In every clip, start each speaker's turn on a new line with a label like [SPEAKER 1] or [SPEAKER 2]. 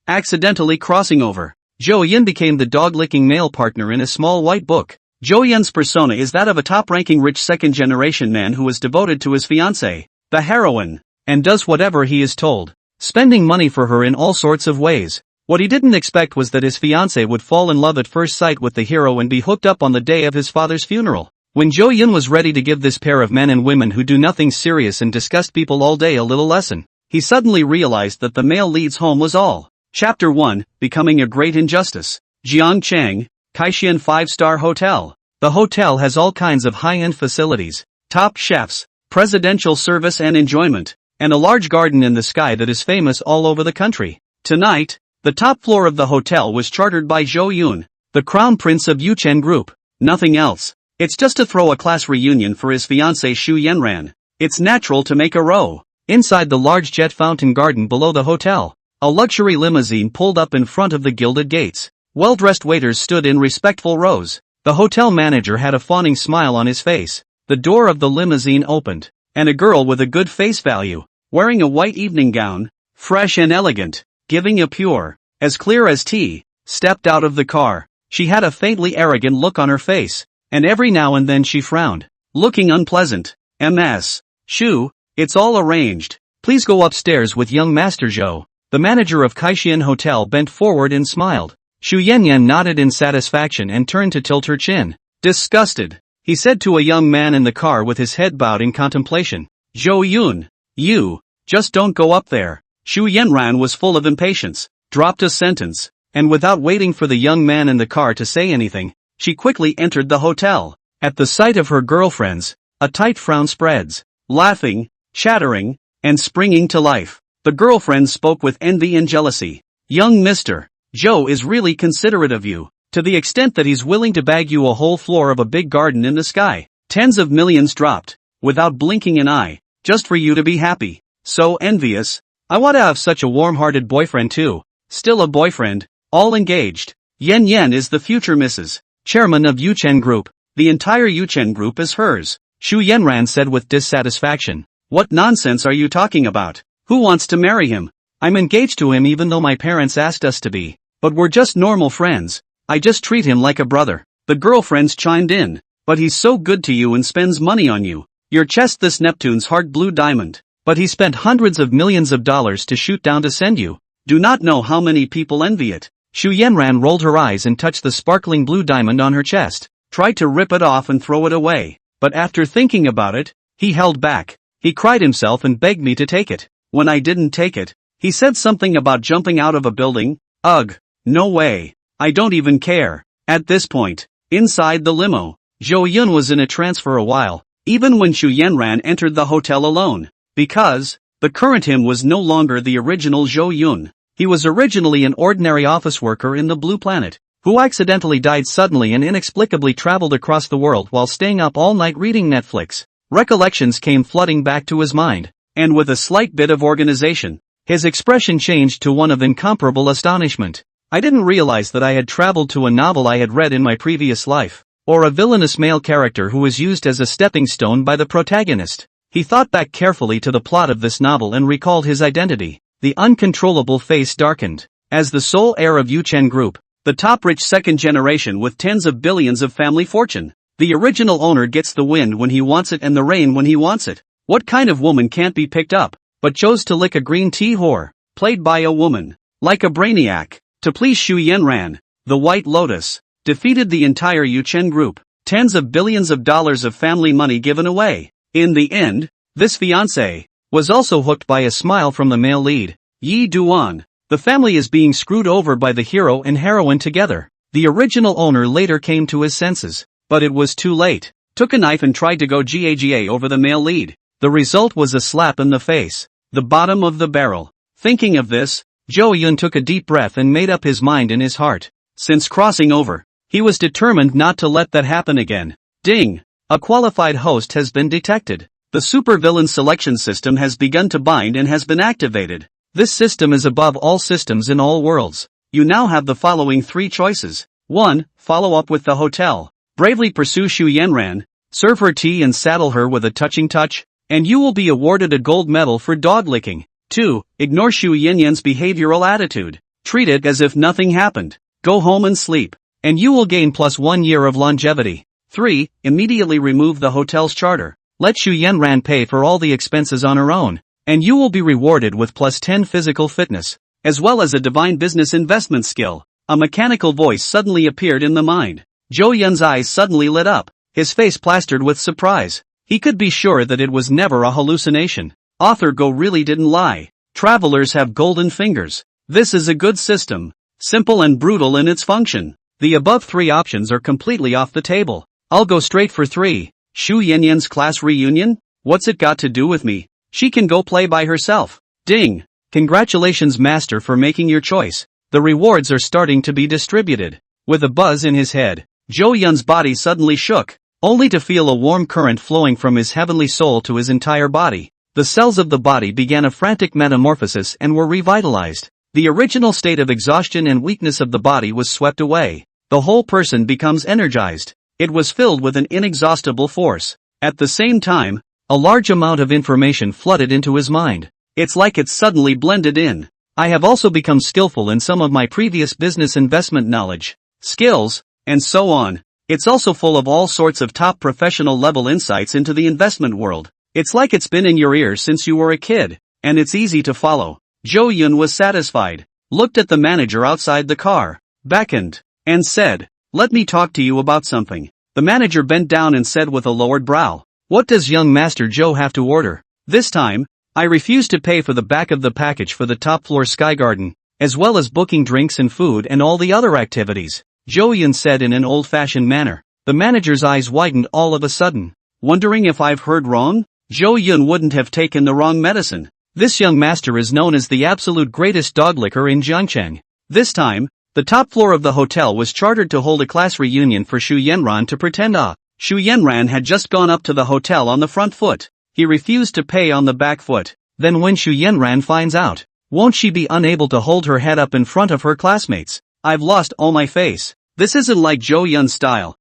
[SPEAKER 1] accidentally crossing over. Zhou Yun became the dog-licking male partner in a small white book. Zhou Yun's persona is that of a top-ranking rich second-generation man who is devoted to his fiancée, the heroine, and does whatever he is told, spending money for her in all sorts of ways. What he didn't expect was that his fiancée would fall in love at first sight with the hero and be hooked up on the day of his father's funeral. When Zhou Yun was ready to give this pair of men and women who do nothing serious and disgust people all day a little lesson, he suddenly realized that the male lead's home was all. Chapter 1, Becoming a Great Injustice. Jiangcheng, Kaishan 5-star Hotel. The hotel has all kinds of high-end facilities, top chefs, presidential service and enjoyment, and a large garden in the sky that is famous all over the country. Tonight, the top floor of the hotel was chartered by Zhou Yun, the crown prince of Yuchen Group. Nothing else. It's just to throw a class reunion for his fiancée Shu Yanran. It's natural to make a row. Inside the large jet fountain garden below the hotel, a luxury limousine pulled up in front of the gilded gates. Well-dressed waiters stood in respectful rows. The hotel manager had a fawning smile on his face. The door of the limousine opened, and a girl with a good face value, wearing a white evening gown, fresh and elegant, giving a pure, as clear as tea, stepped out of the car. She had a faintly arrogant look on her face, and every now and then she frowned, looking unpleasant. Ms. Shu, it's all arranged. Please go upstairs with young Master Zhou. The manager of Kaishan Hotel bent forward and smiled. Shu Yanran nodded in satisfaction and turned to tilt her chin. Disgusted, he said to a young man in the car with his head bowed in contemplation. Zhou Yun, you, just don't go up there. Shu Yanran was full of impatience, dropped a sentence, and without waiting for the young man in the car to say anything, she quickly entered the hotel. At the sight of her girlfriends, a tight frown spreads. Laughing, chattering, and springing to life, the girlfriends spoke with envy and jealousy. Young Mr. Zhou is really considerate of you, to the extent that he's willing to bag you a whole floor of a big garden in the sky. Tens of millions dropped, without blinking an eye, just for you to be happy. So envious. I want to have such a warm-hearted boyfriend too. Still a boyfriend, all engaged. Yan is the future Mrs. Chairman of Yuchen Group. The entire Yuchen Group is hers. Shu Yanran said with dissatisfaction. What nonsense are you talking about? Who wants to marry him? I'm engaged to him even though my parents asked us to be. But we're just normal friends. I just treat him like a brother. The girlfriends chimed in. But he's so good to you and spends money on you. Your chest this Neptune's heart blue diamond. But he spent hundreds of millions of dollars to shoot down to send you. Do not know how many people envy it. Shu Yanran rolled her eyes and touched the sparkling blue diamond on her chest. Tried to rip it off and throw it away. But after thinking about it, he held back. He cried himself and begged me to take it. When I didn't take it, he said something about jumping out of a building. Ugh, no way. I don't even care. At this point, inside the limo, Zhou Yun was in a trance for a while, even when Shu Yanran entered the hotel alone. Because, the current him was no longer the original Zhou Yun. He was originally an ordinary office worker in the Blue Planet, who accidentally died suddenly and inexplicably traveled across the world while staying up all night reading Netflix. Recollections came flooding back to his mind, and with a slight bit of organization, his expression changed to one of incomparable astonishment. I didn't realize that I had traveled to a novel I had read in my previous life, or a villainous male character who was used as a stepping stone by the protagonist. He thought back carefully to the plot of this novel and recalled his identity. The uncontrollable face darkened. As the sole heir of Yuchen Group, the top rich second generation with tens of billions of family fortune, the original owner gets the wind when he wants it and the rain when he wants it. What kind of woman can't be picked up, but chose to lick a green tea whore, played by a woman, like a brainiac, to please Shu Yanran? The White Lotus defeated the entire Yuchen Group, tens of billions of dollars of family money given away. In the end, this fiancé was also hooked by a smile from the male lead, Yi Duan. The family is being screwed over by the hero and heroine together. The original owner later came to his senses, but it was too late. Took a knife and tried to go GAGA over the male lead. The result was a slap in the face, the bottom of the barrel. Thinking of this, Zhou Yun took a deep breath and made up his mind in his heart. Since crossing over, he was determined not to let that happen again. Ding! A qualified host has been detected. The supervillain selection system has begun to bind and has been activated. This system is above all systems in all worlds. You now have the following three choices. 1. Follow up with the hotel. Bravely pursue Shu Yanran, serve her tea and saddle her with a touching touch, and you will be awarded a gold medal for dog licking. 2. Ignore Shu Yanran's behavioral attitude. Treat it as if nothing happened. Go home and sleep. And you will gain +1 year of longevity. 3. Immediately remove the hotel's charter. Let Shu Yanran pay for all the expenses on her own. And you will be rewarded with +10 physical fitness, as well as a divine business investment skill. A mechanical voice suddenly appeared in the mind. Zhou Yun's eyes suddenly lit up, his face plastered with surprise. He could be sure that it was never a hallucination. Author Go really didn't lie. Travelers have golden fingers. This is a good system. Simple and brutal in its function. The above 3 options are completely off the table. I'll go straight for 3. Shu Yanran's class reunion? What's it got to do with me? She can go play by herself. Ding. Congratulations master for making your choice. The rewards are starting to be distributed. With a buzz in his head, Zhou Yun's body suddenly shook, only to feel a warm current flowing from his heavenly soul to his entire body. The cells of the body began a frantic metamorphosis and were revitalized. The original state of exhaustion and weakness of the body was swept away. The whole person becomes energized. It was filled with an inexhaustible force. At the same time, a large amount of information flooded into his mind. It's like it suddenly blended in. I have also become skillful in some of my previous business investment knowledge, skills, and so on. It's also full of all sorts of top professional level insights into the investment world. It's like it's been in your ears since you were a kid, and it's easy to follow. Zhou Yun was satisfied, looked at the manager outside the car, beckoned, and said, "Let me talk to you about something." The manager bent down and said with a lowered brow, "What does young Master Zhou have to order?" This time, I refuse to pay for the back of the package for the top floor Sky Garden, as well as booking drinks and food and all the other activities, Zhou Yun said in an old-fashioned manner. The manager's eyes widened all of a sudden, wondering if I've heard wrong. Zhou Yun wouldn't have taken the wrong medicine. This young master is known as the absolute greatest dog licker in Jiangcheng. This time, the top floor of the hotel was chartered to hold a class reunion for Shu Yanran to pretend Shu Yanran had just gone up to the hotel on the front foot. He refused to pay on the back foot. Then when Shu Yanran finds out, won't she be unable to hold her head up in front of her classmates? I've lost all my face. This isn't like Zhou Yun's style.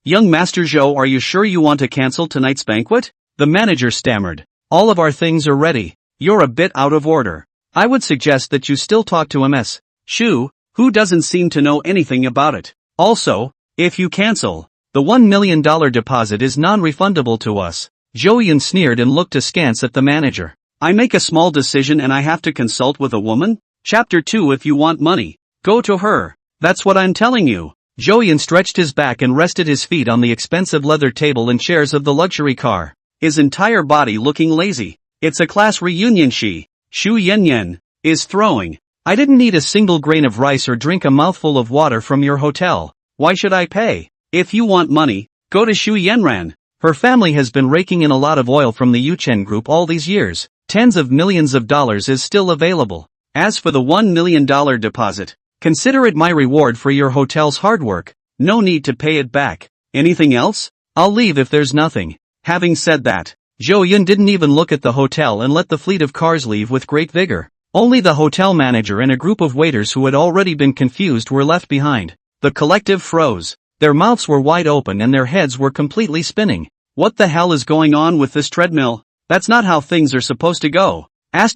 [SPEAKER 1] Young Master Zhou, are you sure you want to cancel tonight's banquet? The manager stammered. All of our things are ready. You're a bit out of order. I would suggest that you still talk to Ms. Shu, who doesn't seem to know anything about it. Also, if you cancel, the $1 million deposit is non-refundable to us. Zhou Yun sneered and looked askance at the manager. I make a small decision and I have to consult with a woman? Chapter 2. If you want money, go to her. That's what I'm telling you. Zhou Yun stretched his back and rested his feet on the expensive leather table and chairs of the luxury car, his entire body looking lazy. It's a class reunion Shu Yanran is throwing. I didn't need a single grain of rice or drink a mouthful of water from your hotel. Why should I pay? If you want money, go to Shu Yanran. Her family has been raking in a lot of oil from the Yuchen Group all these years. Tens of millions of dollars is still available. As for the $1 million deposit, consider it my reward for your hotel's hard work. No need to pay it back. Anything else? I'll leave if there's nothing. Having said that, Zhou Yun didn't even look at the hotel and let the fleet of cars leave with great vigor. Only the hotel manager and a group of waiters who had already been confused were left behind. The collective froze. Their mouths were wide open and their heads were completely spinning. What the hell is going on with this treadmill? That's not how things are supposed to go. What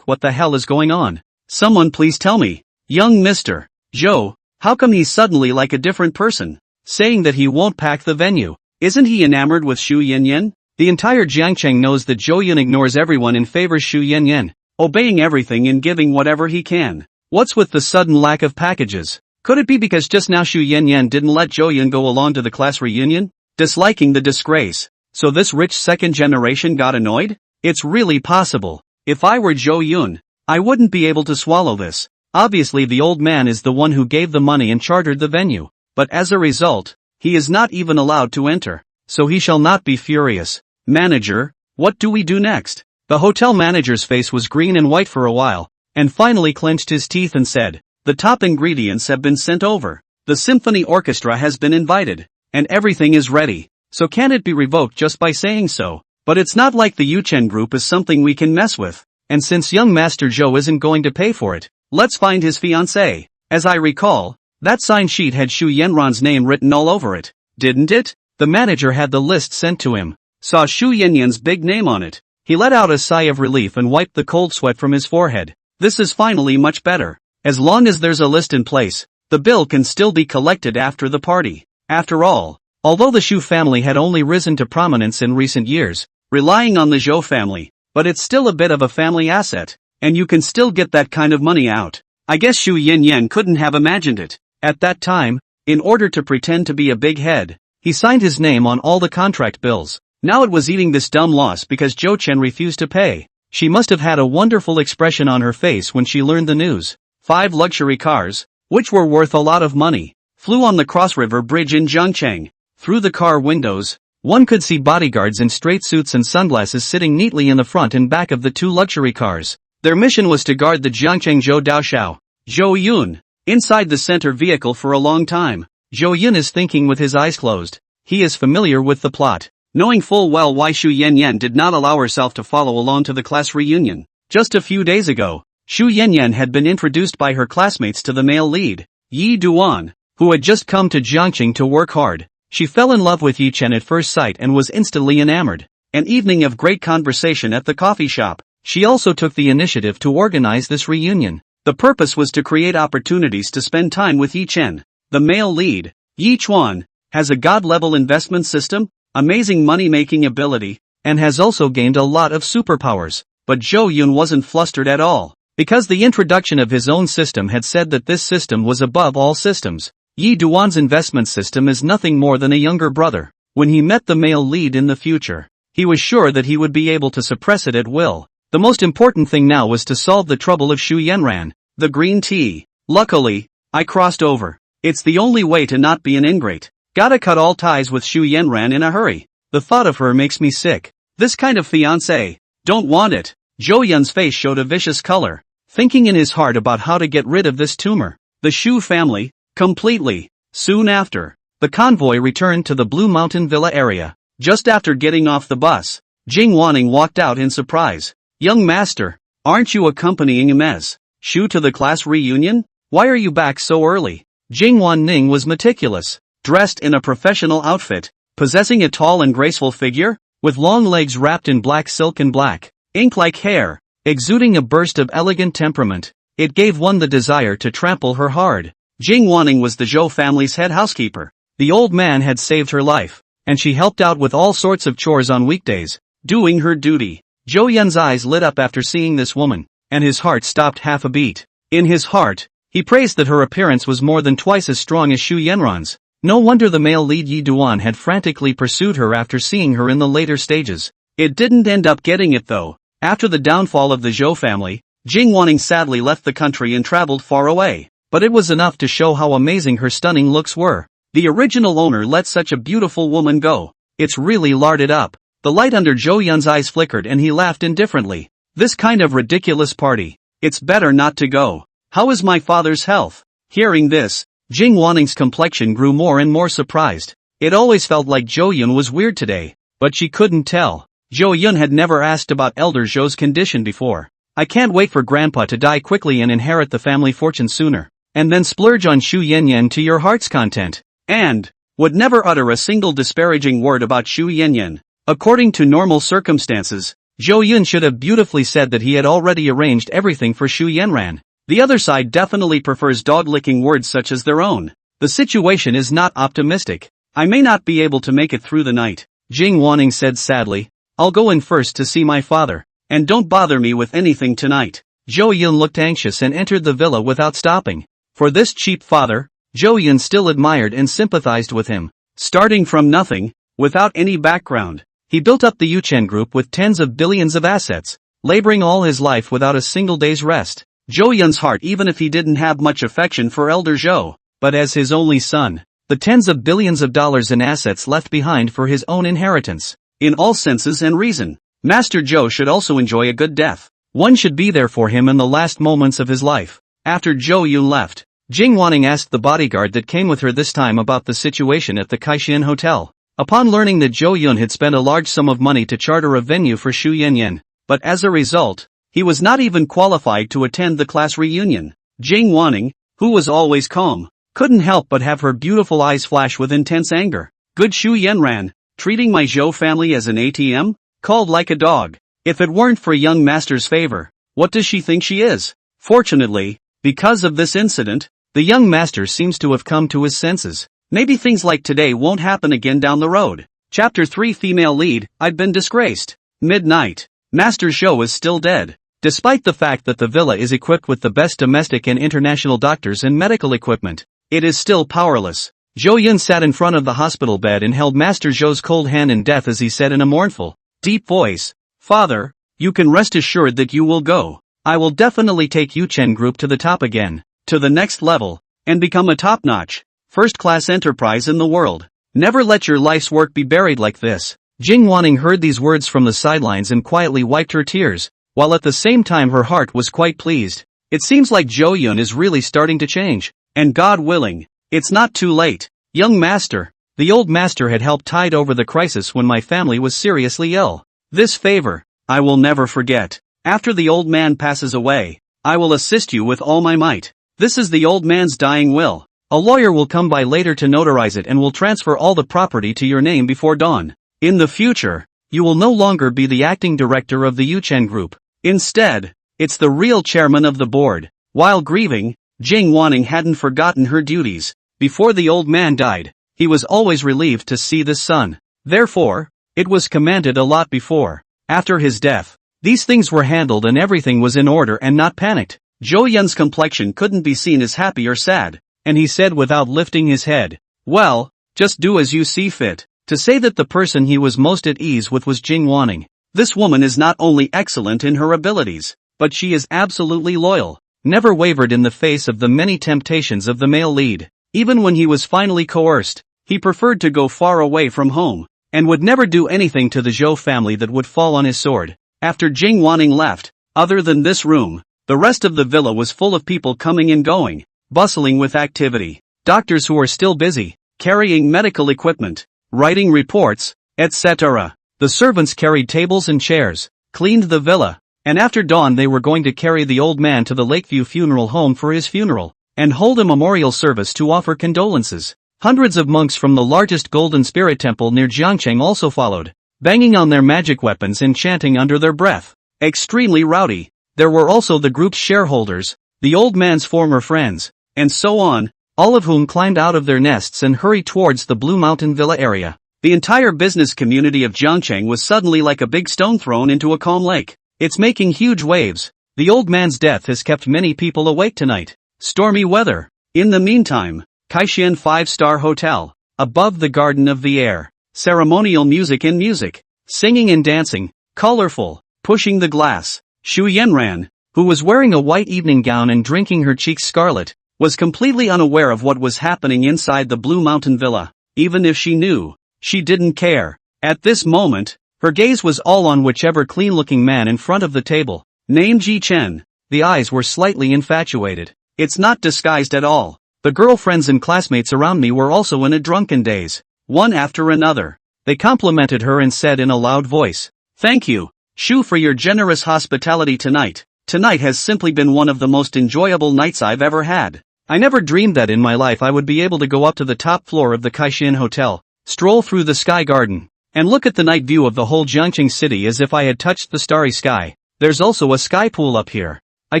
[SPEAKER 1] the hell is going on? Someone please tell me. Young Mr. Zhou, how come he's suddenly like a different person? Saying that he won't pack the venue. Isn't he enamored with Shu Yanran? The entire Jiangcheng knows that Zhou Yun ignores everyone and favors Shu Yanran, obeying everything and giving whatever he can. What's with the sudden lack of packages? Could it be because just now Shu Yanran didn't let Zhou Yun go along to the class reunion? Disliking the disgrace. So this rich second generation got annoyed? It's really possible. If I were Zhou Yun, I wouldn't be able to swallow this. Obviously the old man is the one who gave the money and chartered the venue. But as a result, he is not even allowed to enter. So he shall not be furious. Manager, what do we do next? The hotel manager's face was green and white for a while, and finally clenched his teeth and said, the top ingredients have been sent over. The symphony orchestra has been invited, and everything is ready. So can it be revoked just by saying so? But it's not like the Yuchen Group is something we can mess with. And since young Master Zhou isn't going to pay for it, let's find his fiancée. As I recall, that sign sheet had Shu Yanran's name written all over it, didn't it? The manager had the list sent to him, saw Shu Yanran's big name on it. He let out a sigh of relief and wiped the cold sweat from his forehead. This is finally much better. As long as there's a list in place, the bill can still be collected after the party. After all, although the Shu family had only risen to prominence in recent years, relying on the Zhou family, but it's still a bit of a family asset, and you can still get that kind of money out. I guess Shu Yanran couldn't have imagined it. At that time, in order to pretend to be a big head, he signed his name on all the contract bills. Now it was eating this dumb loss because Zhou Chen refused to pay. She must have had a wonderful expression on her face when she learned the news. 5 luxury cars, which were worth a lot of money, flew on the Cross River Bridge in Zhangcheng. Through the car windows, one could see bodyguards in straight suits and sunglasses sitting neatly in the front and back of the 2 luxury cars. Their mission was to guard the Jiangcheng Zhou Daoshao. Zhou Yun, inside the center vehicle for a long time. Zhou Yun is thinking with his eyes closed. He is familiar with the plot, knowing full well why Shu Yanran did not allow herself to follow along to the class reunion. Just a few days ago, Shu Yanran had been introduced by her classmates to the male lead, Yi Duan, who had just come to Jiangcheng to work hard. She fell in love with Yi Chen at first sight and was instantly enamored. An evening of great conversation at the coffee shop. She also took the initiative to organize this reunion. The purpose was to create opportunities to spend time with Yi Chen. The male lead, Yi Chuan, has a god-level investment system, amazing money-making ability, and has also gained a lot of superpowers. But Zhou Yun wasn't flustered at all, because the introduction of his own system had said that this system was above all systems. Yi Duan's investment system is nothing more than a younger brother. When he met the male lead in the future, he was sure that he would be able to suppress it at will. The most important thing now was to solve the trouble of Shu Yanran, the green tea. Luckily, I crossed over. It's the only way to not be an ingrate. Gotta cut all ties with Shu Yanran in a hurry. The thought of her makes me sick. This kind of fiancé, don't want it. Zhou Yun's face showed a vicious color, thinking in his heart about how to get rid of this tumor. The Shu family, completely. Soon after, the convoy returned to the Blue Mountain Villa area. Just after getting off the bus, Jing Wanning walked out in surprise. Young master, aren't you accompanying Ms. Shu to the class reunion? Why are you back so early? Jing Wanning was meticulous, dressed in a professional outfit, possessing a tall and graceful figure, with long legs wrapped in black silk and black, ink-like hair, exuding a burst of elegant temperament. It gave one the desire to trample her hard. Jing Wanning was the Zhou family's head housekeeper. The old man had saved her life, and she helped out with all sorts of chores on weekdays, doing her duty. Zhou Yun's eyes lit up after seeing this woman, and his heart stopped half a beat. In his heart, he praised that her appearance was more than twice as strong as Shu Yanran's. No wonder the male lead Yi Duan had frantically pursued her after seeing her in the later stages. It didn't end up getting it though. After the downfall of the Zhou family, Jing Wanning sadly left the country and traveled far away. But it was enough to show how amazing her stunning looks were. The original owner let such a beautiful woman go. It's really larded up. The light under Zhou Yun's eyes flickered and he laughed indifferently. This kind of ridiculous party. It's better not to go. How is my father's health? Hearing this, Jing Wanning's complexion grew more and more surprised. It always felt like Zhou Yun was weird today, but she couldn't tell. Zhou Yun had never asked about Elder Zhou's condition before. I can't wait for Grandpa to die quickly and inherit the family fortune sooner, and then splurge on Shu Yanran to your heart's content. And would never utter a single disparaging word about Shu Yanran. According to normal circumstances, Zhou Yun should have beautifully said that he had already arranged everything for Shu Yanran. The other side definitely prefers dog-licking words such as their own. The situation is not optimistic. I may not be able to make it through the night, Jing Wanning said sadly. I'll go in first to see my father, and don't bother me with anything tonight. Zhou Yun looked anxious and entered the villa without stopping. For this cheap father, Zhou Yun still admired and sympathized with him. Starting from nothing, without any background, he built up the Yuchen Group with tens of billions of assets, laboring all his life without a single day's rest. Zhou Yun's heart, even if he didn't have much affection for Elder Zhou, but as his only son, the tens of billions of dollars in assets left behind for his own inheritance. In all senses and reason, Master Zhou should also enjoy a good death. One should be there for him in the last moments of his life. After Zhou Yun left, Jing Wanning asked the bodyguard that came with her this time about the situation at the Kaishan Hotel. Upon learning that Zhou Yun had spent a large sum of money to charter a venue for Shu Yanran, but as a result, he was not even qualified to attend the class reunion. Jing Wanning, who was always calm, couldn't help but have her beautiful eyes flash with intense anger. Good Shu Yanran, treating my Zhou family as an ATM? Called like a dog. If it weren't for young master's favor, what does she think she is? Fortunately, because of this incident, the young master seems to have come to his senses. Maybe things like today won't happen again down the road. Chapter 3 Female Lead, I've been disgraced. Midnight. Master Zhou is still dead. Despite the fact that the villa is equipped with the best domestic and international doctors and medical equipment, it is still powerless. Zhou Yun sat in front of the hospital bed and held Master Zhou's cold hand in death as he said in a mournful, deep voice, "Father, you can rest assured that you will go. I will definitely take Yuchen Group to the top again, to the next level, and become a top-notch, first-class enterprise in the world. Never let your life's work be buried like this." Jing Wanning heard these words from the sidelines and quietly wiped her tears, while at the same time her heart was quite pleased. It seems like Zhou Yun is really starting to change, and God willing, it's not too late. Young master, the old master had helped tide over the crisis when my family was seriously ill. This favor, I will never forget. After the old man passes away, I will assist you with all my might. This is the old man's dying will. A lawyer will come by later to notarize it and will transfer all the property to your name before dawn. In the future, you will no longer be the acting director of the Yuchen Group. Instead, it's the real chairman of the board. While grieving, Jing Wanning hadn't forgotten her duties. Before the old man died, he was always relieved to see this son. Therefore, it was commanded a lot before. After his death, these things were handled and everything was in order and not panicked. Zhou Yun's complexion couldn't be seen as happy or sad, and he said without lifting his head, "Well, just do as you see fit." To say that the person he was most at ease with was Jing Wanning. This woman is not only excellent in her abilities, but she is absolutely loyal, never wavered in the face of the many temptations of the male lead. Even when he was finally coerced, he preferred to go far away from home, and would never do anything to the Zhou family that would fall on his sword. After Jing Wanning left, other than this room, the rest of the villa was full of people coming and going, bustling with activity. Doctors who are still busy, carrying medical equipment, writing reports, etc. The servants carried tables and chairs, cleaned the villa, and after dawn they were going to carry the old man to the Lakeview funeral home for his funeral, and hold a memorial service to offer condolences. Hundreds of monks from the largest golden spirit temple near Jiangcheng also followed, banging on their magic weapons and chanting under their breath. Extremely rowdy. There were also the group's shareholders, the old man's former friends, and so on, all of whom climbed out of their nests and hurried towards the Blue Mountain Villa area. The entire business community of Jiangcheng was suddenly like a big stone thrown into a calm lake. It's making huge waves. The old man's death has kept many people awake tonight. Stormy weather. In the meantime, Kaishan 5-star hotel, above the Garden of the Air. Ceremonial music and music, singing and dancing, colorful, pushing the glass. Shu Yanran, who was wearing a white evening gown and drinking her cheeks scarlet, was completely unaware of what was happening inside the Blue Mountain Villa. Even if she knew, she didn't care. At this moment, her gaze was all on whichever clean-looking man in front of the table, named Ji Chen. The eyes were slightly infatuated. It's not disguised at all. The girlfriends and classmates around me were also in a drunken daze, one after another. They complimented her and said in a loud voice, "Thank you, Shu, for your generous hospitality tonight. Tonight has simply been one of the most enjoyable nights I've ever had. I never dreamed that in my life I would be able to go up to the top floor of the Kaishan Hotel, stroll through the Sky Garden, and look at the night view of the whole Jiangcheng city as if I had touched the starry sky. There's also a sky pool up here. I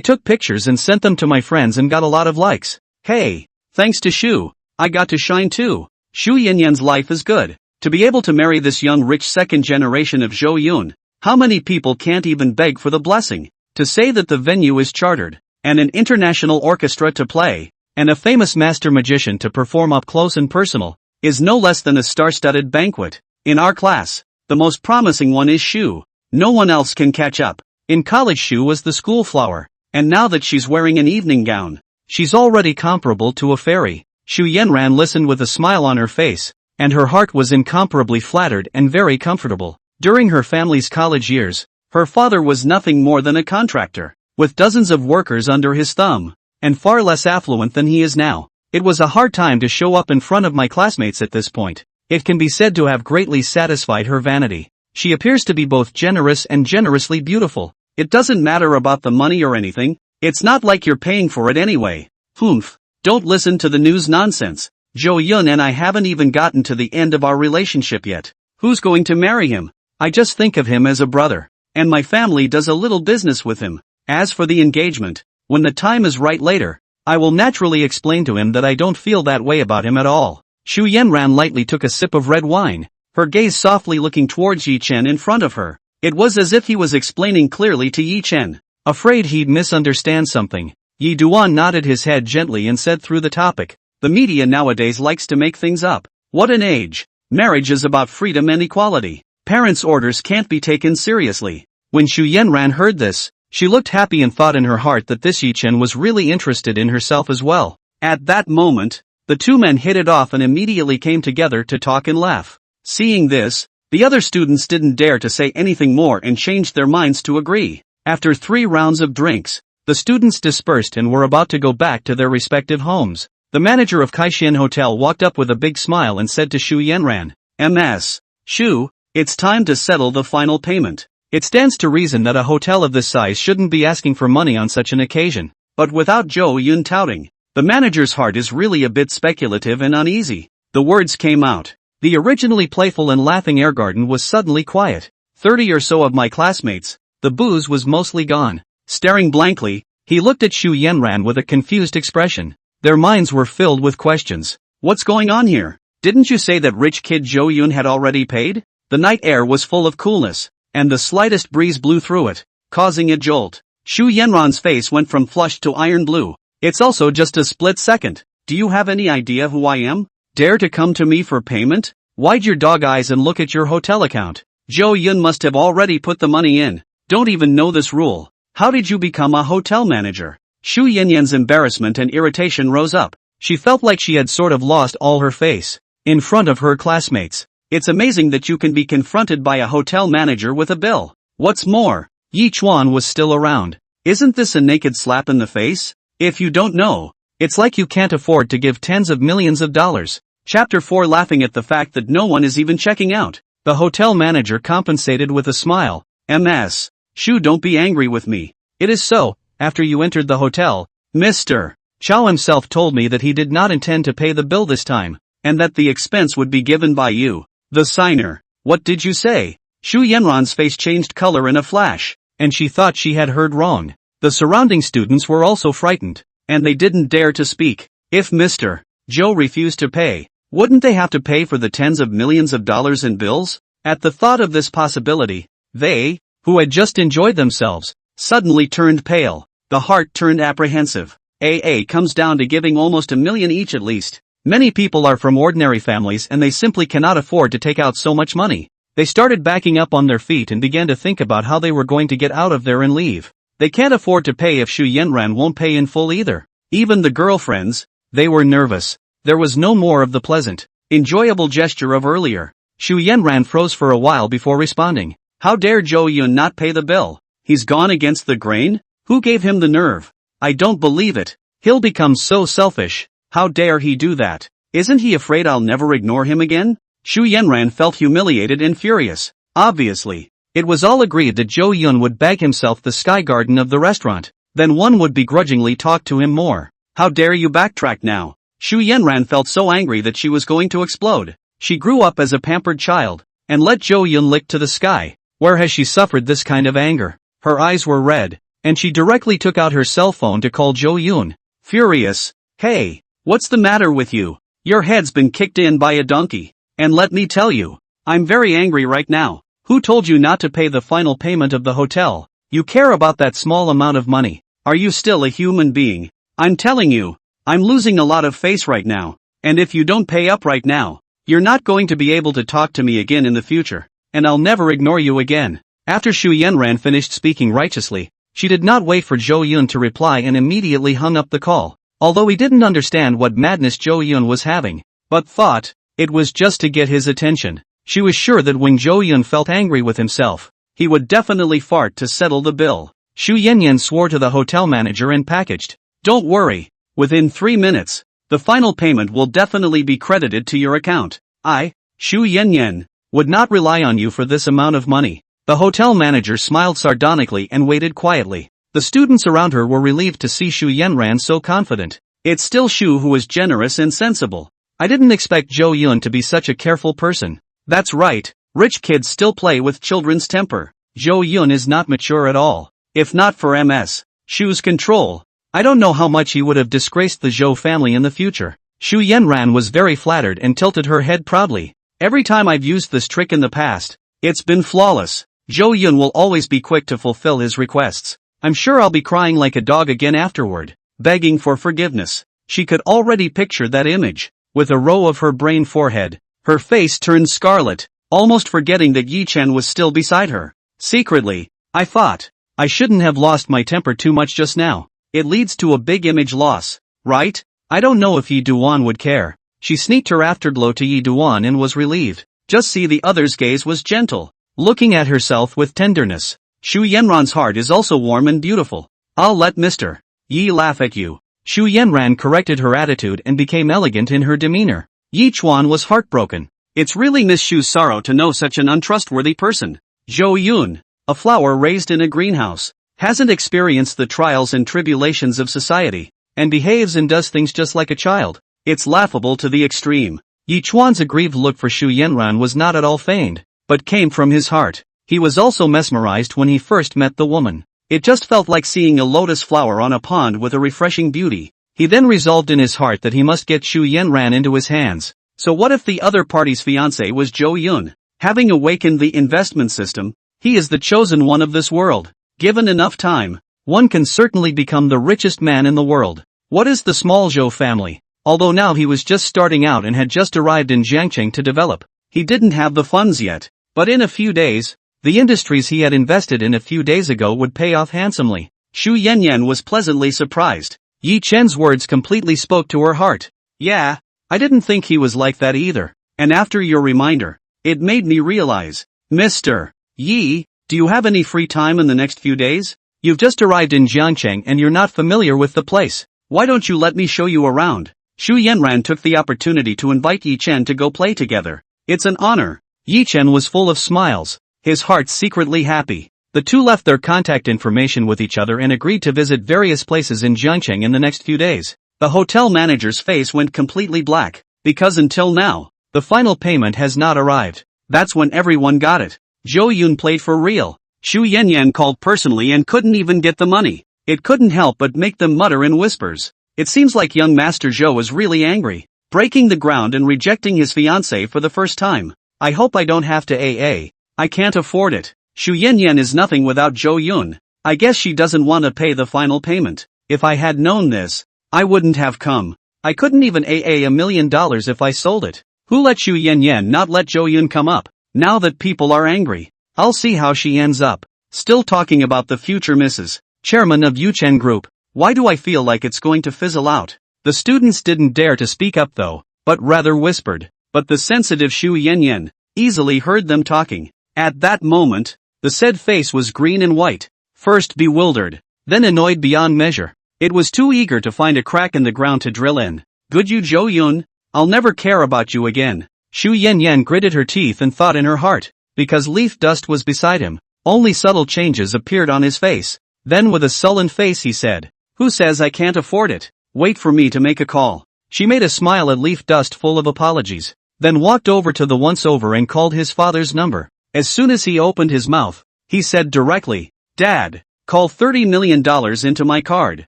[SPEAKER 1] took pictures and sent them to my friends and got a lot of likes. Hey, thanks to Shu, I got to shine too. Shu Yanran's life is good. To be able to marry this young rich second generation of Zhou Yun, how many people can't even beg for the blessing? To say that the venue is chartered, and an international orchestra to play, and a famous master magician to perform up close and personal, is no less than a star-studded banquet. In our class, the most promising one is Shu. No one else can catch up. In college Shu was the school flower, and now that she's wearing an evening gown, she's already comparable to a fairy. Shu Yanran listened with a smile on her face, and her heart was incomparably flattered and very comfortable. During her family's college years, her father was nothing more than a contractor, with dozens of workers under his thumb, and far less affluent than he is now. It was a hard time to show up in front of my classmates at this point. It can be said to have greatly satisfied her vanity. She appears to be both generous and generously beautiful. It doesn't matter about the money or anything. It's not like you're paying for it anyway. Humph. Don't listen to the news nonsense. Zhou Yun and I haven't even gotten to the end of our relationship yet. Who's going to marry him? I just think of him as a brother, and my family does a little business with him. As for the engagement, When the time is right later, I will naturally explain to him that I don't feel that way about him at all. Shu Yanran lightly took a sip of red wine, her gaze softly looking towards Yi Chen in front of her. It was as if he was explaining clearly to Yi Chen. Afraid he'd misunderstand something, Yi Duan nodded his head gently and said through the topic, the media nowadays likes to make things up. What an age! Marriage is about freedom and equality. Parents' orders can't be taken seriously. When Shu Yanran heard this, she looked happy and thought in her heart that this Yi Chen was really interested in herself as well. At that moment, the two men hit it off and immediately came together to talk and laugh. Seeing this, the other students didn't dare to say anything more and changed their minds to agree. After 3 rounds of drinks, the students dispersed and were about to go back to their respective homes. The manager of Kaishan Hotel walked up with a big smile and said to Shu Yanran, "Ms. Shu, it's time to settle the final payment." It stands to reason that a hotel of this size shouldn't be asking for money on such an occasion. But without Zhou Yun touting, the manager's heart is really a bit speculative and uneasy. The words came out. The originally playful and laughing air garden was suddenly quiet. 30 or so of my classmates, the booze was mostly gone. Staring blankly, he looked at Shu Yanran with a confused expression. Their minds were filled with questions. What's going on here? Didn't you say that rich kid Zhou Yun had already paid? The night air was full of coolness, and the slightest breeze blew through it, causing a jolt. Shu Yanran's face went from flushed to iron blue. It's also just a split second. Do you have any idea who I am? Dare to come to me for payment? Wide your dog eyes and look at your hotel account. Zhou Yun must have already put the money in. Don't even know this rule. How did you become a hotel manager? Shu Yanyan's embarrassment and irritation rose up. She felt like she had sort of lost all her face in front of her classmates. It's amazing that you can be confronted by a hotel manager with a bill. What's more, Yi Chuan was still around. Isn't this a naked slap in the face? If you don't know, it's like you can't afford to give tens of millions of dollars. Chapter 4 Laughing at the fact that no one is even checking out. The hotel manager compensated with a smile. Ms. Shu, don't be angry with me. It is so, after you entered the hotel, Mr. Chow himself told me that he did not intend to pay the bill this time, and that the expense would be given by you, the signer. What did you say? Shu Yanran's face changed color in a flash, and she thought she had heard wrong. The surrounding students were also frightened, and they didn't dare to speak. If Mr. Zhou refused to pay, wouldn't they have to pay for the tens of millions of dollars in bills? At the thought of this possibility, they, who had just enjoyed themselves, suddenly turned pale. The heart turned apprehensive. AA comes down to giving almost $1 million each at least. Many people are from ordinary families and they simply cannot afford to take out so much money. They started backing up on their feet and began to think about how they were going to get out of there and leave. They can't afford to pay if Shu Yanran won't pay in full either. Even the girlfriends, they were nervous. There was no more of the pleasant, enjoyable gesture of earlier. Shu Yanran froze for a while before responding. How dare Zhou Yun not pay the bill? He's gone against the grain? Who gave him the nerve? I don't believe it. He'll become so selfish. How dare he do that? Isn't he afraid I'll never ignore him again? Shu Yanran felt humiliated and furious. Obviously, it was all agreed that Zhou Yun would bag himself the sky garden of the restaurant. Then one would begrudgingly talk to him more. How dare you backtrack now? Shu Yanran felt so angry that she was going to explode. She grew up as a pampered child, and let Zhou Yun lick to the sky. Where has she suffered this kind of anger? Her eyes were red, and she directly took out her cell phone to call Zhou Yun. Furious. Hey, what's the matter with you? Your head's been kicked in by a donkey. And let me tell you, I'm very angry right now. Who told you not to pay the final payment of the hotel? You care about that small amount of money. Are you still a human being? I'm telling you, I'm losing a lot of face right now. And if you don't pay up right now, you're not going to be able to talk to me again in the future. And I'll never ignore you again. After Shu Yanran finished speaking righteously, she did not wait for Zhou Yun to reply and immediately hung up the call. Although he didn't understand what madness Zhou Yun was having, but thought it was just to get his attention. She was sure that when Zhou Yun felt angry with himself, he would definitely fart to settle the bill. Shu Yanyan swore to the hotel manager and packaged. Don't worry, within 3 minutes, the final payment will definitely be credited to your account. I, Shu Yanyan, would not rely on you for this amount of money. The hotel manager smiled sardonically and waited quietly. The students around her were relieved to see Shu Yanran so confident. It's still Shu who is generous and sensible. I didn't expect Zhou Yun to be such a careful person. That's right, rich kids still play with children's temper. Zhou Yun is not mature at all. If not for Ms. Shu's control, I don't know how much he would have disgraced the Zhou family in the future. Shu Yanran was very flattered and tilted her head proudly. Every time I've used this trick in the past, it's been flawless. Zhou Yun will always be quick to fulfill his requests. I'm sure I'll be crying like a dog again afterward, begging for forgiveness. She could already picture that image. With a row of her brain forehead, her face turned scarlet, almost forgetting that Yi Chen was still beside her. Secretly, I thought, I shouldn't have lost my temper too much just now. It leads to a big image loss, right? I don't know if Yi Duan would care. She sneaked her afterglow to Yi Duan and was relieved. Just see the other's gaze was gentle, looking at herself with tenderness. Shu Yanran's heart is also warm and beautiful. I'll let Mr. Yi laugh at you. Shu Yanran corrected her attitude and became elegant in her demeanor. Yi Chuan was heartbroken. It's really Miss Shu's sorrow to know such an untrustworthy person. Zhou Yun, a flower raised in a greenhouse, hasn't experienced the trials and tribulations of society, and behaves and does things just like a child. It's laughable to the extreme. Yi Chuan's aggrieved look for Shu Yanran was not at all feigned, but came from his heart. He was also mesmerized when he first met the woman. It just felt like seeing a lotus flower on a pond with a refreshing beauty. He then resolved in his heart that he must get Shu Yanran into his hands. So what if the other party's fiancé was Zhou Yun? Having awakened the investment system, he is the chosen one of this world. Given enough time, one can certainly become the richest man in the world. What is the small Zhou family? Although now he was just starting out and had just arrived in Jiangcheng to develop, he didn't have the funds yet. But in a few days, the industries he had invested in a few days ago would pay off handsomely. Shu Yanyan was pleasantly surprised. Yi Chen's words completely spoke to her heart. Yeah, I didn't think he was like that either. And after your reminder, it made me realize. Mr. Yi, do you have any free time in the next few days? You've just arrived in Jiangcheng and you're not familiar with the place. Why don't you let me show you around? Shu Yanran took the opportunity to invite Yi Chen to go play together. It's an honor. Yi Chen was full of smiles, his heart secretly happy. The two left their contact information with each other and agreed to visit various places in Jiangcheng in the next few days. The hotel manager's face went completely black, because until now, the final payment has not arrived. That's when everyone got it. Zhou Yun played for real. Shu Yanyan called personally and couldn't even get the money. It couldn't help but make them mutter in whispers. It seems like young Master Zhou is really angry, breaking the ground and rejecting his fiancée for the first time. I hope I don't have to AA. I can't afford it. Shu Yanyan is nothing without Zhou Yun. I guess she doesn't want to pay the final payment. If I had known this, I wouldn't have come. I couldn't even AA $1 million if I sold it. Who let Shu Yanyan not let Zhou Yun come up? Now that people are angry, I'll see how she ends up. Still talking about the future Mrs. Chairman of Yuchen Group. Why do I feel like it's going to fizzle out? The students didn't dare to speak up though, but rather whispered. But the sensitive Shu Yanyan easily heard them talking. At that moment, the said face was green and white, first bewildered, then annoyed beyond measure. It was too eager to find a crack in the ground to drill in. Good you Zhou Yun, I'll never care about you again. Shu Yanyan gritted her teeth and thought in her heart, because leaf dust was beside him, only subtle changes appeared on his face. Then with a sullen face he said, who says I can't afford it? Wait for me to make a call. She made a smile at leaf dust full of apologies, then walked over to the once-over and called his father's number. As soon as he opened his mouth, he said directly, Dad, call $30 million into my card.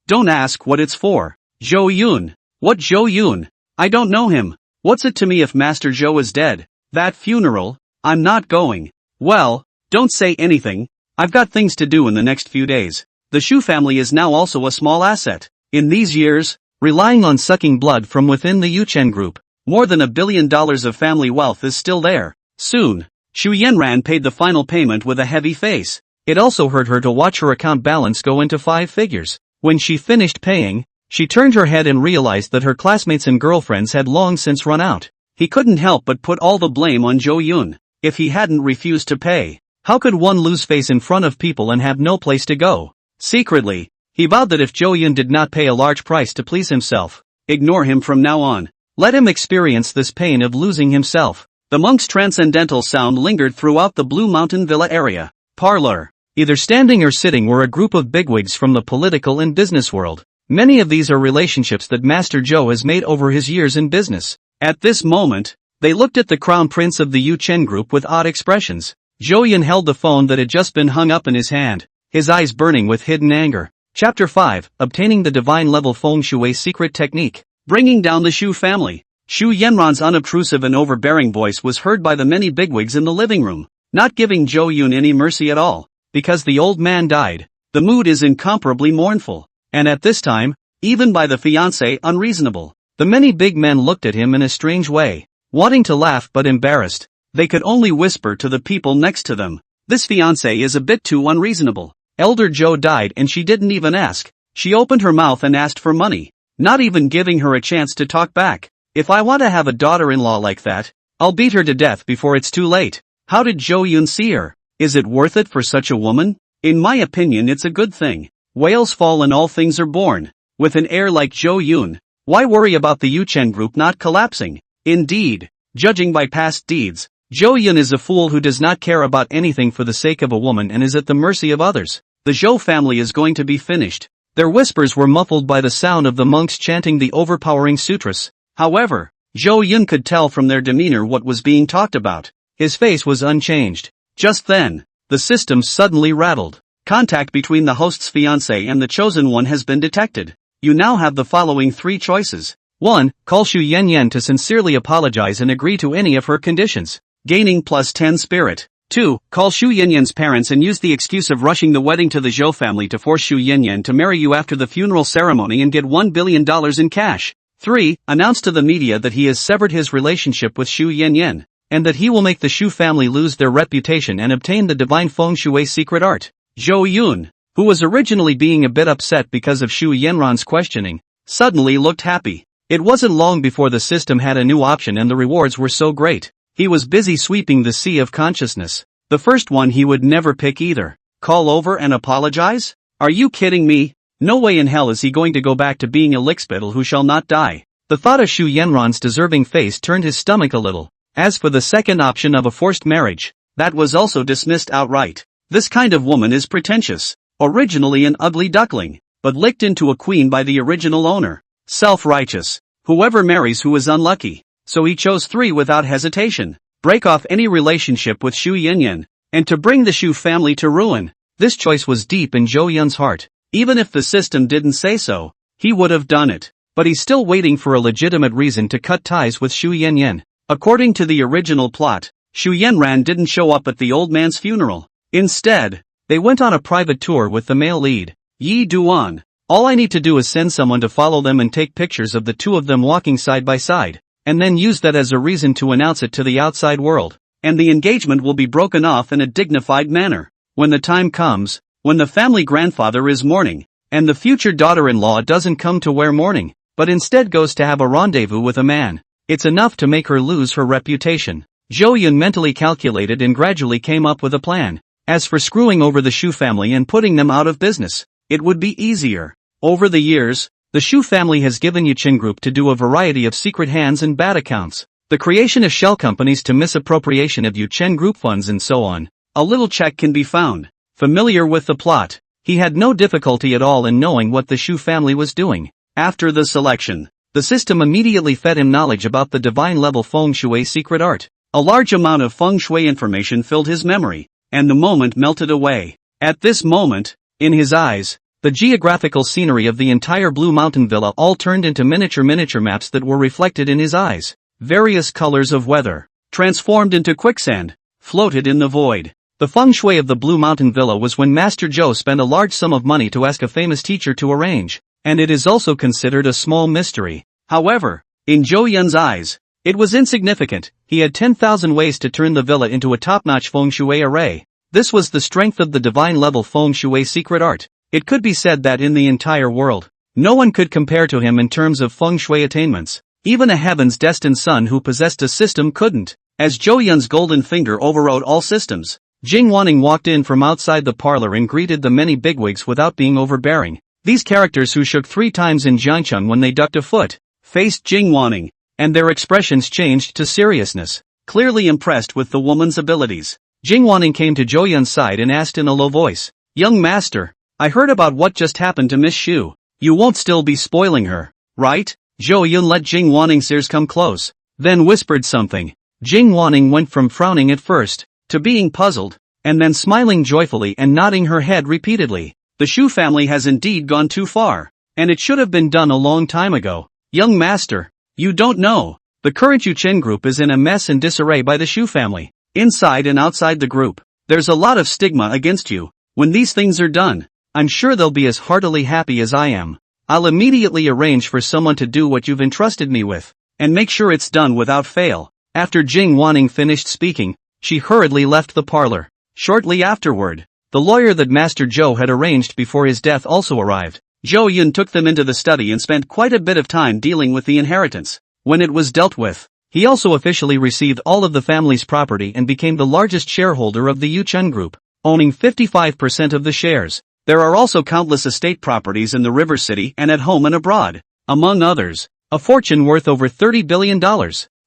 [SPEAKER 1] Don't ask what it's for. Zhou Yun. What Zhou Yun? I don't know him. What's it to me if Master Zhou is dead? That funeral? I'm not going. Well, don't say anything. I've got things to do in the next few days. The Shu family is now also a small asset. In these years, relying on sucking blood from within the Yuchen Group, more than $1 billion of family wealth is still there. Soon, Shu Yanran paid the final payment with a heavy face. It also hurt her to watch her account balance go into 5 figures. When she finished paying, she turned her head and realized that her classmates and girlfriends had long since run out. He couldn't help but put all the blame on Zhou Yun. If he hadn't refused to pay, how could one lose face in front of people and have no place to go? Secretly, he vowed that if Zhou Yun did not pay a large price to please himself, ignore him from now on. Let him experience this pain of losing himself. The monk's transcendental sound lingered throughout the Blue Mountain Villa area. Parlor. Either standing or sitting were a group of bigwigs from the political and business world. Many of these are relationships that Master Zhou has made over his years in business. At this moment, they looked at the crown prince of the Yuchen Group with odd expressions. Zhou Yun held the phone that had just been hung up in his hand, his eyes burning with hidden anger. Chapter 5, Obtaining the Divine Level Feng Shui Secret Technique. Bringing down the Shu family. Shu Yanran's unobtrusive and overbearing voice was heard by the many bigwigs in the living room, not giving Zhou Yun any mercy at all, because the old man died. The mood is incomparably mournful, and at this time, even by the fiancé unreasonable. The many big men looked at him in a strange way, wanting to laugh but embarrassed. They could only whisper to the people next to them, "This fiancé is a bit too unreasonable. Elder Zhou died and she didn't even ask. She opened her mouth and asked for money, not even giving her a chance to talk back. If I want to have a daughter-in-law like that, I'll beat her to death before it's too late." How did Zhou Yun see her? Is it worth it for such a woman? In my opinion, it's a good thing. Whales fall and all things are born. With an heir like Zhou Yun, why worry about the Yuchen Group not collapsing? Indeed, judging by past deeds, Zhou Yun is a fool who does not care about anything for the sake of a woman and is at the mercy of others. The Zhou family is going to be finished. Their whispers were muffled by the sound of the monks chanting the overpowering sutras. However, Zhou Yun could tell from their demeanor what was being talked about. His face was unchanged. Just then, the system suddenly rattled. Contact between the host's fiancé and the chosen one has been detected. You now have the following 3 choices. 1. Call Shu Yanran to sincerely apologize and agree to any of her conditions, gaining +10 spirit. 2. Call Shu Yanran's parents and use the excuse of rushing the wedding to the Zhou family to force Shu Yanran to marry you after the funeral ceremony and get $1 billion in cash. 3. Announce to the media that he has severed his relationship with Shu Yanran, and that he will make the Shu family lose their reputation and obtain the divine Feng Shui secret art. Zhou Yun, who was originally being a bit upset because of Shu Yanran's questioning, suddenly looked happy. It wasn't long before the system had a new option and the rewards were so great. He was busy sweeping the sea of consciousness. The first one he would never pick either. Call over and apologize? Are you kidding me? No way in hell is he going to go back to being a lickspittle who shall not die. The thought of Shu Yanran's deserving face turned his stomach a little. As for the second option of a forced marriage, that was also dismissed outright. This kind of woman is pretentious, originally an ugly duckling, but licked into a queen by the original owner. Self-righteous. Whoever marries who is unlucky. So he chose 3 without hesitation. Break off any relationship with Shu Yanran, and to bring the Shu family to ruin. This choice was deep in Zhou Yun's heart. Even if the system didn't say so, he would have done it. But he's still waiting for a legitimate reason to cut ties with Shu Yanran. According to the original plot, Shu Yanran didn't show up at the old man's funeral. Instead, they went on a private tour with the male lead, Yi Duan. All I need to do is send someone to follow them and take pictures of the 2 of them walking side by side, and then use that as a reason to announce it to the outside world, and the engagement will be broken off in a dignified manner. When the time comes, when the family grandfather is mourning, and the future daughter-in-law doesn't come to wear mourning, but instead goes to have a rendezvous with a man, it's enough to make her lose her reputation. Zhou Yun mentally calculated and gradually came up with a plan. As for screwing over the Shu family and putting them out of business, it would be easier. Over the years, the Shu family has given Yuchen Group to do a variety of secret hands and bad accounts, the creation of shell companies to misappropriation of Yuchen Group funds and so on. A little check can be found. Familiar with the plot, he had no difficulty at all in knowing what the Shu family was doing. After the selection, the system immediately fed him knowledge about the divine level Feng Shui secret art. A large amount of Feng Shui information filled his memory, and the moment melted away. At this moment, in his eyes, the geographical scenery of the entire Blue Mountain Villa all turned into miniature maps that were reflected in his eyes. Various colors of weather, transformed into quicksand, floated in the void. The feng shui of the Blue Mountain Villa was when Master Zhou spent a large sum of money to ask a famous teacher to arrange, and it is also considered a small mystery. However, in Zhou Yun's eyes, it was insignificant. He had 10,000 ways to turn the villa into a top-notch feng shui array. This was the strength of the divine-level feng shui secret art. It could be said that in the entire world, no one could compare to him in terms of feng shui attainments. Even a heavens-destined son who possessed a system couldn't. As Zhou Yun's golden finger overrode all systems, Jing Wanning walked in from outside the parlor and greeted the many bigwigs without being overbearing. These characters who shook 3 times in Jiangcheng when they ducked a foot, faced Jing Wanning, and their expressions changed to seriousness. Clearly impressed with the woman's abilities, Jing Wanning came to Zhou Yun's side and asked in a low voice, "Young master, I heard about what just happened to Miss Shu. You won't still be spoiling her, right?" Zhou Yun let Jing Wanning's ears come close, then whispered something. Jing Wanning went from frowning at first, to being puzzled, and then smiling joyfully and nodding her head repeatedly. The Shu family has indeed gone too far. And it should have been done a long time ago. Young master, you don't know. The current Yuchen Group is in a mess and disarray by the Shu family. Inside and outside the group, there's a lot of stigma against you. When these things are done, I'm sure they'll be as heartily happy as I am. I'll immediately arrange for someone to do what you've entrusted me with, and make sure it's done without fail. After Jing Wanning finished speaking, she hurriedly left the parlor. Shortly afterward, the lawyer that Master Zhou had arranged before his death also arrived. Zhou Yun took them into the study and spent quite a bit of time dealing with the inheritance. When it was dealt with, he also officially received all of the family's property and became the largest shareholder of the Yuchen Group, owning 55% of the shares. There are also countless estate properties in the River City and at home and abroad, among others, a fortune worth over $30 billion.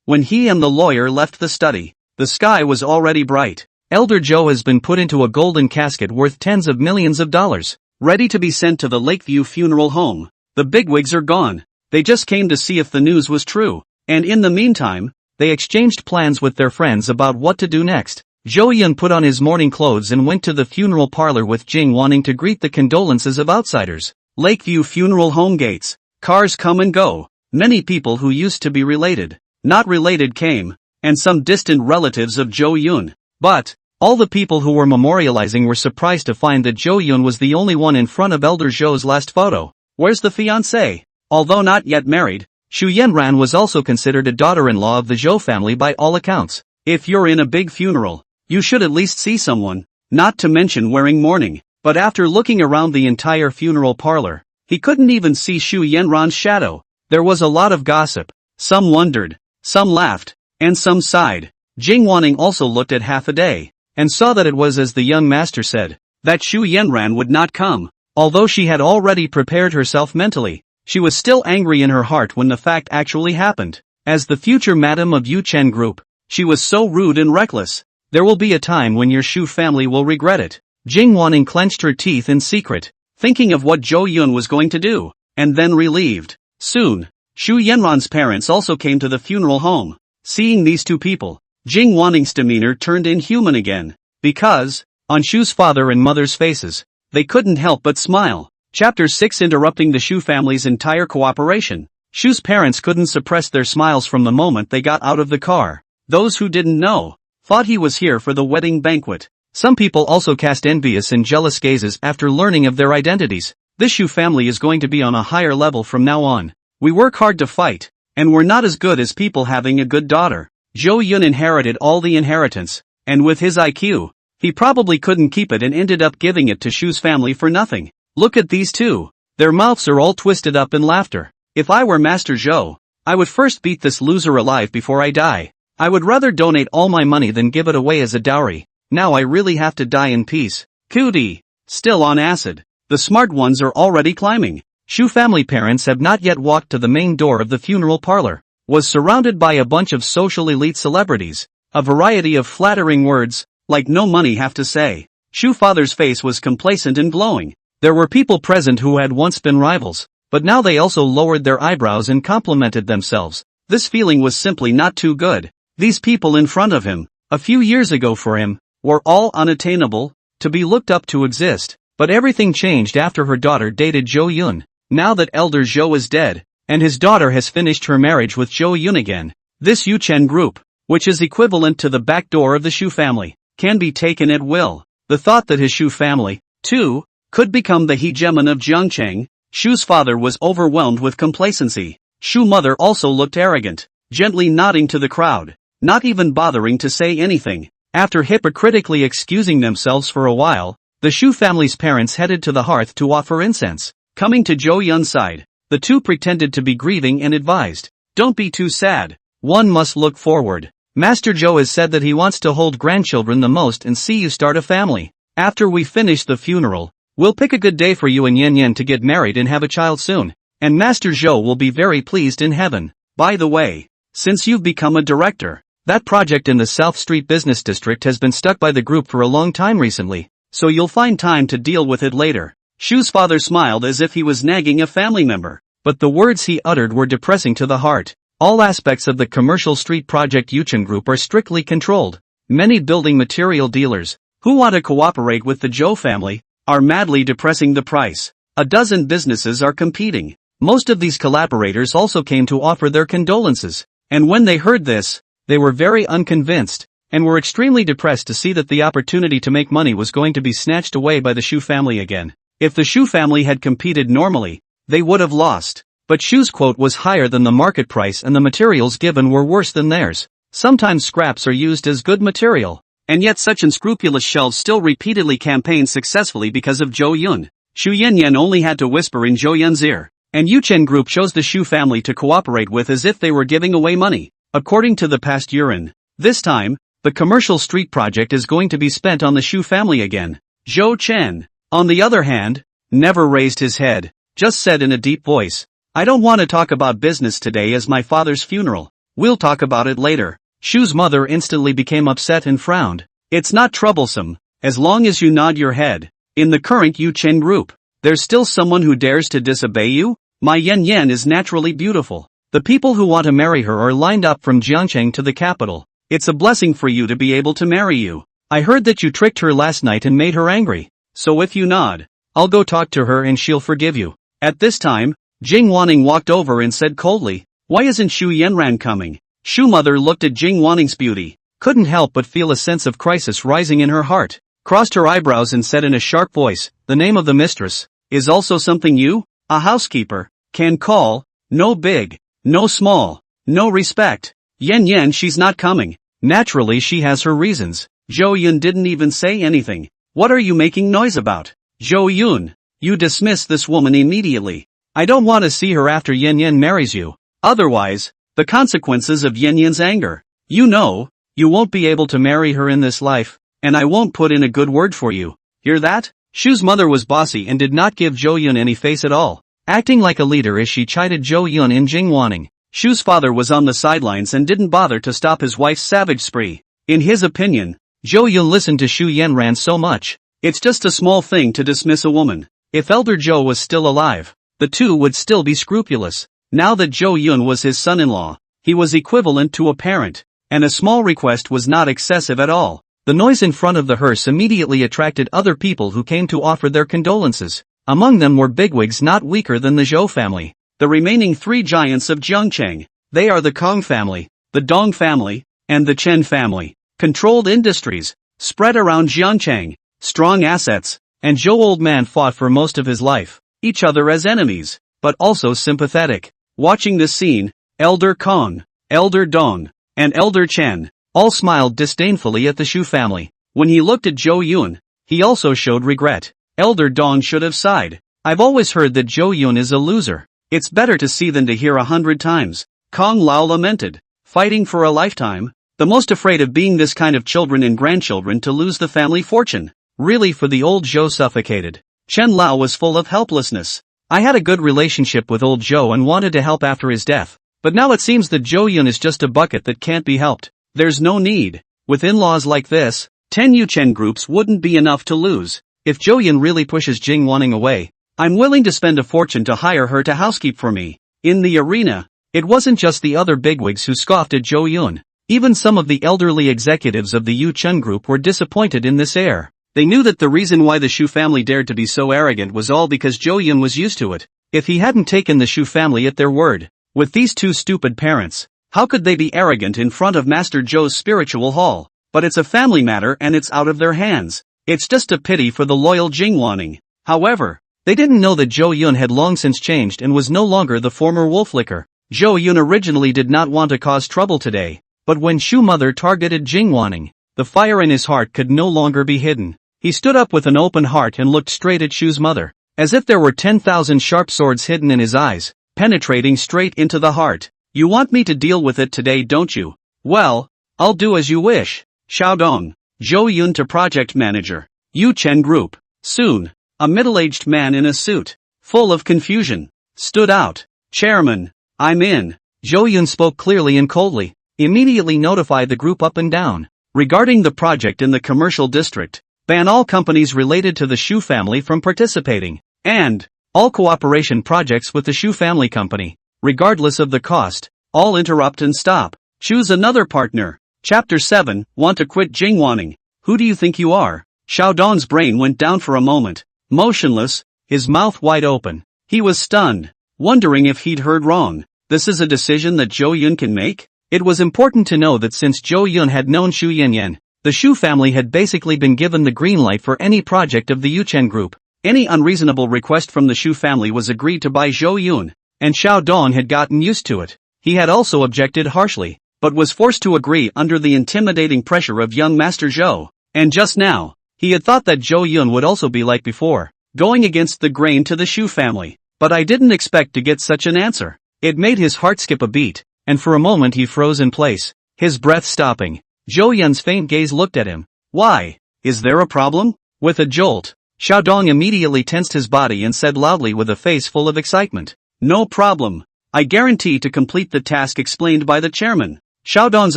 [SPEAKER 1] When he and the lawyer left the study, the sky was already bright. Elder Zhou has been put into a golden casket worth tens of millions of dollars, ready to be sent to the Lakeview funeral home. The bigwigs are gone. They just came to see if the news was true, and in the meantime, they exchanged plans with their friends about what to do next. Zhou Yun put on his mourning clothes and went to the funeral parlor with Jing wanting to greet the condolences of outsiders. Lakeview funeral home gates. Cars come and go. Many people who used to be related, not related came, and some distant relatives of Zhou Yun. But all the people who were memorializing were surprised to find that Zhou Yun was the only one in front of Elder Zhou's last photo. Where's the fiancé? Although not yet married, Shu Yanran was also considered a daughter-in-law of the Zhou family by all accounts. If you're in a big funeral, you should at least see someone, not to mention wearing mourning. But after looking around the entire funeral parlor, he couldn't even see Shu Yanran's shadow. There was a lot of gossip. Some wondered, some laughed, and some sighed. Jing Wanning also looked at half a day, and saw that it was as the young master said, that Shu Yanran would not come. Although she had already prepared herself mentally, she was still angry in her heart when the fact actually happened. As the future madam of Yuchen Group, she was so rude and reckless. There will be a time when your Shu family will regret it. Jing Wanning clenched her teeth in secret, thinking of what Zhou Yun was going to do, and then relieved. Soon, Shu Yanran's parents also came to the funeral home. Seeing these two people, Jing Wanning's demeanor turned inhuman again, because, on Shu's father and mother's faces, they couldn't help but smile. Chapter 6 Interrupting the Shu family's entire cooperation. Shu's parents couldn't suppress their smiles from the moment they got out of the car. Those who didn't know, thought he was here for the wedding banquet. Some people also cast envious and jealous gazes after learning of their identities. This Shu family is going to be on a higher level from now on. We work hard to fight, and we're not as good as people having a good daughter. Zhou Yun inherited all the inheritance, and with his IQ, he probably couldn't keep it and ended up giving it to Shu's family for nothing. Look at these two. Their mouths are all twisted up in laughter. If I were Master Zhou, I would first beat this loser alive before I die. I would rather donate all my money than give it away as a dowry. Now I really have to die in peace. Cootie. Still on acid. The smart ones are already climbing. Shu family parents have not yet walked to the main door of the funeral parlor. Was surrounded by a bunch of social elite celebrities. A variety of flattering words, like no money have to say. Shu father's face was complacent and glowing. There were people present who had once been rivals, but now they also lowered their eyebrows and complimented themselves. This feeling was simply not too good. These people in front of him, a few years ago for him, were all unattainable, to be looked up to exist. But everything changed after her daughter dated Zhou Yun. Now that Elder Zhou is dead, and his daughter has finished her marriage with Zhou Yun again, this Yuchen Group, which is equivalent to the back door of the Shu family, can be taken at will. The thought that his Shu family, too, could become the hegemon of Jiangcheng, Shu's father was overwhelmed with complacency. Shu mother also looked arrogant, gently nodding to the crowd, not even bothering to say anything. After hypocritically excusing themselves for a while, the Shu family's parents headed to the hearth to offer incense. Coming to Zhou Yun's side, the two pretended to be grieving and advised, "Don't be too sad. One must look forward. Master Zhou has said that he wants to hold grandchildren the most and see you start a family. After we finish the funeral, we'll pick a good day for you and Yan Yan to get married and have a child soon, and Master Zhou will be very pleased in heaven. By the way, since you've become a director, that project in the South Street Business District has been stuck by the group for a long time recently, so you'll find time to deal with it later." Shu's father smiled as if he was nagging a family member, but the words he uttered were depressing to the heart. All aspects of the commercial street project Yuchen Group are strictly controlled. Many building material dealers, who want to cooperate with the Zhou family, are madly depressing the price. A dozen businesses are competing. Most of these collaborators also came to offer their condolences, and when they heard this, they were very unconvinced, and were extremely depressed to see that the opportunity to make money was going to be snatched away by the Shu family again. If the Shu family had competed normally, they would have lost. But Shu's quote was higher than the market price and the materials given were worse than theirs. Sometimes scraps are used as good material. And yet such unscrupulous shelves still repeatedly campaigned successfully because of Zhou Yun. Shu Yanran only had to whisper in Zhou Yun's ear. And Yuchen Group chose the Shu family to cooperate with as if they were giving away money. According to the past Yuren, this time, the commercial street project is going to be spent on the Shu family again. Zhou Chen, on the other hand, never raised his head, just said in a deep voice, "I don't want to talk about business today as my father's funeral. We'll talk about it later." Shu's mother instantly became upset and frowned. "It's not troublesome, as long as you nod your head. In the current Yuchen Group, there's still someone who dares to disobey you? My Yan Yan is naturally beautiful. The people who want to marry her are lined up from Jiangcheng to the capital. It's a blessing for you to be able to marry you. I heard that you tricked her last night and made her angry. So if you nod, I'll go talk to her and she'll forgive you." At this time, Jing Wanning walked over and said coldly, "Why isn't Shu Yanran coming?" Shu mother looked at Jing Wanning's beauty, couldn't help but feel a sense of crisis rising in her heart, crossed her eyebrows and said in a sharp voice, "The name of the mistress is also something you, a housekeeper, can call. No big, no small, no respect. Yan Yan, she's not coming. Naturally she has her reasons." Zhou Yun didn't even say anything. "What are you making noise about? Zhou Yun, you dismiss this woman immediately. I don't want to see her after Yan Yan marries you. Otherwise, the consequences of Yan Yan's anger. You know, you won't be able to marry her in this life, and I won't put in a good word for you. Hear that?" Shu's mother was bossy and did not give Zhou Yun any face at all, acting like a leader as she chided Zhou Yun in Jing Wanning. Shu's father was on the sidelines and didn't bother to stop his wife's savage spree. In his opinion, Zhou Yun listened to Shu Yanran so much. It's just a small thing to dismiss a woman. If Elder Zhou was still alive, the two would still be scrupulous. Now that Zhou Yun was his son-in-law, he was equivalent to a parent, and a small request was not excessive at all. The noise in front of the hearse immediately attracted other people who came to offer their condolences. Among them were bigwigs not weaker than the Zhou family, the remaining three giants of Jiangcheng. They are the Kong family, the Dong family, and the Chen family. Controlled industries, spread around Jiangcheng, strong assets, and Zhou old man fought for most of his life, each other as enemies, but also sympathetic. Watching this scene, Elder Kong, Elder Dong, and Elder Chen all smiled disdainfully at the Shu family. When he looked at Zhou Yun, he also showed regret. Elder Dong should have sighed. "I've always heard that Zhou Yun is a loser. It's better to see than to hear 100 times. Kong Lao lamented, "Fighting for a lifetime, the most afraid of being this kind of children and grandchildren to lose the family fortune." Really, for the old Zhou suffocated. Chen Lao was full of helplessness. "I had a good relationship with old Zhou and wanted to help after his death. But now it seems that Zhou Yun is just a bucket that can't be helped. There's no need. With in-laws like this, 10 Yuchen groups wouldn't be enough to lose. If Zhou Yun really pushes Jing Wanning away, I'm willing to spend a fortune to hire her to housekeep for me." In the arena, it wasn't just the other bigwigs who scoffed at Zhou Yun. Even some of the elderly executives of the Yuchen Group were disappointed in this heir. They knew that the reason why the Shu family dared to be so arrogant was all because Zhou Yun was used to it. If he hadn't taken the Shu family at their word, with these two stupid parents, how could they be arrogant in front of Master Zhou's spiritual hall? But it's a family matter and it's out of their hands. It's just a pity for the loyal Jing Wanning. However, they didn't know that Zhou Yun had long since changed and was no longer the former wolflicker. Zhou Yun originally did not want to cause trouble today, but when Shu mother targeted Jing Wanning, the fire in his heart could no longer be hidden. He stood up with an open heart and looked straight at Shu's mother, as if there were 10,000 sharp swords hidden in his eyes, penetrating straight into the heart. "You want me to deal with it today, don't you? Well, I'll do as you wish." Showdown. Zhou Yun to project manager, Yuchen Group. Soon, a middle-aged man in a suit, full of confusion, stood out. "Chairman, I'm in." Zhou Yun spoke clearly and coldly, immediately notified the group up and down. Regarding the project in the commercial district, ban all companies related to the Shu family from participating, and all cooperation projects with the Shu family company, regardless of the cost, all interrupt and stop. Choose another partner. Chapter 7, Want to quit Jing Wanning. Who do you think you are? Xiao Dong's brain went down for a moment. motionless, his mouth wide open. He was stunned, wondering if he'd heard wrong. This is a decision that Zhou Yun can make? It was important to know that since Zhou Yun had known Shu Yanran, the Shu family had basically been given the green light for any project of the Yuchen Group. Any unreasonable request from the Shu family was agreed to by Zhou Yun, and Xiaodong had gotten used to it. He had also objected harshly, but was forced to agree under the intimidating pressure of young Master Zhou. And just now, he had thought that Zhou Yun would also be like before, going against the grain to the Shu family. But I didn't expect to get such an answer. It made his heart skip a beat, and for a moment he froze in place, his breath stopping. Zhou Yun's faint gaze looked at him. Why? Is there a problem? With a jolt, Xiaodong immediately tensed his body and said loudly with a face full of excitement. No problem. I guarantee to complete the task explained by the chairman. Xiaodong's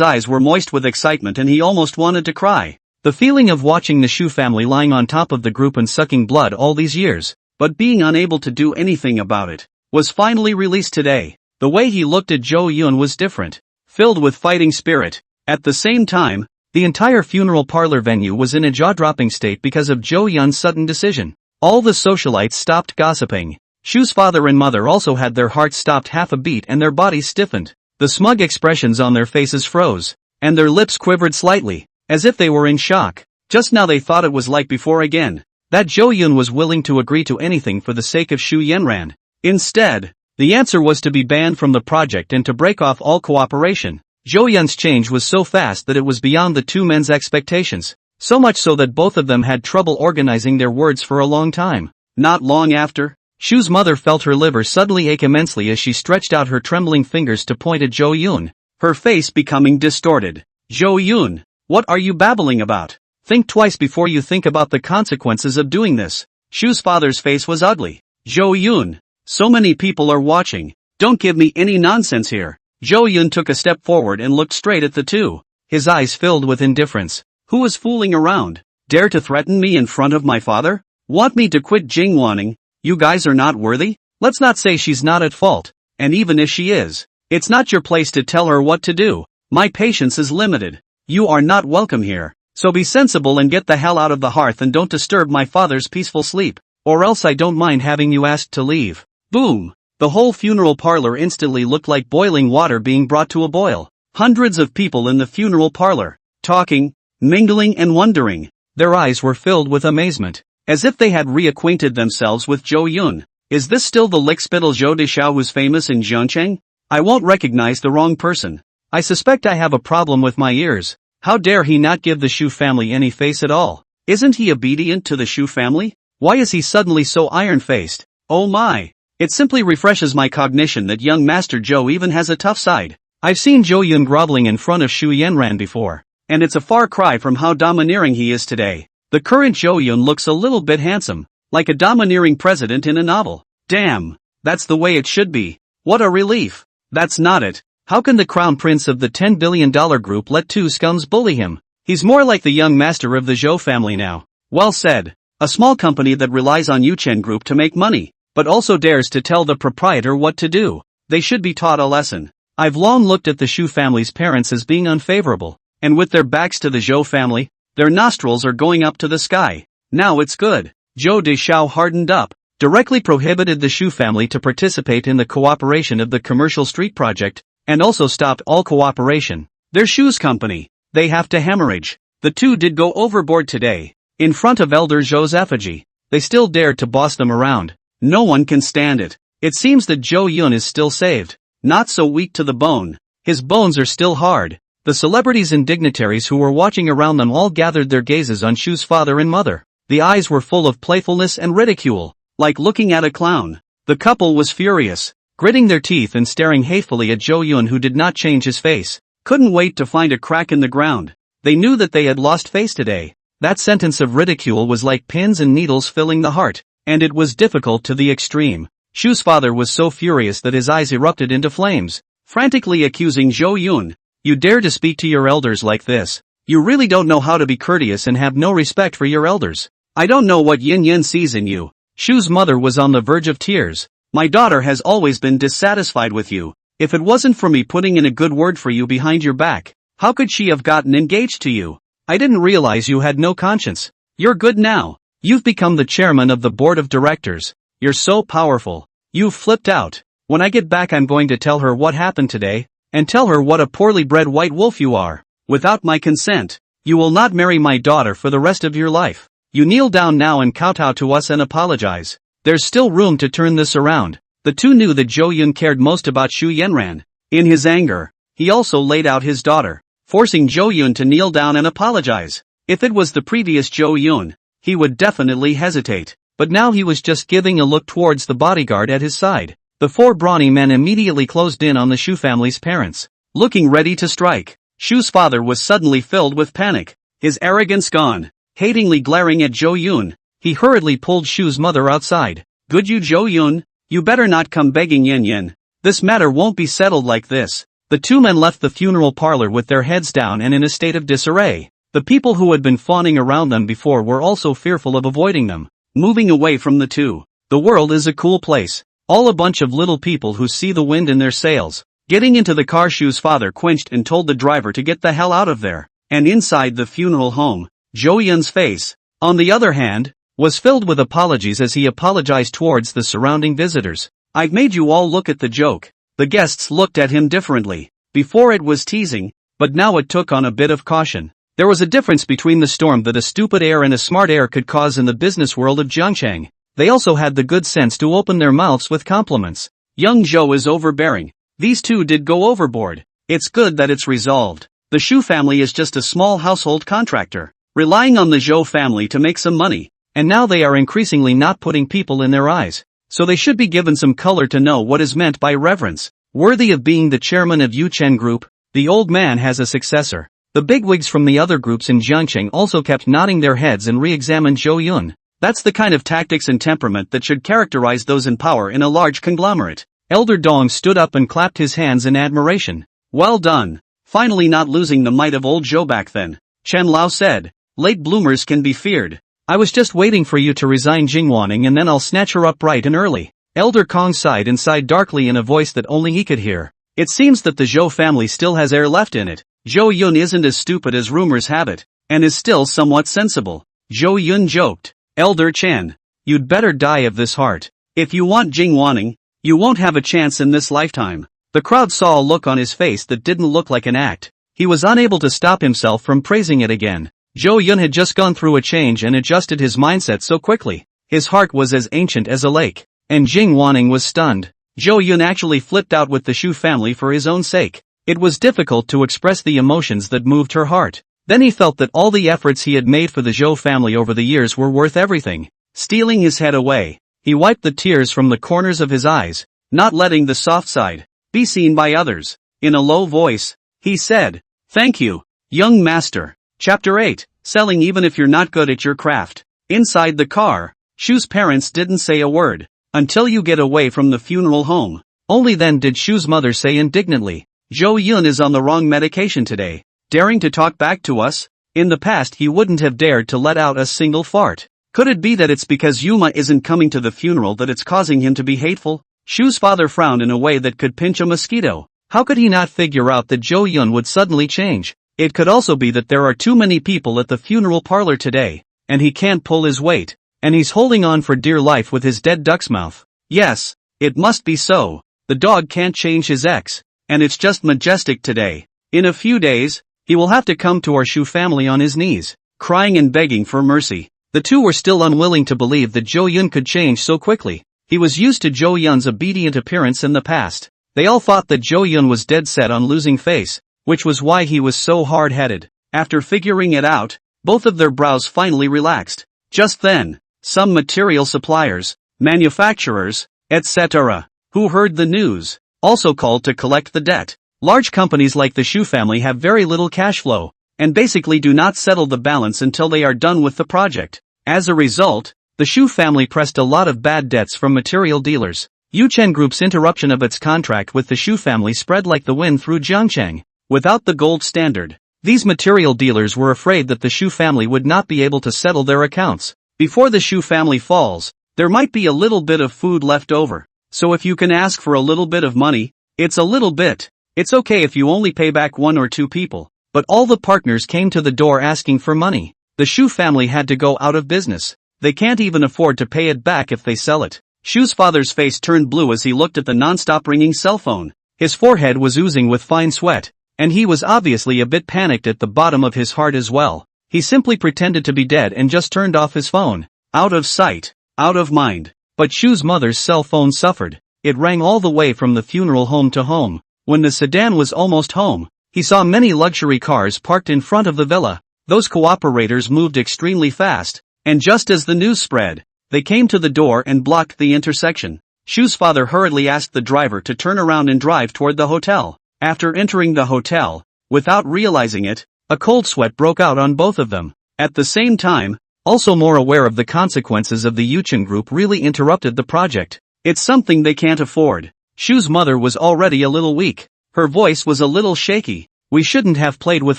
[SPEAKER 1] eyes were moist with excitement and he almost wanted to cry. The feeling of watching the Shu family lying on top of the group and sucking blood all these years, but being unable to do anything about it, was finally released today. The way he looked at Zhou Yun was different, filled with fighting spirit. At the same time, the entire funeral parlor venue was in a jaw-dropping state because of Zhou Yun's sudden decision. All the socialites stopped gossiping. Shu's father and mother also had their hearts stopped half a beat and their bodies stiffened. The smug expressions on their faces froze, and their lips quivered slightly, as if they were in shock. Just now they thought it was like before again, that Zhou Yun was willing to agree to anything for the sake of Shu Yanran. Instead, the answer was to be banned from the project and to break off all cooperation. Zhou Yun's change was so fast that it was beyond the two men's expectations, so much so that both of them had trouble organizing their words for a long time. Not long after, Shu's mother felt her liver suddenly ache immensely as she stretched out her trembling fingers to point at Zhou Yun, her face becoming distorted. Zhou Yun, what are you babbling about? Think twice before you think about the consequences of doing this. Shu's father's face was ugly. Zhou Yun, so many people are watching. Don't give me any nonsense here. Zhou Yun took a step forward and looked straight at the two, his eyes filled with indifference. Who is fooling around? Dare to threaten me in front of my father? Want me to quit Jing Wanning? You guys are not worthy? Let's not say she's not at fault, and even if she is, it's not your place to tell her what to do. My patience is limited. You are not welcome here, so be sensible and get the hell out of the hearth and don't disturb my father's peaceful sleep, or else I don't mind having you asked to leave. Boom! The whole funeral parlor instantly looked like boiling water being brought to a boil. Hundreds of people in the funeral parlor, talking, mingling and wondering. Their eyes were filled with amazement, as if they had reacquainted themselves with Zhou Yun. Is this still the lickspittle Zhou Deshao who's famous in Zhongcheng? I won't recognize the wrong person. I suspect I have a problem with my ears. How dare he not give the Shu family any face at all? Isn't he obedient to the Shu family? Why is he suddenly so iron-faced? Oh my! It simply refreshes my cognition that young Master Zhou even has a tough side. I've seen Zhou Yun groveling in front of Shu Yanran before, and it's a far cry from how domineering he is today. The current Zhou Yun looks a little bit handsome, like a domineering president in a novel. Damn, that's the way it should be. What a relief. That's not it. How can the crown prince of the $10 billion group let two scums bully him? He's more like the young master of the Zhou family now. Well said. A small company that relies on Yuchen Group to make money, but also dares to tell the proprietor what to do. They should be taught a lesson. I've long looked at the Shu family's parents as being unfavorable, and with their backs to the Zhou family, their nostrils are going up to the sky. Now it's good. Zhou Deshao hardened up, directly prohibited the Shu family to participate in the cooperation of the commercial street project, and also stopped all cooperation. They're Shu's company. They have to hemorrhage. The two did go overboard today. In front of Elder Zhou's effigy, they still dared to boss them around. No one can stand it. It seems that Zhou Yun is still saved. Not so weak to the bone. His bones are still hard. The celebrities and dignitaries who were watching around them all gathered their gazes on Shu's father and mother. The eyes were full of playfulness and ridicule, like looking at a clown. The couple was furious, gritting their teeth and staring hatefully at Zhou Yun, who did not change his face. Couldn't wait to find a crack in the ground. They knew that they had lost face today. That sentence of ridicule was like pins and needles filling the heart, and it was difficult to the extreme. Shu's father was so furious that his eyes erupted into flames, frantically accusing Zhou Yun. You dare to speak to your elders like this? You really don't know how to be courteous and have no respect for your elders. I don't know what Yin Yin sees in you. Shu's mother was on the verge of tears. My daughter has always been dissatisfied with you. If it wasn't for me putting in a good word for you behind your back, how could she have gotten engaged to you? I didn't realize you had no conscience. You're good now. You've become the chairman of the board of directors. You're so powerful. You've flipped out. When I get back I'm going to tell her what happened today, and tell her what a poorly bred white wolf you are. Without my consent, you will not marry my daughter for the rest of your life. You kneel down now and kowtow to us and apologize. There's still room to turn this around. The two knew that Zhou Yun cared most about Shu Yanran. In his anger, he also laid out his daughter, forcing Zhou Yun to kneel down and apologize. If it was the previous Zhou Yun, he would definitely hesitate. But now he was just giving a look towards the bodyguard at his side. The four brawny men immediately closed in on the Shu family's parents, looking ready to strike. Shu's father was suddenly filled with panic, his arrogance gone. Hatingly glaring at Zhou Yun, he hurriedly pulled Shu's mother outside. Good you Zhou Yun, you better not come begging Yin Yin. This matter won't be settled like this. The two men left the funeral parlor with their heads down and in a state of disarray. The people who had been fawning around them before were also fearful of avoiding them, moving away from the two. The world is a cool place. All a bunch of little people who see the wind in their sails. Getting into the car, Shu's father quenched and told the driver to get the hell out of there. And inside the funeral home, Zhou Yun's face, on the other hand, was filled with apologies as he apologized towards the surrounding visitors. I've made you all look at the joke. The guests looked at him differently. Before it was teasing, but now it took on a bit of caution. There was a difference between the storm that a stupid heir and a smart heir could cause in the business world of Jiangchang. They also had the good sense to open their mouths with compliments. Young Zhou is overbearing. These two did go overboard. It's good that it's resolved. The Shu family is just a small household contractor, relying on the Zhou family to make some money, and now they are increasingly not putting people in their eyes. So they should be given some color to know what is meant by reverence. Worthy of being the chairman of Yuchen Group, the old man has a successor. The bigwigs from the other groups in Jiangcheng also kept nodding their heads and re-examined Zhou Yun. That's the kind of tactics and temperament that should characterize those in power in a large conglomerate. Elder Dong stood up and clapped his hands in admiration. Well done. Finally not losing the might of old Zhou back then. Chen Lao said. Late bloomers can be feared. I was just waiting for you to resign Jing Wanning and then I'll snatch her up bright and early. Elder Kong sighed and sighed darkly in a voice that only he could hear. It seems that the Zhou family still has air left in it. Zhou Yun isn't as stupid as rumors have it, and is still somewhat sensible. Zhou Yun joked. Elder Chen, you'd better die of this heart. If you want Jing Wanning, you won't have a chance in this lifetime. The crowd saw a look on his face that didn't look like an act. He was unable to stop himself from praising it again. Zhou Yun had just gone through a change and adjusted his mindset so quickly. His heart was as ancient as a lake. And Jing Wanning was stunned. Zhou Yun actually flipped out with the Shu family for his own sake. It was difficult to express the emotions that moved her heart. Then he felt that all the efforts he had made for the Zhou family over the years were worth everything. Stealing his head away, he wiped the tears from the corners of his eyes, not letting the soft side be seen by others. In a low voice, he said, "Thank you, young master." Chapter 8, Selling Even If You're Not Good at Your Craft. Inside the car, Shu's parents didn't say a word. Until you get away from the funeral home. Only then did Shu's mother say indignantly, Zhou Yun is on the wrong medication today. Daring to talk back to us? In the past he wouldn't have dared to let out a single fart. Could it be that it's because Yuma isn't coming to the funeral that it's causing him to be hateful? Shu's father frowned in a way that could pinch a mosquito. How could he not figure out that Zhou Yun would suddenly change? It could also be that there are too many people at the funeral parlor today, and he can't pull his weight, and he's holding on for dear life with his dead duck's mouth. Yes, it must be so. The dog can't change his ex, and it's just majestic today. In a few days, he will have to come to our Shu family on his knees, crying and begging for mercy. The two were still unwilling to believe that Zhou Yun could change so quickly. He was used to Zhou Yun's obedient appearance in the past. They all thought that Zhou Yun was dead set on losing face, which was why he was so hard-headed. After figuring it out, both of their brows finally relaxed. Just then, some material suppliers, manufacturers, etc., who heard the news, also called to collect the debt. Large companies like the Shu family have very little cash flow, and basically do not settle the balance until they are done with the project. As a result, the Shu family pressed a lot of bad debts from material dealers. Yuchen Group's interruption of its contract with the Shu family spread like the wind through Jiangcheng. Without the gold standard, these material dealers were afraid that the Shu family would not be able to settle their accounts. Before the Shu family falls, there might be a little bit of food left over. So if you can ask for a little bit of money, it's a little bit. It's okay if you only pay back one or two people. But all the partners came to the door asking for money. The Shu family had to go out of business. They can't even afford to pay it back if they sell it. Shu's father's face turned blue as he looked at the non-stop ringing cell phone. His forehead was oozing with fine sweat, and he was obviously a bit panicked at the bottom of his heart as well. He simply pretended to be dead and just turned off his phone. Out of sight, out of mind. But Shu's mother's cell phone suffered. It rang all the way from the funeral home to home. When the sedan was almost home, he saw many luxury cars parked in front of the villa. Those cooperators moved extremely fast, and just as the news spread, they came to the door and blocked the intersection. Shu's father hurriedly asked the driver to turn around and drive toward the hotel. After entering the hotel, without realizing it, a cold sweat broke out on both of them. At the same time, also more aware of the consequences of the Yuchen Group really interrupted the project. It's something they can't afford. Shu's mother was already a little weak. Her voice was a little shaky. We shouldn't have played with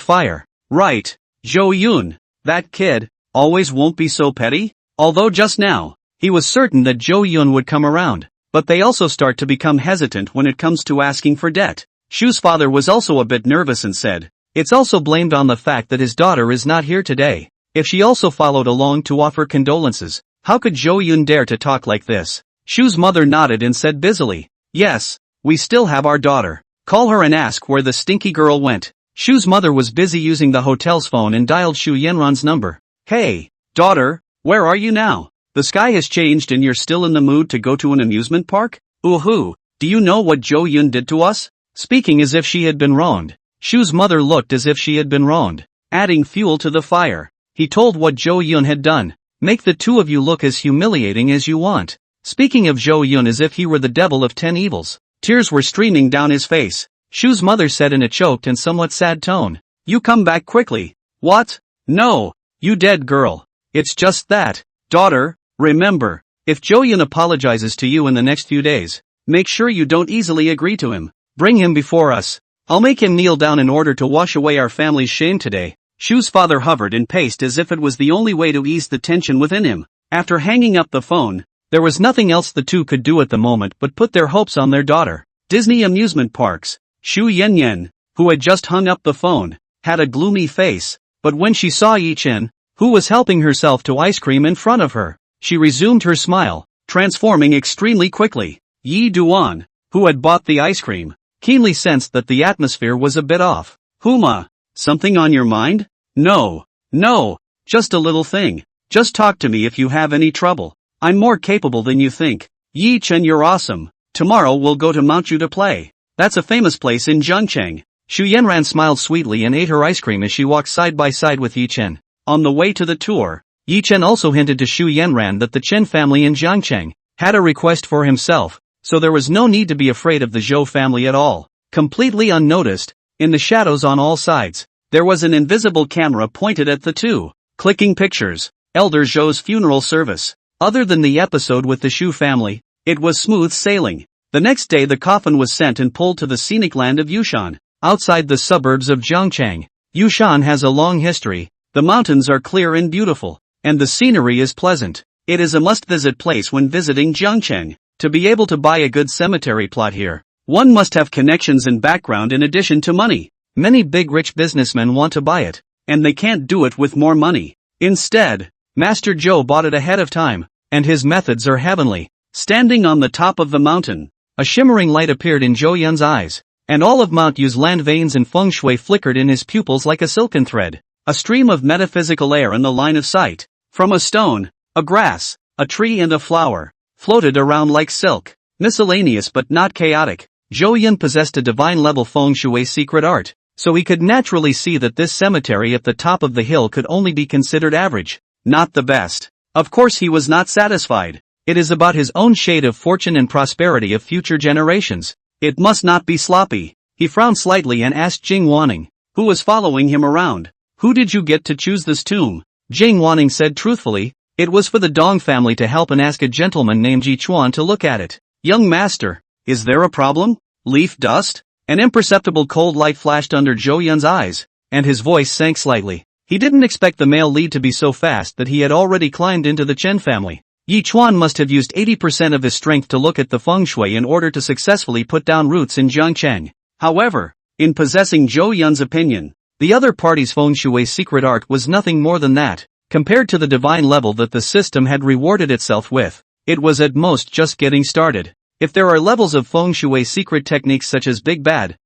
[SPEAKER 1] fire. Right, Zhou Yun. That kid, always won't be so petty? Although just now, he was certain that Zhou Yun would come around. But they also start to become hesitant when it comes to asking for debt. Shu's father was also a bit nervous and said, it's also blamed on the fact that his daughter is not here today. If she also followed along to offer condolences, how could Zhou Yun dare to talk like this? Shu's mother nodded and said busily, yes, we still have our daughter. Call her and ask where the stinky girl went. Shu's mother was busy using the hotel's phone and dialed Shu Yanran's number. Hey, daughter, where are you now? The sky has changed and you're still in the mood to go to an amusement park? Ooh-hoo, do you know what Zhou Yun did to us? Speaking as if she had been wronged. Shu's mother looked as if she had been wronged. Adding fuel to the fire, he told what Zhou Yun had done. Make the two of you look as humiliating as you want. Speaking of Zhou Yun as if he were the devil of 10 evils. Tears were streaming down his face. Shu's mother said in a choked and somewhat sad tone. You come back quickly. What? No, you dead girl. It's just that. Daughter, remember, if Zhou Yun apologizes to you in the next few days, make sure you don't easily agree to him. Bring him before us. I'll make him kneel down in order to wash away our family's shame today. Shu's father hovered and paced as if it was the only way to ease the tension within him. After hanging up the phone, there was nothing else the two could do at the moment but put their hopes on their daughter. Disney amusement parks. Shu Yanran, who had just hung up the phone, had a gloomy face, but when she saw Yuchen, who was helping herself to ice cream in front of her, she resumed her smile, transforming extremely quickly. Yi Duan, who had bought the ice cream, keenly sensed that the atmosphere was a bit off. Huma, something on your mind? No, just a little thing. Just talk to me if you have any trouble. I'm more capable than you think. Yuchen, you're awesome. Tomorrow we'll go to Mount Yu to play. That's a famous place in Zhangcheng. Shu Yanran smiled sweetly and ate her ice cream as she walked side by side with Yuchen. On the way to the tour, Yuchen also hinted to Shu Yanran that the Chen family in Zhangcheng had a request for himself, so there was no need to be afraid of the Zhou family at all. Completely unnoticed, in the shadows on all sides, there was an invisible camera pointed at the two, clicking pictures. Elder Zhou's funeral service. Other than the episode with the Shu family, it was smooth sailing. The next day the coffin was sent and pulled to the scenic land of Yushan, outside the suburbs of Zhangcheng. Yushan has a long history, the mountains are clear and beautiful, and the scenery is pleasant. It is a must-visit place when visiting Zhangcheng. To be able to buy a good cemetery plot here, one must have connections and background in addition to money. Many big rich businessmen want to buy it, and they can't do it with more money. Instead, Master Zhou bought it ahead of time, and his methods are heavenly. Standing on the top of the mountain, a shimmering light appeared in Zhou Yun's eyes, and all of Mount Yu's land veins and feng shui flickered in his pupils like a silken thread. A stream of metaphysical air in the line of sight, from a stone, a grass, a tree and a flower, floated around like silk, miscellaneous but not chaotic. Zhou Yun possessed a divine-level feng shui secret art, so he could naturally see that this cemetery at the top of the hill could only be considered average, not the best. Of course he was not satisfied. It is about his own shade of fortune and prosperity of future generations. It must not be sloppy. He frowned slightly and asked Jing Wanning, who was following him around. Who did you get to choose this tomb? Jing Wanning said truthfully, it was for the Dong family to help and ask a gentleman named Ji Chuan to look at it. Young master, is there a problem? Leaf dust? An imperceptible cold light flashed under Zhou Yun's eyes, and his voice sank slightly. He didn't expect the male lead to be so fast that he had already climbed into the Chen family. Yi Chuan must have used 80% of his strength to look at the feng shui in order to successfully put down roots in Zhangcheng. However, in possessing Zhou Yun's opinion, the other party's feng shui secret art was nothing more than that. Compared to the divine level that the system had rewarded itself with, it was at most just getting started. If there are levels of Feng Shui secret techniques such as big bad,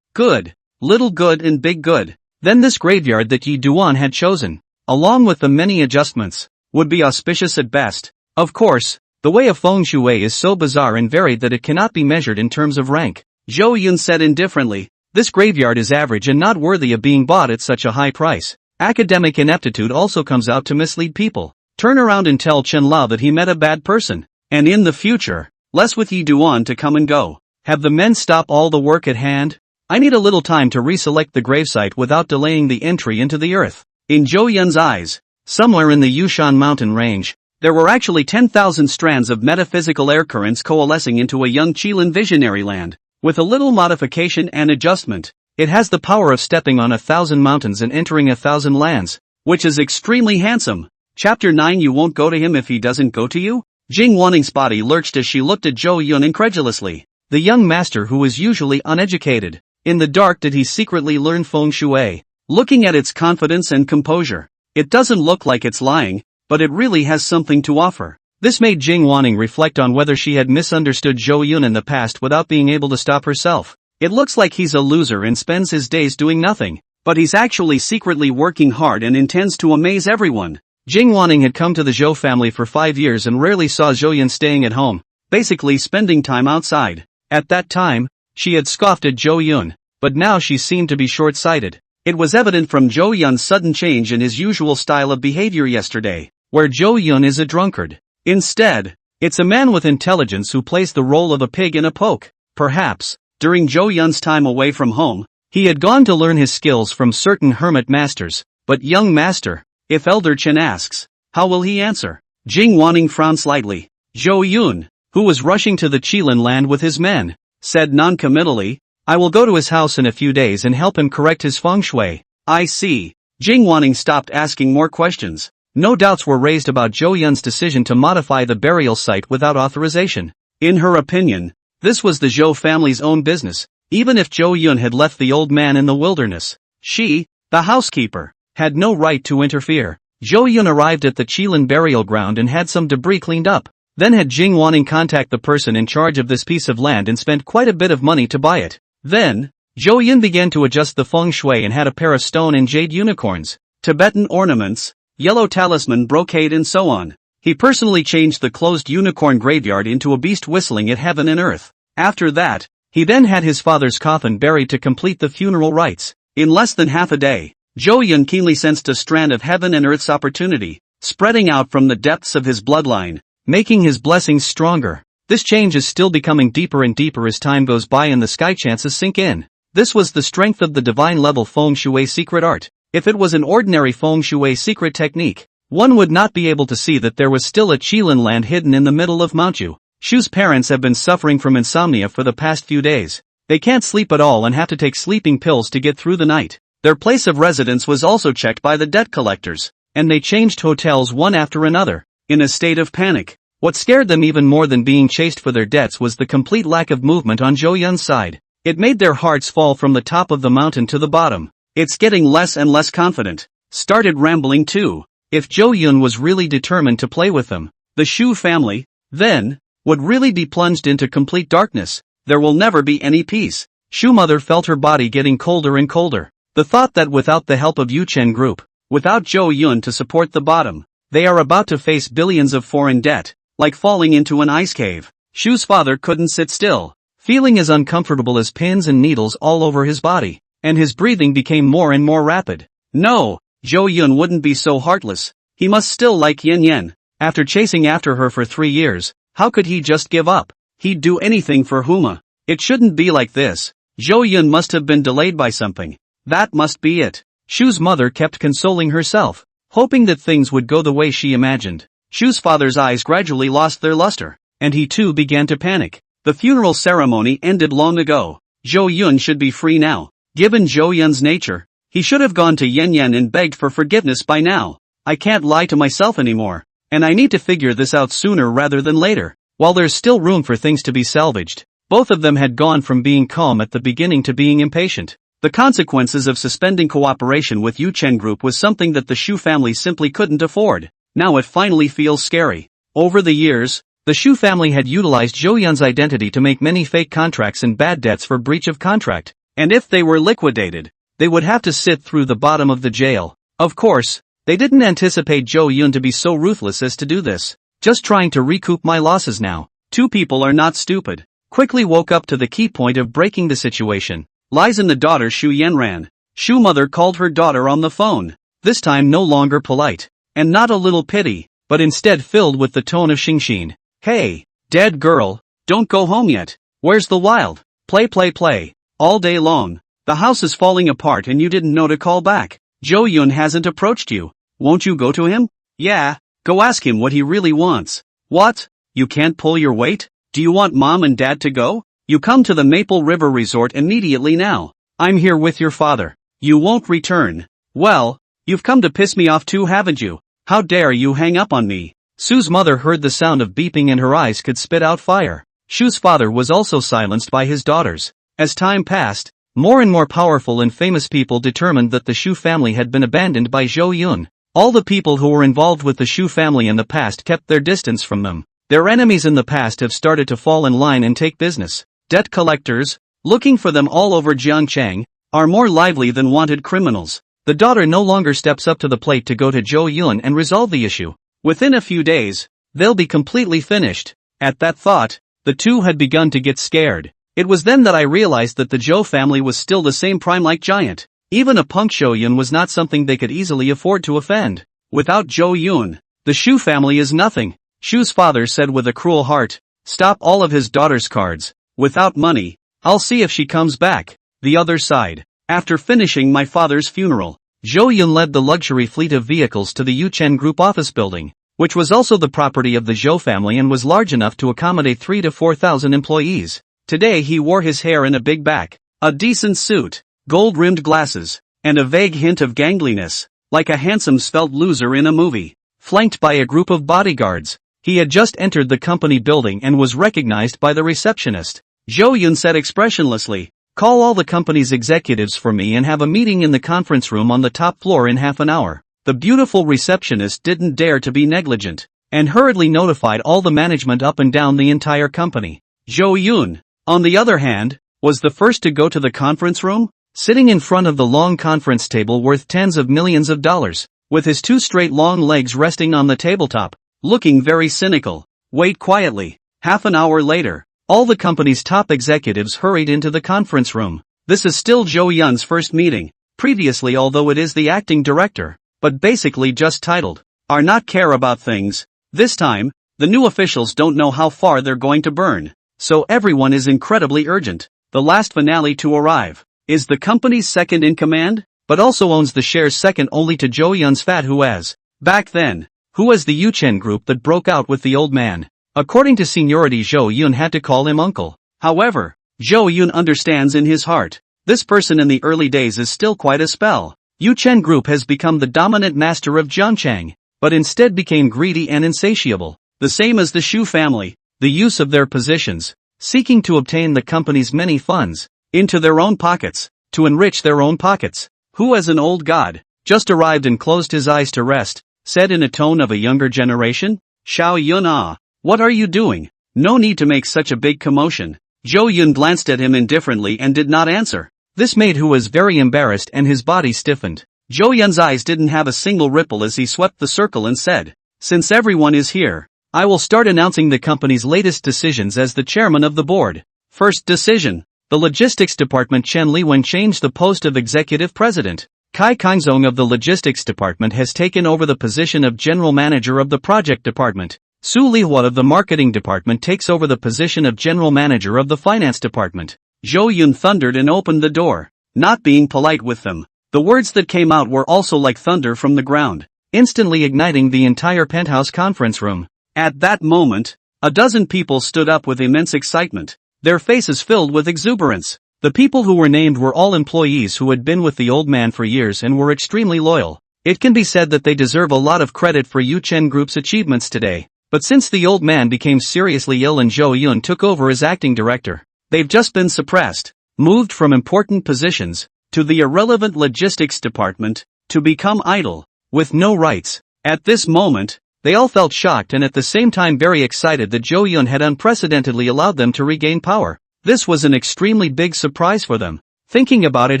[SPEAKER 1] good, little good and big good, then this graveyard that Yi Duan had chosen, along with the many adjustments, would be auspicious at best. Of course, the way of Feng Shui is so bizarre and varied that it cannot be measured in terms of rank. Zhou Yun said indifferently, this graveyard is average and not worthy of being bought at such a high price. Academic ineptitude also comes out to mislead people. Turn around and tell Chen Lao that he met a bad person. And in the future, less with Yi Duan to come and go. Have the men stop all the work at hand? I need a little time to reselect the gravesite without delaying the entry into the earth. In Zhou Yun's eyes, somewhere in the Yushan mountain range, there were actually 10,000 strands of metaphysical air currents coalescing into a young Qilin visionary land. With a little modification and adjustment, it has the power of stepping on 1,000 mountains and entering 1,000 lands, which is extremely handsome. Chapter 9. You won't go to him if he doesn't go to you? Jing Wanning's body lurched as she looked at Zhou Yun incredulously. The young master who was usually uneducated. In the dark did he secretly learn Feng Shui? Looking at its confidence and composure, it doesn't look like it's lying, but it really has something to offer. This made Jing Wanning reflect on whether she had misunderstood Zhou Yun in the past without being able to stop herself. It looks like he's a loser and spends his days doing nothing, but he's actually secretly working hard and intends to amaze everyone. Jing Wanning had come to the Zhou family for 5 years and rarely saw Zhou Yun staying at home, basically spending time outside. At that time, she had scoffed at Zhou Yun, but now she seemed to be short-sighted. It was evident from Zhou Yun's sudden change in his usual style of behavior yesterday, where Zhou Yun is a drunkard. Instead, it's a man with intelligence who plays the role of a pig in a poke. Perhaps, during Zhou Yun's time away from home, he had gone to learn his skills from certain hermit masters, but young master, if Elder Chen asks, how will he answer? Jing Wanning frowned slightly. Zhou Yun, who was rushing to the Qilin land with his men, said non-committally, I will go to his house in a few days and help him correct his feng shui. I see. Jing Wanning stopped asking more questions. No doubts were raised about Zhou Yun's decision to modify the burial site without authorization. In her opinion, this was the Zhou family's own business, even if Zhou Yun had left the old man in the wilderness. She, the housekeeper, had no right to interfere. Zhou Yun arrived at the Qilin burial ground and had some debris cleaned up. Then had Jing Wanning contact the person in charge of this piece of land and spent quite a bit of money to buy it. Then, Zhou Yun began to adjust the feng shui and had a pair of stone and jade unicorns, Tibetan ornaments, yellow talisman brocade and so on. He personally changed the closed unicorn graveyard into a beast whistling at heaven and earth. After that, he then had his father's coffin buried to complete the funeral rites. In less than half a day, Zhou Yun keenly sensed a strand of heaven and earth's opportunity, spreading out from the depths of his bloodline, making his blessings stronger. This change is still becoming deeper and deeper as time goes by and the sky chances sink in. This was the strength of the divine level Feng Shui secret art. If it was an ordinary Feng Shui secret technique, one would not be able to see that there was still a Qilin land hidden in the middle of Mountju. Shu's parents have been suffering from insomnia for the past few days. They can't sleep at all and have to take sleeping pills to get through the night. Their place of residence was also checked by the debt collectors, and they changed hotels one after another, in a state of panic. What scared them even more than being chased for their debts was the complete lack of movement on Zhou Yun's side. It made their hearts fall from the top of the mountain to the bottom. It's getting less and less confident. Started rambling too. If Zhou Yun was really determined to play with them, the Shu family, then, would really be plunged into complete darkness. There will never be any peace. Shu mother felt her body getting colder and colder. The thought that without the help of Yuchen Group, without Zhou Yun to support the bottom, they are about to face billions of foreign debt, like falling into an ice cave. Shu's father couldn't sit still, feeling as uncomfortable as pins and needles all over his body, and his breathing became more and more rapid. No, Zhou Yun wouldn't be so heartless. He must still like Yan Yan. After chasing after her for 3 years, how could he just give up? He'd do anything for Huma. It shouldn't be like this. Zhou Yun must have been delayed by something. That must be it. Shu's mother kept consoling herself, hoping that things would go the way she imagined. Shu's father's eyes gradually lost their luster, and he too began to panic. The funeral ceremony ended long ago. Zhou Yun should be free now. Given Zhou Yun's nature, he should have gone to Yan Yan and begged for forgiveness by now. I can't lie to myself anymore, and I need to figure this out sooner rather than later. While there's still room for things to be salvaged, both of them had gone from being calm at the beginning to being impatient. The consequences of suspending cooperation with Yuchen Group was something that the Shu family simply couldn't afford. Now it finally feels scary. Over the years, the Shu family had utilized Zhou Yun's identity to make many fake contracts and bad debts for breach of contract, and if they were liquidated, they would have to sit through the bottom of the jail. Of course, they didn't anticipate Zhou Yun to be so ruthless as to do this. Just trying to recoup my losses now. Two people are not stupid. Quickly woke up to the key point of breaking the situation. Lies in the daughter Shu Yanran. Shu mother called her daughter on the phone. This time no longer polite, and not a little pity, but instead filled with the tone of Xingxin. Hey, dead girl, don't go home yet. Where's the wild? Play. All day long. The house is falling apart and you didn't know to call back. Zhou Yun hasn't approached you. Won't you go to him? Yeah, go ask him what he really wants. What? You can't pull your weight? Do you want mom and dad to go? You come to the Maple River Resort immediately now. I'm here with your father. You won't return. Well, you've come to piss me off too, haven't you? How dare you hang up on me? Su's mother heard the sound of beeping and her eyes could spit out fire. Shu's father was also silenced by his daughters. As time passed, more and more powerful and famous people determined that the Shu family had been abandoned by Zhou Yun. All the people who were involved with the Shu family in the past kept their distance from them. Their enemies in the past have started to fall in line and take business. Debt collectors, looking for them all over Jiangchang, are more lively than wanted criminals. The daughter no longer steps up to the plate to go to Zhou Yun and resolve the issue. Within a few days, they'll be completely finished. At that thought, the two had begun to get scared. It was then that I realized that the Zhou family was still the same prime-like giant. Even a punk Zhou Yun was not something they could easily afford to offend. Without Zhou Yun, the Shu family is nothing. Shu's father said with a cruel heart, stop all of his daughter's cards. Without money, I'll see if she comes back. The other side. After finishing my father's funeral, Zhou Yun led the luxury fleet of vehicles to the Yuchen Group office building, which was also the property of the Zhou family and was large enough to accommodate 3,000 to 4,000 employees. Today he wore his hair in a big back, a decent suit, gold-rimmed glasses, and a vague hint of gangliness, like a handsome svelte loser in a movie. Flanked by a group of bodyguards, he had just entered the company building and was recognized by the receptionist. Zhou Yun said expressionlessly, call all the company's executives for me and have a meeting in the conference room on the top floor in half an hour. The beautiful receptionist didn't dare to be negligent, and hurriedly notified all the management up and down the entire company. Zhou Yun, on the other hand, was the first to go to the conference room, sitting in front of the long conference table worth tens of millions of dollars, with his two straight long legs resting on the tabletop, looking very cynical. Wait quietly. Half an hour later, all the company's top executives hurried into the conference room. This is still Zhou Yun's first meeting. Previously, although it is the acting director, but basically just titled, are not care about things. This time, the new officials don't know how far they're going to burn, so everyone is incredibly urgent. The last finale to arrive is the company's second in command, but also owns the shares second only to Zhou Yun's fat who has, back then, who was the Yuchen Group that broke out with the old man. According to seniority, Zhou Yun had to call him uncle. However, Zhou Yun understands in his heart, this person in the early days is still quite a spell. Yuchen Group has become the dominant master of Jiangchang, but instead became greedy and insatiable. The same as the Shu family, the use of their positions, seeking to obtain the company's many funds, into their own pockets, to enrich their own pockets. Who as an old god, just arrived and closed his eyes to rest, said in a tone of a younger generation, Xiao Yun ah. What are you doing? No need to make such a big commotion. Zhou Yun glanced at him indifferently and did not answer. This made Hu was very embarrassed and his body stiffened. Zhou Yun's eyes didn't have a single ripple as he swept the circle and said, since everyone is here, I will start announcing the company's latest decisions as the chairman of the board. First decision. The logistics department Chen Liwen changed the post of executive president. Kai Kangzong of the logistics department has taken over the position of general manager of the project department. Su Lihua of the marketing department takes over the position of general manager of the finance department. Zhou Yun thundered and opened the door, not being polite with them. The words that came out were also like thunder from the ground, instantly igniting the entire penthouse conference room. At that moment, a dozen people stood up with immense excitement, their faces filled with exuberance. The people who were named were all employees who had been with the old man for years and were extremely loyal. It can be said that they deserve a lot of credit for Yuchen Group's achievements today. But since the old man became seriously ill and Zhou Yun took over as acting director, they've just been suppressed, moved from important positions, to the irrelevant logistics department, to become idle, with no rights. At this moment, they all felt shocked and at the same time very excited that Zhou Yun had unprecedentedly allowed them to regain power. This was an extremely big surprise for them. Thinking about it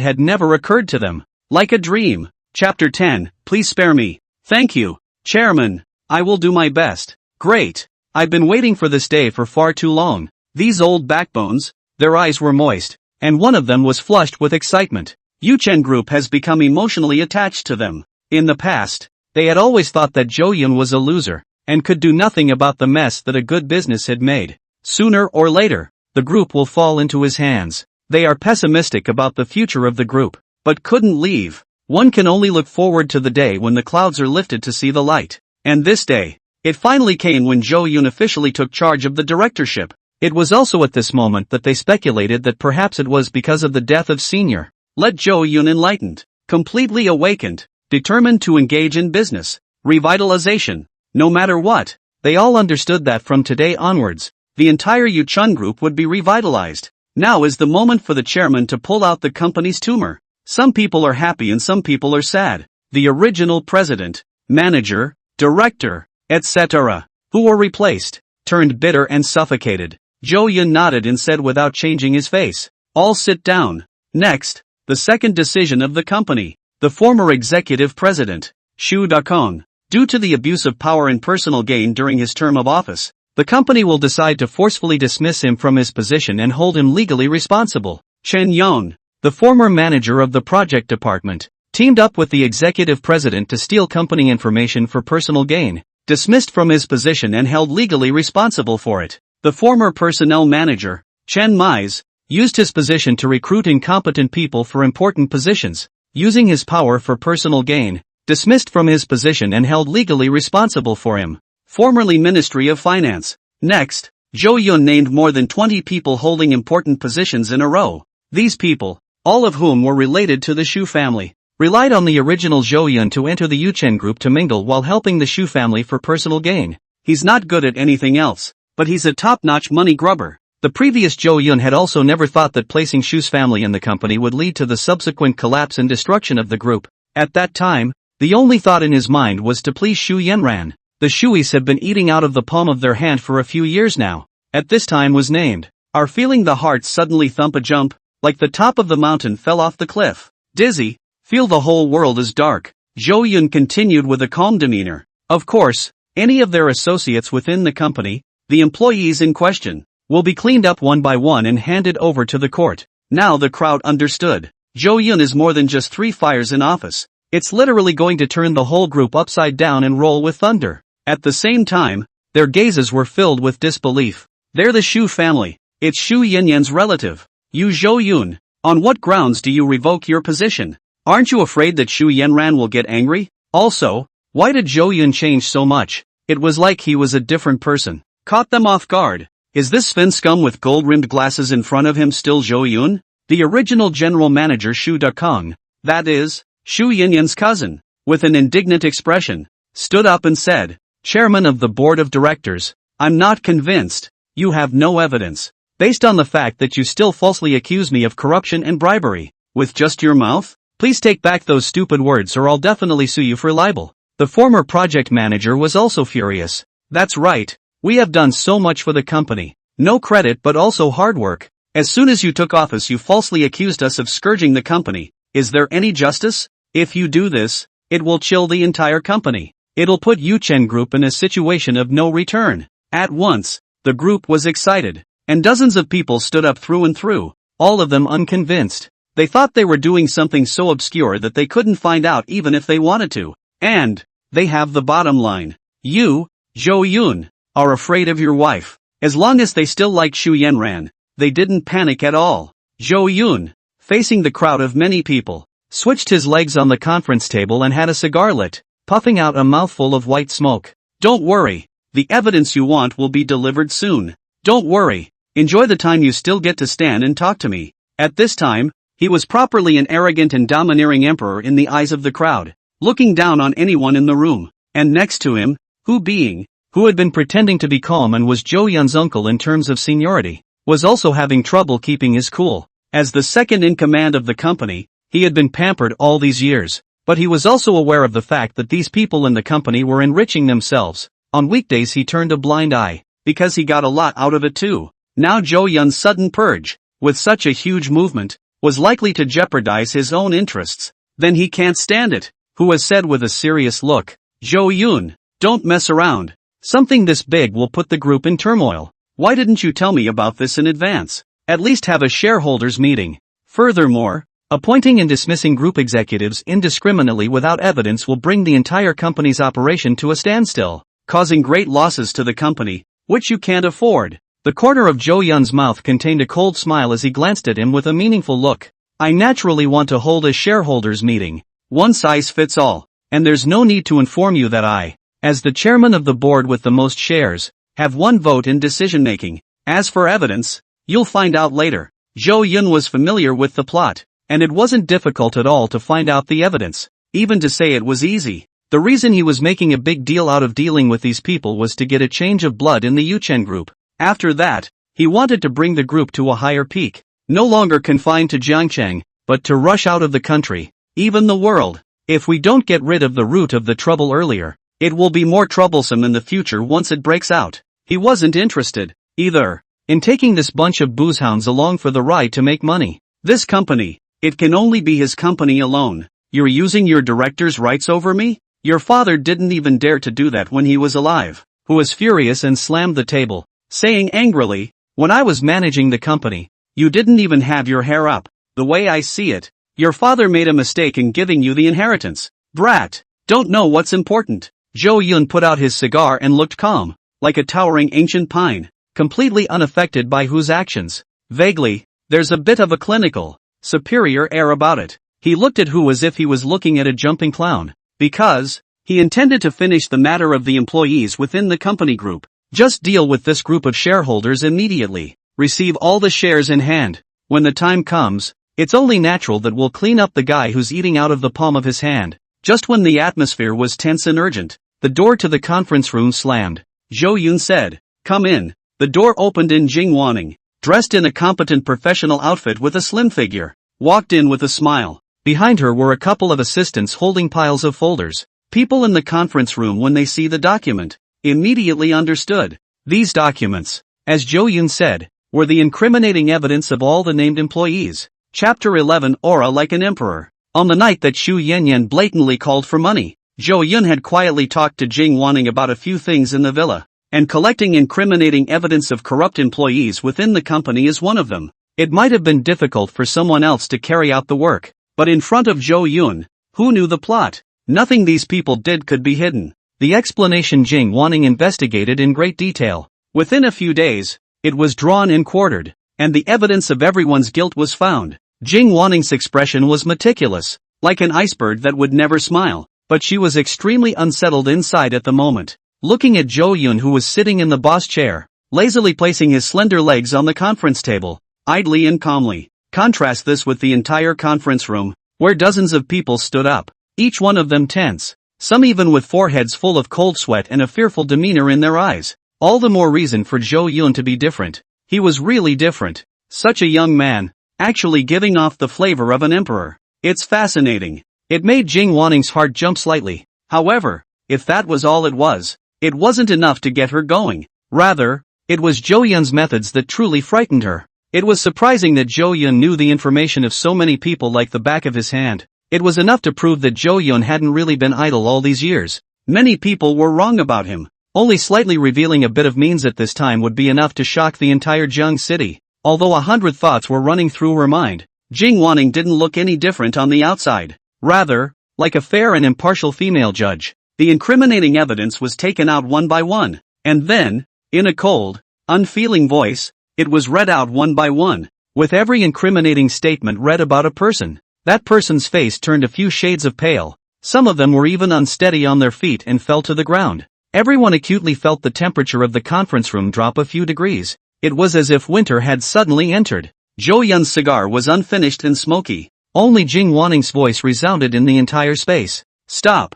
[SPEAKER 1] had never occurred to them. Like a dream. Chapter 10, please spare me. Thank you, Chairman. I will do my best. Great. I've been waiting for this day for far too long. These old backbones, their eyes were moist, and one of them was flushed with excitement. Yuchen Group has become emotionally attached to them. In the past, they had always thought that Zhou Yun was a loser, and could do nothing about the mess that a good business had made. Sooner or later, the group will fall into his hands. They are pessimistic about the future of the group, but couldn't leave. One can only look forward to the day when the clouds are lifted to see the light. And this day, it finally came when Zhou Yun officially took charge of the directorship. It was also at this moment that they speculated that perhaps it was because of the death of Senior. Let Zhou Yun enlightened, completely awakened, determined to engage in business, revitalization, no matter what. They all understood that from today onwards, the entire Yuchen Group would be revitalized. Now is the moment for the chairman to pull out the company's tumor. Some people are happy and some people are sad. The original president, manager, director, etc., who were replaced, turned bitter and suffocated. Zhou Yun nodded and said without changing his face, "All sit down." Next, the second decision of the company. The former executive president, Shu Yanran, due to the abuse of power and personal gain during his term of office, the company will decide to forcefully dismiss him from his position and hold him legally responsible. Chen Yong, the former manager of the project department, teamed up with the executive president to steal company information for personal gain, dismissed from his position and held legally responsible for it. The former personnel manager, Chen Mais, used his position to recruit incompetent people for important positions, using his power for personal gain, dismissed from his position and held legally responsible for him. Formerly Ministry of Finance. Next, Zhou Yun named more than 20 people holding important positions in a row. These people, all of whom were related to the Shu family, relied on the original Zhou Yun to enter the Yuchen Group to mingle while helping the Shu family for personal gain. He's not good at anything else, but he's a top-notch money grubber. The previous Zhou Yun had also never thought that placing Shu's family in the company would lead to the subsequent collapse and destruction of the group. At that time, the only thought in his mind was to please Shu Yanran. The Shuis have been eating out of the palm of their hand for a few years now. At this time was named. Are feeling the heart suddenly thump a jump, like the top of the mountain fell off the cliff. Dizzy, feel the whole world is dark. Zhou Yun continued with a calm demeanor. Of course, any of their associates within the company, the employees in question, will be cleaned up one by one and handed over to the court. Now the crowd understood. Zhou Yun is more than just 3 fires in office. It's literally going to turn the whole group upside down and roll with thunder. At the same time, their gazes were filled with disbelief. They're the Shu family. It's Shu Yanran's relative. You Zhou Yun, on what grounds do you revoke your position? Aren't you afraid that Shu Yanran will get angry? Also, why did Zhou Yun change so much? It was like he was a different person. Caught them off guard. Is this Feng scum with gold-rimmed glasses in front of him still Zhou Yun? The original general manager Shu Yanran, that is, Shu Yanran's cousin, with an indignant expression, stood up and said, "Chairman of the board of directors, I'm not convinced. You have no evidence. Based on the fact that you still falsely accuse me of corruption and bribery, with just your mouth? Please take back those stupid words or I'll definitely sue you for libel." The former project manager was also furious. That's right, we have done so much for the company. No credit but also hard work. As soon as you took office you falsely accused us of scourging the company. Is there any justice? If you do this, it will chill the entire company. It'll put Yuchen Group in a situation of no return. At once, the group was excited, and dozens of people stood up through and through, all of them unconvinced. They thought they were doing something so obscure that they couldn't find out even if they wanted to. And they have the bottom line. You, Zhou Yun, are afraid of your wife. As long as they still like Shu Yanran, they didn't panic at all. Zhou Yun, facing the crowd of many people, switched his legs on the conference table and had a cigar lit, puffing out a mouthful of white smoke. Don't worry, the evidence you want will be delivered soon. Don't worry, enjoy the time you still get to stand and talk to me. At this time, he was properly an arrogant and domineering emperor in the eyes of the crowd, looking down on anyone in the room. And next to him, who had been pretending to be calm and was Zhou Yun's uncle in terms of seniority, was also having trouble keeping his cool. As the second in command of the company, He had been pampered all these years, but he was also aware of the fact that these people in the company were enriching themselves. On weekdays he turned a blind eye, because he got a lot out of it too. Now Zhou Yun's sudden purge, with such a huge movement, was likely to jeopardize his own interests. Then he can't stand it. Who has said with a serious look, Zhou Yun, don't mess around. Something this big will put the group in turmoil. Why didn't you tell me about this in advance? At least have a shareholders meeting. Furthermore, appointing and dismissing group executives indiscriminately without evidence will bring the entire company's operation to a standstill, causing great losses to the company, which you can't afford. The corner of Zhou Yun's mouth contained a cold smile as he glanced at him with a meaningful look. I naturally want to hold a shareholders meeting. One size fits all, and there's no need to inform you that I, as the chairman of the board with the most shares, have one vote in decision-making. As for evidence, you'll find out later. Zhou Yun was familiar with the plot, and it wasn't difficult at all to find out the evidence. Even to say it was easy. The reason he was making a big deal out of dealing with these people was to get a change of blood in the Yuchen Group. After that, he wanted to bring the group to a higher peak. No longer confined to Jiangcheng, but to rush out of the country, even the world. If we don't get rid of the root of the trouble earlier, it will be more troublesome in the future once it breaks out. He wasn't interested, either, in taking this bunch of boozehounds along for the ride to make money. This company, it can only be his company alone. You're using your director's rights over me? Your father didn't even dare to do that when he was alive. Who was furious and slammed the table, saying angrily, when I was managing the company, you didn't even have your hair up. The way I see it, your father made a mistake in giving you the inheritance. Brat, don't know what's important. Zhou Yun put out his cigar and looked calm, like a towering ancient pine, completely unaffected by Hu's actions. Vaguely, there's a bit of a clinical, superior air about it. He looked at Hu as if he was looking at a jumping clown, because he intended to finish the matter of the employees within the company group. Just deal with this group of shareholders immediately. Receive all the shares in hand. When the time comes, it's only natural that we'll clean up the guy who's eating out of the palm of his hand. Just when the atmosphere was tense and urgent, the door to the conference room slammed. Zhou Yun said, come in. The door opened and Jing Wanning, dressed in a competent professional outfit with a slim figure, walked in with a smile. Behind her were a couple of assistants holding piles of folders. People in the conference room, when they see the document, immediately understood. These documents, as Zhou Yun said, were the incriminating evidence of all the named employees. Chapter 11. Aura like an emperor. On the night that Shu Yanran blatantly called for money, Zhou Yun had quietly talked to Jing Wanning about a few things in the villa, and collecting incriminating evidence of corrupt employees within the company is one of them. It might have been difficult for someone else to carry out the work, but in front of Zhou Yun, who knew the plot, nothing these people did could be hidden. The explanation Jing Wanning investigated in great detail. Within a few days, it was drawn and quartered, and the evidence of everyone's guilt was found. Jing Wanning's expression was meticulous, like an iceberg that would never smile, but she was extremely unsettled inside at the moment, looking at Zhou Yun, who was sitting in the boss chair, lazily placing his slender legs on the conference table, idly and calmly. Contrast this with the entire conference room, where dozens of people stood up, each one of them tense, some even with foreheads full of cold sweat and a fearful demeanor in their eyes. All the more reason for Zhou Yun to be different. He was really different. Such a young man, actually giving off the flavor of an emperor. It's fascinating. It made Jing Wanning's heart jump slightly. However, if that was all it wasn't enough to get her going. Rather, it was Zhou Yun's methods that truly frightened her. It was surprising that Zhou Yun knew the information of so many people like the back of his hand. It was enough to prove that Zhou Yun hadn't really been idle all these years. Many people were wrong about him. Only slightly revealing a bit of means at this time would be enough to shock the entire Jiang city. Although 100 thoughts were running through her mind, Jing Wanning didn't look any different on the outside. Rather, like a fair and impartial female judge. The incriminating evidence was taken out one by one, and then, in a cold, unfeeling voice, it was read out one by one. With every incriminating statement read about a person, that person's face turned a few shades of pale. Some of them were even unsteady on their feet and fell to the ground. Everyone acutely felt the temperature of the conference room drop a few degrees. It was as if winter had suddenly entered. Zhou Yun's cigar was unfinished and smoky. Only Jing Wanning's voice resounded in the entire space. Stop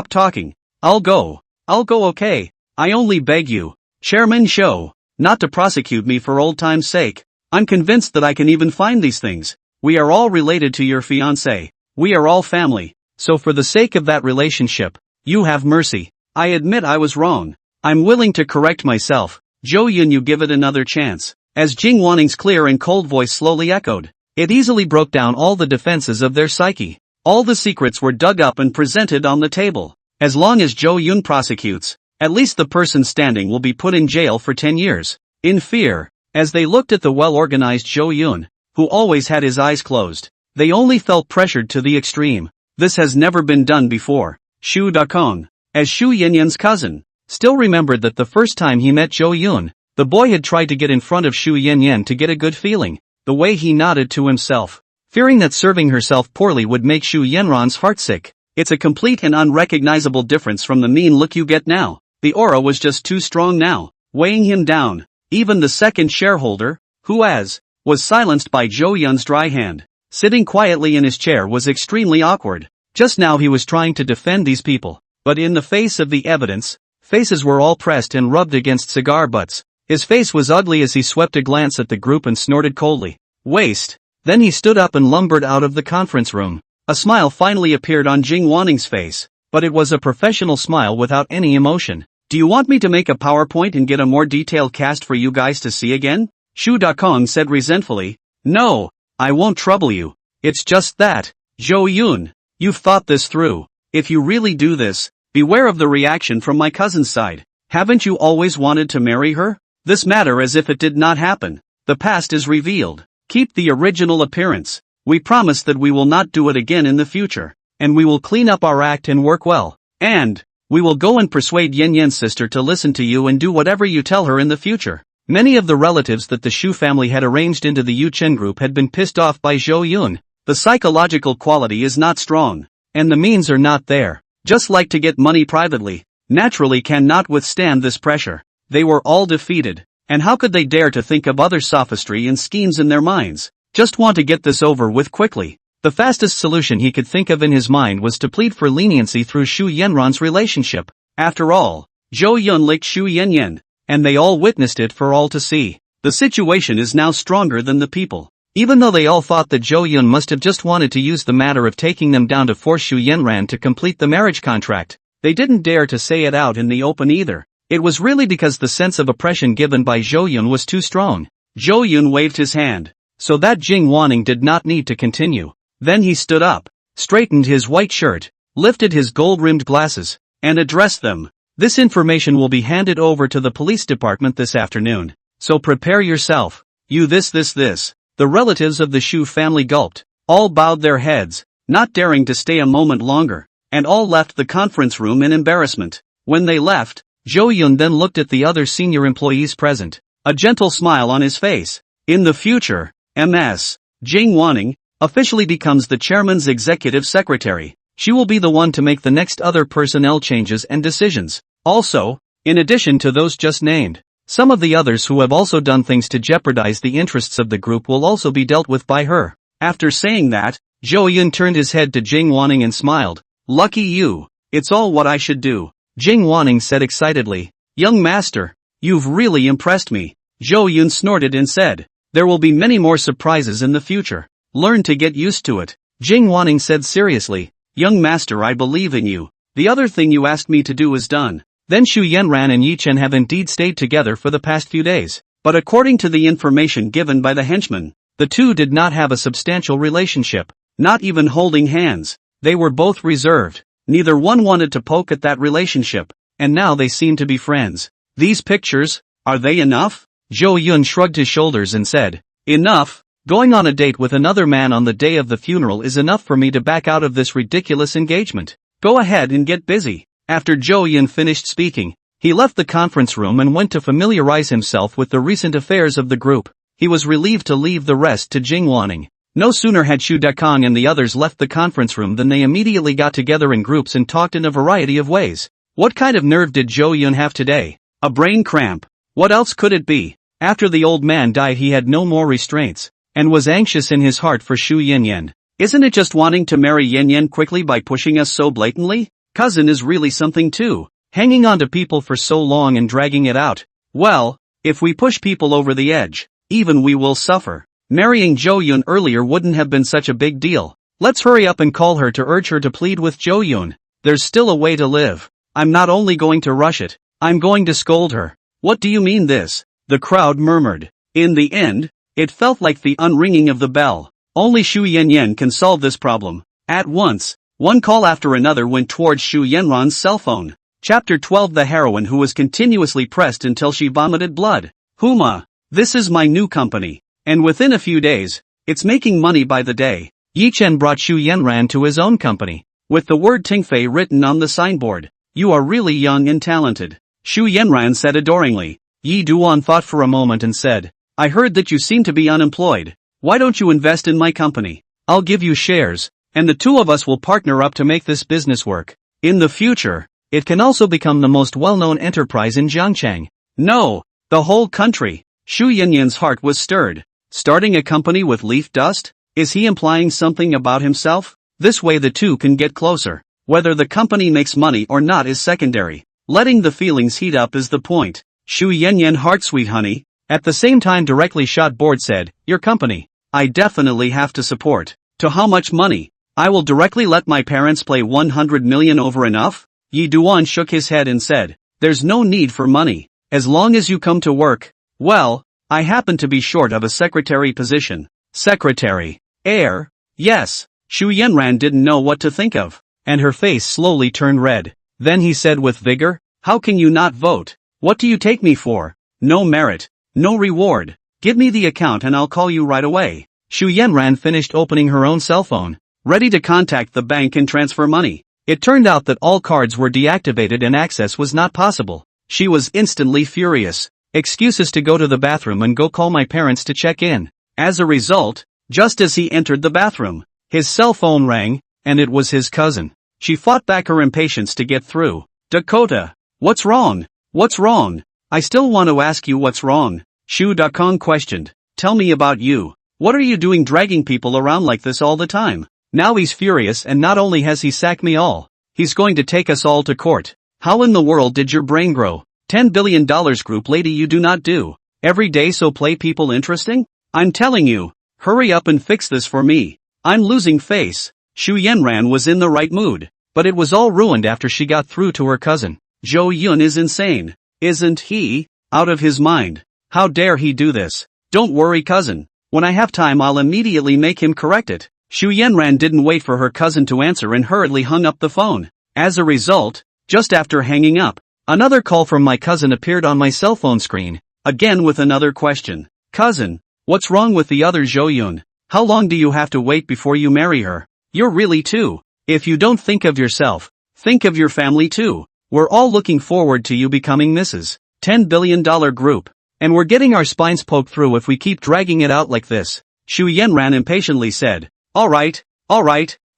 [SPEAKER 1] talking. I'll go okay. I only beg you, Chairman Shou, not to prosecute me for old time's sake. I'm convinced that I can even find these things. We are all related to your fiancé. We are all family. So for the sake of that relationship, you have mercy. I admit I was wrong. I'm willing to correct myself. Zhou Yun, you give it another chance. As Jing Wanning's clear and cold voice slowly echoed, it easily broke down all the defenses of their psyche. All the secrets were dug up and presented on the table. As long as Zhou Yun prosecutes, at least the person standing will be put in jail for 10 years. In fear, as they looked at the well-organized Zhou Yun, who always had his eyes closed, they only felt pressured to the extreme. This has never been done before. Shu Dakong, as Shu Yanran's cousin, still remembered that the first time he met Zhou Yun, the boy had tried to get in front of Shu Yanran to get a good feeling. The way he nodded to himself, fearing that serving herself poorly would make Shu Yanran's heart sick. It's a complete and unrecognizable difference from the mean look you get now. The aura was just too strong now, weighing him down. Even the second shareholder, who was silenced by Zhou Yun's dry hand, sitting quietly in his chair, was extremely awkward. Just now he was trying to defend these people, but in the face of the evidence, faces were all pressed and rubbed against cigar butts. His face was ugly as he swept a glance at the group and snorted coldly. Waste. Then he stood up and lumbered out of the conference room. A smile finally appeared on Jing Wanning's face, but it was a professional smile without any emotion. Do you want me to make a PowerPoint and get a more detailed cast for you guys to see again? Shu Dakong said resentfully. No, I won't trouble you. It's just that, Zhou Yun, you've thought this through. If you really do this, beware of the reaction from my cousin's side. Haven't you always wanted to marry her? This matter as if it did not happen. The past is revealed. Keep the original appearance. We promise that we will not do it again in the future. And we will clean up our act and work well. And we will go and persuade Yan Yan's sister to listen to you and do whatever you tell her in the future. Many of the relatives that the Shu family had arranged into the Yuchen Group had been pissed off by Zhou Yun. The psychological quality is not strong. And the means are not there. Just like to get money privately, naturally cannot withstand this pressure. They were all defeated, and how could they dare to think of other sophistry and schemes in their minds? Just want to get this over with quickly. The fastest solution he could think of in his mind was to plead for leniency through Shu Yanran's relationship. After all, Zhou Yun licked Shu Yanran, and they all witnessed it for all to see. The situation is now stronger than the people. Even though they all thought that Zhou Yun must have just wanted to use the matter of taking them down to force Shu Yanran to complete the marriage contract, they didn't dare to say it out in the open either. It was really because the sense of oppression given by Zhou Yun was too strong. Zhou Yun waved his hand, so that Jing Wanning did not need to continue. Then he stood up, straightened his white shirt, lifted his gold-rimmed glasses, and addressed them. This information will be handed over to the police department this afternoon, so prepare yourself. You this. The relatives of the Shu family gulped, all bowed their heads, not daring to stay a moment longer, and all left the conference room in embarrassment. When they left, Zhou Yun then looked at the other senior employees present, a gentle smile on his face. In the future, Ms. Jing Wanning officially becomes the chairman's executive secretary. She will be the one to make the next other personnel changes and decisions. Also, in addition to those just named, some of the others who have also done things to jeopardize the interests of the group will also be dealt with by her. After saying that, Zhou Yun turned his head to Jing Wanning and smiled. Lucky you. It's all what I should do. Jing Wanning said excitedly. Young master, you've really impressed me. Zhou Yun snorted and said, there will be many more surprises in the future. Learn to get used to it. Jing Wanning said seriously. Young master, I believe in you. The other thing you asked me to do is done. Then Shu Yanran and Yuchen have indeed stayed together for the past few days. But according to the information given by the henchman, the two did not have a substantial relationship. Not even holding hands. They were both reserved. Neither one wanted to poke at that relationship, and now they seem to be friends. These pictures, are they enough? Zhou Yun shrugged his shoulders and said, enough? Going on a date with another man on the day of the funeral is enough for me to back out of this ridiculous engagement. Go ahead and get busy. After Zhou Yun finished speaking, he left the conference room and went to familiarize himself with the recent affairs of the group. He was relieved to leave the rest to Jing Wanning. No sooner had Shu Dakong and the others left the conference room than they immediately got together in groups and talked in a variety of ways. What kind of nerve did Zhou Yun have today? A brain cramp. What else could it be? After the old man died he had no more restraints, and was anxious in his heart for Shu Yanran. Isn't it just wanting to marry Yan Yan quickly by pushing us so blatantly? Cousin is really something too. Hanging on to people for so long and dragging it out. Well, if we push people over the edge, even we will suffer. Marrying Zhou Yun earlier wouldn't have been such a big deal. Let's hurry up and call her to urge her to plead with Zhou Yun. There's still a way to live. I'm not only going to rush it, I'm going to scold her. What do you mean this? The crowd murmured. In the end, it felt like the unringing of the bell. Only Shu Yanran can solve this problem. At once, one call after another went towards Shu Yanran's cell phone. Chapter 12. The heroine who was continuously pressed until she vomited blood. Huma, this is my new company. And within a few days, it's making money by the day. Yichen brought Shu Yanran to his own company, with the word Tingfei written on the signboard. You are really young and talented. Shu Yanran said adoringly. Yi Duan thought for a moment and said, I heard that you seem to be unemployed. Why don't you invest in my company? I'll give you shares, and the two of us will partner up to make this business work. In the future, it can also become the most well-known enterprise in Jiangchang. No, the whole country. Shu Yanyan's heart was stirred. Starting a company with leaf dust? Is he implying something about himself? This way the two can get closer. Whether the company makes money or not is secondary. Letting the feelings heat up is the point. Shu Yanyan, heart sweet honey, at the same time directly shot bored, said, your company. I definitely have to support. To how much money? I will directly let my parents play 100 million over enough? Yi Duan shook his head and said, there's no need for money. As long as you come to work. Well, I happen to be short of a secretary position. Secretary. Heir? Yes. Shu Yanran didn't know what to think of, and her face slowly turned red. Then he said with vigor, how can you not vote? What do you take me for? No merit. No reward. Give me the account and I'll call you right away. Shu Yanran finished opening her own cell phone, ready to contact the bank and transfer money. It turned out that all cards were deactivated and access was not possible. She was instantly furious. Excuses to go to the bathroom and go call my parents to check in. As a result, just as he entered the bathroom, his cell phone rang, and it was his cousin. She fought back her impatience to get through. Dakota, what's wrong? What's wrong? I still want to ask you what's wrong. Shu Dakong questioned. Tell me about you. What are you doing dragging people around like this all the time? Now he's furious, and not only has he sacked me all, he's going to take us all to court. How in the world did your brain grow? $10 billion group lady, you do not do every day so play people interesting? I'm telling you, hurry up and fix this for me. I'm losing face. Shu Yanran was in the right mood, but it was all ruined after she got through to her cousin. Zhou Yun is insane. Isn't he? Out of his mind. How dare he do this? Don't worry, cousin. When I have time I'll immediately make him correct it. Shu Yanran didn't wait for her cousin to answer and hurriedly hung up the phone. As a result, just after hanging up, another call from my cousin appeared on my cell phone screen, again with another question. Cousin, what's wrong with the other Zhou Yun? How long do you have to wait before you marry her? You're really too. If you don't think of yourself, think of your family too. We're all looking forward to you becoming Mrs. $10 billion group. And we're getting our spines poked through if we keep dragging it out like this. Shu Yanran impatiently said. Alright,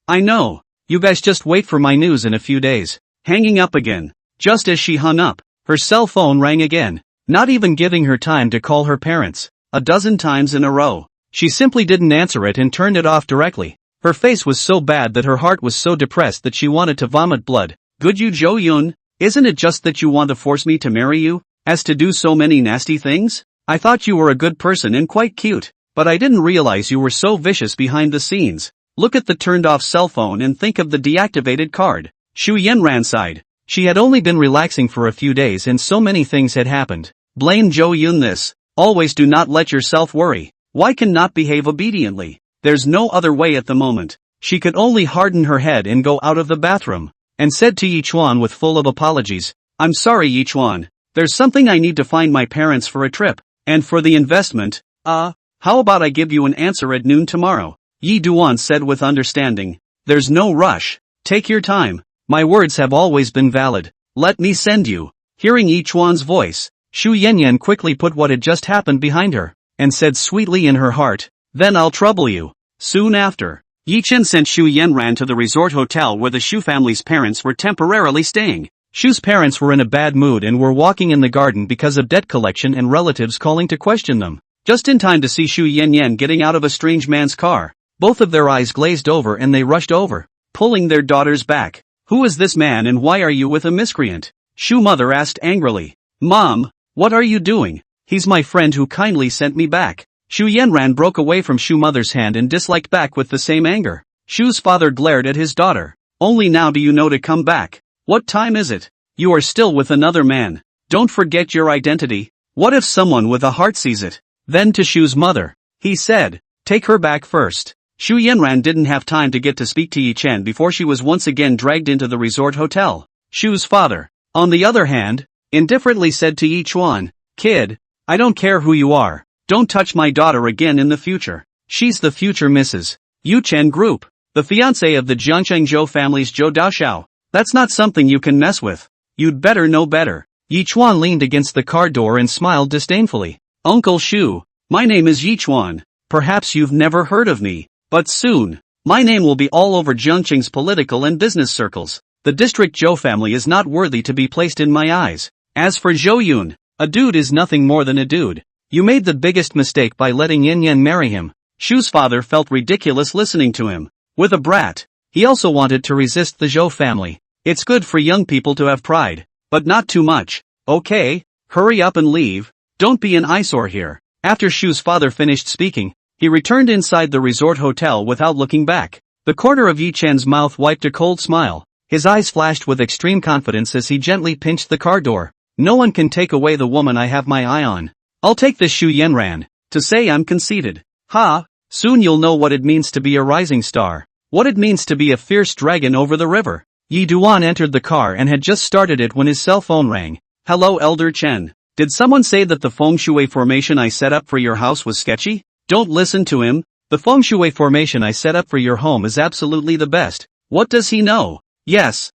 [SPEAKER 1] I know. You guys just wait for my news in a few days. Hanging up again. Just as she hung up, her cell phone rang again, not even giving her time to call her parents. A dozen times in a row. She simply didn't answer it and turned it off directly. Her face was so bad that her heart was so depressed that she wanted to vomit blood. Good you Zhou Yun, isn't it just that you want to force me to marry you, as to do so many nasty things? I thought you were a good person and quite cute, but I didn't realize you were so vicious behind the scenes. Look at the turned off cell phone and think of the deactivated card. Shu Yanran sighed. She had only been relaxing for a few days and so many things had happened. Blame Zhou Yun this. Always do not let yourself worry. Why cannot behave obediently? There's no other way at the moment. She could only harden her head and go out of the bathroom, and said to Yichuan with full of apologies, I'm sorry Yichuan, there's something I need to find my parents for a trip, and for the investment, how about I give you an answer at noon tomorrow? Yi Duan said with understanding. There's no rush. Take your time. My words have always been valid. Let me send you. Hearing Yichuan's voice, Shu Yanyan quickly put what had just happened behind her, and said sweetly in her heart, then I'll trouble you. Soon after, Yichen sent Shu Yanran to the resort hotel where the Shu family's parents were temporarily staying. Shu's parents were in a bad mood and were walking in the garden because of debt collection and relatives calling to question them. Just in time to see Shu Yanyan getting out of a strange man's car. Both of their eyes glazed over and they rushed over, pulling their daughters back. Who is this man and why are you with a miscreant? Shu mother asked angrily. Mom, what are you doing? He's my friend who kindly sent me back. Shu Yanran broke away from Shu mother's hand and disliked back with the same anger. Shu's father glared at his daughter. Only now do you know to come back. What time is it? You are still with another man. Don't forget your identity. What if someone with a heart sees it? Then to Shu's mother, he said, take her back first. Shu Yanran didn't have time to get to speak to Yi Chen before she was once again dragged into the resort hotel. Shu's father, on the other hand, indifferently said to Yi Chuan, kid, I don't care who you are. Don't touch my daughter again in the future. She's the future Mrs. Yuchen Group, the fiancé of the Jiangcheng Zhou family's Zhou Daoxiao. That's not something you can mess with. You'd better know better. Yi Chuan leaned against the car door and smiled disdainfully. Uncle Shu, my name is Yi Chuan. Perhaps you've never heard of me, but soon, my name will be all over Jiangcheng's political and business circles. The district Zhou family is not worthy to be placed in my eyes. As for Zhou Yun, a dude is nothing more than a dude. You made the biggest mistake by letting Yin Yan marry him. Shu's father felt ridiculous listening to him. With a brat, he also wanted to resist the Zhou family. It's good for young people to have pride, but not too much. Okay, hurry up and leave. Don't be an eyesore here. After Shu's father finished speaking, he returned inside the resort hotel without looking back. The corner of Yi Chen's mouth wiped a cold smile. His eyes flashed with extreme confidence as he gently pinched the car door. No one can take away the woman I have my eye on. I'll take this Shu Yanran, to say I'm conceited. Ha, soon you'll know what it means to be a rising star. What it means to be a fierce dragon over the river. Yi Duan entered the car and had just started it when his cell phone rang. Hello Elder Chen. Did someone say that the Feng Shui formation I set up for your house was sketchy? Don't listen to him. The Feng Shui formation I set up for your home is absolutely the best. What does he know? Yes.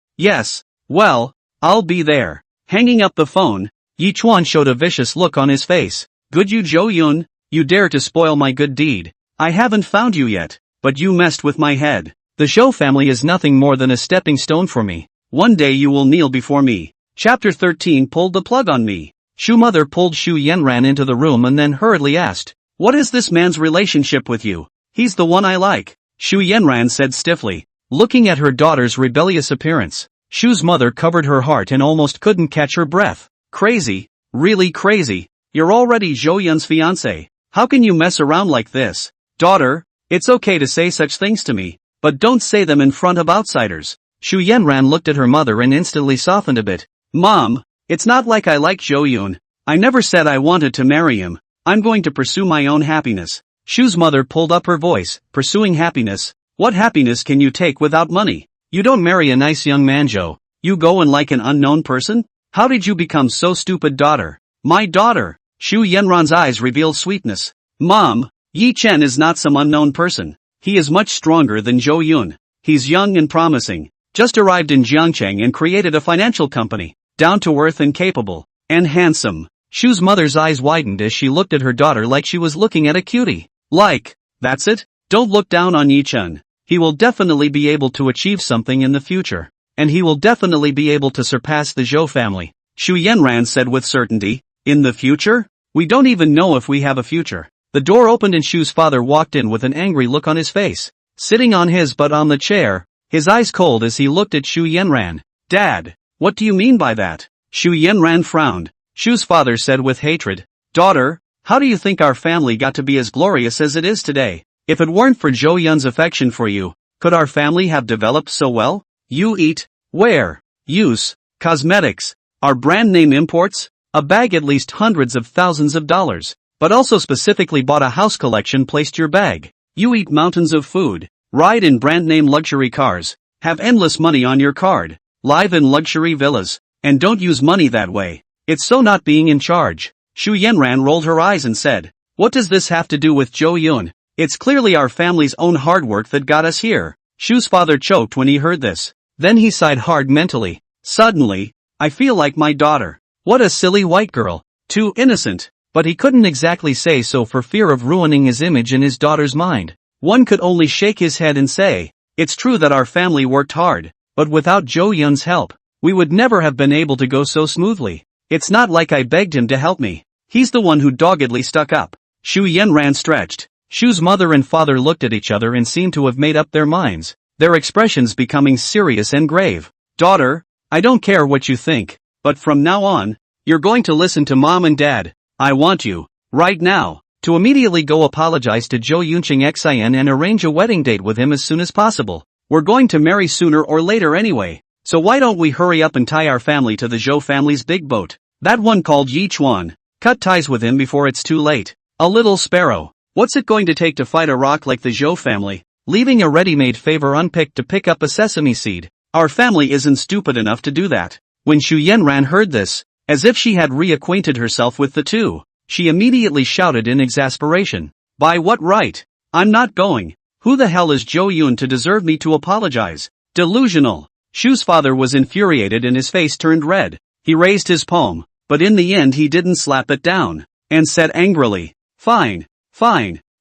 [SPEAKER 1] Well, I'll be there. Hanging up the phone, Yi Chuan showed a vicious look on his face. Good you Zhou Yun, you dare to spoil my good deed. I haven't found you yet, but you messed with my head. The Zhou family is nothing more than a stepping stone for me. One day you will kneel before me. Chapter 13 pulled the plug on me. Shu mother pulled Shu Yanran into the room and then hurriedly asked, what is this man's relationship with you? He's the one I like. Shu Yanran said stiffly, looking at her daughter's rebellious appearance. Shu's mother covered her heart and almost couldn't catch her breath. Crazy, really crazy. You're already Zhou Yun's fiancé. How can you mess around like this? Daughter, it's okay to say such things to me, but don't say them in front of outsiders. Shu Yanran looked at her mother and instantly softened a bit. Mom, it's not like I like Zhou Yun. I never said I wanted to marry him. I'm going to pursue my own happiness. Shu's mother pulled up her voice. Pursuing happiness? What happiness can you take without money? You don't marry a nice young man, Zhou. You go and like an unknown person? How did you become so stupid, daughter? My daughter. Shu Yanran's eyes revealed sweetness. Mom, Yi Chen is not some unknown person. He is much stronger than Zhou Yun. He's young and promising. Just arrived in Jiangcheng and created a financial company. Down to earth and capable. And handsome. Shu's mother's eyes widened as she looked at her daughter like she was looking at a cutie. That's it? Don't look down on Yi Chen. He will definitely be able to achieve something in the future. And he will definitely be able to surpass the Zhou family. Shu Yanran said with certainty. In the future? We don't even know if we have a future. The door opened and Shu's father walked in with an angry look on his face. Sitting on his butt on the chair, his eyes cold as he looked at Shu Yanran. Dad, what do you mean by that? Shu Yanran frowned. Shu's father said with hatred. Daughter, how do you think our family got to be as glorious as it is today? If it weren't for Zhou Yun's affection for you, could our family have developed so well? You eat, wear, use, cosmetics, our brand name imports, a bag at least hundreds of thousands of dollars, but also specifically bought a house collection placed your bag. You eat mountains of food, ride in brand name luxury cars, have endless money on your card, live in luxury villas, and don't use money that way. It's so not being in charge. Shu Yanran rolled her eyes and said, what does this have to do with Zhou Yun? It's clearly our family's own hard work that got us here. Shu's father choked when he heard this. Then he sighed hard mentally. Suddenly, I feel like my daughter. What a silly white girl. Too innocent. But he couldn't exactly say so for fear of ruining his image in his daughter's mind. One could only shake his head and say, it's true that our family worked hard, but without Zhou Yun's help, we would never have been able to go so smoothly. It's not like I begged him to help me. He's the one who doggedly stuck up. Shu Yanran stretched. Shu's mother and father looked at each other and seemed to have made up their minds, their expressions becoming serious and grave. Daughter, I don't care what you think, but from now on, you're going to listen to mom and dad. I want you, right now, to immediately go apologize to Zhou Yun and arrange a wedding date with him as soon as possible. We're going to marry sooner or later anyway, so why don't we hurry up and tie our family to the Zhou family's big boat? That one called Yichuan. Cut ties with him before it's too late. A little sparrow. What's it going to take to fight a rock like the Zhou family? Leaving a ready-made favor unpicked to pick up a sesame seed. Our family isn't stupid enough to do that. When Shu Yanran heard this, as if she had reacquainted herself with the two, she immediately shouted in exasperation. By what right? I'm not going. Who the hell is Zhou Yun to deserve me to apologize? Delusional. Shu's father was infuriated and his face turned red. He raised his palm, but in the end he didn't slap it down, and said angrily, Fine.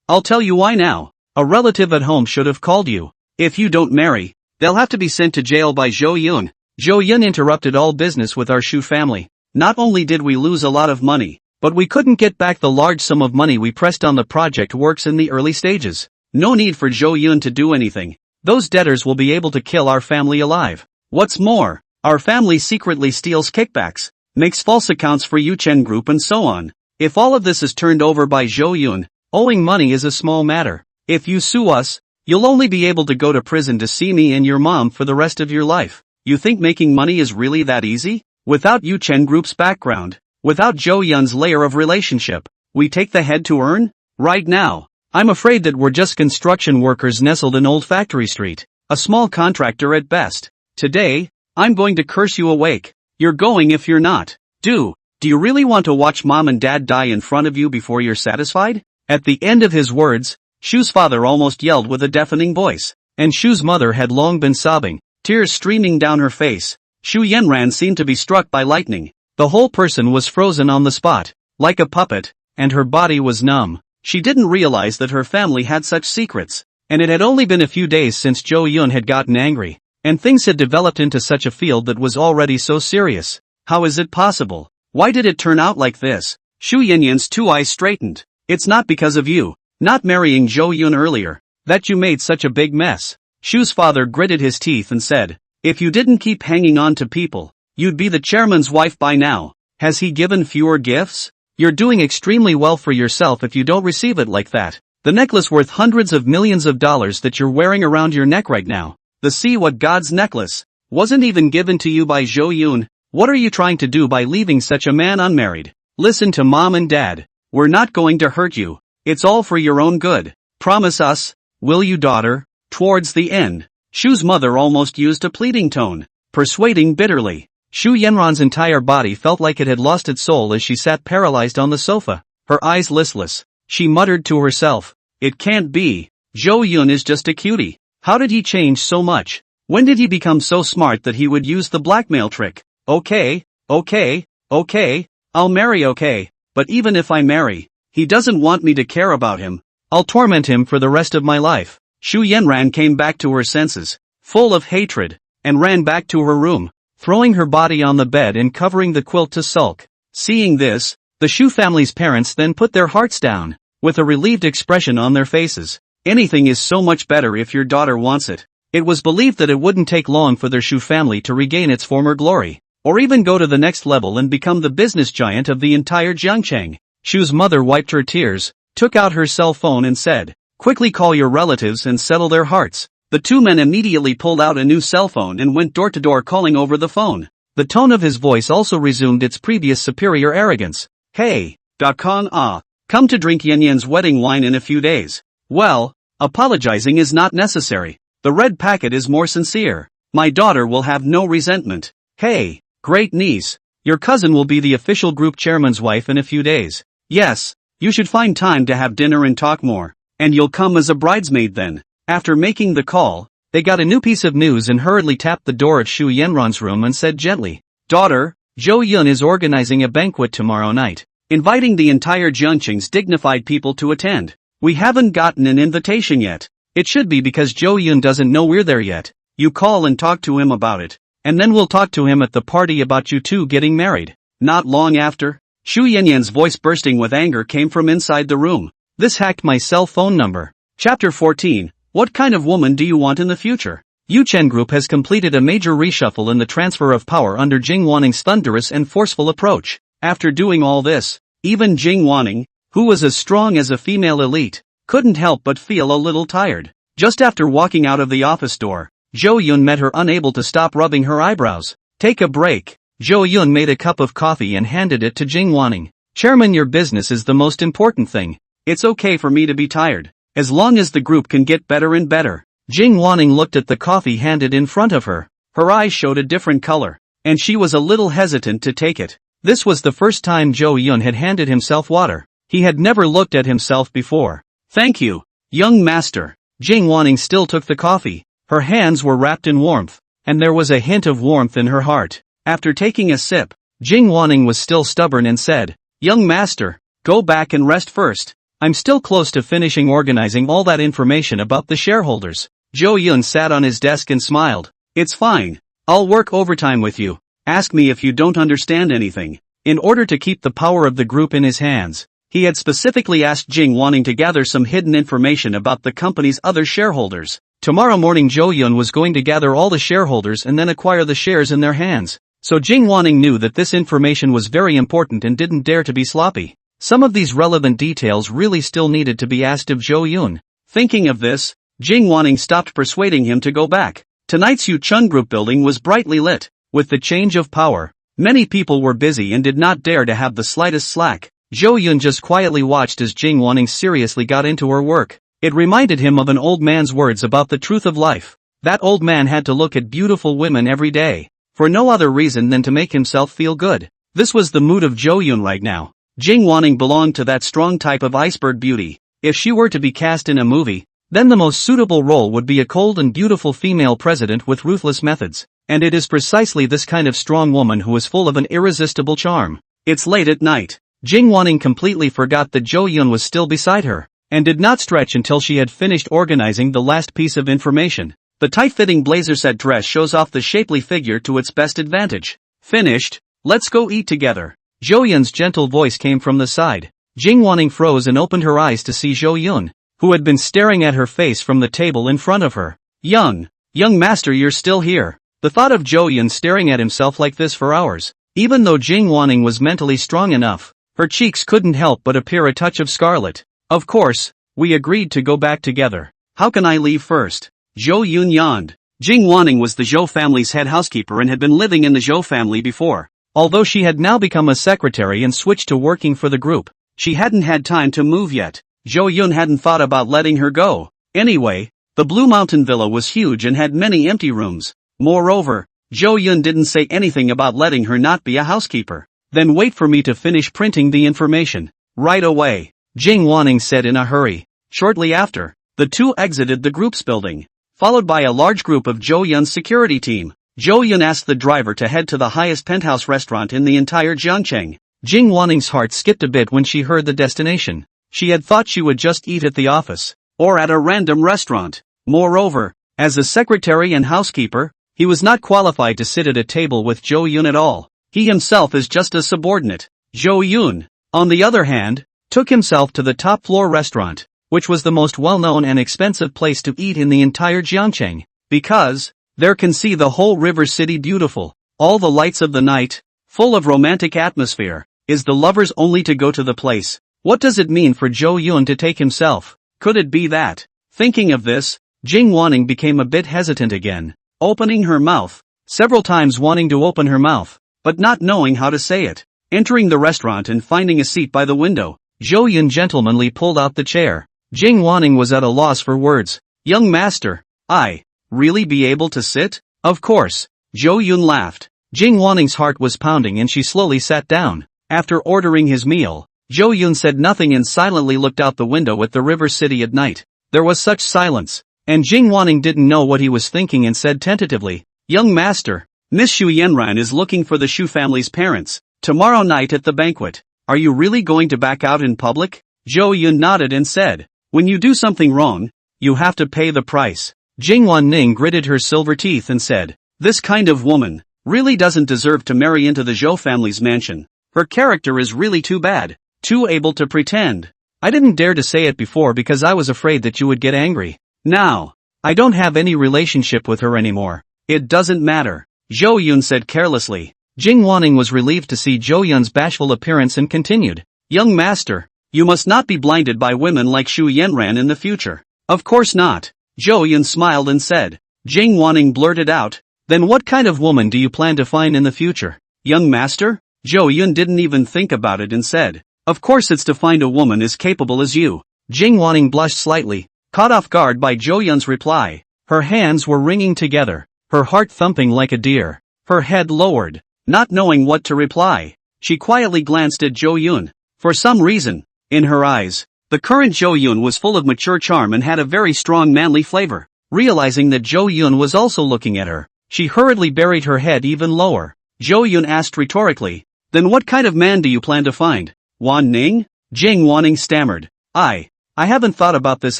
[SPEAKER 1] I'll tell you why now. A relative at home should have called you. If you don't marry, they'll have to be sent to jail by Zhou Yun. Zhou Yun interrupted all business with our Shu family. Not only did we lose a lot of money, but we couldn't get back the large sum of money we pressed on the project works in the early stages. No need for Zhou Yun to do anything. Those debtors will be able to kill our family alive. What's more, our family secretly steals kickbacks, makes false accounts for Yuchen Group and so on. If all of this is turned over by Zhou Yun, owing money is a small matter. If you sue us, you'll only be able to go to prison to see me and your mom for the rest of your life. You think making money is really that easy? Without Yuchen Group's background, without Zhou Yun's layer of relationship, we take the head to earn? Right now, I'm afraid that we're just construction workers nestled in Old Factory Street, a small contractor at best. Today, I'm going to curse you awake. You're going if you're not. Do you really want to watch mom and dad die in front of you before you're satisfied? At the end of his words, Shu's father almost yelled with a deafening voice, and Shu's mother had long been sobbing, tears streaming down her face. Shu Yanran seemed to be struck by lightning. The whole person was frozen on the spot, like a puppet, and her body was numb. She didn't realize that her family had such secrets, and it had only been a few days since Zhou Yun had gotten angry, and things had developed into such a field that was already so serious. How is it possible? Why did it turn out like this? Shu Yanyan's two eyes straightened. It's not because of you, not marrying Zhou Yun earlier, that you made such a big mess. Shu's father gritted his teeth and said, if you didn't keep hanging on to people, you'd be the chairman's wife by now. Has he given fewer gifts? You're doing extremely well for yourself if you don't receive it like that. The necklace worth hundreds of millions of dollars that you're wearing around your neck right now. The see what God's necklace wasn't even given to you by Zhou Yun. What are you trying to do by leaving such a man unmarried? Listen to mom and dad. We're not going to hurt you. It's all for your own good. Promise us, will you, daughter? Towards the end, Shu's mother almost used a pleading tone, persuading bitterly. Shu Yanran's entire body felt like it had lost its soul as she sat paralyzed on the sofa, her eyes listless. She muttered to herself, it can't be. Zhou Yun is just a cutie. How did he change so much? When did he become so smart that he would use the blackmail trick? Okay, I'll marry okay, but even if I marry, he doesn't want me to care about him. I'll torment him for the rest of my life. Shu Yanran came back to her senses, full of hatred, and ran back to her room, throwing her body on the bed and covering the quilt to sulk. Seeing this, the Shu family's parents then put their hearts down, with a relieved expression on their faces. Anything is so much better if your daughter wants it. It was believed that it wouldn't take long for their Shu family to regain its former glory, or even go to the next level and become the business giant of the entire Jiangcheng. Shu's mother wiped her tears, took out her cell phone and said, quickly call your relatives and settle their hearts. The two men immediately pulled out a new cell phone and went door to door calling over the phone. The tone of his voice also resumed its previous superior arrogance. Hey, come to drink Yanyan's wedding wine in a few days. Well, apologizing is not necessary. The red packet is more sincere. My daughter will have no resentment. Hey, great niece, your cousin will be the official group chairman's wife in a few days. Yes, you should find time to have dinner and talk more. And you'll come as a bridesmaid then. After making the call, they got a new piece of news and hurriedly tapped the door of Shu Yanran's room and said gently, daughter, Zhou Yun is organizing a banquet tomorrow night, inviting the entire Jiangcheng's dignified people to attend. We haven't gotten an invitation yet. It should be because Zhou Yun doesn't know we're there yet. You call and talk to him about it, and then we'll talk to him at the party about you two getting married. Not long after, Shu Yanyan's voice bursting with anger came from inside the room. This hacked my cell phone number. Chapter 14. What kind of woman do you want in the future? Yuchen Group has completed a major reshuffle in the transfer of power under Jing Wanning's thunderous and forceful approach. After doing all this, even Jing Wanning, who was as strong as a female elite, couldn't help but feel a little tired. Just after walking out of the office door, Zhou Yun met her, unable to stop rubbing her eyebrows. Take a break. Zhou Yun made a cup of coffee and handed it to Jing Wanning. Chairman, your business is the most important thing. It's okay for me to be tired, as long as the group can get better and better. Jing Wanning looked at the coffee handed in front of her. Her eyes showed a different color, and she was a little hesitant to take it. This was the first time Zhou Yun had handed himself water. He had never looked at himself before. Thank you, young master. Jing Wanning still took the coffee. Her hands were wrapped in warmth, and there was a hint of warmth in her heart. After taking a sip, Jing Wanning was still stubborn and said, Young master, go back and rest first. I'm still close to finishing organizing all that information about the shareholders. Zhou Yun sat on his desk and smiled. It's fine. I'll work overtime with you. Ask me if you don't understand anything. In order to keep the power of the group in his hands, he had specifically asked Jing Wanning to gather some hidden information about the company's other shareholders. Tomorrow morning Zhou Yun was going to gather all the shareholders and then acquire the shares in their hands. So Jing Wanning knew that this information was very important and didn't dare to be sloppy. Some of these relevant details really still needed to be asked of Zhou Yun. Thinking of this, Jing Wanning stopped persuading him to go back. Tonight's Yuchen Group building was brightly lit. With the change of power, many people were busy and did not dare to have the slightest slack. Zhou Yun just quietly watched as Jing Wanning seriously got into her work. It reminded him of an old man's words about the truth of life. That old man had to look at beautiful women every day, for no other reason than to make himself feel good. This was the mood of Zhou Yun right now. Jing Wanning belonged to that strong type of iceberg beauty. If she were to be cast in a movie, then the most suitable role would be a cold and beautiful female president with ruthless methods. And it is precisely this kind of strong woman who is full of an irresistible charm. It's late at night. Jing Wanning completely forgot that Zhou Yun was still beside her, and did not stretch until she had finished organizing the last piece of information. The tight-fitting blazer set dress shows off the shapely figure to its best advantage. Finished? Let's go eat together. Zhou Yun's gentle voice came from the side. Jing Wanning froze and opened her eyes to see Zhou Yun, who had been staring at her face from the table in front of her. Young master, you're still here. The thought of Zhou Yun staring at himself like this for hours, even though Jing Wanning was mentally strong enough, her cheeks couldn't help but appear a touch of scarlet. Of course, we agreed to go back together. How can I leave first? Zhou Yun yawned. Jing Wanning was the Zhou family's head housekeeper and had been living in the Zhou family before. Although she had now become a secretary and switched to working for the group, she hadn't had time to move yet. Zhou Yun hadn't thought about letting her go. Anyway, the Blue Mountain Villa was huge and had many empty rooms. Moreover, Zhou Yun didn't say anything about letting her not be a housekeeper. Then wait for me to finish printing the information. Right away, Jing Wanning said in a hurry. Shortly after, the two exited the group's building, followed by a large group of Zhou Yun's security team. Zhou Yun asked the driver to head to the highest penthouse restaurant in the entire Jiangcheng. Jing Wanning's heart skipped a bit when she heard the destination. She had thought she would just eat at the office, or at a random restaurant. Moreover, as a secretary and housekeeper, he was not qualified to sit at a table with Zhou Yun at all. He himself is just a subordinate. Zhou Yun, on the other hand, took himself to the top-floor restaurant, which was the most well-known and expensive place to eat in the entire Jiangcheng, because there can see the whole river city beautiful, all the lights of the night, full of romantic atmosphere. Is the lovers only to go to the place? What does it mean for Zhou Yun to take himself? Could it be that? Thinking of this, Jing Wanning became a bit hesitant again, opening her mouth, several times wanting to open her mouth, but not knowing how to say it. Entering the restaurant and finding a seat by the window, Zhou Yun gentlemanly pulled out the chair. Jing Wanning was at a loss for words. Young master, I really be able to sit? Of course. Zhou Yun laughed. Jing Wanning's heart was pounding and she slowly sat down. After ordering his meal, Zhou Yun said nothing and silently looked out the window at the river city at night. There was such silence, and Jing Wanning didn't know what he was thinking and said tentatively, Young master, Miss Shu Yanran is looking for the Shu family's parents, tomorrow night at the banquet. Are you really going to back out in public? Zhou Yun nodded and said, when you do something wrong, you have to pay the price. Jing Wanning gritted her silver teeth and said, this kind of woman really doesn't deserve to marry into the Zhou family's mansion. Her character is really too bad, too able to pretend. I didn't dare to say it before because I was afraid that you would get angry. Now, I don't have any relationship with her anymore. It doesn't matter, Zhou Yun said carelessly. Jing Wanning was relieved to see Zhou Yun's bashful appearance and continued, Young master, You must not be blinded by women like Shu Yanran in the future. Of course not. Zhou Yun smiled and said. Jing Wanning blurted out. Then what kind of woman do you plan to find in the future? Young master? Zhou Yun didn't even think about it and said. Of course it's to find a woman as capable as you. Jing Wanning blushed slightly, caught off guard by Zhou Yun's reply. Her hands were wringing together, her heart thumping like a deer. Her head lowered, not knowing what to reply. She quietly glanced at Zhou Yun. For some reason, in her eyes, the current Zhou Yun was full of mature charm and had a very strong manly flavor. Realizing that Zhou Yun was also looking at her, she hurriedly buried her head even lower. Zhou Yun asked rhetorically, then what kind of man do you plan to find? Wanning? Jing Wanning stammered. I haven't thought about this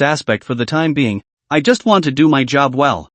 [SPEAKER 1] aspect for the time being. I just want to do my job well.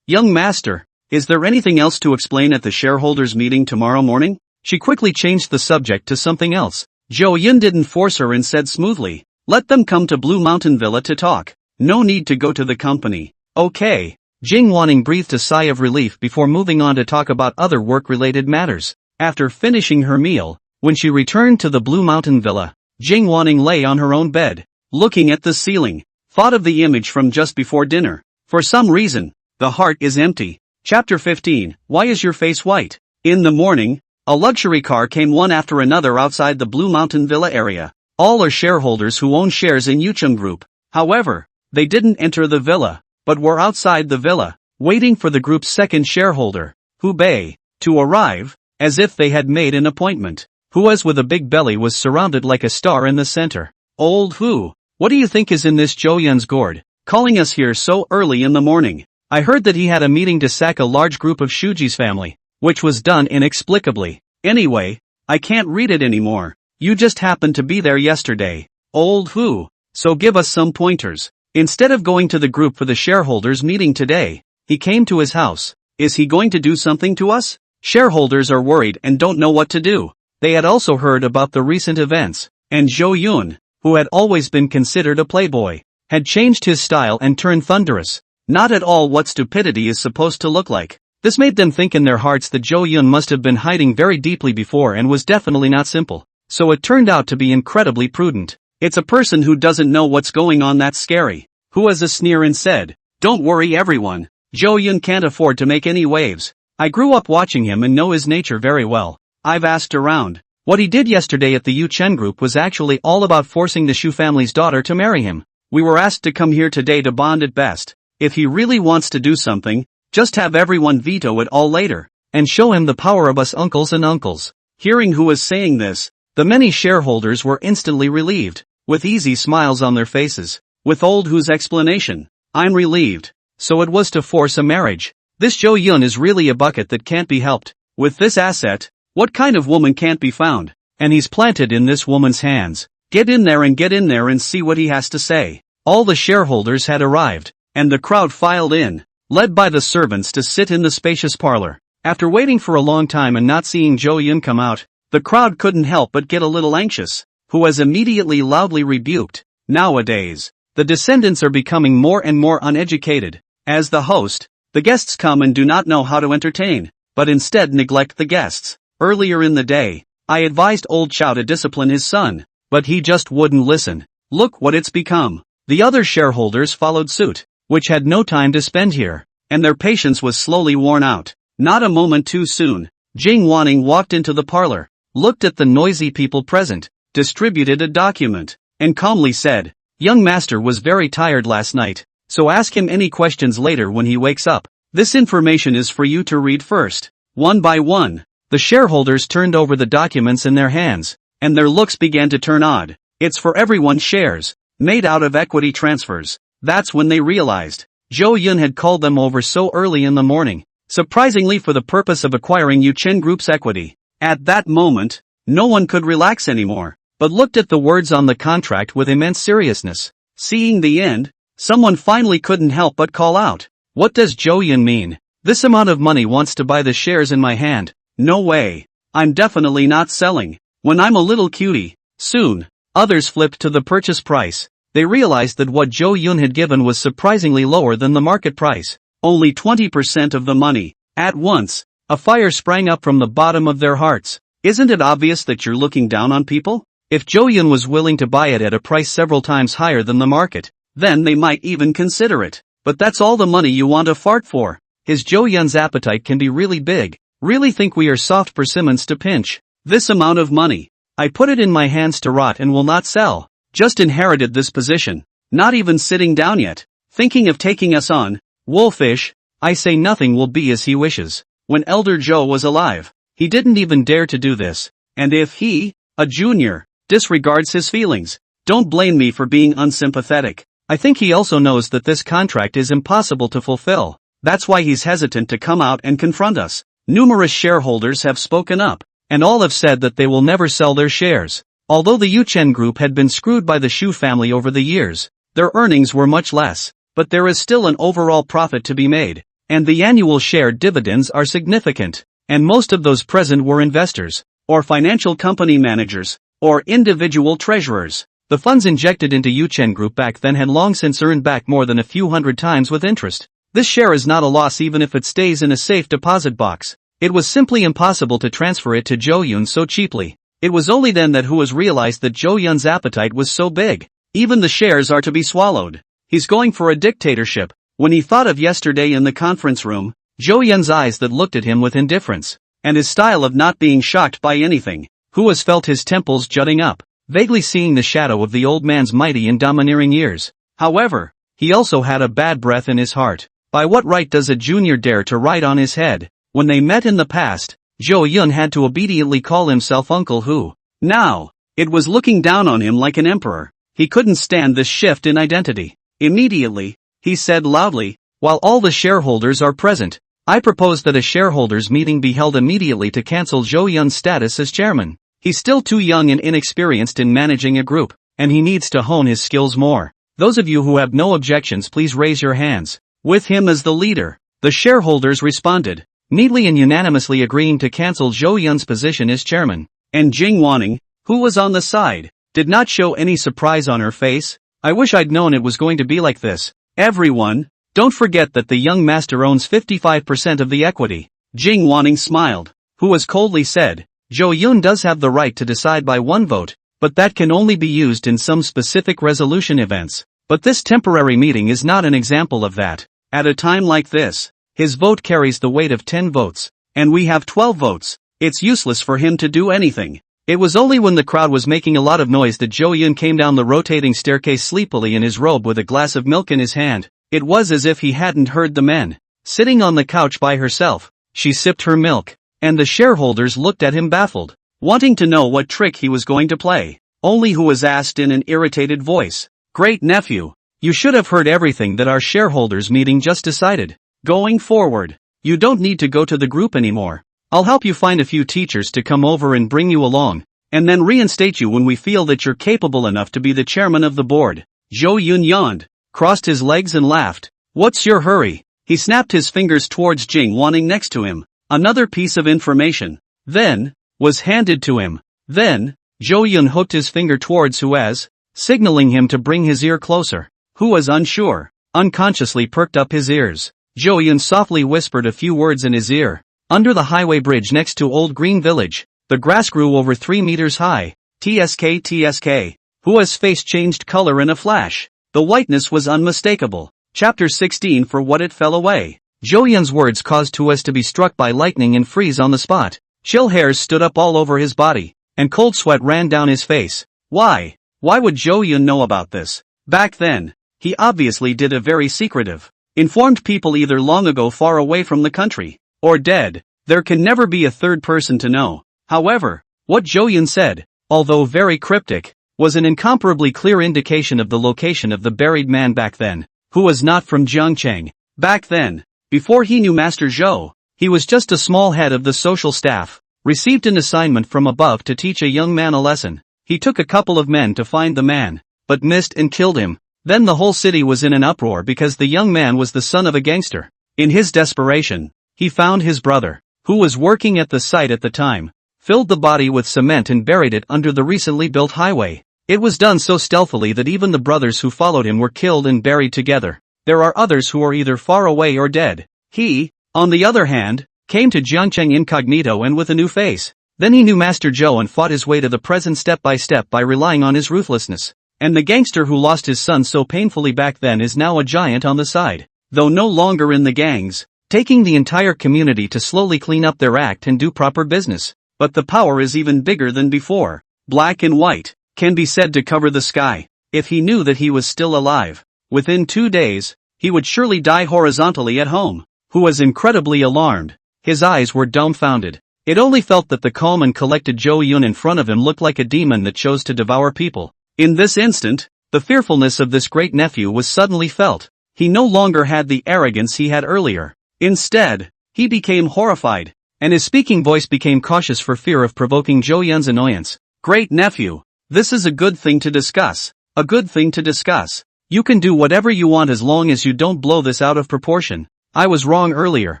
[SPEAKER 1] Young master, is there anything else to explain at the shareholders meeting tomorrow morning? She quickly changed the subject to something else. Zhou Yun didn't force her and said smoothly, let them come to Blue Mountain Villa to talk. No need to go to the company. Okay. Jing Wanning breathed a sigh of relief before moving on to talk about other work-related matters. After finishing her meal, when she returned to the Blue Mountain Villa, Jing Wanning lay on her own bed, looking at the ceiling, thought of the image from just before dinner. For some reason, the heart is empty. Chapter 15, Why is your face white? In the morning, a luxury car came one after another outside the Blue Mountain Villa area. All are shareholders who own shares in Yuchen Group. However, they didn't enter the villa, but were outside the villa, waiting for the group's second shareholder, Hu Bei, to arrive, as if they had made an appointment. Hu, as with a big belly, was surrounded like a star in the center. Old Hu, what do you think is in this Zhou Yun's gourd, calling us here so early in the morning? I heard that he had a meeting to sack a large group of Shuji's family, which was done inexplicably. Anyway, I can't read it anymore. You just happened to be there yesterday. Old Hu, so give us some pointers. Instead of going to the group for the shareholders meeting today, he came to his house. Is he going to do something to us? Shareholders are worried and don't know what to do. They had also heard about the recent events, and Zhou Yun, who had always been considered a playboy, had changed his style and turned thunderous. Not at all what stupidity is supposed to look like. This made them think in their hearts that Zhou Yun must have been hiding very deeply before and was definitely not simple. So it turned out to be incredibly prudent. It's a person who doesn't know what's going on that's scary. Hu has a sneer and said, don't worry everyone. Zhou Yun can't afford to make any waves. I grew up watching him and know his nature very well. I've asked around. What he did yesterday at the Yuchen Group was actually all about forcing the Shu family's daughter to marry him. We were asked to come here today to bond at best. If he really wants to do something, just have everyone veto it all later, and show him the power of us uncles and uncles. Hearing Hu was saying this, the many shareholders were instantly relieved, with easy smiles on their faces. With old Hu's explanation, I'm relieved. So it was to force a marriage. This Zhou Yun is really a bucket that can't be helped. With this asset, what kind of woman can't be found? And he's planted in this woman's hands. Get in there and see what he has to say. All the shareholders had arrived, and the crowd filed in, led by the servants to sit in the spacious parlor. After waiting for a long time and not seeing Zhou Yun come out, the crowd couldn't help but get a little anxious. Hu was immediately loudly rebuked. Nowadays, the descendants are becoming more and more uneducated. As the host, the guests come and do not know how to entertain, but instead neglect the guests. Earlier in the day, I advised old Chow to discipline his son, but he just wouldn't listen. Look what it's become. The other shareholders followed suit, which had no time to spend here, and their patience was slowly worn out. Not a moment too soon, Jing Wanning walked into the parlor, looked at the noisy people present, distributed a document, and calmly said, Young master was very tired last night, so ask him any questions later when he wakes up. This information is for you to read first. One by one, the shareholders turned over the documents in their hands, and their looks began to turn odd. It's for everyone's shares, made out of equity transfers. That's when they realized. Zhou Yun had called them over so early in the morning, surprisingly for the purpose of acquiring Yuchen Group's equity. At that moment, no one could relax anymore, but looked at the words on the contract with immense seriousness. Seeing the end, someone finally couldn't help but call out. What does Zhou Yun mean? This amount of money wants to buy the shares in my hand. No way. I'm definitely not selling. When I'm a little cutie. Soon, others flipped to the purchase price. They realized that what Zhou Yun had given was surprisingly lower than the market price. Only 20% of the money. At once, a fire sprang up from the bottom of their hearts. Isn't it obvious that you're looking down on people? If Zhou Yun was willing to buy it at a price several times higher than the market, then they might even consider it. But that's all the money you want to fart for. His Zhou Yun's appetite can be really big. Really think we are soft persimmons to pinch. This amount of money. I put it in my hands to rot and will not sell. Just inherited this position. Not even sitting down yet. Thinking of taking us on. Wolfish. I say nothing will be as he wishes. When Elder Zhou was alive, he didn't even dare to do this. And if he, a junior, disregards his feelings, don't blame me for being unsympathetic. I think he also knows that this contract is impossible to fulfill. That's why he's hesitant to come out and confront us. Numerous shareholders have spoken up, and all have said that they will never sell their shares. Although the Yuchen Group had been screwed by the Shu family over the years, their earnings were much less, but there is still an overall profit to be made, and the annual share dividends are significant, and most of those present were investors, or financial company managers, or individual treasurers. The funds injected into Yuchen Group back then had long since earned back more than a few hundred times with interest. This share is not a loss even if it stays in a safe deposit box. It was simply impossible to transfer it to Zhou Yun so cheaply. It was only then that Hu has realized that Zhou Yun's appetite was so big. Even the shares are to be swallowed. He's going for a dictatorship. When he thought of yesterday in the conference room, Zhou Yun's eyes that looked at him with indifference, and his style of not being shocked by anything, Hu has felt his temples jutting up, vaguely seeing the shadow of the old man's mighty and domineering years. However, he also had a bad breath in his heart. By what right does a junior dare to write on his head? When they met in the past, Zhou Yun had to obediently call himself Uncle Hu. Now, it was looking down on him like an emperor. He couldn't stand this shift in identity. Immediately, he said loudly, while all the shareholders are present, I propose that a shareholders meeting be held immediately to cancel Zhou Yun's status as chairman. He's still too young and inexperienced in managing a group, and he needs to hone his skills more. Those of you who have no objections, please raise your hands. With him as the leader, the shareholders responded, neatly and unanimously agreeing to cancel Zhou Yun's position as chairman. And Jing Wanning, who was on the side, did not show any surprise on her face. I wish I'd known it was going to be like this. Everyone, don't forget that the young master owns 55% of the equity. Jing Wanning smiled, who has coldly said, Zhou Yun does have the right to decide by one vote, but that can only be used in some specific resolution events. But this temporary meeting is not an example of that. At a time like this, his vote carries the weight of 10 votes, and we have 12 votes. It's useless for him to do anything. It was only when the crowd was making a lot of noise that Zhou Yun came down the rotating staircase sleepily in his robe with a glass of milk in his hand. It was as if he hadn't heard the men. Sitting on the couch by herself, she sipped her milk, and the shareholders looked at him baffled, wanting to know what trick he was going to play. Only Hu was asked in an irritated voice, Great nephew, you should have heard everything that our shareholders meeting just decided. Going forward, you don't need to go to the group anymore. I'll help you find a few teachers to come over and bring you along, and then reinstate you when we feel that you're capable enough to be the chairman of the board. Zhou Yun yawned, crossed his legs and laughed. What's your hurry? He snapped his fingers towards Jing Wanning next to him. Another piece of information, then, was handed to him. Then, Zhou Yun hooked his finger towards Hu as, signaling him to bring his ear closer. Hu was unsure, unconsciously perked up his ears. Zhou Yun softly whispered a few words in his ear. Under the highway bridge next to Old Green Village, the grass grew over 3 meters high. TSK TSK. Hua's face changed color in a flash. The whiteness was unmistakable. Chapter 16 For what it fell away. Zhou Yun's words caused Huas to be struck by lightning and freeze on the spot. Chill hairs stood up all over his body, and cold sweat ran down his face. Why? Why would Zhou Yun know about this? Back then, he obviously did a very secretive. Informed people either long ago far away from the country, or dead. There can never be a third person to know. However, what Zhou Yun said, although very cryptic, was an incomparably clear indication of the location of the buried man back then, who was not from Jiangcheng. Back then, before he knew Master Zhou, he was just a small head of the social staff, received an assignment from above to teach a young man a lesson. He took a couple of men to find the man, but missed and killed him. Then the whole city was in an uproar because the young man was the son of a gangster. In his desperation, he found his brother, who was working at the site at the time, filled the body with cement and buried it under the recently built highway. It was done so stealthily that even the brothers who followed him were killed and buried together. There are others who are either far away or dead. He, on the other hand, came to Jiangcheng incognito and with a new face. Then he knew Master Zhou and fought his way to the present step by step by relying on his ruthlessness. And the gangster who lost his son so painfully back then is now a giant on the side, though no longer in the gangs, taking the entire community to slowly clean up their act and do proper business. But the power is even bigger than before. Black and white, can be said to cover the sky. If he knew that he was still alive, within 2 days, he would surely die horizontally at home. Who was incredibly alarmed. His eyes were dumbfounded. It only felt that the calm and collected Zhou Yun in front of him looked like a demon that chose to devour people. In this instant, the fearfulness of this great nephew was suddenly felt. He no longer had the arrogance he had earlier. Instead, he became horrified, and his speaking voice became cautious for fear of provoking Zhou Yun's annoyance. Great nephew, this is a good thing to discuss. A good thing to discuss. You can do whatever you want as long as you don't blow this out of proportion. I was wrong earlier,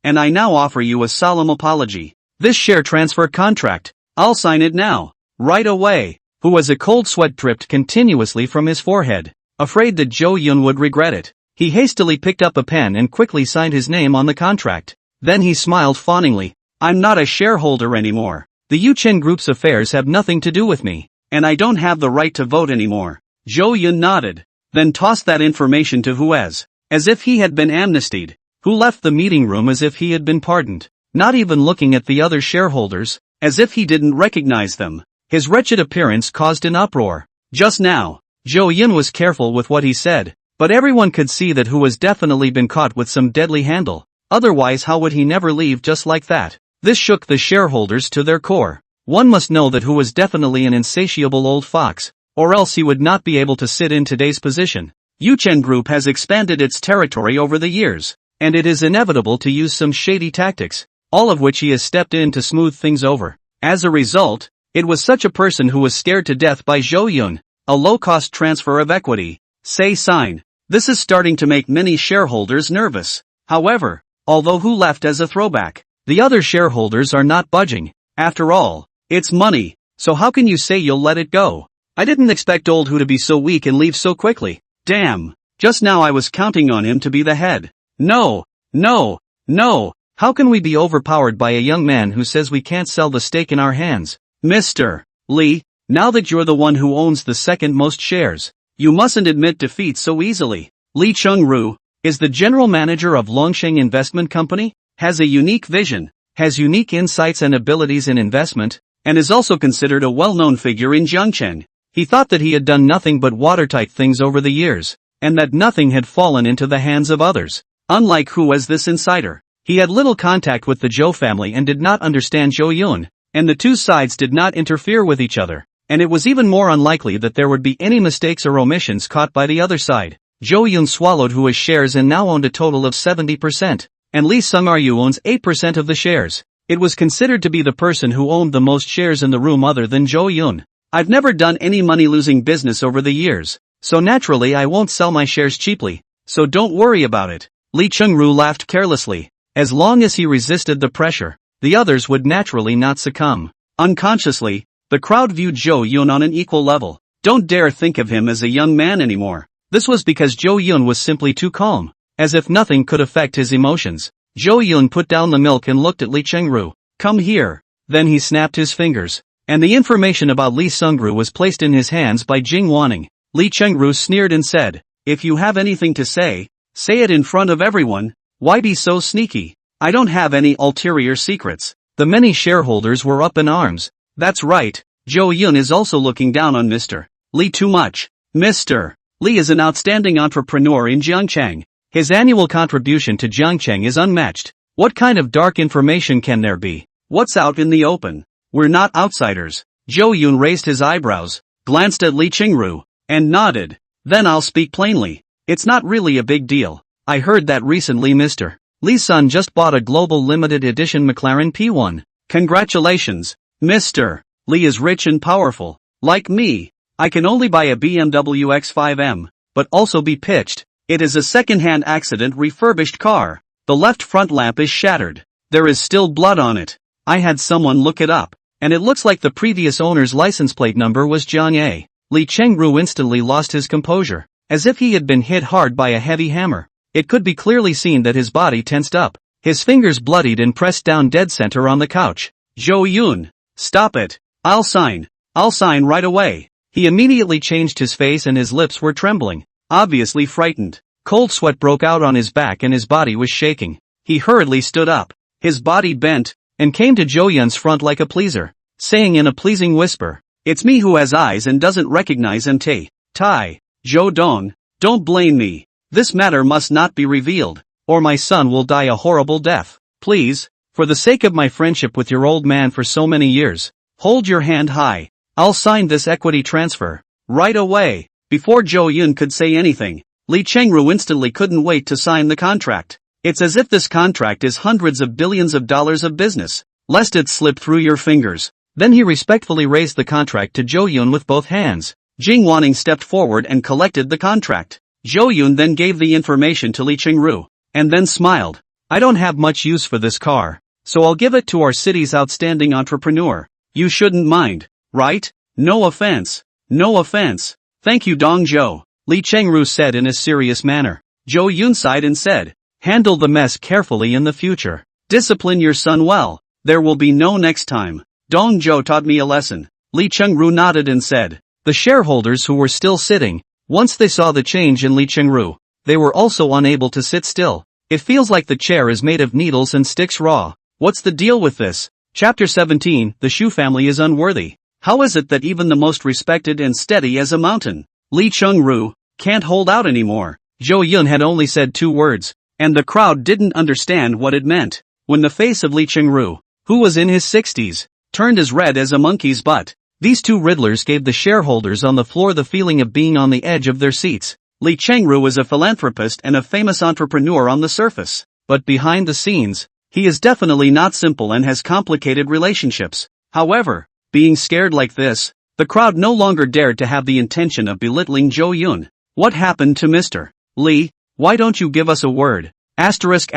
[SPEAKER 1] and I now offer you a solemn apology. This share transfer contract, I'll sign it now, right away. Who as a cold sweat dripped continuously from his forehead, afraid that Zhou Yun would regret it. He hastily picked up a pen and quickly signed his name on the contract. Then he smiled fawningly. I'm not a shareholder anymore. The Yuchen Group's affairs have nothing to do with me, and I don't have the right to vote anymore. Zhou Yun nodded, then tossed that information to Hu as if he had been amnestied. Who left the meeting room as if he had been pardoned, not even looking at the other shareholders, as if he didn't recognize them. His wretched appearance caused an uproar. Just now, Zhou Yun was careful with what he said, but everyone could see that Hu has definitely been caught with some deadly handle. Otherwise how would he never leave just like that? This shook the shareholders to their core. One must know that Hu was definitely an insatiable old fox, or else he would not be able to sit in today's position. Yuchen Group has expanded its territory over the years, and it is inevitable to use some shady tactics, all of which he has stepped in to smooth things over. As a result, it was such a person who was scared to death by Zhou Yun, a low-cost transfer of equity, say sign. This is starting to make many shareholders nervous. However, although Hu left as a throwback, the other shareholders are not budging. After all, it's money, so how can you say you'll let it go? I didn't expect old Hu to be so weak and leave so quickly. Damn, just now I was counting on him to be the head. No, no, no, how can we be overpowered by a young man who says we can't sell the stake in our hands? Mr. Li, now that you're the one who owns the second most shares, you mustn't admit defeat so easily. Li Chengru is the general manager of Longsheng Investment Company, has a unique vision, has unique insights and abilities in investment, and is also considered a well-known figure in Jiangcheng. He thought that he had done nothing but watertight things over the years, and that nothing had fallen into the hands of others. Unlike Hu as this insider, he had little contact with the Zhou family and did not understand Zhou Yun, and the two sides did not interfere with each other, and it was even more unlikely that there would be any mistakes or omissions caught by the other side. Zhou Yun swallowed Hu's shares and now owned a total of 70%, and Li Sungru owns 8% of the shares. It was considered to be the person who owned the most shares in the room other than Zhou Yun. I've never done any money-losing business over the years, so naturally I won't sell my shares cheaply, so don't worry about it. Li Chengru laughed carelessly. As long as he resisted the pressure, the others would naturally not succumb. Unconsciously, the crowd viewed Zhou Yun on an equal level. Don't dare think of him as a young man anymore. This was because Zhou Yun was simply too calm, as if nothing could affect his emotions. Zhou Yun put down the milk and looked at Li Chengru. Come here. Then he snapped his fingers, and the information about Li Sungru was placed in his hands by Jing Wanning. Li Chengru sneered and said, if you have anything to say it in front of everyone. Why be so sneaky? I don't have any ulterior secrets. The many shareholders were up in arms. That's right, Zhou Yun is also looking down on Mr. Li too much. Mr. Li is an outstanding entrepreneur in Jiangcheng. His annual contribution to Jiangcheng is unmatched. What kind of dark information can there be? What's out in the open? We're not outsiders. Zhou Yun raised his eyebrows, glanced at Li Chengru, and nodded. Then I'll speak plainly. It's not really a big deal. I heard that recently Mr. Li's son just bought a global limited edition McLaren P1. Congratulations. Mr. Li is rich and powerful. Like me, I can only buy a BMW X5M, but also be pitched. It is a second-hand accident refurbished car. The left front lamp is shattered. There is still blood on it. I had someone look it up, and it looks like the previous owner's license plate number was Jiang A. Li Chengru instantly lost his composure, as if he had been hit hard by a heavy hammer. It could be clearly seen that his body tensed up. His fingers bloodied and pressed down dead center on the couch. Zhou Yun, Stop it. I'll sign. I'll sign right away. He immediately changed his face and his lips were trembling, obviously frightened. Cold sweat broke out on his back and his body was shaking. He hurriedly stood up. His body bent, and came to Zhou Yun's front like a pleaser, saying in a pleasing whisper, "It's me who has eyes and doesn't recognize MT. Tai. Zhou Dong, don't blame me. This matter must not be revealed, or my son will die a horrible death. Please, for the sake of my friendship with your old man for so many years, hold your hand high. I'll sign this equity transfer right away." Before Zhou Yun could say anything, Li Chengru instantly couldn't wait to sign the contract. It's as if this contract is hundreds of billions of dollars of business, lest it slip through your fingers. Then he respectfully raised the contract to Zhou Yun with both hands. Jing Wanning stepped forward and collected the contract. Zhou Yun then gave the information to Li Chengru, and then smiled. "I don't have much use for this car, so I'll give it to our city's outstanding entrepreneur. You shouldn't mind, right? No offense. No offense. Thank you Dong Zhou," Li Chengru said in a serious manner. Zhou Yun sighed and said, "Handle the mess carefully in the future. Discipline your son well. There will be no next time. Dong Zhou taught me a lesson." Li Chengru nodded and said. The shareholders who were still sitting, once they saw the change in Li Chengru, they were also unable to sit still. It feels like the chair is made of needles and sticks raw. What's the deal with this? Chapter 17, The Shu family is unworthy. How is it that even the most respected and steady as a mountain, Li Chengru, can't hold out anymore? Zhou Yun had only said 2 words, and the crowd didn't understand what it meant. When the face of Li Chengru, who was in his 60s, turned as red as a monkey's butt, these 2 riddlers gave the shareholders on the floor the feeling of being on the edge of their seats. Li Chengru is a philanthropist and a famous entrepreneur on the surface, but behind the scenes, he is definitely not simple and has complicated relationships. However, being scared like this, the crowd no longer dared to have the intention of belittling Zhou Yun. "What happened to Mr. Li? Why don't you give us a word? Asterisk.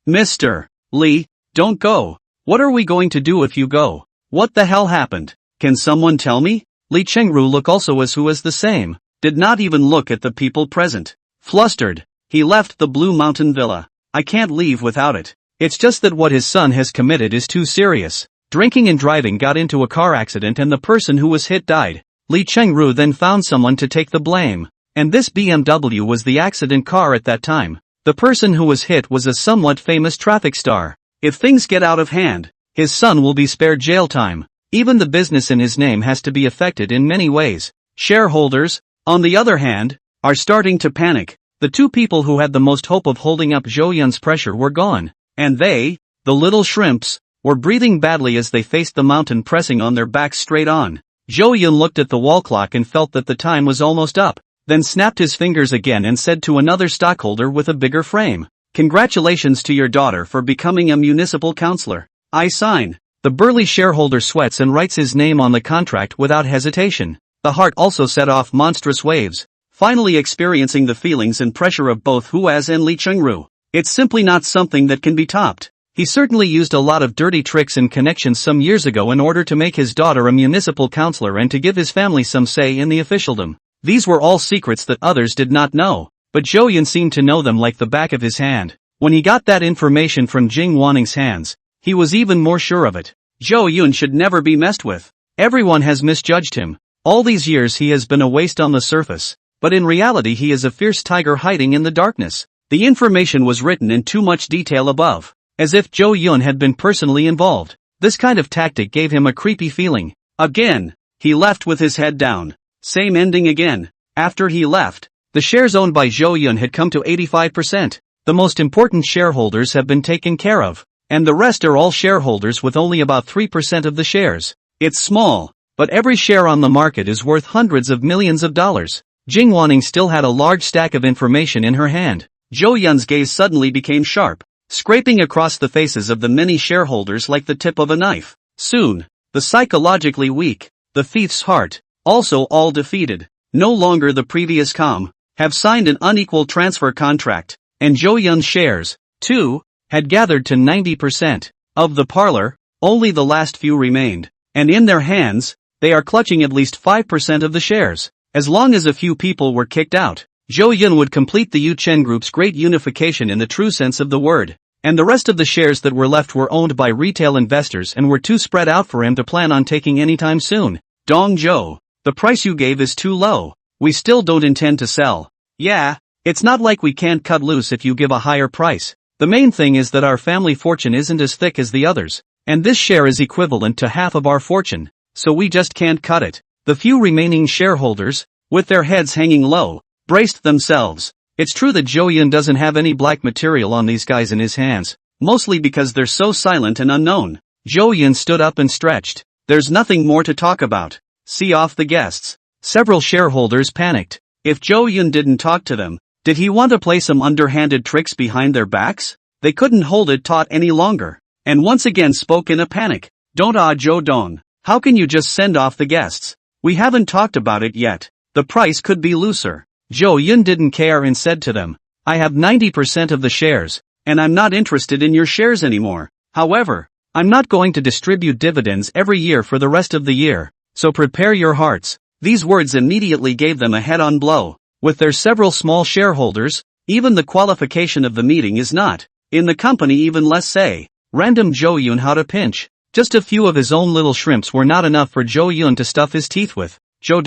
[SPEAKER 1] Mr. Li, don't go. What are we going to do if you go? What the hell happened? Can someone tell me?" Li Chengru looked also as who was the same, did not even look at the people present. Flustered, he left the Blue Mountain Villa. "I can't leave without it. It's just that what his son has committed is too serious. Drinking and driving got into a car accident and the person who was hit died. Li Chengru then found someone to take the blame, and this BMW was the accident car at that time. The person who was hit was a somewhat famous traffic star. If things get out of hand, his son will be spared jail time. Even the business in his name has to be affected in many ways. Shareholders, on the other hand, are starting to panic. The 2 people who had the most hope of holding up Zhou Yun's pressure were gone, and they, the little shrimps, were breathing badly as they faced the mountain pressing on their backs straight on. Zhou Yun looked at the wall clock and felt that the time was almost up, then snapped his fingers again and said to another stockholder with a bigger frame, "Congratulations to your daughter for becoming a municipal councillor. I sign." The burly shareholder sweats and writes his name on the contract without hesitation. The heart also set off monstrous waves, finally experiencing the feelings and pressure of both Huaz and Li Chengru. It's simply not something that can be topped. He certainly used a lot of dirty tricks and connections some years ago in order to make his daughter a municipal councillor and to give his family some say in the officialdom. These were all secrets that others did not know, but Zhou Yun seemed to know them like the back of his hand. When he got that information from Jing Wanning's hands, he was even more sure of it. Zhou Yun should never be messed with. Everyone has misjudged him. All these years he has been a waste on the surface, but in reality he is a fierce tiger hiding in the darkness. The information was written in too much detail above, as if Zhou Yun had been personally involved. This kind of tactic gave him a creepy feeling. Again, he left with his head down. Same ending again. After he left, the shares owned by Zhou Yun had come to 85%. The most important shareholders have been taken care of, and the rest are all shareholders with only about 3% of the shares. It's small, but every share on the market is worth hundreds of millions of dollars. Jing Wanning still had a large stack of information in her hand. Zhou Yun's gaze suddenly became sharp, scraping across the faces of the many shareholders like the tip of a knife. Soon, the psychologically weak, the thief's heart, also all defeated, no longer the previous calm, have signed an unequal transfer contract, and Zhou Yun's shares, too, had gathered to 90%. Of the parlor, only the last few remained, and in their hands, they are clutching at least 5% of the shares. As long as a few people were kicked out, Zhou Yun would complete the Yuchen Group's great unification in the true sense of the word. and the rest of the shares that were left were owned by retail investors and were too spread out for him to plan on taking anytime soon. Dong Zhou, the price you gave is too low. We still don't intend to sell. Yeah, it's not like we can't cut loose if you give a higher price. The main thing is that our family fortune isn't as thick as the others, and this share is equivalent to half of our fortune, so we just can't cut it. The few remaining shareholders, with their heads hanging low, braced themselves. It's true that Zhou Yun doesn't have any black material on these guys in his hands, mostly because they're so silent and unknown. Zhou Yun stood up and stretched. There's nothing more to talk about. See off the guests. Several shareholders panicked. If Zhou Yun didn't talk to them, did he want to play some underhanded tricks behind their backs? They couldn't hold it taut any longer, and once again spoke in a panic. Don't Zhou Dong. How can you just send off the guests? We haven't talked about it yet. The price could be looser. Zhou Yun didn't care and said to them, I have 90% of the shares, and I'm not interested in your shares anymore. However, I'm not going to distribute dividends every year for the rest of the year, so prepare your hearts. These words immediately gave them a head-on blow. With their several small shareholders, even the qualification of the meeting is not, in the company even less say, random Zhou Yun how to pinch. Just a few of his own little shrimps were not enough for Zhou Yun to stuff his teeth with. Zhou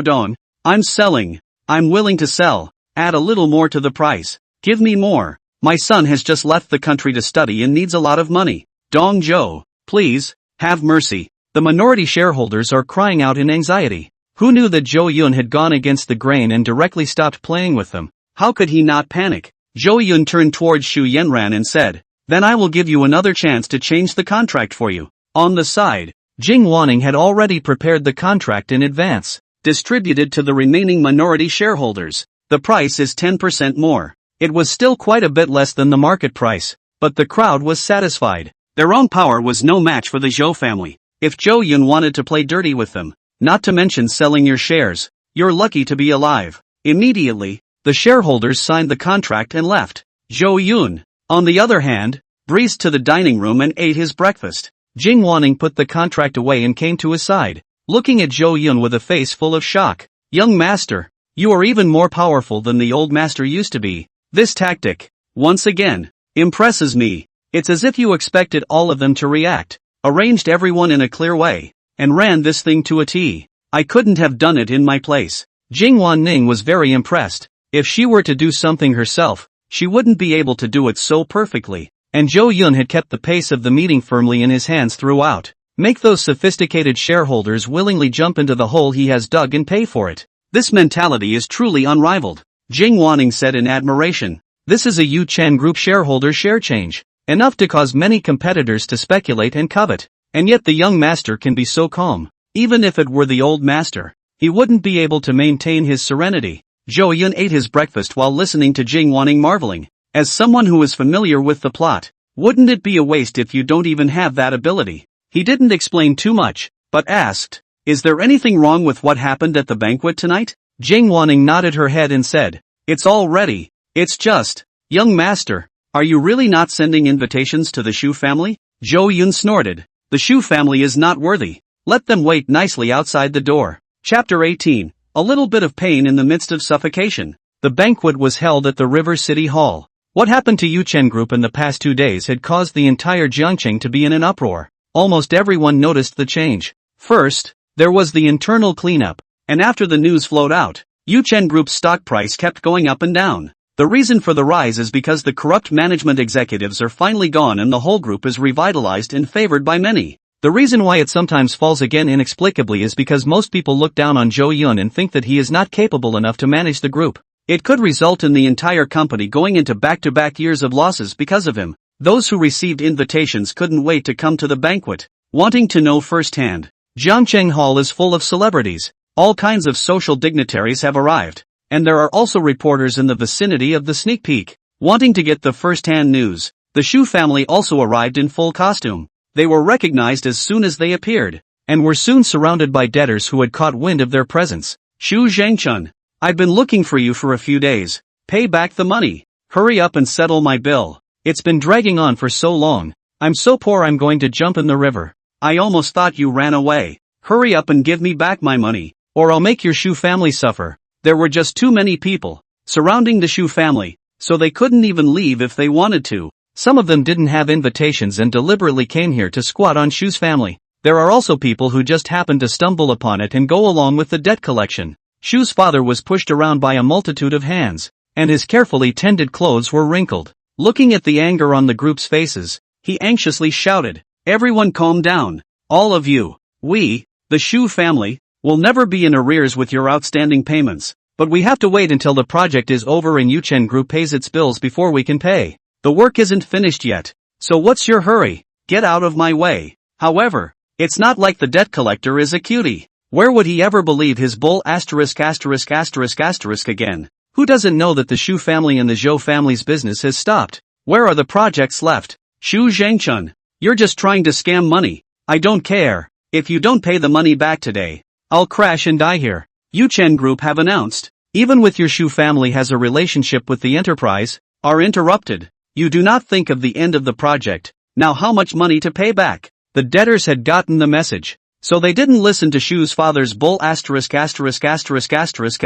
[SPEAKER 1] Dong, I'm selling. I'm willing to sell. Add a little more to the price. Give me more. My son has just left the country to study and needs a lot of money. Dong Zhou, please, have mercy. The minority shareholders are crying out in anxiety. Who knew that Zhou Yun had gone against the grain and directly stopped playing with them? How could he not panic? Zhou Yun turned towards Shu Yanran and said, then I will give you another chance to change the contract for you. On the side, Jing Wanning had already prepared the contract in advance, distributed to the remaining minority shareholders. The price is 10% more. It was still quite a bit less than the market price, but the crowd was satisfied. Their own power was no match for the Zhou family. If Zhou Yun wanted to play dirty with them, not to mention selling your shares, you're lucky to be alive. Immediately, the shareholders signed the contract and left. Zhou Yun, on the other hand, breezed to the dining room and ate his breakfast. Jing Wanning put the contract away and came to his side, looking at Zhou Yun with a face full of shock. Young master, you are even more powerful than the old master used to be. This tactic, once again, impresses me. It's as if you expected all of them to react, arranged everyone in a clear way, and ran this thing to a T. I couldn't have done it in my place. Jing Wanning was very impressed. If she were to do something herself, she wouldn't be able to do it so perfectly. And Zhou Yun had kept the pace of the meeting firmly in his hands throughout. Make those sophisticated shareholders willingly jump into the hole he has dug and pay for it. This mentality is truly unrivaled. Jing Wanning said in admiration. This is a Yuchen Group shareholder share change, enough to cause many competitors to speculate and covet. And yet the young master can be so calm. Even if it were the old master, he wouldn't be able to maintain his serenity. Zhou Yun ate his breakfast while listening to Jing Wanning marveling. As someone who is familiar with the plot, wouldn't it be a waste if you don't even have that ability? He didn't explain too much, but asked, is there anything wrong with what happened at the banquet tonight? Jing Wanning nodded her head and said, it's all ready. It's just, young master, are you really not sending invitations to the Shu family? Zhou Yun snorted, the Shu family is not worthy. Let them wait nicely outside the door. Chapter 18, a little bit of pain in the midst of suffocation. The banquet was held at the River City Hall. What happened to Yuchen Group in the past 2 days had caused the entire Jiangqing to be in an uproar. Almost everyone noticed the change. First, there was the internal cleanup, and after the news flowed out, Yuchen Group's stock price kept going up and down. The reason for the rise is because the corrupt management executives are finally gone and the whole group is revitalized and favored by many. The reason why it sometimes falls again inexplicably is because most people look down on Zhou Yun and think that he is not capable enough to manage the group. It could result in the entire company going into back-to-back years of losses because of him. Those who received invitations couldn't wait to come to the banquet, wanting to know firsthand. Jiangqing Hall is full of celebrities. All kinds of social dignitaries have arrived, and there are also reporters in the vicinity of the sneak peek, wanting to get the first-hand news. The Shu family also arrived in full costume. They were recognized as soon as they appeared, and were soon surrounded by debtors who had caught wind of their presence. Shu Zhangchun, I've been looking for you for a few days. Pay back the money. Hurry up and settle my bill. It's been dragging on for so long. I'm so poor I'm going to jump in the river. I almost thought you ran away. Hurry up and give me back my money, or I'll make your Shu family suffer. There were just too many people surrounding the Shu family, so they couldn't even leave if they wanted to. Some of them didn't have invitations and deliberately came here to squat on Shu's family. There are also people who just happened to stumble upon it and go along with the debt collection. Shu's father was pushed around by a multitude of hands, and his carefully tended clothes were wrinkled. Looking at the anger on the group's faces, he anxiously shouted, "Everyone calm down. All of you. We, the Shu family, will never be in arrears with your outstanding payments, but we have to wait until the project is over and Yuchen Group pays its bills before we can pay. The work isn't finished yet, so what's your hurry? Get out of my way." However, it's not like the debt collector is a cutie. Where would he ever believe his bull ***** again? Who doesn't know that the Shu family and the Zhou family's business has stopped? Where are the projects left? Shu Zhangchun, you're just trying to scam money. I don't care. If you don't pay the money back today, I'll crash and die here. Yuchen Group have announced, even with your Shu family has a relationship with the enterprise, are interrupted. You do not think of the end of the project. Now how much money to pay back? The debtors had gotten the message, so they didn't listen to Shu's father's bull **** at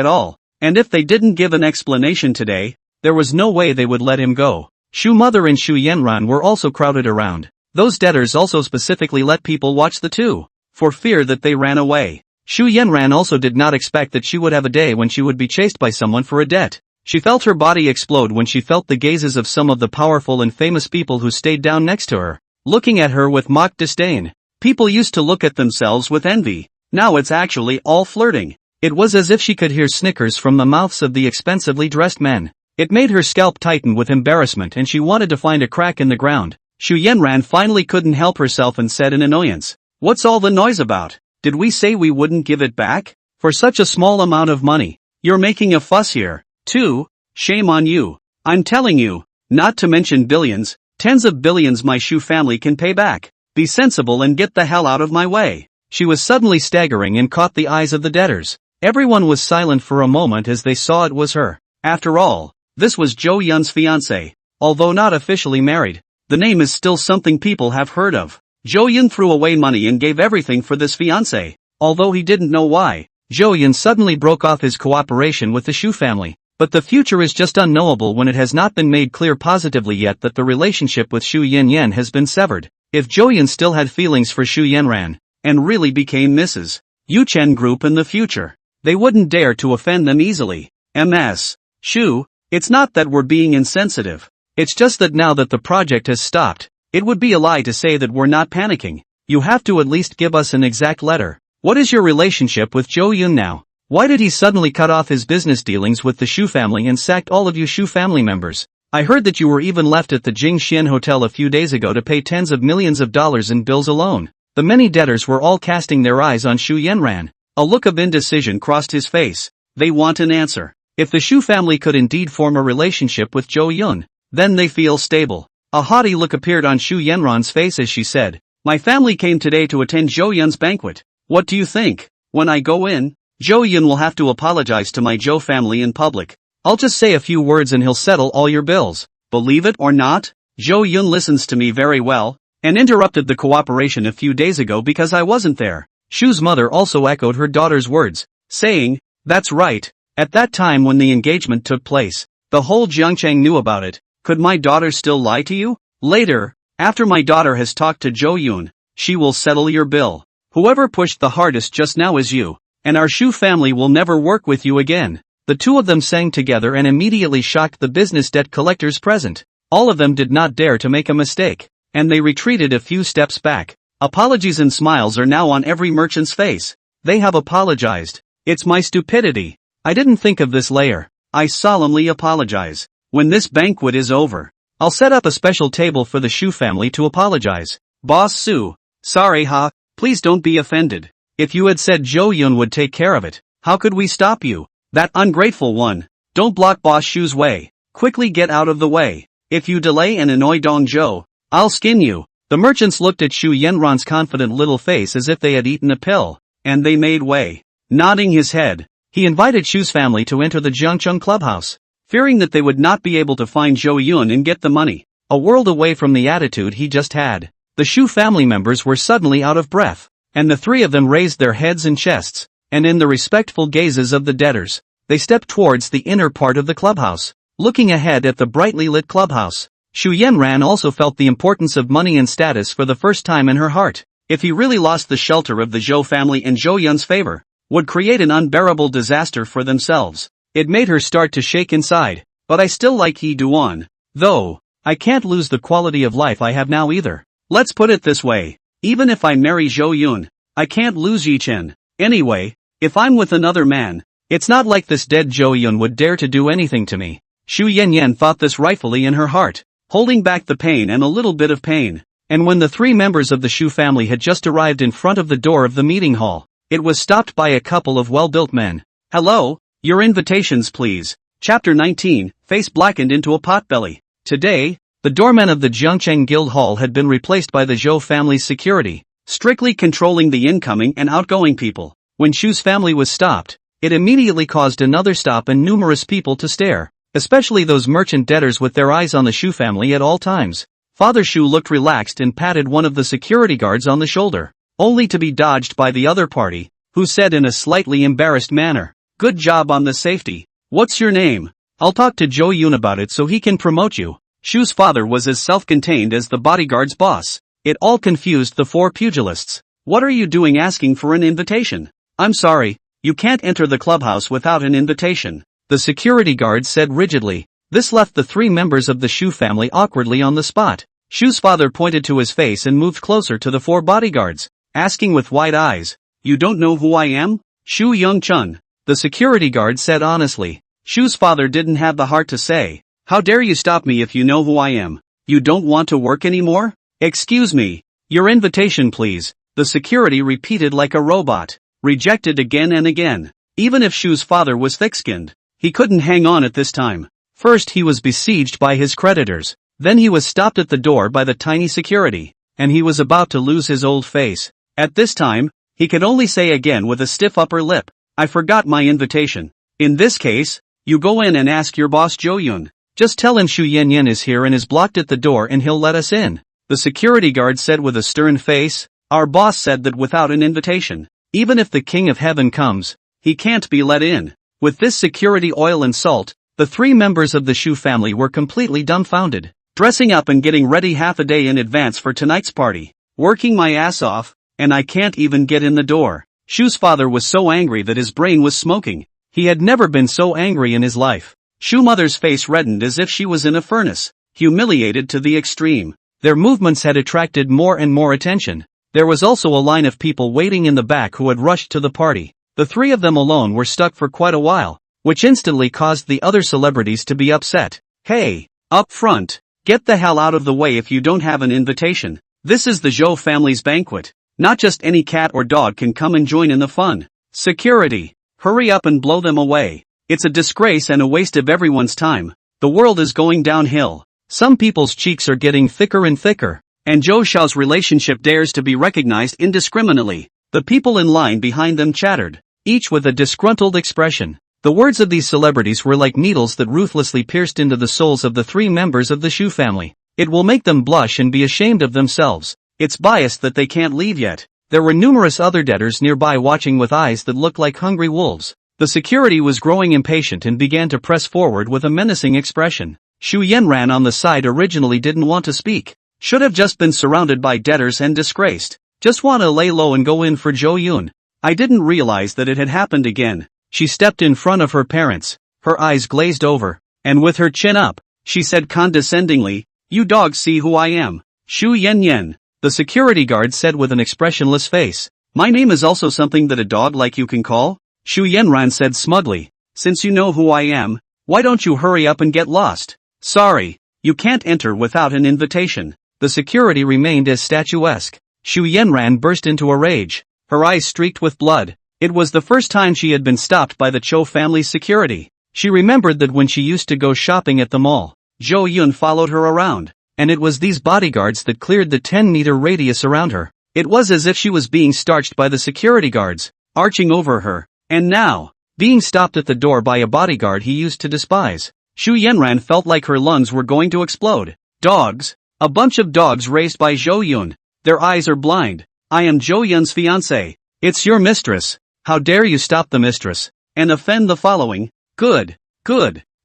[SPEAKER 1] all. And if they didn't give an explanation today, there was no way they would let him go. Shu mother and Shu Yanran were also crowded around. Those debtors also specifically let people watch the two, for fear that they ran away. Shu Yanran also did not expect that she would have a day when she would be chased by someone for a debt. She felt her body explode when she felt the gazes of some of the powerful and famous people who stayed down next to her, looking at her with mock disdain. People used to look at themselves with envy. Now it's actually all flirting. It was as if she could hear snickers from the mouths of the expensively dressed men. It made her scalp tighten with embarrassment and she wanted to find a crack in the ground. Shu Yanran finally couldn't help herself and said in annoyance, "What's all the noise about? Did we say we wouldn't give it back? For such a small amount of money. You're making a fuss here, too. Shame on you. I'm telling you, not to mention billions, tens of billions my Shu family can pay back. Be sensible and get the hell out of my way." She was suddenly staggering and caught the eyes of the debtors. Everyone was silent for a moment as they saw it was her. After all, this was Zhou Yun's fiancé. Although not officially married, the name is still something people have heard of. Zhou Yun threw away money and gave everything for this fiancé. Although he didn't know why, Zhou Yun suddenly broke off his cooperation with the Shu family. But the future is just unknowable when it has not been made clear positively yet that the relationship with Shu Yanran has been severed. If Zhou Yun still had feelings for Shu Yanran, and really became Mrs. Yuchen Group in the future, they wouldn't dare to offend them easily. Ms. Shu, it's not that we're being insensitive. It's just that now that the project has stopped, it would be a lie to say that we're not panicking. You have to at least give us an exact letter. What is your relationship with Zhou Yun now? Why did he suddenly cut off his business dealings with the Shu family and sacked all of you Shu family members? I heard that you were even left at the Jing hotel a few days ago to pay tens of millions of dollars in bills alone. The many debtors were all casting their eyes on Shu Yanran. A look of indecision crossed his face. They want an answer. If the Shu family could indeed form a relationship with Zhou Yun, then they feel stable. A haughty look appeared on Shu Yanran's face as she said, "My family came today to attend Zhou Yun's banquet. What do you think? When I go in, Zhou Yun will have to apologize to my Zhou family in public. I'll just say a few words and he'll settle all your bills. Believe it or not, Zhou Yun listens to me very well, and interrupted the cooperation a few days ago because I wasn't there." Shu's mother also echoed her daughter's words, saying, "That's right. At that time when the engagement took place, the whole Jiangchang knew about it. Could my daughter still lie to you? Later, after my daughter has talked to Zhou Yun, she will settle your bill. Whoever pushed the hardest just now is you, and our Shu family will never work with you again." The two of them sang together and immediately shocked the business debt collectors present. All of them did not dare to make a mistake, and they retreated a few steps back. Apologies and smiles are now on every merchant's face. They have apologized. "It's my stupidity. I didn't think of this layer. I solemnly apologize. When this banquet is over, I'll set up a special table for the Shu family to apologize." Boss Su, sorry please don't be offended. If you had said Zhou Yun would take care of it, how could we stop you? That ungrateful one. Don't block Boss Shu's way. Quickly get out of the way. If you delay and annoy Dong Zhou, I'll skin you. The merchants looked at Shu Yanran's confident little face as if they had eaten a pill, and they made way. Nodding his head, he invited Shu's family to enter the Jiangcheng clubhouse, fearing that they would not be able to find Zhou Yun and get the money. A world away from the attitude he just had, the Shu family members were suddenly out of breath, and the three of them raised their heads and chests, and in the respectful gazes of the debtors, they stepped towards the inner part of the clubhouse. Looking ahead at the brightly lit clubhouse, Shu Yanran also felt the importance of money and status for the first time in her heart. If he really lost the shelter of the Zhou family and Zhou Yun's favor, would create an unbearable disaster for themselves. It made her start to shake inside. But I still like He Duan. Though, I can't lose the quality of life I have now either. Let's put it this way. Even if I marry Zhou Yun, I can't lose Yichen. Anyway, if I'm with another man, it's not like this dead Zhou Yun would dare to do anything to me. Shu Yanran thought this rightfully in her heart, holding back the pain and a little bit of pain. And when the three members of the Shu family had just arrived in front of the door of the meeting hall, it was stopped by a couple of well-built men. Hello, your invitations please. Chapter 19, Face blackened into a potbelly. Today, the doorman of the Jiangcheng Guild Hall had been replaced by the Zhou family's security, strictly controlling the incoming and outgoing people. When Shu's family was stopped, it immediately caused another stop and numerous people to stare, especially those merchant debtors with their eyes on the Shu family at all times. Father Shu looked relaxed and patted one of the security guards on the shoulder, only to be dodged by the other party, who said in a slightly embarrassed manner, "Good job on the safety. What's your name? I'll talk to Zhou Yun about it so he can promote you." Shu's father was as self-contained as the bodyguard's boss. It all confused the four pugilists. "What are you doing asking for an invitation?" "I'm sorry, you can't enter the clubhouse without an invitation," the security guard said rigidly. This left the three members of the Shu family awkwardly on the spot. Shu's father pointed to his face and moved closer to the four bodyguards, asking with wide eyes, "You don't know who I am?" "Shu Yongchun," the security guard said honestly. Shu's father didn't have the heart to say, "How dare you stop me if you know who I am? You don't want to work anymore?" "Excuse me. Your invitation please," the security repeated like a robot. Rejected again and again. Even if Shu's father was thick-skinned, he couldn't hang on at this time. First he was besieged by his creditors. Then he was stopped at the door by the tiny security, and he was about to lose his old face. At this time, he could only say again with a stiff upper lip, "I forgot my invitation." "In this case, you go in and ask your boss Zhou Yun. Just tell him Shu Yanran is here and is blocked at the door and he'll let us in," the security guard said with a stern face. "Our boss said that without an invitation, even if the King of Heaven comes, he can't be let in." With this security oil and salt, the three members of the Shu family were completely dumbfounded. Dressing up and getting ready half a day in advance for tonight's party. Working my ass off, and I can't even get in the door. Shu's father was so angry that his brain was smoking. He had never been so angry in his life. Shu mother's face reddened as if she was in a furnace, humiliated to the extreme. Their movements had attracted more and more attention. There was also a line of people waiting in the back who had rushed to the party. The three of them alone were stuck for quite a while, which instantly caused the other celebrities to be upset. "Hey, up front, get the hell out of the way if you don't have an invitation. This is the Zhou family's banquet. Not just any cat or dog can come and join in the fun. Security, hurry up and blow them away. It's a disgrace and a waste of everyone's time. The world is going downhill." Some people's cheeks are getting thicker and thicker, and Zhou Xiao's relationship dares to be recognized indiscriminately. The people in line behind them chattered, each with a disgruntled expression. The words of these celebrities were like needles that ruthlessly pierced into the souls of the three members of the Shu family. It will make them blush and be ashamed of themselves. It's biased that they can't leave yet. There were numerous other debtors nearby watching with eyes that looked like hungry wolves. The security was growing impatient and began to press forward with a menacing expression. Shu Yanran on the side originally didn't want to speak. Should have just been surrounded by debtors and disgraced. Just want to lay low and go in for Zhou Yun. I didn't realize that it had happened again. She stepped in front of her parents, her eyes glazed over, and with her chin up, she said condescendingly, "You dogs see who I am. Shu Yanran," the security guard said with an expressionless face. "My name is also something that a dog like you can call?" Shu Yanran said smugly, "Since you know who I am, why don't you hurry up and get lost?" "Sorry, you can't enter without an invitation." The security remained as statuesque. Shu Yanran burst into a rage, her eyes streaked with blood. It was the first time she had been stopped by the Zhou family's security. She remembered that when she used to go shopping at the mall, Zhou Yun followed her around, and it was these bodyguards that cleared the 10-meter radius around her. It was as if she was being starched by the security guards, arching over her, and now, being stopped at the door by a bodyguard he used to despise. Shu Yanran felt like her lungs were going to explode. "Dogs? A bunch of dogs raised by Zhou Yun. Their eyes are blind. I am Zhou Yun's fiancé. It's your mistress. How dare you stop the mistress, and offend the following? Good.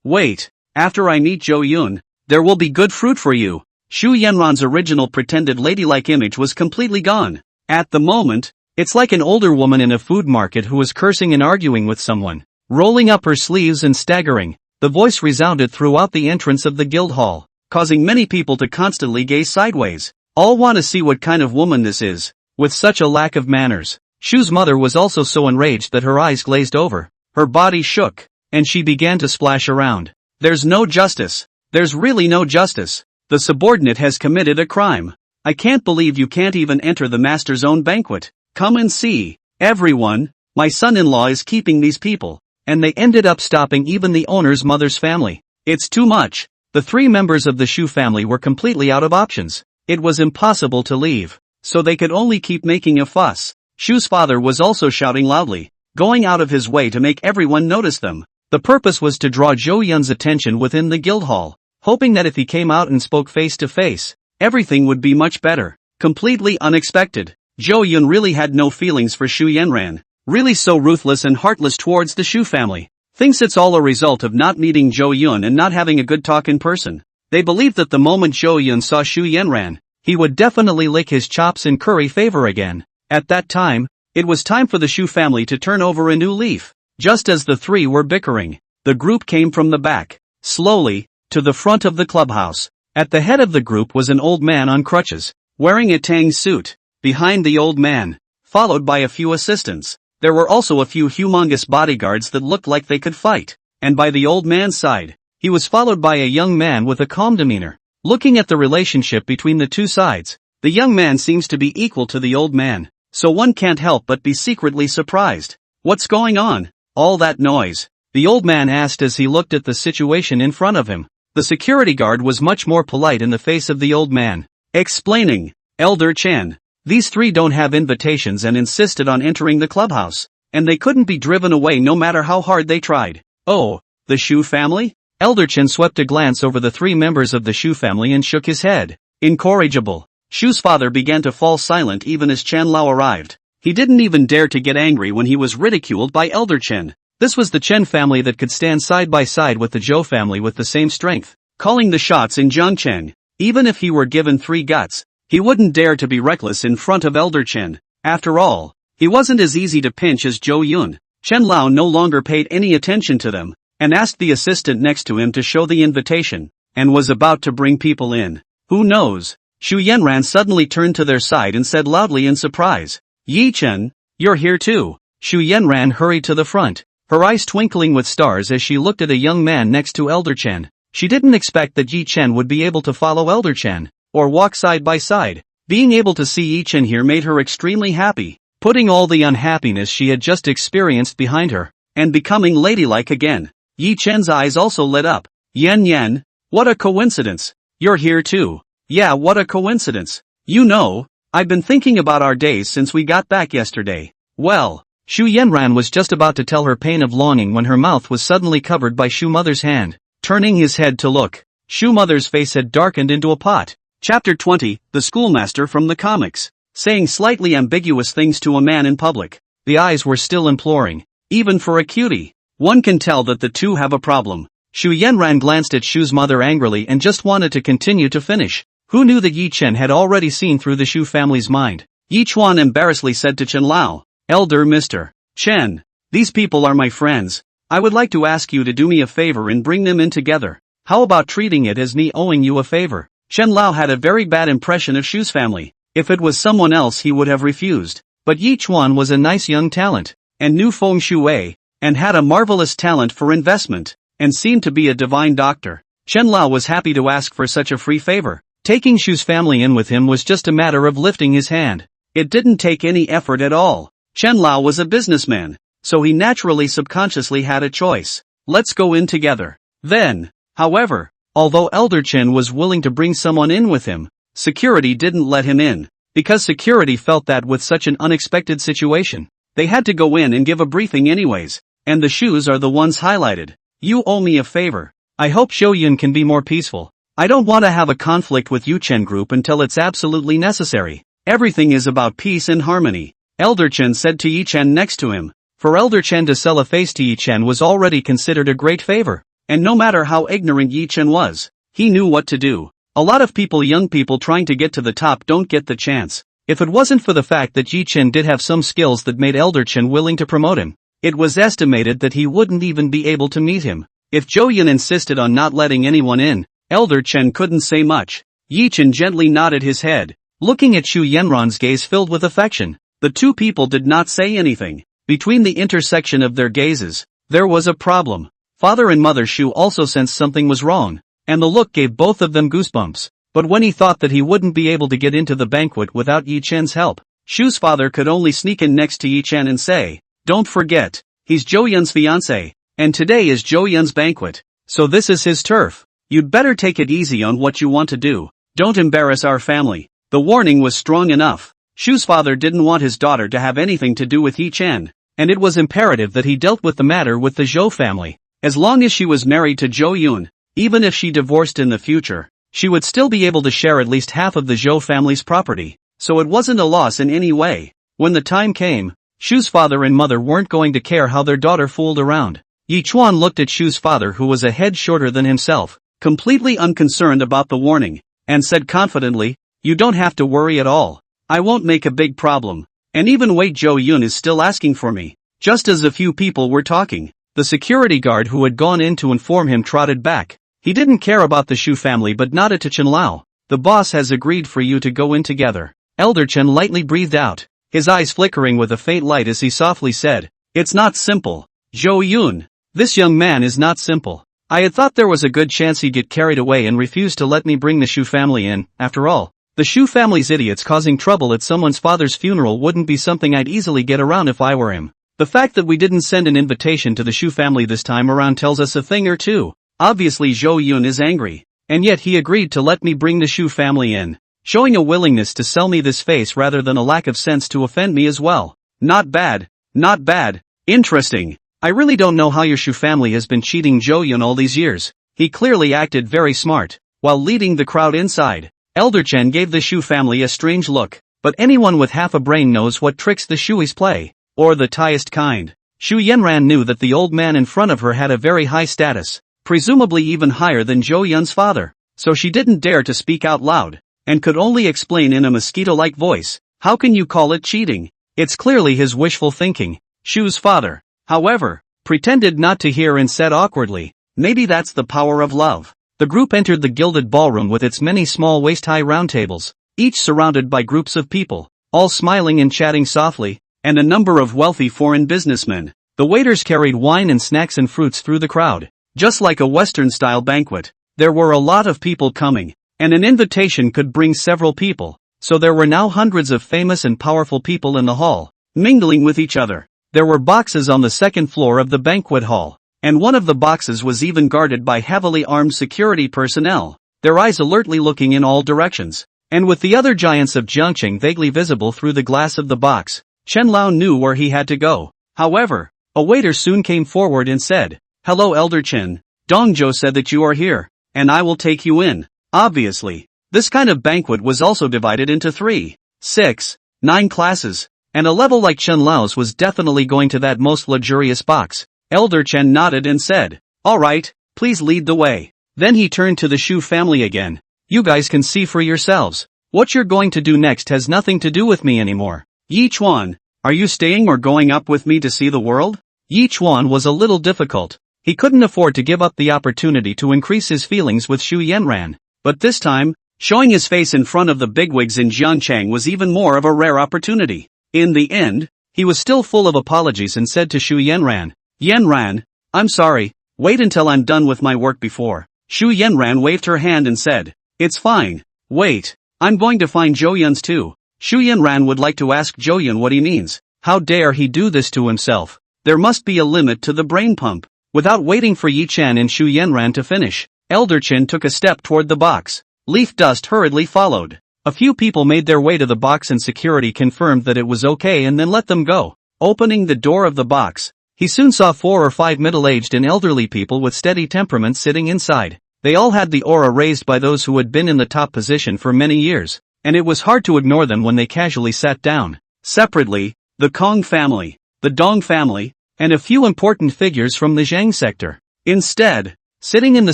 [SPEAKER 1] Wait, after I meet Zhou Yun, There will be good fruit for you. Shu Yanran's original pretended ladylike image was completely gone. At the moment, it's like an older woman in a food market who is cursing and arguing with someone. Rolling up her sleeves and staggering, the voice resounded throughout the entrance of the guild hall, causing many people to constantly gaze sideways. All want to see what kind of woman this is, with such a lack of manners. Shu's mother was also so enraged that her eyes glazed over, her body shook, and she began to splash around. There's no justice. There's really no justice. The subordinate has committed a crime. I can't believe you can't even enter the master's own banquet. Come and see. Everyone, my son-in-law is keeping these people, and they ended up stopping even the owner's mother's family. It's too much. The 3 members of the Shu family were completely out of options. It was impossible to leave, so they could only keep making a fuss. Shu's father was also shouting loudly, going out of his way to make everyone notice them. The purpose was to draw Zhou Yun's attention within the guild hall, hoping that if he came out and spoke face to face, everything would be much better. Completely unexpected. Zhou Yun really had no feelings for Shu Yanran, really so ruthless and heartless towards the Shu family. Thinks it's all a result of not meeting Zhou Yun and not having a good talk in person. They believed that the moment Zhou Yun saw Shu Yanran, he would definitely lick his chops and curry favor again. At that time, it was time for the Shu family to turn over a new leaf. Just as the 3 were bickering, the group came from the back, slowly, to the front of the clubhouse. At the head of the group was an old man on crutches, wearing a tang suit. Behind the old man, followed by a few assistants, there were also a few humongous bodyguards that looked like they could fight. And by the old man's side, he was followed by a young man with a calm demeanor. Looking at the relationship between the 2 sides, the young man seems to be equal to the old man, so one can't help but be secretly surprised. What's going on? All that noise? The old man asked as he looked at the situation in front of him. The security guard was much more polite in the face of the old man, explaining, Elder Chen, these 3 don't have invitations and insisted on entering the clubhouse, and they couldn't be driven away no matter how hard they tried. Oh, the Shu family? Elder Chen swept a glance over the 3 members of the Shu family and shook his head. Incorrigible. Shu's father began to fall silent even as Chen Lao arrived. He didn't even dare to get angry when he was ridiculed by Elder Chen. This was the Chen family that could stand side by side with the Zhou family with the same strength, calling the shots in Zhangcheng. Even if he were given 3 guts, he wouldn't dare to be reckless in front of Elder Chen. After all, he wasn't as easy to pinch as Zhou Yun. Chen Lao no longer paid any attention to them, and asked the assistant next to him to show the invitation, and was about to bring people in. Who knows? Shu Yanran suddenly turned to their side and said loudly in surprise, Yi Chen, you're here too. Shu Yanran hurried to the front, her eyes twinkling with stars as she looked at a young man next to Elder Chen. She didn't expect that Yi Chen would be able to follow Elder Chen, or walk side by side. Being able to see Yi Chen here made her extremely happy, putting all the unhappiness she had just experienced behind her, and becoming ladylike again. Yi Chen's eyes also lit up. Yan, what a coincidence. You're here too. Yeah, what a coincidence. You know, I've been thinking about our days since we got back yesterday. Well, Shu Yanran was just about to tell her pain of longing when her mouth was suddenly covered by Shu Mother's hand. Turning his head to look, Shu Mother's face had darkened into a pot. Chapter 20, The Schoolmaster from the Comics. Saying slightly ambiguous things to a man in public. The eyes were still imploring. Even for a cutie. One can tell that the 2 have a problem. Shu Yanran glanced at Shu's mother angrily and just wanted to continue to finish. Who knew that Yi Chen had already seen through the Shu family's mind? Yi Chuan embarrassedly said to Chen Lao, Elder Mr. Chen, these people are my friends. I would like to ask you to do me a favor and bring them in together. How about treating it as me owing you a favor? Chen Lao had a very bad impression of Shu's family. If it was someone else he would have refused. But Yi Chuan was a nice young talent, and knew Feng Shui, and had a marvelous talent for investment, and seemed to be a divine doctor. Chen Lao was happy to ask for such a free favor. Taking Shu's family in with him was just a matter of lifting his hand. It didn't take any effort at all. Chen Lao was a businessman, so he naturally subconsciously had a choice. Let's go in together. Then, however, although Elder Chen was willing to bring someone in with him, security didn't let him in, because security felt that with such an unexpected situation, they had to go in and give a briefing anyways, and the Shus are the ones highlighted. You owe me a favor. I hope Zhou Yun can be more peaceful. I don't want to have a conflict with Yuchen Group until it's absolutely necessary. Everything is about peace and harmony. Elder Chen said to Yi Chen next to him. For Elder Chen to sell a face to Yi Chen was already considered a great favor, and no matter how ignorant Yi Chen was, He knew what to do. A lot of young people trying to get to the top don't get the chance. If it wasn't for the fact that Yi Chen did have some skills that made Elder Chen willing to promote him, it was estimated that he wouldn't even be able to meet him. If Zhou Yun insisted on not letting anyone in, Elder Chen couldn't say much. Yi Chen gently nodded his head, looking at Shu Yanran's gaze filled with affection. The two people did not say anything. Between the intersection of their gazes, there was a problem. Father and Mother Shu also sensed something was wrong, and the look gave both of them goosebumps. But when he thought that he wouldn't be able to get into the banquet without Yi Chen's help, Shu's father could only sneak in next to Yi Chen and say, "Don't forget, he's Zhou Yun's fiancé, and today is Zhou Yun's banquet, so this is his turf. You'd better take it easy on what you want to do. Don't embarrass our family." The warning was strong enough. Shu's father didn't want his daughter to have anything to do with Yi Chen, and it was imperative that he dealt with the matter with the Zhou family. As long as she was married to Zhou Yun, even if she divorced in the future, she would still be able to share at least half of the Zhou family's property, so it wasn't a loss in any way. When the time came, Shu's father and mother weren't going to care how their daughter fooled around. Yi Chuan looked at Shu's father, who was a head shorter than himself, completely unconcerned about the warning, and said confidently, "You don't have to worry at all. I won't make a big problem. And even wait, Zhou Yun is still asking for me." Just as a few people were talking, the security guard who had gone in to inform him trotted back. He didn't care about the Shu family but nodded to Chen Lao. "The boss has agreed for you to go in together." Elder Chen lightly breathed out, his eyes flickering with a faint light as he softly said, "It's not simple, Zhou Yun. This young man is not simple. I had thought there was a good chance he'd get carried away and refuse to let me bring the Shu family in. After all, the Shu family's idiots causing trouble at someone's father's funeral wouldn't be something I'd easily get around if I were him. The fact that we didn't send an invitation to the Shu family this time around tells us a thing or two. Obviously Zhou Yun is angry, and yet he agreed to let me bring the Shu family in, showing a willingness to sell me this face rather than a lack of sense to offend me as well. Not bad, not bad. Interesting. I really don't know how your Shu family has been cheating Zhou Yun all these years. He clearly acted very smart." While leading the crowd inside, Elder Chen gave the Shu family a strange look, but anyone with half a brain knows what tricks the Shuis play, or the tiest kind. Shu Yanran knew that the old man in front of her had a very high status, presumably even higher than Zhou Yun's father, so she didn't dare to speak out loud, and could only explain in a mosquito-like voice, "How can you call it cheating? It's clearly his wishful thinking." Shu's father, however, pretended not to hear and said awkwardly, "Maybe that's the power of love." The group entered the gilded ballroom with its many small waist-high round tables, each surrounded by groups of people, all smiling and chatting softly, and a number of wealthy foreign businessmen. The waiters carried wine and snacks and fruits through the crowd. Just like a Western-style banquet, there were a lot of people coming, and an invitation could bring several people, so there were now hundreds of famous and powerful people in the hall, mingling with each other. There were boxes on the second floor of the banquet hall, and one of the boxes was even guarded by heavily armed security personnel, their eyes alertly looking in all directions. And with the other giants of Jiangqing vaguely visible through the glass of the box, Chen Lao knew where he had to go. However, a waiter soon came forward and said, "Hello Elder Chen, Dongzhou said that you are here, and I will take you in." Obviously, this kind of banquet was also divided into 3, 6, 9 classes, and a level like Chen Lao's was definitely going to that most luxurious box. Elder Chen nodded and said, "All right, please lead the way." Then he turned to the Shu family again. "You guys can see for yourselves. What you're going to do next has nothing to do with me anymore. Yi Chuan, are you staying or going up with me to see the world?" Yi Chuan was a little difficult. He couldn't afford to give up the opportunity to increase his feelings with Shu Yanran, but this time, showing his face in front of the bigwigs in Jiangchang was even more of a rare opportunity. In the end, he was still full of apologies and said to Shu Yanran, "Yanran, I'm sorry, wait until I'm done with my work before." Shu Yanran waved her hand and said, "It's fine, wait, I'm going to find Zhou Yun's too." Shu Yanran would like to ask Zhou Yun what he means. How dare he do this to himself? There must be a limit to the brain pump. Without waiting for Yi Chen and Shu Yanran to finish, Elder Chen took a step toward the box. Leaf Dust hurriedly followed. A few people made their way to the box and security confirmed that it was okay and then let them go. Opening the door of the box, he soon saw 4 or 5 middle-aged and elderly people with steady temperaments sitting inside. They all had the aura raised by those who had been in the top position for many years, and it was hard to ignore them when they casually sat down. Separately, the Kong family, the Dong family, and a few important figures from the Zhang sector. Instead, Sitting in the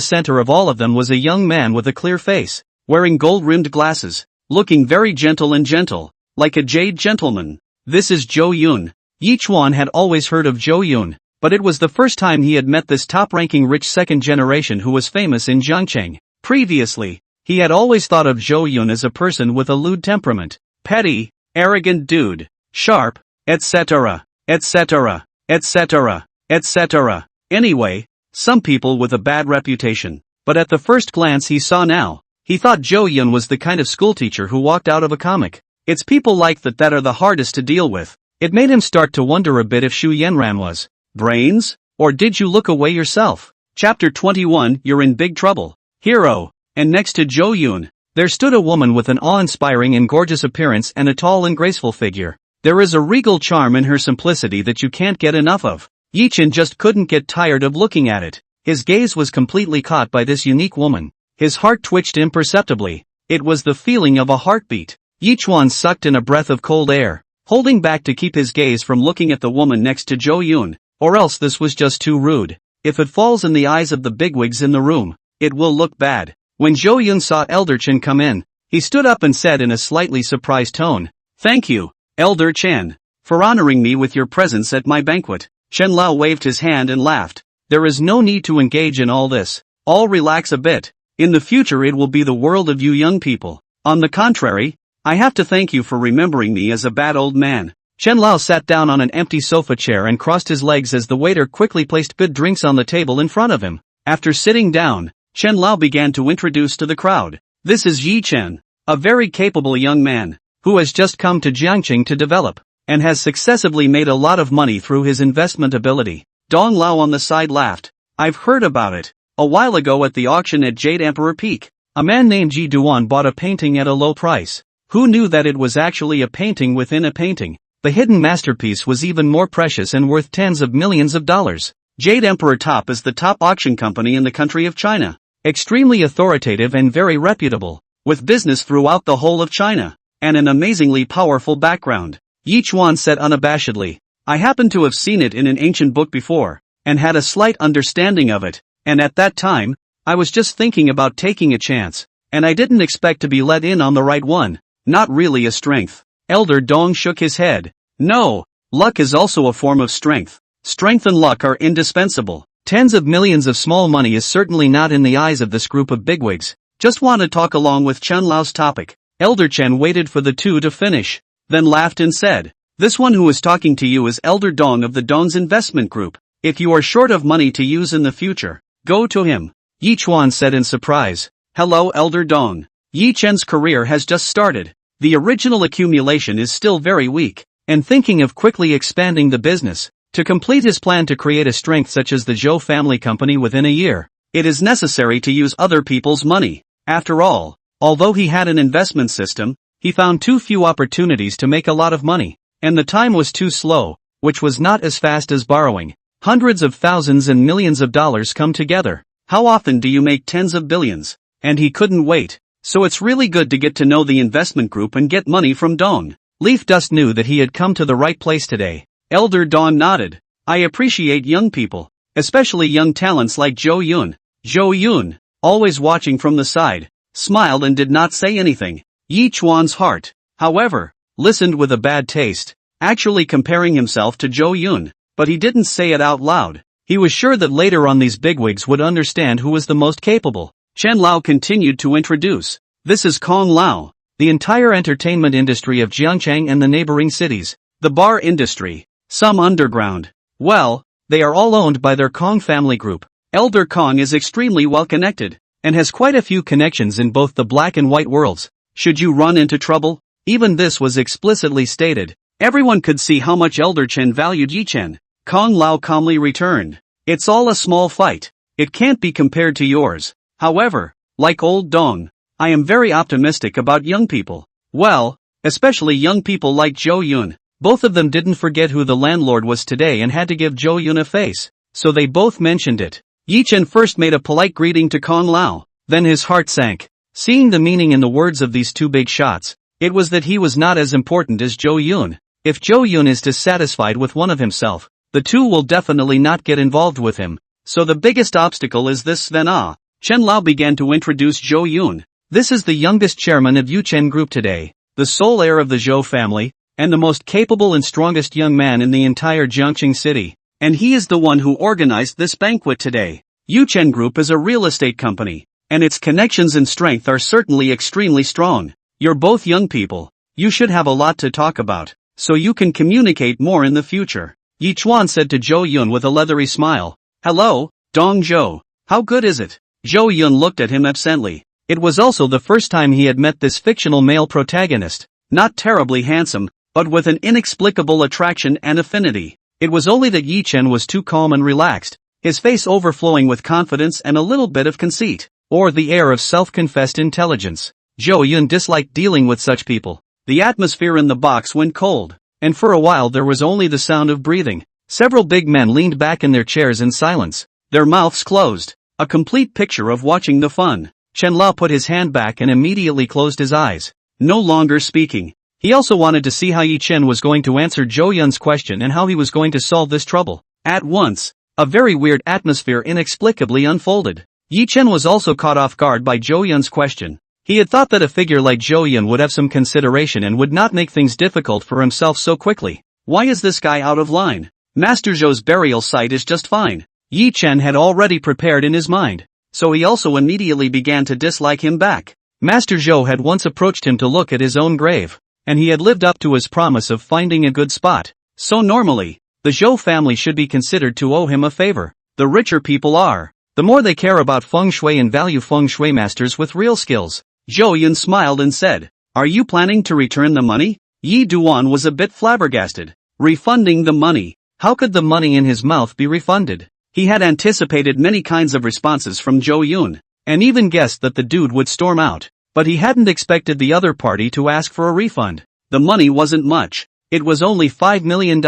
[SPEAKER 1] center of all of them was a young man with a clear face, wearing gold-rimmed glasses, looking very gentle, like a jade gentleman. This is Zhou Yun. Yi Chuan had always heard of Zhou Yun, but it was the first time he had met this top-ranking rich second generation who was famous in Jiangcheng. Previously, he had always thought of Zhou Yun as a person with a lewd temperament, petty, arrogant dude, sharp, etc., etc., etc., etc. Anyway, some people with a bad reputation. But at the first glance he saw now, he thought Zhou Yun was the kind of schoolteacher who walked out of a comic. It's people like that are the hardest to deal with. It made him start to wonder a bit if Shu Yanran was brains, or did you look away yourself? Chapter 21. You're in big trouble. Hero. And next to Zhou Yun, there stood a woman with an awe-inspiring and gorgeous appearance and a tall and graceful figure. There is a regal charm in her simplicity that you can't get enough of. Yuchen just couldn't get tired of looking at it. His gaze was completely caught by this unique woman. His heart twitched imperceptibly. It was the feeling of a heartbeat. Yi Chuan sucked in a breath of cold air, holding back to keep his gaze from looking at the woman next to Zhou Yun, or else this was just too rude. If it falls in the eyes of the bigwigs in the room, it will look bad. When Zhou Yun saw Elder Chen come in, he stood up and said in a slightly surprised tone, "Thank you, Elder Chen, for honoring me with your presence at my banquet." Chen Lao waved his hand and laughed. "There is no need to engage in all this. All relax a bit. In the future it will be the world of you young people. On the contrary, I have to thank you for remembering me as a bad old man." Chen Lao sat down on an empty sofa chair and crossed his legs as the waiter quickly placed good drinks on the table in front of him. After sitting down, Chen Lao began to introduce to the crowd. "This is Yi Chen, a very capable young man, who has just come to Jiangcheng to develop, and has successively made a lot of money through his investment ability." Dong Lao on the side laughed. "I've heard about it. A while ago at the auction at Jade Emperor Peak, a man named Ji Duan bought a painting at a low price. Who knew that it was actually a painting within a painting? The hidden masterpiece was even more precious and worth tens of millions of dollars. Jade Emperor Top is the top auction company in the country of China. Extremely authoritative and very reputable, with business throughout the whole of China, and an amazingly powerful background." Yi Chuan said unabashedly, "I happen to have seen it in an ancient book before, and had a slight understanding of it, and at that time, I was just thinking about taking a chance, and I didn't expect to be let in on the right one. Not really a strength." Elder Dong shook his head. "No, luck is also a form of strength. Strength and luck are indispensable. Tens of millions of small money is certainly not in the eyes of this group of bigwigs. Just want to talk along with Chen Lao's topic." Elder Chen waited for the two to finish, then laughed and said, "This one who is talking to you is Elder Dong of the Dong's Investment Group. If you are short of money to use in the future, go to him." Yi Chuan said in surprise, "Hello Elder Dong. Yi Chen's career has just started. The original accumulation is still very weak, and thinking of quickly expanding the business. To complete his plan to create a strength such as the Zhou family company within a year, it is necessary to use other people's money. After all, although he had an investment system, he found too few opportunities to make a lot of money, and the time was too slow, which was not as fast as borrowing. Hundreds of thousands and millions of dollars come together. How often do you make tens of billions? And he couldn't wait. So it's really good to get to know the investment group and get money from Dong." Leaf Dust knew that he had come to the right place today. Elder Dong nodded. "I appreciate young people, especially young talents like Zhou Yun." Zhou Yun, always watching from the side, smiled and did not say anything. Yi Chuan's heart, however, listened with a bad taste, actually comparing himself to Zhou Yun, but he didn't say it out loud. He was sure that later on these bigwigs would understand who was the most capable. Chen Lao continued to introduce. "This is Kong Lao, the entire entertainment industry of Jiangcheng and the neighboring cities, the bar industry, some underground. Well, they are all owned by their Kong family group. Elder Kong is extremely well connected, and has quite a few connections in both the black and white worlds. Should you run into trouble?" Even this was explicitly stated. Everyone could see how much Elder Chen valued Yi Chen. Kong Lao calmly returned. "It's all a small fight. It can't be compared to yours. However, like old Dong, I am very optimistic about young people. Well, especially young people like Zhou Yun." Both of them didn't forget who the landlord was today and had to give Zhou Yun a face, so they both mentioned it. Yi Chen first made a polite greeting to Kong Lao, then his heart sank. Seeing the meaning in the words of these two big shots, it was that he was not as important as Zhou Yun. If Zhou Yun is dissatisfied with one of himself, the two will definitely not get involved with him. So the biggest obstacle is this Sven Ah. Chen Lao began to introduce Zhou Yun. This is the youngest chairman of Yuchen Group today, the sole heir of the Zhou family, and the most capable and strongest young man in the entire Jiangxing city. And he is the one who organized this banquet today. Yuchen Group is a real estate company, and its connections and strength are certainly extremely strong. You're both young people. You should have a lot to talk about, so you can communicate more in the future. Yi Chuan said to Zhou Yun with a leathery smile. Hello, Dong Zhou. How good is it? Zhou Yun looked at him absently. It was also the first time he had met this fictional male protagonist. Not terribly handsome, but with an inexplicable attraction and affinity. It was only that Yi Chen was too calm and relaxed, his face overflowing with confidence and a little bit of conceit, or the air of self-confessed intelligence. Zhou Yun disliked dealing with such people. The atmosphere in the box went cold, and for a while there was only the sound of breathing. Several big men leaned back in their chairs in silence, their mouths closed, a complete picture of watching the fun. Chen Lao put his hand back and immediately closed his eyes, no longer speaking. He also wanted to see how Yi Chen was going to answer Zhou Yun's question and how he was going to solve this trouble. At once, a very weird atmosphere inexplicably unfolded. Yi Chen was also caught off guard by Zhou Yun's question. He had thought that a figure like Zhou Yun would have some consideration and would not make things difficult for himself so quickly. Why is this guy out of line? Master Zhou's burial site is just fine. Yi Chen had already prepared in his mind, so he also immediately began to dislike him back. Master Zhou had once approached him to look at his own grave, and he had lived up to his promise of finding a good spot. So normally, the Zhou family should be considered to owe him a favor. The richer people are, the more they care about feng shui and value feng shui masters with real skills. Zhou Yun smiled and said, "Are you planning to return the money?" Yi Duan was a bit flabbergasted. Refunding the money? How could the money in his mouth be refunded? He had anticipated many kinds of responses from Zhou Yun, and even guessed that the dude would storm out. But he hadn't expected the other party to ask for a refund. The money wasn't much. It was only $5 million,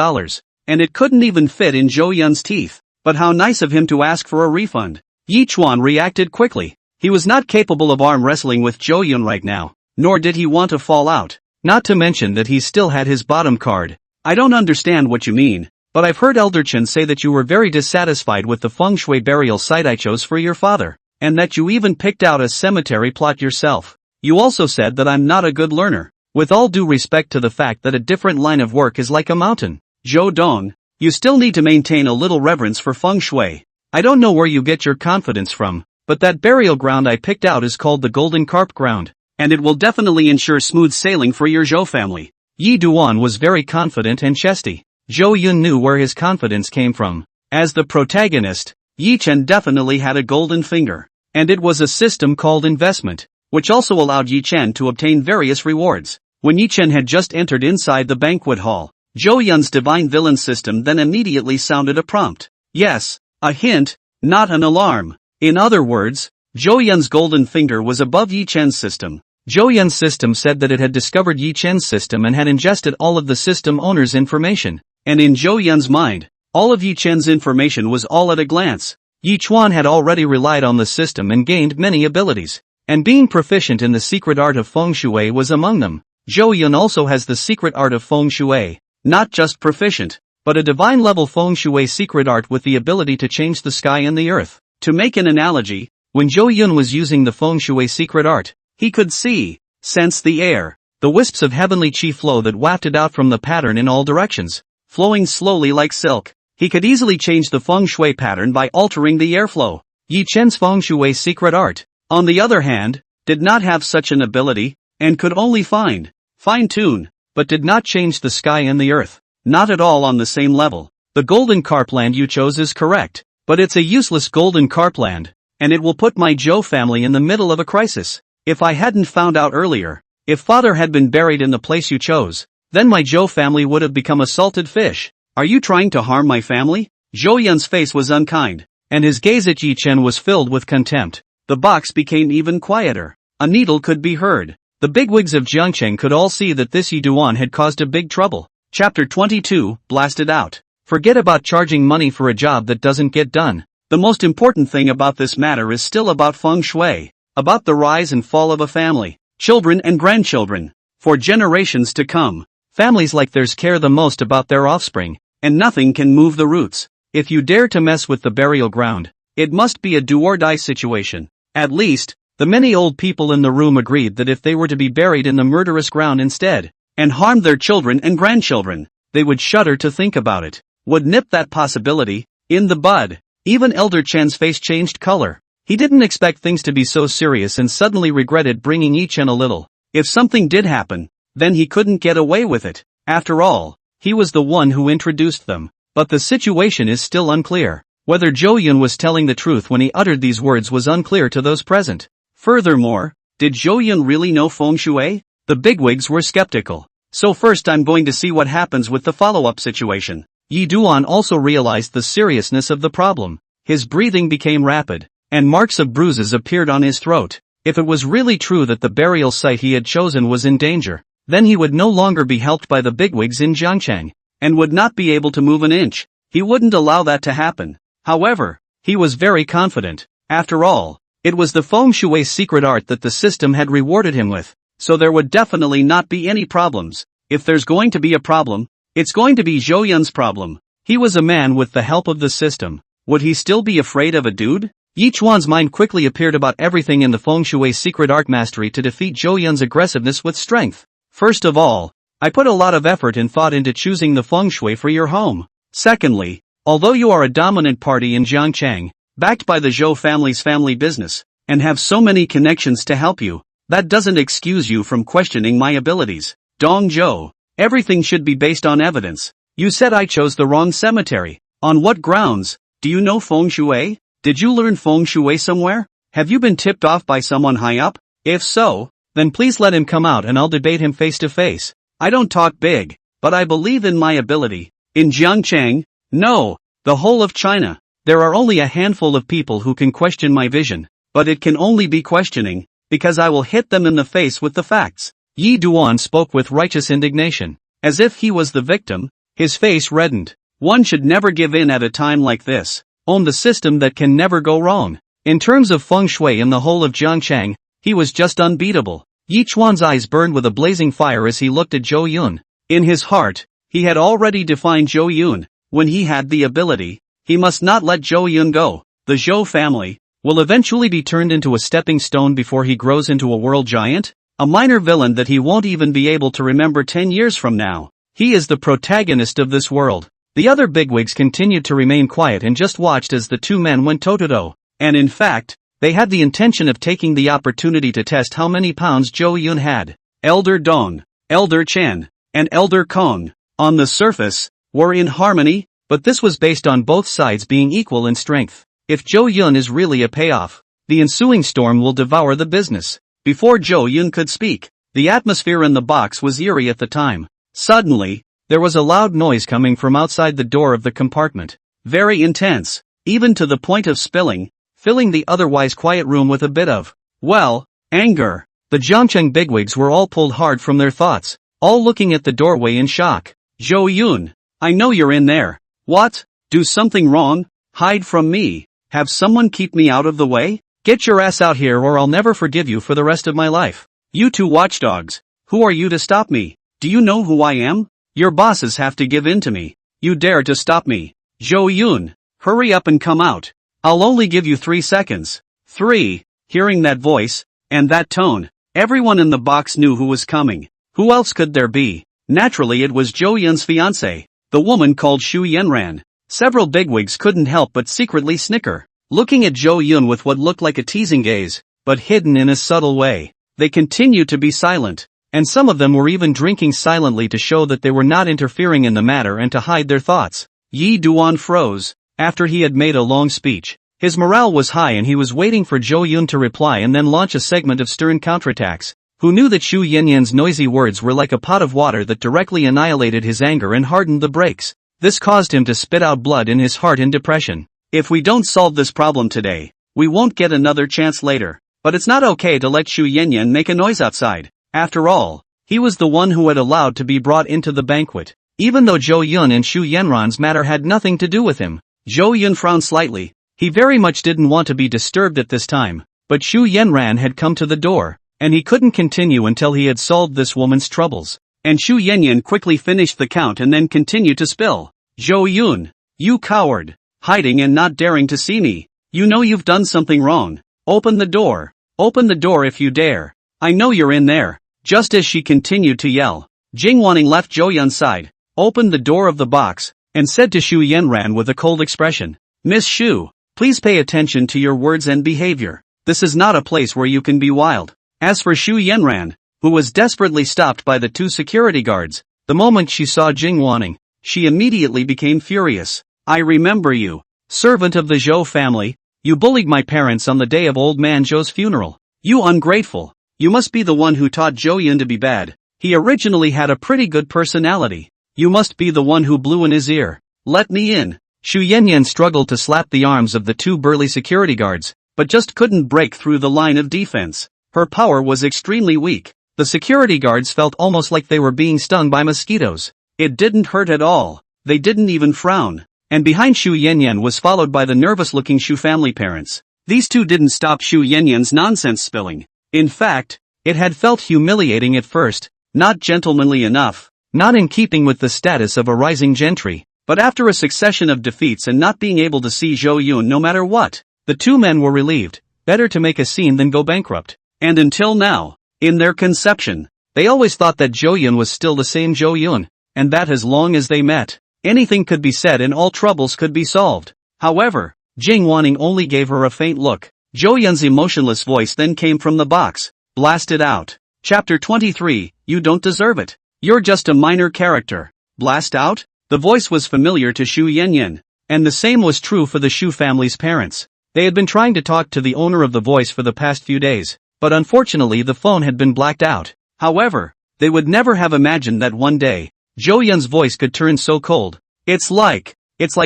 [SPEAKER 1] and it couldn't even fit in Zhou Yun's teeth. But how nice of him to ask for a refund. Yi Chuan reacted quickly. He was not capable of arm wrestling with Zhou Yun right now, nor did he want to fall out. Not to mention that he still had his bottom card. I don't understand what you mean, but I've heard Elder Chen say that you were very dissatisfied with the feng shui burial site I chose for your father, and that you even picked out a cemetery plot yourself. You also said that I'm not a good learner. With all due respect to the fact that a different line of work is like a mountain, Zhou Dong, you still need to maintain a little reverence for feng shui. I don't know where you get your confidence from, but that burial ground I picked out is called the Golden Carp Ground, and it will definitely ensure smooth sailing for your Zhou family. Yi Duan was very confident and chesty. Zhou Yun knew where his confidence came from. As the protagonist, Yi Chen definitely had a golden finger, and it was a system called investment, which also allowed Yi Chen to obtain various rewards. When Yi Chen had just entered inside the banquet hall, Zhou Yun's divine villain system then immediately sounded a prompt. Yes, a hint, not an alarm. In other words, Zhou Yun's golden finger was above Yi Chen's system. Zhou Yun's system said that it had discovered Yi Chen's system and had ingested all of the system owner's information. And in Zhou Yun's mind, all of Yi Chen's information was all at a glance. Yi Chuan had already relied on the system and gained many abilities, and being proficient in the secret art of feng shui was among them. Zhou Yun also has the secret art of feng shui, not just proficient, but a divine level feng shui secret art with the ability to change the sky and the earth. To make an analogy, when Zhou Yun was using the feng shui secret art, he could see, sense the air, the wisps of heavenly chi flow that wafted out from the pattern in all directions, flowing slowly like silk. He could easily change the feng shui pattern by altering the airflow. Yi Chen's feng shui secret art, on the other hand, did not have such an ability, and could only fine-tune, but did not change the sky and the earth, not at all on the same level. The golden carp land you chose is correct, but it's a useless golden carp land, and it will put my Zhou family in the middle of a crisis. If I hadn't found out earlier, if father had been buried in the place you chose, then my Zhou family would have become a salted fish. Are you trying to harm my family? Zhou Yun's face was unkind, and his gaze at Yi Chen was filled with contempt. The box became even quieter. A needle could be heard. The bigwigs of Jiangcheng could all see that this Yi Duan had caused a big trouble. Chapter 22, blasted out. Forget about charging money for a job that doesn't get done. The most important thing about this matter is still about feng shui, about the rise and fall of a family, children and grandchildren, for generations to come. Families like theirs care the most about their offspring, and nothing can move the roots. If you dare to mess with the burial ground, it must be a do-or-die situation. At least, the many old people in the room agreed that if they were to be buried in the murderous ground instead, and harmed their children and grandchildren, they would shudder to think about it, would nip that possibility in the bud. Even Elder Chen's face changed color. He didn't expect things to be so serious and suddenly regretted bringing Yichen a little. If something did happen, then he couldn't get away with it. After all, he was the one who introduced them. But the situation is still unclear. Whether Zhou Yun was telling the truth when he uttered these words was unclear to those present. Furthermore, did Zhou Yun really know Feng Shui? The bigwigs were skeptical. So first I'm going to see what happens with the follow-up situation. Yi Duan also realized the seriousness of the problem. His breathing became rapid, and marks of bruises appeared on his throat. If it was really true that the burial site he had chosen was in danger, then he would no longer be helped by the bigwigs in Jiangcheng, and would not be able to move an inch. He wouldn't allow that to happen. However, he was very confident. After all, it was the Feng Shui secret art that the system had rewarded him with, so there would definitely not be any problems. If there's going to be a problem, it's going to be Zhou Yun's problem. He was a man with the help of the system. Would he still be afraid of a dude? Yi Chuan's mind quickly appeared about everything in the Feng Shui secret art mastery to defeat Zhou Yun's aggressiveness with strength. First of all, I put a lot of effort and thought into choosing the Feng Shui for your home. Secondly, although you are a dominant party in Jiangcheng, backed by the Zhou family's family business, and have so many connections to help you, that doesn't excuse you from questioning my abilities. Dong Zhou, everything should be based on evidence. You said I chose the wrong cemetery. On what grounds? Do you know Feng Shui? Did you learn Feng Shui somewhere? Have you been tipped off by someone high up? If so, then please let him come out and I'll debate him face to face. I don't talk big, but I believe in my ability. In Jiangcheng? No, the whole of China. There are only a handful of people who can question my vision, but it can only be questioning, because I will hit them in the face with the facts. Yi Duan spoke with righteous indignation. As if he was the victim, his face reddened. One should never give in at a time like this. Own the system that can never go wrong. In terms of Feng Shui in the whole of Jiangcheng, he was just unbeatable. Yi Chuan's eyes burned with a blazing fire as he looked at Zhou Yun. In his heart, he had already defined Zhou Yun. When he had the ability, he must not let Zhou Yun go. The Zhou family will eventually be turned into a stepping stone before he grows into a world giant, a minor villain that he won't even be able to remember 10 years from now. He is the protagonist of this world. The other bigwigs continued to remain quiet and just watched as the two men went toe-to-toe, and in fact, they had the intention of taking the opportunity to test how many pounds Zhou Yun had. Elder Dong, Elder Chen, and Elder Kong, on the surface, were in harmony, but this was based on both sides being equal in strength. If Zhou Yun is really a payoff, the ensuing storm will devour the business. Before Zhou Yun could speak, the atmosphere in the box was eerie at the time. Suddenly, there was a loud noise coming from outside the door of the compartment. Very intense, even to the point of spilling, filling the otherwise quiet room with a bit of, well, anger. The Jiangcheng bigwigs were all pulled hard from their thoughts, all looking at the doorway in shock. Zhou Yun, I know you're in there. What? Do something wrong? Hide from me. Have someone keep me out of the way? Get your ass out here or I'll never forgive you for the rest of my life. You two watchdogs. Who are you to stop me? Do you know who I am? Your bosses have to give in to me. You dare to stop me. Zhou Yun, hurry up and come out. I'll only give you 3 seconds. 3. Hearing that voice, and that tone, everyone in the box knew who was coming. Who else could there be? Naturally it was Zhou Yun's fiancée, the woman called Shu Yanran. Several bigwigs couldn't help but secretly snicker, looking at Zhou Yun with what looked like a teasing gaze, but hidden in a subtle way. They continued to be silent, and some of them were even drinking silently to show that they were not interfering in the matter and to hide their thoughts. Yi Duan froze. After he had made a long speech, his morale was high and he was waiting for Zhou Yun to reply and then launch a segment of stern counterattacks. Who knew that Shu Yanran's noisy words were like a pot of water that directly annihilated his anger and hardened the brakes. This caused him to spit out blood in his heart in depression. If we don't solve this problem today, we won't get another chance later. But it's not okay to let Shu Yanran make a noise outside. After all, he was the one who had allowed to be brought into the banquet. Even though Zhou Yun and Shu Yanran's matter had nothing to do with him. Zhou Yun frowned slightly. He very much didn't want to be disturbed at this time. But Shu Yanran had come to the door, and he couldn't continue until he had solved this woman's troubles. And Shu Yanran quickly finished the count and then continued to spill. Zhou Yun, you coward. hiding and not daring to see me. You know you've done something wrong. Open the door. Open the door if you dare. I know you're in there. Just as she continued to yell, Jing Wanning left Zhou Yun's side, opened the door of the box, and said to Shu Yanran with a cold expression, Miss Shu, please pay attention to your words and behavior. This is not a place where you can be wild. As for Shu Yanran, who was desperately stopped by the two security guards, the moment she saw Jing Wanning, she immediately became furious. I remember you, servant of the Zhou family. You bullied my parents on the day of old man Zhou's funeral. You ungrateful. You must be the one who taught Zhou Yun to be bad. He originally had a pretty good personality. You must be the one who blew in his ear. Let me in. Shu Yanran struggled to slap the arms of the two burly security guards, but just couldn't break through the line of defense. Her power was extremely weak. The security guards felt almost like they were being stung by mosquitoes. It didn't hurt at all. They didn't even frown. And behind Shu Yanran was followed by the nervous-looking Shu family parents. These two didn't stop Shu Yanran's nonsense spilling. In fact, it had felt humiliating at first, not gentlemanly enough, not in keeping with the status of a rising gentry, but after a succession of defeats and not being able to see Zhou Yun no matter what, the two men were relieved. Better to make a scene than go bankrupt. And until now, in their conception, they always thought that Zhou Yun was still the same Zhou Yun, and that as long as they met, anything could be said and all troubles could be solved. However, Jing Wanning only gave her a faint look. Zhou Yun's emotionless voice then came from the box. Blasted out. Chapter 23, You don't deserve it. You're just a minor character. Blast out? The voice was familiar to Shu Yanran, and the same was true for the Shu family's parents. They had been trying to talk to the owner of the voice for the past few days, but unfortunately the phone had been blacked out. However, they would never have imagined that one day, Zhou Yun's voice could turn so cold. It's like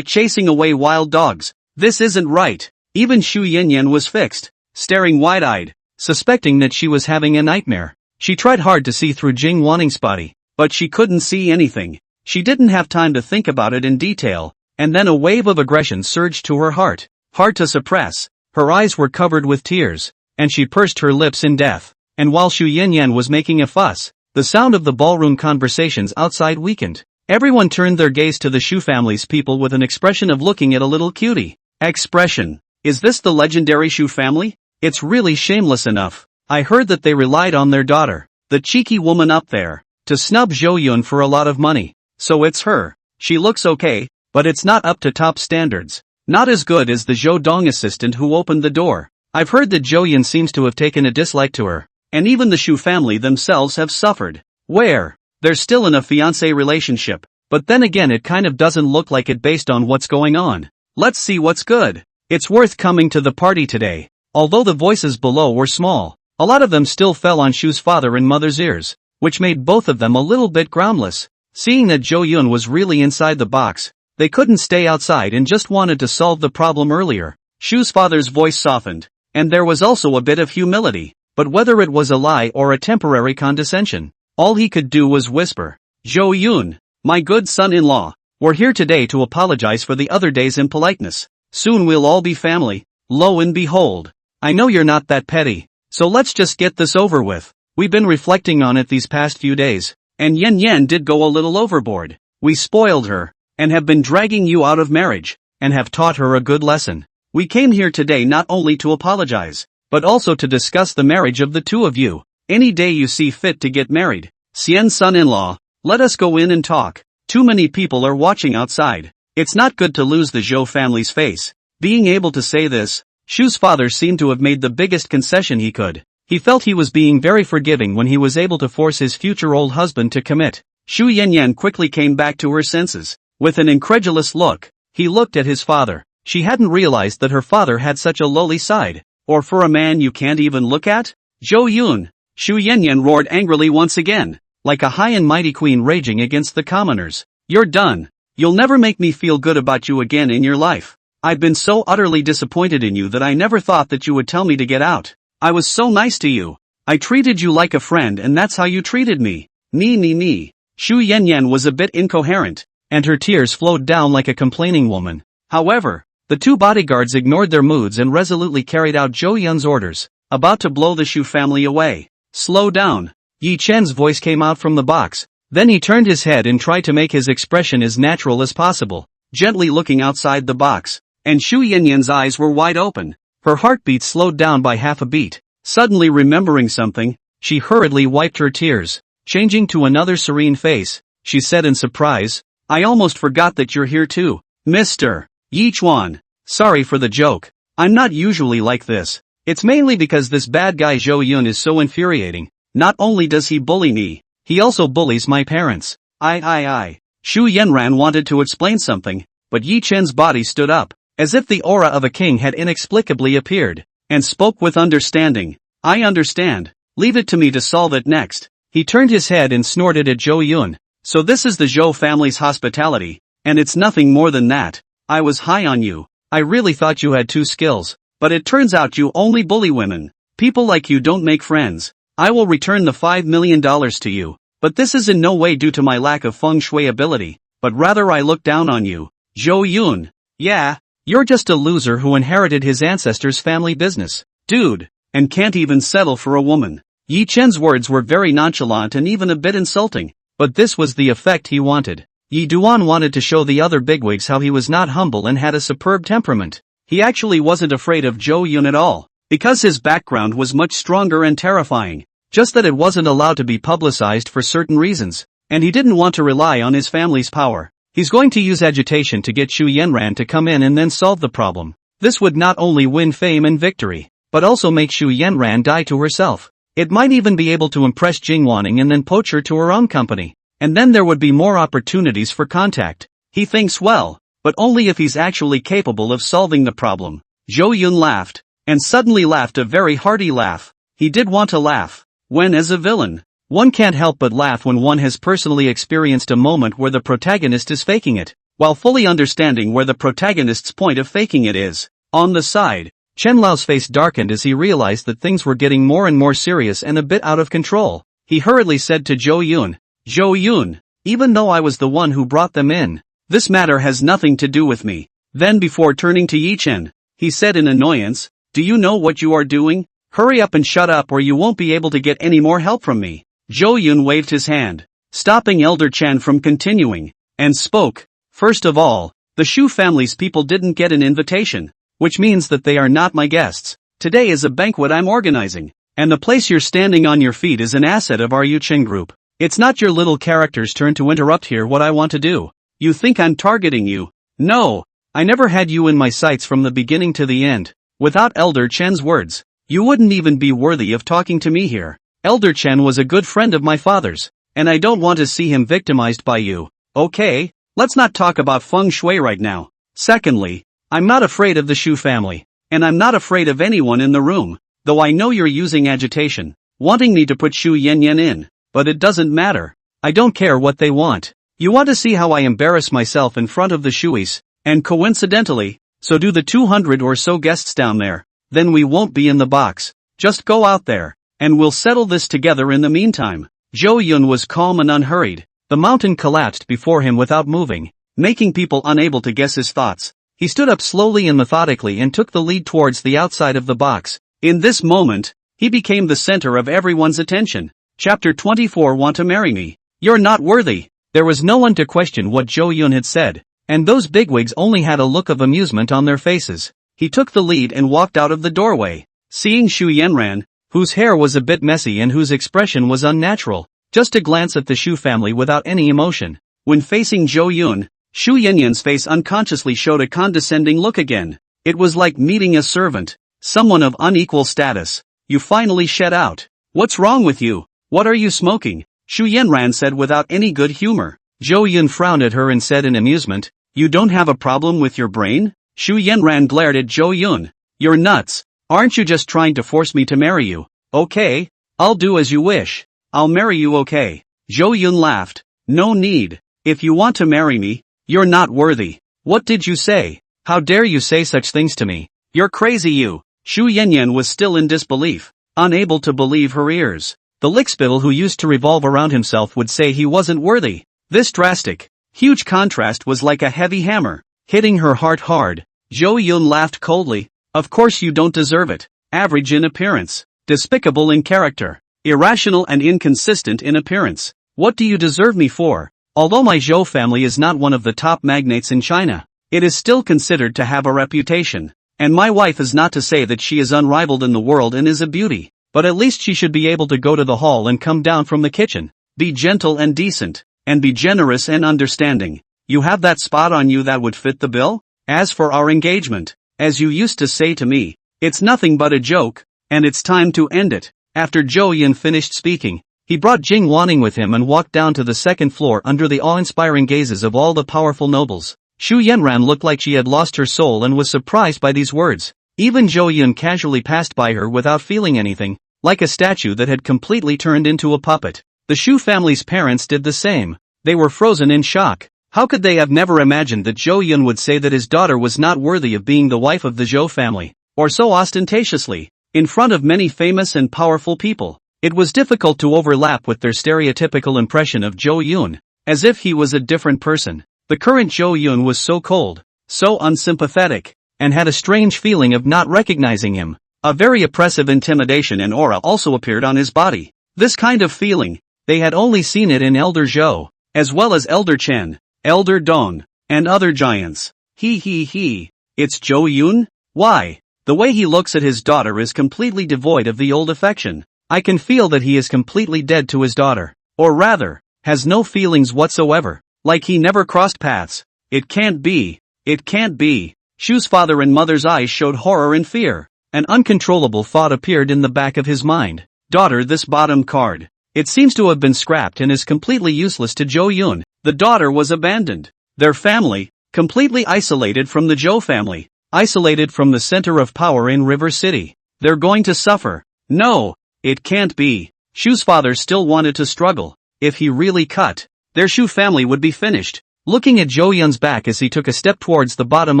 [SPEAKER 1] chasing away wild dogs. This isn't right. Even Shu Yanran was fixed, staring wide-eyed, suspecting that she was having a nightmare. She tried hard to see through Jing Wanning's body, but she couldn't see anything. She didn't have time to think about it in detail, and then a wave of aggression surged to her heart, hard to suppress. Her eyes were covered with tears, and she pursed her lips in death. And while Shu Yanran was making a fuss, the sound of the ballroom conversations outside weakened. Everyone turned their gaze to the Shu family's people with an expression of looking at a little cutie. Expression. Is this the legendary Shu family? It's really shameless enough. I heard that they relied on their daughter, the cheeky woman up there, to snub Zhou Yun for a lot of money. So it's her. She looks okay, but it's not up to top standards. Not as good as the Zhou Dong assistant who opened the door. I've heard that Zhou Yun seems to have taken a dislike to her, and even the Shu family themselves have suffered. Where? They're still in a fiancé relationship, but then again it kind of doesn't look like it based on what's going on. Let's see what's good. It's worth coming to the party today. Although the voices below were small, a lot of them still fell on Shu's father and mother's ears, which made both of them a little bit groundless. Seeing that Zhou Yun was really inside the box, they couldn't stay outside and just wanted to solve the problem earlier. Shu's father's voice softened, and there was also a bit of humility, but whether it was a lie or a temporary condescension, all he could do was whisper, Zhou Yun, my good son-in-law, we're here today to apologize for the other day's impoliteness. Soon we'll all be family. Lo and behold. I know you're not that petty, so let's just get this over with. We've been reflecting on it these past few days, and Yan did go a little overboard. We spoiled her, and have been dragging you out of marriage, and have taught her a good lesson. We came here today not only to apologize, but also to discuss the marriage of the two of you. Any day you see fit to get married. Xian son-in-law, let us go in and talk. Too many people are watching outside. It's not good to lose the Zhou family's face. Being able to say this, Shu's father seemed to have made the biggest concession he could. He felt he was being very forgiving when he was able to force his future old husband to commit. Shu Yanran quickly came back to her senses. With an incredulous look, he looked at his father. She hadn't realized that her father had such a lowly side. Or for a man you can't even look at? Zhou Yun! Shu Yanran roared angrily once again, like a high and mighty queen raging against the commoners. You're done. You'll never make me feel good about you again in your life. I've been so utterly disappointed in you that I never thought that you would tell me to get out. I was so nice to you. I treated you like a friend and that's how you treated me. Me. Shu Yanran was a bit incoherent, and her tears flowed down like a complaining woman. However, the two bodyguards ignored their moods and resolutely carried out Zhou Yun's orders, about to blow the Shu family away. Slow down. Yi Chen's voice came out from the box. Then he turned his head and tried to make his expression as natural as possible, gently looking outside the box. and Shu Yanran's eyes were wide open. Her heartbeat slowed down by half a beat. Suddenly remembering something, she hurriedly wiped her tears. Changing to another serene face, she said in surprise, I almost forgot that you're here too, Mr. Yichuan. Sorry for the joke. I'm not usually like this. It's mainly because this bad guy Zhou Yun is so infuriating. Not only does he bully me, he also bullies my parents. I. Shu Yanran wanted to explain something, but Yi Chen's body stood up, as if the aura of a king had inexplicably appeared, and spoke with understanding. I understand. Leave it to me to solve it next. He turned his head and snorted at Zhou Yun. So this is the Zhou family's hospitality, and it's nothing more than that. I was high on you. I really thought you had two skills, but it turns out you only bully women. People like you don't make friends. I will return the $5 million to you, but this is in no way due to my lack of feng shui ability, but rather I look down on you. Zhou Yun. Yeah, you're just a loser who inherited his ancestors' family business. Dude, and can't even settle for a woman. Yi Chen's words were very nonchalant and even a bit insulting, but this was the effect he wanted. Yi Duan wanted to show the other bigwigs how he was not humble and had a superb temperament. He actually wasn't afraid of Zhou Yun at all, because his background was much stronger and terrifying, just that it wasn't allowed to be publicized for certain reasons, and he didn't want to rely on his family's power. He's going to use agitation to get Shu Yanran to come in and then solve the problem. This would not only win fame and victory, but also make Shu Yanran die to herself. It might even be able to impress Jing Wanning and then poach her to her own company. And then there would be more opportunities for contact. He thinks well, but only if he's actually capable of solving the problem. Zhou Yun laughed, and suddenly laughed a very hearty laugh. He did want to laugh. When as a villain, one can't help but laugh when one has personally experienced a moment where the protagonist is faking it, while fully understanding where the protagonist's point of faking it is. On the side, Chen Lao's face darkened as he realized that things were getting more and more serious and a bit out of control. He hurriedly said to Zhou Yun, Zhou Yun, even though I was the one who brought them in, this matter has nothing to do with me. Then before turning to Yi Chen, he said in annoyance, do you know what you are doing? Hurry up and shut up or you won't be able to get any more help from me. Zhou Yun waved his hand, stopping Elder Chen from continuing, and spoke, first of all, the Shu family's people didn't get an invitation, which means that they are not my guests. Today is a banquet I'm organizing, and the place you're standing on your feet is an asset of our Yuchen Group. It's not your little character's turn to interrupt here what I want to do. You think I'm targeting you? No, I never had you in my sights from the beginning to the end. Without Elder Chen's words, you wouldn't even be worthy of talking to me here. Elder Chen was a good friend of my father's, and I don't want to see him victimized by you. Okay, let's not talk about feng shui right now. Secondly, I'm not afraid of the Shu family, and I'm not afraid of anyone in the room, though I know you're using agitation, wanting me to put Shu Yanran in. But it doesn't matter. I don't care what they want. You want to see how I embarrass myself in front of the Shuis, and coincidentally, so do the 200 or so guests down there. Then we won't be in the box. Just go out there, and we'll settle this together in the meantime. Zhou Yun was calm and unhurried. The mountain collapsed before him without moving, making people unable to guess his thoughts. He stood up slowly and methodically and took the lead towards the outside of the box. In this moment, he became the center of everyone's attention. Chapter 24 Want to marry me? You're not worthy. There was no one to question what Zhou Yun had said, and those bigwigs only had a look of amusement on their faces. He took the lead and walked out of the doorway. Seeing Shu Yanran, whose hair was a bit messy and whose expression was unnatural, just a glance at the Shu family without any emotion. When facing Zhou Yun, Shu Yanran's face unconsciously showed a condescending look again. It was like meeting a servant, someone of unequal status. You finally shed out. What's wrong with you? What are you smoking? Shu Yanran said without any good humor. Zhou Yun frowned at her and said in amusement, you don't have a problem with your brain? Shu Yanran glared at Zhou Yun. You're nuts. Aren't you just trying to force me to marry you? Okay, I'll do as you wish. I'll marry you okay. Zhou Yun laughed. No need. If you want to marry me, you're not worthy. What did you say? How dare you say such things to me? You're crazy you. Shu Yanran was still in disbelief, unable to believe her ears. The lickspittle who used to revolve around himself would say he wasn't worthy. This drastic, huge contrast was like a heavy hammer, hitting her heart hard. Zhou Yun laughed coldly. Of course you don't deserve it. Average in appearance, despicable in character, irrational and inconsistent in appearance. What do you deserve me for? Although my Zhou family is not one of the top magnates in China, it is still considered to have a reputation. And my wife is not to say that she is unrivaled in the world and is a beauty, but at least she should be able to go to the hall and come down from the kitchen, be gentle and decent, and be generous and understanding. You have that spot on you that would fit the bill? As for our engagement, as you used to say to me, it's nothing but a joke, and it's time to end it. After Zhou Yun finished speaking, he brought Jing Wanning with him and walked down to the second floor under the awe-inspiring gazes of all the powerful nobles. Shu Yanran looked like she had lost her soul and was surprised by these words. Even Zhou Yun casually passed by her without feeling anything, like a statue that had completely turned into a puppet. The Shu family's parents did the same. They were frozen in shock. How could they have never imagined that Zhou Yun would say that his daughter was not worthy of being the wife of the Zhou family, or so ostentatiously, in front of many famous and powerful people? It was difficult to overlap with their stereotypical impression of Zhou Yun, as if he was a different person. The current Zhou Yun was so cold, so unsympathetic, and had a strange feeling of not recognizing him. A very oppressive intimidation and aura also appeared on his body. This kind of feeling, they had only seen it in Elder Zhou, as well as Elder Chen, Elder Dong, and other giants. It's Zhou Yun? Why? The way he looks at his daughter is completely devoid of the old affection. I can feel that he is completely dead to his daughter. Or rather, has no feelings whatsoever. Like he never crossed paths. It can't be. It can't be. Shu's father and mother's eyes showed horror and fear. An uncontrollable thought appeared in the back of his mind. Daughter, this bottom card. It seems to have been scrapped and is completely useless to Zhou Yun. The daughter was abandoned. Their family, completely isolated from the Zhou family. Isolated from the center of power in River City. They're going to suffer. No, it can't be. Shu's father still wanted to struggle. If he really cut, their Shu family would be finished. Looking at Zhou Yun's back as he took a step towards the bottom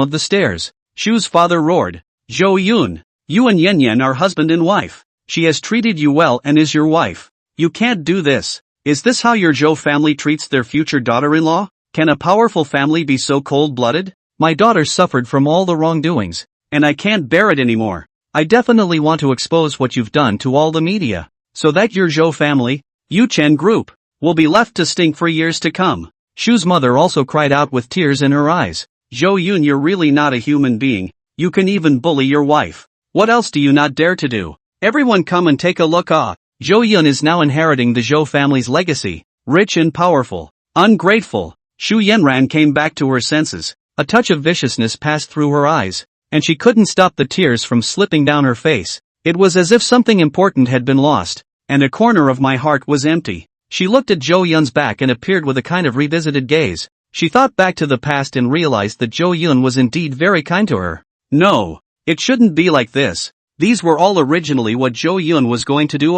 [SPEAKER 1] of the stairs, Shu's father roared, Zhou Yun, you and Yan Yan are husband and wife. She has treated you well and is your wife. You can't do this. Is this how your Zhou family treats their future daughter-in-law? Can a powerful family be so cold-blooded? My daughter suffered from all the wrongdoings, and I can't bear it anymore. I definitely want to expose what you've done to all the media, so that your Zhou family, Yuchen Group, will be left to stink for years to come. Shu's mother also cried out with tears in her eyes. Zhou Yun, you're really not a human being. You can even bully your wife. What else do you not dare to do? Everyone come and take a look. Zhou Yun is now inheriting the Zhou family's legacy, rich and powerful. Ungrateful. Shu Yanran came back to her senses. A touch of viciousness passed through her eyes, and she couldn't stop the tears from slipping down her face. It was as if something important had been lost, and a corner of my heart was empty. She looked at Zhou Yun's back and appeared with a kind of revisited gaze. She thought back to the past and realized that Zhou Yun was indeed very kind to her. No, it shouldn't be like this. These were all originally what Zhou Yun was going to do.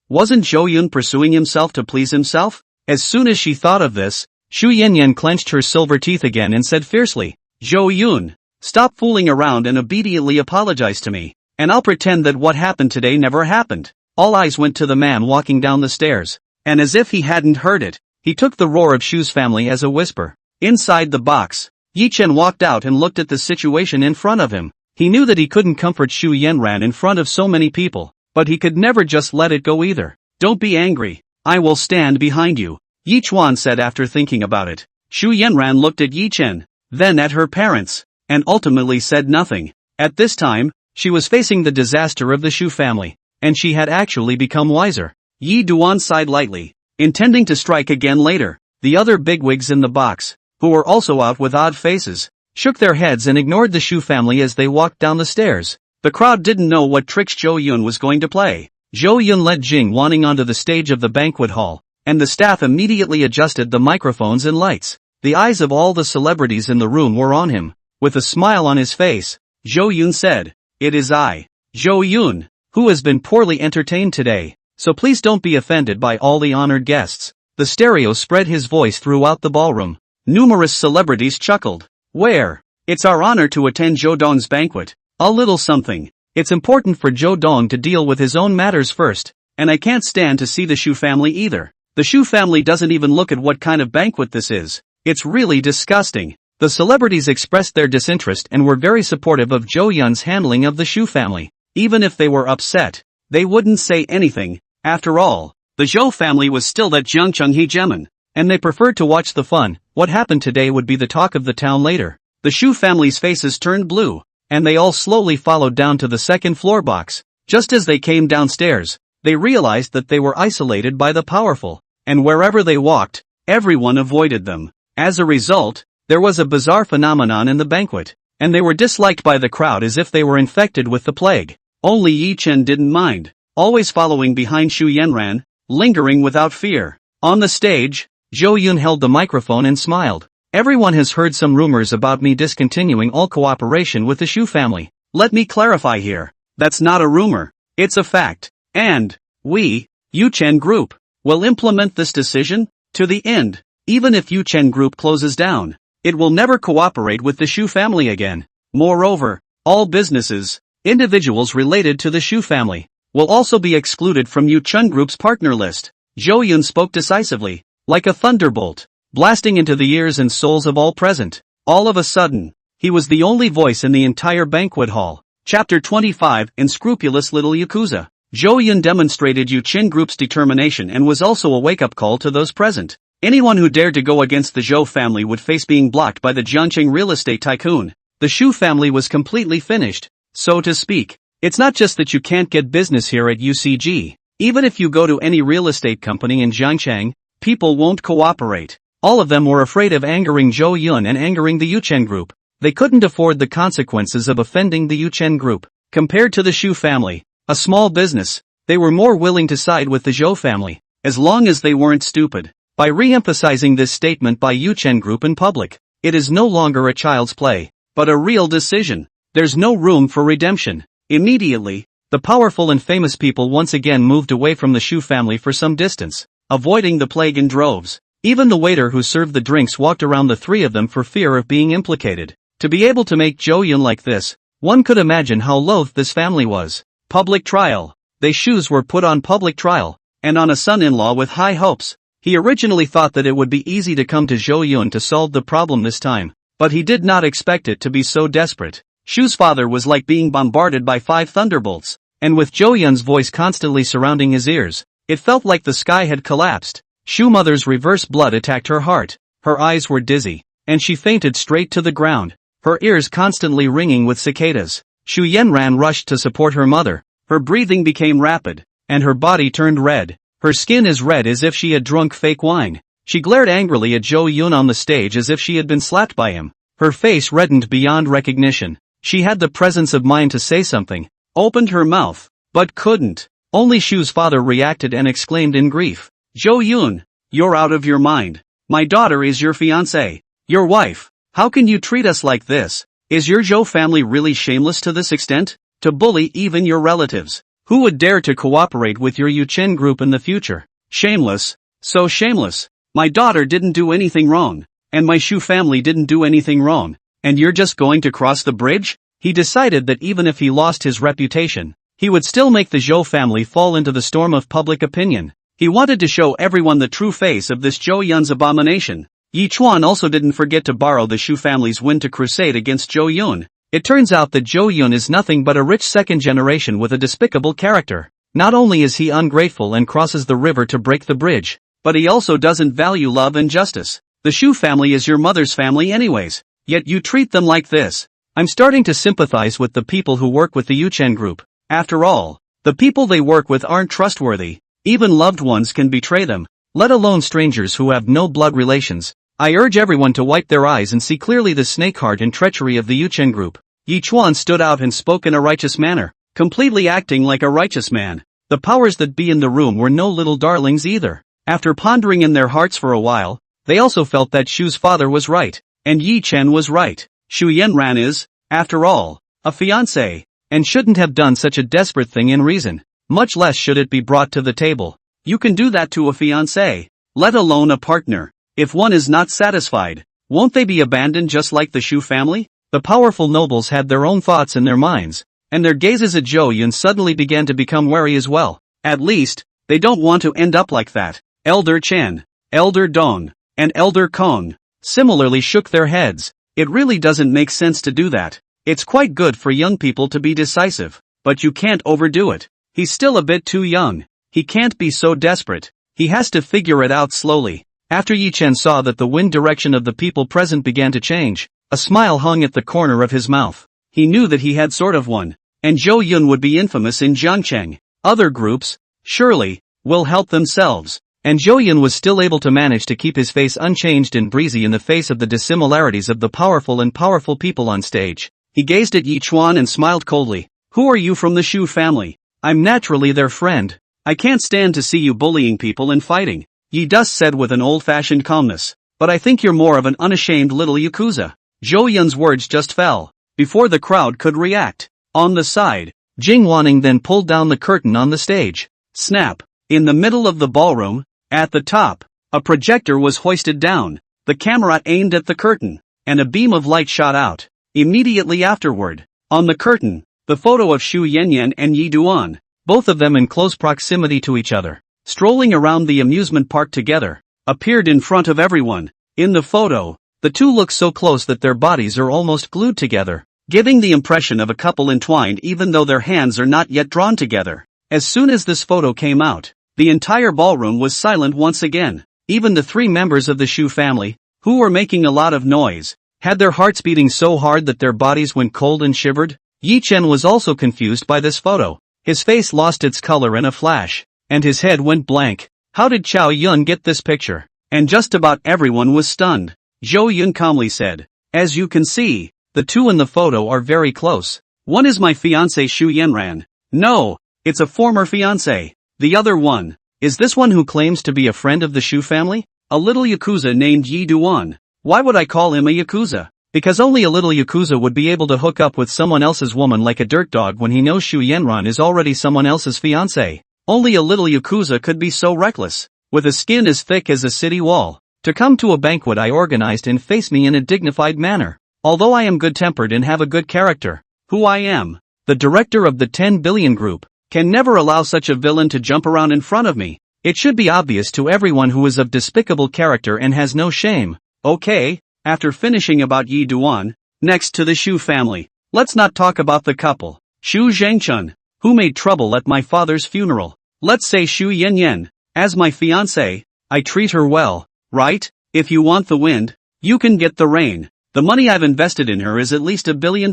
[SPEAKER 1] Wasn't Zhou Yun pursuing himself to please himself? As soon as she thought of this, Shu Yanran clenched her silver teeth again and said fiercely, Zhou Yun, stop fooling around and obediently apologize to me, and I'll pretend that what happened today never happened. All eyes went to the man walking down the stairs. And as if he hadn't heard it, he took the roar of Shu's family as a whisper. Inside the box, Yichen walked out and looked at the situation in front of him. He knew that he couldn't comfort Shu Yanran in front of so many people, but he could never just let it go either. Don't be angry. I will stand behind you, Yichuan said after thinking about it. Shu Yanran looked at Yichen, then at her parents, and ultimately said nothing. At this time, she was facing the disaster of the Shu family, and she had actually become wiser. Yi Duan sighed lightly, intending to strike again later. The other bigwigs in the box, who were also out with odd faces, shook their heads and ignored the Shu family as they walked down the stairs. The crowd didn't know what tricks Zhou Yun was going to play. Zhou Yun led Jing Wanning onto the stage of the banquet hall, and the staff immediately adjusted the microphones and lights. The eyes of all the celebrities in the room were on him. With a smile on his face, Zhou Yun said, It is I, Zhou Yun, who has been poorly entertained today. So please don't be offended by all the honored guests. The stereo spread his voice throughout the ballroom. Numerous celebrities chuckled. Where? It's our honor to attend Zhou Dong's banquet. A little something. It's important for Zhou Dong to deal with his own matters first, and I can't stand to see the Shu family either. The Shu family doesn't even look at what kind of banquet this is. It's really disgusting. The celebrities expressed their disinterest and were very supportive of Zhou Yun's handling of the Shu family. Even if they were upset, they wouldn't say anything. After all, the Zhou family was still that Jiangcheng hegemon, and they preferred to watch the fun. What happened today would be the talk of the town later. The Shu family's faces turned blue, and they all slowly followed down to the second floor box. Just as they came downstairs, they realized that they were isolated by the powerful, and wherever they walked, everyone avoided them. As a result, there was a bizarre phenomenon in the banquet, and they were disliked by the crowd as if they were infected with the plague. Only Yuchen didn't mind, always following behind Shu Yanran, lingering without fear. On the stage, Zhou Yun held the microphone and smiled. Everyone has heard some rumors about me discontinuing all cooperation with the Shu family. Let me clarify here. That's not a rumor. It's a fact. And we, Yuchen Group, will implement this decision to the end. Even if Yuchen Group closes down, it will never cooperate with the Shu family again. Moreover, all businesses, individuals related to the Shu family, will also be excluded from Yuchen Group's partner list. Zhou Yun spoke decisively, like a thunderbolt, blasting into the ears and souls of all present. All of a sudden, he was the only voice in the entire banquet hall. Chapter 25, Unscrupulous Little Yakuza. Zhou Yun demonstrated Yuchen Group's determination and was also a wake-up call to those present. Anyone who dared to go against the Zhou family would face being blocked by the Jiangqing real estate tycoon. The Shu family was completely finished, so to speak. It's not just that you can't get business here at UCG. Even if you go to any real estate company in Jiangchang, people won't cooperate. All of them were afraid of angering Zhou Yun and angering the Yuchen Group. They couldn't afford the consequences of offending the Yuchen Group. Compared to the Shu family, a small business, they were more willing to side with the Zhou family, as long as they weren't stupid. By re-emphasizing this statement by Yuchen Group in public, it is no longer a child's play, but a real decision. There's no room for redemption. Immediately, the powerful and famous people once again moved away from the Shu family for some distance, avoiding the plague in droves. Even the waiter who served the drinks walked around the three of them for fear of being implicated. To be able to make Zhou Yun like this, one could imagine how loath this family was. Public trial. They Shus were put on public trial, and on a son-in-law with high hopes. He originally thought that it would be easy to come to Zhou Yun to solve the problem this time, but he did not expect it to be so desperate. Shu's father was like being bombarded by 5 thunderbolts, and with Zhou Yun's voice constantly surrounding his ears, it felt like the sky had collapsed. Shu mother's reverse blood attacked her heart, her eyes were dizzy, and she fainted straight to the ground, her ears constantly ringing with cicadas. Shu Yanran rushed to support her mother. Her breathing became rapid, and her body turned red. Her skin as red as if she had drunk fake wine. She glared angrily at Zhou Yun on the stage as if she had been slapped by him. Her face reddened beyond recognition. She had the presence of mind to say something, opened her mouth, but couldn't. Only Shu's father reacted and exclaimed in grief. Zhou Yun, you're out of your mind. My daughter is your fiancée, your wife. How can you treat us like this? Is your Zhou family really shameless to this extent? To bully even your relatives? Who would dare to cooperate with your Yuchen Group in the future? Shameless, so shameless. My daughter didn't do anything wrong, and my Shu family didn't do anything wrong, and you're just going to cross the bridge? He decided that even if he lost his reputation, he would still make the Zhou family fall into the storm of public opinion. He wanted to show everyone the true face of this Zhou Yun's abomination. Yi Chuan also didn't forget to borrow the Shu family's wind to crusade against Zhou Yun. It turns out that Zhou Yun is nothing but a rich second generation with a despicable character. Not only is he ungrateful and crosses the river to break the bridge, but he also doesn't value love and justice. The Shu family is your mother's family anyways, yet you treat them like this. I'm starting to sympathize with the people who work with the Yuchen Group. After all, the people they work with aren't trustworthy. Even loved ones can betray them, let alone strangers who have no blood relations. I urge everyone to wipe their eyes and see clearly the snakeheart and treachery of the Yuchen Group. Yi Chuan stood out and spoke in a righteous manner, completely acting like a righteous man. The powers that be in the room were no little darlings either. After pondering in their hearts for a while, they also felt that Shu's father was right, and Yi Chen was right. Shu Yanran is, after all, a fiancé, and shouldn't have done such a desperate thing in reason. Much less should it be brought to the table. You can do that to a fiancé, let alone a partner. If one is not satisfied, won't they be abandoned just like the Shu family? The powerful nobles had their own thoughts in their minds, and their gazes at Zhou Yun suddenly began to become wary as well. At least, they don't want to end up like that. Elder Chen, Elder Dong, and Elder Kong similarly shook their heads. It really doesn't make sense to do that. It's quite good for young people to be decisive, but you can't overdo it. He's still a bit too young. He can't be so desperate. He has to figure it out slowly. After Yi Chen saw that the wind direction of the people present began to change, A smile hung at the corner of his mouth. He knew that he had sort of one. And Zhou Yun would be infamous in Jiangcheng. Other groups, surely, will help themselves. And Zhou Yun was still able to manage to keep his face unchanged and breezy in the face of the dissimilarities of the powerful people on stage. He gazed at Yi Chuan and smiled coldly. Who are you from the Shu family? I'm naturally their friend. I can't stand to see you bullying people and fighting. Yi Dus said with an old-fashioned calmness. But I think you're more of an unashamed little yakuza. Zhou Yun's words just fell, before the crowd could react. On the side, Jing Wanning then pulled down the curtain on the stage. Snap. In the middle of the ballroom, at the top, a projector was hoisted down. The camera aimed at the curtain, and a beam of light shot out. Immediately afterward, on the curtain, the photo of Shu Yanran and Yi Duan, both of them in close proximity to each other, strolling around the amusement park together, appeared in front of everyone. In the photo, the two look so close that their bodies are almost glued together, giving the impression of a couple entwined even though their hands are not yet drawn together. As soon as this photo came out, the entire ballroom was silent once again. Even the three members of the Shu family, who were making a lot of noise, had their hearts beating so hard that their bodies went cold and shivered. Yi Chen was also confused by this photo. His face lost its color in a flash, and his head went blank. How did Chao Yun get this picture? And just about everyone was stunned. Zhou Yun calmly said, as you can see, the two in the photo are very close. One is my fiancé Shu Yanran. No, it's a former fiancé. The other one, is this one who claims to be a friend of the Shu family? A little yakuza named Yi Duan. Why would I call him a yakuza? Because only a little yakuza would be able to hook up with someone else's woman like a dirt dog when he knows Shu Yanran is already someone else's fiancé. Only a little yakuza could be so reckless, with a skin as thick as a city wall, to come to a banquet I organized and face me in a dignified manner. Although I am good-tempered and have a good character, who I am, the director of the 10 billion group, can never allow such a villain to jump around in front of me. It should be obvious to everyone who is of despicable character and has no shame. Okay, after finishing about Yi Duan, next to the Shu family, let's not talk about the couple, Shu Zhengchun, who made trouble at my father's funeral. Let's say Shu Yanyan, as my fiancé, I treat her well, right? If you want the wind, you can get the rain. The money I've invested in her is at least $1 billion.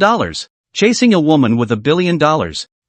[SPEAKER 1] Chasing a woman with $1 billion.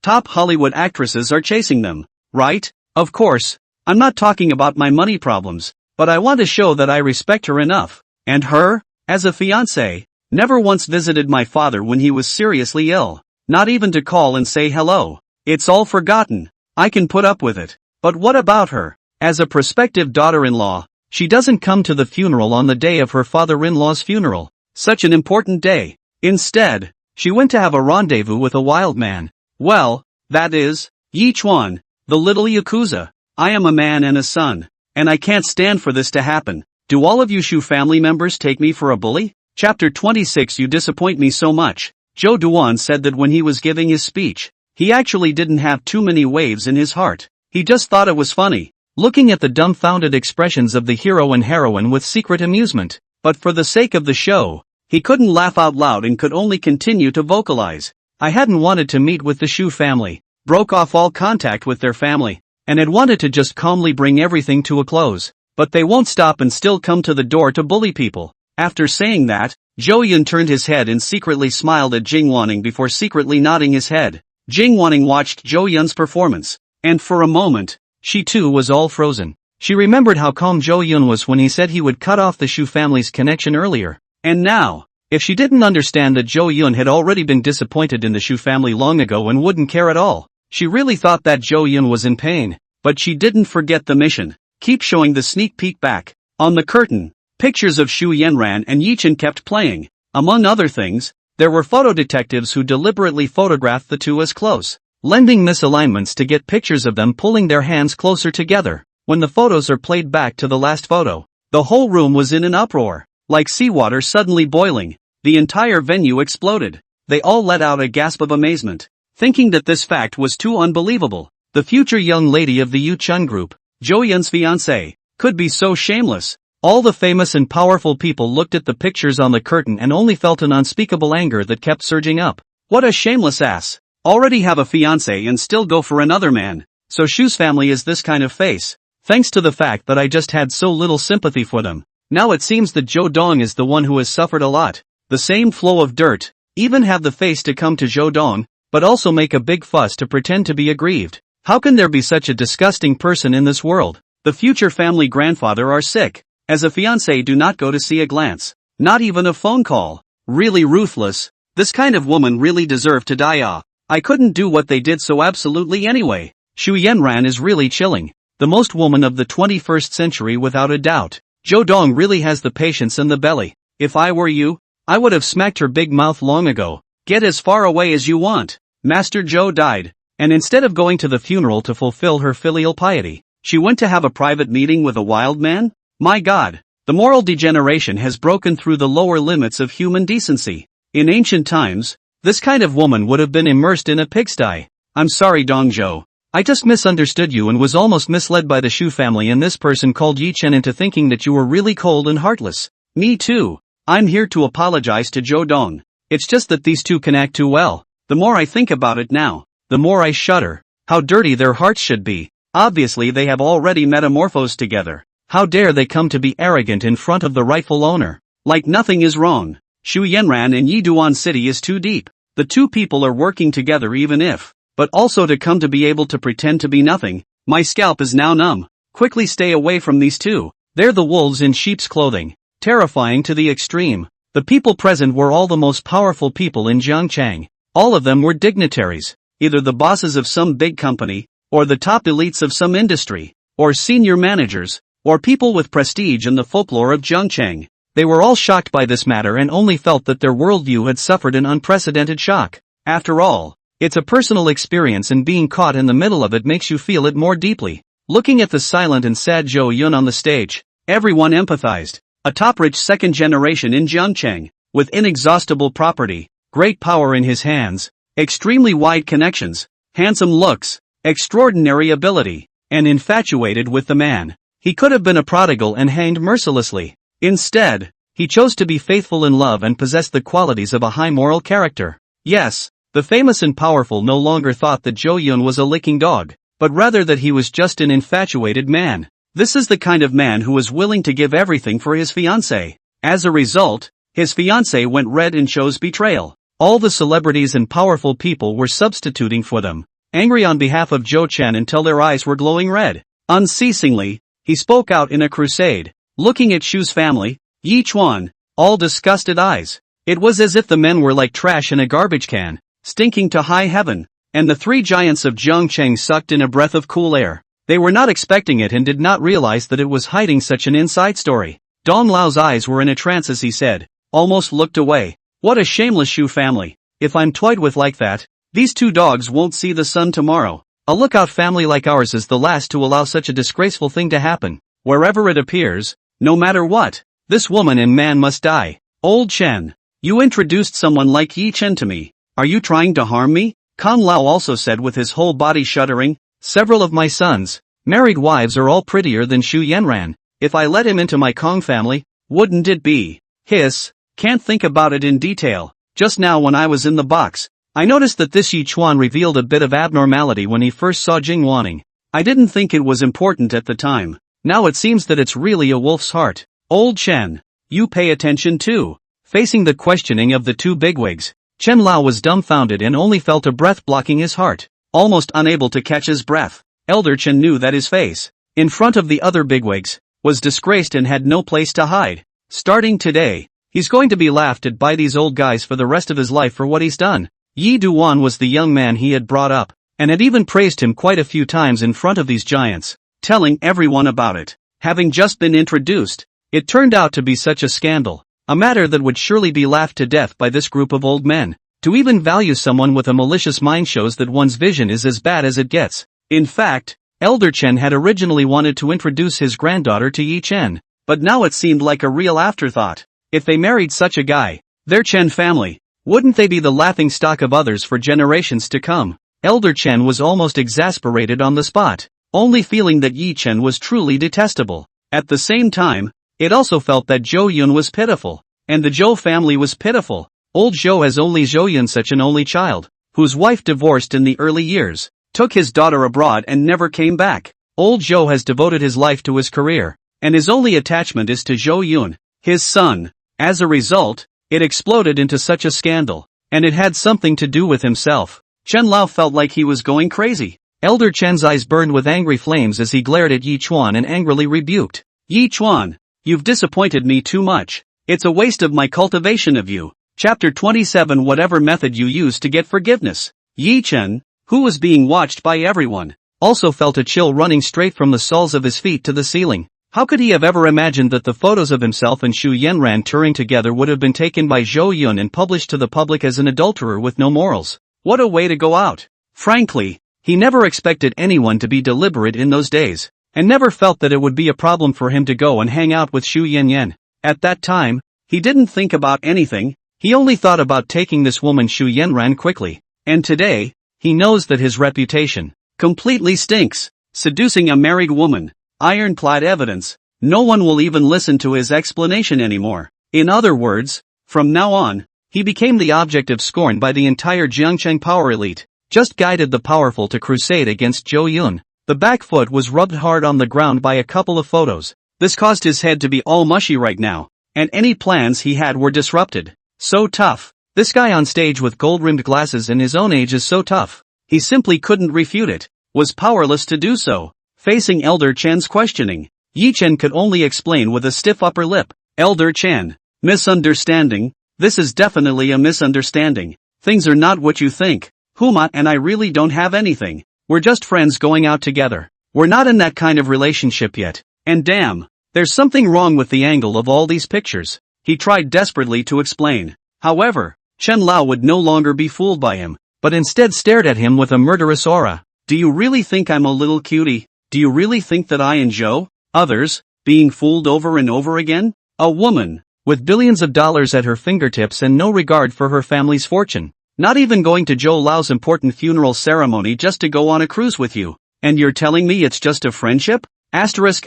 [SPEAKER 1] Top Hollywood actresses are chasing them, right? Of course, I'm not talking about my money problems, but I want to show that I respect her enough. And her, as a fiancé, never once visited my father when he was seriously ill. Not even to call and say hello. It's all forgotten. I can put up with it. But what about her? As a prospective daughter-in-law, she doesn't come to the funeral on the day of her father-in-law's funeral. Such an important day. Instead, she went to have a rendezvous with a wild man. Well, that is, Yi Chuan, the little yakuza. I am a man and a son, and I can't stand for this to happen. Do all of you Shu family members take me for a bully? Chapter 26. You disappoint me so much. Zhou Duan said that when he was giving his speech, he actually didn't have too many waves in his heart. He just thought it was funny, looking at the dumbfounded expressions of the hero and heroine with secret amusement. But for the sake of the show, he couldn't laugh out loud and could only continue to vocalize. I hadn't wanted to meet with the Shu family, broke off all contact with their family, and had wanted to just calmly bring everything to a close. But they won't stop and still come to the door to bully people. After saying that, Zhou Yun turned his head and secretly smiled at Jing Wanning before secretly nodding his head. Jing Wanning watched Zhou Yun's performance, and for a moment, she too was all frozen. She remembered how calm Zhou Yun was when he said he would cut off the Shu family's connection earlier. And now, if she didn't understand that Zhou Yun had already been disappointed in the Shu family long ago and wouldn't care at all, she really thought that Zhou Yun was in pain. But she didn't forget the mission. Keep showing the sneak peek back. On the curtain, pictures of Shu Yanran and Yuchen kept playing. Among other things, there were photo detectives who deliberately photographed the two as close, lending misalignments to get pictures of them pulling their hands closer together. When the photos are played back to the last photo, the whole room was in an uproar. Like seawater suddenly boiling, the entire venue exploded. They all let out a gasp of amazement, thinking that this fact was too unbelievable. The future young lady of the Yuchen Group, Zhou Yun's fiancé, could be so shameless. All the famous and powerful people looked at the pictures on the curtain and only felt an unspeakable anger that kept surging up. What a shameless ass. Already have a fiancé and still go for another man. So Shu's family is this kind of face. Thanks to the fact that I just had so little sympathy for them. Now it seems that Zhou Dong is the one who has suffered a lot. the same flow of dirt, even have the face to come to Zhou Dong, but also make a big fuss to pretend to be aggrieved. How can there be such a disgusting person in this world? The future family grandfather are sick. As a fiancé, do not go to see a glance. Not even a phone call. Really ruthless. This kind of woman really deserved to die. I couldn't do what they did so absolutely anyway. Shu Yanran is really chilling. The most woman of the 21st century without a doubt. Zhou Dong really has the patience and the belly. If I were you, I would have smacked her big mouth long ago. Get as far away as you want. Master Zhou died, and instead of going to the funeral to fulfill her filial piety, she went to have a private meeting with a wild man? My God, the moral degeneration has broken through the lower limits of human decency. In ancient times, this kind of woman would have been immersed in a pigsty. I'm sorry Dong Zhou. I just misunderstood you and was almost misled by the Shu family and this person called Yuchen into thinking that you were really cold and heartless. Me too. I'm here to apologize to Zhou Dong. It's just that these two can act too well. The more I think about it now, the more I shudder. How dirty their hearts should be. Obviously they have already metamorphosed together. How dare they come to be arrogant in front of the rightful owner? Like nothing is wrong. Shu Yanran in Yiduan City is too deep. The two people are working together even if, but also to come to be able to pretend to be nothing. My scalp is now numb. Quickly stay away from these two. They're the wolves in sheep's clothing. Terrifying to the extreme. The people present were all the most powerful people in Jiangchang. All of them were dignitaries. Either the bosses of some big company, or the top elites of some industry, or senior managers, or people with prestige in the folklore of Jiangchang. They were all shocked by this matter and only felt that their worldview had suffered an unprecedented shock. After all, it's a personal experience and being caught in the middle of it makes you feel it more deeply. Looking at the silent and sad Zhou Yun on the stage, everyone empathized. A top-rich second generation in Jiangchang, with inexhaustible property, great power in his hands, extremely wide connections, handsome looks, extraordinary ability, and infatuated with the man. He could have been a prodigal and hanged mercilessly. Instead, he chose to be faithful in love and possessed the qualities of a high moral character. Yes, the famous and powerful no longer thought that Zhou Yun was a licking dog, but rather that he was just an infatuated man. This is the kind of man who was willing to give everything for his fiancée. As a result, his fiancée went red and chose betrayal. All the celebrities and powerful people were substituting for them, angry on behalf of Zhou Chen until their eyes were glowing red. Unceasingly, he spoke out in a crusade, looking at Shu's family, Yi Chuan, all disgusted eyes. It was as if the men were like trash in a garbage can, stinking to high heaven, and the three giants of Jiangcheng sucked in a breath of cool air. They were not expecting it and did not realize that it was hiding such an inside story. Dong Lao's eyes were in a trance as he said, almost looked away. What a shameless Shu family. If I'm toyed with like that, these two dogs won't see the sun tomorrow. A lookout family like ours is the last to allow such a disgraceful thing to happen. Wherever it appears, no matter what, this woman and man must die. Old Chen, you introduced someone like Yi Chen to me. Are you trying to harm me? Kong Lao also said with his whole body shuddering. Several of my sons, married wives are all prettier than Shu Yanran. If I let him into my Kong family, wouldn't it be? Hiss, can't think about it in detail. Just now when I was in the box, I noticed that this Yi Chuan revealed a bit of abnormality when he first saw Jing Wanning. I didn't think it was important at the time. Now it seems that it's really a wolf's heart. Old Chen, you pay attention too. Facing the questioning of the two bigwigs, Chen Lao was dumbfounded and only felt a breath blocking his heart. Almost unable to catch his breath, Elder Chen knew that his face, in front of the other bigwigs, was disgraced and had no place to hide. Starting today, he's going to be laughed at by these old guys for the rest of his life for what he's done. Yi Duan was the young man he had brought up, and had even praised him quite a few times in front of these giants, telling everyone about it. Having just been introduced, it turned out to be such a scandal, a matter that would surely be laughed to death by this group of old men. To even value someone with a malicious mind shows that one's vision is as bad as it gets. In fact, Elder Chen had originally wanted to introduce his granddaughter to Yi Chen, but now it seemed like a real afterthought. If they married such a guy, their Chen family, wouldn't they be the laughing stock of others for generations to come? Elder Chen was almost exasperated on the spot, only feeling that Yi Chen was truly detestable. At the same time, it also felt that Zhou Yun was pitiful, and the Zhou family was pitiful. Old Zhou has only Zhou Yun, such an only child, whose wife divorced in the early years, took his daughter abroad and never came back. Old Zhou has devoted his life to his career, and his only attachment is to Zhou Yun, his son. As a result, It exploded into such a scandal. And it had something to do with himself. Chen Lao felt like he was going crazy. Elder Chen's eyes burned with angry flames as he glared at Yi Chuan and angrily rebuked. Yi Chuan, you've disappointed me too much. It's a waste of my cultivation of you. Chapter 27. Whatever method you use to get forgiveness. Yi Chen, who was being watched by everyone, also felt a chill running straight from the soles of his feet to the ceiling. How could he have ever imagined that the photos of himself and Shu Yanran touring together would have been taken by Zhou Yun and published to the public as an adulterer with no morals? What a way to go out. Frankly, he never expected anyone to be deliberate in those days, and never felt that it would be a problem for him to go and hang out with Shu Yanran. At that time, he didn't think about anything, he only thought about taking this woman Shu Yanran quickly. And today, he knows that his reputation completely stinks. Seducing a married woman. Ironclad evidence. No one will even listen to his explanation anymore. In other words, from now on, he became the object of scorn by the entire Jiangcheng power elite. Just guided the powerful to crusade against Zhou Yun. The back foot was rubbed hard on the ground by a couple of photos. This caused his head to be all mushy right now, and any plans he had were disrupted. So tough. This guy on stage with gold-rimmed glasses and his own age is so tough. He simply couldn't refute it. Was powerless to do so. Facing Elder Chen's questioning, Yi Chen could only explain with a stiff upper lip. Elder Chen, misunderstanding, this is definitely a misunderstanding. Things are not what you think. Huma and I really don't have anything. We're just friends going out together. We're not in that kind of relationship yet. And damn, there's something wrong with the angle of all these pictures. He tried desperately to explain. However, Chen Lao would no longer be fooled by him, but instead stared at him with a murderous aura. Do you really think I'm a little cutie? Do you really think that I and Zhou, others, being fooled over and over again? A woman, with billions of dollars at her fingertips and no regard for her family's fortune. Not even going to Zhou Lao's important funeral ceremony just to go on a cruise with you. And you're telling me it's just a friendship? Asterisk.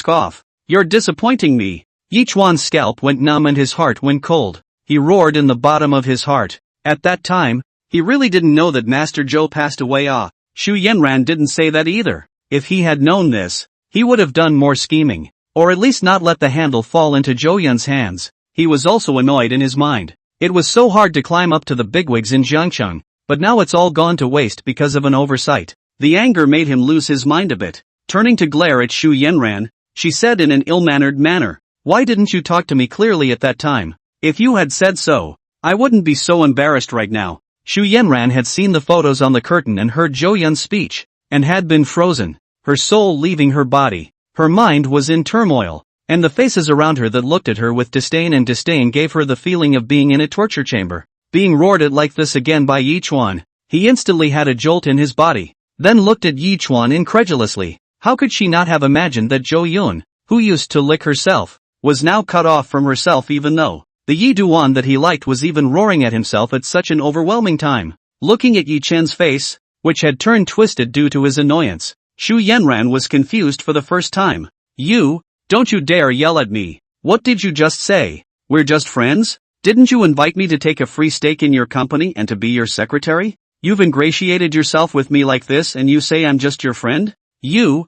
[SPEAKER 1] Off. You're disappointing me. Yi Chuan's scalp went numb and his heart went cold. He roared in the bottom of his heart. At that time, he really didn't know that Master Zhou passed away. Shu Yanran didn't say that either. If he had known this, he would have done more scheming. Or at least not let the handle fall into Zhou Yun's hands. He was also annoyed in his mind. It was so hard to climb up to the bigwigs in Jiangcheng, but now it's all gone to waste because of an oversight. The anger made him lose his mind a bit. Turning to glare at Shu Yanran, she said in an ill-mannered manner, "Why didn't you talk to me clearly at that time? If you had said so, I wouldn't be so embarrassed right now." Shu Yanran had seen the photos on the curtain and heard Zhou Yun's speech, and had been frozen, her soul leaving her body. Her mind was in turmoil, and the faces around her that looked at her with disdain gave her the feeling of being in a torture chamber. Being roared at like this again by Yi Chuan, he instantly had a jolt in his body, then looked at Yi Chuan incredulously. How could she not have imagined that Zhou Yun, who used to lick herself, was now cut off from herself even though the Yi Duan that he liked was even roaring at himself at such an overwhelming time? Looking at Yi Chen's face, which had turned twisted due to his annoyance, Shu Yanran was confused for the first time. "You, don't you dare yell at me. What did you just say? We're just friends? Didn't you invite me to take a free stake in your company and to be your secretary? You've ingratiated yourself with me like this and you say I'm just your friend? You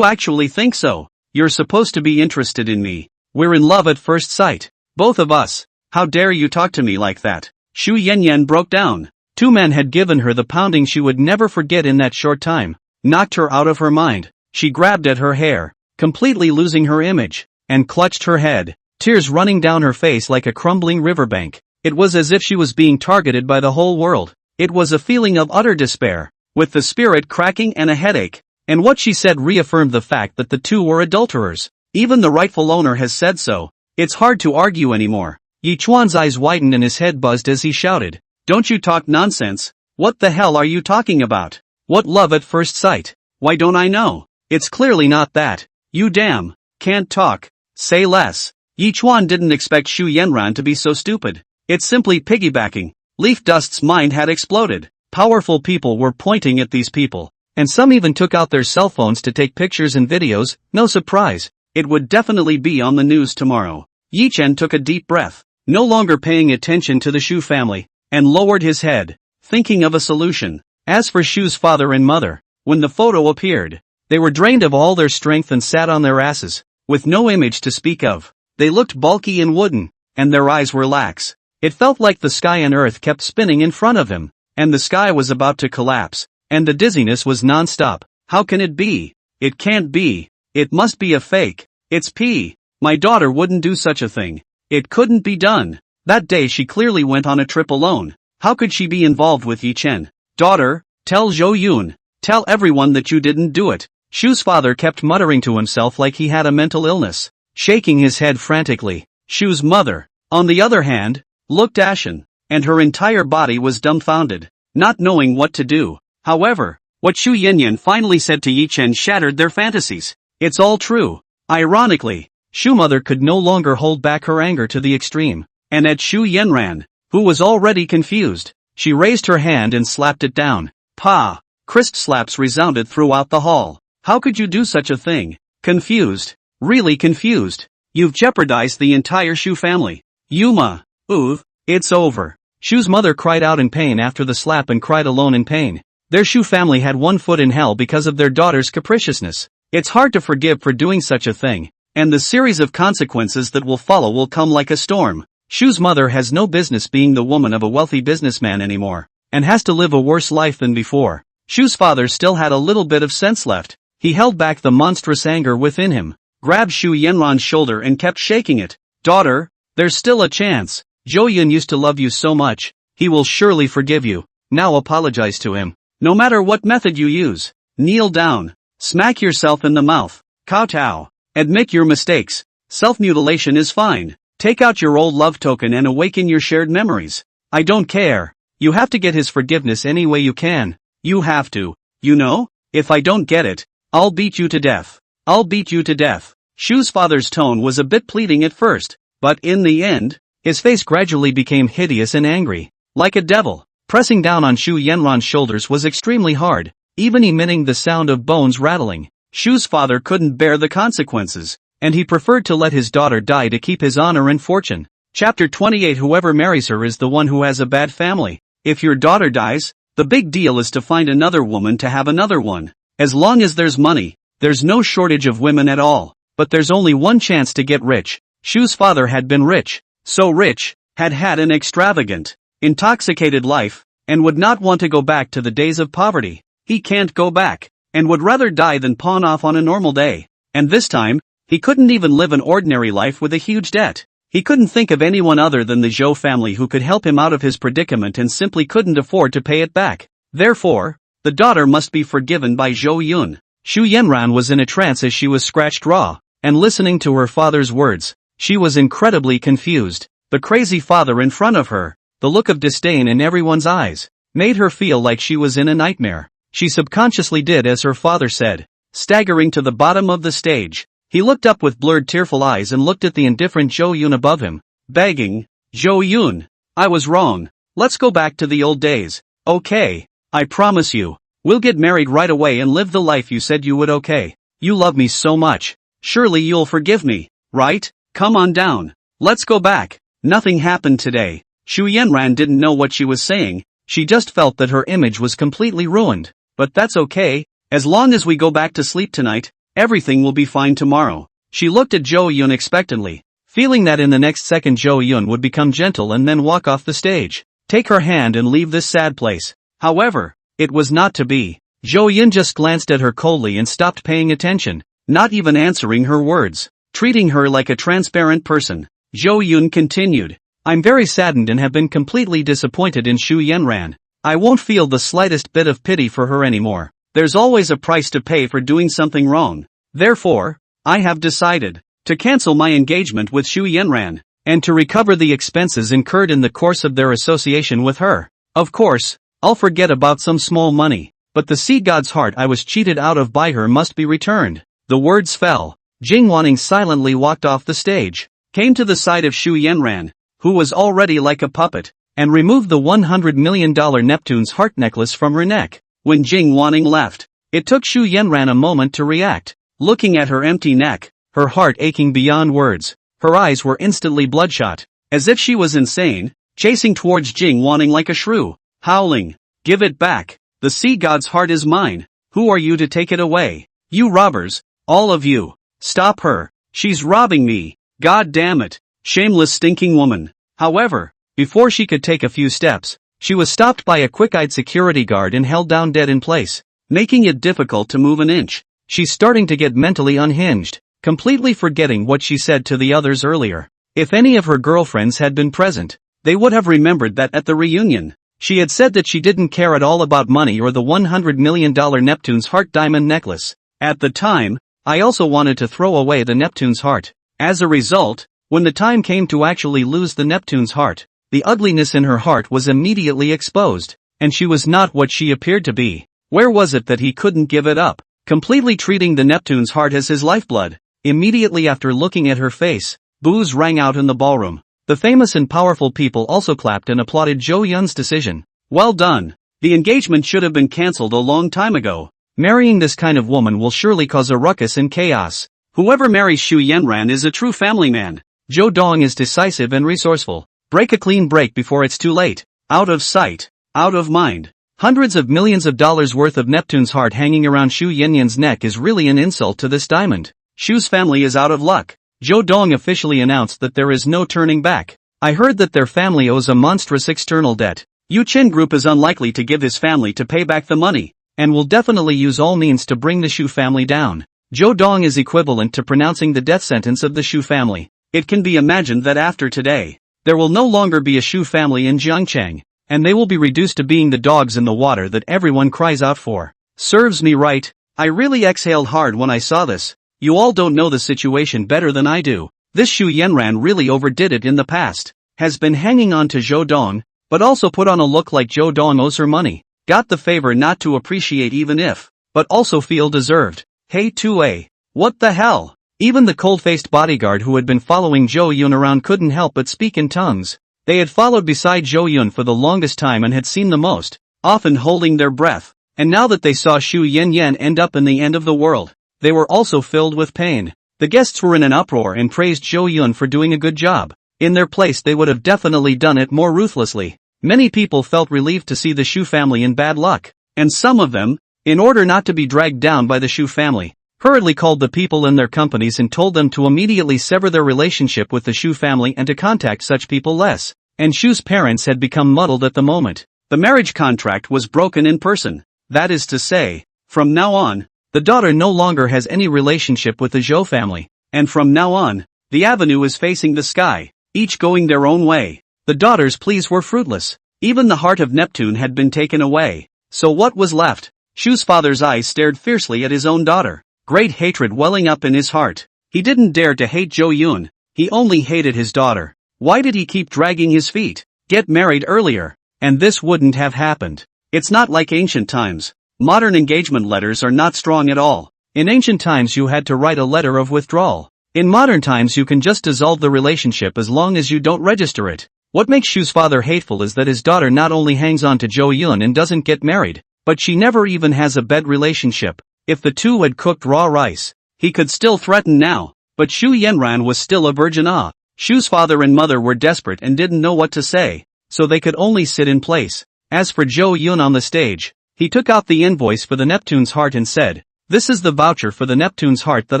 [SPEAKER 1] actually think so? You're supposed to be interested in me. We're in love at first sight. Both of us. How dare you talk to me like that?" Shu Yanran broke down. Two men had given her the pounding she would never forget in that short time. Knocked her out of her mind. She grabbed at her hair, completely losing her image, and clutched her head, tears running down her face like a crumbling riverbank. It was as if she was being targeted by the whole world. It was a feeling of utter despair, with the spirit cracking and a headache. And what she said reaffirmed the fact that the two were adulterers. Even the rightful owner has said so. It's hard to argue anymore. Yi Chuan's eyes widened and his head buzzed as he shouted, "Don't you talk nonsense. What the hell are you talking about? What love at first sight? Why don't I know? It's clearly not that. You damn can't talk. Say less." Yi Chuan didn't expect Shu Yanran to be so stupid. It's simply piggybacking. Leaf Dust's mind had exploded. Powerful people were pointing at these people, and some even took out their cell phones to take pictures and videos. No surprise. It would definitely be on the news tomorrow. Yi Chen took a deep breath, no longer paying attention to the Shu family, and lowered his head, thinking of a solution. As for Shu's father and mother, when the photo appeared, they were drained of all their strength and sat on their asses, with no image to speak of. They looked bulky and wooden, and their eyes were lax. It felt like the sky and earth kept spinning in front of him, and the sky was about to collapse, and the dizziness was non-stop. How can it be? It can't be. It must be a fake. It's P. My daughter wouldn't do such a thing. It couldn't be done. That day she clearly went on a trip alone. How could she be involved with Yuchen? Daughter, tell Zhou Yun. Tell everyone that you didn't do it. Shu's father kept muttering to himself like he had a mental illness, shaking his head frantically. Shu's mother, on the other hand, looked ashen, and her entire body was dumbfounded, not knowing what to do. However, what Shu Yanran finally said to Yuchen shattered their fantasies. It's all true. Ironically, Shu mother could no longer hold back her anger to the extreme, and at Shu Yanran, who was already confused, she raised her hand and slapped it down. Pa! Crisp slaps resounded throughout the hall. How could you do such a thing? Confused. Really confused. You've jeopardized the entire Shu family. Yuma. Ooh, it's over. Shu's mother cried out in pain after the slap and cried alone in pain. Their Shu family had one foot in hell because of their daughter's capriciousness. It's hard to forgive for doing such a thing, and the series of consequences that will follow will come like a storm. Shu's mother has no business being the woman of a wealthy businessman anymore, and has to live a worse life than before. Shu's father still had a little bit of sense left. He held back the monstrous anger within him, grabbed Shu Yanran's shoulder and kept shaking it. Daughter, there's still a chance. Zhou Yun used to love you so much. He will surely forgive you. Now apologize to him. No matter what method you use. Kneel down. Smack yourself in the mouth. Kowtow. Admit your mistakes. Self-mutilation is fine. Take out your old love token and awaken your shared memories. I don't care. You have to get his forgiveness any way you can. You have to. You know? If I don't get it, I'll beat you to death. I'll beat you to death. Shu's father's tone was a bit pleading at first, but in the end, his face gradually became hideous and angry. Like a devil. Pressing down on Shu Yanran's shoulders was extremely hard, even emitting the sound of bones rattling. Shu's father couldn't bear the consequences, and he preferred to let his daughter die to keep his honor and fortune. Chapter 28. Whoever marries her is the one who has a bad family. If your daughter dies, the big deal is to find another woman to have another one. As long as there's money, there's no shortage of women at all. But there's only one chance to get rich. Shu's father had been rich, so rich, had had an extravagant, intoxicated life, and would not want to go back to the days of poverty. He can't go back, and would rather die than pawn off on a normal day. And this time, he couldn't even live an ordinary life with a huge debt. He couldn't think of anyone other than the Zhou family who could help him out of his predicament and simply couldn't afford to pay it back. Therefore, the daughter must be forgiven by Zhou Yun. Shu Yanran was in a trance as she was scratched raw, and listening to her father's words. She was incredibly confused. The crazy father in front of her, the look of disdain in everyone's eyes, made her feel like she was in a nightmare. She subconsciously did as her father said. Staggering to the bottom of the stage, he looked up with blurred tearful eyes and looked at the indifferent Zhou Yun above him, begging, Zhou Yun, I was wrong. Let's go back to the old days. Okay, I promise you. We'll get married right away and live the life you said you would. Okay. You love me so much. Surely you'll forgive me, right? Come on down. Let's go back. Nothing happened today. Shu Yanran didn't know what she was saying. She just felt that her image was completely ruined. But that's okay. As long as we go back to sleep tonight, everything will be fine tomorrow. She looked at Zhou Yun expectantly, feeling that in the next second Zhou Yun would become gentle and then walk off the stage, take her hand and leave this sad place. However, it was not to be. Zhou Yun just glanced at her coldly and stopped paying attention, not even answering her words, treating her like a transparent person. Zhou Yun continued, I'm very saddened and have been completely disappointed in Shu Yanran. I won't feel the slightest bit of pity for her anymore. There's always a price to pay for doing something wrong. Therefore, I have decided to cancel my engagement with Shu Yanran, and to recover the expenses incurred in the course of their association with her. Of course, I'll forget about some small money, but the sea god's heart I was cheated out of by her must be returned. The words fell. Jing Wanning silently walked off the stage, came to the side of Shu Yanran, who was already like a puppet, and removed the $100 million Neptune's heart necklace from her neck. When Jing Wanning left, it took Shu Yanran a moment to react. Looking at her empty neck, her heart aching beyond words, her eyes were instantly bloodshot, as if she was insane, chasing towards Jing Wanning like a shrew, howling, Give it back. The sea god's heart is mine. Who are you to take it away? You robbers, all of you. Stop her. She's robbing me. God damn it. Shameless stinking woman. However, before she could take a few steps, she was stopped by a quick-eyed security guard and held down dead in place, making it difficult to move an inch. She's starting to get mentally unhinged, completely forgetting what she said to the others earlier. If any of her girlfriends had been present, they would have remembered that at the reunion, she had said that she didn't care at all about money or the $100 million Neptune's heart diamond necklace. At the time, I also wanted to throw away the Neptune's heart. As a result, when the time came to actually lose the Neptune's heart, the ugliness in her heart was immediately exposed, and she was not what she appeared to be. Where was it that he couldn't give it up? Completely treating the Neptune's heart as his lifeblood. Immediately after looking at her face, boos rang out in the ballroom. The famous and powerful people also clapped and applauded Zhou Yun's decision. Well done. The engagement should have been cancelled a long time ago. Marrying this kind of woman will surely cause a ruckus and chaos. Whoever marries Shu Yanran is a true family man. Zhou Dong is decisive and resourceful. Break a clean break before it's too late. Out of sight, out of mind. Hundreds of millions of dollars worth of Neptune's heart hanging around Shu Yanran's neck is really an insult to this diamond. Shu's family is out of luck. Zhou Dong officially announced that there is no turning back. I heard that their family owes a monstrous external debt. Yuchen Group is unlikely to give his family to pay back the money, and will definitely use all means to bring the Shu family down. Zhou Dong is equivalent to pronouncing the death sentence of the Shu family. It can be imagined that after today, there will no longer be a Shu family in Jiangcheng, and they will be reduced to being the dogs in the water that everyone cries out for. Serves me right. I really exhaled hard when I saw this. You all don't know the situation better than I do. This Shu Yanran really overdid it in the past. Has been hanging on to Zhou Dong, but also put on a look like Zhou Dong owes her money. Got the favor not to appreciate even if, but also feel deserved. Hey 2A. What the hell? Even the cold-faced bodyguard who had been following Zhou Yun around couldn't help but speak in tongues. They had followed beside Zhou Yun for the longest time and had seen the most, often holding their breath. And now that they saw Shu Yanran end up in the end of the world, they were also filled with pain. The guests were in an uproar and praised Zhou Yun for doing a good job. In their place they would have definitely done it more ruthlessly. Many people felt relieved to see the Shu family in bad luck. And some of them, in order not to be dragged down by the Shu family, hurriedly called the people in their companies and told them to immediately sever their relationship with the Shu family and to contact such people less. And Shu's parents had become muddled at the moment. The marriage contract was broken in person. That is to say, from now on, the daughter no longer has any relationship with the Zhou family. And from now on, the avenue is facing the sky, each going their own way. The daughter's pleas were fruitless. Even the heart of Neptune had been taken away. So what was left? Shu's father's eyes stared fiercely at his own daughter. Great hatred welling up in his heart. He didn't dare to hate Zhou Yun. He only hated his daughter. Why did he keep dragging his feet? Get married earlier, and this wouldn't have happened. It's not like ancient times. Modern engagement letters are not strong at all. In ancient times you had to write a letter of withdrawal. In modern times you can just dissolve the relationship as long as you don't register it. What makes Shu's father hateful is that his daughter not only hangs on to Zhou Yun and doesn't get married, but she never even has a bed relationship. If the two had cooked raw rice, he could still threaten now, but Shu Yanran was still a virgin. Shu's father and mother were desperate and didn't know what to say, so they could only sit in place. As for Zhou Yun on the stage, he took out the invoice for the Neptune's heart and said, "This is the voucher for the Neptune's heart that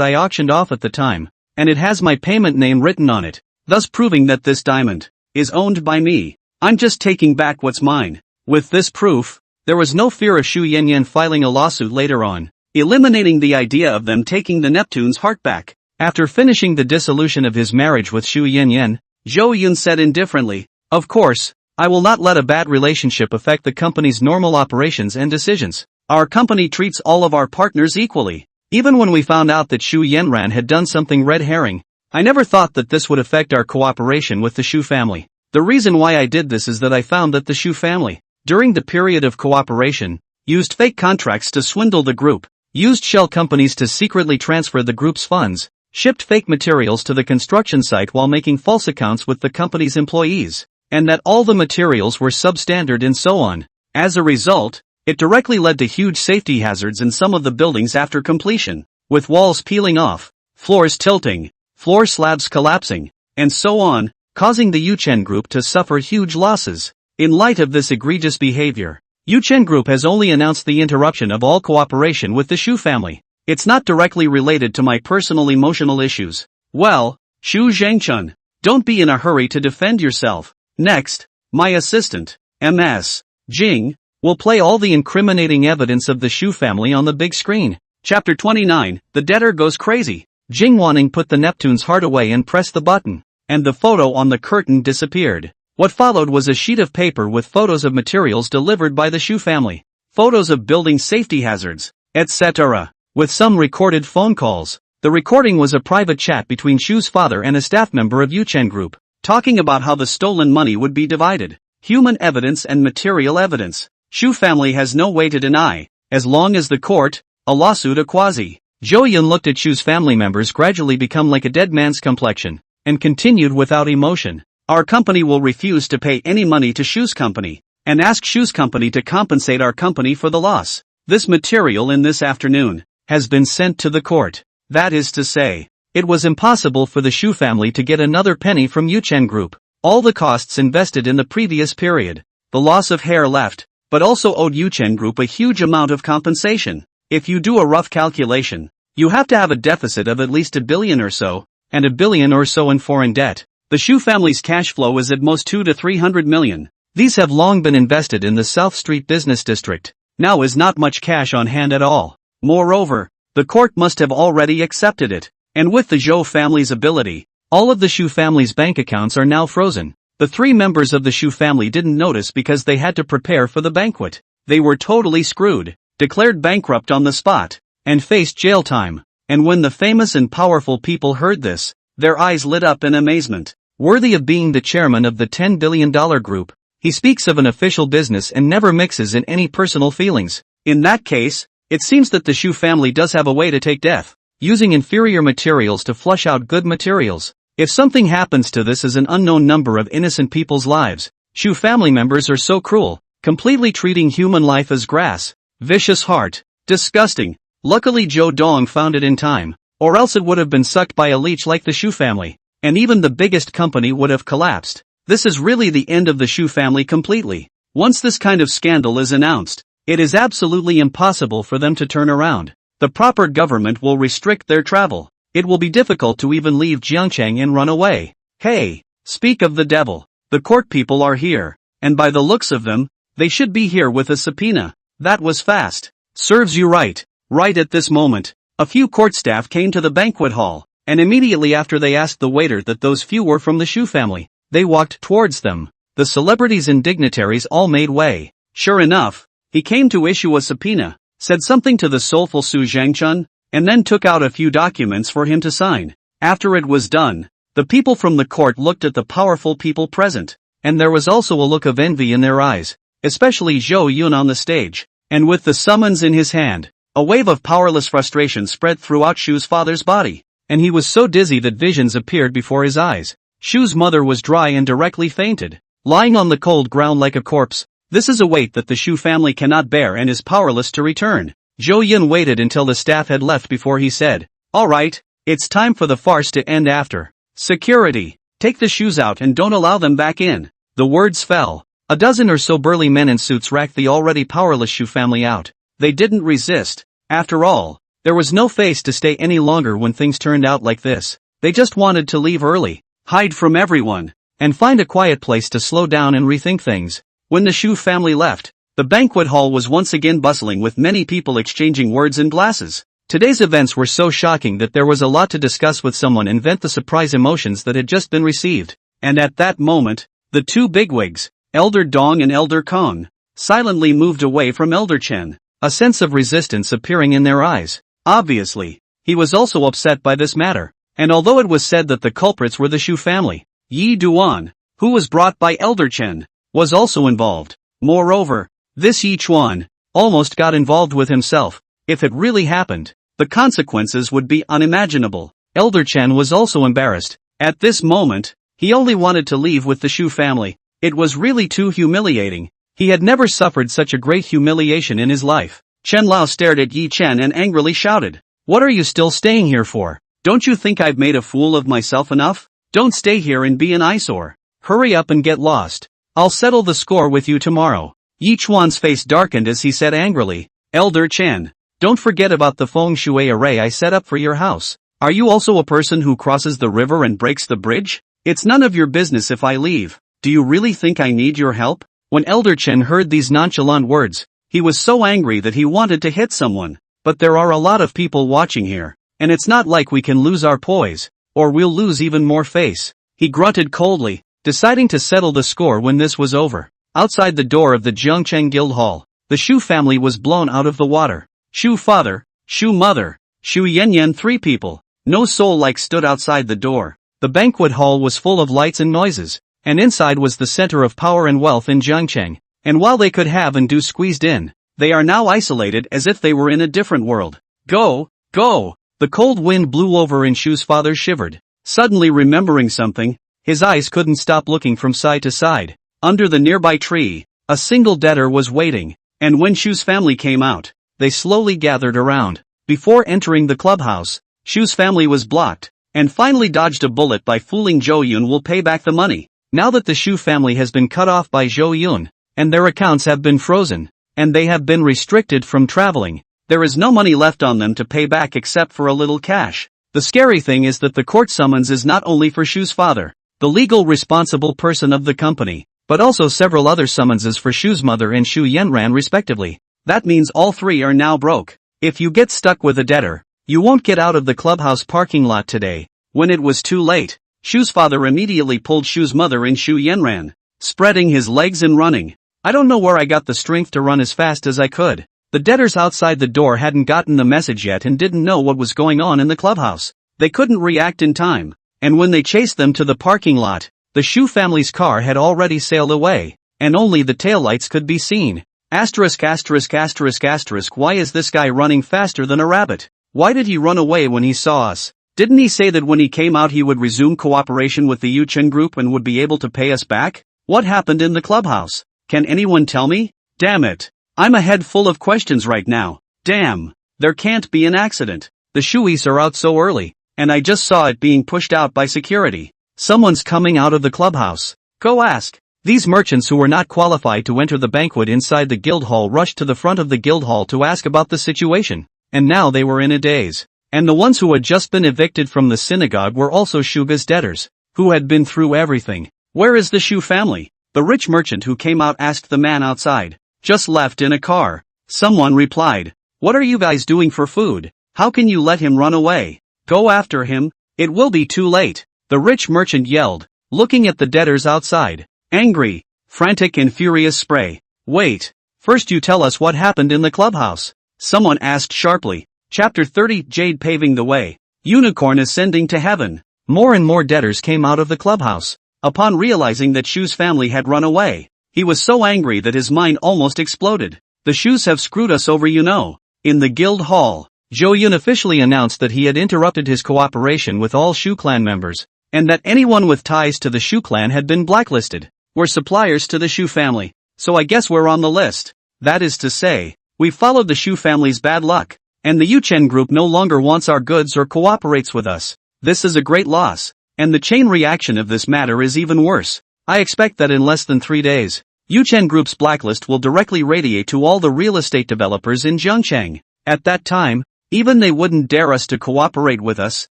[SPEAKER 1] I auctioned off at the time, and it has my payment name written on it, thus proving that this diamond is owned by me. I'm just taking back what's mine." With this proof, there was no fear of Shu Yanran filing a lawsuit later on, eliminating the idea of them taking the Neptune's heart back. After finishing the dissolution of his marriage with Shu Yanran, Zhou Yun said indifferently, "Of course, I will not let a bad relationship affect the company's normal operations and decisions. Our company treats all of our partners equally. Even when we found out that Shu Yanran had done something red herring, I never thought that this would affect our cooperation with the Shu family. The reason why I did this is that I found that the Shu family, during the period of cooperation, used fake contracts to swindle the group, used shell companies to secretly transfer the group's funds, shipped fake materials to the construction site while making false accounts with the company's employees, and that all the materials were substandard and so on. As a result, it directly led to huge safety hazards in some of the buildings after completion, with walls peeling off, floors tilting, floor slabs collapsing, and so on, causing the Yuchen Group to suffer huge losses. In light of this egregious behavior, Yuchen Group has only announced the interruption of all cooperation with the Shu family. It's not directly related to my personal emotional issues. Well, Shu Zhangchun. Don't be in a hurry to defend yourself. Next, my assistant, Ms. Jing, will play all the incriminating evidence of the Shu family on the big screen. Chapter 29, The Debtor Goes Crazy. Jing Wanning put the Neptune's heart away and pressed the button, and the photo on the curtain disappeared. What followed was a sheet of paper with photos of materials delivered by the Shu family, photos of building safety hazards, etc., with some recorded phone calls. The recording was a private chat between Shu's father and a staff member of Yuchen Group, talking about how the stolen money would be divided. Human evidence and material evidence. Shu family has no way to deny, as long as the court, a lawsuit a quasi. Zhou Yun looked at Shu's family members gradually become like a dead man's complexion, and continued without emotion. Our company will refuse to pay any money to Shu's company, and ask Shu's company to compensate our company for the loss. This material in this afternoon has been sent to the court. That is to say, it was impossible for the Shu family to get another penny from Yuchen Group. All the costs invested in the previous period, the loss of hair left, but also owed Yuchen Group a huge amount of compensation. If you do a rough calculation, you have to have a deficit of at least $1 billion or so, and $1 billion or so in foreign debt. The Shu family's cash flow is at most 200 to 300 million. These have long been invested in the South Street business district. Now is not much cash on hand at all. Moreover, the court must have already accepted it, and with the Zhou family's ability, all of the Shu family's bank accounts are now frozen. The 3 members of the Shu family didn't notice because they had to prepare for the banquet. They were totally screwed, declared bankrupt on the spot, and faced jail time. And when the famous and powerful people heard this, their eyes lit up in amazement. Worthy of being the chairman of the $10 billion group, he speaks of an official business and never mixes in any personal feelings. In that case, it seems that the Shu family does have a way to take death, using inferior materials to flush out good materials. If something happens to this as an unknown number of innocent people's lives, Shu family members are so cruel, completely treating human life as grass. Vicious heart. Disgusting. Luckily Zhou Dong found it in time, or else it would have been sucked by a leech like the Shu family, and even the biggest company would have collapsed. This is really the end of the Shu family completely. Once this kind of scandal is announced, it is absolutely impossible for them to turn around. The proper government will restrict their travel. It will be difficult to even leave Jiangcheng and run away. Hey, speak of the devil. The court people are here, and by the looks of them, they should be here with a subpoena. That was fast. Serves you right. Right at this moment, a few court staff came to the banquet hall, and immediately after they asked the waiter that those few were from the Shu family, they walked towards them. The celebrities and dignitaries all made way. Sure enough, he came to issue a subpoena, said something to the soulful Su Zhangchun, and then took out a few documents for him to sign. After it was done, the people from the court looked at the powerful people present, and there was also a look of envy in their eyes, especially Zhou Yun on the stage, and with the summons in his hand, a wave of powerless frustration spread throughout Shu's father's body, and he was so dizzy that visions appeared before his eyes. Shu's mother was dry and directly fainted, lying on the cold ground like a corpse. This is a weight that the Shu family cannot bear and is powerless to return. Zhou Yun waited until the staff had left before he said, "All right, it's time for the farce to end after. Security, take the Shus out and don't allow them back in." The words fell. A dozen or so burly men in suits racked the already powerless Shu family out. They didn't resist. After all, there was no face to stay any longer when things turned out like this. They just wanted to leave early, hide from everyone, and find a quiet place to slow down and rethink things. When the Shu family left, the banquet hall was once again bustling with many people exchanging words and glasses. Today's events were so shocking that there was a lot to discuss with someone and vent the surprise emotions that had just been received. And at that moment, the 2 bigwigs, Elder Dong and Elder Kong, silently moved away from Elder Chen, a sense of resistance appearing in their eyes. Obviously, he was also upset by this matter, and although it was said that the culprits were the Shu family, Yi Duan, who was brought by Elder Chen, was also involved. Moreover, this Yi Chuan almost got involved with himself. If it really happened, the consequences would be unimaginable. Elder Chen was also embarrassed. At this moment, he only wanted to leave with the Shu family. It was really too humiliating. He had never suffered such a great humiliation in his life. Chen Lao stared at Yi Chen and angrily shouted, "What are you still staying here for? Don't you think I've made a fool of myself enough? Don't stay here and be an eyesore. Hurry up and get lost. I'll settle the score with you tomorrow." Yi Chuan's face darkened as he said angrily, "Elder Chen, don't forget about the feng shui array I set up for your house. Are you also a person who crosses the river and breaks the bridge? It's none of your business if I leave. Do you really think I need your help? When Elder Chen heard these nonchalant words, he was so angry that he wanted to hit someone. But there are a lot of people watching here, and it's not like we can lose our poise, or we'll lose even more face. He grunted coldly, deciding to settle the score when this was over. Outside the door of the Zhongcheng Guild Hall, the Shu family was blown out of the water. Shu father, Shu mother, Shu Yanran, 3 people. No soul stood outside the door. The banquet hall was full of lights and noises, and inside was the center of power and wealth in Zhongcheng. And while they could have and do squeezed in, they are now isolated as if they were in a different world. Go, go! The cold wind blew over and Shu's father shivered. Suddenly remembering something, his eyes couldn't stop looking from side to side. Under the nearby tree, a single debtor was waiting, and when Shu's family came out, they slowly gathered around. Before entering the clubhouse, Shu's family was blocked, and finally dodged a bullet by fooling Zhou Yun will pay back the money. Now that the Shu family has been cut off by Zhou Yun, and their accounts have been frozen, and they have been restricted from traveling, there is no money left on them to pay back except for a little cash. The scary thing is that the court summons is not only for Shu's father, the legal responsible person of the company, but also several other summonses for Shu's mother and Shu Yanran respectively. That means all 3 are now broke. If you get stuck with a debtor, you won't get out of the clubhouse parking lot today. When it was too late, Shu's father immediately pulled Shu's mother and Shu Yanran, spreading his legs and running. I don't know where I got the strength to run as fast as I could. The debtors outside the door hadn't gotten the message yet and didn't know what was going on in the clubhouse. They couldn't react in time, and when they chased them to the parking lot, the Shu family's car had already sailed away, and only the taillights could be seen. Asterisk asterisk asterisk asterisk. Why is this guy running faster than a rabbit? Why did he run away when he saw us? Didn't he say that when he came out he would resume cooperation with the Yuchen Group and would be able to pay us back? What happened in the clubhouse? Can anyone tell me? Damn it. I'm a head full of questions right now. Damn. There can't be an accident. The Shuis are out so early, and I just saw it being pushed out by security. Someone's coming out of the clubhouse. Go ask. These merchants who were not qualified to enter the banquet inside the guild hall rushed to the front of the guild hall to ask about the situation, and now they were in a daze. And the ones who had just been evicted from the synagogue were also Shuga's debtors, who had been through everything. Where is the Shu family? The rich merchant who came out asked the man outside. Just left in a car. Someone replied. What are you guys doing for food? How can you let him run away? Go after him. It will be too late. The rich merchant yelled, looking at the debtors outside. Angry, frantic and furious spray. Wait. First you tell us what happened in the clubhouse. Someone asked sharply. Chapter 30. Jade paving the way. Unicorn ascending to heaven. More and more debtors came out of the clubhouse. Upon realizing that Shu's family had run away, he was so angry that his mind almost exploded. The Shus have screwed us over, you know. In the guild hall, Zhou Yun officially announced that he had interrupted his cooperation with all Shu clan members, and that anyone with ties to the Shu clan had been blacklisted. We're suppliers to the Shu family, so I guess we're on the list. That is to say, we followed the Shu family's bad luck, and the Yuchen Group no longer wants our goods or cooperates with us. This is a great loss, and the chain reaction of this matter is even worse. I expect that in less than 3 days, Yuchen Group's blacklist will directly radiate to all the real estate developers in Zhongcheng. At that time, even they wouldn't dare us to cooperate with us.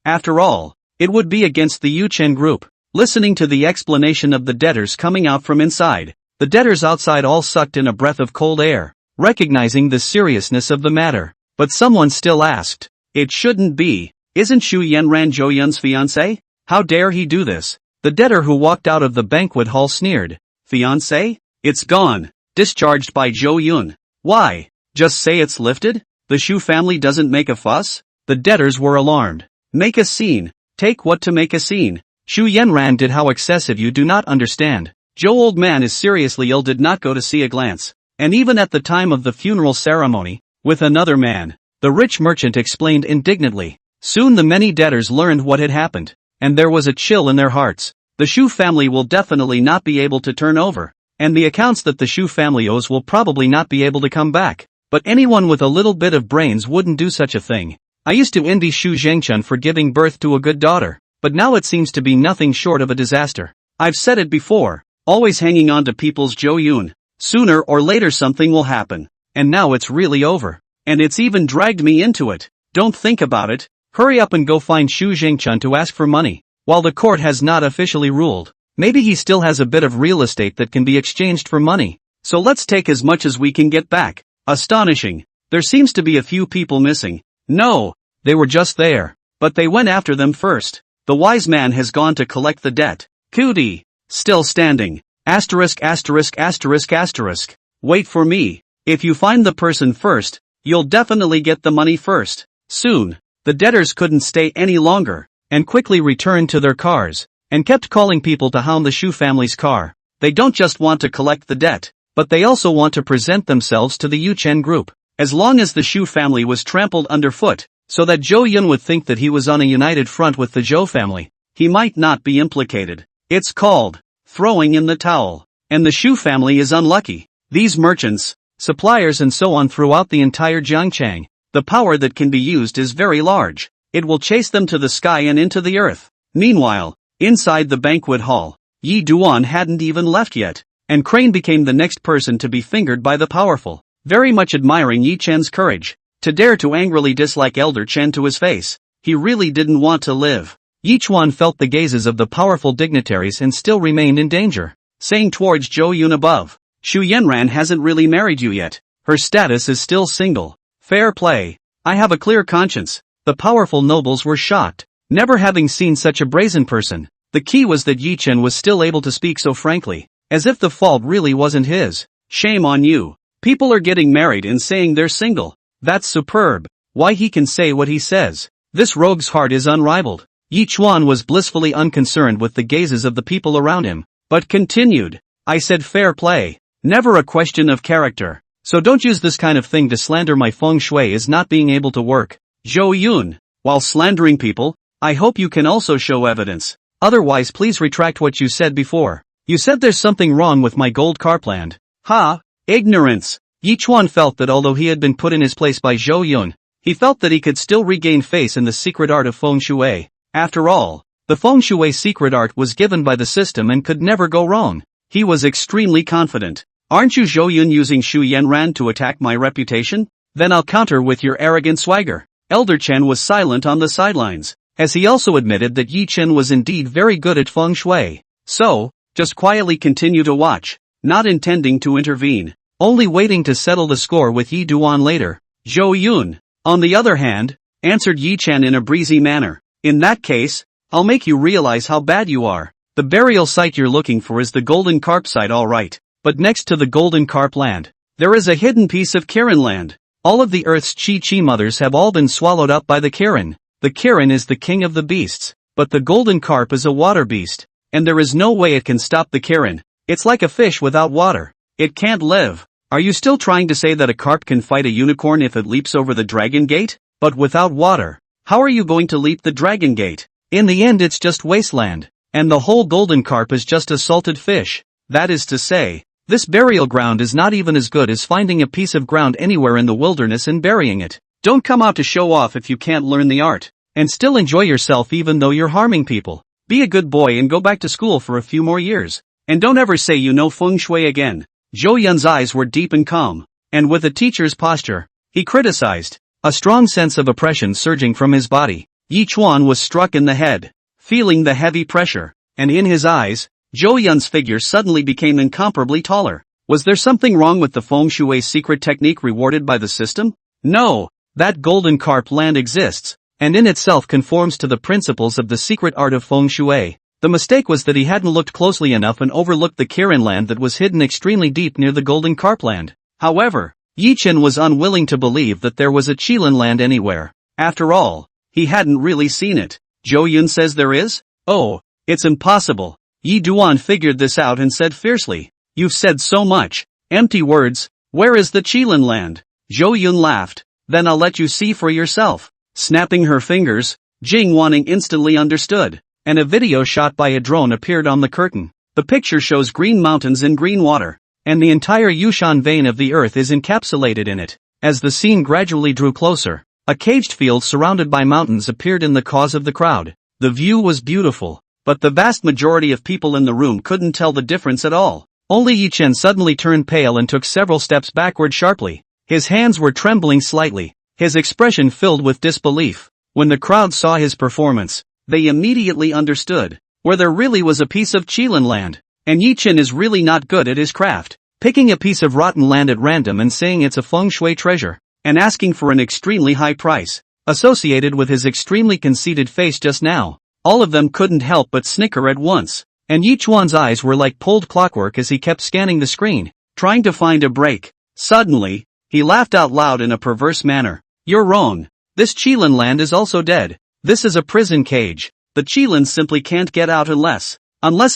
[SPEAKER 1] After all, it would be against the Yuchen Group. Listening to the explanation of the debtors coming out from inside, the debtors outside all sucked in a breath of cold air, recognizing the seriousness of the matter. But someone still asked, it shouldn't be. Isn't Shu Yanran Zhou Yun's fiancé? How dare he do this? The debtor who walked out of the banquet hall sneered. Fiancé? It's gone. Discharged by Zhou Yun. Why? Just say it's lifted? The Shu family doesn't make a fuss? The debtors were alarmed. Make a scene. Take what to make a scene? Shu Yanran did how excessive you do not understand. Zhou old man is seriously ill did not go to see a glance. And even at the time of the funeral ceremony, with another man, the rich merchant explained indignantly. Soon the many debtors learned what had happened, and there was a chill in their hearts. The Shu family will definitely not be able to turn over, and the accounts that the Shu family owes will probably not be able to come back. But anyone with a little bit of brains wouldn't do such a thing. I used to envy Shu Zhengchun for giving birth to a good daughter, but now it seems to be nothing short of a disaster. I've said it before, always hanging on to people's Zhou Yun. Sooner or later something will happen, and now it's really over. And it's even dragged me into it. Don't think about it, Hurry up and go find Shu Jingchun to ask for money. While the court has not officially ruled, maybe he still has a bit of real estate that can be exchanged for money. So let's take as much as we can get back. Astonishing. There seems to be a few people missing. No, they were just there. But they went after them first. The wise man has gone to collect the debt. Cootie. Still standing. Asterisk asterisk asterisk asterisk. Wait for me. If you find the person first, you'll definitely get the money first. Soon, the debtors couldn't stay any longer, and quickly returned to their cars, and kept calling people to hound the Shu family's car. They don't just want to collect the debt, but they also want to present themselves to the Yuchen Group. As long as the Shu family was trampled underfoot, so that Zhou Yun would think that he was on a united front with the Zhou family, he might not be implicated. It's called throwing in the towel. And the Shu family is unlucky. These merchants, suppliers and so on throughout the entire Jiangchang, the power that can be used is very large. It will chase them to the sky and into the earth. Meanwhile, inside the banquet hall, Yi Duan hadn't even left yet, and Crane became the next person to be fingered by the powerful, very much admiring Yi Chen's courage, to dare to angrily dislike Elder Chen to his face. He really didn't want to live. Yi Chuan felt the gazes of the powerful dignitaries and still remained in danger, saying towards Zhou Yun above, Shu Yanran hasn't really married you yet. Her status is still single. Fair play. I have a clear conscience. The powerful nobles were shocked, never having seen such a brazen person. The key was that Yi Chen was still able to speak so frankly, as if the fault really wasn't his. Shame on you. People are getting married and saying they're single. That's superb. Why he can say what he says. This rogue's heart is unrivaled. Yi Chuan was blissfully unconcerned with the gazes of the people around him, but continued, I said fair play. Never a question of character. So don't use this kind of thing to slander my feng shui is not being able to work. Zhou Yun, while slandering people, I hope you can also show evidence. Otherwise please retract what you said before. You said there's something wrong with my gold carp land. Ha! Ignorance. Yi Chuan felt that although he had been put in his place by Zhou Yun, he felt that he could still regain face in the secret art of feng shui. After all, the feng shui secret art was given by the system and could never go wrong. He was extremely confident. Aren't you Zhou Yun using Shu Yanran to attack my reputation? Then I'll counter with your arrogant swagger. Elder Chen was silent on the sidelines, as he also admitted that Yi Chen was indeed very good at feng shui. So, just quietly continue to watch, not intending to intervene, only waiting to settle the score with Yi Duan later. Zhou Yun, on the other hand, answered Yi Chen in a breezy manner. In that case, I'll make you realize how bad you are. The burial site you're looking for is the Golden Carp site, alright. But next to the Golden Carp land, there is a hidden piece of Kirin land. All of the Earth's Chi-Chi mothers have all been swallowed up by the Kirin. The Kirin is the king of the beasts, but the Golden Carp is a water beast, and there is no way it can stop the Kirin. It's like a fish without water. It can't live. Are you still trying to say that a carp can fight a unicorn if it leaps over the Dragon Gate? But without water, how are you going to leap the Dragon Gate? In the end it's just wasteland, and the whole Golden Carp is just a salted fish. That is to say, this burial ground is not even as good as finding a piece of ground anywhere in the wilderness and burying it. Don't come out to show off if you can't learn the art, and still enjoy yourself even though you're harming people. Be a good boy and go back to school for a few more years. And don't ever say you know feng shui again. Zhou Yun's eyes were deep and calm, and with a teacher's posture, he criticized. A strong sense of oppression surging from his body, Yi Chuan was struck in the head, feeling the heavy pressure, and in his eyes, Zhou Yun's figure suddenly became incomparably taller. Was there something wrong with the feng shui secret technique rewarded by the system? No, that Golden Carp land exists, and in itself conforms to the principles of the secret art of feng shui. The mistake was that he hadn't looked closely enough and overlooked the Kirin land that was hidden extremely deep near the Golden Carp land. However, Yi Chen was unwilling to believe that there was a Qilin land anywhere. After all, he hadn't really seen it. Zhou Yun says there is? Oh, it's impossible. Yi Duan figured this out and said fiercely, you've said so much. Empty words. Where is the Qilin land? Zhou Yun laughed. Then I'll let you see for yourself. Snapping her fingers, Jing Wanning instantly understood, and a video shot by a drone appeared on the curtain. The picture shows green mountains and green water, and the entire Yushan vein of the earth is encapsulated in it. As the scene gradually drew closer, a caged field surrounded by mountains appeared in the cause of the crowd. The view was beautiful, but the vast majority of people in the room couldn't tell the difference at all. Only Yi Chen suddenly turned pale and took several steps backward sharply. His hands were trembling slightly, his expression filled with disbelief. When the crowd saw his performance, they immediately understood where there really was a piece of Qilin land. And Yuchen is really not good at his craft. Picking a piece of rotten land at random and saying it's a feng shui treasure, and asking for an extremely high price, associated with his extremely conceited face just now. All of them couldn't help but snicker at once, and Yichuan's eyes were like pulled clockwork as he kept scanning the screen, trying to find a break. Suddenly, he laughed out loud in a perverse manner. You're wrong. This Qilin land is also dead. This is a prison cage. The Qilin simply can't get out unless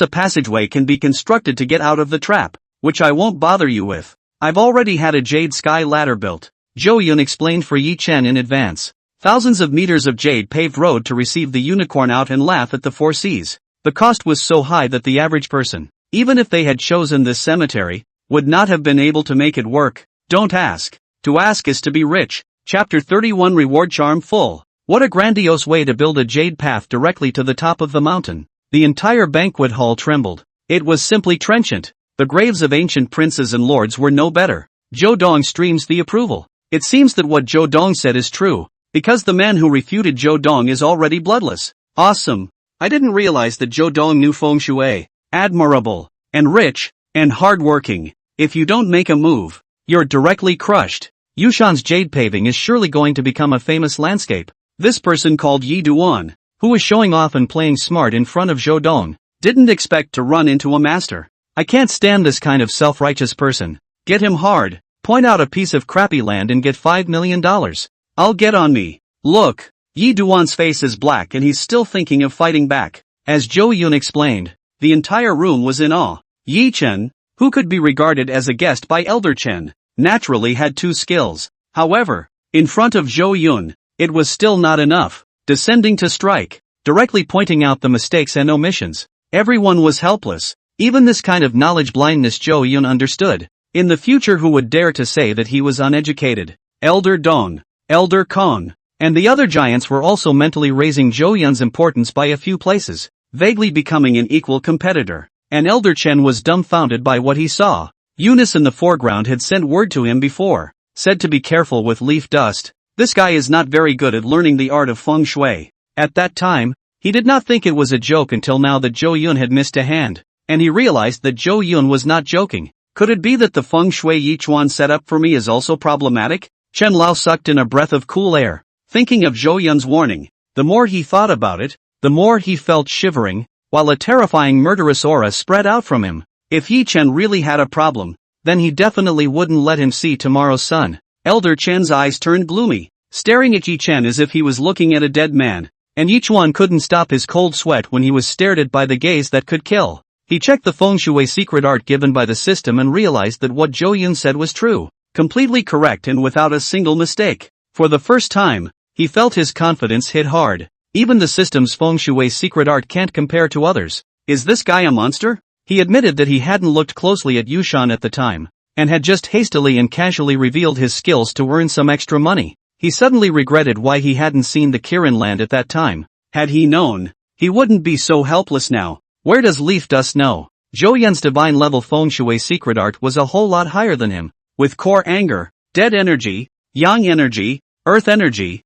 [SPEAKER 1] a passageway can be constructed to get out of the trap, which I won't bother you with. I've already had a jade sky ladder built. Zhou Yun explained for Yi Chen in advance. Thousands of meters of jade paved road to receive the unicorn out and laugh at the four seas. The cost was so high that the average person, even if they had chosen this cemetery, would not have been able to make it work. Don't ask. To ask is to be rich. Chapter 31 Reward Charm Full. What a grandiose way to build a jade path directly to the top of the mountain. The entire banquet hall trembled. It was simply trenchant. The graves of ancient princes and lords were no better. Zhou Dong streams the approval. It seems that what Zhou Dong said is true, because the man who refuted Zhou Dong is already bloodless. Awesome. I didn't realize that Zhou Dong knew Feng Shui. Admirable. And rich. And hardworking. If you don't make a move, you're directly crushed. Yushan's jade paving is surely going to become a famous landscape. This person called Yi Duan, who was showing off and playing smart in front of Zhou Dong, didn't expect to run into a master. I can't stand this kind of self-righteous person. Get him hard. Point out a piece of crappy land and get $5 million. I'll get on me. Look. Yi Duan's face is black and he's still thinking of fighting back. As Zhou Yun explained, the entire room was in awe. Yi Chen, who could be regarded as a guest by Elder Chen, naturally had two skills. However, in front of Zhou Yun, it was still not enough. Descending to strike, directly pointing out the mistakes and omissions. Everyone was helpless. Even this kind of knowledge blindness Zhou Yun understood. In the future, who would dare to say that he was uneducated? Elder Dong, Elder Kong, and the other giants were also mentally raising Zhou Yun's importance by a few places, vaguely becoming an equal competitor. And Elder Chen was dumbfounded by what he saw. Eunice in the foreground had sent word to him before, said to be careful with leaf dust. This guy is not very good at learning the art of feng shui. At that time, he did not think it was a joke until now that Zhou Yun had missed a hand, and he realized that Zhou Yun was not joking. Could it be that the feng shui Yichuan set up for me is also problematic? Chen Lao sucked in a breath of cool air, thinking of Zhou Yun's warning. The more he thought about it, the more he felt shivering, while a terrifying murderous aura spread out from him. If Yi Chen really had a problem, then he definitely wouldn't let him see tomorrow's sun. Elder Chen's eyes turned gloomy, staring at Yi Chen as if he was looking at a dead man, and Yichuan couldn't stop his cold sweat when he was stared at by the gaze that could kill. He checked the feng shui secret art given by the system and realized that what Zhou Yun said was true, completely correct and without a single mistake. For the first time, he felt his confidence hit hard. Even the system's feng shui secret art can't compare to others. Is this guy a monster? He admitted that he hadn't looked closely at Yushan at the time, and had just hastily and casually revealed his skills to earn some extra money. He suddenly regretted why he hadn't seen the Kirin land at that time. Had he known, he wouldn't be so helpless now. Where does Leaf Dust know? Zhou Yun's divine level feng shui secret art was a whole lot higher than him, with core anger, dead energy, yang energy, earth energy,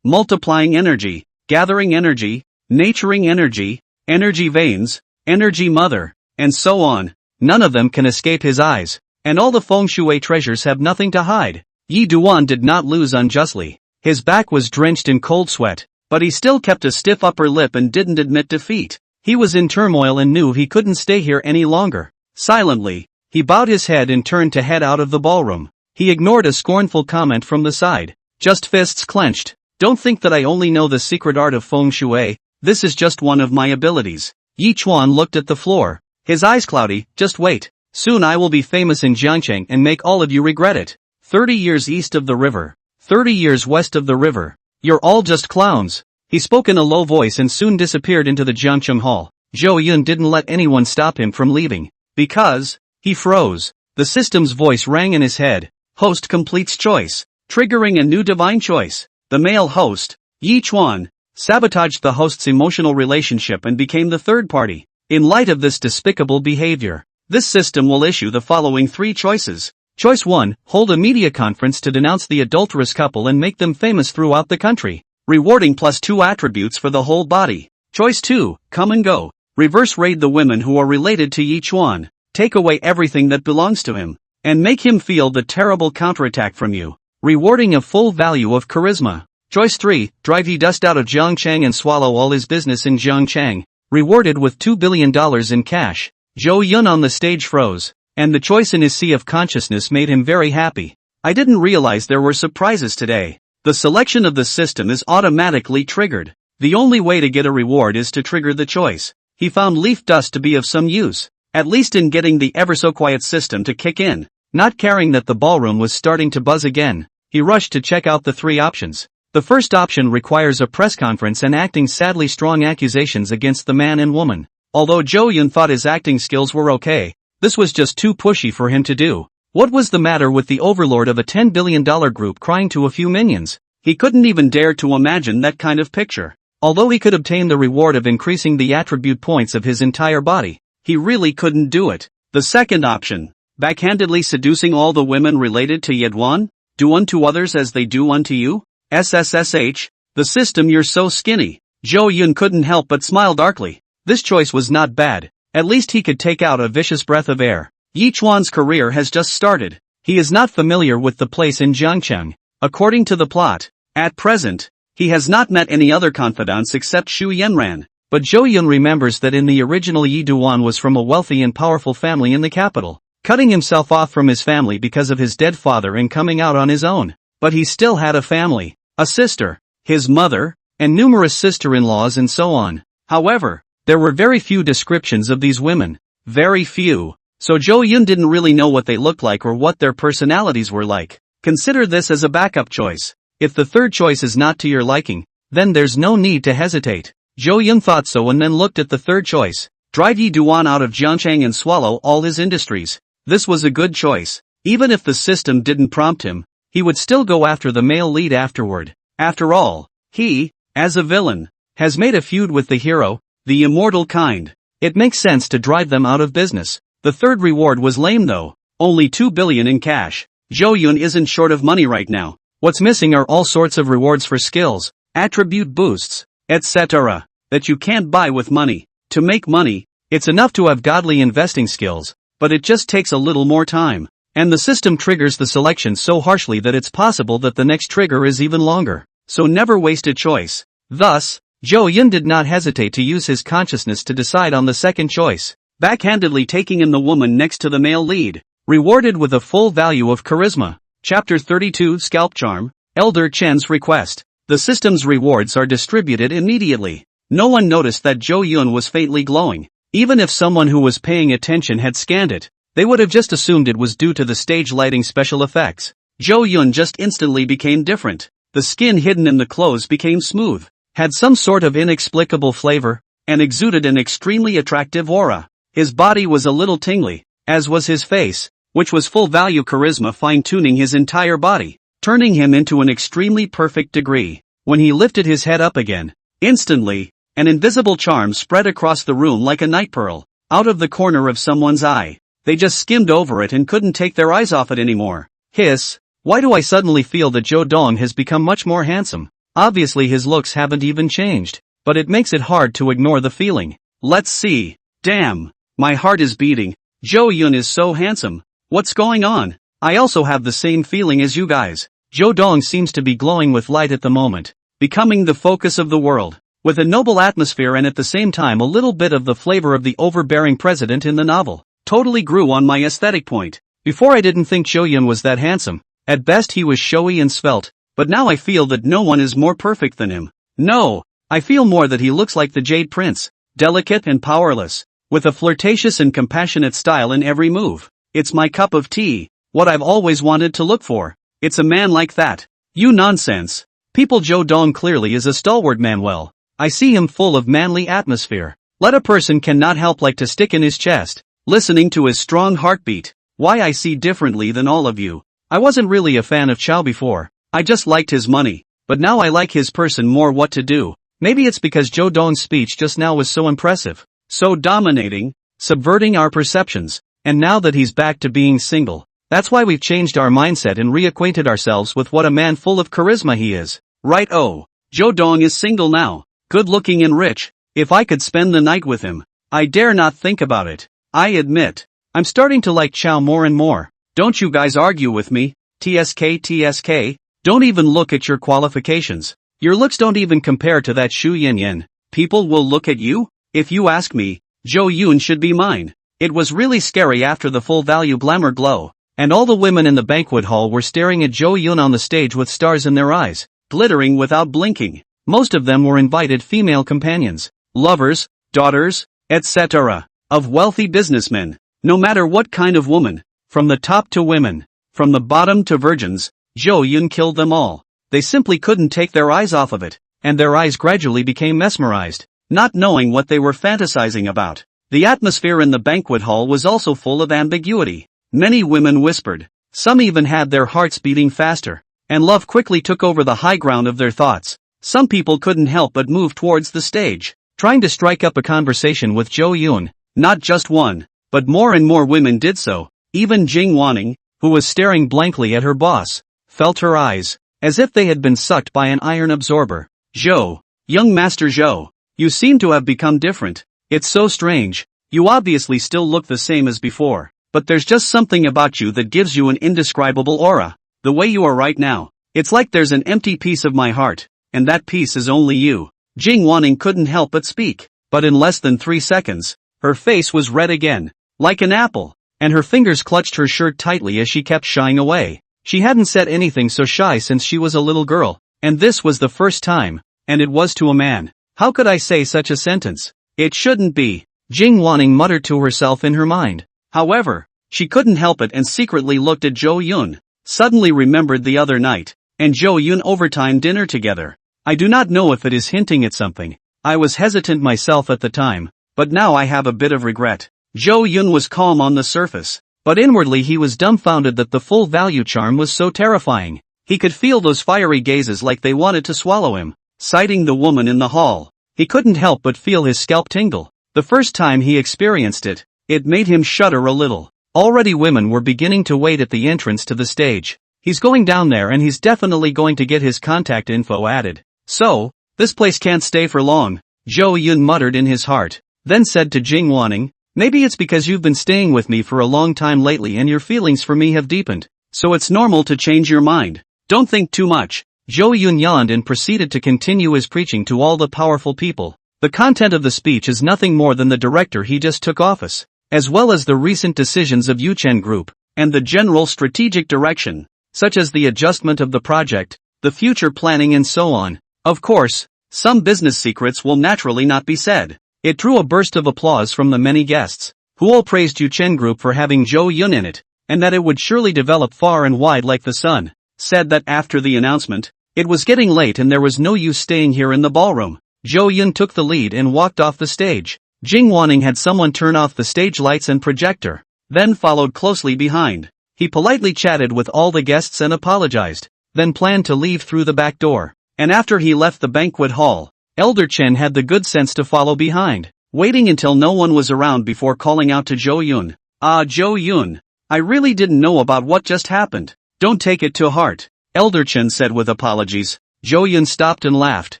[SPEAKER 1] multiplying energy, gathering energy, naturing energy, energy veins, energy mother, and so on. None of them can escape his eyes, and all the feng shui treasures have nothing to hide. Yi Duan did not lose unjustly. His back was drenched in cold sweat, but he still kept a stiff upper lip and didn't admit defeat. He was in turmoil and knew he couldn't stay here any longer. Silently, he bowed his head and turned to head out of the ballroom. He ignored a scornful comment from the side. Just fists clenched. Don't think that I only know the secret art of feng shui. This is just one of my abilities. Yi Chuan looked at the floor, his eyes cloudy. Just wait. Soon I will be famous in Jiangcheng and make all of you regret it. 30 years east of the river. 30 years west of the river. You're all just clowns. He spoke in a low voice and soon disappeared into the Jiangcheng hall. Zhou Yun didn't let anyone stop him from leaving. Because, he froze. The system's voice rang in his head. Host completes choice. Triggering a new divine choice. The male host, Yi Chuan, sabotaged the host's emotional relationship and became the third party. In light of this despicable behavior, this system will issue the following 3 choices. Choice 1, hold a media conference to denounce the adulterous couple and make them famous throughout the country. Rewarding plus 2 attributes for the whole body. Choice 2, come and go. Reverse raid the women who are related to each one. Take away everything that belongs to him. And make him feel the terrible counterattack from you. Rewarding a full value of charisma. Choice 3, drive ye dust out of Jiangchang and swallow all his business in Jiangchang. Rewarded with $2 billion in cash. Zhou Yun on the stage froze. And the choice in his sea of consciousness made him very happy. I didn't realize there were surprises today. The selection of the system is automatically triggered. The only way to get a reward is to trigger the choice. He found leaf dust to be of some use, at least in getting the ever-so-quiet system to kick in. Not caring that the ballroom was starting to buzz again, he rushed to check out the 3 options. The first option requires a press conference and acting sadly strong accusations against the man and woman. Although Zhou Yun thought his acting skills were okay, this was just too pushy for him to do. What was the matter with the overlord of a $10 billion group crying to a few minions? He couldn't even dare to imagine that kind of picture. Although he could obtain the reward of increasing the attribute points of his entire body, he really couldn't do it. The second option, backhandedly seducing all the women related to Yedwan? Do unto others as they do unto you? SSSH, the system you're so skinny. Zhou Yun couldn't help but smile darkly. This choice was not bad. At least he could take out a vicious breath of air. Yi Chuan's career has just started. He is not familiar with the place in Jiangcheng. According to the plot, at present, he has not met any other confidants except Shu Yanran, but Zhou Yun remembers that in the original Yi Duan was from a wealthy and powerful family in the capital, cutting himself off from his family because of his dead father and coming out on his own. But he still had a family, a sister, his mother, and numerous sister-in-laws and so on. However, there were very few descriptions of these women, very few, so Zhou Yun didn't really know what they looked like or what their personalities were like. Consider this as a backup choice. If the third choice is not to your liking, then there's no need to hesitate. Zhou Yun thought so and then looked at the third choice. Drive Yi Duan out of Jiangchang and swallow all his industries. This was a good choice. Even if the system didn't prompt him, he would still go after the male lead afterward. After all, he, as a villain, has made a feud with the hero, the immortal kind. It makes sense to drive them out of business. The third reward was lame though. Only $2 billion in cash. Zhou Yun isn't short of money right now. What's missing are all sorts of rewards for skills, attribute boosts, etc. that you can't buy with money. To make money, it's enough to have godly investing skills, but it just takes a little more time. And the system triggers the selection so harshly that it's possible that the next trigger is even longer. So never waste a choice. Thus, Zhou Yun did not hesitate to use his consciousness to decide on the second choice, backhandedly taking in the woman next to the male lead, rewarded with a full value of charisma. Chapter 32 Scalp Charm, Elder Chen's Request. The system's rewards are distributed immediately. No one noticed that Zhou Yun was faintly glowing. Even if someone who was paying attention had scanned it, they would have just assumed it was due to the stage lighting special effects. Zhou Yun just instantly became different. The skin hidden in the clothes became smooth, had some sort of inexplicable flavor, and exuded an extremely attractive aura. His body was a little tingly, as was his face, which was full value charisma fine-tuning his entire body, turning him into an extremely perfect degree. When he lifted his head up again, instantly, an invisible charm spread across the room like a night pearl, out of the corner of someone's eye. They just skimmed over it and couldn't take their eyes off it anymore. Hiss, why do I suddenly feel that Zhou Dong has become much more handsome? Obviously his looks haven't even changed, but it makes it hard to ignore the feeling. Let's see. Damn, my heart is beating. Zhou Yun is so handsome. What's going on? I also have the same feeling as you guys. Zhou Dong seems to be glowing with light at the moment, becoming the focus of the world, with a noble atmosphere and at the same time a little bit of the flavor of the overbearing president in the novel. Totally grew on my aesthetic point. Before I didn't think Zhou Yun was that handsome. At best he was showy and svelte, but now I feel that no one is more perfect than him. No, I feel more that he looks like the Jade Prince, delicate and powerless, with a flirtatious and compassionate style in every move. It's my cup of tea, what I've always wanted to look for. It's a man like that. You nonsense. People, Zhou Dong clearly is a stalwart man. Well, I see him full of manly atmosphere. Let a person cannot help like to stick in his chest, listening to his strong heartbeat. Why I see differently than all of you. I wasn't really a fan of Chow before. I just liked his money, but now I like his person more. What to do? Maybe it's because Zhou Dong's speech just now was so impressive, so dominating, subverting our perceptions, and now that he's back to being single, that's why we've changed our mindset and reacquainted ourselves with what a man full of charisma he is. Right? Oh, Zhou Dong is single now, good-looking and rich. If I could spend the night with him, I dare not think about it. I admit, I'm starting to like Chow more and more. Don't you guys argue with me. TSK. Don't even look at your qualifications. Your looks don't even compare to that Shu Yanran. People will look at you? If you ask me, Zhou Yun should be mine. It was really scary after the full value glamour glow, and all the women in the banquet hall were staring at Zhou Yun on the stage with stars in their eyes, glittering without blinking. Most of them were invited female companions, lovers, daughters, etc. of wealthy businessmen. No matter what kind of woman, from the top to women, from the bottom to virgins, Zhou Yun killed them all. They simply couldn't take their eyes off of it, and their eyes gradually became mesmerized, not knowing what they were fantasizing about. The atmosphere in the banquet hall was also full of ambiguity. Many women whispered, some even had their hearts beating faster, and love quickly took over the high ground of their thoughts. Some people couldn't help but move towards the stage, trying to strike up a conversation with Zhou Yun. Not just one, but more and more women did so. Even Jing Wanning, who was staring blankly at her boss, felt her eyes, as if they had been sucked by an iron absorber. Zhou, young Master Zhou, you seem to have become different. It's so strange. You obviously still look the same as before, but there's just something about you that gives you an indescribable aura. The way you are right now, it's like there's an empty piece of my heart, and that piece is only you. Jing Wanning couldn't help but speak, but in less than 3 seconds, her face was red again, like an apple, and her fingers clutched her shirt tightly as she kept shying away. She hadn't said anything so shy since she was a little girl, and this was the first time, and it was to a man. How could I say such a sentence? It shouldn't be, Jing Wanning muttered to herself in her mind. However, she couldn't help it and secretly looked at Zhou Yun, suddenly remembered the other night, and Zhou Yun overtime dinner together. I do not know if it is hinting at something. I was hesitant myself at the time, but now I have a bit of regret. Zhou Yun was calm on the surface, but inwardly he was dumbfounded that the full value charm was so terrifying. He could feel those fiery gazes like they wanted to swallow him. Citing the woman in the hall, he couldn't help but feel his scalp tingle. The first time he experienced it, it made him shudder a little. Already women were beginning to wait at the entrance to the stage. He's going down there and he's definitely going to get his contact info added. So, this place can't stay for long, Zhou Yun muttered in his heart, then said to Jing Wanning, maybe it's because you've been staying with me for a long time lately and your feelings for me have deepened, so it's normal to change your mind. Don't think too much. Zhou Yun yawned and proceeded to continue his preaching to all the powerful people. The content of the speech is nothing more than the director he just took office, as well as the recent decisions of Yuchen Group, and the general strategic direction, such as the adjustment of the project, the future planning and so on. Of course, some business secrets will naturally not be said. It drew a burst of applause from the many guests, who all praised Yuchen Group for having Zhou Yun in it, and that it would surely develop far and wide like the sun. Said that after the announcement, it was getting late and there was no use staying here in the ballroom. Zhou Yun took the lead and walked off the stage. Jing Wanning had someone turn off the stage lights and projector, then followed closely behind. He politely chatted with all the guests and apologized, then planned to leave through the back door. And after he left the banquet hall, Elder Chen had the good sense to follow behind, waiting until no one was around before calling out to Zhou Yun. Zhou Yun, I really didn't know about what just happened. Don't take it to heart, Elder Chen said with apologies. Zhou Yun stopped and laughed.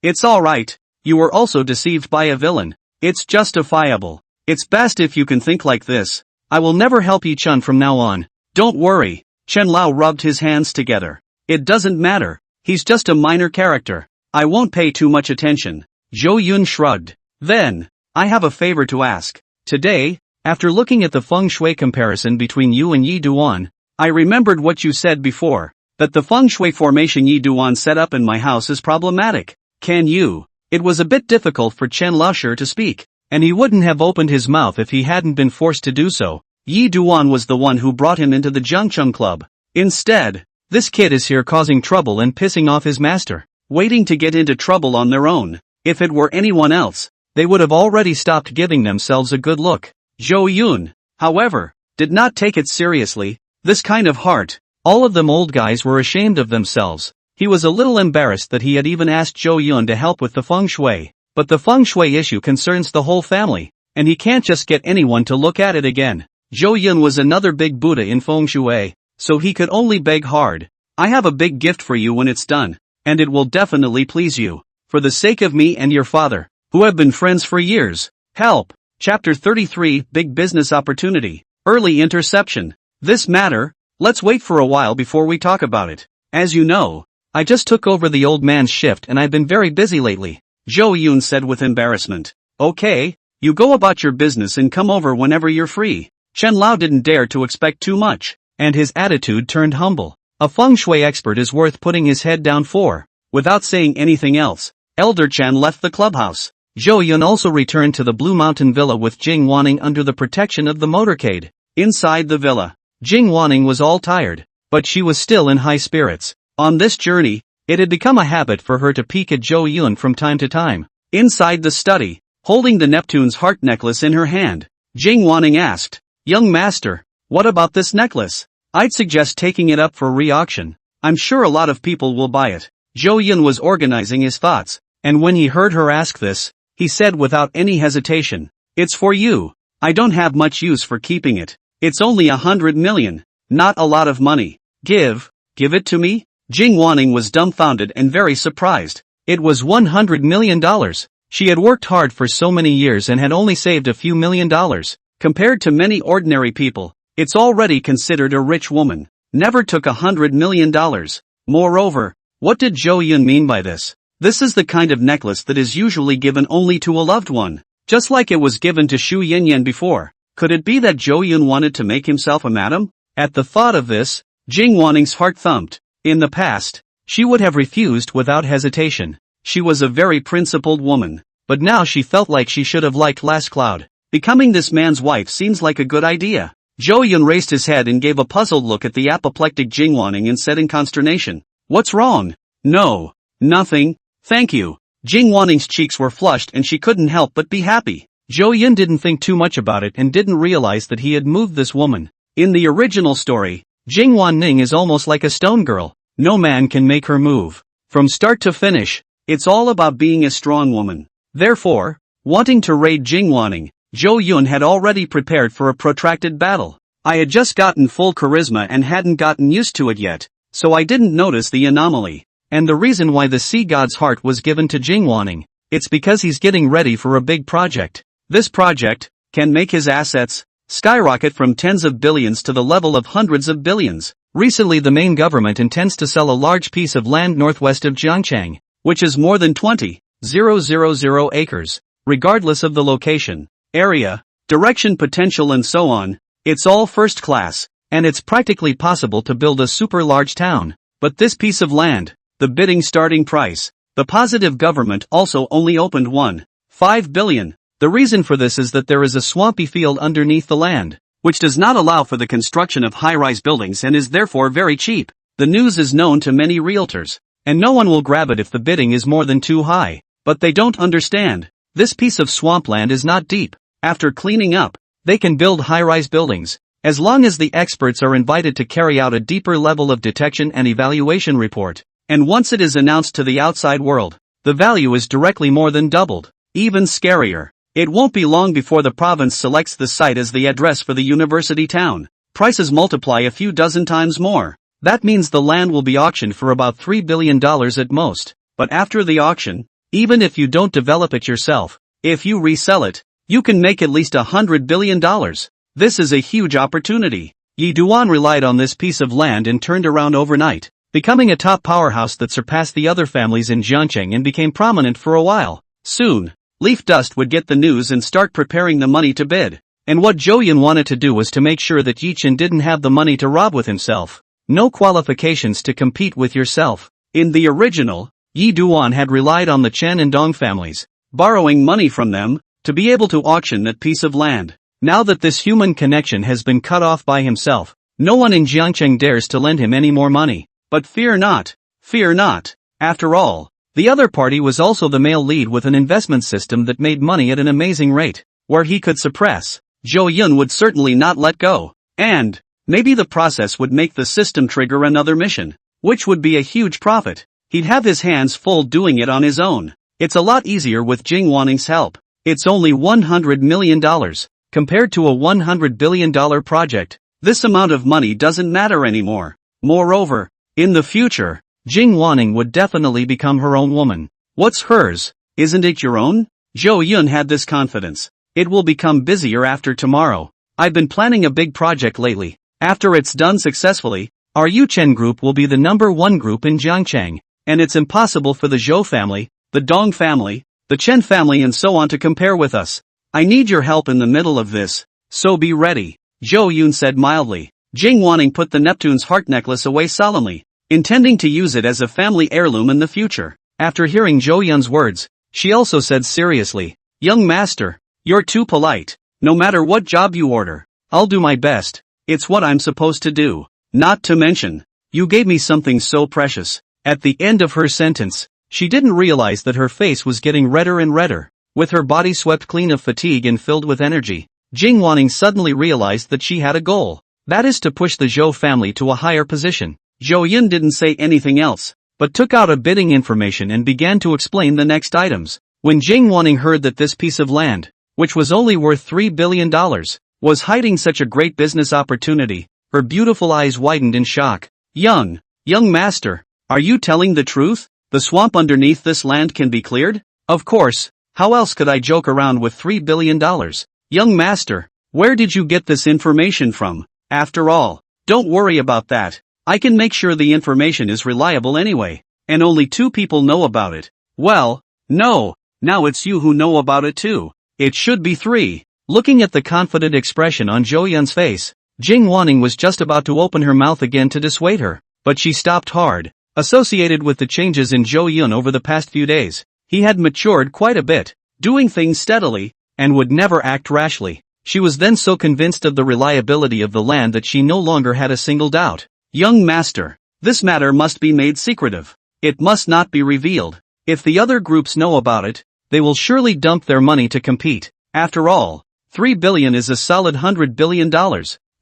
[SPEAKER 1] It's alright, you were also deceived by a villain. It's justifiable. It's best if you can think like this. I will never help Yi Chun from now on. Don't worry. Chen Lao rubbed his hands together. It doesn't matter. He's just a minor character. I won't pay too much attention. Zhou Yun shrugged. Then, I have a favor to ask. Today, after looking at the feng shui comparison between you and Yi Duan, I remembered what you said before, that the feng shui formation Yi Duan set up in my house is problematic. Can you? It was a bit difficult for Chen Laoshi to speak, and he wouldn't have opened his mouth if he hadn't been forced to do so. Yi Duan was the one who brought him into the Zhangcheng Club. Instead, this kid is here causing trouble and pissing off his master, waiting to get into trouble on their own. If it were anyone else, they would have already stopped giving themselves a good look. Zhou Yun, however, did not take it seriously. This kind of heart. All of them old guys were ashamed of themselves. He was a little embarrassed that he had even asked Zhou Yun to help with the feng shui, but the feng shui issue concerns the whole family, and he can't just get anyone to look at it again. Zhou Yun was another big Buddha in feng shui, so he could only beg hard. I have a big gift for you when it's done. and it will definitely please you. For the sake of me and your father, who have been friends for years. Help. Chapter 33, Big Business Opportunity. Early Interception. This matter, let's wait for a while before we talk about it. As you know, I just took over the old man's shift and I've been very busy lately, Zhou Yun said with embarrassment. Okay, you go about your business and come over whenever you're free. Chen Lao didn't dare to expect too much, and his attitude turned humble. A Feng Shui expert is worth putting his head down for. Without saying anything else, Elder Chen left the clubhouse. Zhou Yun also returned to the Blue Mountain Villa with Jing Wanning under the protection of the motorcade. Inside the villa, Jing Wanning was all tired, but she was still in high spirits. On this journey, it had become a habit for her to peek at Zhou Yun from time to time. Inside the study, holding the Neptune's heart necklace in her hand, Jing Wanning asked, "Young master, what about this necklace? I'd suggest taking it up for re-auction. I'm sure a lot of people will buy it." Zhou Yun was organizing his thoughts, and when he heard her ask this, he said without any hesitation, "It's for you. I don't have much use for keeping it. It's only 100 million. Not a lot of money. Give it to me?" Jing Wanning was dumbfounded and very surprised. It was $100 million. She had worked hard for so many years and had only saved a few $1,000,000. Compared to many ordinary people, it's already considered a rich woman. Never took $100 million. Moreover, what did Zhou Yun mean by this? This is the kind of necklace that is usually given only to a loved one, just like it was given to Shu Yanran before. Could it be that Zhou Yun wanted to make himself a madam? At the thought of this, Jing Wanning's heart thumped. In the past, she would have refused without hesitation. She was a very principled woman, but now she felt like she should have liked Last Cloud. Becoming this man's wife seems like a good idea. Zhou Yun raised his head and gave a puzzled look at the apoplectic Jing Wanning and said in consternation, "What's wrong?" "No. Nothing, thank you." Jing Wanning's cheeks were flushed and she couldn't help but be happy. Zhou Yun didn't think too much about it and didn't realize that he had moved this woman. In the original story, Jing Wanning is almost like a stone girl. No man can make her move. From start to finish, it's all about being a strong woman. Therefore, wanting to raid Jing Wanning, Zhou Yun had already prepared for a protracted battle. "I had just gotten full charisma and hadn't gotten used to it yet, so I didn't notice the anomaly. And the reason why the sea god's heart was given to Jing Wanning, it's because he's getting ready for a big project. This project can make his assets skyrocket from tens of billions to the level of hundreds of billions. Recently the main government intends to sell a large piece of land northwest of Jiangchang, which is more than 20,000 acres, regardless of the location, area, direction, potential and so on. It's all first class, and it's practically possible to build a super large town. But this piece of land, the bidding starting price, the positive government also only opened 1.5 billion. The reason for this is that there is a swampy field underneath the land, which does not allow for the construction of high-rise buildings and is therefore very cheap. The news is known to many realtors, and no one will grab it if the bidding is more than too high. But they don't understand. This piece of swampland is not deep. After cleaning up, they can build high-rise buildings, as long as the experts are invited to carry out a deeper level of detection and evaluation report. And once it is announced to the outside world, the value is directly more than doubled. Even scarier, it won't be long before the province selects the site as the address for the university town. Prices multiply a few dozen times more. That means the land will be auctioned for about $3 billion at most. But after the auction, even if you don't develop it yourself, if you resell it, you can make at least $100 billion. This is a huge opportunity. Yi Duan relied on this piece of land and turned around overnight, becoming a top powerhouse that surpassed the other families in Jiangcheng and became prominent for a while. Soon, Leaf Dust would get the news and start preparing the money to bid. And what Zhou Yun wanted to do was to make sure that Yuchen didn't have the money to rob with himself. No qualifications to compete with yourself. In the original, Yi Duan had relied on the Chen and Dong families, borrowing money from them, to be able to auction that piece of land. Now that this human connection has been cut off by himself, no one in Jiangcheng dares to lend him any more money. But fear not. Fear not. After all, the other party was also the male lead with an investment system that made money at an amazing rate, where he could suppress. Zhou Yun would certainly not let go. And maybe the process would make the system trigger another mission, which would be a huge profit. He'd have his hands full doing it on his own. It's a lot easier with Jing Wanning's help. It's only $100 million. Compared to a $100 billion project, this amount of money doesn't matter anymore. Moreover, in the future, Jing Wanning would definitely become her own woman. What's hers? Isn't it your own? Zhou Yun had this confidence. It will become busier after tomorrow. I've been planning a big project lately. After it's done successfully, our Yuchen Group will be the #1 group in Jiangchang, and it's impossible for the Zhou family, the Dong family, the Chen family and so on to compare with us. I need your help in the middle of this, so be ready, Zhou Yun said mildly. Jing Wanning put the Neptune's heart necklace away solemnly, intending to use it as a family heirloom in the future. After hearing Zhou Yun's words, she also said seriously, young master, you're too polite. No matter what job you order, I'll do my best. It's what I'm supposed to do. Not to mention, you gave me something so precious. At the end of her sentence, she didn't realize that her face was getting redder and redder. With her body swept clean of fatigue and filled with energy, Jing Wanning suddenly realized that she had a goal. That is to push the Zhou family to a higher position. Zhou Yun didn't say anything else, but took out a bidding information and began to explain the next items. When Jing Wanning heard that this piece of land, which was only worth $3 billion, was hiding such a great business opportunity, her beautiful eyes widened in shock. Young master, are you telling the truth? The swamp underneath this land can be cleared? Of course, how else could I joke around with $3 billion? Young master, where did you get this information from? After all, don't worry about that. I can make sure the information is reliable anyway, and only 2 people know about it. Well, no, now it's you who know about it too. It should be 3. Looking at the confident expression on Zhou Yun's face, Jing Wanning was just about to open her mouth again to dissuade her, but she stopped hard. Associated with the changes in Zhou Yun over the past few days, he had matured quite a bit, doing things steadily, and would never act rashly. She was then so convinced of the reliability of the land that she no longer had a single doubt. Young master, this matter must be made secretive. It must not be revealed. If the other groups know about it, they will surely dump their money to compete. After all, $3 billion is a solid $100 billion.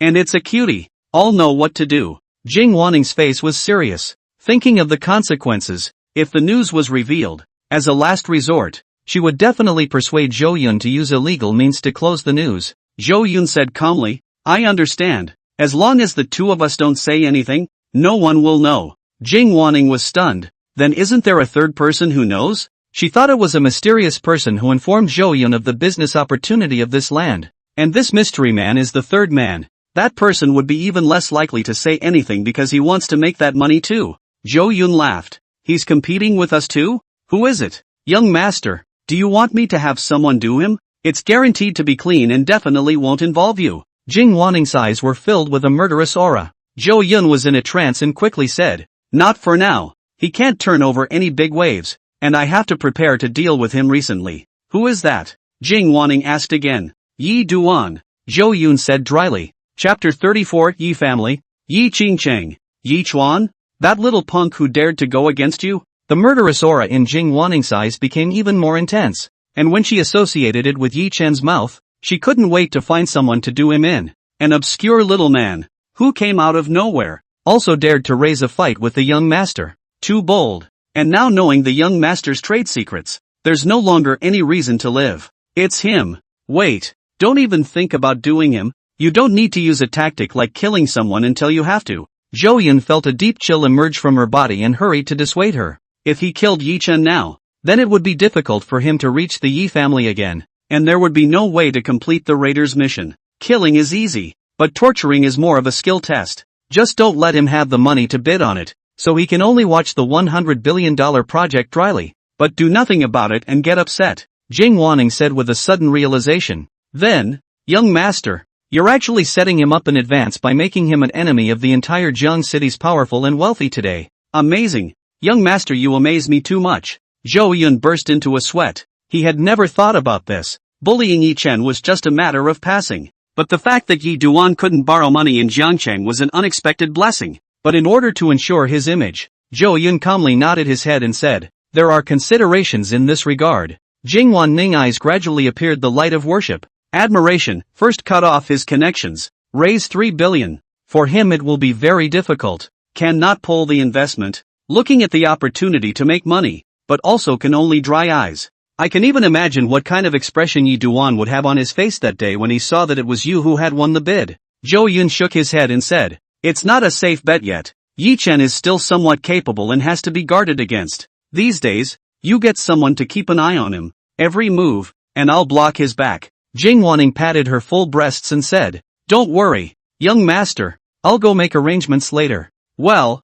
[SPEAKER 1] And it's a cutie. All know what to do. Jing Wanning's face was serious, thinking of the consequences. If the news was revealed, as a last resort, she would definitely persuade Zhou Yun to use illegal means to close the news. Zhou Yun said calmly, I understand. As long as the 2 of us don't say anything, no one will know. Jing Wanning was stunned. Then isn't there a third person who knows? She thought it was a mysterious person who informed Zhou Yun of the business opportunity of this land. And this mystery man is the third man. That person would be even less likely to say anything because he wants to make that money too. Zhou Yun laughed. He's competing with us too? Who is it? Young master, do you want me to have someone do him? It's guaranteed to be clean and definitely won't involve you. Jing Wanning's eyes were filled with a murderous aura. Zhou Yun was in a trance and quickly said, not for now. He can't turn over any big waves, and I have to prepare to deal with him recently. Who is that? Jing Wanning asked again. Yi Duan. Zhou Yun said dryly. Chapter 34 Yi Family. Yi Qingcheng. Yi Chuan? That little punk who dared to go against you? The murderous aura in Jing Wanning's eyes became even more intense, and when she associated it with Yi Chen's mouth, she couldn't wait to find someone to do him in. An obscure little man, who came out of nowhere, also dared to raise a fight with the young master. Too bold. And now knowing the young master's trade secrets, there's no longer any reason to live. It's him. Wait, don't even think about doing him. You don't need to use a tactic like killing someone until you have to. Zhou Yun felt a deep chill emerge from her body and hurried to dissuade her. If he killed Yi Chen now, then it would be difficult for him to reach the Yi family again, and there would be no way to complete the raider's mission. Killing is easy, but torturing is more of a skill test. Just don't let him have the money to bid on it, so he can only watch the $100 billion project dryly, but do nothing about it and get upset. Jing Wanning said with a sudden realization. Then, young master, you're actually setting him up in advance by making him an enemy of the entire Jiang city's powerful and wealthy today. Amazing. Young master, you amaze me too much. Zhou Yun burst into a sweat. He had never thought about this. Bullying Yi Chen was just a matter of passing. But the fact that Yi Duan couldn't borrow money in Jiangcheng was an unexpected blessing. But in order to ensure his image, Zhou Yun calmly nodded his head and said, there are considerations in this regard. Jing Wanning's eyes gradually appeared the light of worship. Admiration. First, cut off his connections. Raise $3 billion. For him it will be very difficult. Cannot pull the investment. Looking at the opportunity to make money, but also can only dry eyes. I can even imagine what kind of expression Yi Duan would have on his face that day when he saw that it was you who had won the bid. Zhou Yun shook his head and said, it's not a safe bet yet. Yi Chen is still somewhat capable and has to be guarded against. These days, you get someone to keep an eye on him, every move, and I'll block his back. Jing Wanning patted her full breasts and said, "Don't worry, young master, I'll go make arrangements later." Well,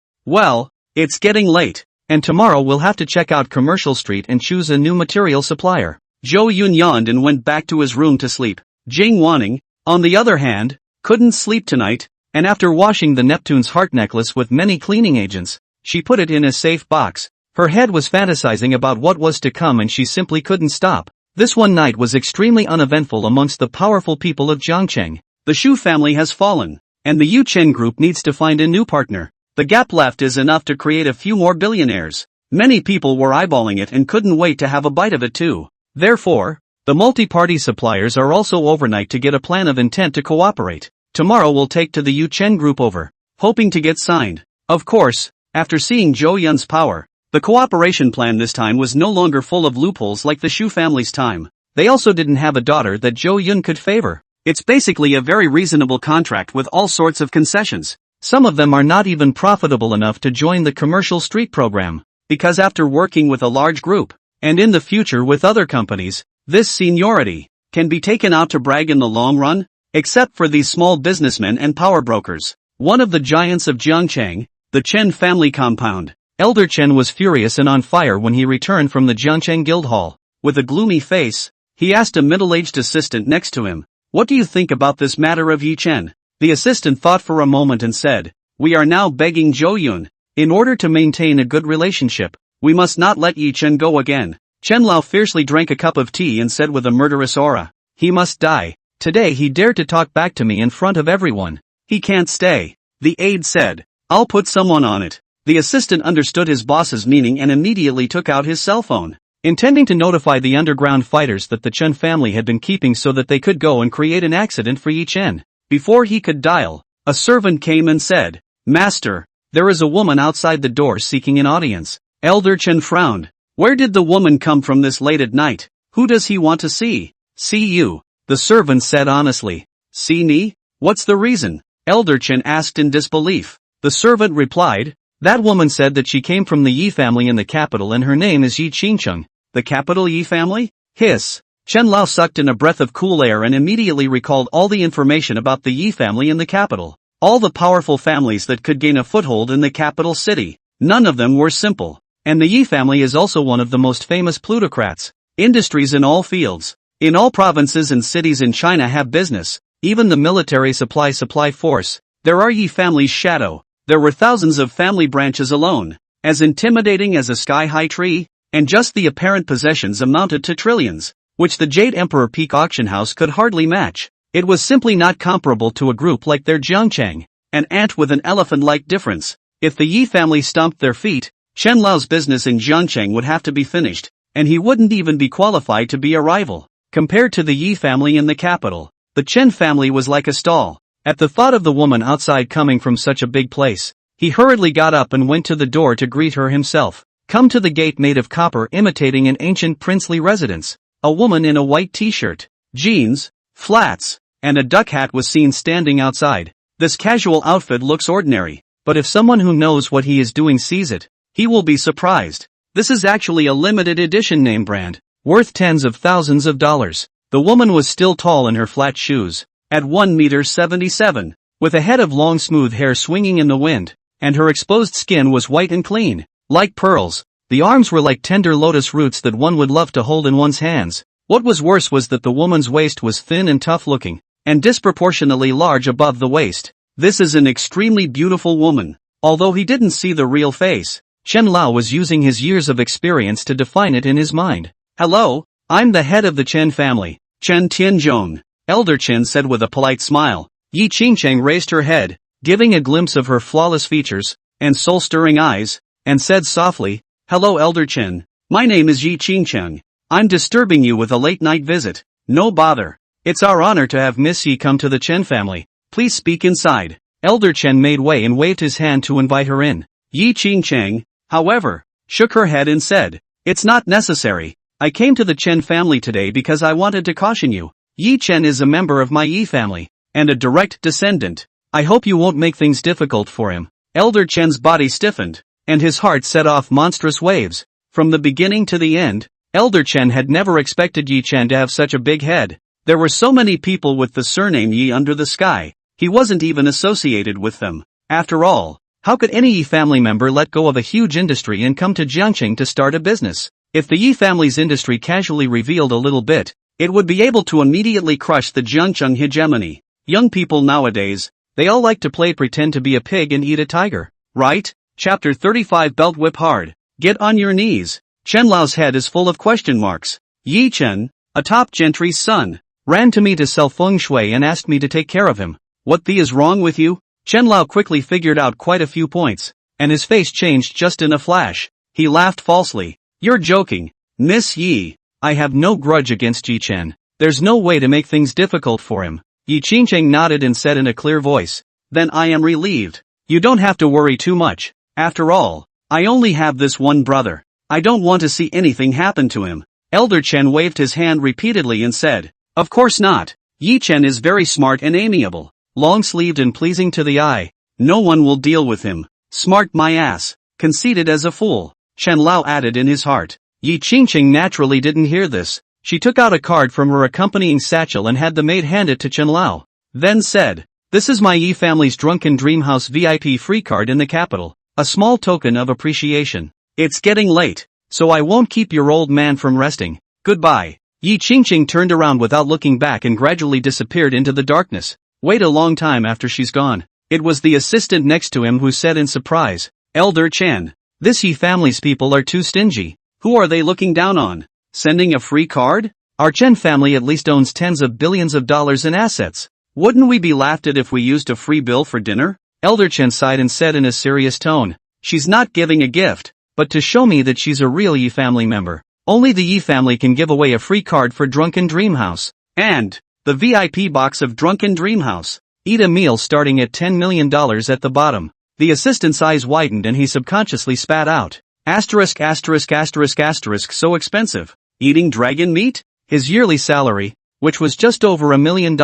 [SPEAKER 1] it's getting late, and tomorrow we'll have to check out Commercial Street and choose a new material supplier. Zhou Yun yawned and went back to his room to sleep. Jing Wanning, on the other hand, couldn't sleep tonight, and after washing the Neptune's heart necklace with many cleaning agents, she put it in a safe box. Her head was fantasizing about what was to come and she simply couldn't stop. This one night was extremely uneventful amongst the powerful people of Jiangcheng. The Shu family has fallen, and the Yuchen Group needs to find a new partner. The gap left is enough to create a few more billionaires. Many people were eyeballing it and couldn't wait to have a bite of it too. Therefore, the multi-party suppliers are also overnight to get a plan of intent to cooperate. Tomorrow we'll take to the Yuchen Group over, hoping to get signed. Of course, after seeing Zhou Yun's power, the cooperation plan this time was no longer full of loopholes like the Shu family's time. They also didn't have a daughter that Zhou Yun could favor. It's basically a very reasonable contract with all sorts of concessions. Some of them are not even profitable enough to join the Commercial Street program, because after working with a large group, and in the future with other companies, this seniority can be taken out to brag in the long run, except for these small businessmen and power brokers. One of the giants of Jiangcheng, the Chen family compound, Elder Chen, was furious and on fire when he returned from the Jiangcheng Guildhall. With a gloomy face, he asked a middle-aged assistant next to him, "What do you think about this matter of Yi Chen?" The assistant thought for a moment and said, "We are now begging Zhou Yun, in order to maintain a good relationship, we must not let Yi Chen go again." Chen Lao fiercely drank a cup of tea and said with a murderous aura, "He must die. Today he dared to talk back to me in front of everyone. He can't stay." The aide said, "I'll put someone on it." The assistant understood his boss's meaning and immediately took out his cell phone, intending to notify the underground fighters that the Chen family had been keeping so that they could go and create an accident for Yi Chen. Before he could dial, a servant came and said, "Master, there is a woman outside the door seeking an audience." Elder Chen frowned. "Where did the woman come from this late at night? Who does he want to see?" "See you," the servant said honestly. "See me? What's the reason?" Elder Chen asked in disbelief. The servant replied, "That woman said that she came from the Yi family in the capital and her name is Yi Qingcheng." "The capital Yi family?" Hiss. Chen Lao sucked in a breath of cool air and immediately recalled all the information about the Yi family in the capital. All the powerful families that could gain a foothold in the capital city. None of them were simple. And the Yi family is also one of the most famous plutocrats. Industries in all fields, in all provinces and cities in China have business, even the military supply force. There are Yi family's shadow. There were thousands of family branches alone, as intimidating as a sky-high tree, and just the apparent possessions amounted to trillions, which the Jade Emperor Peak Auction House could hardly match. It was simply not comparable to a group like their Jiangcheng, an ant with an elephant-like difference. If the Yi family stomped their feet, Chen Lao's business in Jiangcheng would have to be finished, and he wouldn't even be qualified to be a rival. Compared to the Yi family in the capital, the Chen family was like a stall. At the thought of the woman outside coming from such a big place, he hurriedly got up and went to the door to greet her himself. Come to the gate made of copper imitating an ancient princely residence. A woman in a white t-shirt, jeans, flats, and a duck hat was seen standing outside. This casual outfit looks ordinary, but if someone who knows what he is doing sees it, he will be surprised. This is actually a limited edition name brand, worth tens of thousands of dollars. The woman was still tall in her flat shoes, at 1.77 meters, with a head of long smooth hair swinging in the wind, and her exposed skin was white and clean, like pearls. The arms were like tender lotus roots that one would love to hold in one's hands. What was worse was that the woman's waist was thin and tough-looking, and disproportionately large above the waist. This is an extremely beautiful woman. Although he didn't see the real face, Chen Lao was using his years of experience to define it in his mind. "Hello, I'm the head of the Chen family, Chen Tianzhong," Elder Chen said with a polite smile. Yi Qingcheng raised her head, giving a glimpse of her flawless features and soul-stirring eyes, and said softly, "Hello Elder Chen, my name is Yi Qingcheng. I'm disturbing you with a late-night visit." "No bother. It's our honor to have Miss Yi come to the Chen family. Please speak inside." Elder Chen made way and waved his hand to invite her in. Yi Qingcheng, however, shook her head and said, "It's not necessary. I came to the Chen family today because I wanted to caution you. Yi Chen is a member of my Yi family, and a direct descendant. I hope you won't make things difficult for him." Elder Chen's body stiffened, and his heart set off monstrous waves. From the beginning to the end, Elder Chen had never expected Yi Chen to have such a big head. There were so many people with the surname Yi under the sky, he wasn't even associated with them. After all, how could any Yi family member let go of a huge industry and come to Jiangqing to start a business? If the Yi family's industry casually revealed a little bit, it would be able to immediately crush the Jiangqing hegemony. Young people nowadays, they all like to play pretend to be a pig and eat a tiger, right? Chapter 35 Belt Whip Hard. Get on your knees. Chen Lao's head is full of question marks. Yi Chen, a top gentry's son, ran to me to sell feng shui and asked me to take care of him. What the is wrong with you? Chen Lao quickly figured out quite a few points, and his face changed just in a flash. He laughed falsely. You're joking, Miss Yi. I have no grudge against Yi Chen. There's no way to make things difficult for him. Yi Qingcheng nodded and said in a clear voice. Then I am relieved. You don't have to worry too much. After all, I only have this one brother. I don't want to see anything happen to him. Elder Chen waved his hand repeatedly and said, of course not. Yi Chen is very smart and amiable, long-sleeved and pleasing to the eye. No one will deal with him. Smart my ass. Conceited as a fool. Chen Lao added in his heart. Yi Qingqing naturally didn't hear this. She took out a card from her accompanying satchel and had the maid hand it to Chen Lao. Then said, this is my Yi family's Drunken Dream House VIP free card in the capital. A small token of appreciation. It's getting late, so I won't keep your old man from resting. Goodbye. Yi Qingqing turned around without looking back and gradually disappeared into the darkness. Wait a long time after she's gone. It was the assistant next to him who said in surprise, Elder Chen, this Yi family's people are too stingy. Who are they looking down on? Sending a free card? Our Chen family at least owns tens of billions of dollars in assets. Wouldn't we be laughed at if we used a free bill for dinner? Elder Chen sighed and said in a serious tone, she's not giving a gift, but to show me that she's a real Yi family member. Only the Yi family can give away a free card for Drunken Dream House. And the VIP box of Drunken Dream House. Eat a meal starting at $10 million at the bottom. The assistant's eyes widened and he subconsciously spat out. Asterisk asterisk asterisk asterisk so expensive. Eating dragon meat? His yearly salary, which was just over $1 million,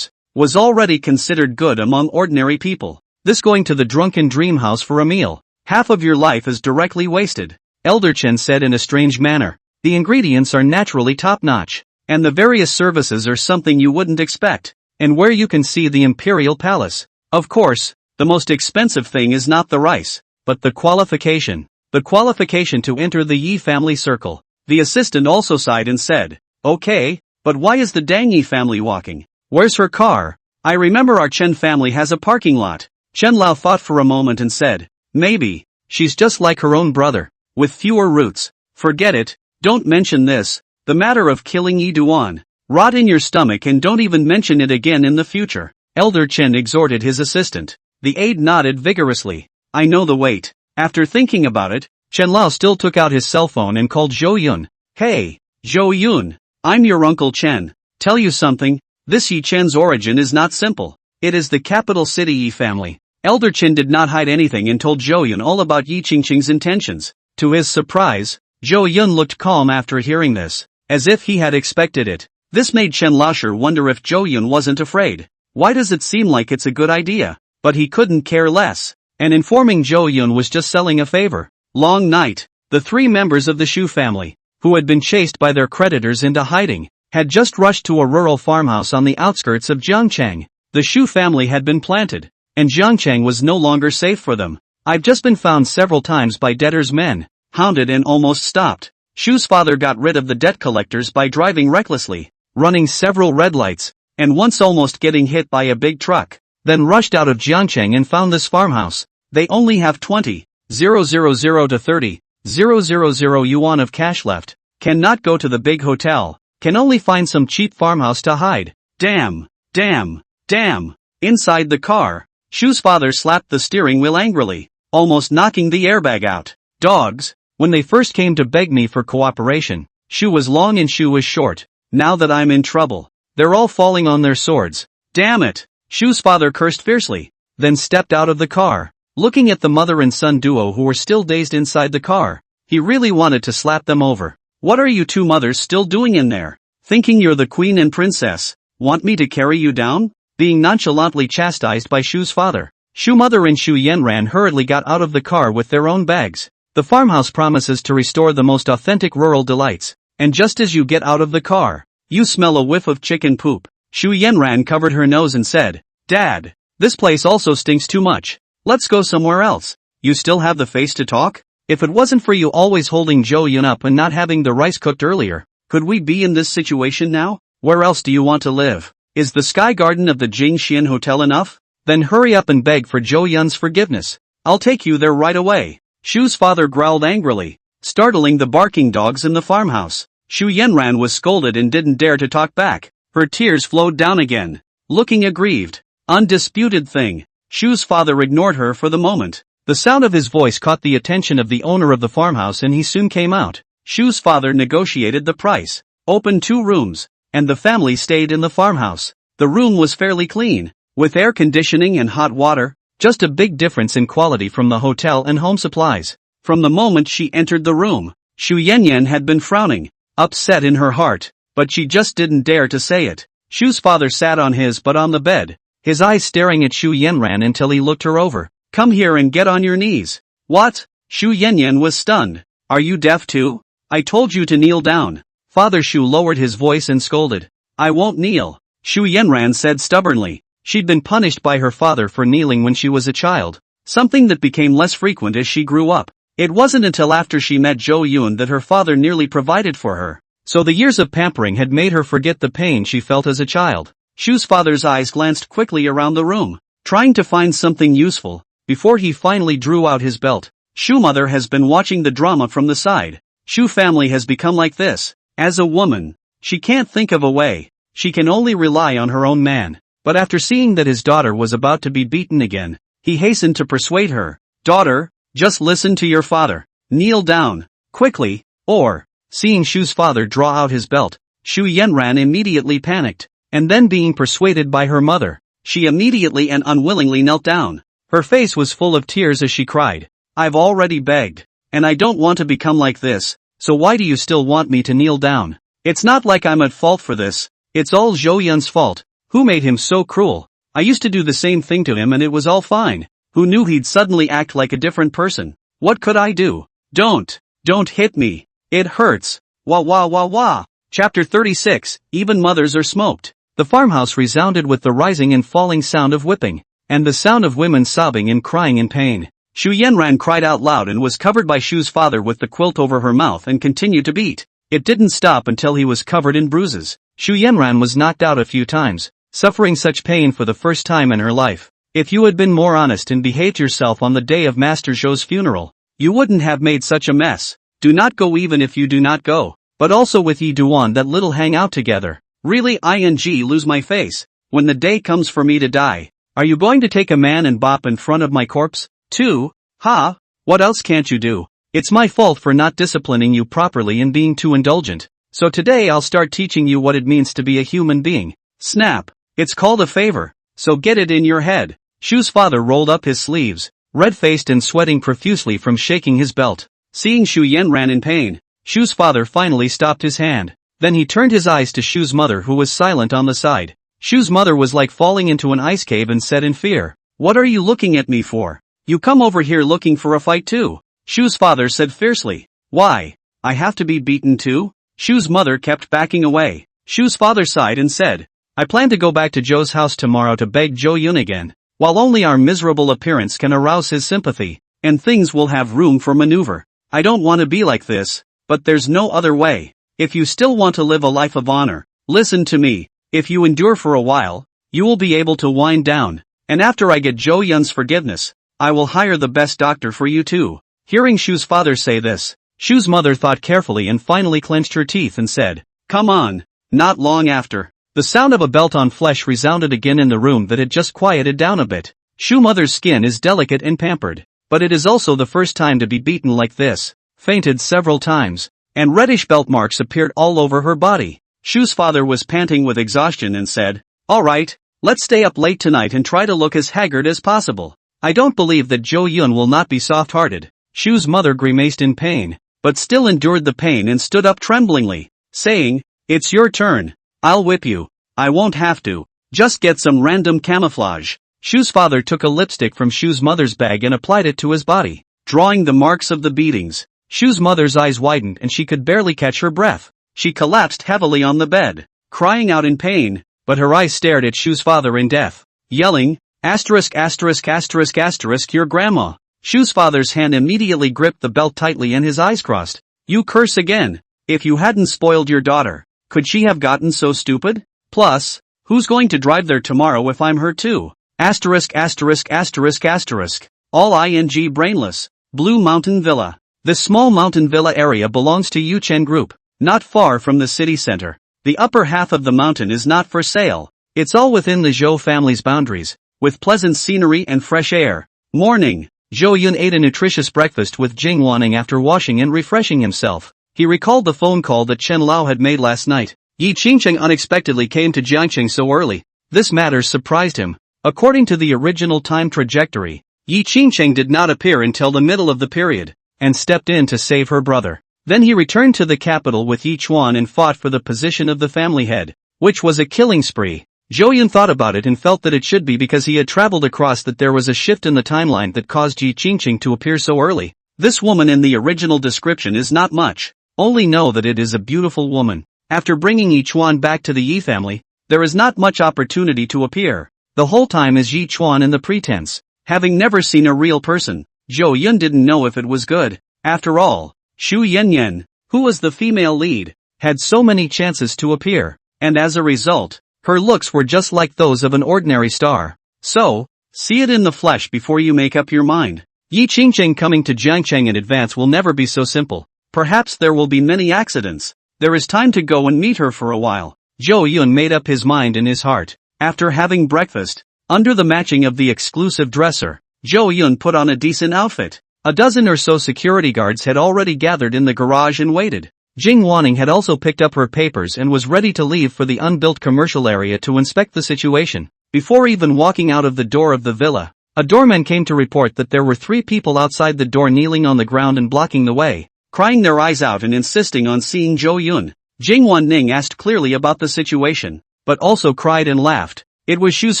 [SPEAKER 1] was already considered good among ordinary people. This going to the Drunken Dream House for a meal. Half of your life is directly wasted. Elder Chen said in a strange manner. The ingredients are naturally top-notch. And the various services are something you wouldn't expect. And where you can see the Imperial Palace. Of course, the most expensive thing is not the rice, but the qualification. The qualification to enter the Yi family circle. The assistant also sighed and said, okay, but why is the Dang Yi family walking? Where's her car? I remember our Chen family has a parking lot. Chen Lao thought for a moment and said, maybe, she's just like her own brother, with fewer roots. Forget it, don't mention this, the matter of killing Yi Duan. Rot in your stomach and don't even mention it again in the future. Elder Chen exhorted his assistant. The aide nodded vigorously. I know the weight. After thinking about it, Chen Lao still took out his cell phone and called Zhou Yun. Hey, Zhou Yun, I'm your Uncle Chen. Tell you something, this Yi Chen's origin is not simple. It is the capital city Yi family. Elder Chen did not hide anything and told Zhou Yun all about Yi Qingqing's intentions. To his surprise, Zhou Yun looked calm after hearing this, as if he had expected it. This made Chen Laosher wonder if Zhou Yun wasn't afraid. Why does it seem like it's a good idea? But he couldn't care less. And informing Zhou Yun was just selling a favor. Long night. The three members of the Shu family, who had been chased by their creditors into hiding, had just rushed to a rural farmhouse on the outskirts of Jiangcheng. The Shu family had been planted, and Jiangcheng was no longer safe for them. I've just been found several times by debtors' men, hounded and almost stopped. Shu's father got rid of the debt collectors by driving recklessly, running several red lights, and once almost getting hit by a big truck, then rushed out of Jiangcheng and found this farmhouse. They only have 20,000 to 30,000 yuan of cash left, cannot go to the big hotel, can only find some cheap farmhouse to hide. Damn, damn, damn. Inside the car, Shu's father slapped the steering wheel angrily, almost knocking the airbag out. Dogs. When they first came to beg me for cooperation, Shu was long and Shu was short. Now that I'm in trouble, they're all falling on their swords. Damn it. Shu's father cursed fiercely, then stepped out of the car. Looking at the mother and son duo who were still dazed inside the car, he really wanted to slap them over. What are you two mothers still doing in there? Thinking you're the queen and princess? Want me to carry you down? Being nonchalantly chastised by Shu's father, Shu mother and Shu Yanran hurriedly got out of the car with their own bags. The farmhouse promises to restore the most authentic rural delights. And just as you get out of the car, you smell a whiff of chicken poop. Shu Yanran covered her nose and said, "Dad, this place also stinks too much. Let's go somewhere else." You still have the face to talk? If it wasn't for you always holding Zhou Yun up and not having the rice cooked earlier, could we be in this situation now? Where else do you want to live? Is the sky garden of the Jing Hotel enough? Then hurry up and beg for Zhou Yun's forgiveness. I'll take you there right away. Shu's father growled angrily, startling the barking dogs in the farmhouse. Shu Yanran was scolded and didn't dare to talk back. Her tears flowed down again. Looking aggrieved. Undisputed thing. Shu's father ignored her for the moment. The sound of his voice caught the attention of the owner of the farmhouse and he soon came out. Shu's father negotiated the price, opened 2 rooms, and the family stayed in the farmhouse. The room was fairly clean, with air conditioning and hot water, just a big difference in quality from the hotel and home supplies. From the moment she entered the room, Shu Yanran had been frowning, upset in her heart, but she just didn't dare to say it. Shu's father sat on his butt on the bed, his eyes staring at Shu Yanran until he looked her over. "Come here and get on your knees." "What?" Shu Yanran was stunned. "Are you deaf too? I told you to kneel down." Father Shu lowered his voice and scolded. "I won't kneel," Shu Yanran said stubbornly. She'd been punished by her father for kneeling when she was a child, something that became less frequent as she grew up. It wasn't until after she met Zhou Yun that her father nearly provided for her, so the years of pampering had made her forget the pain she felt as a child. Shu's father's eyes glanced quickly around the room, trying to find something useful, before he finally drew out his belt. Shu mother has been watching the drama from the side. Shu family has become like this. As a woman, she can't think of a way. She can only rely on her own man. But after seeing that his daughter was about to be beaten again, he hastened to persuade her. "Daughter, just listen to your father. Kneel down, quickly, or..." Seeing Shu's father draw out his belt, Shu Yanran immediately panicked, and then being persuaded by her mother, she immediately and unwillingly knelt down. Her face was full of tears as she cried, "I've already begged, and I don't want to become like this, so why do you still want me to kneel down? It's not like I'm at fault for this, it's all Zhou Yun's fault. Who made him so cruel? I used to do the same thing to him and it was all fine. Who knew he'd suddenly act like a different person? What could I do? Don't hit me. It hurts. Wah wah wah wah." Chapter 36, Even Mothers Are Smoked. The farmhouse resounded with the rising and falling sound of whipping, and the sound of women sobbing and crying in pain. Shu Yanran cried out loud and was covered by Shu's father with the quilt over her mouth and continued to beat. It didn't stop until he was covered in bruises. Shu Yanran was knocked out a few times, suffering such pain for the first time in her life. If you had been more honest and behaved yourself on the day of Master Zhou's funeral, you wouldn't have made such a mess. Do not go even if you do not go, but also with ye do on that little hang out together. Really lose my face. When the day comes for me to die, are you going to take a man and bop in front of my corpse, too? Ha? What else can't you do? It's my fault for not disciplining you properly and being too indulgent. So today I'll start teaching you what it means to be a human being. Snap. It's called a favor, so get it in your head. Shu's father rolled up his sleeves, red-faced and sweating profusely from shaking his belt. Seeing Shu Yanran in pain, Shu's father finally stopped his hand. Then he turned his eyes to Shu's mother who was silent on the side. Shu's mother was like falling into an ice cave and said in fear, "What are you looking at me for? You come over here looking for a fight too?" Shu's father said fiercely, "Why? I have to be beaten too?" Shu's mother kept backing away. Shu's father sighed and said, "I plan to go back to Zhou's house tomorrow to beg Zhou Yun again. While only our miserable appearance can arouse his sympathy, and things will have room for maneuver. I don't want to be like this, but there's no other way. If you still want to live a life of honor, listen to me. If you endure for a while, you will be able to wind down, and after I get Zhou Yun's forgiveness, I will hire the best doctor for you too." Hearing Shu's father say this, Shu's mother thought carefully and finally clenched her teeth and said, "Come on." Not long after, the sound of a belt on flesh resounded again in the room that had just quieted down a bit. Shu mother's skin is delicate and pampered, but it is also the first time to be beaten like this. Fainted several times, and reddish belt marks appeared all over her body. Shu's father was panting with exhaustion and said, "All right, let's stay up late tonight and try to look as haggard as possible. I don't believe that Zhou Yun will not be soft-hearted." Shu's mother grimaced in pain, but still endured the pain and stood up tremblingly, saying, "It's your turn. I'll whip you. I won't have to. Just get some random camouflage." Shu's father took a lipstick from Shu's mother's bag and applied it to his body, drawing the marks of the beatings. Shu's mother's eyes widened and she could barely catch her breath. She collapsed heavily on the bed, crying out in pain, but her eyes stared at Shu's father in death, yelling, asterisk asterisk asterisk asterisk your grandma. Shu's father's hand immediately gripped the belt tightly and his eyes crossed. You curse again. If you hadn't spoiled your daughter, could she have gotten so stupid? Plus, who's going to drive there tomorrow if I'm her too? Asterisk asterisk asterisk asterisk. All ing brainless. Blue Mountain Villa. This small mountain villa area belongs to Yuchen Group, not far from the city center. The upper half of the mountain is not for sale. It's all within the Zhou family's boundaries, with pleasant scenery and fresh air. Morning. Zhou Yun ate a nutritious breakfast with Jing Wanning after washing and refreshing himself. He recalled the phone call that Chen Lao had made last night. Yi Qingcheng unexpectedly came to Jiangqing so early. This matter surprised him. According to the original time trajectory, Yi Qingcheng did not appear until the middle of the period, and stepped in to save her brother. Then he returned to the capital with Yi Chuan and fought for the position of the family head, which was a killing spree. Zhou Yun thought about it and felt that it should be because he had traveled across that there was a shift in the timeline that caused Yi Qingqing to appear so early. This woman in the original description is not much, only know that it is a beautiful woman. After bringing Yi Chuan back to the Yi family, there is not much opportunity to appear. The whole time is Yi Chuan in the pretense. Having never seen a real person, Zhou Yun didn't know if it was good. After all, Shu Yanran, who was the female lead, had so many chances to appear, and as a result, her looks were just like those of an ordinary star. So, see it in the flesh before you make up your mind. Yi Qingcheng coming to Jiangqing in advance will never be so simple. Perhaps there will be many accidents. There is time to go and meet her for a while. Zhou Yun made up his mind in his heart. After having breakfast, under the matching of the exclusive dresser, Zhou Yun put on a decent outfit. A dozen or so security guards had already gathered in the garage and waited. Jing Wanning had also picked up her papers and was ready to leave for the unbuilt commercial area to inspect the situation. Before even walking out of the door of the villa, a doorman came to report that there were 3 people outside the door kneeling on the ground and blocking the way, crying their eyes out and insisting on seeing Zhou Yun. Jing Wanning asked clearly about the situation, but also cried and laughed. It was Shu's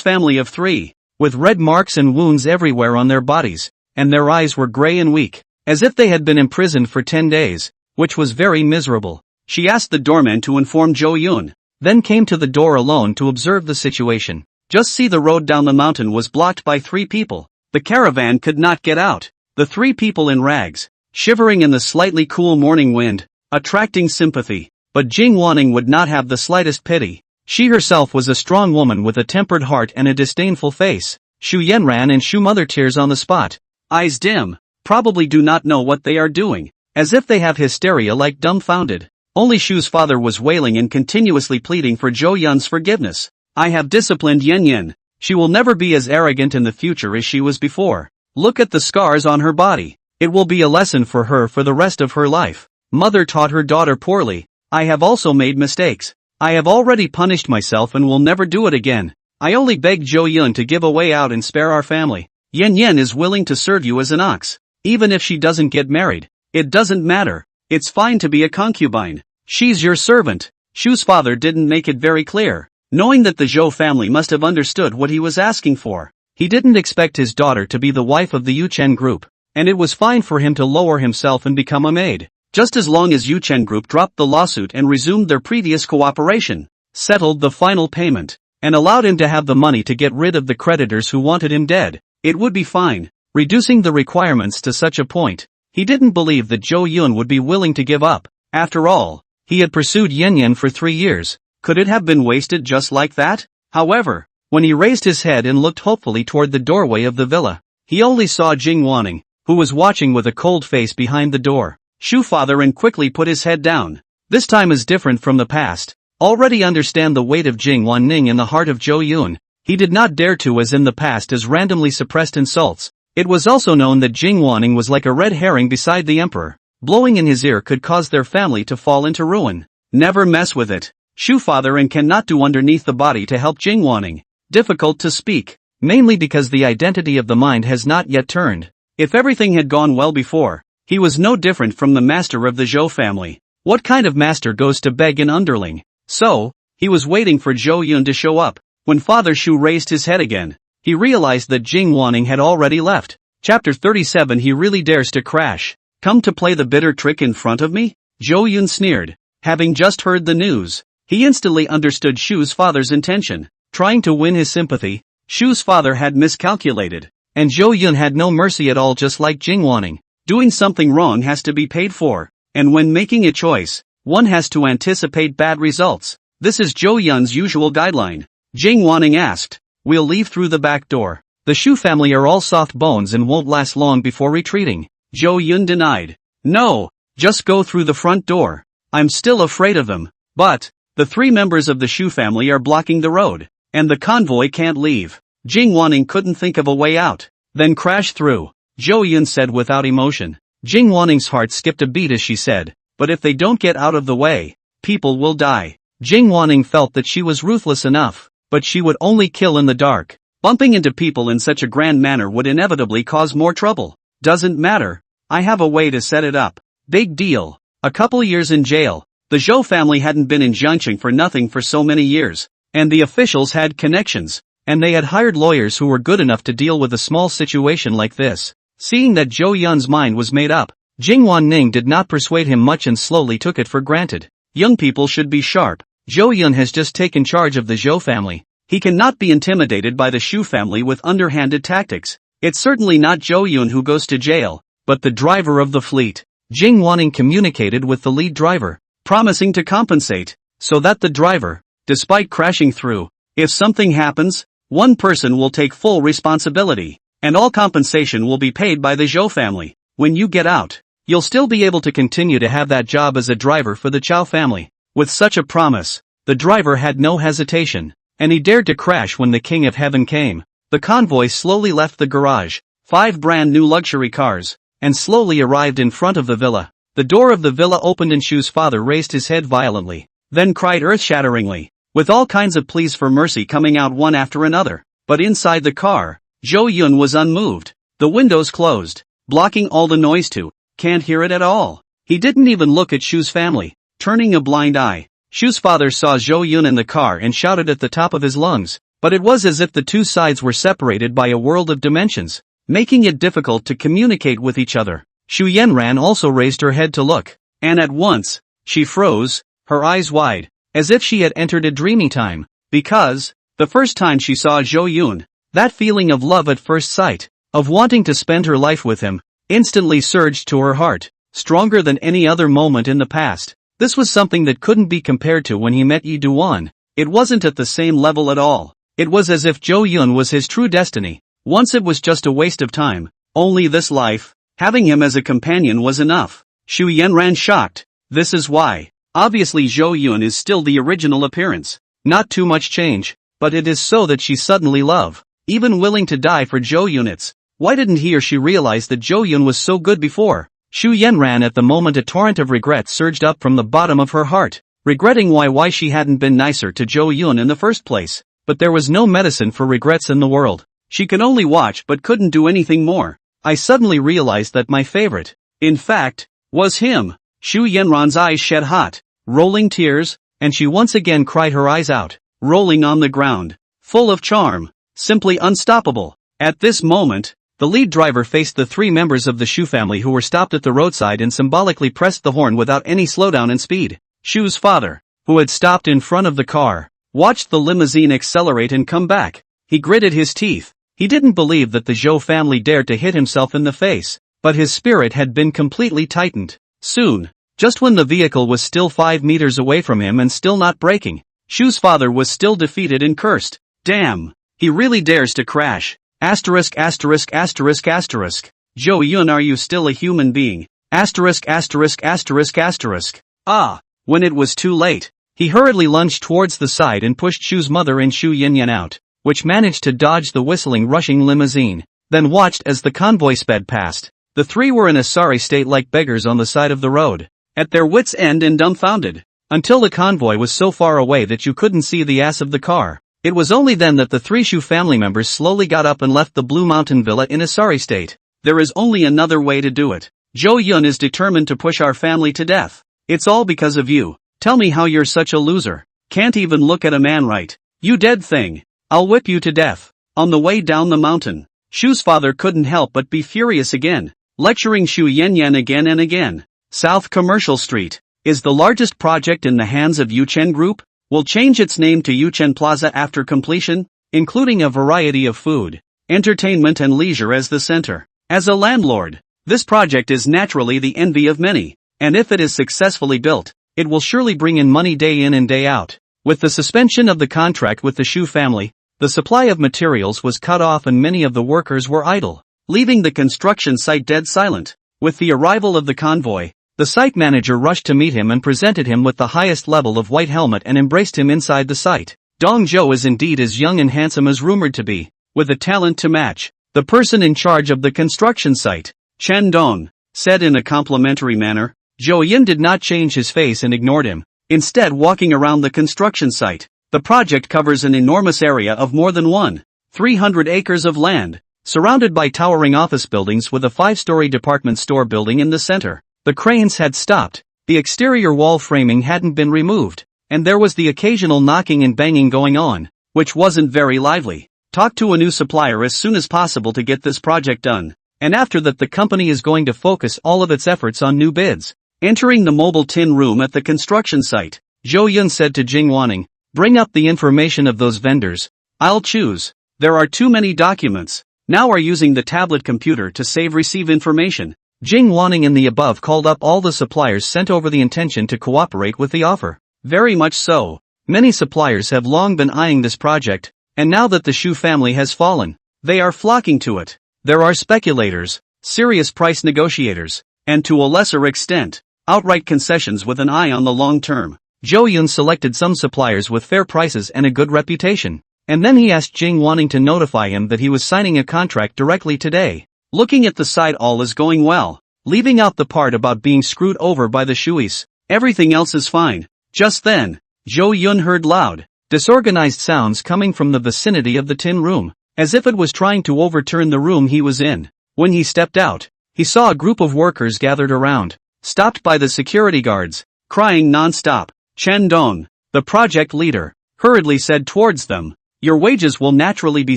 [SPEAKER 1] family of 3, with red marks and wounds everywhere on their bodies, and their eyes were gray and weak, as if they had been imprisoned for 10 days. Which was very miserable. She asked the doorman to inform Zhou Yun, then came to the door alone to observe the situation. Just see the road down the mountain was blocked by 3 people. The caravan could not get out. The 3 people in rags, shivering in the slightly cool morning wind, attracting sympathy. But Jing Wanning would not have the slightest pity. She herself was a strong woman with a tempered heart and a disdainful face. Shu Yanran and Shu mother tears on the spot. Eyes dim, probably do not know what they are doing. As if they have hysteria like dumbfounded. Only Shu's father was wailing and continuously pleading for Zhou Yun's forgiveness. I have disciplined Yan. She will never be as arrogant in the future as she was before. Look at the scars on her body. It will be a lesson for her for the rest of her life. Mother taught her daughter poorly. I have also made mistakes. I have already punished myself and will never do it again. I only beg Zhou Yun to give a way out and spare our family. Yan is willing to serve you as an ox. Even if she doesn't get married. It doesn't matter. It's fine to be a concubine. She's your servant. Shu's father didn't make it very clear. Knowing that the Zhou family must have understood what he was asking for. He didn't expect his daughter to be the wife of the Yuchen Group. And it was fine for him to lower himself and become a maid. Just as long as Yuchen Group dropped the lawsuit and resumed their previous cooperation, settled the final payment, and allowed him to have the money to get rid of the creditors who wanted him dead, it would be fine. Reducing the requirements to such a point. He didn't believe that Zhou Yun would be willing to give up. After all, he had pursued Yan for 3 years. Could it have been wasted just like that? However, when he raised his head and looked hopefully toward the doorway of the villa, he only saw Jing Wanning, who was watching with a cold face behind the door. Shu father and quickly put his head down. This time is different from the past. Already understand the weight of Jing Wanning in the heart of Zhou Yun. He did not dare to as in the past as randomly suppressed insults. It was also known that Jing Wanning was like a red herring beside the emperor. Blowing in his ear could cause their family to fall into ruin. Never mess with it. Shu father and cannot do underneath the body to help Jing Wanning. Difficult to speak. Mainly because the identity of the mind has not yet turned. If everything had gone well before, he was no different from the master of the Zhou family. What kind of master goes to beg an underling? So, he was waiting for Zhou Yun to show up. When Father Shu raised his head again, he realized that Jing Wanning had already left. Chapter 37. He really dares to crash. Come to play the bitter trick in front of me? Zhou Yun sneered. Having just heard the news, he instantly understood Shu's father's intention. Trying to win his sympathy, Shu's father had miscalculated, and Zhou Yun had no mercy at all. Just like Jing Wanning, doing something wrong has to be paid for, and when making a choice, one has to anticipate bad results. This is Zhou Yun's usual guideline. Jing Wanning asked, "We'll leave through the back door. The Shu family are all soft bones and won't last long before retreating." Zhou Yun denied. "No, just go through the front door. I'm still afraid of them." But the three members of the Shu family are blocking the road, and the convoy can't leave. Jing Wanning couldn't think of a way out. "Then crash through," Zhou Yun said without emotion. Jing Wanning's heart skipped a beat as she said, "But if they don't get out of the way, people will die." Jing Wanning felt that she was ruthless enough, but she would only kill in the dark. Bumping into people in such a grand manner would inevitably cause more trouble. "Doesn't matter. I have a way to set it up." Big deal. A couple years in jail. The Zhou family hadn't been in Jiangxing for nothing for so many years, and the officials had connections, and they had hired lawyers who were good enough to deal with a small situation like this. Seeing that Zhou Yun's mind was made up, Jing Wanning did not persuade him much and slowly took it for granted. Young people should be sharp. Zhou Yun has just taken charge of the Zhou family. He cannot be intimidated by the Shu family with underhanded tactics. It's certainly not Zhou Yun who goes to jail, but the driver of the fleet. Jing Wanning communicated with the lead driver, promising to compensate, so that the driver, despite crashing through, if something happens, one person will take full responsibility, and all compensation will be paid by the Zhou family. When you get out, you'll still be able to continue to have that job as a driver for the Chow family. With such a promise, the driver had no hesitation, and he dared to crash when the King of Heaven came. The convoy slowly left the garage, 5 brand new luxury cars, and slowly arrived in front of the villa. The door of the villa opened and Shu's father raised his head violently, then cried earth-shatteringly, with all kinds of pleas for mercy coming out one after another. But inside the car, Zhou Yun was unmoved. The windows closed, blocking all the noise too. Can't hear it at all. He didn't even look at Shu's family, turning a blind eye. Shu's father saw Zhou Yun in the car and shouted at the top of his lungs, but it was as if the two sides were separated by a world of dimensions, making it difficult to communicate with each other. Shu Yanran also raised her head to look, and at once, she froze, her eyes wide, as if she had entered a dreamy time, because, the first time she saw Zhou Yun, that feeling of love at first sight, of wanting to spend her life with him, instantly surged to her heart, stronger than any other moment in the past. This was something that couldn't be compared to when he met Yi Duan. It wasn't at the same level at all. It was as if Zhou Yun was his true destiny. Once it was just a waste of time. Only this life, having him as a companion was enough. Shu Yanran shocked. This is why. Obviously Zhou Yun is still the original appearance. Not too much change, but it is so that she suddenly love. Even willing to die for Zhou Yunits. Why didn't he or she realize that Zhou Yun was so good before? Shu Yanran at the moment a torrent of regret surged up from the bottom of her heart, regretting why she hadn't been nicer to Zhou Yun in the first place. But there was no medicine for regrets in the world. She could only watch but couldn't do anything more. I suddenly realized that my favorite, in fact, was him. Shu Yanran's eyes shed hot, rolling tears, and she once again cried her eyes out, rolling on the ground, full of charm, simply unstoppable. At this moment, the lead driver faced the 3 members of the Shu family who were stopped at the roadside and symbolically pressed the horn without any slowdown in speed. Shu's father, who had stopped in front of the car, watched the limousine accelerate and come back. He gritted his teeth. He didn't believe that the Zhou family dared to hit himself in the face, but his spirit had been completely tightened. Soon, just when the vehicle was still 5 meters away from him and still not braking, Shu's father was still defeated and cursed. Damn, he really dares to crash. Asterisk asterisk asterisk asterisk. Zhou Yun, are you still a human being? Asterisk asterisk asterisk asterisk. Ah, when it was too late, he hurriedly lunged towards the side and pushed Shu's mother and Shu Yanran out, which managed to dodge the whistling rushing limousine, then watched as the convoy sped past. The 3 were in a sorry state like beggars on the side of the road, at their wits' end and dumbfounded, until the convoy was so far away that you couldn't see the ass of the car. It was only then that the 3 Shu family members slowly got up and left the Blue Mountain Villa in a sorry state. There is only another way to do it. Zhou Yun is determined to push our family to death. It's all because of you. Tell me how you're such a loser. Can't even look at a man right. You dead thing. I'll whip you to death. On the way down the mountain, Shu's father couldn't help but be furious again, lecturing Shu Yanran again and again. South Commercial Street is the largest project in the hands of Yuchen Group, will change its name to Yuchen Plaza after completion, including a variety of food, entertainment and leisure as the center. As a landlord, this project is naturally the envy of many, and if it is successfully built, it will surely bring in money day in and day out. With the suspension of the contract with the Shu family, the supply of materials was cut off and many of the workers were idle, leaving the construction site dead silent. With the arrival of the convoy, the site manager rushed to meet him and presented him with the highest level of white helmet and embraced him inside the site. Dong Zhou is indeed as young and handsome as rumored to be, with a talent to match. The person in charge of the construction site, Chen Dong, said in a complimentary manner. Zhou Yun did not change his face and ignored him, instead walking around the construction site. The project covers an enormous area of more than 1,300 acres of land, surrounded by towering office buildings with a 5-story department store building in the center. The cranes had stopped, the exterior wall framing hadn't been removed, and there was the occasional knocking and banging going on, which wasn't very lively. Talk to a new supplier as soon as possible to get this project done, and after that the company is going to focus all of its efforts on new bids. Entering the mobile tin room at the construction site, Zhou Yun said to Jing Wanning, "Bring up the information of those vendors. I'll choose. There are too many documents. Now are using the tablet computer to receive information." Jing Wanning and the above called up all the suppliers sent over the intention to cooperate with the offer. Very much so. Many suppliers have long been eyeing this project, and now that the Shu family has fallen, they are flocking to it. There are speculators, serious price negotiators, and to a lesser extent, outright concessions with an eye on the long term. Zhou Yun selected some suppliers with fair prices and a good reputation, and then he asked Jing Wanning to notify him that he was signing a contract directly today. Looking at the site, all is going well, leaving out the part about being screwed over by the Shuis. Everything else is fine. Just then, Zhou Yun heard loud, disorganized sounds coming from the vicinity of the tin room, as if it was trying to overturn the room he was in. When he stepped out, he saw a group of workers gathered around, stopped by the security guards, crying non-stop. Chen Dong, the project leader, hurriedly said towards them, "Your wages will naturally be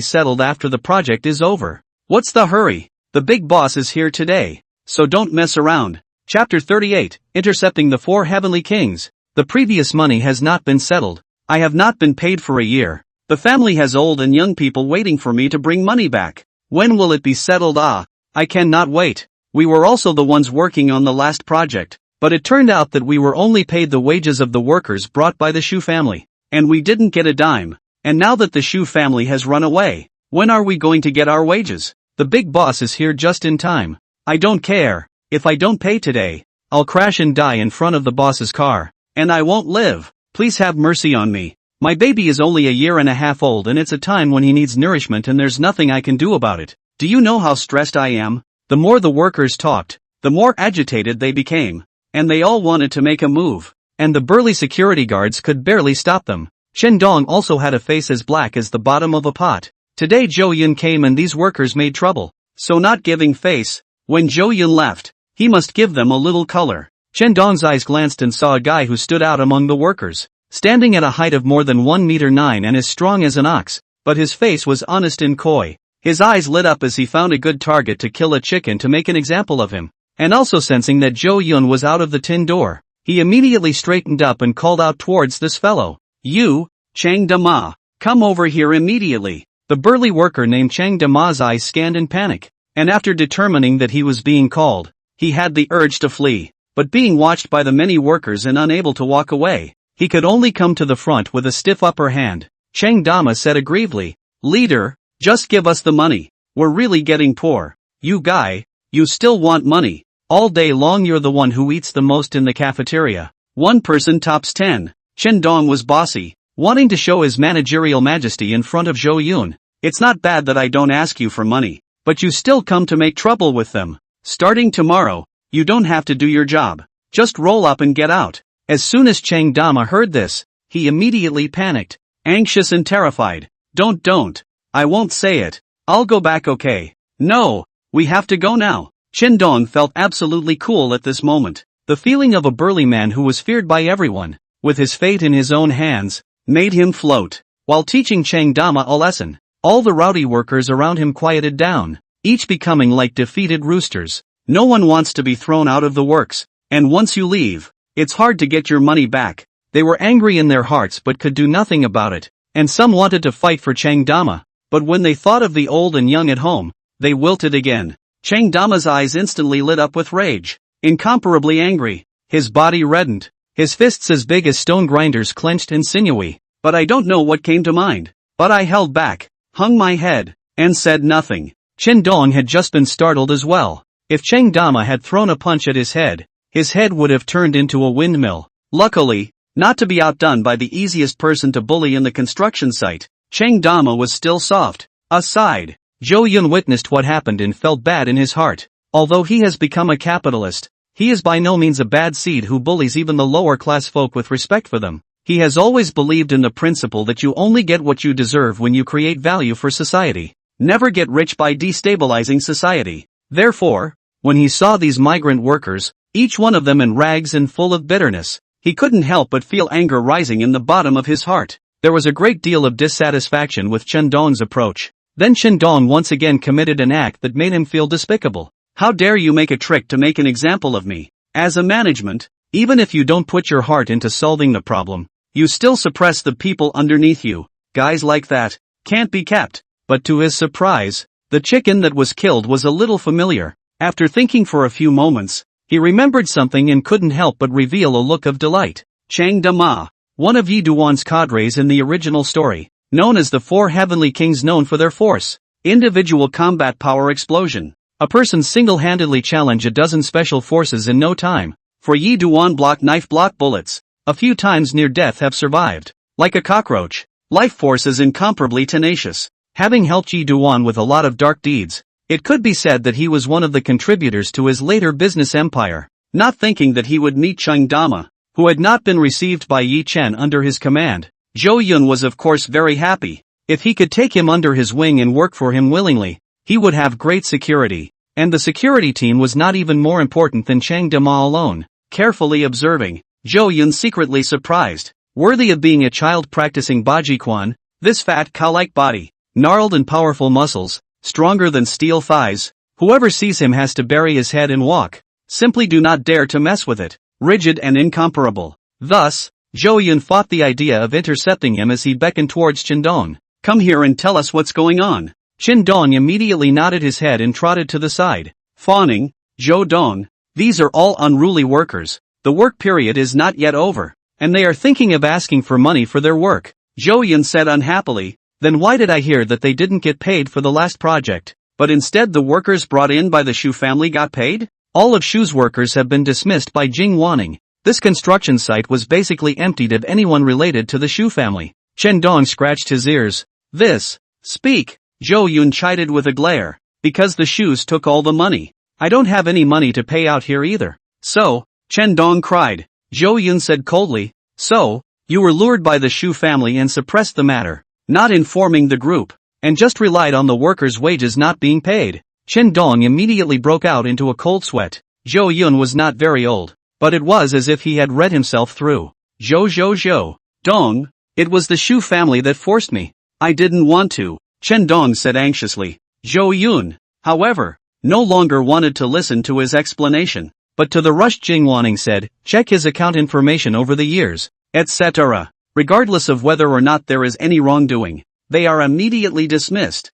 [SPEAKER 1] settled after the project is over. What's the hurry? The big boss is here today, so don't mess around." Chapter 38, Intercepting the 4 Heavenly Kings. The previous money has not been settled. I have not been paid for a year. The family has old and young people waiting for me to bring money back. When will it be settled? I cannot wait. We were also the ones working on the last project, but it turned out that we were only paid the wages of the workers brought by the Shu family, and we didn't get a dime. And now that the Shu family has run away, when are we going to get our wages? The big boss is here just in time. I don't care. If I don't pay today, I'll crash and die in front of the boss's car, and I won't live. Please have mercy on me. My baby is only a year and a half old and it's a time when he needs nourishment and there's nothing I can do about it. Do you know how stressed I am?" The more the workers talked, the more agitated they became, and they all wanted to make a move, and the burly security guards could barely stop them. Chen Dong also had a face as black as the bottom of a pot. Today Zhou Yun came and these workers made trouble, so not giving face. When Zhou Yun left, he must give them a little color. Chen Dong's eyes glanced and saw a guy who stood out among the workers, standing at a height of more than 1 meter 9 and as strong as an ox, but his face was honest and coy. His eyes lit up as he found a good target to kill a chicken to make an example of him, and also sensing that Zhou Yun was out of the tin door, he immediately straightened up and called out towards this fellow. "You, Chang Dama, come over here immediately." The burly worker named Chang Dama's eyes scanned in panic, and after determining that he was being called, he had the urge to flee, but being watched by the many workers and unable to walk away, he could only come to the front with a stiff upper hand. Chang Dama said aggressively, "Leader, just give us the money. We're really getting poor." "You guy, you still want money? All day long you're the one who eats the most in the cafeteria. One person tops 10. Chen Dong was bossy, wanting to show his managerial majesty in front of Zhou Yun. "It's not bad that I don't ask you for money, but you still come to make trouble with them. Starting tomorrow, you don't have to do your job. Just roll up and get out." As soon as Chang Dama heard this, he immediately panicked, anxious and terrified. Don't. I won't say it. I'll go back, okay?" "No, we have to go now." Chen Dong felt absolutely cool at this moment. The feeling of a burly man who was feared by everyone, with his fate in his own hands, made him float. While teaching Chang Dama a lesson, All the rowdy workers around him quieted down, each becoming like defeated roosters. No one wants to be thrown out of the works, and once you leave, it's hard to get your money back. They were angry in their hearts but could do nothing about it, and some wanted to fight for Cheng Dama, but when they thought of the old and young at home, they wilted again. Cheng Dama's eyes instantly lit up with rage, incomparably angry. His body reddened, his fists as big as stone grinders clenched and sinewy. But I don't know what came to mind. But I held back, hung my head, and said nothing. Chen Dong had just been startled as well. If Cheng Dama had thrown a punch at his head would have turned into a windmill. Luckily, not to be outdone by the easiest person to bully in the construction site, Cheng Dama was still soft. Aside, Zhou Yun witnessed what happened and felt bad in his heart. Although he has become a capitalist, he is by no means a bad seed who bullies even the lower class folk with respect for them. He has always believed in the principle that you only get what you deserve when you create value for society. Never get rich by destabilizing society. Therefore, when he saw these migrant workers, each one of them in rags and full of bitterness, he couldn't help but feel anger rising in the bottom of his heart. There was a great deal of dissatisfaction with Chen Dong's approach. Then Chen Dong once again committed an act that made him feel despicable. How dare you make a trick to make an example of me? As a management, even if you don't put your heart into solving the problem, you still suppress the people underneath you. Guys like that can't be kept. But to his surprise, the chicken that was killed was a little familiar. After thinking for a few moments, he remembered something and couldn't help but reveal a look of delight. Cheng Dama, one of Yi Duan's cadres in the original story, known as the Four Heavenly Kings, known for their force, individual combat power explosion. A person single-handedly challenge a dozen special forces in no time. For Yi Duan block knife block bullets. A few times near death have survived. Like a cockroach, life force is incomparably tenacious. Having helped Yi Duan with a lot of dark deeds, it could be said that he was one of the contributors to his later business empire. Not thinking that he would meet Cheng Dama, who had not been received by Yi Chen under his command, Zhou Yun was of course very happy. If he could take him under his wing and work for him willingly, he would have great security. And the security team was not even more important than Cheng Dama alone. Carefully observing, Zhou Yun secretly surprised. Worthy of being a child practicing Bajiquan, this fat cow-like body, gnarled and powerful muscles, stronger than steel thighs, whoever sees him has to bury his head and walk. Simply do not dare to mess with it. Rigid and incomparable. Thus, Zhou Yun fought the idea of intercepting him as he beckoned towards Chen Dong. Come here and tell us what's going on. Chen Dong immediately nodded his head and trotted to the side. Fawning, Zhou Dong, these are all unruly workers. The work period is not yet over, and they are thinking of asking for money for their work. Zhou Yun said unhappily, then why did I hear that they didn't get paid for the last project, but instead the workers brought in by the Shu family got paid? All of Shu's workers have been dismissed by Jing Wanning. This construction site was basically emptied of anyone related to the Shu family. Chen Dong scratched his ears. Speak, Zhou Yun chided with a glare. Because the Shus took all the money. I don't have any money to pay out here either. So, Chen Dong cried. Zhou Yun said coldly, so, you were lured by the Shu family and suppressed the matter, not informing the group, and just relied on the workers' wages not being paid. Chen Dong immediately broke out into a cold sweat. Zhou Yun was not very old, but it was as if he had read himself through. Zhou Dong, it was the Shu family that forced me. I didn't want to, Chen Dong said anxiously. Zhou Yun, however, no longer wanted to listen to his explanation, but to the rushed Jing Wanning said, check his account information over the years, etc. Regardless of whether or not there is any wrongdoing, they are immediately dismissed.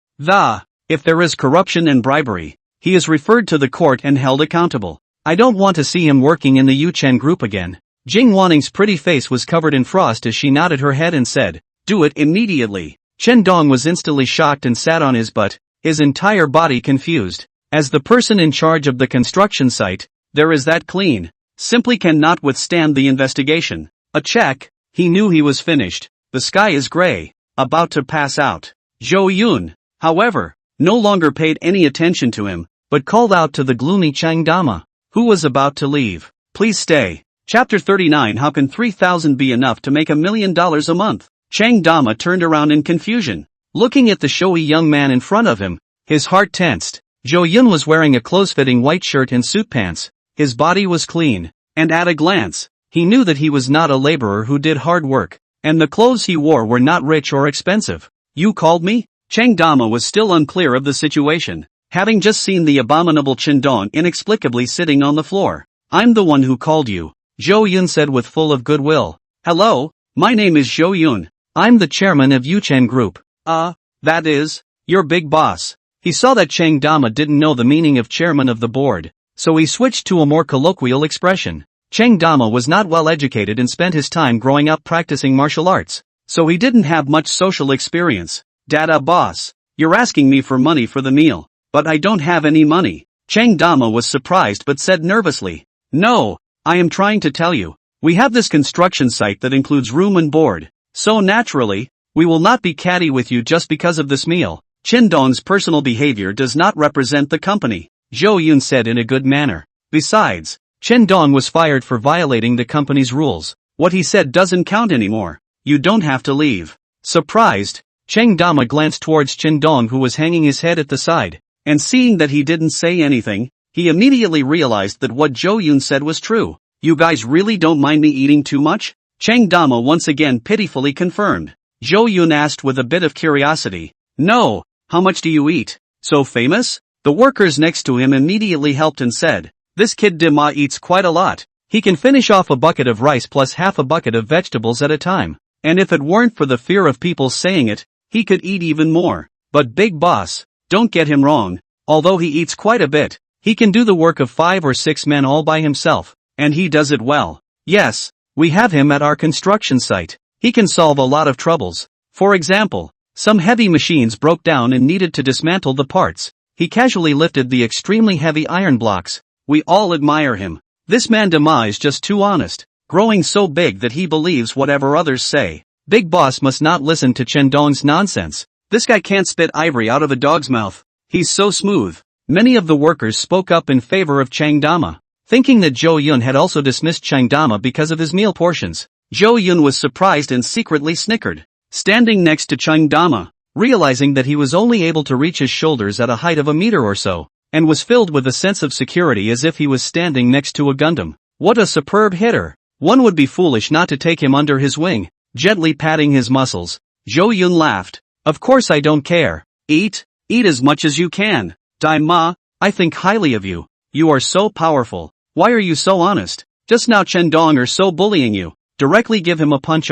[SPEAKER 1] If there is corruption and bribery, he is referred to the court and held accountable. I don't want to see him working in the Yuchen Group again. Jing Wanning's pretty face was covered in frost as she nodded her head and said, do it immediately. Chen Dong was instantly shocked and sat on his butt, his entire body confused. As the person in charge of the construction site, there is that clean, simply cannot withstand the investigation. A check, he knew he was finished. The sky is gray, about to pass out. Zhou Yun, however, no longer paid any attention to him, but called out to the gloomy Cheng Dama, who was about to leave. Please stay. Chapter 39. How can 3,000 be enough to make $1 million a month? Cheng Dama turned around in confusion, looking at the showy young man in front of him, his heart tensed. Zhou Yun was wearing a close-fitting white shirt and suit pants. His body was clean, and at a glance, he knew that he was not a laborer who did hard work, and the clothes he wore were not rich or expensive. You called me? Cheng Dama was still unclear of the situation, having just seen the abominable Chen Dong inexplicably sitting on the floor. "I'm the one who called you," Zhou Yun said with full of goodwill. "Hello, my name is Zhou Yun. I'm the chairman of Yuchen Group." That is, your big boss." He saw that Cheng Dama didn't know the meaning of chairman of the board, so he switched to a more colloquial expression. Cheng Dama was not well educated and spent his time growing up practicing martial arts, so he didn't have much social experience. "Dada boss, you're asking me for money for the meal, but I don't have any money." Cheng Dama was surprised but said nervously, "No, I am trying to tell you, we have this construction site that includes room and board, so naturally, we will not be catty with you just because of this meal." Chen Dong's personal behavior does not represent the company, Zhou Yun said in a good manner. Besides, Chen Dong was fired for violating the company's rules. What he said doesn't count anymore. You don't have to leave. Surprised, Cheng Dama glanced towards Chen Dong, who was hanging his head at the side, and seeing that he didn't say anything, he immediately realized that what Zhou Yun said was true. "You guys really don't mind me eating too much?" Cheng Dama once again pitifully confirmed. Zhou Yun asked with a bit of curiosity, "No, how much do you eat? So famous?" The workers next to him immediately helped and said, "This kid Dima eats quite a lot. He can finish off a bucket of rice plus half a bucket of vegetables at a time. And if it weren't for the fear of people saying it, he could eat even more. But big boss, don't get him wrong, although he eats quite a bit, he can do the work of 5 or 6 men all by himself, and he does it well. Yes, we have him at our construction site. He can solve a lot of troubles. For example, some heavy machines broke down and needed to dismantle the parts. He casually lifted the extremely heavy iron blocks. We all admire him. This man Dima is just too honest, growing so big that he believes whatever others say. Big boss must not listen to Chen Dong's nonsense. This guy can't spit ivory out of a dog's mouth. He's so smooth." Many of the workers spoke up in favor of Cheng Dama, thinking that Zhou Yun had also dismissed Cheng Dama because of his meal portions. Zhou Yun was surprised and secretly snickered, standing next to Cheng Dama, realizing that he was only able to reach his shoulders at a height of a meter or so, and was filled with a sense of security as if he was standing next to a Gundam. What a superb hitter! One would be foolish not to take him under his wing. Gently patting his muscles, Zhou Yun laughed. "Of course I don't care. Eat as much as you can. Dai Ma, I think highly of you. You are so powerful. Why are you so honest? Just now Chen Dong are so bullying you. Directly give him a punch."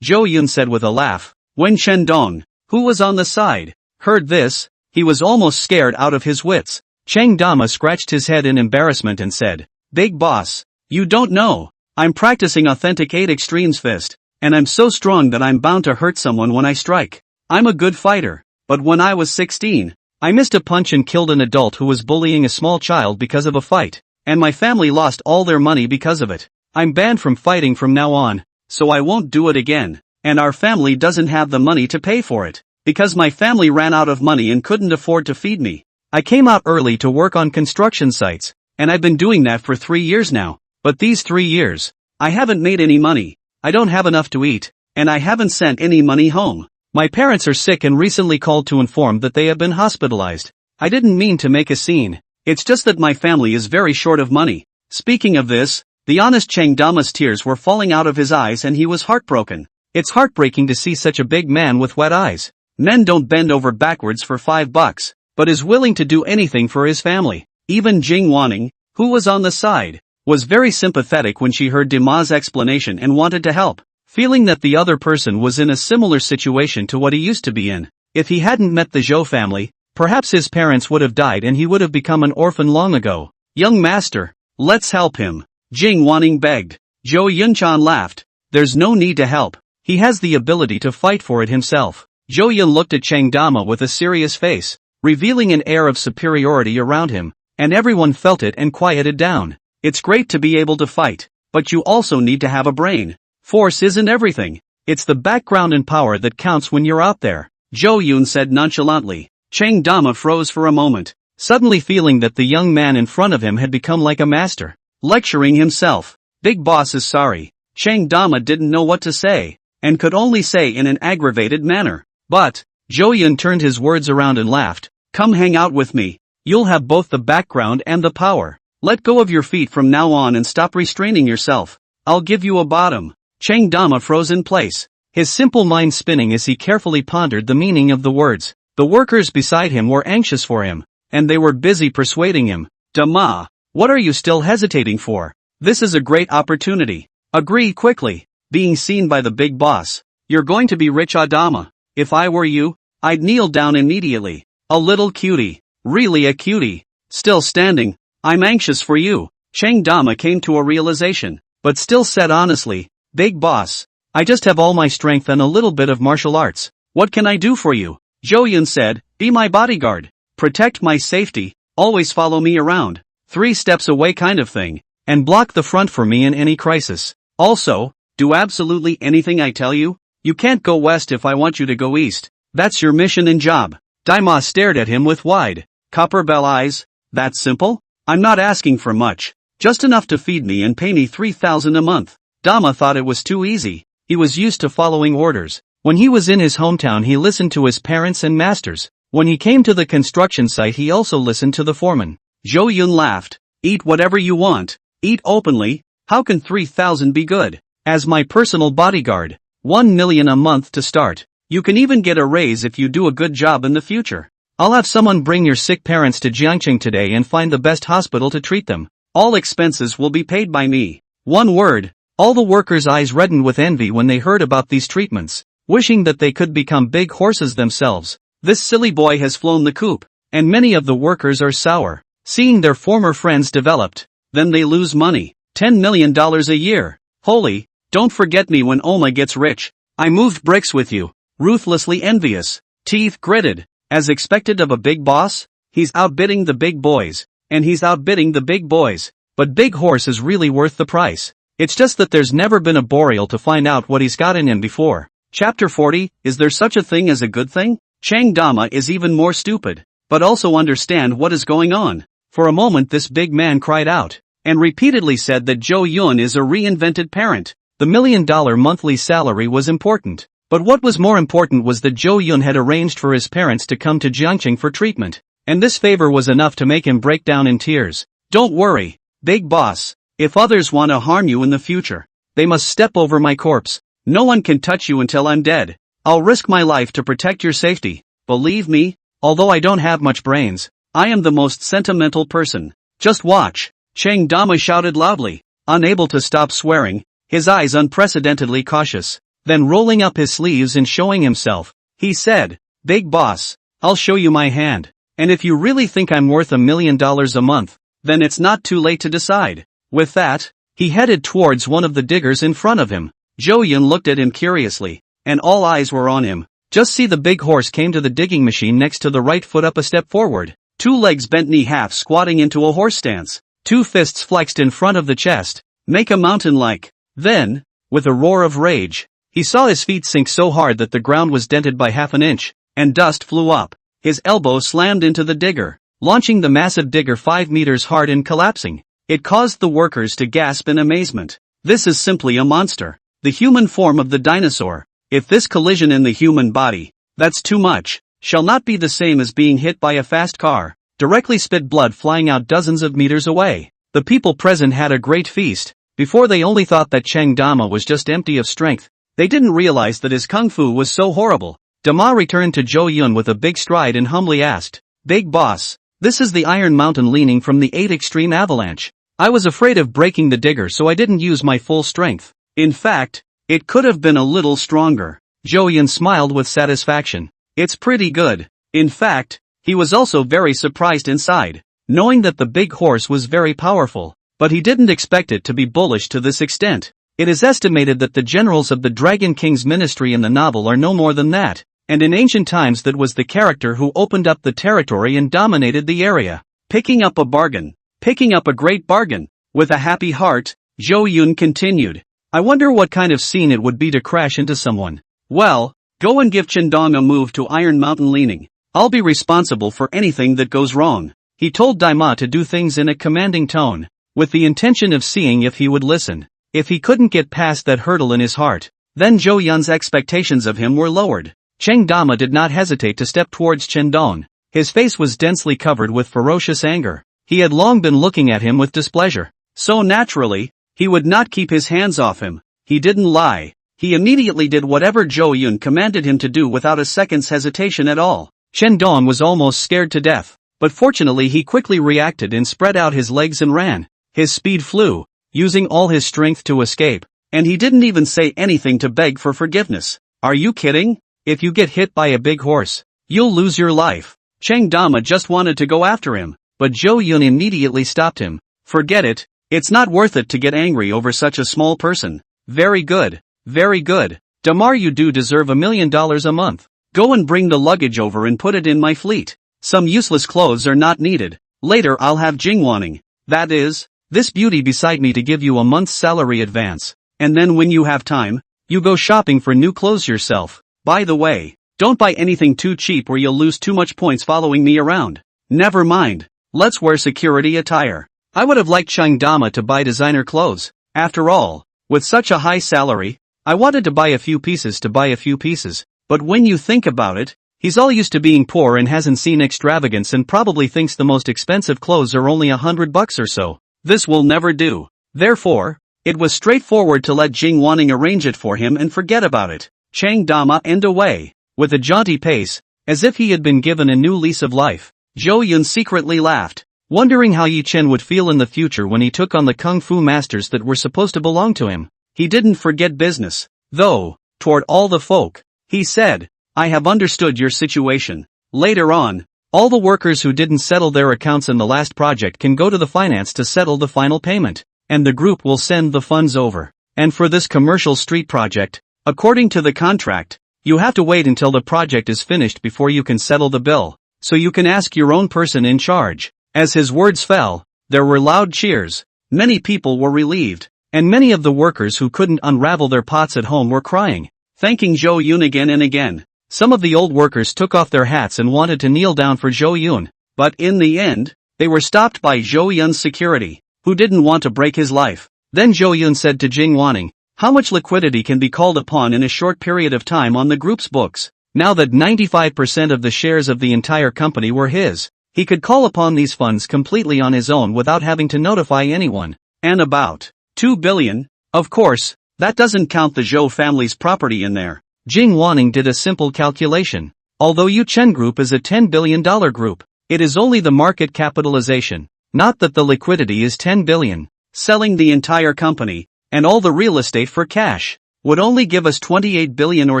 [SPEAKER 1] Zhou Yun said with a laugh. When Chen Dong, who was on the side, heard this, he was almost scared out of his wits. Cheng Dama scratched his head in embarrassment and said, "Big boss, you don't know. I'm practicing authentic 8 extremes fist, and I'm so strong that I'm bound to hurt someone when I strike. I'm a good fighter, but when I was 16, I missed a punch and killed an adult who was bullying a small child because of a fight, and my family lost all their money because of it. I'm banned from fighting from now on, so I won't do it again, and our family doesn't have the money to pay for it, because my family ran out of money and couldn't afford to feed me. I came out early to work on construction sites, and I've been doing that for 3 years now, but these 3 years, I haven't made any money. I don't have enough to eat, and I haven't sent any money home. My parents are sick and recently called to inform that they have been hospitalized. I didn't mean to make a scene. It's just that my family is very short of money." Speaking of this, the honest Cheng Dama's tears were falling out of his eyes and he was heartbroken. It's heartbreaking to see such a big man with wet eyes. Men don't bend over backwards for $5, but is willing to do anything for his family. Even Jing Wanning, who was on the side, was very sympathetic when she heard Dima's explanation and wanted to help, feeling that the other person was in a similar situation to what he used to be in. If he hadn't met the Zhou family, perhaps his parents would have died and he would have become an orphan long ago. "Young master, let's help him," Jing Wanning begged. Zhou Yunchan laughed. "There's no need to help. He has the ability to fight for it himself." Zhou Yun looked at Cheng Dama with a serious face, revealing an air of superiority around him, and everyone felt it and quieted down. "It's great to be able to fight, but you also need to have a brain. Force isn't everything. It's the background and power that counts when you're out there," Zhou Yun said nonchalantly. Cheng Dama froze for a moment, suddenly feeling that the young man in front of him had become like a master, lecturing himself. "Big boss is sorry." Cheng Dama didn't know what to say, and could only say in an aggravated manner. But, Zhou Yun turned his words around and laughed. "Come hang out with me. You'll have both the background and the power. Let go of your feet from now on and stop restraining yourself. I'll give you a bottom." Cheng Dama froze in place, his simple mind spinning as he carefully pondered the meaning of the words. The workers beside him were anxious for him, and they were busy persuading him. Dama, what are you still hesitating for? This is a great opportunity. Agree quickly. Being seen by the big boss. You're going to be rich, Adama. If I were you, I'd kneel down immediately. A little cutie. Really a cutie. Still standing. I'm anxious for you. Cheng Dama came to a realization, but still said honestly, Big boss, I just have all my strength and a little bit of martial arts. What can I do for you? Zhou Yun said, be my bodyguard. Protect my safety, always follow me around, 3 steps away kind of thing, and block the front for me in any crisis. Also, do absolutely anything I tell you. You can't go west if I want you to go east. That's your mission and job. Daima stared at him with wide, copper bell eyes. That simple? I'm not asking for much. Just enough to feed me and pay me 3,000 a month. Dama thought it was too easy. He was used to following orders. When he was in his hometown he listened to his parents and masters. When he came to the construction site he also listened to the foreman. Zhou Yun laughed. Eat whatever you want. Eat openly. How can 3,000 be good? As my personal bodyguard. 1 million a month to start. You can even get a raise if you do a good job in the future. I'll have someone bring your sick parents to Jiangqing today and find the best hospital to treat them. All expenses will be paid by me. One word. All the workers' eyes reddened with envy when they heard about these treatments, wishing that they could become big horses themselves. This silly boy has flown the coop, and many of the workers are sour, seeing their former friends developed. Then they lose money. $10 million a year. Holy, don't forget me when Oma gets rich. I moved bricks with you. Ruthlessly envious. Teeth gritted. As expected of a big boss, he's outbidding the big boys. And he's outbidding the big boys. But Big Horse is really worth the price. It's just that there's never been a Boreal to find out what he's got in him before. Chapter 40, Is there such a thing as a good thing? Chang Dama is even more stupid, but also understand what is going on. For a moment this big man cried out, and repeatedly said that Zhou Yun is a reinvented parent. The $1 million monthly salary was important. But what was more important was that Zhou Yun had arranged for his parents to come to Jiangqing for treatment. And this favor was enough to make him break down in tears. Don't worry, big boss. If others want to harm you in the future, they must step over my corpse. No one can touch you until I'm dead. I'll risk my life to protect your safety. Believe me, although I don't have much brains, I am the most sentimental person. Just watch. Cheng Dama shouted loudly, unable to stop swearing, his eyes unprecedentedly cautious. Then rolling up his sleeves and showing himself, he said, Big boss, I'll show you my hand. And if you really think I'm worth $1 million a month, then it's not too late to decide. With that, he headed towards one of the diggers in front of him. Zhou Yun looked at him curiously, and all eyes were on him. Just see the big horse came to the digging machine next to the right foot up a step forward, 2 legs bent knee half squatting into a horse stance, 2 fists flexed in front of the chest, make a mountain like. Then, with a roar of rage, he saw his feet sink so hard that the ground was dented by half an inch, and dust flew up. His elbow slammed into the digger, launching the massive digger 5 meters hard and collapsing. It caused the workers to gasp in amazement. This is simply a monster. The human form of the dinosaur. If this collision in the human body, that's too much, shall not be the same as being hit by a fast car, directly spit blood flying out dozens of meters away. The people present had a great feast. Before they only thought that Cheng Dama was just empty of strength. They didn't realize that his kung fu was so horrible. Dama returned to Zhou Yun with a big stride and humbly asked, Big boss, this is the Iron Mountain leaning from the 8 extreme avalanche. I was afraid of breaking the digger so I didn't use my full strength. In fact, it could have been a little stronger. Zhou Yun smiled with satisfaction. It's pretty good. In fact, he was also very surprised inside, knowing that the big horse was very powerful, but he didn't expect it to be bullish to this extent. It is estimated that the generals of the Dragon King's ministry in the novel are no more than that, and in ancient times that was the character who opened up the territory and dominated the area. Picking up a bargain. Picking up a great bargain. With a happy heart, Zhou Yun continued. I wonder what kind of scene it would be to crash into someone. Well, go and give Chendong a move to Iron Mountain leaning. I'll be responsible for anything that goes wrong. He told Daima to do things in a commanding tone, with the intention of seeing if he would listen. If he couldn't get past that hurdle in his heart, then Zhou Yun's expectations of him were lowered. Cheng Dama did not hesitate to step towards Chendong. His face was densely covered with ferocious anger. He had long been looking at him with displeasure. So naturally, he would not keep his hands off him. He didn't lie. He immediately did whatever Zhou Yun commanded him to do without a second's hesitation at all. Chen Dong was almost scared to death, but fortunately he quickly reacted and spread out his legs and ran. His speed flew, using all his strength to escape, and he didn't even say anything to beg for forgiveness. Are you kidding? If you get hit by a big horse, you'll lose your life. Cheng Dama just wanted to go after him, but Zhou Yun immediately stopped him. Forget it, it's not worth it to get angry over such a small person. Very good, very good. Damar, you do deserve $1 million a month. Go and bring the luggage over and put it in my fleet. Some useless clothes are not needed. Later I'll have Jing Wanning, that is, this beauty beside me, to give you a month's salary advance. And then when you have time, you go shopping for new clothes yourself. By the way, don't buy anything too cheap or you'll lose too much points following me around. Never mind, let's wear security attire. I would have liked Cheng Dama to buy designer clothes. After all, with such a high salary, I wanted to buy a few pieces to buy a few pieces. But when you think about it, he's all used to being poor and hasn't seen extravagance and probably thinks the most expensive clothes are only $100 or so. This will never do. Therefore, it was straightforward to let Jing Wanning arrange it for him and forget about it. Cheng Dama and away, with a jaunty pace, as if he had been given a new lease of life. Zhou Yun secretly laughed, wondering how Yi Chen would feel in the future when he took on the kung fu masters that were supposed to belong to him. He didn't forget business, though, toward all the folk. He said, I have understood your situation. Later on, all the workers who didn't settle their accounts in the last project can go to the finance to settle the final payment, and the group will send the funds over. And for this commercial street project, according to the contract, you have to wait until the project is finished before you can settle the bill, so you can ask your own person in charge. As his words fell, there were loud cheers. Many people were relieved, and many of the workers who couldn't unravel their pots at home were crying, thanking Zhou Yun again and again. Some of the old workers took off their hats and wanted to kneel down for Zhou Yun, but in the end, they were stopped by Zhou Yun's security, who didn't want to break his life. Then Zhou Yun said to Jing Wanning, how much liquidity can be called upon in a short period of time on the group's books? Now that 95% of the shares of the entire company were his, he could call upon these funds completely on his own without having to notify anyone. And about 2 billion, of course, that doesn't count the Zhou family's property in there. Jing Wanning did a simple calculation. Although Yuchen Group is a $10 billion group, it is only the market capitalization, not that the liquidity is 10 billion. Selling the entire company, and all the real estate for cash, would only give us 28 billion or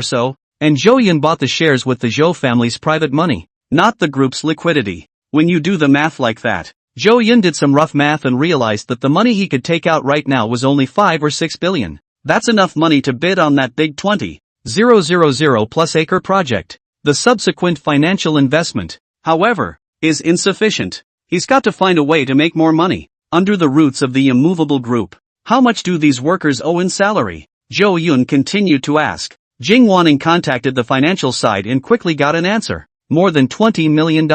[SPEAKER 1] so, and Zhou Yun bought the shares with the Zhou family's private money, not the group's liquidity. When you do the math like that, Zhou Yun did some rough math and realized that the money he could take out right now was only 5 or 6 billion. That's enough money to bid on that big 20,000 plus acre project. The subsequent financial investment, however, is insufficient. He's got to find a way to make more money. Under the roots of the immovable group, how much do these workers owe in salary? Zhou Yun continued to ask. Jing Wanning contacted the financial side and quickly got an answer. More than $20 million.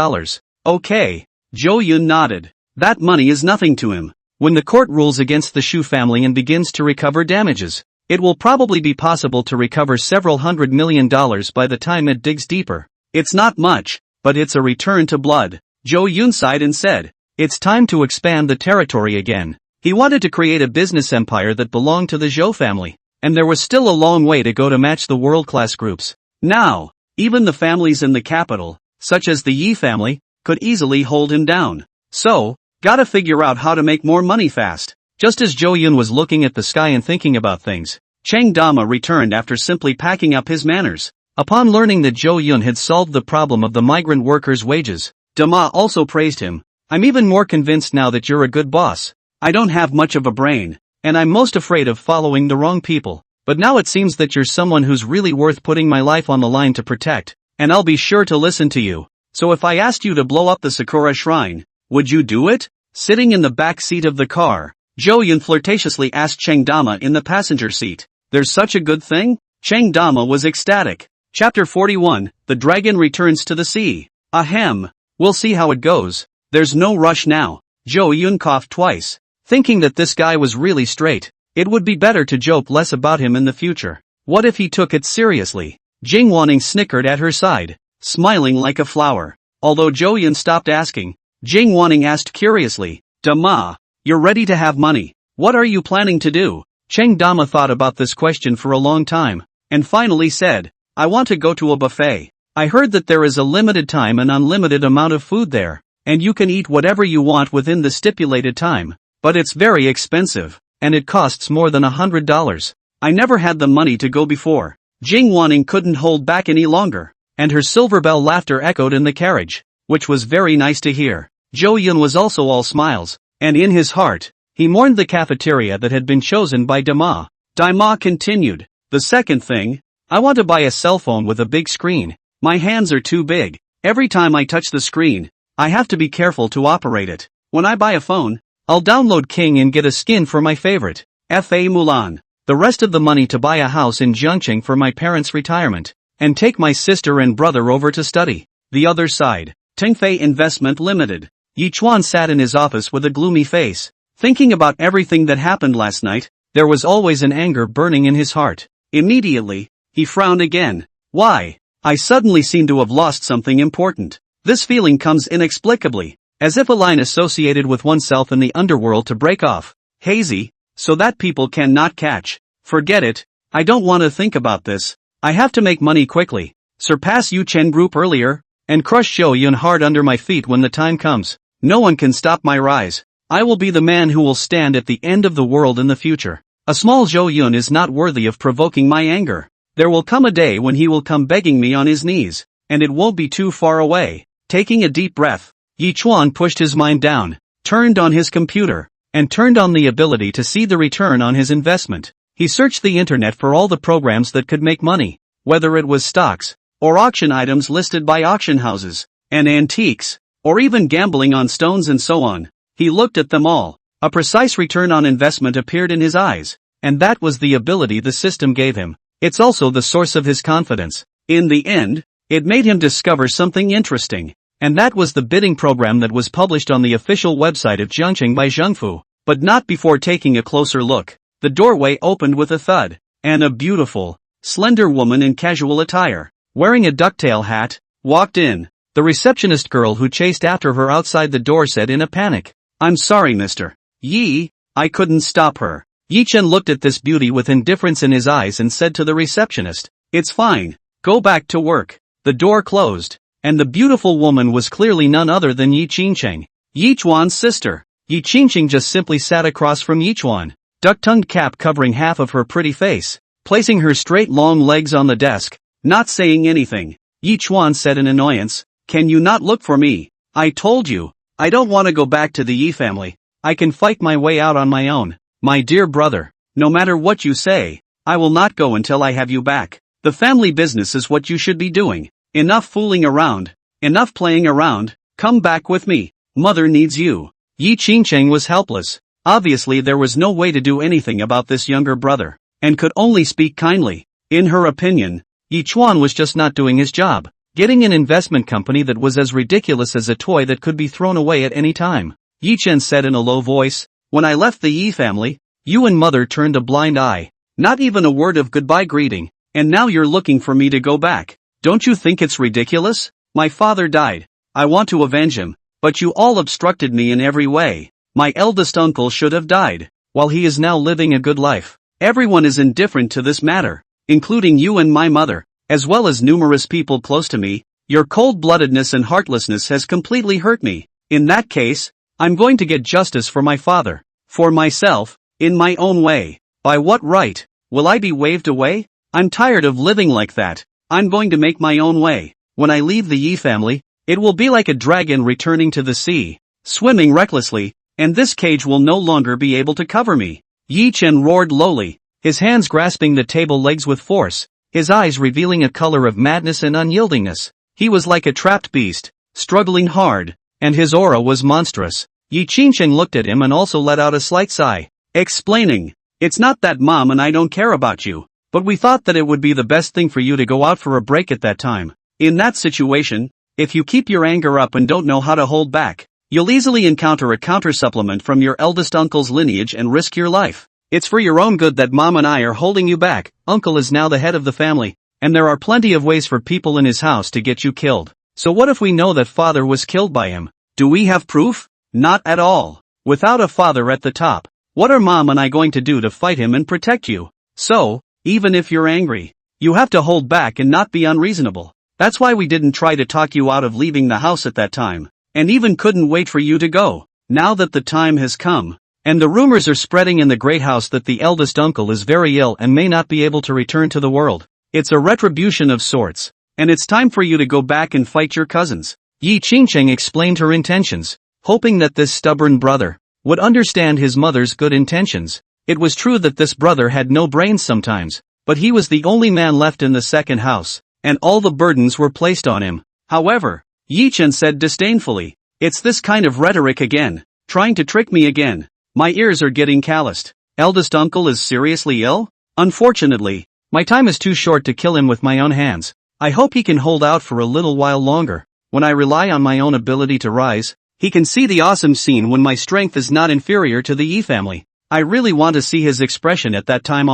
[SPEAKER 1] Okay. Zhou Yun nodded. That money is nothing to him. When the court rules against the Shu family and begins to recover damages, it will probably be possible to recover several $100 million by the time it digs deeper. It's not much, but it's a return to blood. Zhou Yun sighed and said, it's time to expand the territory again. He wanted to create a business empire that belonged to the Zhou family, and there was still a long way to go to match the world-class groups. Now, even the families in the capital, such as the Yi family, could easily hold him down. So, gotta figure out how to make more money fast. Just as Zhou Yun was looking at the sky and thinking about things, Cheng Dama returned after simply packing up his manners. Upon learning that Zhou Yun had solved the problem of the migrant workers' wages, Dama also praised him. I'm even more convinced now that you're a good boss. I don't have much of a brain, and I'm most afraid of following the wrong people. But now it seems that you're someone who's really worth putting my life on the line to protect, and I'll be sure to listen to you. So if I asked you to blow up the Sakura Shrine, would you do it? Sitting in the back seat of the car, Zhou Yun flirtatiously asked Cheng Dama in the passenger seat. There's such a good thing? Cheng Dama was ecstatic. Chapter 41, The Dragon Returns to the Sea. Ahem. We'll see how it goes. There's no rush now. Zhou Yun coughed twice, thinking that this guy was really straight. It would be better to joke less about him in the future. What if he took it seriously? Jing Wanning snickered at her side, smiling like a flower. Although Zhou Yun stopped asking, Jing Wanning asked curiously, Dama, you're ready to have money. What are you planning to do? Cheng Dama thought about this question for a long time, and finally said, I want to go to a buffet. I heard that there is a limited time and unlimited amount of food there, and you can eat whatever you want within the stipulated time, but it's very expensive, and it costs more than $100. I never had the money to go before. Jing Wanning couldn't hold back any longer, and her silver bell laughter echoed in the carriage, which was very nice to hear. Zhou Yun was also all smiles, and in his heart, he mourned the cafeteria that had been chosen by Dima. Dima continued, the second thing, I want to buy a cell phone with a big screen. My hands are too big. Every time I touch the screen, I have to be careful to operate it. When I buy a phone, I'll download King and get a skin for my favorite, Fa Mulan. The rest of the money to buy a house in Zhengqing for my parents' retirement, and take my sister and brother over to study. The other side, Tingfei Investment Limited. Yichuan sat in his office with a gloomy face, thinking about everything that happened last night. There was always an anger burning in his heart. Immediately, he frowned again. Why? I suddenly seem to have lost something important. This feeling comes inexplicably, as if a line associated with oneself in the underworld to break off, hazy, so that people cannot catch. Forget it, I don't want to think about this. I have to make money quickly, surpass Yuchen Group earlier, and crush Zhou Yun hard under my feet when the time comes. No one can stop my rise. I will be the man who will stand at the end of the world in the future. A small Zhou Yun is not worthy of provoking my anger. There will come a day when he will come begging me on his knees, and it won't be too far away. Taking a deep breath, Yichuan pushed his mind down, turned on his computer, and turned on the ability to see the return on his investment. He searched the internet for all the programs that could make money, whether it was stocks, or auction items listed by auction houses, and antiques, or even gambling on stones and so on. He looked at them all. A precise return on investment appeared in his eyes, and that was the ability the system gave him. It's also the source of his confidence. In the end, it made him discover something interesting, and that was the bidding program that was published on the official website of Zhengqing by Zhengfu. But not before taking a closer look. The doorway opened with a thud, and a beautiful, slender woman in casual attire, wearing a ducktail hat, walked in. The receptionist girl who chased after her outside the door said in a panic, "I'm sorry, Mr. Yi, I couldn't stop her." Yichen looked at this beauty with indifference in his eyes and said to the receptionist, "It's fine, go back to work." The door closed, and the beautiful woman was clearly none other than Yi Qingcheng, Yichuan's sister. Yi Qingcheng just simply sat across from Yichuan, duck-tongued cap covering half of her pretty face, placing her straight long legs on the desk, not saying anything. Yichuan said in annoyance, "Can you not look for me? I told you, I don't want to go back to the Yi family. I can fight my way out on my own. My dear brother, no matter what you say, I will not go until I have you back. The family business is what you should be doing. Enough fooling around, enough playing around, come back with me. Mother needs you." Yi Qingcheng was helpless. Obviously there was no way to do anything about this younger brother, and could only speak kindly. In her opinion, Yichuan was just not doing his job, getting an investment company that was as ridiculous as a toy that could be thrown away at any time. Yichen said in a low voice, "When I left the Yi family, you and mother turned a blind eye. Not even a word of goodbye greeting, and now you're looking for me to go back. Don't you think it's ridiculous? My father died. I want to avenge him, but you all obstructed me in every way. My eldest uncle should have died, while he is now living a good life. Everyone is indifferent to this matter, including you and my mother, as well as numerous people close to me. Your cold-bloodedness and heartlessness has completely hurt me. In that case, I'm going to get justice for my father, for myself, in my own way. By what right? Will I be waved away? I'm tired of living like that. I'm going to make my own way. When I leave the Yi family, it will be like a dragon returning to the sea, swimming recklessly, and this cage will no longer be able to cover me." Yi Chen roared lowly, his hands grasping the table legs with force, his eyes revealing a color of madness and unyieldingness. He was like a trapped beast, struggling hard, and his aura was monstrous. Yi Qingcheng looked at him and also let out a slight sigh, explaining, "It's not that Mom and I don't care about you, but we thought that it would be the best thing for you to go out for a break at that time. In that situation, if you keep your anger up and don't know how to hold back, you'll easily encounter a counter-supplement from your eldest uncle's lineage and risk your life. It's for your own good that Mom and I are holding you back. Uncle is now the head of the family, and there are plenty of ways for people in his house to get you killed. So what if we know that father was killed by him? Do we have proof? Not at all. Without a father at the top, what are Mom and I going to do to fight him and protect you? So, even if you're angry, you have to hold back and not be unreasonable. That's why we didn't try to talk you out of leaving the house at that time, and even couldn't wait for you to go. Now that the time has come, and the rumors are spreading in the great house that the eldest uncle is very ill and may not be able to return to the world. It's a retribution of sorts, and it's time for you to go back and fight your cousins. Yi Qingcheng explained her intentions, hoping that this stubborn brother would understand his mother's good intentions. It was true that this brother had no brains sometimes, but he was the only man left in the second house, and all the burdens were placed on him. However, Yi Chen said disdainfully, "It's this kind of rhetoric again, trying to trick me again. My ears are getting calloused. Eldest uncle is seriously ill? Unfortunately, my time is too short to kill him with my own hands. I hope he can hold out for a little while longer. When I rely on my own ability to rise, he can see the awesome scene when my strength is not inferior to the Yi family. I really want to see his expression at that time.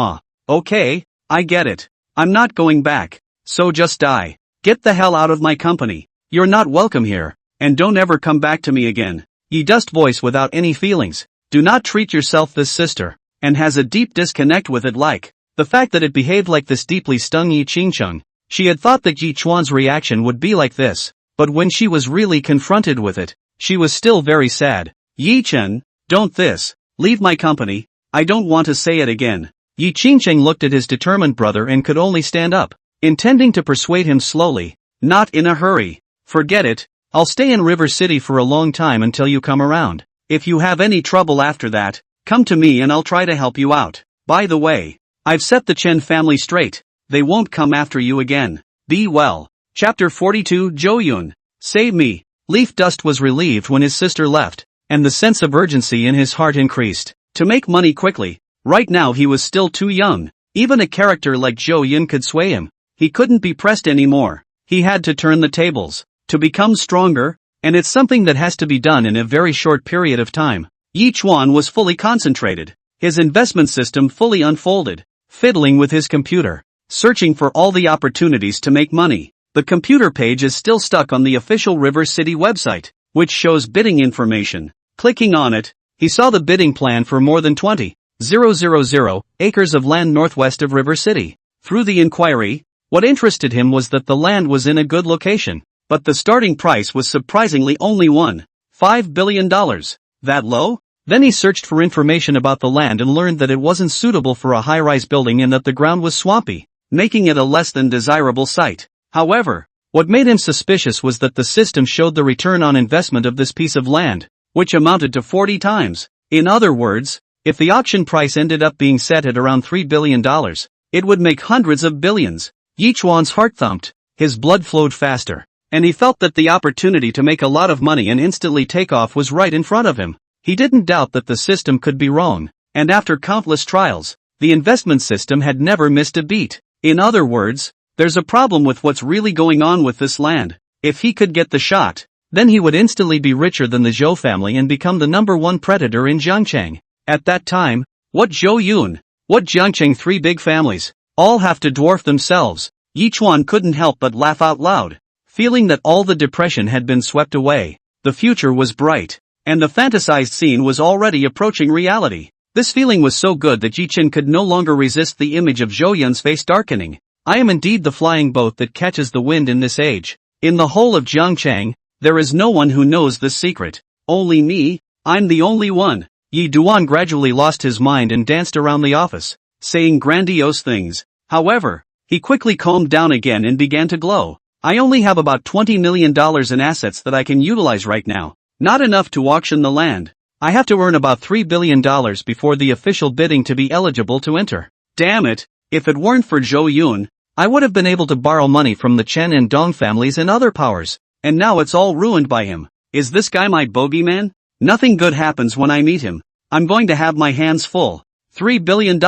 [SPEAKER 1] Okay, I get it. I'm not going back, so just die. Get the hell out of my company. You're not welcome here, and don't ever come back to me again." Yi Dust voice without any feelings. Do not treat yourself this sister, and has a deep disconnect with it like. The fact that it behaved like this deeply stung Yi Qingcheng. She had thought that Yi Chuan's reaction would be like this, but when she was really confronted with it, she was still very sad. "Yi Chen, don't this. Leave my company. I don't want to say it again." Yi Qingcheng looked at his determined brother and could only stand up, intending to persuade him slowly. "Not in a hurry. Forget it. I'll stay in River City for a long time until you come around. If you have any trouble after that, come to me and I'll try to help you out. By the way, I've set the Chen family straight. They won't come after you again. Be well." Chapter 42 Zhou Yun. Save me. Leaf Dust was relieved when his sister left, and the sense of urgency in his heart increased. To make money quickly. Right now he was still too young. Even a character like Zhou Yun could sway him. He couldn't be pressed anymore. He had to turn the tables. To become stronger, and it's something that has to be done in a very short period of time. Yi Chuan was fully concentrated. His investment system fully unfolded. Fiddling with his computer. Searching for all the opportunities to make money. The computer page is still stuck on the official River City website, which shows bidding information. Clicking on it, he saw the bidding plan for more than 20,000 acres of land northwest of River City. Through the inquiry, what interested him was that the land was in a good location, but the starting price was surprisingly only $1.5 billion. That low? Then he searched for information about the land and learned that it wasn't suitable for a high-rise building and that the ground was swampy, making it a less than desirable site. However, what made him suspicious was that the system showed the return on investment of this piece of land, which amounted to 40 times. In other words, if the auction price ended up being set at around $3 billion, it would make hundreds of billions. Yi Chuan's heart thumped, his blood flowed faster, and he felt that the opportunity to make a lot of money and instantly take off was right in front of him. He didn't doubt that the system could be wrong, and after countless trials, the investment system had never missed a beat. In other words, there's a problem with what's really going on with this land. If he could get the shot, then he would instantly be richer than the Zhou family and become the #1 predator in Jiangcheng. At that time, what Zhou Yun, what Jiangcheng, 3 big families, all have to dwarf themselves. Yi Chuan couldn't help but laugh out loud, feeling that all the depression had been swept away. The future was bright, and the fantasized scene was already approaching reality. This feeling was so good that Yi Chen could no longer resist the image of Zhou Yun's face darkening. I am indeed the flying boat that catches the wind in this age. In the whole of Jiangcheng, there is no one who knows this secret. Only me, I'm the only one. Yi Duan gradually lost his mind and danced around the office, saying grandiose things. However, he quickly calmed down again and began to glow. I only have about $20 million in assets that I can utilize right now. Not enough to auction the land. I have to earn about $3 billion before the official bidding to be eligible to enter. Damn it, if it weren't for Zhou Yun, I would have been able to borrow money from the Chen and Dong families and other powers, and now it's all ruined by him. Is this guy my bogeyman? Nothing good happens when I meet him. I'm going to have my hands full. $3 billion.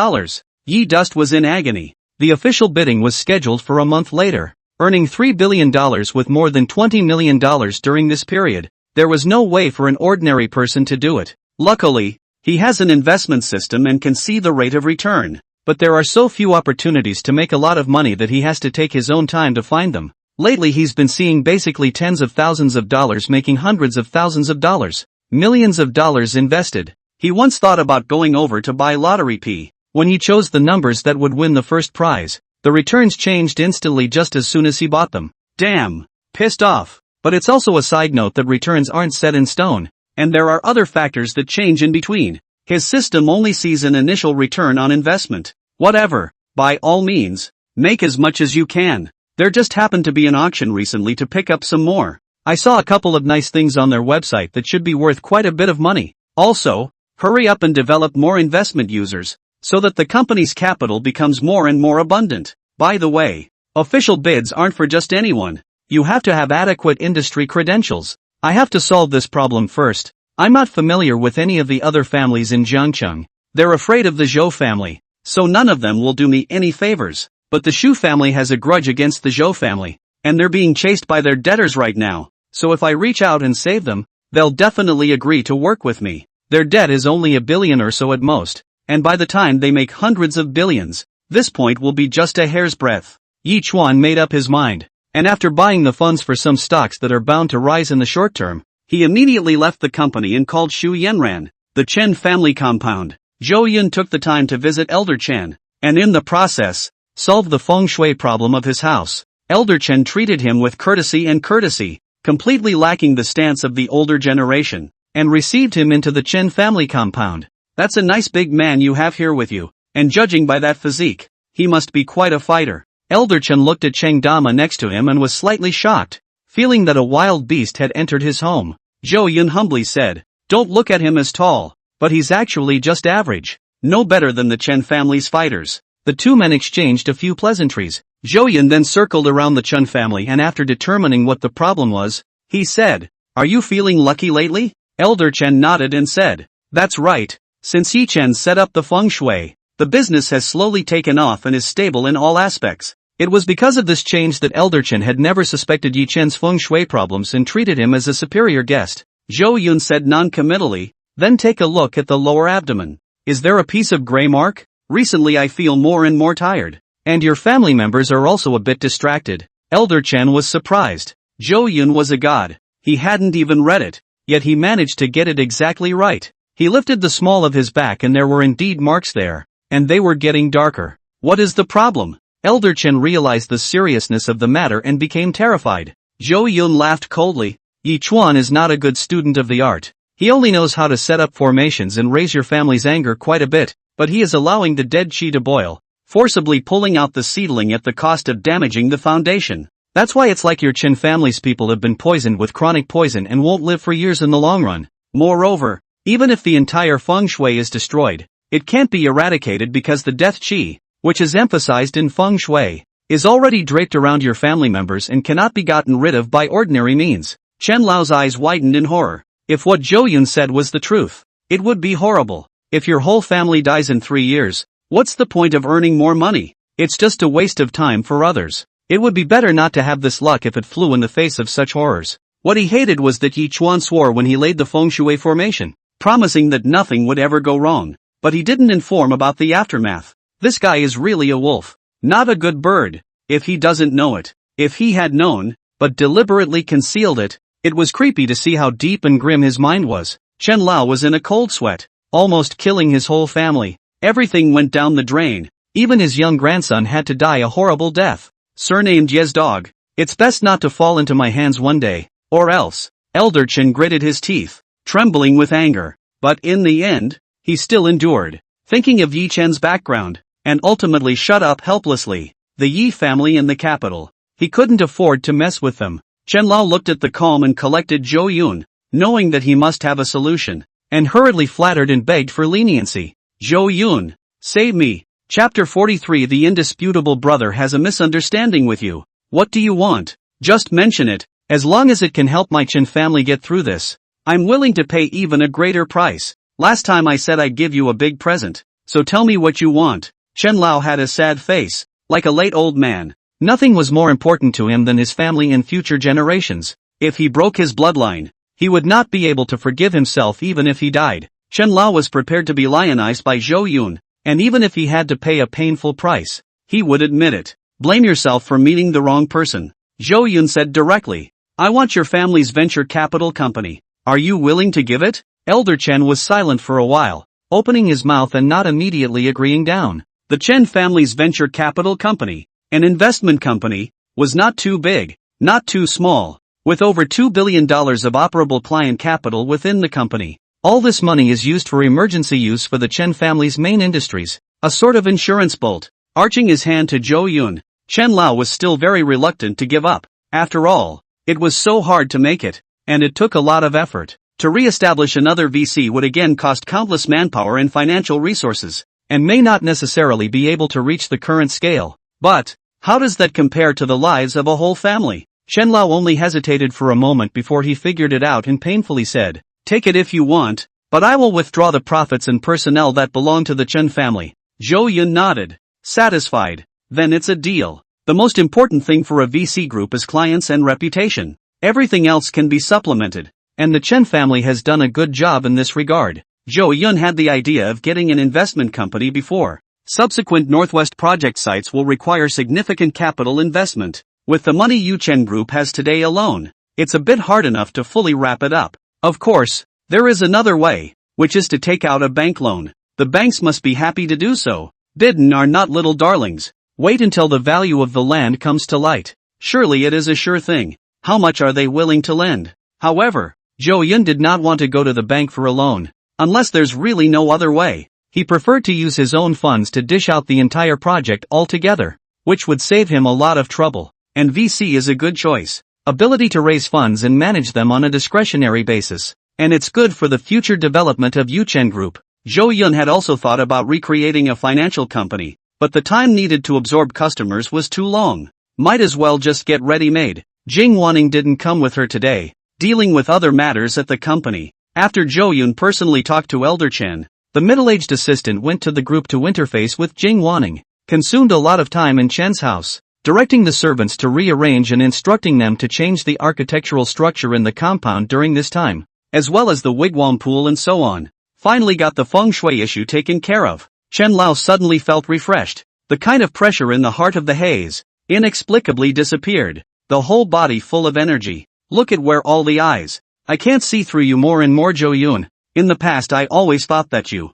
[SPEAKER 1] Yi Dust was in agony. The official bidding was scheduled for a month later. Earning $3 billion with more than $20 million during this period, there was no way for an ordinary person to do it. Luckily, he has an investment system and can see the rate of return. But there are so few opportunities to make a lot of money that he has to take his own time to find them. Lately he's been seeing basically tens of thousands of dollars making hundreds of thousands of dollars. Millions of dollars invested. He once thought about going over to buy lottery P. When he chose the numbers that would win the first prize, the returns changed instantly just as soon as he bought them. Damn. Pissed off. But it's also a side note that returns aren't set in stone, and there are other factors that change in between. His system only sees an initial return on investment. Whatever. By all means, make as much as you can. There just happened to be an auction recently to pick up some more. I saw a couple of nice things on their website that should be worth quite a bit of money. Also, hurry up and develop more investment users, so that the company's capital becomes more and more abundant. By the way, official bids aren't for just anyone. You have to have adequate industry credentials. I have to solve this problem first. I'm not familiar with any of the other families in Jiangcheng. They're afraid of the Zhou family, so none of them will do me any favors. But the Shu family has a grudge against the Zhou family, and they're being chased by their debtors right now, so if I reach out and save them, they'll definitely agree to work with me. Their debt is only $1 billion or so at most, and by the time they make hundreds of billions, this point will be just a hair's breadth. Yichuan made up his mind, and after buying the funds for some stocks that are bound to rise in the short term, he immediately left the company and called Shu Yanran, the Chen family compound. Zhou Yun took the time to visit Elder Chen, and in the process, solve the feng shui problem of his house. Elder Chen treated him with courtesy, completely lacking the stance of the older generation, and received him into the Chen family compound. That's a nice big man you have here with you, and judging by that physique, he must be quite a fighter. Elder Chen looked at Cheng Dama next to him and was slightly shocked, feeling that a wild beast had entered his home. Zhou Yun humbly said, "Don't look at him as tall, but he's actually just average. No better than the Chen family's fighters." The two men exchanged a few pleasantries. Zhou Yun then circled around the Chen family and after determining what the problem was, he said, "Are you feeling lucky lately?" Elder Chen nodded and said, "That's right. Since Yi Chen set up the feng shui, the business has slowly taken off and is stable in all aspects." It was because of this change that Elder Chen had never suspected Yi Chen's feng shui problems and treated him as a superior guest. Zhou Yun said non-committally, "Then take a look at the lower abdomen. Is there a piece of gray mark? Recently I feel more and more tired. And your family members are also a bit distracted." Elder Chen was surprised. Zhou Yun was a god. He hadn't even read it, yet he managed to get it exactly right. He lifted the small of his back and there were indeed marks there, and they were getting darker. What is the problem? Elder Chen realized the seriousness of the matter and became terrified. Zhou Yun laughed coldly. "Yichuan is not a good student of the art. He only knows how to set up formations and raise your family's anger quite a bit, but he is allowing the dead chi to boil, forcibly pulling out the seedling at the cost of damaging the foundation. That's why it's like your Chen family's people have been poisoned with chronic poison and won't live for years in the long run. Moreover, even if the entire feng shui is destroyed, it can't be eradicated because the death chi, which is emphasized in feng shui, is already draped around your family members and cannot be gotten rid of by ordinary means." Chen Lao's eyes widened in horror. If what Zhou Yun said was the truth, it would be horrible. If your whole family dies in 3 years, what's the point of earning more money? It's just a waste of time for others. It would be better not to have this luck if it flew in the face of such horrors. What he hated was that Yichuan swore when he laid the feng shui formation, promising that nothing would ever go wrong, but he didn't inform about the aftermath. This guy is really a wolf, not a good bird, if he doesn't know it. If he had known, but deliberately concealed it, it was creepy to see how deep and grim his mind was. Chen Lao was in a cold sweat, almost killing his whole family. Everything went down the drain. Even his young grandson had to die a horrible death. Surnamed Yezdog, it's best not to fall into my hands one day, or else. Elder Chen gritted his teeth, trembling with anger. But in the end, he still endured, thinking of Yi Chen's background, and ultimately shut up helplessly. The Yi family in the capital. He couldn't afford to mess with them. Chen Lao looked at the calm and collected Zhou Yun, knowing that he must have a solution, and hurriedly flattered and begged for leniency. "Zhou Yun, save me." Chapter 43. The indisputable brother has a misunderstanding with you. What do you want? Just mention it. As long as it can help my Chen family get through this, I'm willing to pay even a greater price. Last time I said I'd give you a big present, so tell me what you want. Chen Lao had a sad face, like a late old man. Nothing was more important to him than his family and future generations. If he broke his bloodline, he would not be able to forgive himself even if he died. Chen Lao was prepared to be lionized by Zhou Yun, and even if he had to pay a painful price, he would admit it. Blame yourself for meeting the wrong person. Zhou Yun said directly, "I want your family's venture capital company. Are you willing to give it?" Elder Chen was silent for a while, opening his mouth and not immediately agreeing down. The Chen family's venture capital company, an investment company, was not too big. not too small. With over $2 billion of operable client capital within the company. All this money is used for emergency use for the Chen family's main industries, a sort of insurance bolt. Arching his hand to Zhou Yun, Chen Lao was still very reluctant to give up. After all, it was so hard to make it, and it took a lot of effort. To re-establish another VC would again cost countless manpower and financial resources, and may not necessarily be able to reach the current scale. But, how does that compare to the lives of a whole family? Chen Lao only hesitated for a moment before he figured it out and painfully said, "Take it if you want, but I will withdraw the profits and personnel that belong to the Chen family." Zhou Yun nodded. Satisfied. Then it's a deal. The most important thing for a VC group is clients and reputation. Everything else can be supplemented, and the Chen family has done a good job in this regard. Zhou Yun had the idea of getting an investment company before. Subsequent Northwest project sites will require significant capital investment. With the money Yuchen Group has today alone, it's a bit hard enough to fully wrap it up. Of course, there is another way, which is to take out a bank loan. The banks must be happy to do so. Bidden are not little darlings. Wait until the value of the land comes to light. Surely it is a sure thing. How much are they willing to lend? However, Zhou Yun did not want to go to the bank for a loan, unless there's really no other way. He preferred to use his own funds to dish out the entire project altogether, which would save him a lot of trouble. And VC is a good choice. Ability to raise funds and manage them on a discretionary basis. And it's good for the future development of Yuchen Group. Zhou Yun had also thought about recreating a financial company, but the time needed to absorb customers was too long. Might as well just get ready-made. Jing Wanning didn't come with her today, dealing with other matters at the company. After Zhou Yun personally talked to Elder Chen, the middle-aged assistant went to the group to interface with Jing Wanning. Consumed a lot of time in Chen's house, directing the servants to rearrange and instructing them to change the architectural structure in the compound during this time, as well as the wigwam pool and so on. Finally got the feng shui issue taken care of. Chen Lao suddenly felt refreshed. The kind of pressure in the heart of the haze inexplicably disappeared, the whole body full of energy. Look at where all the eyes. I can't see through you more and more, Zhou Yun. In the past I always thought that you,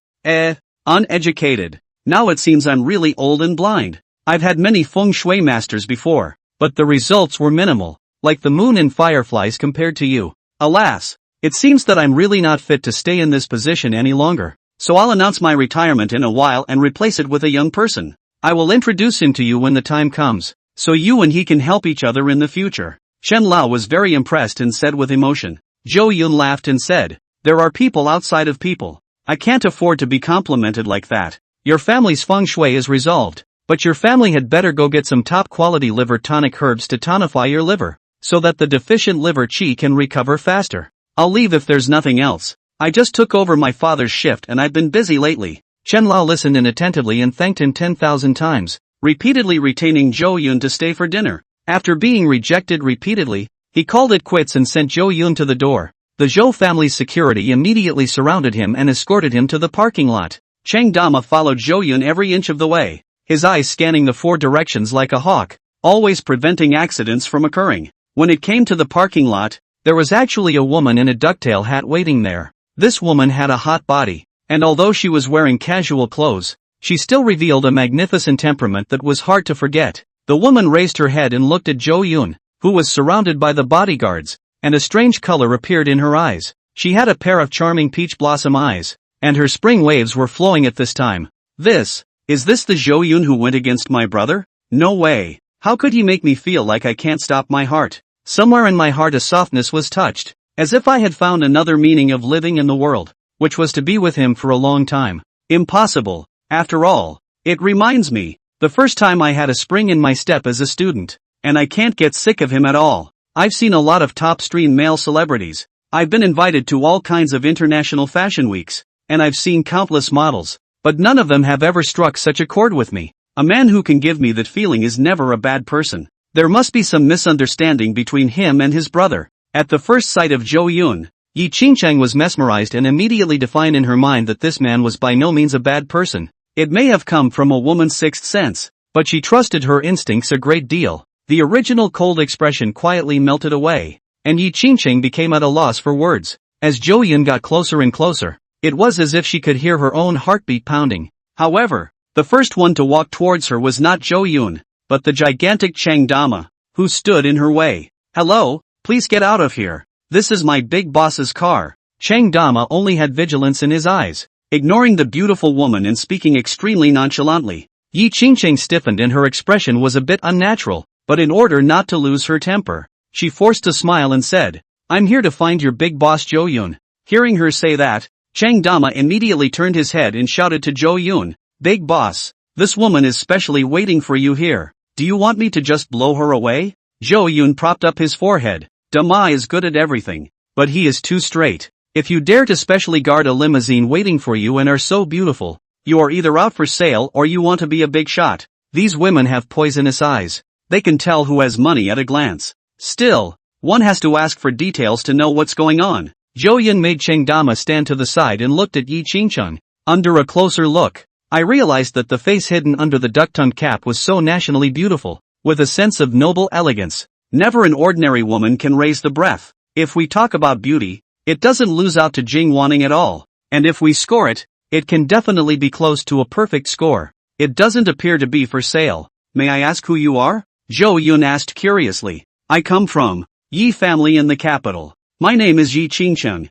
[SPEAKER 1] uneducated. Now it seems I'm really old and blind. I've had many feng shui masters before, but the results were minimal, like the moon and fireflies compared to you. Alas, it seems that I'm really not fit to stay in this position any longer, so I'll announce my retirement in a while and replace it with a young person. I will introduce him to you when the time comes, so you and he can help each other in the future. Chen Lao was very impressed and said with emotion. Zhou Yun laughed and said, "There are people outside of people. I can't afford to be complimented like that. Your family's feng shui is resolved, but your family had better go get some top-quality liver tonic herbs to tonify your liver, so that the deficient liver qi can recover faster. I'll leave if there's nothing else. I just took over my father's shift and I've been busy lately." Chen Lao listened inattentively and thanked him 10,000 times, repeatedly retaining Zhou Yun to stay for dinner. After being rejected repeatedly, he called it quits and sent Zhou Yun to the door. The Zhou family's security immediately surrounded him and escorted him to the parking lot. Cheng Dama followed Zhou Yun every inch of the way, his eyes scanning the four directions like a hawk, always preventing accidents from occurring. When it came to the parking lot, there was actually a woman in a ducktail hat waiting there. This woman had a hot body, and although she was wearing casual clothes, she still revealed a magnificent temperament that was hard to forget. The woman raised her head and looked at Zhou Yun, who was surrounded by the bodyguards, and a strange color appeared in her eyes. She had a pair of charming peach blossom eyes, and her spring waves were flowing at this time. Is this the Zhou Yun who went against my brother? No way. How could he make me feel like I can't stop my heart? Somewhere in my heart a softness was touched, as if I had found another meaning of living in the world, which was to be with him for a long time. Impossible, after all. It reminds me, the first time I had a spring in my step as a student, and I can't get sick of him at all. I've seen a lot of top-stream male celebrities. I've been invited to all kinds of international fashion weeks, and I've seen countless models, but none of them have ever struck such a chord with me. A man who can give me that feeling is never a bad person. There must be some misunderstanding between him and his brother. At the first sight of Zhou Yun, Yi Qingcheng was mesmerized and immediately defined in her mind that this man was by no means a bad person. It may have come from a woman's sixth sense, but she trusted her instincts a great deal. The original cold expression quietly melted away, and Yi Qingcheng became at a loss for words. As Zhou Yun got closer and closer, it was as if she could hear her own heartbeat pounding. However, the first one to walk towards her was not Zhou Yun, but the gigantic Cheng Dama, who stood in her way. Hello, please get out of here. This is my big boss's car. Cheng Dama only had vigilance in his eyes, ignoring the beautiful woman and speaking extremely nonchalantly. Yi Qingcheng stiffened and her expression was a bit unnatural, but in order not to lose her temper, she forced a smile and said, I'm here to find your big boss Zhou Yun. Hearing her say that, Cheng Dama immediately turned his head and shouted to Zhou Yun, Big boss, this woman is specially waiting for you here. Do you want me to just blow her away? Zhou Yun propped up his forehead. Dama is good at everything, but he is too straight. If you dare to specially guard a limousine waiting for you and are so beautiful, you are either out for sale or you want to be a big shot. These women have poisonous eyes. They can tell who has money at a glance. Still, one has to ask for details to know what's going on. Zhou Yun made Cheng Dama stand to the side and looked at Yi Qingcheng. Under a closer look, I realized that the face hidden under the duck-tongued cap was so nationally beautiful, with a sense of noble elegance. Never an ordinary woman can raise the breath. If we talk about beauty, it doesn't lose out to Jing Wanning at all. And if we score it, it can definitely be close to a perfect score. It doesn't appear to be for sale. May I ask who you are? Zhou Yun asked curiously. I come from Yi family in the capital. My name is Yi Qingcheng.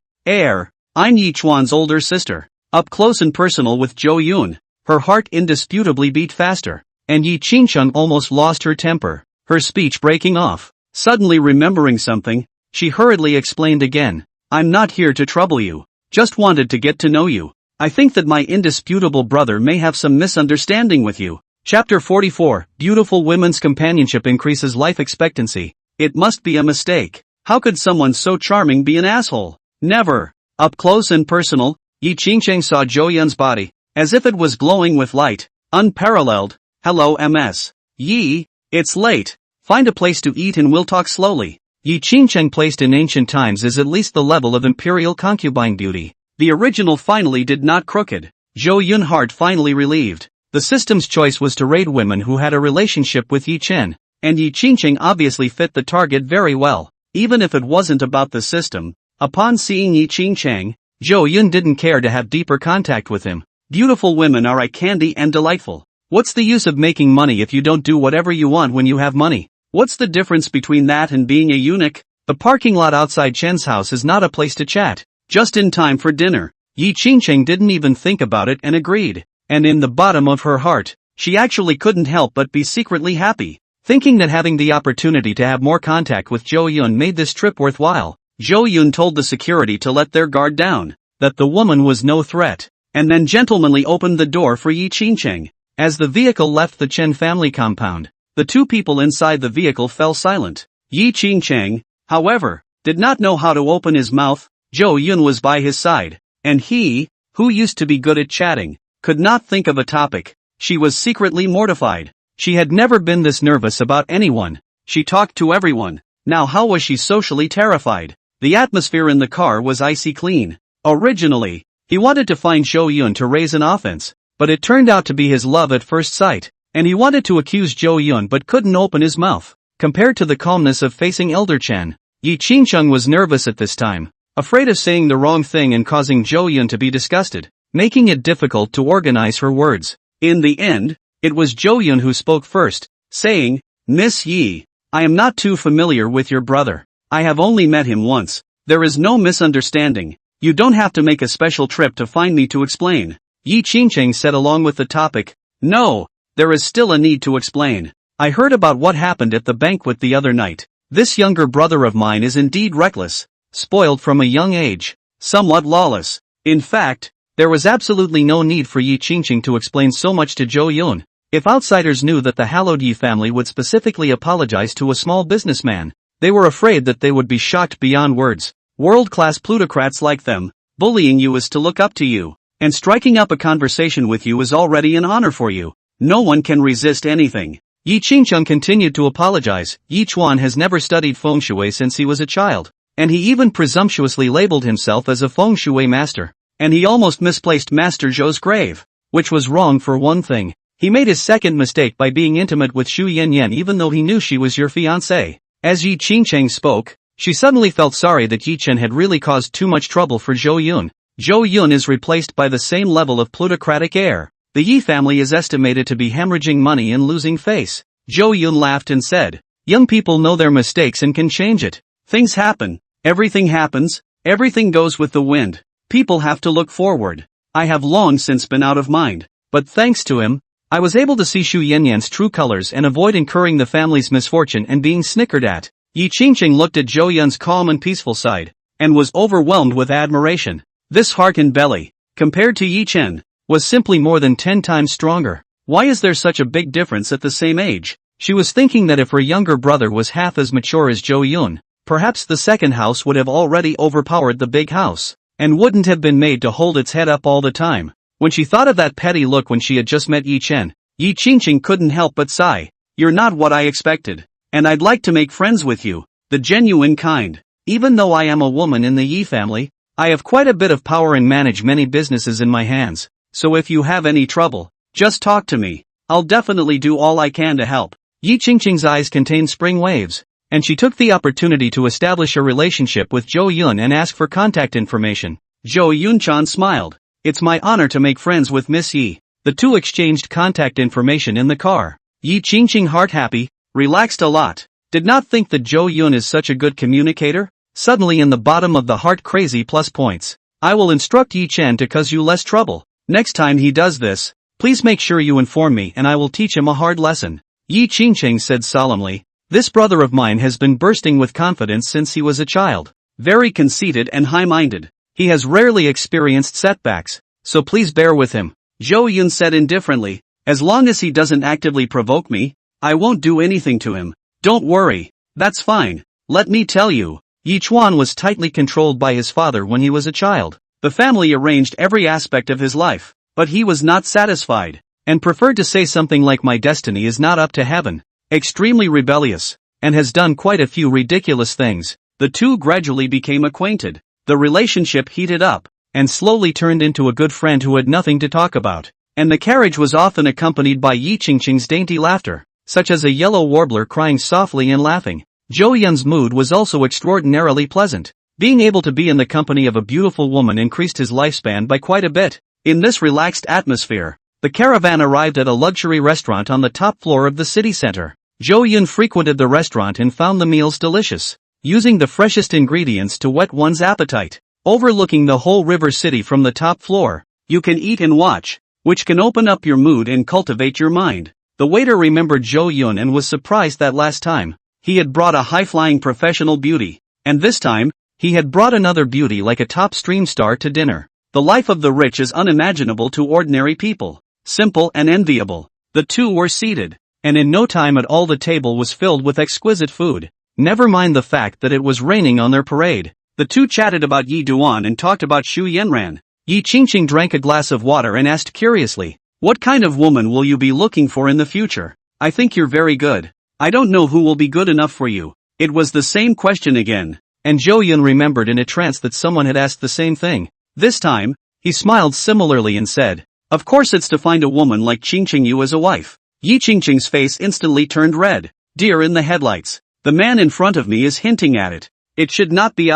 [SPEAKER 1] I'm Yi Chuan's older sister. Up close and personal with Zhou Yun, her heart indisputably beat faster, and Yi Qingcheng almost lost her temper, her speech breaking off. Suddenly remembering something, she hurriedly explained again. I'm not here to trouble you. Just wanted to get to know you. I think that my indisputable brother may have some misunderstanding with you. Chapter 44, Beautiful Women's Companionship Increases Life Expectancy. It must be a mistake. How could someone so charming be an asshole? Never. Up close and personal, Yi Qingcheng saw Zhou Yun's body, as if it was glowing with light, unparalleled. Hello MS. Yi, it's late. Find a place to eat and we'll talk slowly. Yi Qingcheng placed in ancient times is at least the level of imperial concubine beauty. The original finally did not crooked. Zhou Yun heart finally relieved. The system's choice was to raid women who had a relationship with Yi Chen, and Yi Qingcheng obviously fit the target very well. Even if it wasn't about the system, upon seeing Yi Qingcheng, Zhou Yun didn't care to have deeper contact with him. Beautiful women are eye candy and delightful. What's the use of making money if you don't do whatever you want when you have money? What's the difference between that and being a eunuch? The parking lot outside Chen's house is not a place to chat. Just in time for dinner. Yi Qingcheng didn't even think about it and agreed. And in the bottom of her heart, she actually couldn't help but be secretly happy. Thinking that having the opportunity to have more contact with Zhou Yun made this trip worthwhile, Zhou Yun told the security to let their guard down, that the woman was no threat, and then gentlemanly opened the door for Yi Qingcheng. As the vehicle left the Chen family compound, the two people inside the vehicle fell silent. Yi Qingcheng, however, did not know how to open his mouth. Zhou Yun was by his side, and he, who used to be good at chatting, could not think of a topic. She was secretly mortified. She had never been this nervous about anyone. She talked to everyone. Now how was she socially terrified? The atmosphere in the car was icy clean. Originally, he wanted to find Zhou Yun to raise an offense, but it turned out to be his love at first sight, and he wanted to accuse Zhou Yun but couldn't open his mouth. Compared to the calmness of facing Elder Chen, Yi Qingcheng was nervous at this time, afraid of saying the wrong thing and causing Zhou Yun to be disgusted, making it difficult to organize her words. In the end, it was Zhou Yun who spoke first, saying, Miss Yi, I am not too familiar with your brother. I have only met him once. There is no misunderstanding. You don't have to make a special trip to find me to explain. Yi Qingcheng said along with the topic. No, there is still a need to explain. I heard about what happened at the banquet the other night. This younger brother of mine is indeed reckless, spoiled from a young age, somewhat lawless. In fact, there was absolutely no need for Yi Qingcheng to explain so much to Zhou Yun. If outsiders knew that the hallowed Yi family would specifically apologize to a small businessman, they were afraid that they would be shocked beyond words. World-class plutocrats like them, bullying you is to look up to you, and striking up a conversation with you is already an honor for you. No one can resist anything. Yi Qingcheng continued to apologize. Yi Chuan has never studied Feng Shui since he was a child, and he even presumptuously labeled himself as a Feng Shui master. And he almost misplaced Master Zhou's grave, which was wrong for one thing. He made his second mistake by being intimate with Shu Yanran even though he knew she was your fiancée. As Yi Qingcheng spoke, she suddenly felt sorry that Yi Chen had really caused too much trouble for Zhou Yun. Zhou Yun is replaced by the same level of plutocratic heir. The Yi family is estimated to be hemorrhaging money and losing face. Zhou Yun laughed and said, Young people know their mistakes and can change it. Things happen. Everything happens. Everything goes with the wind. People have to look forward. I have long since been out of mind. But thanks to him, I was able to see Shu Yanran's true colors and avoid incurring the family's misfortune and being snickered at. Yi Qingqing looked at Zhou Yun's calm and peaceful side, and was overwhelmed with admiration. This heart and belly, compared to Yi Chen, was simply more than 10 times stronger. Why is there such a big difference at the same age? She was thinking that if her younger brother was half as mature as Zhou Yun, perhaps the second house would have already overpowered the big house, and wouldn't have been made to hold its head up all the time. When she thought of that petty look when she had just met Yi Chen, Yi Qingqing couldn't help but sigh. You're not what I expected. And I'd like to make friends with you, the genuine kind. Even though I am a woman in the Yi family, I have quite a bit of power and manage many businesses in my hands. So if you have any trouble, just talk to me. I'll definitely do all I can to help. Yi Qingqing's eyes contained spring waves, and she took the opportunity to establish a relationship with Zhou Yun and ask for contact information. Zhou Yunchan smiled. It's my honor to make friends with Miss Yi. The two exchanged contact information in the car. Yi Qingqing, heart happy, relaxed a lot. Did not think that Zhou Yun is such a good communicator. Suddenly in the bottom of the heart crazy plus points. I will instruct Yi Chen to cause you less trouble. Next time he does this, please make sure you inform me and I will teach him a hard lesson. Yi Qingqing said solemnly. This brother of mine has been bursting with confidence since he was a child. Very conceited and high-minded. He has rarely experienced setbacks, so please bear with him. Zhou Yun said indifferently, as long as he doesn't actively provoke me, I won't do anything to him. Don't worry, that's fine. Let me tell you, Yi Chuan was tightly controlled by his father when he was a child. The family arranged every aspect of his life, but he was not satisfied, and preferred to say something like my destiny is not up to heaven. Extremely rebellious, and has done quite a few ridiculous things. The two gradually became acquainted. The relationship heated up, and slowly turned into a good friend who had nothing to talk about. And the carriage was often accompanied by Yi Qingqing's dainty laughter, such as a yellow warbler crying softly and laughing. Zhou Yun's mood was also extraordinarily pleasant. Being able to be in the company of a beautiful woman increased his lifespan by quite a bit. In this relaxed atmosphere, the caravan arrived at a luxury restaurant on the top floor of the city center. Zhou Yun frequented the restaurant and found the meals delicious, using the freshest ingredients to whet one's appetite. Overlooking the whole river city from the top floor, you can eat and watch, which can open up your mood and cultivate your mind. The waiter remembered Zhou Yun and was surprised that last time, he had brought a high-flying professional beauty, and this time, he had brought another beauty like a top stream star to dinner. The life of the rich is unimaginable to ordinary people, simple and enviable. The two were seated, and in no time at all the table was filled with exquisite food. Never mind the fact that it was raining on their parade. The two chatted about Yi Duan and talked about Shu Yanran. Yi Qingqing drank a glass of water and asked curiously, what kind of woman will you be looking for in the future? I think you're very good. I don't know who will be good enough for you. It was the same question again, and Zhou Yun remembered in a trance that someone had asked the same thing. This time, he smiled similarly and said, of course it's to find a woman like Qingqing you as a wife. Yi Qingqing's face instantly turned red. Deer in the headlights. The man in front of me is hinting at it. It should not be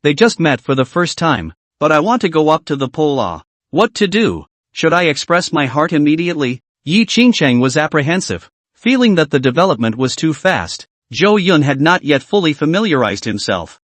[SPEAKER 1] they just met for the first time, but I want to go up to the pole What to do? Should I express my heart immediately? Yi Qingqing was apprehensive, feeling that the development was too fast. Zhou Yun had not yet fully familiarized himself.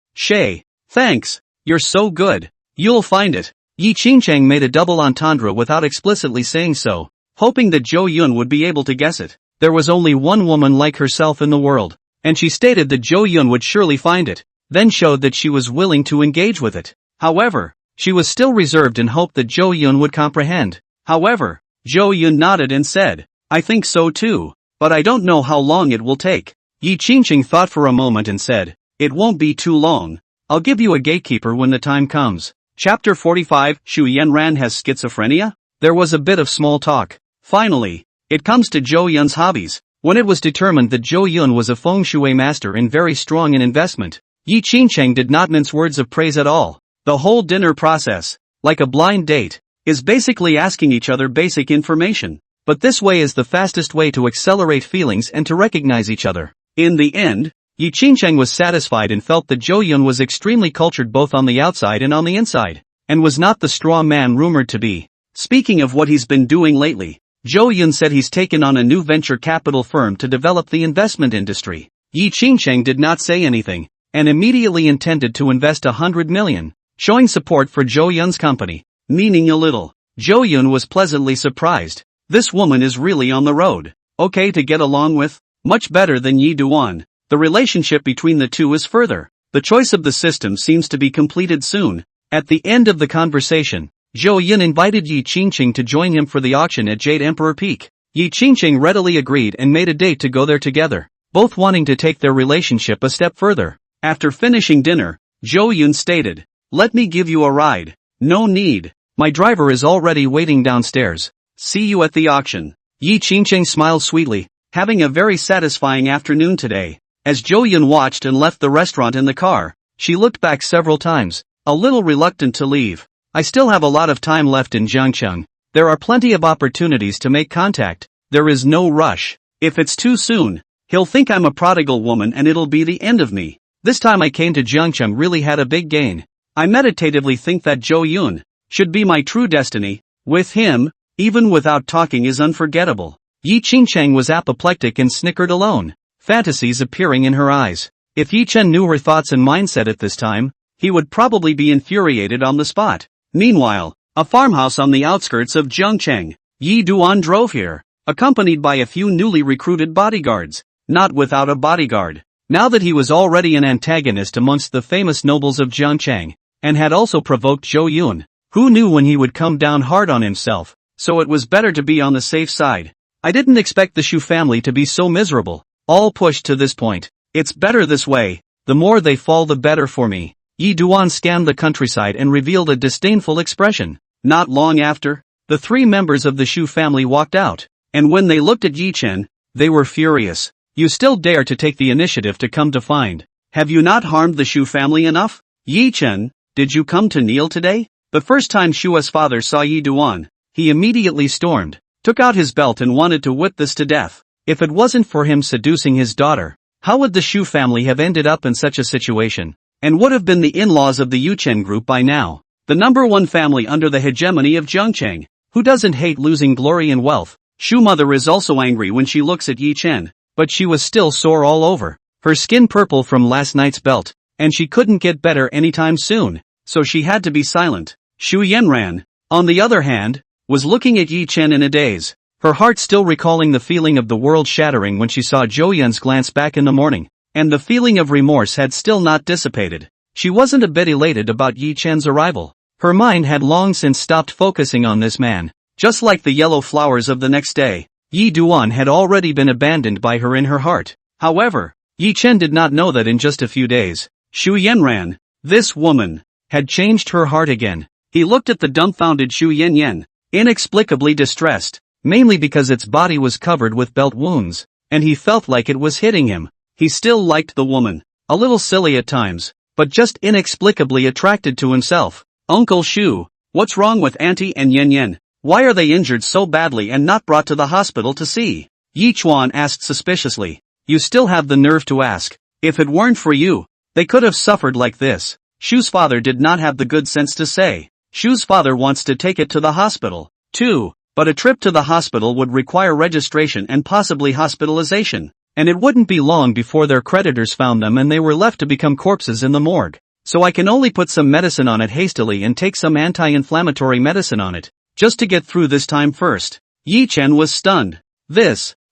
[SPEAKER 1] Thanks, you're so good. You'll find it. Yi Qingqing made a double entendre without explicitly saying so, hoping that Zhou Yun would be able to guess it. There was only one woman like herself in the world, and she stated that Zhou Yun would surely find it, then showed that she was willing to engage with it. However, she was still reserved and hoped that Zhou Yun would comprehend. However, Zhou Yun nodded and said, I think so too, but I don't know how long it will take. Yi Qingqing thought for a moment and said, it won't be too long. I'll give you a gatekeeper when the time comes. Chapter 45, Shu Yanran has schizophrenia? There was a bit of small talk. Finally, it comes to Zhou Yun's hobbies. When it was determined that Zhou Yun was a feng shui master and very strong in investment, Yi Qingqing did not mince words of praise at all. The whole dinner process, like a blind date, is basically asking each other basic information. But this way is the fastest way to accelerate feelings and to recognize each other. In the end, Yi Qingqing was satisfied and felt that Zhou Yun was extremely cultured both on the outside and on the inside, and was not the straw man rumored to be. Speaking of what he's been doing lately, Zhou Yun said he's taken on a new venture capital firm to develop the investment industry. Yi Qingcheng did not say anything, and immediately intended to invest 100 million, showing support for Zhou Yun's company, meaning a little. Zhou Yun was pleasantly surprised. This woman is really on the road. Okay to get along with? Much better than Yi Duan. The relationship between the two is further. The choice of the system seems to be completed soon. At the end of the conversation, Zhou Yun invited Yi Qingcheng to join him for the auction at Jade Emperor Peak. Yi Qingcheng readily agreed and made a date to go there together, both wanting to take their relationship a step further. After finishing dinner, Zhou Yun stated, "Let me give you a ride." "No need. My driver is already waiting downstairs. See you at the auction." Yi Qingcheng smiled sweetly, having a very satisfying afternoon today. As Zhou Yun watched and left the restaurant in the car, she looked back several times, a little reluctant to leave. "I still have a lot of time left in Jiangcheng. There are plenty of opportunities to make contact. There is no rush. If it's too soon, he'll think I'm a prodigal woman and it'll be the end of me. This time I came to Jiangcheng really had a big gain. I meditatively think that Zhou Yun should be my true destiny. With him, even without talking is unforgettable." Yi Qingcheng was apoplectic and snickered alone, fantasies appearing in her eyes. If Yi Chen knew her thoughts and mindset at this time, he would probably be infuriated on the spot. Meanwhile, a farmhouse on the outskirts of Jiangcheng. Yi Duan drove here, accompanied by a few newly recruited bodyguards, not without a bodyguard. Now that he was already an antagonist amongst the famous nobles of Jiangcheng, and had also provoked Zhou Yun, who knew when he would come down hard on himself, so it was better to be on the safe side. "I didn't expect the Shu family to be so miserable, all pushed to this point. It's better this way. The more they fall the better for me." Yi Duan scanned the countryside and revealed a disdainful expression. Not long after, the three members of the Shu family walked out, and when they looked at Yi Chen, they were furious. "You still dare to take the initiative to come to find. Have you not harmed the Shu family enough? Yi Chen, did you come to kneel today?" The first time Shua's father saw Yi Duan, he immediately stormed, took out his belt and wanted to whip this to death. If it wasn't for him seducing his daughter, how would the Shu family have ended up in such a situation? And would have been the in-laws of the Yuchen Group by now. The number one family under the hegemony of Jiangcheng. Who doesn't hate losing glory and wealth? Shu mother is also angry when she looks at Yi Chen, but she was still sore all over, her skin purple from last night's belt, and she couldn't get better anytime soon, so she had to be silent. Shu Yanran, on the other hand, was looking at Yi Chen in a daze, her heart still recalling the feeling of the world shattering when she saw Zhou Yun's glance back in the morning, and the feeling of remorse had still not dissipated. She wasn't a bit elated about Yi Chen's arrival. Her mind had long since stopped focusing on this man. Just like the yellow flowers of the next day, Yi Duan had already been abandoned by her in her heart. However, Yi Chen did not know that in just a few days, Shu Yanran, this woman, had changed her heart again. He looked at the dumbfounded Shu Yanran, inexplicably distressed, mainly because its body was covered with belt wounds, and he felt like it was hitting him. He still liked the woman, a little silly at times, but just inexplicably attracted to himself. "Uncle Shu, what's wrong with Auntie and Yan Yan? Why are they injured so badly and not brought to the hospital to see?" Yi Chuan asked suspiciously. "You still have the nerve to ask. If it weren't for you, they could have suffered like this." Shu's father did not have the good sense to say. Shu's father wants to take it to the hospital, too, but a trip to the hospital would require registration and possibly hospitalization. And it wouldn't be long before their creditors found them and they were left to become corpses in the morgue. So I can only put some medicine on it hastily and take some anti-inflammatory medicine on it, just to get through this time first. Yi Chen was stunned.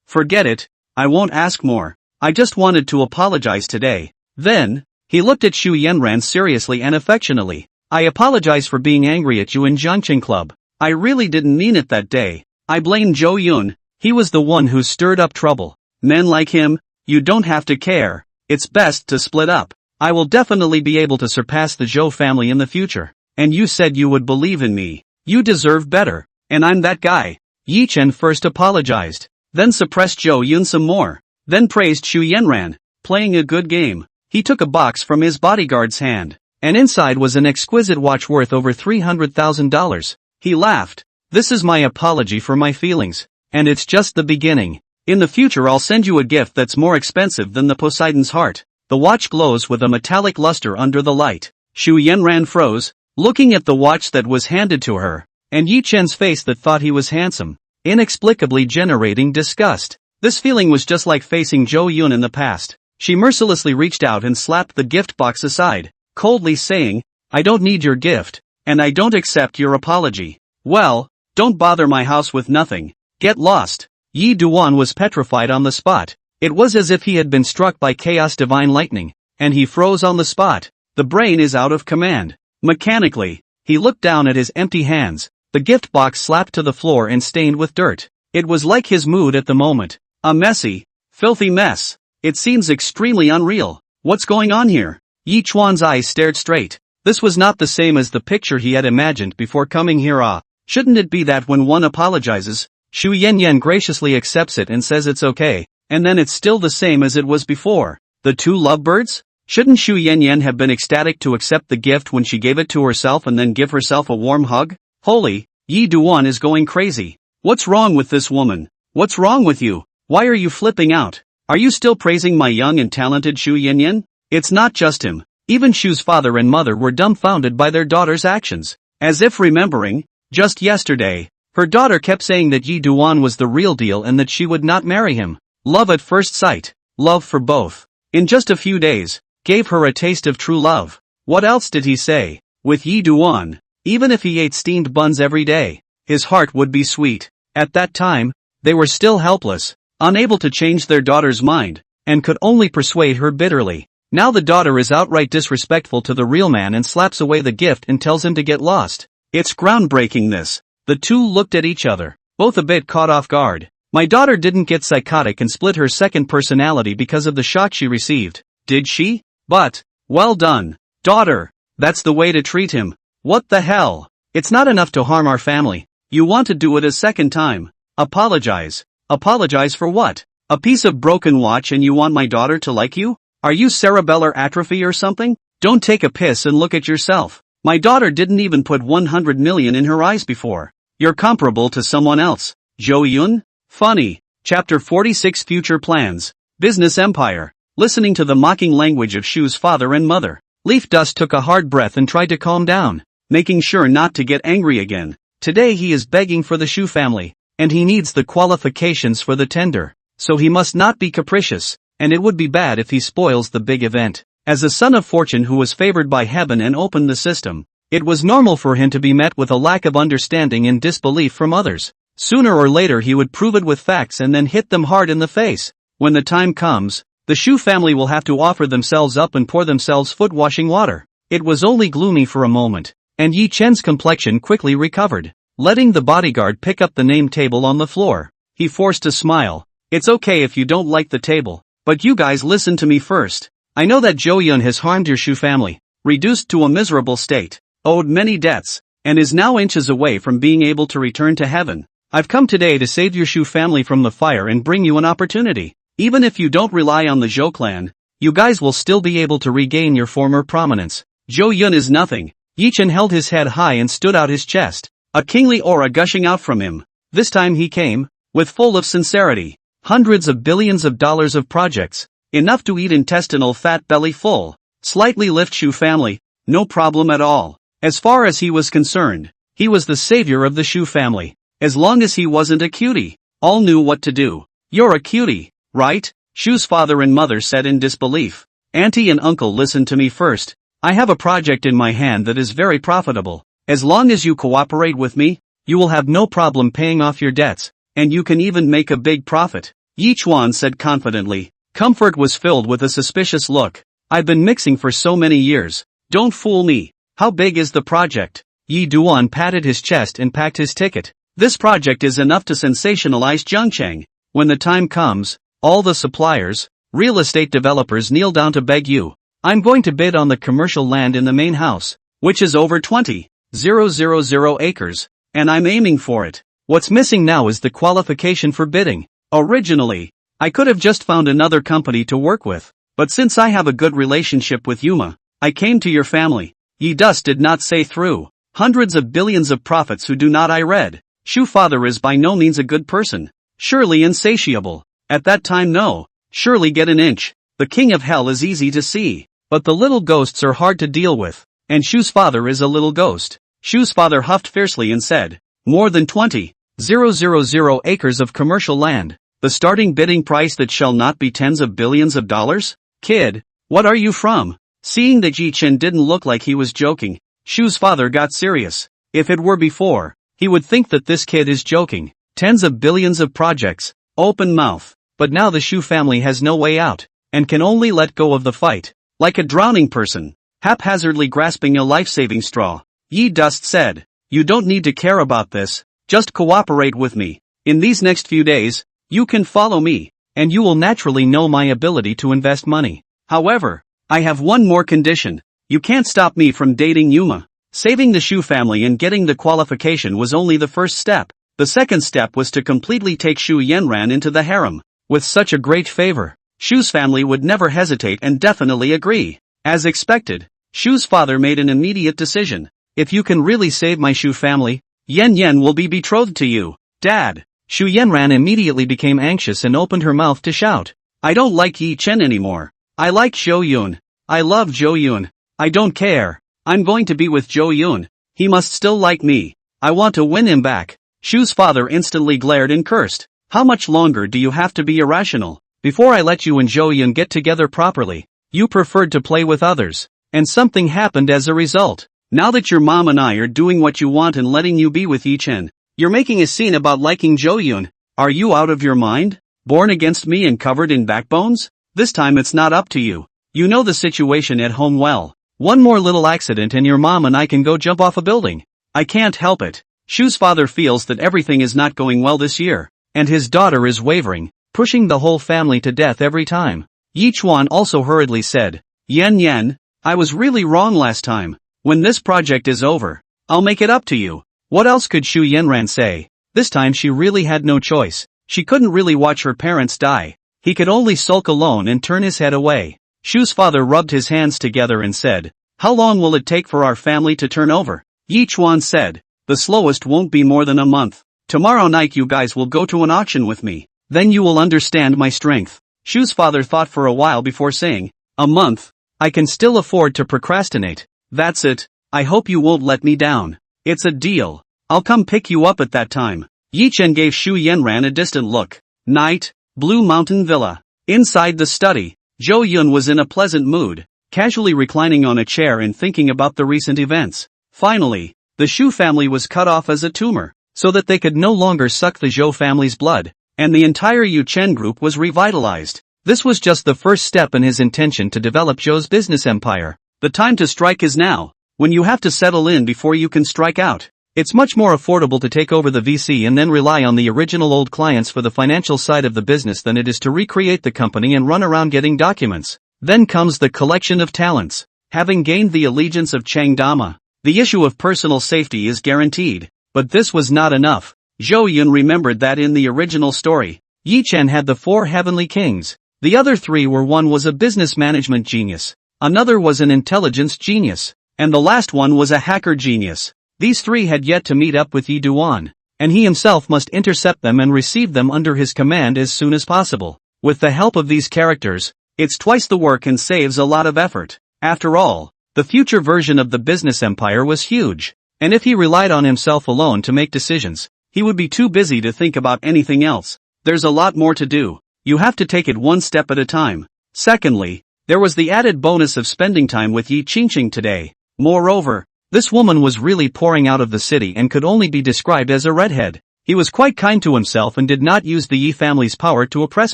[SPEAKER 1] Forget it, I won't ask more. I just wanted to apologize today. Then, he looked at Shu Yanran seriously and affectionately. "I apologize for being angry at you in Jiangcheng Club. I really didn't mean it that day. I blame Zhou Yun, he was the one who stirred up trouble. Men like him, you don't have to care. It's best to split up. I will definitely be able to surpass the Zhou family in the future. And you said you would believe in me. You deserve better, and I'm that guy." Yi Chen first apologized, then suppressed Zhou Yun some more, then praised Shu Yanran, playing a good game. He took a box from his bodyguard's hand, and inside was an exquisite watch worth over $300,000. He laughed. "This is my apology for my feelings, and it's just the beginning. In the future I'll send you a gift that's more expensive than the Poseidon's heart." The watch glows with a metallic luster under the light. Shu Yanran froze, looking at the watch that was handed to her, and Yi Chen's face that thought he was handsome, inexplicably generating disgust. This feeling was just like facing Zhou Yun in the past. She mercilessly reached out and slapped the gift box aside, coldly saying, "I don't need your gift, and I don't accept your apology. Well, don't bother my house with nothing. Get lost." Yi Duan was petrified on the spot. It was as if he had been struck by chaos divine lightning, and he froze on the spot. The brain is out of command. Mechanically, he looked down at his empty hands, the gift box slapped to the floor and stained with dirt. It was like his mood at the moment. A messy, filthy mess. It seems extremely unreal. What's going on here? Yi Chuan's eyes stared straight. This was not the same as the picture he had imagined before coming here. Shouldn't it be that when one apologizes, Shu Yanran graciously accepts it and says it's okay, and then it's still the same as it was before? The two lovebirds? Shouldn't Shu Yanran have been ecstatic to accept the gift when she gave it to herself and then give herself a warm hug? Holy, Yi Duan is going crazy. What's wrong with this woman? What's wrong with you? Why are you flipping out? Are you still praising my young and talented Shu Yanran? It's not just him. Even Shu's father and mother were dumbfounded by their daughter's actions. As if remembering, just yesterday, her daughter kept saying that Yi Duan was the real deal and that she would not marry him. Love at first sight. Love for both. In just a few days, gave her a taste of true love. What else did he say? With Yi Duan, even if he ate steamed buns every day, his heart would be sweet. At that time, they were still helpless, unable to change their daughter's mind, and could only persuade her bitterly. Now the daughter is outright disrespectful to the real man and slaps away the gift and tells him to get lost. It's groundbreaking this. The two looked at each other, both a bit caught off guard. My daughter didn't get psychotic and split her second personality because of the shock she received, did she? But, well done, daughter. That's the way to treat him. What the hell? It's not enough to harm our family. You want to do it a second time. Apologize. Apologize for what? A piece of broken watch and you want my daughter to like you? Are you cerebellar atrophy or something? Don't take a piss and look at yourself. My daughter didn't even put 100 million in her eyes before. You're comparable to someone else. Zhou Yun? Funny. Chapter 46 Future Plans. Business Empire. Listening to the mocking language of Shu's father and mother, Leaf Dust took a hard breath and tried to calm down, making sure not to get angry again. Today he is begging for the Shu family, and he needs the qualifications for the tender, so he must not be capricious, and it would be bad if he spoils the big event. As a son of fortune who was favored by heaven and opened the system, it was normal for him to be met with a lack of understanding and disbelief from others. Sooner or later he would prove it with facts and then hit them hard in the face. When the time comes, the Shu family will have to offer themselves up and pour themselves foot-washing water. It was only gloomy for a moment, and Yi Chen's complexion quickly recovered. Letting the bodyguard pick up the name table on the floor, he forced a smile. It's okay if you don't like the table, but you guys listen to me first. I know that Zhou Yun has harmed your Shu family, reduced to a miserable state, owed many debts, and is now inches away from being able to return to heaven. I've come today to save your Shu family from the fire and bring you an opportunity. Even if you don't rely on the Zhou clan, you guys will still be able to regain your former prominence. Zhou Yun is nothing. Yi Chen held his head high and stood out his chest, a kingly aura gushing out from him. This time he came, with full of sincerity. Hundreds of billions of dollars of projects, enough to eat intestinal fat belly full. Slightly lift Shu family, no problem at all. As far as he was concerned, he was the savior of the Shu family. As long as he wasn't a cutie, all knew what to do. You're a cutie, right? Shu's father and mother said in disbelief. Auntie and uncle, listen to me first. I have a project in my hand that is very profitable. As long as you cooperate with me, you will have no problem paying off your debts, and you can even make a big profit. Yi Chuan said confidently. Comfort was filled with a suspicious look. I've been mixing for so many years. Don't fool me. How big is the project? Yi Duan patted his chest and packed his ticket. This project is enough to sensationalize Zhengcheng. When the time comes, all the suppliers, real estate developers kneel down to beg you. I'm going to bid on the commercial land in the main house, which is over 20,000 acres, and I'm aiming for it. What's missing now is the qualification for bidding. Originally, I could have just found another company to work with, but since I have a good relationship with Yuma, I came to your family. Yi Dust did not say through hundreds of billions of profits who do not. I read. Shu father is by no means a good person. Surely insatiable. At that time no. Surely get an inch. The king of hell is easy to see, but the little ghosts are hard to deal with, and Shu's father is a little ghost. Shu's father huffed fiercely and said, more than 20,000 acres of commercial land. The starting bidding price that shall not be tens of billions of dollars? Kid, what are you from? Seeing that Yuchen didn't look like he was joking, Shu's father got serious. If it were before, he would think that this kid is joking. Tens of billions of projects, open mouth. But now the Shu family has no way out, and can only let go of the fight. Like a drowning person, haphazardly grasping a life-saving straw, Yi Dust said, "You don't need to care about this, just cooperate with me. In these next few days, you can follow me, and you will naturally know my ability to invest money. However, I have one more condition. You can't stop me from dating Yuma." Saving the Shu family and getting the qualification was only the first step. The second step was to completely take Shu Yanran into the harem. With such a great favor, Shu's family would never hesitate and definitely agree. As expected, Shu's father made an immediate decision. "If you can really save my Shu family, Yan will be betrothed to you, Dad." Shu Yanran immediately became anxious and opened her mouth to shout, "I don't like Yi Chen anymore. I like Zhou Yun. I love Zhou Yun. I don't care. I'm going to be with Zhou Yun. He must still like me. I want to win him back." Shu's father instantly glared and cursed. "How much longer do you have to be irrational? Before I let you and Zhou Yun get together properly, you preferred to play with others, and something happened as a result. Now that your mom and I are doing what you want and letting you be with Yi Chen, you're making a scene about liking Zhou Yun. Are you out of your mind? Born against me and covered in backbones? This time it's not up to you. You know the situation at home well. One more little accident and your mom and I can go jump off a building. I can't help it." Shu's father feels that everything is not going well this year, and his daughter is wavering, pushing the whole family to death every time. Yi Chuan also hurriedly said, Yan, I was really wrong last time. When this project is over, I'll make it up to you." What else could Shu Yanran say? This time she really had no choice. She couldn't really watch her parents die. He could only sulk alone and turn his head away. Shu's father rubbed his hands together and said, "How long will it take for our family to turn over?" Yi Chuan said, "The slowest won't be more than a month. Tomorrow night you guys will go to an auction with me. Then you will understand my strength." Shu's father thought for a while before saying, "A month? I can still afford to procrastinate. That's it. I hope you won't let me down. It's a deal. I'll come pick you up at that time." Yi Chen gave Shu Yanran a distant look. Night, Blue Mountain Villa. Inside the study, Zhou Yun was in a pleasant mood, casually reclining on a chair and thinking about the recent events. Finally, the Shu family was cut off as a tumor, so that they could no longer suck the Zhou family's blood, and the entire Yuchen Group was revitalized. This was just the first step in his intention to develop Zhou's business empire. The time to strike is now, when you have to settle in before you can strike out. It's much more affordable to take over the VC and then rely on the original old clients for the financial side of the business than it is to recreate the company and run around getting documents. Then comes the collection of talents. Having gained the allegiance of Chang Dama, the issue of personal safety is guaranteed. But this was not enough. Zhou Yun remembered that in the original story, Yi Chen had the 4 heavenly kings. The other 3 were: one was a business management genius, another was an intelligence genius, and the last one was a hacker genius. These 3 had yet to meet up with Yi Duan, and he himself must intercept them and receive them under his command as soon as possible. With the help of these characters, it's twice the work and saves a lot of effort. After all, the future version of the business empire was huge, and if he relied on himself alone to make decisions, he would be too busy to think about anything else. There's a lot more to do. You have to take it one step at a time. Secondly, there was the added bonus of spending time with Yi Qingqing today. Moreover, this woman was really pouring out of the city and could only be described as a redhead. He was quite kind to himself and did not use the Yi family's power to oppress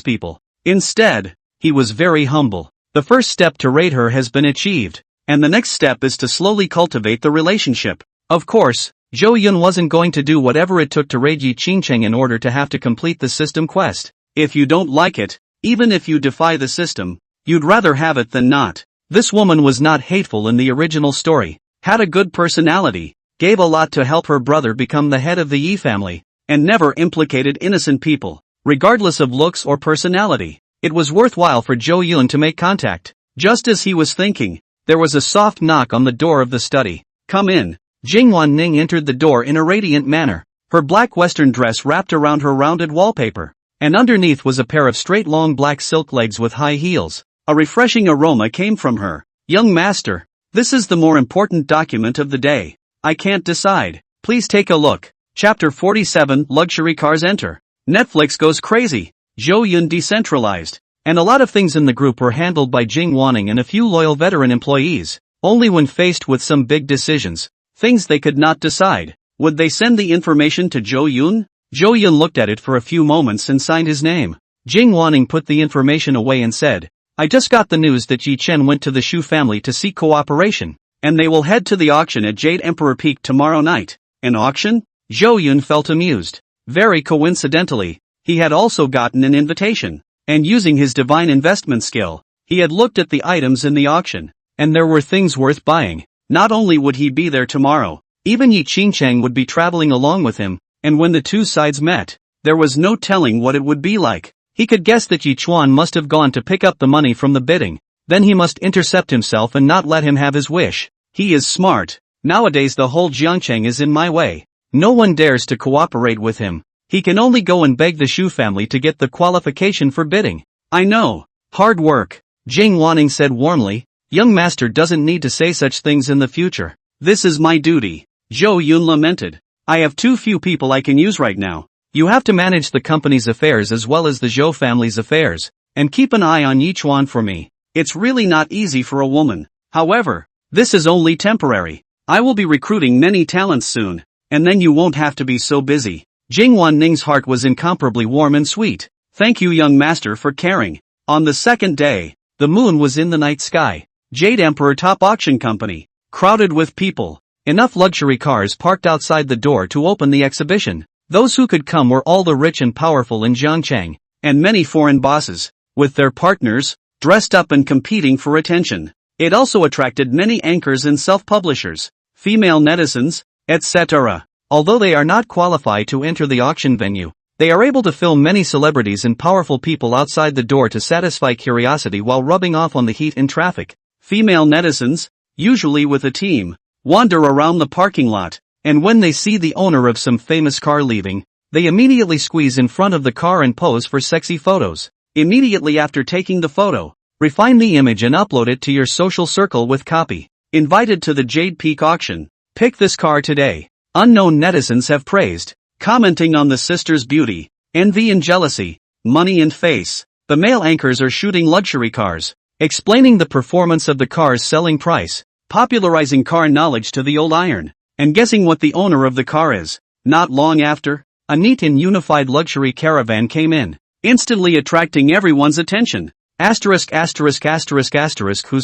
[SPEAKER 1] people. Instead, he was very humble. The first step to raid her has been achieved, and the next step is to slowly cultivate the relationship. Of course, Zhou Yun wasn't going to do whatever it took to raid Yi Qingqing in order to have to complete the system quest. If you don't like it, even if you defy the system, you'd rather have it than not. This woman was not hateful in the original story, had a good personality, gave a lot to help her brother become the head of the Yi family, and never implicated innocent people, regardless of looks or personality. It was worthwhile for Zhou Yun to make contact. Just as he was thinking, there was a soft knock on the door of the study. "Come in." Jing Wanning entered the door in a radiant manner, her black western dress wrapped around her rounded wallpaper, and underneath was a pair of straight long black silk legs with high heels. A refreshing aroma came from her. "Young master, this is the more important document of the day. I can't decide. Please take a look." Chapter 47 Luxury Cars Enter. Netflix goes crazy. Zhou Yun decentralized. And a lot of things in the group were handled by Jing, Wanning and a few loyal veteran employees. Only when faced with some big decisions, things they could not decide, would they send the information to Zhou Yun? Zhou Yun looked at it for a few moments and signed his name. Jing Wanning put the information away and said, I just got the news that Yi Chen went to the Shu family to seek cooperation, and they will head to the auction at Jade Emperor Peak tomorrow night. An auction? Zhou Yun felt amused. Very coincidentally, he had also gotten an invitation, and using his divine investment skill, he had looked at the items in the auction, and there were things worth buying. Not only would he be there tomorrow, even Yi Qingchang would be traveling along with him, and when the two sides met, there was no telling what it would be like. He could guess that Yi Chuan must have gone to pick up the money from the bidding, then he must intercept himself and not let him have his wish. He is smart. Nowadays the whole Jiangcheng is in my way. No one dares to cooperate with him. He can only go and beg the Shu family to get the qualification for bidding. I know. Hard work. Jing Wanning said warmly. Young master doesn't need to say such things in the future. This is my duty. Zhou Yun lamented. I have too few people I can use right now. You have to manage the company's affairs as well as the Zhou family's affairs, and keep an eye on Yi Chuan for me. It's really not easy for a woman. However, this is only temporary. I will be recruiting many talents soon, and then you won't have to be so busy. Jing Wanning's heart was incomparably warm and sweet. Thank you, young master, for caring. On the second day, the moon was in the night sky. Jade Emperor Top Auction Company, crowded with people. Enough luxury cars parked outside the door to open the exhibition. Those who could come were all the rich and powerful in Jiangcheng, and many foreign bosses, with their partners, dressed up and competing for attention. It also attracted many anchors and self-publishers, female netizens, etc. Although they are not qualified to enter the auction venue, they are able to film many celebrities and powerful people outside the door to satisfy curiosity while rubbing off on the heat and traffic. Female netizens, usually with a team, wander around the parking lot, and when they see the owner of some famous car leaving, they immediately squeeze in front of the car and pose for sexy photos. Immediately after taking the photo, refine the image and upload it to your social circle with copy. Invited to the Jade Peak auction. Pick this car today. Unknown netizens have praised, commenting on the sister's beauty, envy and jealousy, money and face. The male anchors are shooting luxury cars, explaining the performance of the car's selling price, popularizing car knowledge to the old iron, and guessing what the owner of the car is. Not long after, a neat and unified luxury caravan came in, instantly attracting everyone's attention. Whose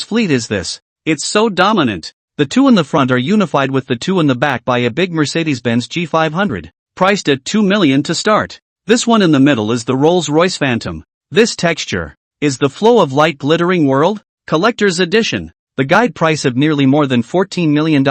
[SPEAKER 1] fleet is this? It's so dominant. The two in the front are unified with the two in the back by a big Mercedes-Benz G500, priced at $2 million to start. This one in the middle is the Rolls-Royce Phantom. This texture is the flow of light glittering world, collector's edition. The guide price of nearly more than $14 million.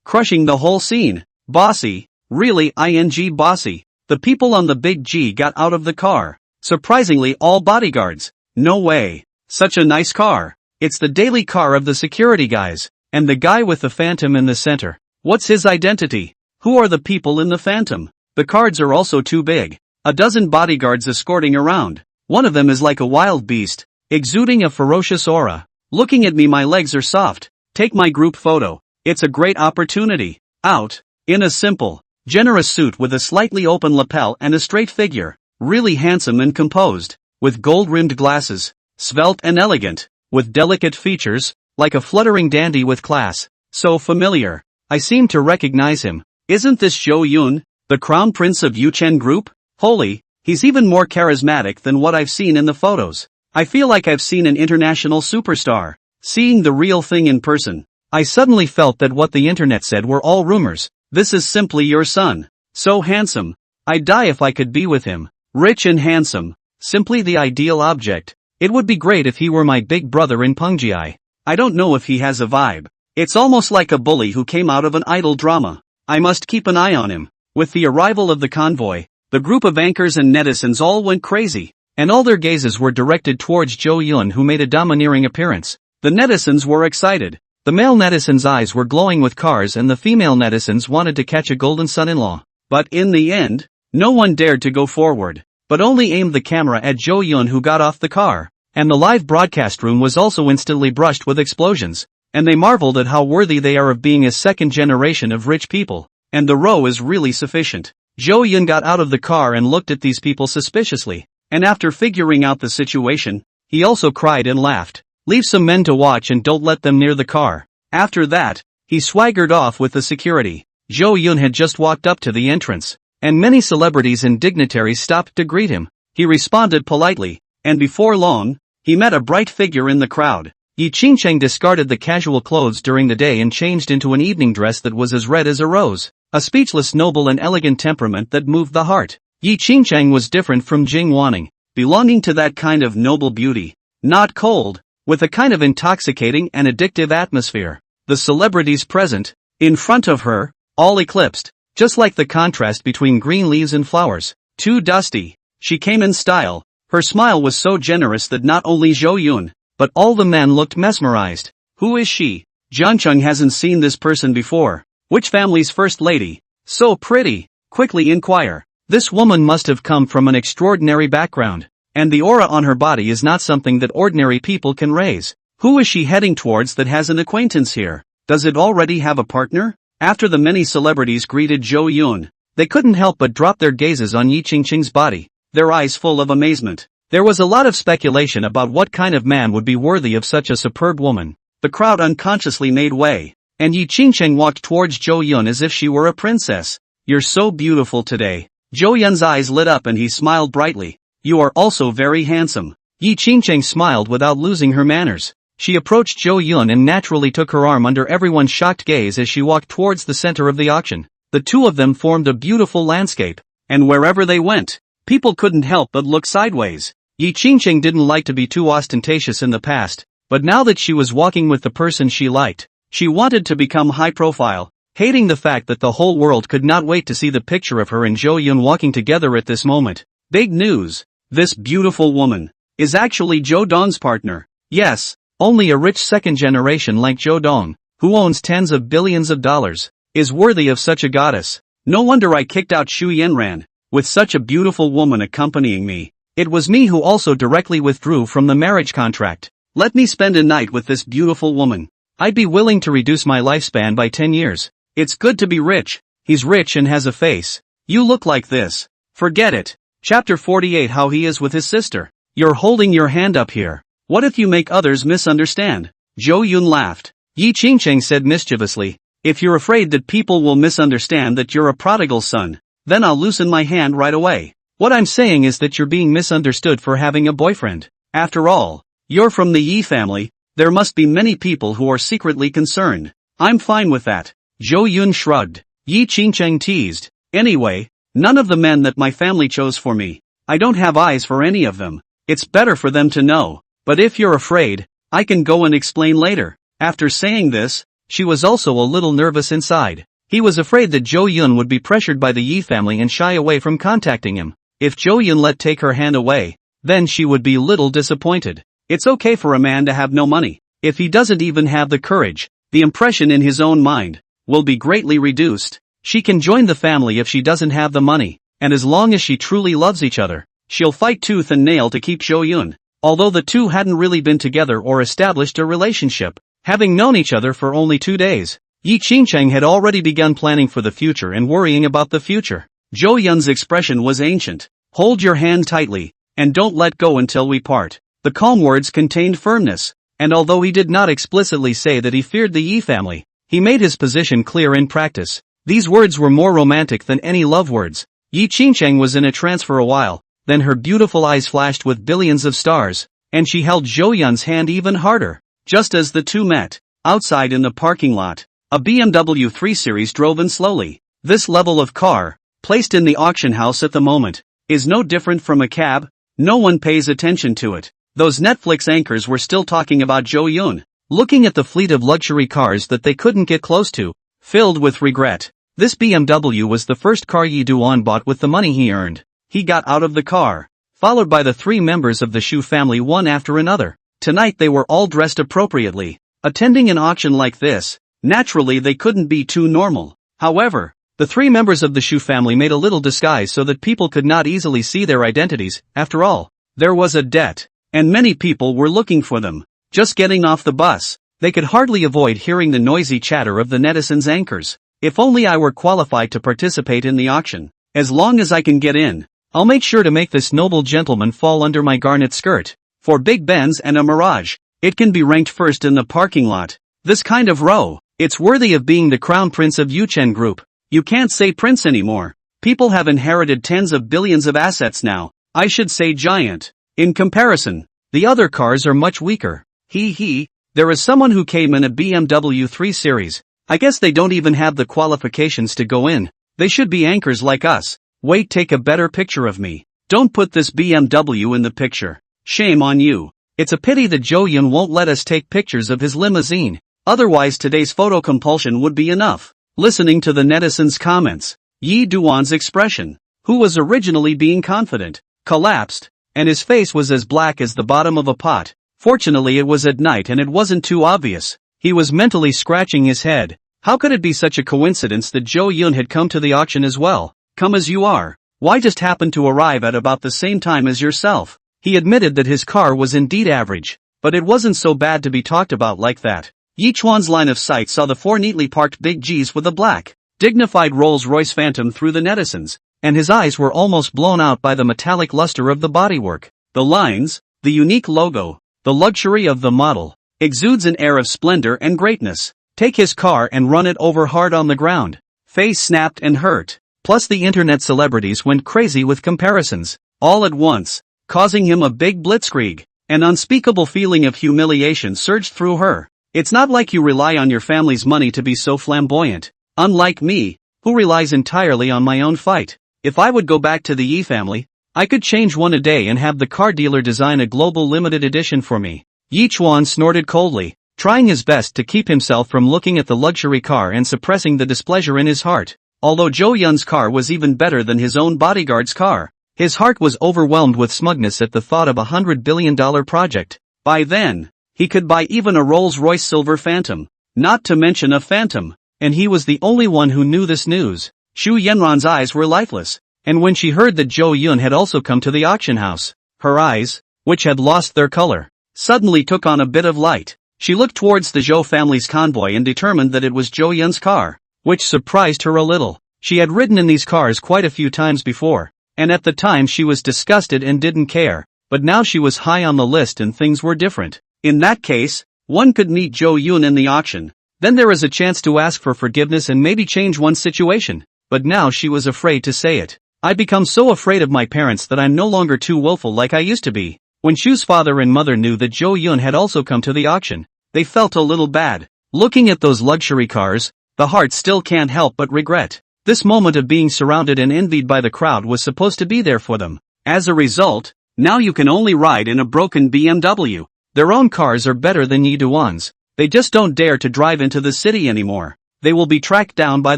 [SPEAKER 1] Crushing the whole scene. Bossy, really bossy. The people on the big G got out of the car. Surprisingly, all bodyguards. No way. Such a nice car. It's the daily car of the security guys. And the guy with the Phantom in the center. What's his identity? Who are the people in the Phantom? The cards are also too big. A dozen bodyguards escorting around. One of them is like a wild beast, exuding a ferocious aura. Looking at me, my legs are soft. Take my group photo. It's a great opportunity. Out. In a simple, generous suit with a slightly open lapel and a straight figure. Really handsome and composed. With gold-rimmed glasses. Svelte and elegant. With delicate features. Like a fluttering dandy with class. So familiar. I seem to recognize him. Isn't this Zhou Yun, the crown prince of Yuchen Group? Holy, he's even more charismatic than what I've seen in the photos. I feel like I've seen an international superstar. Seeing the real thing in person, I suddenly felt that what the internet said were all rumors. This is simply your son. So handsome. I'd die if I could be with him. Rich and handsome. Simply the ideal object. It would be great if he were my big brother in Pengjiai. I don't know if he has a vibe. It's almost like a bully who came out of an idol drama. I must keep an eye on him. With the arrival of the convoy, the group of anchors and netizens all went crazy, and all their gazes were directed towards Zhou Yun, who made a domineering appearance. The netizens were excited. The male netizens' eyes were glowing with cars and the female netizens wanted to catch a golden son-in-law. But in the end, no one dared to go forward, but only aimed the camera at Zhou Yun, who got off the car, and the live broadcast room was also instantly brushed with explosions, and they marveled at how worthy they are of being a second generation of rich people, and the row is really sufficient. Zhou Yun got out of the car and looked at these people suspiciously, and after figuring out the situation, he also cried and laughed. Leave some men to watch and don't let them near the car. After that, he swaggered off with the security. Zhou Yun had just walked up to the entrance, and many celebrities and dignitaries stopped to greet him. He responded politely, and before long, he met a bright figure in the crowd. Yi Qingcheng discarded the casual clothes during the day and changed into an evening dress that was as red as a rose, a speechless noble and elegant temperament that moved the heart. Yi Qingcheng was different from Jing Wanning, belonging to that kind of noble beauty, not cold, with a kind of intoxicating and addictive atmosphere. The celebrities present, in front of her, all eclipsed, just like the contrast between green leaves and flowers. Too dusty. She came in style. Her smile was so generous that not only Zhou Yun, but all the men looked mesmerized. Who is she? Jiancheng hasn't seen this person before. Which family's first lady? So pretty. Quickly inquire. This woman must have come from an extraordinary background, and the aura on her body is not something that ordinary people can raise. Who is she heading towards that has an acquaintance here? Does it already have a partner? After the many celebrities greeted Zhou Yun, they couldn't help but drop their gazes on Yi Qingcheng's body, their eyes full of amazement. There was a lot of speculation about what kind of man would be worthy of such a superb woman. The crowd unconsciously made way, and Yi Qingcheng walked towards Zhou Yun as if she were a princess. You're so beautiful today. Zhou Yun's eyes lit up and he smiled brightly. You are also very handsome. Yi Qingcheng smiled without losing her manners. She approached Zhou Yun and naturally took her arm under everyone's shocked gaze as she walked towards the center of the auction. The two of them formed a beautiful landscape, and wherever they went, people couldn't help but look sideways. Yi Qingcheng didn't like to be too ostentatious in the past, but now that she was walking with the person she liked, she wanted to become high profile, hating the fact that the whole world could not wait to see the picture of her and Zhou Yun walking together at this moment. Big news! This beautiful woman is actually Zhou Dong's partner. Yes. Only a rich second generation like Zhou Dong, who owns tens of billions of dollars, is worthy of such a goddess. No wonder I kicked out Shu Yanran, with such a beautiful woman accompanying me. It was me who also directly withdrew from the marriage contract. Let me spend a night with this beautiful woman. I'd be willing to reduce my lifespan by 10 years. It's good to be rich. He's rich and has a face. You look like this. Forget it. Chapter 48. How he is with his sister. You're holding your hand up here. What if you make others misunderstand? Zhou Yun laughed. Yi Qingcheng said mischievously, if you're afraid that people will misunderstand that you're a prodigal son, then I'll loosen my hand right away. What I'm saying is that you're being misunderstood for having a boyfriend. After all, you're from the Yi family, there must be many people who are secretly concerned. I'm fine with that. Zhou Yun shrugged. Yi Qingcheng teased. Anyway, none of the men that my family chose for me. I don't have eyes for any of them. It's better for them to know. But if you're afraid, I can go and explain later. After saying this, she was also a little nervous inside. He was afraid that Zhou Yun would be pressured by the Yi family and shy away from contacting him. If Zhou Yun let take her hand away, then she would be little disappointed. It's okay for a man to have no money. If he doesn't even have the courage, the impression in his own mind will be greatly reduced. She can join the family if she doesn't have the money, and as long as she truly loves each other, she'll fight tooth and nail to keep Zhou Yun. Although the two hadn't really been together or established a relationship, having known each other for only 2 days, Yi Qingcheng had already begun planning for the future and worrying about the future. Zhou Yun's expression was ancient. Hold your hand tightly, and don't let go until we part. The calm words contained firmness, and although he did not explicitly say that he feared the Yi family, he made his position clear in practice. These words were more romantic than any love words. Yi Qingcheng was in a trance for a while. Then her beautiful eyes flashed with billions of stars, and she held Zhou Yun's hand even harder. Just as the two met, outside in the parking lot, a BMW 3 Series drove in slowly. This level of car, placed in the auction house at the moment, is no different from a cab. No one pays attention to it. Those Netflix anchors were still talking about Zhou Yun, looking at the fleet of luxury cars that they couldn't get close to, filled with regret. This BMW was the first car Yi Duan bought with the money he earned. He got out of the car, followed by the 3 members of the Shu family one after another. Tonight they were all dressed appropriately. Attending an auction like this, naturally they couldn't be too normal. However, the 3 members of the Shu family made a little disguise so that people could not easily see their identities. After all, there was a debt, and many people were looking for them. Just getting off the bus, they could hardly avoid hearing the noisy chatter of the netizens' anchors. If only I were qualified to participate in the auction. As long as I can get in, I'll make sure to make this noble gentleman fall under my garnet skirt. For Big Benz and a Mirage, it can be ranked first in the parking lot. This kind of row, it's worthy of being the crown prince of Yuchen Group. You can't say prince anymore. People have inherited tens of billions of assets now. I should say giant. In comparison, the other cars are much weaker. There is someone who came in a BMW 3 Series. I guess they don't even have the qualifications to go in. They should be anchors like us. Wait, take a better picture of me. Don't put this BMW in the picture. Shame on you. It's a pity that Zhou Yun won't let us take pictures of his limousine. Otherwise today's photo compulsion would be enough. Listening to the netizens' comments, Yi Duan's expression, who was originally being confident, collapsed, and his face was as black as the bottom of a pot. Fortunately it was at night and it wasn't too obvious. He was mentally scratching his head. How could it be such a coincidence that Zhou Yun had come to the auction as well? Come as you are. Why just happen to arrive at about the same time as yourself? He admitted that his car was indeed average, but it wasn't so bad to be talked about like that. Yi Chuan's line of sight saw the four neatly parked big Gs with a black, dignified Rolls-Royce Phantom through the netizens, and his eyes were almost blown out by the metallic luster of the bodywork. The lines, the unique logo, the luxury of the model, exudes an air of splendor and greatness. Take his car and run it over hard on the ground. Face snapped and hurt. Plus the internet celebrities went crazy with comparisons, all at once, causing him a big blitzkrieg. An unspeakable feeling of humiliation surged through her. It's not like you rely on your family's money to be so flamboyant. Unlike me, who relies entirely on my own fight. If I would go back to the Yi family, I could change one a day and have the car dealer design a global limited edition for me. Yi Chuan snorted coldly, trying his best to keep himself from looking at the luxury car and suppressing the displeasure in his heart. Although Zhou Yun's car was even better than his own bodyguard's car, his heart was overwhelmed with smugness at the thought of a $100 billion project. By then, he could buy even a Rolls-Royce Silver Phantom, not to mention a Phantom, and he was the only one who knew this news. Shu Yanran's eyes were lifeless, and when she heard that Zhou Yun had also come to the auction house, her eyes, which had lost their color, suddenly took on a bit of light. She looked towards the Zhou family's convoy and determined that it was Zhou Yun's car, which surprised her a little. She had ridden in these cars quite a few times before, and at the time she was disgusted and didn't care, but now she was high on the list and things were different. In that case, one could meet Zhou Yun in the auction. Then there is a chance to ask for forgiveness and maybe change one's situation. But now she was afraid to say it. I become so afraid of my parents that I'm no longer too willful like I used to be. When Shu's father and mother knew that Zhou Yun had also come to the auction, they felt a little bad. Looking at those luxury cars, the heart still can't help but regret. This moment of being surrounded and envied by the crowd was supposed to be there for them. As a result, now you can only ride in a broken BMW. Their own cars are better than Yi Duan's. They just don't dare to drive into the city anymore. They will be tracked down by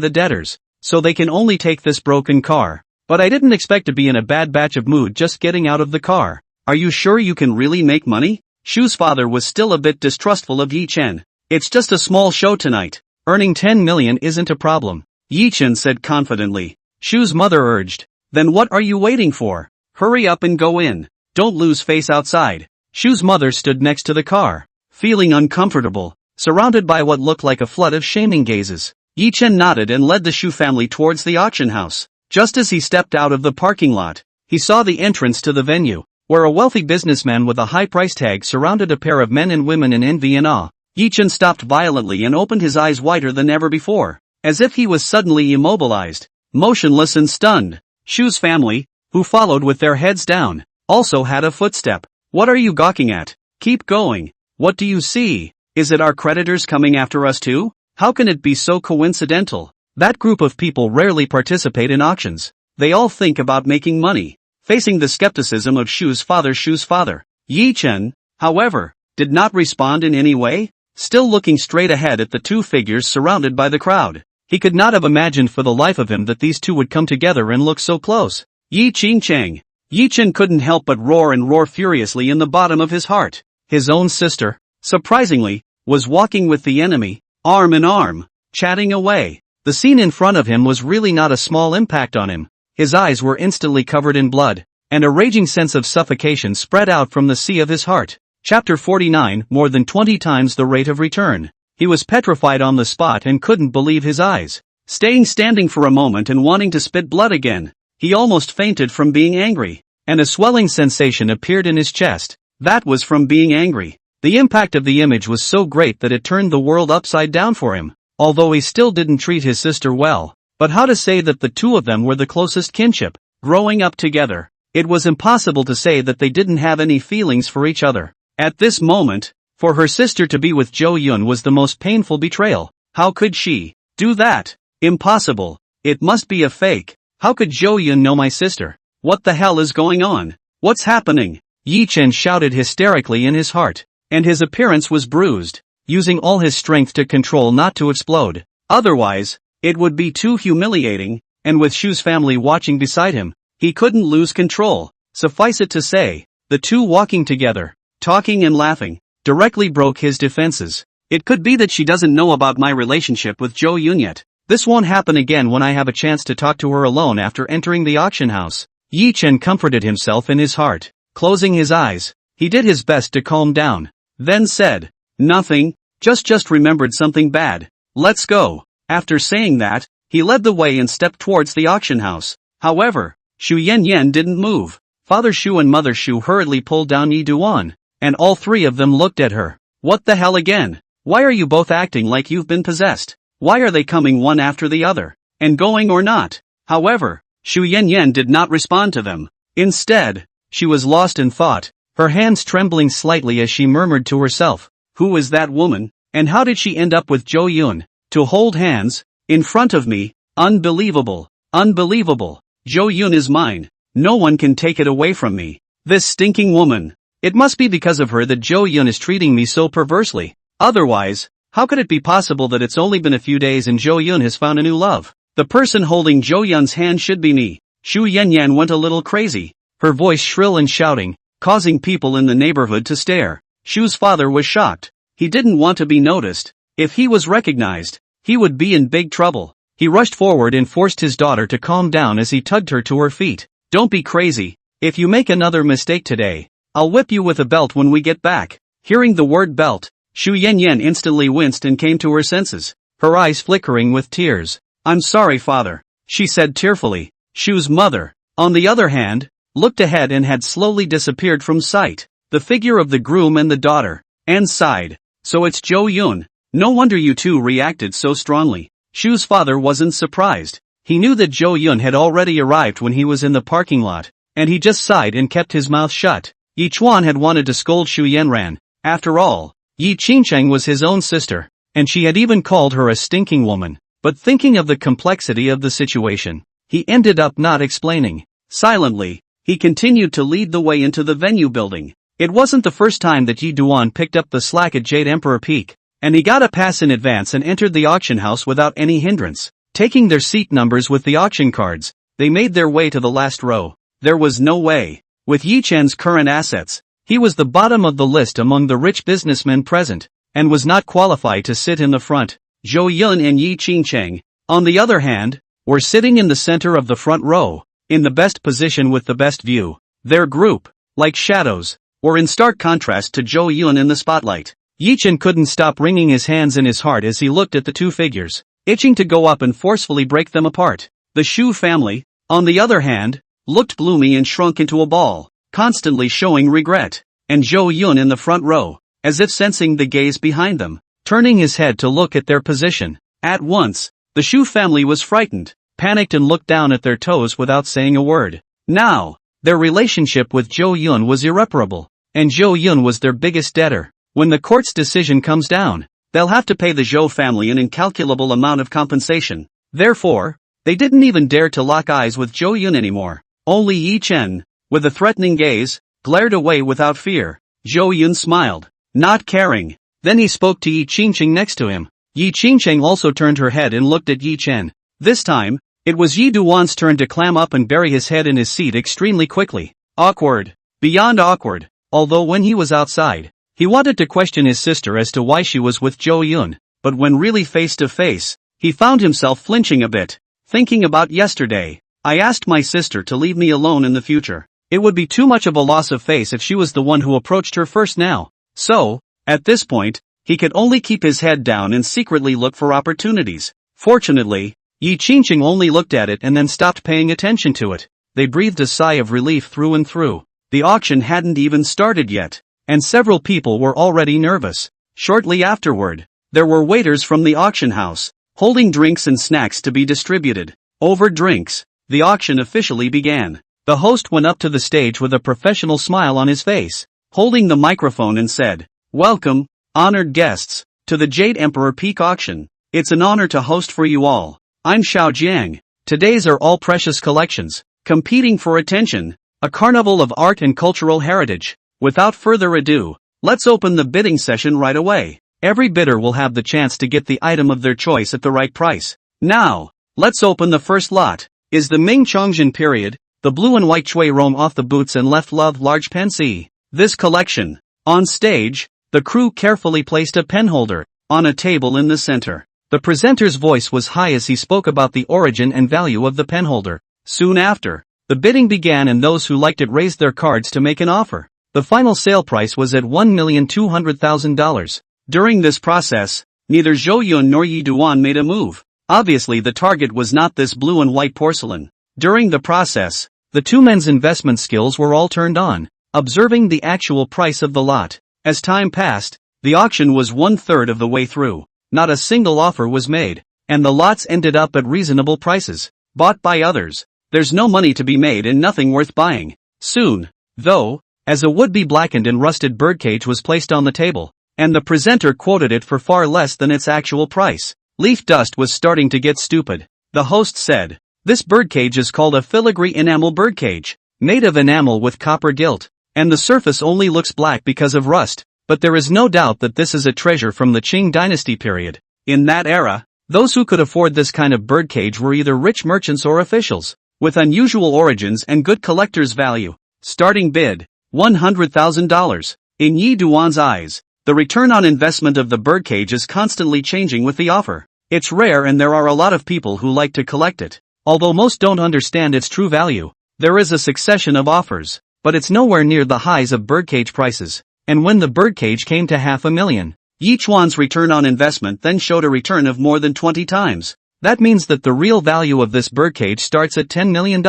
[SPEAKER 1] the debtors, so they can only take this broken car. But I didn't expect to be in a bad batch of mood just getting out of the car. Are you sure you can really make money? Shu's father was still a bit distrustful of Yi Chen. It's just a small show tonight. Earning 10 million isn't a problem, Yi Chen said confidently. Shu's mother urged. Then what are you waiting for? Hurry up and go in. Don't lose face outside. Shu's mother stood next to the car, feeling uncomfortable, surrounded by what looked like a flood of shaming gazes. Yi Chen nodded and led the Shu family towards the auction house. Just as he stepped out of the parking lot, he saw the entrance to the venue, where a wealthy businessman with a high price tag surrounded a pair of men and women in envy and awe. Yi Chen stopped violently and opened his eyes wider than ever before, as if he was suddenly immobilized, motionless and stunned. Shu's family, who followed with their heads down, also had a footstep. What are you gawking at? Keep going. What do you see? Is it our creditors coming after us too? How can it be so coincidental? That group of people rarely participate in auctions. They all think about making money. Facing the skepticism of Shu's father, Yi Chen, however, did not respond in any way, still looking straight ahead at the two figures surrounded by the crowd. He could not have imagined for the life of him that these two would come together and look so close. Yi Ching. Yi Chen couldn't help but roar furiously in the bottom of his heart. His own sister, surprisingly, was walking with the enemy, arm in arm, chatting away. The scene in front of him was really not a small impact on him. His eyes were instantly covered in blood, and a raging sense of suffocation spread out from the sea of his heart. Chapter 49, more than 20 times the rate of return. He was petrified on the spot and couldn't believe his eyes. Staying standing for a moment and wanting to spit blood again. He almost fainted from being angry, and a swelling sensation appeared in his chest. That was from being angry. The impact of the image was so great that it turned the world upside down for him, although he still didn't treat his sister well. But how to say that the two of them were the closest kinship, growing up together? It was impossible to say that they didn't have any feelings for each other. At this moment, for her sister to be with Zhou Yun was the most painful betrayal. How could she do that? Impossible. It must be a fake. How could Zhou Yun know my sister? What the hell is going on? What's happening? Yuchen shouted hysterically in his heart, and his appearance was bruised, using all his strength to control not to explode. Otherwise, it would be too humiliating, and with Shu's family watching beside him, he couldn't lose control. Suffice it to say, the two walking together, talking and laughing, directly broke his defenses. It could be that she doesn't know about my relationship with Zhou Yun yet. This won't happen again when I have a chance to talk to her alone after entering the auction house. Yuchen comforted himself in his heart. Closing his eyes, he did his best to calm down, then said, "Nothing, just remembered something bad. Let's go." After saying that, he led the way and stepped towards the auction house. However, Shu Yanran didn't move. Father Shu and Mother Shu hurriedly pulled down Yi Duan, and all three of them looked at her. What the hell again? Why are you both acting like you've been possessed? Why are they coming one after the other, and going or not? However, Shu Yanran did not respond to them. Instead, she was lost in thought, her hands trembling slightly as she murmured to herself, "Who is that woman, and how did she end up with Zhou Yun? To hold hands, in front of me, unbelievable, unbelievable. Zhou Yun is mine, no one can take it away from me. This stinking woman. It must be because of her that Zhou Yun is treating me so perversely. Otherwise, how could it be possible that it's only been a few days and Zhou Yun has found a new love? The person holding Zhou Yun's hand should be me." Shu Yanran went a little crazy, her voice shrill and shouting, causing people in the neighborhood to stare. Shu's father was shocked. He didn't want to be noticed. If he was recognized, he would be in big trouble. He rushed forward and forced his daughter to calm down as he tugged her to her feet. "Don't be crazy. If you make another mistake today, I'll whip you with a belt when we get back." Hearing the word belt, Shu Yanran instantly winced and came to her senses, her eyes flickering with tears. "I'm sorry, father," she said tearfully. Shu's mother, on the other hand, looked ahead and had slowly disappeared from sight. The figure of the groom and the daughter, and sighed. "So it's Zhou Yun. No wonder you two reacted so strongly." Shu's father wasn't surprised. He knew that Zhou Yun had already arrived when he was in the parking lot, and he just sighed and kept his mouth shut. Yi Chuan had wanted to scold Shu Yanran. After all, Yi Qingcheng was his own sister, and she had even called her a stinking woman. But thinking of the complexity of the situation, he ended up not explaining. Silently, he continued to lead the way into the venue building. It wasn't the first time that Yi Duan picked up the slack at Jade Emperor Peak, and he got a pass in advance and entered the auction house without any hindrance. Taking their seat numbers with the auction cards, they made their way to the last row. There was no way. With Yi Chen's current assets, he was the bottom of the list among the rich businessmen present, and was not qualified to sit in the front. Zhou Yun and Yi Qingcheng, on the other hand, were sitting in the center of the front row, in the best position with the best view. Their group, like shadows, were in stark contrast to Zhou Yun in the spotlight. Yuchen couldn't stop wringing his hands in his heart as he looked at the two figures, itching to go up and forcefully break them apart. The Shu family, on the other hand, looked gloomy and shrunk into a ball, constantly showing regret. And Zhou Yun in the front row, as if sensing the gaze behind them, turning his head to look at their position. At once, the Shu family was frightened, panicked and looked down at their toes without saying a word. Now, their relationship with Zhou Yun was irreparable, and Zhou Yun was their biggest debtor. When the court's decision comes down, they'll have to pay the Zhou family an incalculable amount of compensation. Therefore, they didn't even dare to lock eyes with Zhou Yun anymore. Only Yi Chen, with a threatening gaze, glared away without fear. Zhou Yun smiled, not caring. Then he spoke to Yi Qingcheng next to him. Yi Qingcheng also turned her head and looked at Yi Chen. This time, it was Yi Duan's turn to clam up and bury his head in his seat extremely quickly. Awkward. Beyond awkward. Although when he was outside, he wanted to question his sister as to why she was with Zhou Yun, but when really face to face, he found himself flinching a bit. Thinking about yesterday, I asked my sister to leave me alone in the future. It would be too much of a loss of face if she was the one who approached her first now. So, at this point, he could only keep his head down and secretly look for opportunities. Fortunately, Yi Qingcheng only looked at it and then stopped paying attention to it. They breathed a sigh of relief through and through. The auction hadn't even started yet. and several people were already nervous. Shortly afterward, there were waiters from the auction house, holding drinks and snacks to be distributed. Over drinks, the auction officially began. The host went up to the stage with a professional smile on his face, holding the microphone and said, "Welcome, honored guests, to the Jade Emperor Peak Auction. It's an honor to host for you all. I'm Xiao Jiang. Today's are all precious collections, competing for attention, a carnival of art and cultural heritage. Without further ado, let's open the bidding session right away. Every bidder will have the chance to get the item of their choice at the right price. Now, let's open the first lot. Is the Ming Chongjin period, the blue and white Chui roam off the boots and left love large pen C. This collection. On stage, the crew carefully placed a pen holder on a table in the center. The presenter's voice was high as he spoke about the origin and value of the pen holder. Soon after, the bidding began and those who liked it raised their cards to make an offer. The final sale price was at $1,200,000. During this process, neither Zhou Yun nor Yi Duan made a move. Obviously the target was not this blue and white porcelain. During the process, the two men's investment skills were all turned on, observing the actual price of the lot. As time passed, the auction was 1/3 of the way through. Not a single offer was made, and the lots ended up at reasonable prices, bought by others. There's no money to be made and nothing worth buying. Soon, though, as a would-be blackened and rusted birdcage was placed on the table, and the presenter quoted it for far less than its actual price. Leaf dust was starting to get stupid. The host said, "This birdcage is called a filigree enamel birdcage, made of enamel with copper gilt, and the surface only looks black because of rust, but there is no doubt that this is a treasure from the Qing dynasty period. In that era, those who could afford this kind of birdcage were either rich merchants or officials, with unusual origins and good collector's value. Starting bid, $100,000. In Yi Duan's eyes, the return on investment of the birdcage is constantly changing with the offer. It's rare and there are a lot of people who like to collect it. Although most don't understand its true value, there is a succession of offers, but it's nowhere near the highs of birdcage prices. And when the birdcage came to $500,000, Yi Chuan's return on investment then showed a return of more than 20 times. That means that the real value of this birdcage starts at $10 million.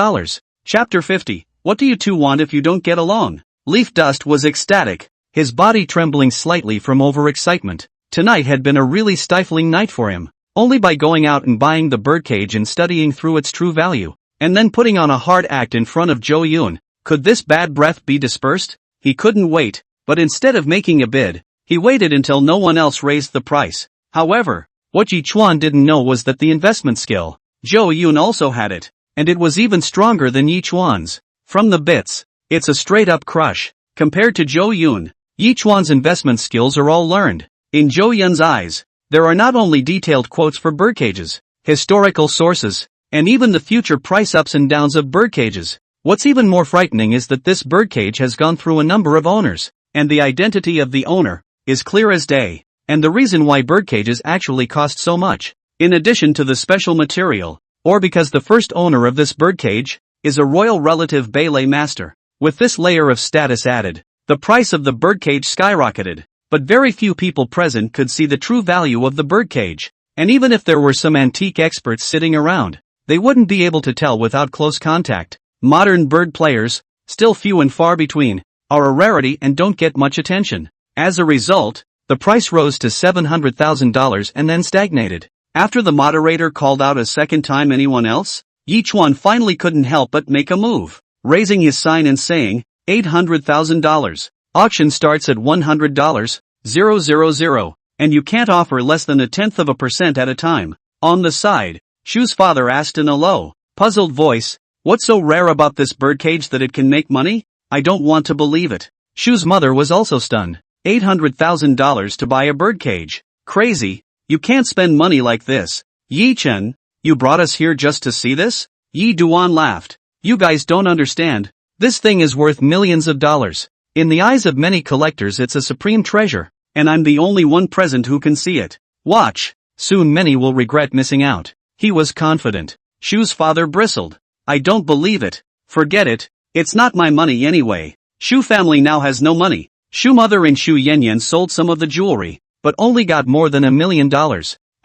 [SPEAKER 1] Chapter 50. What do you two want if you don't get along? Leaf Dust was ecstatic, his body trembling slightly from overexcitement. Tonight had been a really stifling night for him. Only by going out and buying the birdcage and studying through its true value, and then putting on a hard act in front of Zhou Yun, could this bad breath be dispersed? He couldn't wait, but instead of making a bid, he waited until no one else raised the price. However, what Yi Chuan didn't know was that the investment skill, Zhou Yun also had it, and it was even stronger than Yi Chuan's. From the bits, it's a straight-up crush. Compared to Zhou Yun, Yi Chuan's investment skills are all learned. In Zhou Yun's eyes, there are not only detailed quotes for birdcages, historical sources, and even the future price ups and downs of birdcages. What's even more frightening is that this birdcage has gone through a number of owners, and the identity of the owner is clear as day, and the reason why birdcages actually cost so much, in addition to the special material, or because the first owner of this birdcage is a royal relative ballet master. With this layer of status added, the price of the birdcage skyrocketed. But very few people present could see the true value of the birdcage, and even if there were some antique experts sitting around, they wouldn't be able to tell without close contact. Modern bird players, still few and far between, are a rarity and don't get much attention. As a result, the price rose to $700,000 and then stagnated. After the moderator called out a second time, anyone else? Yi Chuan finally couldn't help but make a move, raising his sign and saying, $800,000. Auction starts at $100, 000, and you can't offer less than 0.1% at a time. On the side, Shu's father asked in a low, puzzled voice, "What's so rare about this birdcage that it can make money? I don't want to believe it." Shu's mother was also stunned. $800,000 to buy a birdcage. Crazy, you can't spend money like this. Yi Chen, you brought us here just to see this? Yi Duan laughed. You guys don't understand. This thing is worth millions of dollars. In the eyes of many collectors it's a supreme treasure, and I'm the only one present who can see it. Watch, soon many will regret missing out. He was confident. Shu's father bristled. I don't believe it. Forget it, it's not my money anyway. Shu family now has no money. Shu mother and Shu Yanran sold some of the jewelry, but only got more than $1 million.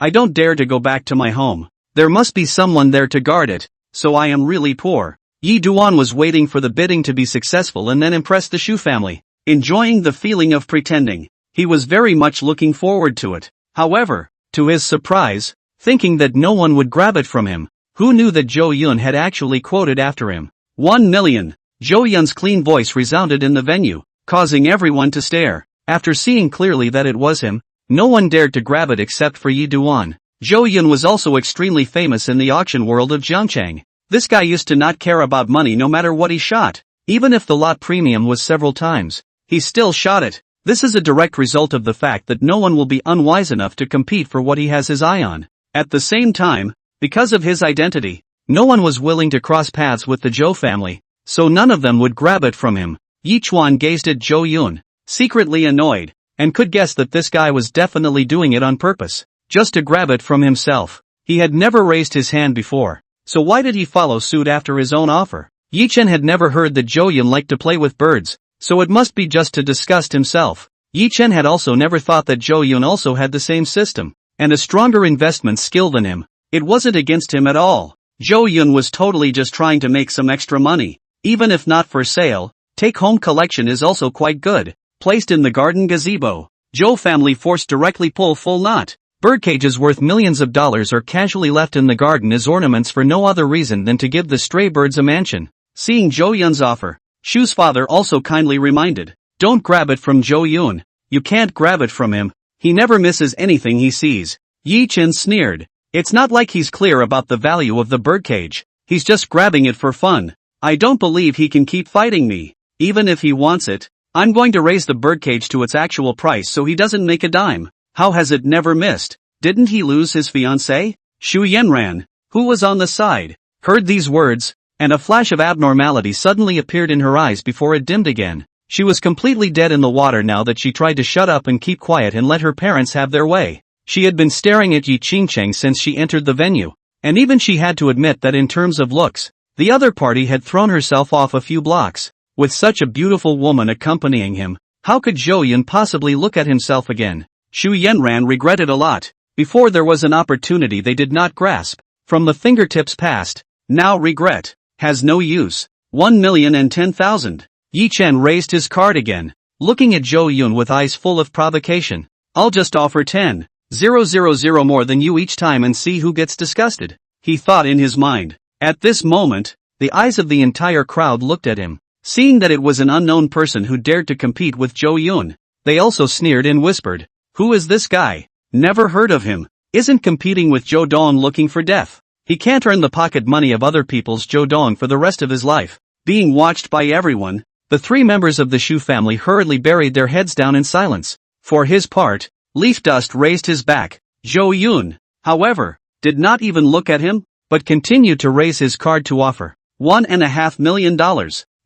[SPEAKER 1] I don't dare to go back to my home. There must be someone there to guard it, so I am really poor. Yi Duan was waiting for the bidding to be successful and then impress the Shu family. enjoying the feeling of pretending. He was very much looking forward to it. However, to his surprise, thinking that no one would grab it from him, who knew that Zhou Yun had actually quoted after him. 1 million. Zhou Yun's clean voice resounded in the venue, causing everyone to stare. After seeing clearly that it was him, no one dared to grab it except for Yi Duan. Zhou Yun was also extremely famous in the auction world of Zhangchang. This guy used to not care about money no matter what he shot. Even if the lot premium was several times, he still shot it. This is a direct result of the fact that no one will be unwise enough to compete for what he has his eye on. At the same time, because of his identity, no one was willing to cross paths with the Zhou family, so none of them would grab it from him. Yi Chuan gazed at Zhou Yun, secretly annoyed, and could guess that this guy was definitely doing it on purpose, just to grab it from himself. He had never raised his hand before, so why did he follow suit after his own offer? Yi Chen had never heard that Zhou Yun liked to play with birds, so it must be just to disgust himself. Yi Chen had also never thought that Zhou Yun also had the same system, and a stronger investment skill than him. It wasn't against him at all. Zhou Yun was totally just trying to make some extra money. Even if not for sale, take-home collection is also quite good. Placed in the garden gazebo, Zhou family forced directly pull full knot. Birdcages worth millions of dollars are casually left in the garden as ornaments for no other reason than to give the stray birds a mansion. Seeing Zhou Yun's offer, Shu's father also kindly reminded, "Don't grab it from Zhou Yun. You can't grab it from him. He never misses anything he sees." Yi Chen sneered. "It's not like he's clear about the value of the birdcage. He's just grabbing it for fun. I don't believe he can keep fighting me. Even if he wants it, I'm going to raise the birdcage to its actual price so he doesn't make a dime. How has it never missed? Didn't he lose his fiancée?" Shu Yanran, who was on the side, heard these words, and a flash of abnormality suddenly appeared in her eyes before it dimmed again. She was completely dead in the water now that she tried to shut up and keep quiet and let her parents have their way. She had been staring at Yi Qingcheng since she entered the venue, and even she had to admit that in terms of looks, the other party had thrown herself off a few blocks. With such a beautiful woman accompanying him, how could Zhou Yun possibly look at himself again? Shu Yanran regretted a lot. Before there was an opportunity they did not grasp. From the fingertips past, now regret has no use. 1,010,000. Yi Chen raised his card again, looking at Zhou Yun with eyes full of provocation. "I'll just offer 10,000 more than you each time and see who gets disgusted," he thought in his mind. At this moment, the eyes of the entire crowd looked at him. Seeing that it was an unknown person who dared to compete with Zhou Yun, they also sneered and whispered, "Who is this guy? Never heard of him. Isn't competing with Zhou Dong looking for death? He can't earn the pocket money of other people's Zhou Dong for the rest of his life." Being watched by everyone, the three members of the Shu family hurriedly buried their heads down in silence. For his part, Leaf Dust raised his back. Zhou Yun, however, did not even look at him, but continued to raise his card to offer $1.5 million.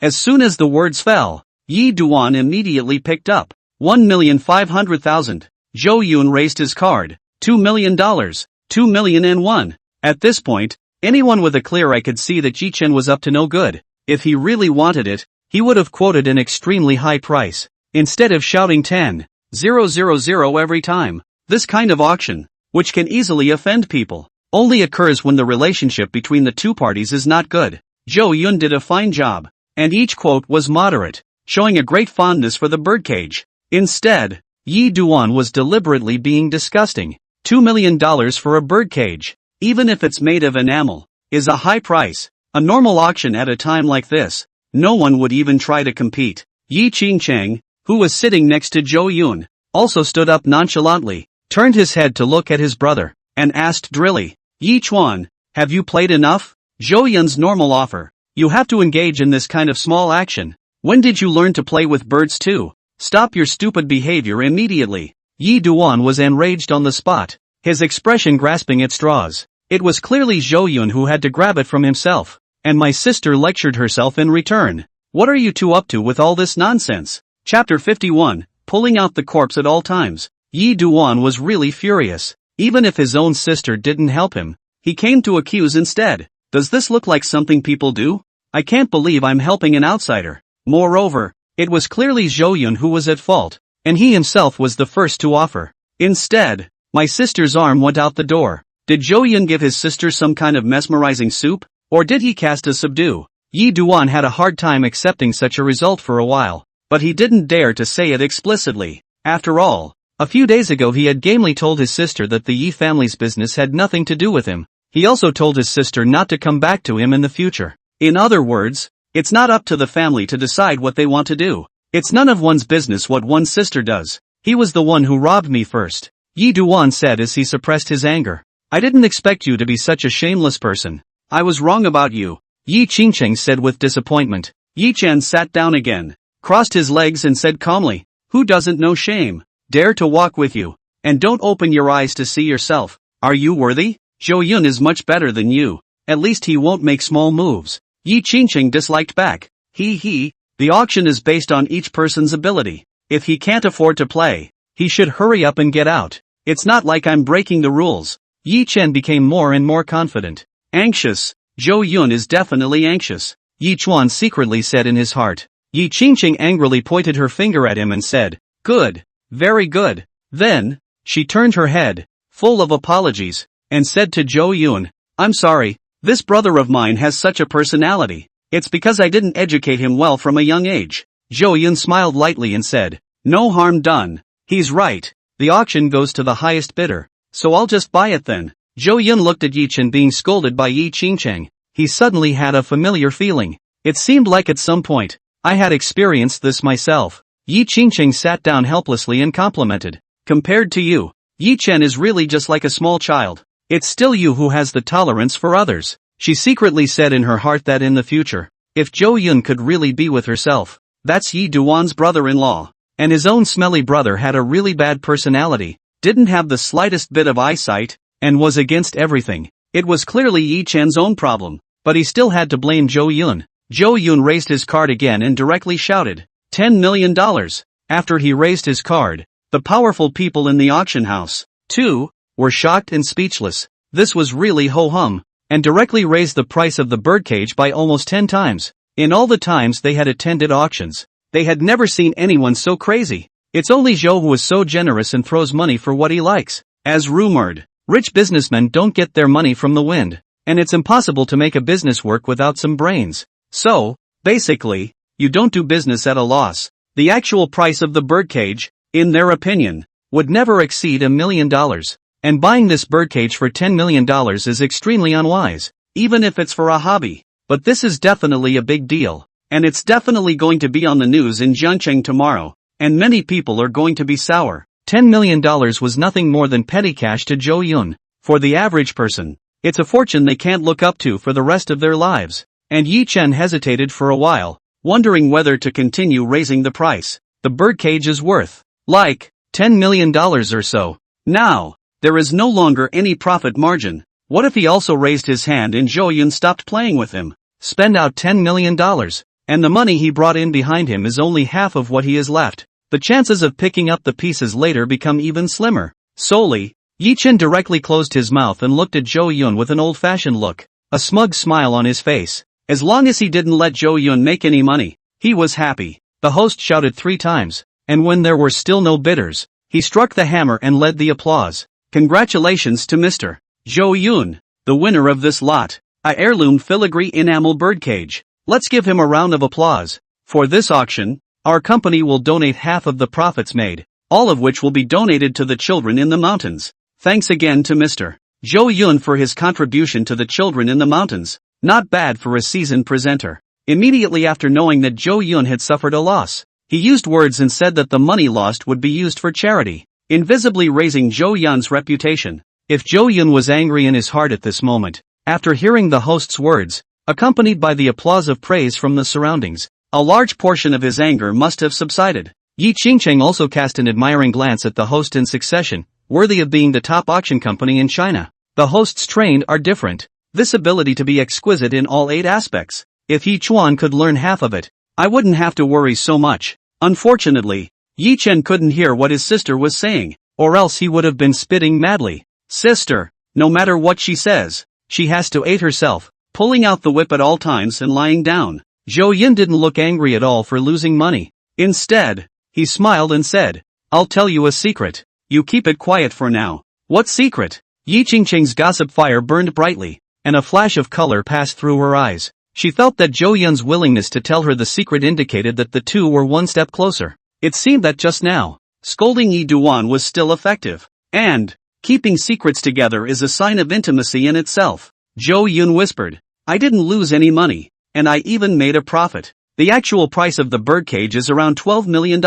[SPEAKER 1] As soon as the words fell, Yi Duan immediately picked up $1,500,000. Zhou Yun raised his card, $2 million, 2,000,001. At this point, anyone with a clear eye could see that Yi Chen was up to no good. If he really wanted it, he would have quoted an extremely high price, instead of shouting 10,000 every time. This kind of auction, which can easily offend people, only occurs when the relationship between the two parties is not good. Zhou Yun did a fine job, and each quote was moderate, showing a great fondness for the birdcage. Instead, Yi Duan was deliberately being disgusting. $2 million for a birdcage, even if it's made of enamel, is a high price. A normal auction at a time like this, no one would even try to compete. Yi Qingcheng, who was sitting next to Zhou Yun, also stood up nonchalantly, turned his head to look at his brother, and asked drily, "Yi Chuan, have you played enough?" Zhou Yun's normal offer: "You have to engage in this kind of small action. When did you learn to play with birds too? Stop your stupid behavior immediately." Yi Duan was enraged on the spot, his expression grasping at straws. It was clearly Zhou Yun who had to grab it from himself, and my sister lectured herself in return. What are you two up to with all this nonsense? Chapter 51, Pulling out the corpse at all times. Yi Duan was really furious. Even if his own sister didn't help him, he came to accuse instead. Does this look like something people do? I can't believe I'm helping an outsider. Moreover, it was clearly Zhou Yun who was at fault, and he himself was the first to offer. Instead, my sister's arm went out the door. Did Zhou Yun give his sister some kind of mesmerizing soup, or did he cast a subdue? Yi Duan had a hard time accepting such a result for a while. but he didn't dare to say it explicitly. After all, a few days ago he had gamely told his sister that the Yi family's business had nothing to do with him. He also told his sister not to come back to him in the future. In other words, it's not up to the family to decide what they want to do. It's none of one's business what one's sister does. He was the one who robbed me first, Yi Duan said as he suppressed his anger. I didn't expect you to be such a shameless person. I was wrong about you, Yi Qingcheng said with disappointment. Yi Chen sat down again, crossed his legs and said calmly, who doesn't know shame? Dare to walk with you. And don't open your eyes to see yourself. Are you worthy? Zhou Yun is much better than you. At least he won't make small moves. Yi Qingcheng disliked back. The auction is based on each person's ability. If he can't afford to play, he should hurry up and get out. It's not like I'm breaking the rules. Yi Chen became more and more confident. Anxious. Zhou Yun is definitely anxious, Yi Chuan secretly said in his heart. Yi Qingcheng angrily pointed her finger at him and said, good. Very good. Then, she turned her head, full of apologies, and said to Zhou Yun, I'm sorry, this brother of mine has such a personality. It's because I didn't educate him well from a young age. Zhou Yun smiled lightly and said, no harm done. He's right. The auction goes to the highest bidder, so I'll just buy it then. Zhou Yun looked at Yi Chen being scolded by Yi Qingcheng. He suddenly had a familiar feeling. It seemed like at some point, I had experienced this myself. Yi Qingcheng sat down helplessly and complimented. Compared to you, Yi Chen is really just like a small child. It's still you who has the tolerance for others. She secretly said in her heart that in the future, if Zhou Yun could really be with herself, that's Yi Duan's brother-in-law. And his own smelly brother had a really bad personality, didn't have the slightest bit of eyesight, and was against everything. It was clearly Yi Chen's own problem, but he still had to blame Zhou Yun. Zhou Yun raised his card again and directly shouted, $10 million. After he raised his card, the powerful people in the auction house, too, were shocked and speechless. This was really ho-hum, and directly raised the price of the birdcage by almost 10 times. In all the times they had attended auctions, they had never seen anyone so crazy. It's only Zhou who is so generous and throws money for what he likes. As rumored, rich businessmen don't get their money from the wind, and it's impossible to make a business work without some brains. So, basically, you don't do business at a loss. The actual price of the birdcage, in their opinion, would never exceed $1 million. And buying this birdcage for $10 million is extremely unwise, even if it's for a hobby. But this is definitely a big deal, and it's definitely going to be on the news in Jiangcheng tomorrow, and many people are going to be sour. $10 million was nothing more than petty cash to Zhou Yun. For the average person, it's a fortune they can't look up to for the rest of their lives. And Yi Chen hesitated for a while, wondering whether to continue raising the price. The birdcage is worth, like, $10 million or so. Now, there is no longer any profit margin. What if he also raised his hand and Zhou Yun stopped playing with him? Spend out $10 million, and the money he brought in behind him is only half of what he has left. The chances of picking up the pieces later become even slimmer. Solely, Yi Chen directly closed his mouth and looked at Zhou Yun with an old-fashioned look, a smug smile on his face. As long as he didn't let Zhou Yun make any money, he was happy. The host shouted 3 times, and when there were still no bidders, he struck the hammer and led the applause. Congratulations to Mr. Zhou Yun, the winner of this lot, a heirloom filigree enamel birdcage. Let's give him a round of applause. For this auction, our company will donate half of the profits made, all of which will be donated to the children in the mountains. Thanks again to Mr. Zhou Yun for his contribution to the children in the mountains. Not bad for a seasoned presenter. Immediately after knowing that Zhou Yun had suffered a loss, he used words and said that the money lost would be used for charity, invisibly raising Zhou Yun's reputation. If Zhou Yun was angry in his heart at this moment, after hearing the host's words, accompanied by the applause of praise from the surroundings, a large portion of his anger must have subsided. Yi Qingcheng also cast an admiring glance at the host in succession, worthy of being the top auction company in China. The hosts trained are different. This ability to be exquisite in all 8 aspects. If Yi Chuan could learn half of it, I wouldn't have to worry so much. Unfortunately, Yi Chen couldn't hear what his sister was saying, or else he would have been spitting madly. Sister, no matter what she says, she has to aid herself, pulling out the whip at all times and lying down. Zhou Yun didn't look angry at all for losing money. Instead, he smiled and said, I'll tell you a secret. You keep it quiet for now. What secret? Yi Qingcheng's gossip fire burned brightly, and a flash of color passed through her eyes. She felt that Zhou Yun's willingness to tell her the secret indicated that the two were one step closer. It seemed that just now, scolding Yi Duan was still effective. And, keeping secrets together is a sign of intimacy in itself. Zhou Yun whispered, I didn't lose any money, and I even made a profit. The actual price of the birdcage is around $12 million.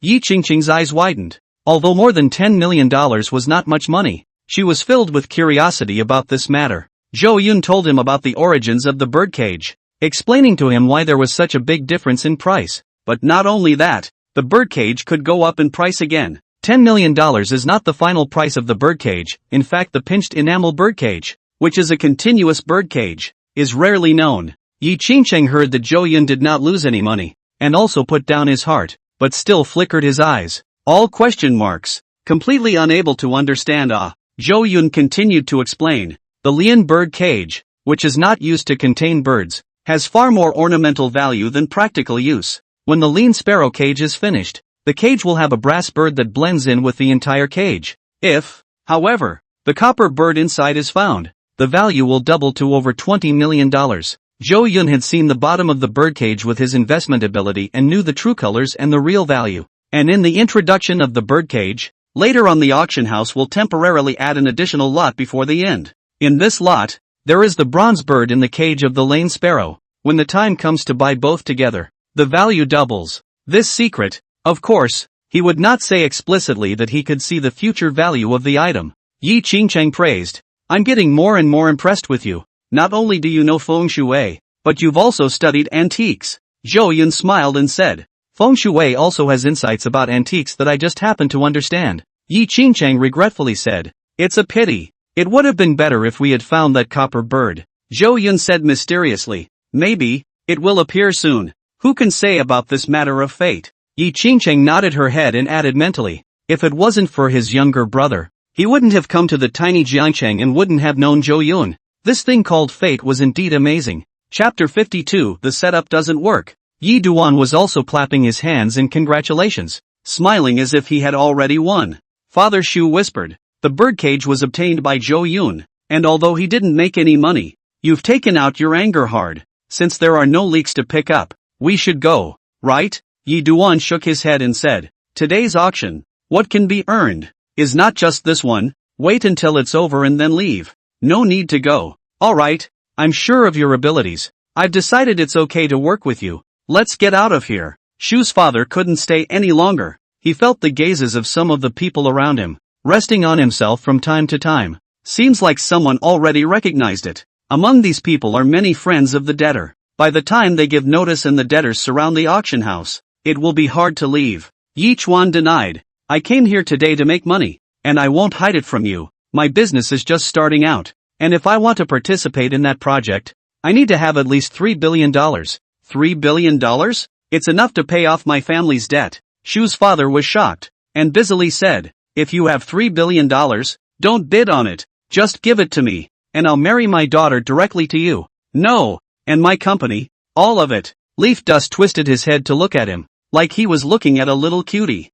[SPEAKER 1] Yi Qingqing's eyes widened. Although more than $10 million was not much money, she was filled with curiosity about this matter. Zhou Yun told him about the origins of the birdcage, explaining to him why there was such a big difference in price. But not only that, the birdcage could go up in price again. $10 million is not the final price of the birdcage. In fact, the pinched enamel birdcage, which is a continuous birdcage, is rarely known. Yi Qingqing heard that Zhou Yun did not lose any money, and also put down his heart, but still flickered his eyes. All question marks. Completely unable to understand. Zhou Yun continued to explain. The lian bird cage, which is not used to contain birds, has far more ornamental value than practical use. When the lian sparrow cage is finished, the cage will have a brass bird that blends in with the entire cage. If, however, the copper bird inside is found, the value will double to over $20 million. Zhou Yun had seen the bottom of the birdcage with his investment ability and knew the true colors and the real value. And in the introduction of the birdcage, later on the auction house will temporarily add an additional lot before the end. In this lot, there is the bronze bird in the cage of the lane sparrow. When the time comes to buy both together, the value doubles. This secret, of course, he would not say explicitly that he could see the future value of the item. Yi Qingqing praised, I'm getting more and more impressed with you. Not only do you know Feng Shui, but you've also studied antiques. Zhou Yun smiled and said, Feng Shui also has insights about antiques that I just happen to understand. Yi Qingqing regretfully said, It's a pity. It would have been better if we had found that copper bird. Zhou Yun said mysteriously, Maybe, it will appear soon. Who can say about this matter of fate? Yi Qingqing nodded her head and added mentally, If it wasn't for his younger brother, he wouldn't have come to the tiny Jiangcheng and wouldn't have known Zhou Yun. This thing called fate was indeed amazing. Chapter 52. The setup doesn't work. Yi Duan was also clapping his hands in congratulations, smiling as if he had already won. Father Shu whispered, The birdcage was obtained by Zhou Yun, and although he didn't make any money, you've taken out your anger hard. Since there are no leaks to pick up, we should go, right? Yi Duan shook his head and said, Today's auction, what can be earned, is not just this one. Wait until it's over and then leave. No need to go. Alright, I'm sure of your abilities. I've decided it's okay to work with you. Let's get out of here. Shu's father couldn't stay any longer. He felt the gazes of some of the people around him, resting on himself from time to time. Seems like someone already recognized it. Among these people are many friends of the debtor. By the time they give notice and the debtors surround the auction house, it will be hard to leave. Yi Chuan denied. I came here today to make money, and I won't hide it from you. My business is just starting out, and if I want to participate in that project, I need to have at least $3 billion. $3 billion? It's enough to pay off my family's debt. Shu's father was shocked, and busily said, If you have $3 billion, don't bid on it, just give it to me, and I'll marry my daughter directly to you. No, and my company, all of it. Leaf Dust twisted his head to look at him, like he was looking at a little cutie.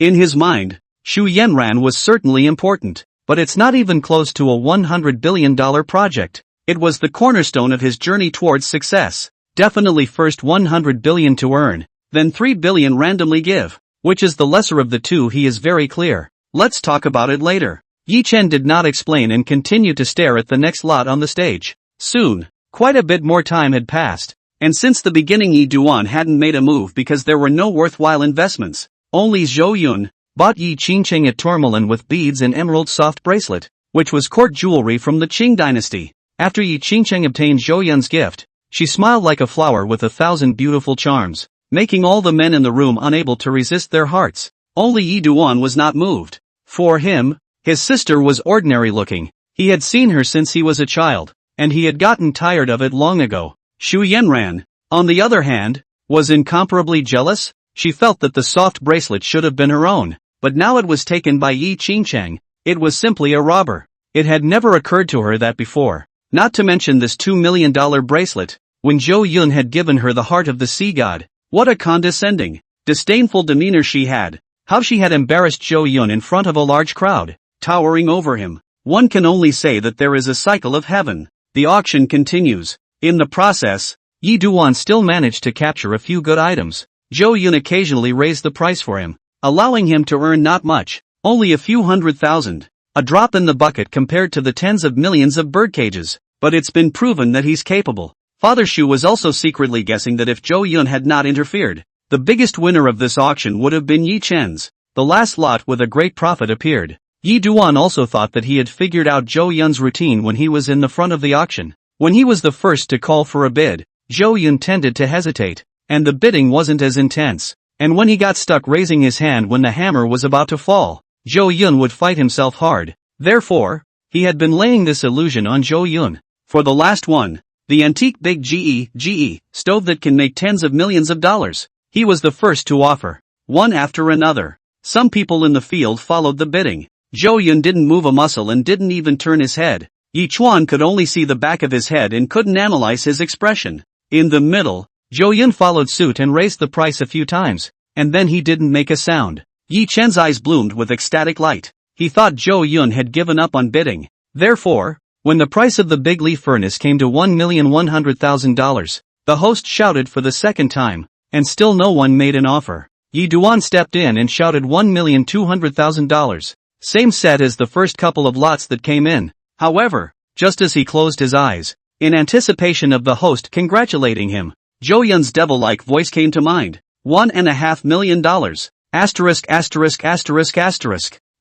[SPEAKER 1] In his mind, Shu Yanran was certainly important, but it's not even close to a $100 billion project. It was the cornerstone of his journey towards success. Definitely first $100 billion to earn, then $3 billion randomly give. Which is the lesser of the two, he is very clear. Let's talk about it later. Yi Chen did not explain and continued to stare at the next lot on the stage. Soon, quite a bit more time had passed, and since the beginning Yi Duan hadn't made a move because there were no worthwhile investments. Only Zhou Yun bought Yi Qingqing a tourmaline with beads and emerald soft bracelet, which was court jewelry from the Qing dynasty. After Yi Qingqing obtained Zhou Yun's gift, she smiled like a flower with 1,000 beautiful charms, making all the men in the room unable to resist their hearts. Only Yi Duan was not moved. For him, his sister was ordinary looking. He had seen her since he was a child, and he had gotten tired of it long ago. Shu Yanran, on the other hand, was incomparably jealous. She felt that the soft bracelet should have been her own, but now it was taken by Yi Qingqing. It was simply a robber. It had never occurred to her that before. Not to mention this $2 million bracelet, when Zhou Yun had given her the heart of the sea god. What a condescending, disdainful demeanor she had. How she had embarrassed Zhou Yun in front of a large crowd, towering over him. One can only say that there is a cycle of heaven. The auction continues. In the process, Yi Duan still managed to capture a few good items. Zhou Yun occasionally raised the price for him, allowing him to earn not much, only a few 100,000. A drop in the bucket compared to the tens of millions of birdcages, but it's been proven that he's capable. Father Shu was also secretly guessing that if Zhou Yun had not interfered, the biggest winner of this auction would have been Yi Chen's. The last lot with a great profit appeared. Yi Duan also thought that he had figured out Zhou Yun's routine when he was in the front of the auction. When he was the first to call for a bid, Zhou Yun tended to hesitate, and the bidding wasn't as intense. And when he got stuck raising his hand when the hammer was about to fall, Zhou Yun would fight himself hard. Therefore, he had been laying this illusion on Zhou Yun. For the last one, the antique big GE stove that can make tens of millions of dollars, he was the first to offer. One after another. Some people in the field followed the bidding. Zhou Yun didn't move a muscle and didn't even turn his head. Yi Chuan could only see the back of his head and couldn't analyze his expression. In the middle, Zhou Yun followed suit and raised the price a few times, and then he didn't make a sound. Yi Chen's eyes bloomed with ecstatic light. He thought Zhou Yun had given up on bidding. Therefore, when the price of the big leaf furnace came to $1,100,000, the host shouted for the second time, and still no one made an offer. Yi Duan stepped in and shouted $1,200,000. Same set as the first couple of lots that came in. However, just as he closed his eyes, in anticipation of the host congratulating him, Zhou Yun's devil-like voice came to mind. $1.5 million.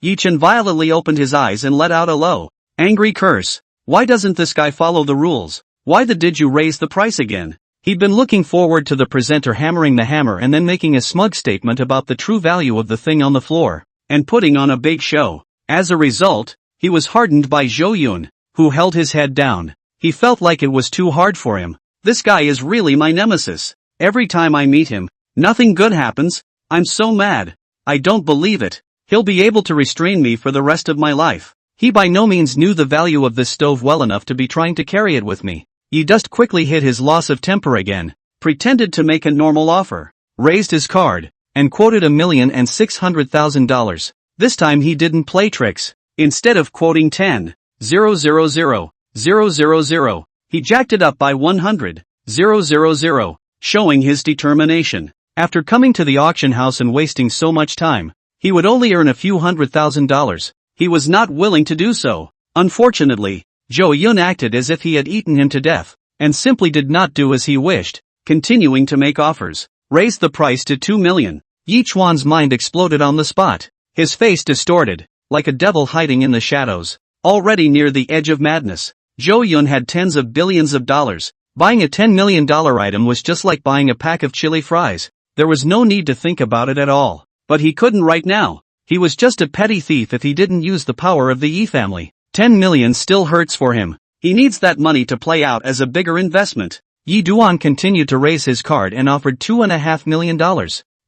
[SPEAKER 1] Yi Chen violently opened his eyes and let out a low, angry curse. Why doesn't this guy follow the rules? Why did you raise the price again? He'd been looking forward to the presenter hammering the hammer and then making a smug statement about the true value of the thing on the floor, and putting on a big show. As a result, he was hardened by Zhou Yun, who held his head down. He felt like it was too hard for him. This guy is really my nemesis. Every time I meet him, nothing good happens. I'm so mad. I don't believe it. He'll be able to restrain me for the rest of my life. He by no means knew the value of this stove well enough to be trying to carry it with me. Yi Dust quickly hid his loss of temper again, pretended to make a normal offer, raised his card, and quoted $1,600,000. This time he didn't play tricks. Instead of quoting 10,000,000, he jacked it up by 100,000, showing his determination. After coming to the auction house and wasting so much time, he would only earn a few $100,000. He was not willing to do so. Unfortunately, Zhou Yun acted as if he had eaten him to death, and simply did not do as he wished, continuing to make offers. Raised the price to 2 million. Yi Chuan's mind exploded on the spot, his face distorted, like a devil hiding in the shadows. Already near the edge of madness, Zhou Yun had tens of billions of dollars. Buying a $10 million item was just like buying a pack of chili fries. There was no need to think about it at all. But he couldn't right now. He was just a petty thief if he didn't use the power of the Yi family. 10 million still hurts for him. He needs that money to play out as a bigger investment. Yi Duan continued to raise his card and offered $2.5 million.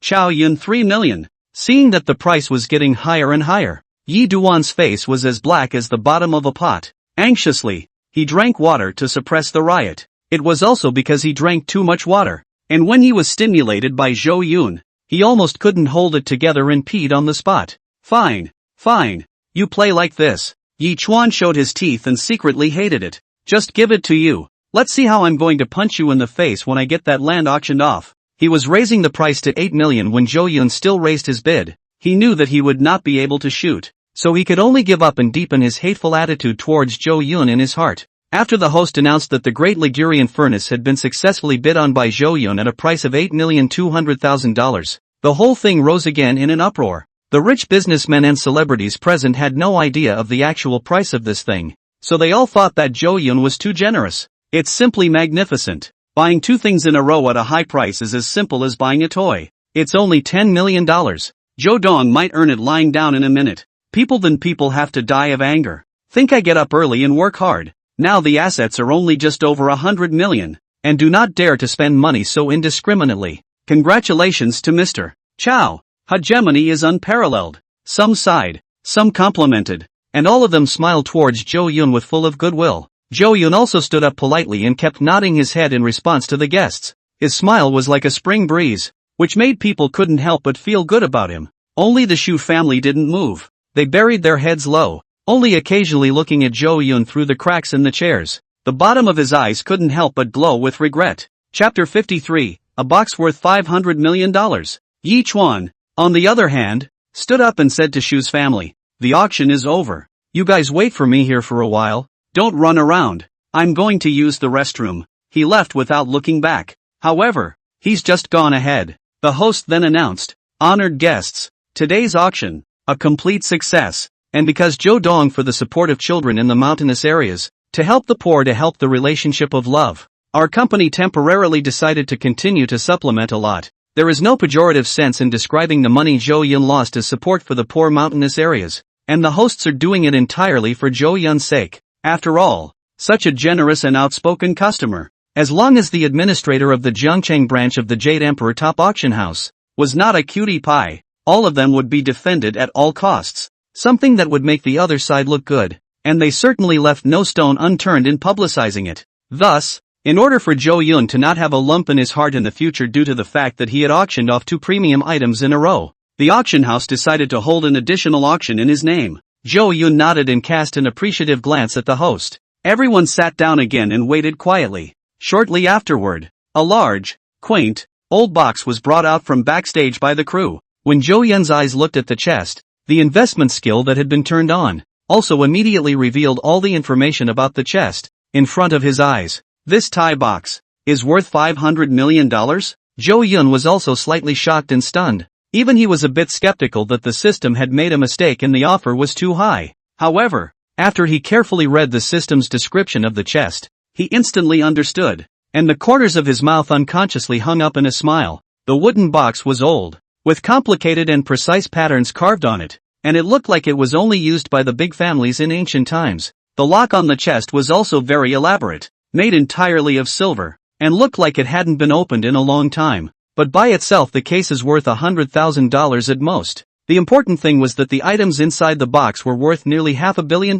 [SPEAKER 1] Chao Yun 3 million. Seeing that the price was getting higher and higher, Yi Duan's face was as black as the bottom of a pot. Anxiously, he drank water to suppress the riot. It was also because he drank too much water. And when he was stimulated by Zhou Yun, he almost couldn't hold it together and peed on the spot. Fine. You play like this. Yi Chuan showed his teeth and secretly hated it. Just give it to you. Let's see how I'm going to punch you in the face when I get that land auctioned off. He was raising the price to 8 million when Zhou Yun still raised his bid. He knew that he would not be able to shoot, so he could only give up and deepen his hateful attitude towards Zhou Yun in his heart. After the host announced that the Great Ligurian Furnace had been successfully bid on by Zhou Yun at a price of $8,200,000, the whole thing rose again in an uproar. The rich businessmen and celebrities present had no idea of the actual price of this thing, so they all thought that Zhou Yun was too generous. It's simply magnificent. Buying two things in a row at a high price is as simple as buying a toy. It's only $10 million. Zhou Dong might earn it lying down in a minute. People have to die of anger. Think I get up early and work hard. Now the assets are only just over 100 million, and do not dare to spend money so indiscriminately. Congratulations to Mr. Chao. Hegemony is unparalleled. Some sighed, some complimented, and all of them smiled towards Zhou Yun with full of goodwill. Zhou Yun also stood up politely and kept nodding his head in response to the guests. His smile was like a spring breeze, which made people couldn't help but feel good about him. Only the Shu family didn't move. They buried their heads low, only occasionally looking at Zhou Yun through the cracks in the chairs. The The bottom of his eyes couldn't help but glow with regret. Chapter 53, a box worth $500 million. Yi Chuan, on the other hand, stood up and said to Shu's family, "The auction is over. You guys wait for me here for a while. Don't run around. I'm going to use the restroom." He left without looking back. However, he's just gone ahead. The host then announced, "Honored guests, today's auction, a complete success, and because Zhou Dong for the support of children in the mountainous areas, to help the poor to help the relationship of love. Our company temporarily decided to continue to supplement a lot. There is no pejorative sense in describing the money Zhou Yun lost as support for the poor mountainous areas, and the hosts are doing it entirely for Zhou Yun's sake. After all, such a generous and outspoken customer. As long as the administrator of the Jiangcheng branch of the Jade Emperor Top Auction House was not a cutie pie, all of them would be defended at all costs, something that would make the other side look good, and they certainly left no stone unturned in publicizing it. Thus, in order for Zhou Yun to not have a lump in his heart in the future due to the fact that he had auctioned off 2 premium items in a row, the auction house decided to hold an additional auction in his name. Zhou Yun nodded and cast an appreciative glance at the host. Everyone sat down again and waited quietly. Shortly afterward, a large, quaint, old box was brought out from backstage by the crew. When Zhou Yun's eyes looked at the chest, the investment skill that had been turned on also immediately revealed all the information about the chest in front of his eyes. "This tie box is worth $500 million? Zhou Yun was also slightly shocked and stunned. Even he was a bit skeptical that the system had made a mistake and the offer was too high. However, after he carefully read the system's description of the chest, he instantly understood, and the corners of his mouth unconsciously hung up in a smile. The wooden box was old, with complicated and precise patterns carved on it, and it looked like it was only used by the big families in ancient times. The lock on the chest was also very elaborate, made entirely of silver, and looked like it hadn't been opened in a long time. But by itself the case is worth $100,000 at most. The important thing was that the items inside the box were worth nearly $500 million.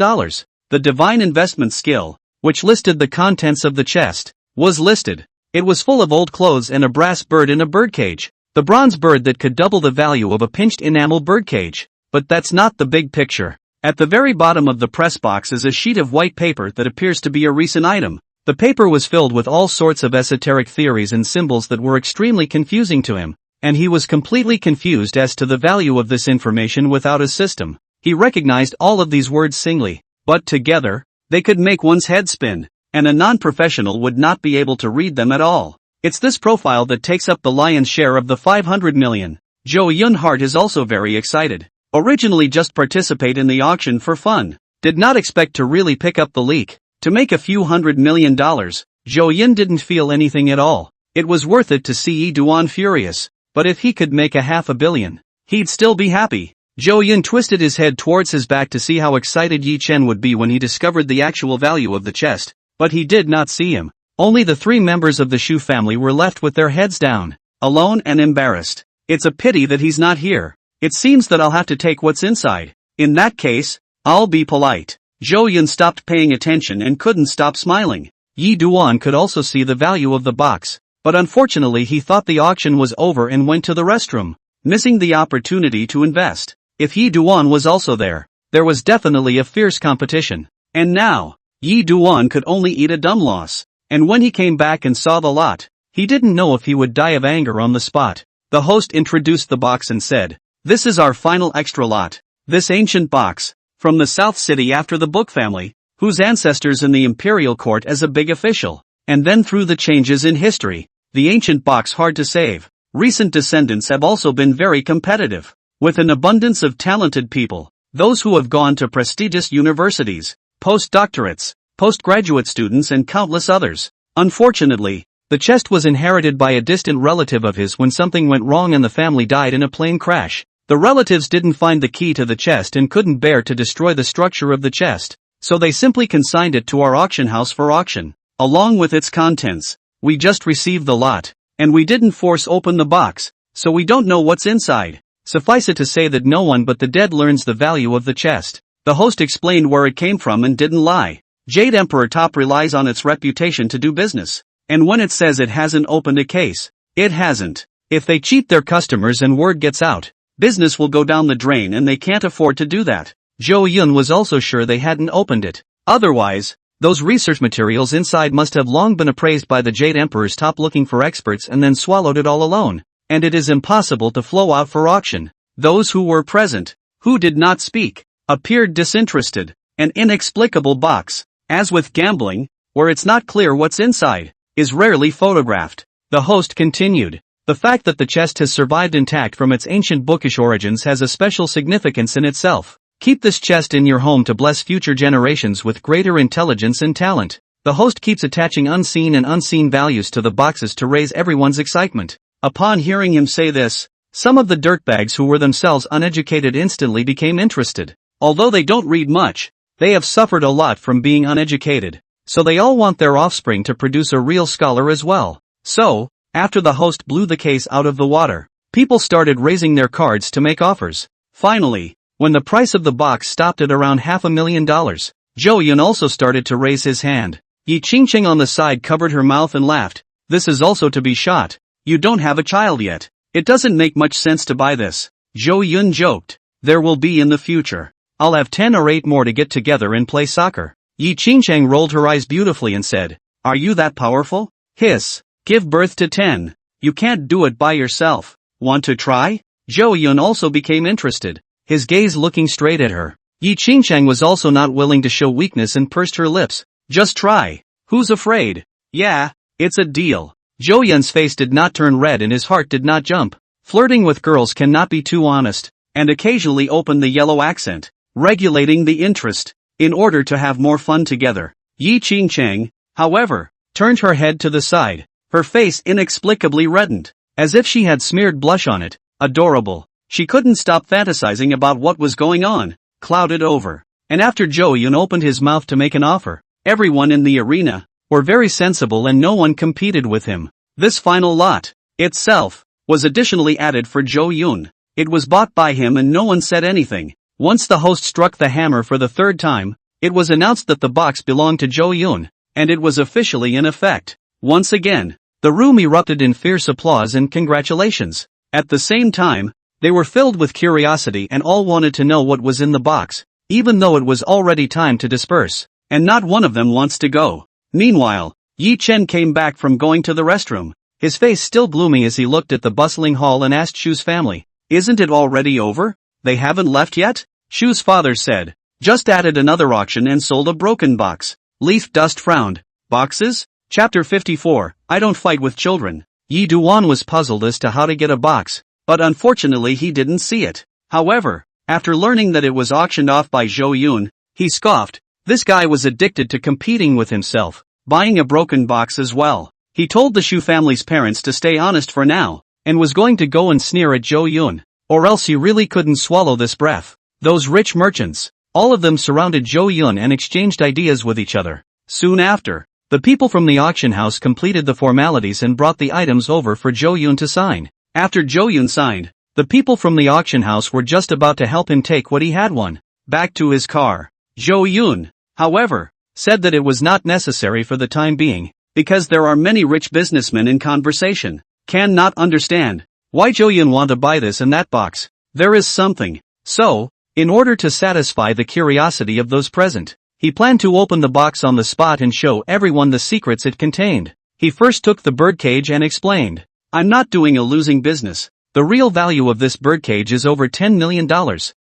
[SPEAKER 1] The divine investment skill, which listed the contents of the chest, was listed. It was full of old clothes and a brass bird in a birdcage. The bronze bird that could double the value of a pinched enamel birdcage. But that's not the big picture. At the very bottom of the press box is a sheet of white paper that appears to be a recent item. The paper was filled with all sorts of esoteric theories and symbols that were extremely confusing to him, and he was completely confused as to the value of this information without a system. He recognized all of these words singly, but together, they could make one's head spin, and a non-professional would not be able to read them at all. It's this profile that takes up the lion's share of the $500 million. Zhou Yun Heart is also very excited. Originally just participate in the auction for fun. Did not expect to really pick up the leak. To make a few $100 million, Zhou Yun didn't feel anything at all. It was worth it to see Yi Duan furious, but if he could make $500 million, he'd still be happy. Zhou Yun twisted his head towards his back to see how excited Yi Chen would be when he discovered the actual value of the chest, but he did not see him. Only the 3 members of the Shu family were left with their heads down, alone and embarrassed. It's a pity that he's not here. It seems that I'll have to take what's inside. In that case, I'll be polite. Zhou Yun stopped paying attention and couldn't stop smiling. Yi Duan could also see the value of the box, but unfortunately he thought the auction was over and went to the restroom, missing the opportunity to invest. If Yi Duan was also there was definitely a fierce competition. And now, Yi Duan could only eat a dumb loss. And when he came back and saw the lot, he didn't know if he would die of anger on the spot. The host introduced the box and said, "This is our final extra lot. This ancient box, from the South City after the Book family, whose ancestors in the imperial court as a big official, and then through the changes in history, the ancient box hard to save. Recent descendants have also been very competitive, with an abundance of talented people, those who have gone to prestigious universities, postdoctorates, postgraduate students and countless others. Unfortunately, the chest was inherited by a distant relative of his when something went wrong and the family died in a plane crash. The relatives didn't find the key to the chest and couldn't bear to destroy the structure of the chest, so they simply consigned it to our auction house for auction, along with its contents. We just received the lot, and we didn't force open the box, so we don't know what's inside. Suffice it to say that no one but the dead learns the value of the chest." The host explained where it came from and didn't lie. Jade Emperor Top relies on its reputation to do business, and when it says it hasn't opened a case, it hasn't. If they cheat their customers and word gets out, business will go down the drain and they can't afford to do that. Zhou Yun was also sure they hadn't opened it. Otherwise, Those research materials inside must have long been appraised by the Jade Emperor's top-looking for experts and then swallowed it all alone, and it is impossible to flow out for auction. Those who were present, who did not speak, appeared disinterested. An inexplicable box, as with gambling, where it's not clear what's inside, is rarely photographed. The host continued. The fact that the chest has survived intact from its ancient bookish origins has a special significance in itself. Keep this chest in your home to bless future generations with greater intelligence and talent. The host keeps attaching unseen values to the boxes to raise everyone's excitement. Upon hearing him say this, some of the dirtbags who were themselves uneducated instantly became interested. Although they don't read much, they have suffered a lot from being uneducated, so they all want their offspring to produce a real scholar as well. So, after the host blew the case out of the water, people started raising their cards to make offers. Finally, when the price of the box stopped at around $500,000, Zhou Yun also started to raise his hand. Yi Qingqing on the side covered her mouth and laughed. This is also to be shot. You don't have a child yet. It doesn't make much sense to buy this. Zhou Yun joked. There will be in the future. I'll have 10 or 8 more to get together and play soccer. Yi Qingqing rolled her eyes beautifully and said, are you that powerful? Hiss. Give birth to 10. You can't do it by yourself. Want to try? Zhou Yun also became interested, his gaze looking straight at her. Yi Qingqing was also not willing to show weakness and pursed her lips. Just try. Who's afraid? Yeah, it's a deal. Zhou Yun's face did not turn red and his heart did not jump. Flirting with girls cannot be too honest, and occasionally open the yellow accent, regulating the interest, in order to have more fun together. Yi Qingqing, however, turned her head to the side, her face inexplicably reddened, as if she had smeared blush on it. Adorable. She couldn't stop fantasizing about what was going on, clouded over. And after Zhou Yun opened his mouth to make an offer, everyone in the arena were very sensible and no one competed with him. This final lot, itself, was additionally added for Zhou Yun. It was bought by him and no one said anything. Once the host struck the hammer for the third time, it was announced that the box belonged to Zhou Yun, and it was officially in effect. Once again, the room erupted in fierce applause and congratulations. At the same time, they were filled with curiosity and all wanted to know what was in the box, even though it was already time to disperse, and not one of them wants to go. Meanwhile, Yi Chen came back from going to the restroom, his face still blooming as he looked at the bustling hall and asked Shu's family, isn't it already over? They haven't left yet? Shu's father said, just added another auction and sold a broken box. Leaf Dust frowned. Boxes? Chapter 54, I don't fight with children. Yi Duan was puzzled as to how to get a box, but unfortunately he didn't see it. However, after learning that it was auctioned off by Zhou Yun, he scoffed. This guy was addicted to competing with himself, buying a broken box as well. He told the Shu family's parents to stay honest for now, and was going to go and sneer at Zhou Yun, or else he really couldn't swallow this breath. Those rich merchants, all of them surrounded Zhou Yun and exchanged ideas with each other. Soon after, the people from the auction house completed the formalities and brought the items over for Zhou Yun to sign. After Zhou Yun signed, the people from the auction house were just about to help him take what he had won back to his car. Zhou Yun, however, said that it was not necessary for the time being, because there are many rich businessmen in conversation. Can not understand why Zhou Yun want to buy this and that box. There is something. So, in order to satisfy the curiosity of those present, he planned to open the box on the spot and show everyone the secrets it contained. He first took the birdcage and explained, I'm not doing a losing business. The real value of this birdcage is over $10 million.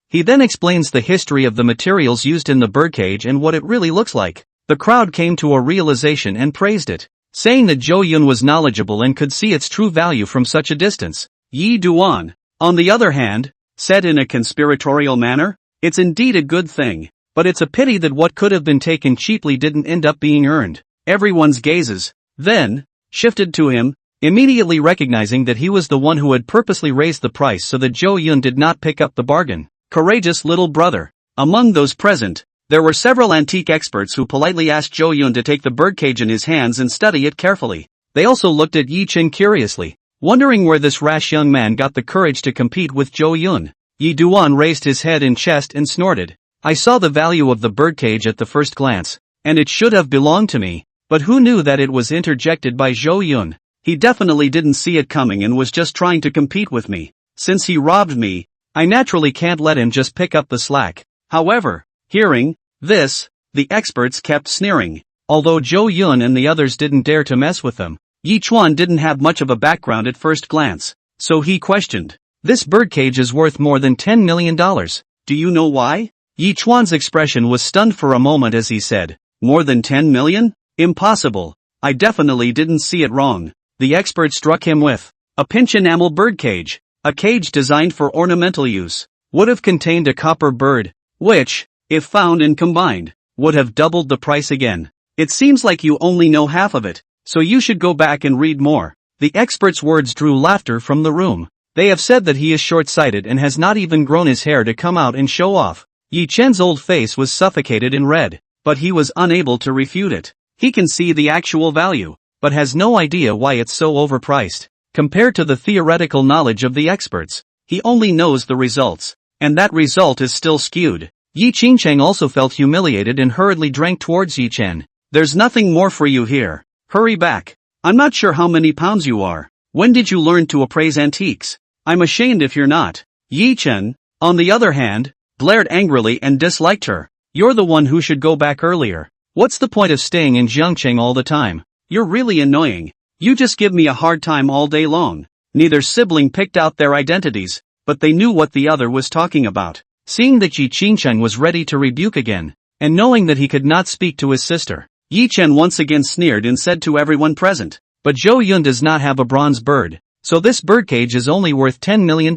[SPEAKER 1] He then explains the history of the materials used in the birdcage and what it really looks like. The crowd came to a realization and praised it, saying that Zhou Yun was knowledgeable and could see its true value from such a distance. Yi Duan, on the other hand, said in a conspiratorial manner, it's indeed a good thing, but it's a pity that what could have been taken cheaply didn't end up being earned. Everyone's gazes, then, shifted to him, immediately recognizing that he was the one who had purposely raised the price so that Zhou Yun did not pick up the bargain. Courageous little brother. Among those present, there were several antique experts who politely asked Zhou Yun to take the birdcage in his hands and study it carefully. They also looked at Yi Chen curiously, wondering where this rash young man got the courage to compete with Zhou Yun. Yi Duan raised his head in chest and snorted. I saw the value of the birdcage at the first glance, and it should have belonged to me, but who knew that it was interjected by Zhou Yun? He definitely didn't see it coming and was just trying to compete with me. Since he robbed me, I naturally can't let him just pick up the slack. However, hearing this, The experts kept sneering. Although Zhou Yun and the others didn't dare to mess with them, Yi Chuan didn't have much of a background at first glance, so he questioned. This birdcage is worth more than $10 million. Do you know why? Yi Chuan's expression was stunned for a moment as he said, more than 10 million? Impossible. I definitely didn't see it wrong. The expert struck him with a pinch enamel birdcage. A cage designed for ornamental use. Would have contained a copper bird, which, if found and combined, would have doubled the price again. It seems like you only know half of it, so you should go back and read more. The expert's words drew laughter from the room. They have said that he is short-sighted and has not even grown his hair to come out and show off. Yi Chen's old face was suffocated in red, but he was unable to refute it. He can see the actual value, but has no idea why it's so overpriced. Compared to the theoretical knowledge of the experts, he only knows the results, and that result is still skewed. Yi Qingcheng also felt humiliated and hurriedly drank towards Yi Chen. There's nothing more for you here. Hurry back. I'm not sure how many pounds you are. When did you learn to appraise antiques? I'm ashamed if you're not. Yi Chen, on the other hand, glared angrily and disliked her. You're the one who should go back earlier. What's the point of staying in Jiangcheng all the time? You're really annoying. You just give me a hard time all day long. Neither sibling picked out their identities, but they knew what the other was talking about. Seeing that Yi Qingcheng was ready to rebuke again, and knowing that he could not speak to his sister, Yi Chen once again sneered and said to everyone present, but Zhou Yun does not have a bronze bird, so this birdcage is only worth $10 million.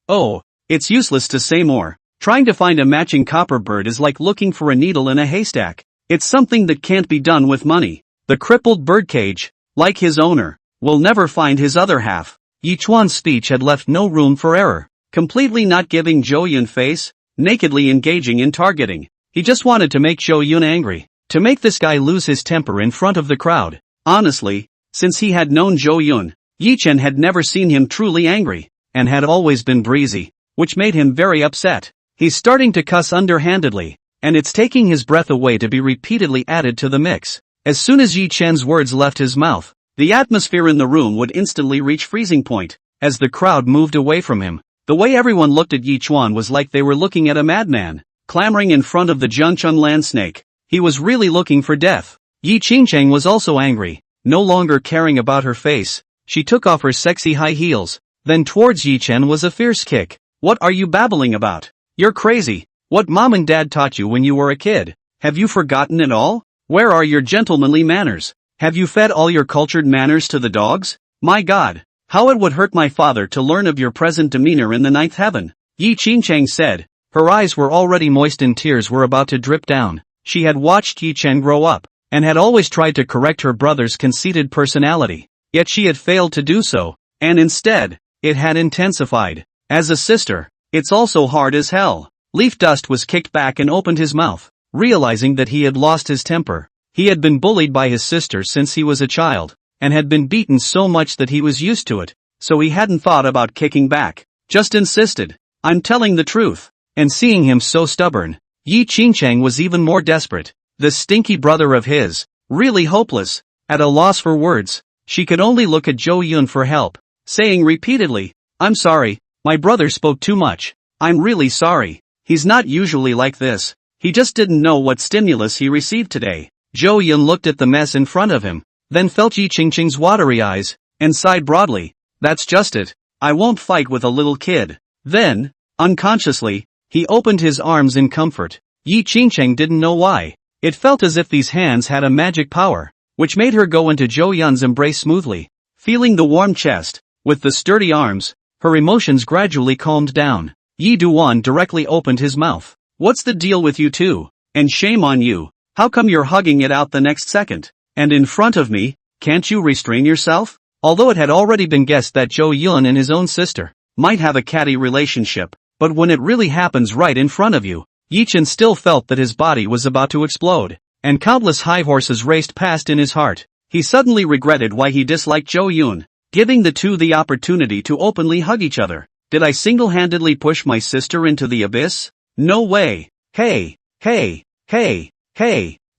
[SPEAKER 1] Oh, it's useless to say more. Trying to find a matching copper bird is like looking for a needle in a haystack. It's something that can't be done with money. The crippled birdcage, like his owner, will never find his other half. Yi Chuan's speech had left no room for error. Completely not giving Zhou Yun face, nakedly engaging in targeting. He just wanted to make Zhou Yun angry. To make this guy lose his temper in front of the crowd. Honestly, since he had known Zhou Yun, Yi Chen had never seen him truly angry, and had always been breezy, which made him very upset. He's starting to cuss underhandedly, and it's taking his breath away to be repeatedly added to the mix. As soon as Yi Chen's words left his mouth, the atmosphere in the room would instantly reach freezing point, as the crowd moved away from him. The way everyone looked at Yi Chuan was like they were looking at a madman, clamoring in front of the Zhengchun land snake. He was really looking for death. Yi Qingcheng was also angry, no longer caring about her face. She took off her sexy high heels, then towards Yi Chen was a fierce kick. What are you babbling about? You're crazy. What mom and dad taught you when you were a kid? Have you forgotten it all? Where are your gentlemanly manners? Have you fed all your cultured manners to the dogs? My God, how it would hurt my father to learn of your present demeanor in the ninth heaven. Yi Qingcheng said. Her eyes were already moist and tears were about to drip down. She had watched Yi Chen grow up, and had always tried to correct her brother's conceited personality. Yet she had failed to do so, and instead, it had intensified. As a sister, it's also hard as hell. Leaf Dust was kicked back and opened his mouth, realizing that he had lost his temper. He had been bullied by his sister since he was a child, and had been beaten so much that he was used to it, so he hadn't thought about kicking back. Just insisted, I'm telling the truth. And seeing him so stubborn, Yi Qingcheng was even more desperate. This stinky brother of his, really hopeless, at a loss for words. She could only look at Zhou Yun for help, saying repeatedly, I'm sorry, my brother spoke too much. I'm really sorry. He's not usually like this. He just didn't know what stimulus he received today. Zhou Yun looked at the mess in front of him, then felt Yi Qingcheng's watery eyes, and sighed broadly. That's just it. I won't fight with a little kid. Then, unconsciously, he opened his arms in comfort. Yi Qingcheng didn't know why. It felt as if these hands had a magic power, which made her go into Zhou Yun's embrace smoothly. Feeling the warm chest, with the sturdy arms, her emotions gradually calmed down. Yi Duan directly opened his mouth. What's the deal with you two? And shame on you. How come you're hugging it out the next second? And in front of me, can't you restrain yourself? Although it had already been guessed that Zhou Yun and his own sister might have a catty relationship, but when it really happens right in front of you, Yi Chen still felt that his body was about to explode, and countless high horses raced past in his heart. He suddenly regretted why he disliked Zhou Yun, giving the two the opportunity to openly hug each other. Did I single-handedly push my sister into the abyss? No way. Hey,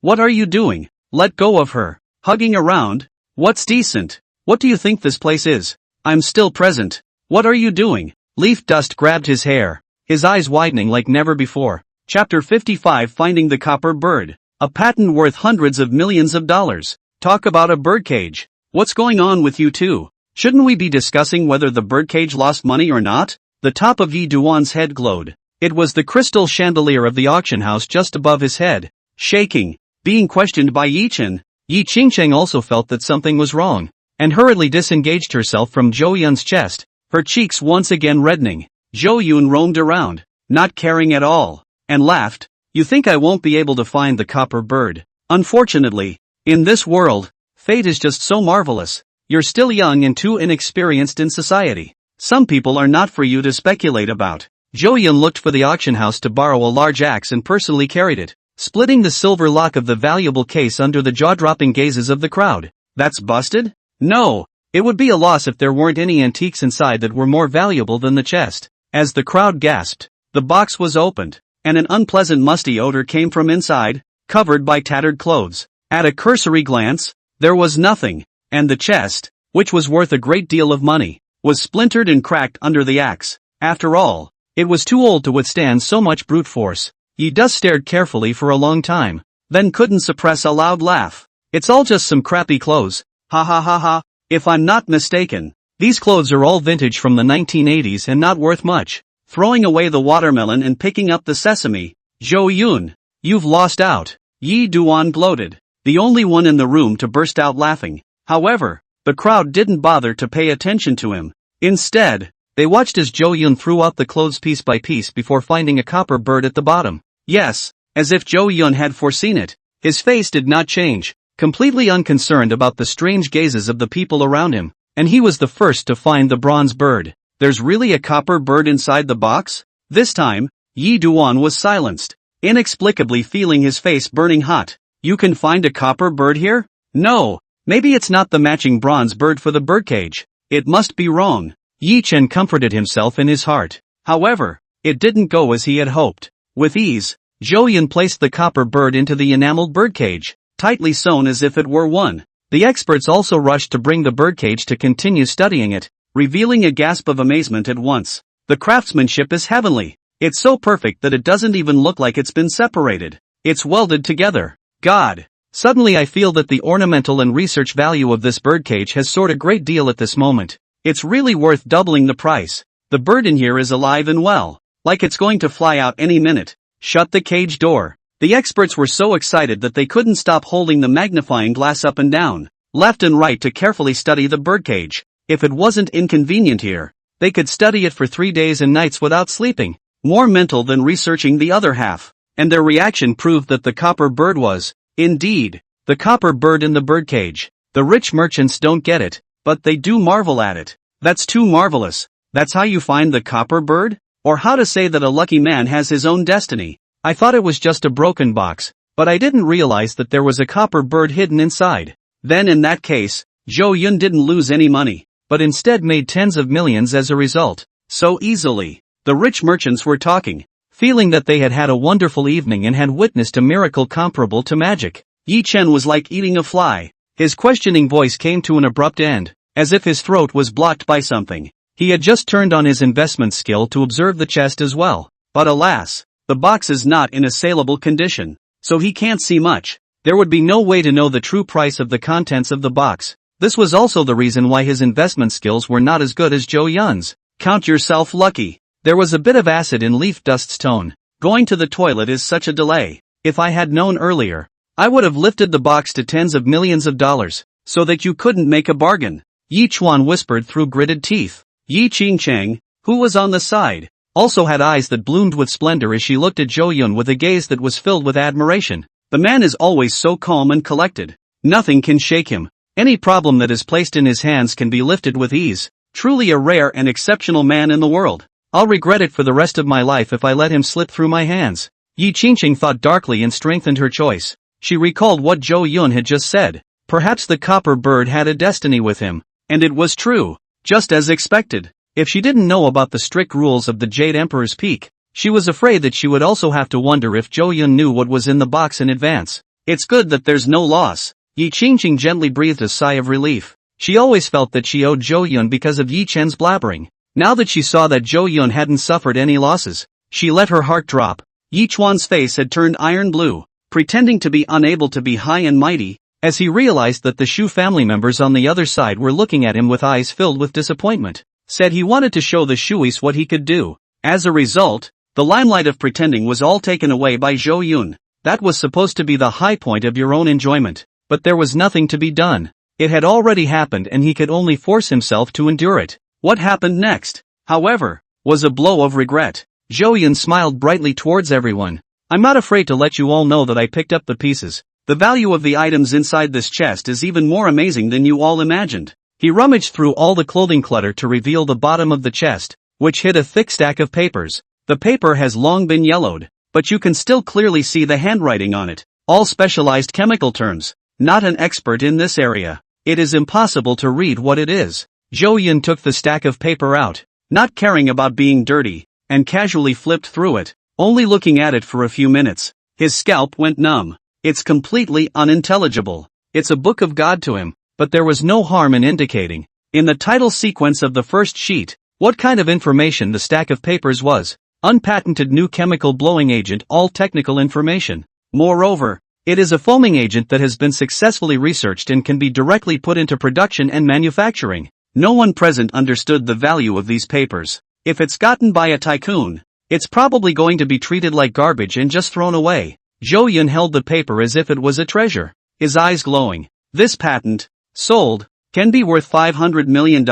[SPEAKER 1] what are you doing? Let go of her. Hugging around? What's decent? What do you think this place is? I'm still present. What are you doing? Leaf Dust grabbed his hair, his eyes widening like never before. Chapter 55 Finding the Copper Bird. A patent worth hundreds of millions of dollars. Talk about a birdcage. What's going on with you two? Shouldn't we be discussing whether the birdcage lost money or not? The top of Yi Duan's head glowed. It was the crystal chandelier of the auction house just above his head. Shaking. Being questioned by Yichen, Yi Qingcheng also felt that something was wrong, and hurriedly disengaged herself from Zhou Yun's chest, her cheeks once again reddening. Zhou Yun roamed around, not caring at all, and laughed. You think I won't be able to find the copper bird? Unfortunately, in this world, fate is just so marvelous. You're still young and too inexperienced in society. Some people are not for you to speculate about. Zhou Yun looked for the auction house to borrow a large axe and personally carried it, splitting the silver lock of the valuable case under the jaw-dropping gazes of the crowd. That's busted? No, it would be a loss if there weren't any antiques inside that were more valuable than the chest. As the crowd gasped, the box was opened, and an unpleasant musty odor came from inside, covered by tattered clothes. At a cursory glance, there was nothing, and the chest, which was worth a great deal of money, was splintered and cracked under the axe. After all, it was too old to withstand so much brute force. Yi Dus stared carefully for a long time, then couldn't suppress a loud laugh. It's all just some crappy clothes. Ha ha ha ha, if I'm not mistaken. These clothes are all vintage from the 1980s and not worth much. Throwing away the watermelon and picking up the sesame. Zhou Yun, you've lost out. Yi Duan gloated, the only one in the room to burst out laughing. However, the crowd didn't bother to pay attention to him. Instead, they watched as Zhou Yun threw out the clothes piece by piece before finding a copper bird at the bottom. Yes, as if Zhou Yun had foreseen it, his face did not change, completely unconcerned about the strange gazes of the people around him, and he was the first to find the bronze bird. There's really a copper bird inside the box? This time, Yi Duan was silenced, inexplicably feeling his face burning hot. You can find a copper bird here? No, maybe it's not the matching bronze bird for the birdcage. It must be wrong. Yi Chen comforted himself in his heart. However, it didn't go as he had hoped. With ease, Zhou Yun placed the copper bird into the enameled birdcage, tightly sewn as if it were one. The experts also rushed to bring the birdcage to continue studying it, revealing a gasp of amazement at once. The craftsmanship is heavenly. It's so perfect that it doesn't even look like it's been separated. It's welded together. God! Suddenly I feel that the ornamental and research value of this birdcage has soared a great deal at this moment. It's really worth doubling the price. The bird in here is alive and well, like it's going to fly out any minute. Shut the cage door. The experts were so excited that they couldn't stop holding the magnifying glass up and down, left and right to carefully study the birdcage. If it wasn't inconvenient here, they could study it for 3 days and nights without sleeping. More mental than researching the other half. And their reaction proved that the copper bird was, indeed, the copper bird in the birdcage. The rich merchants don't get it, but they do marvel at it. That's too marvelous. That's how you find the copper bird? Or how to say that a lucky man has his own destiny. I thought it was just a broken box, but I didn't realize that there was a copper bird hidden inside. Then in that case, Zhou Yun didn't lose any money, but instead made tens of millions as a result. So easily. The rich merchants were talking, feeling that they had had a wonderful evening and had witnessed a miracle comparable to magic. Yi Chen was like eating a fly. His questioning voice came to an abrupt end, as if his throat was blocked by something. He had just turned on his investment skill to observe the chest as well. But alas, the box is not in a saleable condition, so he can't see much. There would be no way to know the true price of the contents of the box. This was also the reason why his investment skills were not as good as Zhou Yun's. Count yourself lucky. There was a bit of acid in Leaf Dust's tone. Going to the toilet is such a delay. If I had known earlier, I would have lifted the box to tens of millions of dollars, so that you couldn't make a bargain. Yi Chuan whispered through gritted teeth. Yi Qingcheng, who was on the side, also had eyes that bloomed with splendor as she looked at Zhou Yun with a gaze that was filled with admiration. The man is always so calm and collected. Nothing can shake him. Any problem that is placed in his hands can be lifted with ease. Truly a rare and exceptional man in the world. I'll regret it for the rest of my life if I let him slip through my hands. Yi Qingcheng thought darkly and strengthened her choice. She recalled what Zhou Yun had just said. Perhaps the copper bird had a destiny with him. And it was true. Just as expected. If she didn't know about the strict rules of the Jade Emperor's Peak, she was afraid that she would also have to wonder if Zhou Yun knew what was in the box in advance. It's good that there's no loss. Yi Qingcheng gently breathed a sigh of relief. She always felt that she owed Zhou Yun because of Yi Chen's blabbering. Now that she saw that Zhou Yun hadn't suffered any losses, she let her heart drop. Yi Chuan's face had turned iron blue. pretending to be unable to be high and mighty, as he realized that the Shu family members on the other side were looking at him with eyes filled with disappointment. Said he wanted to show the Shuis what he could do. As a result, the limelight of pretending was all taken away by Zhou Yun. That was supposed to be the high point of your own enjoyment. But there was nothing to be done. It had already happened and he could only force himself to endure it. What happened next, however, was a blow of regret. Zhou Yun smiled brightly towards everyone. I'm not afraid to let you all know that I picked up the pieces. The value of the items inside this chest is even more amazing than you all imagined. He rummaged through all the clothing clutter to reveal the bottom of the chest, which hid a thick stack of papers. The paper has long been yellowed, but you can still clearly see the handwriting on it. All specialized chemical terms. Not an expert in this area. It is impossible to read what it is. Zhou Yun took the stack of paper out, not caring about being dirty, and casually flipped through it, only looking at it for a few minutes. His scalp went numb. It's completely unintelligible. It's a book of God to him, but there was no harm in indicating, in the title sequence of the first sheet, what kind of information the stack of papers was. Unpatented new chemical blowing agent, all technical information. Moreover, it is a foaming agent that has been successfully researched and can be directly put into production and manufacturing. No one present understood the value of these papers. If it's gotten by a tycoon, it's probably going to be treated like garbage and just thrown away. Zhou Yun held the paper as if it was a treasure, his eyes glowing. This patent, sold, can be worth $500 million?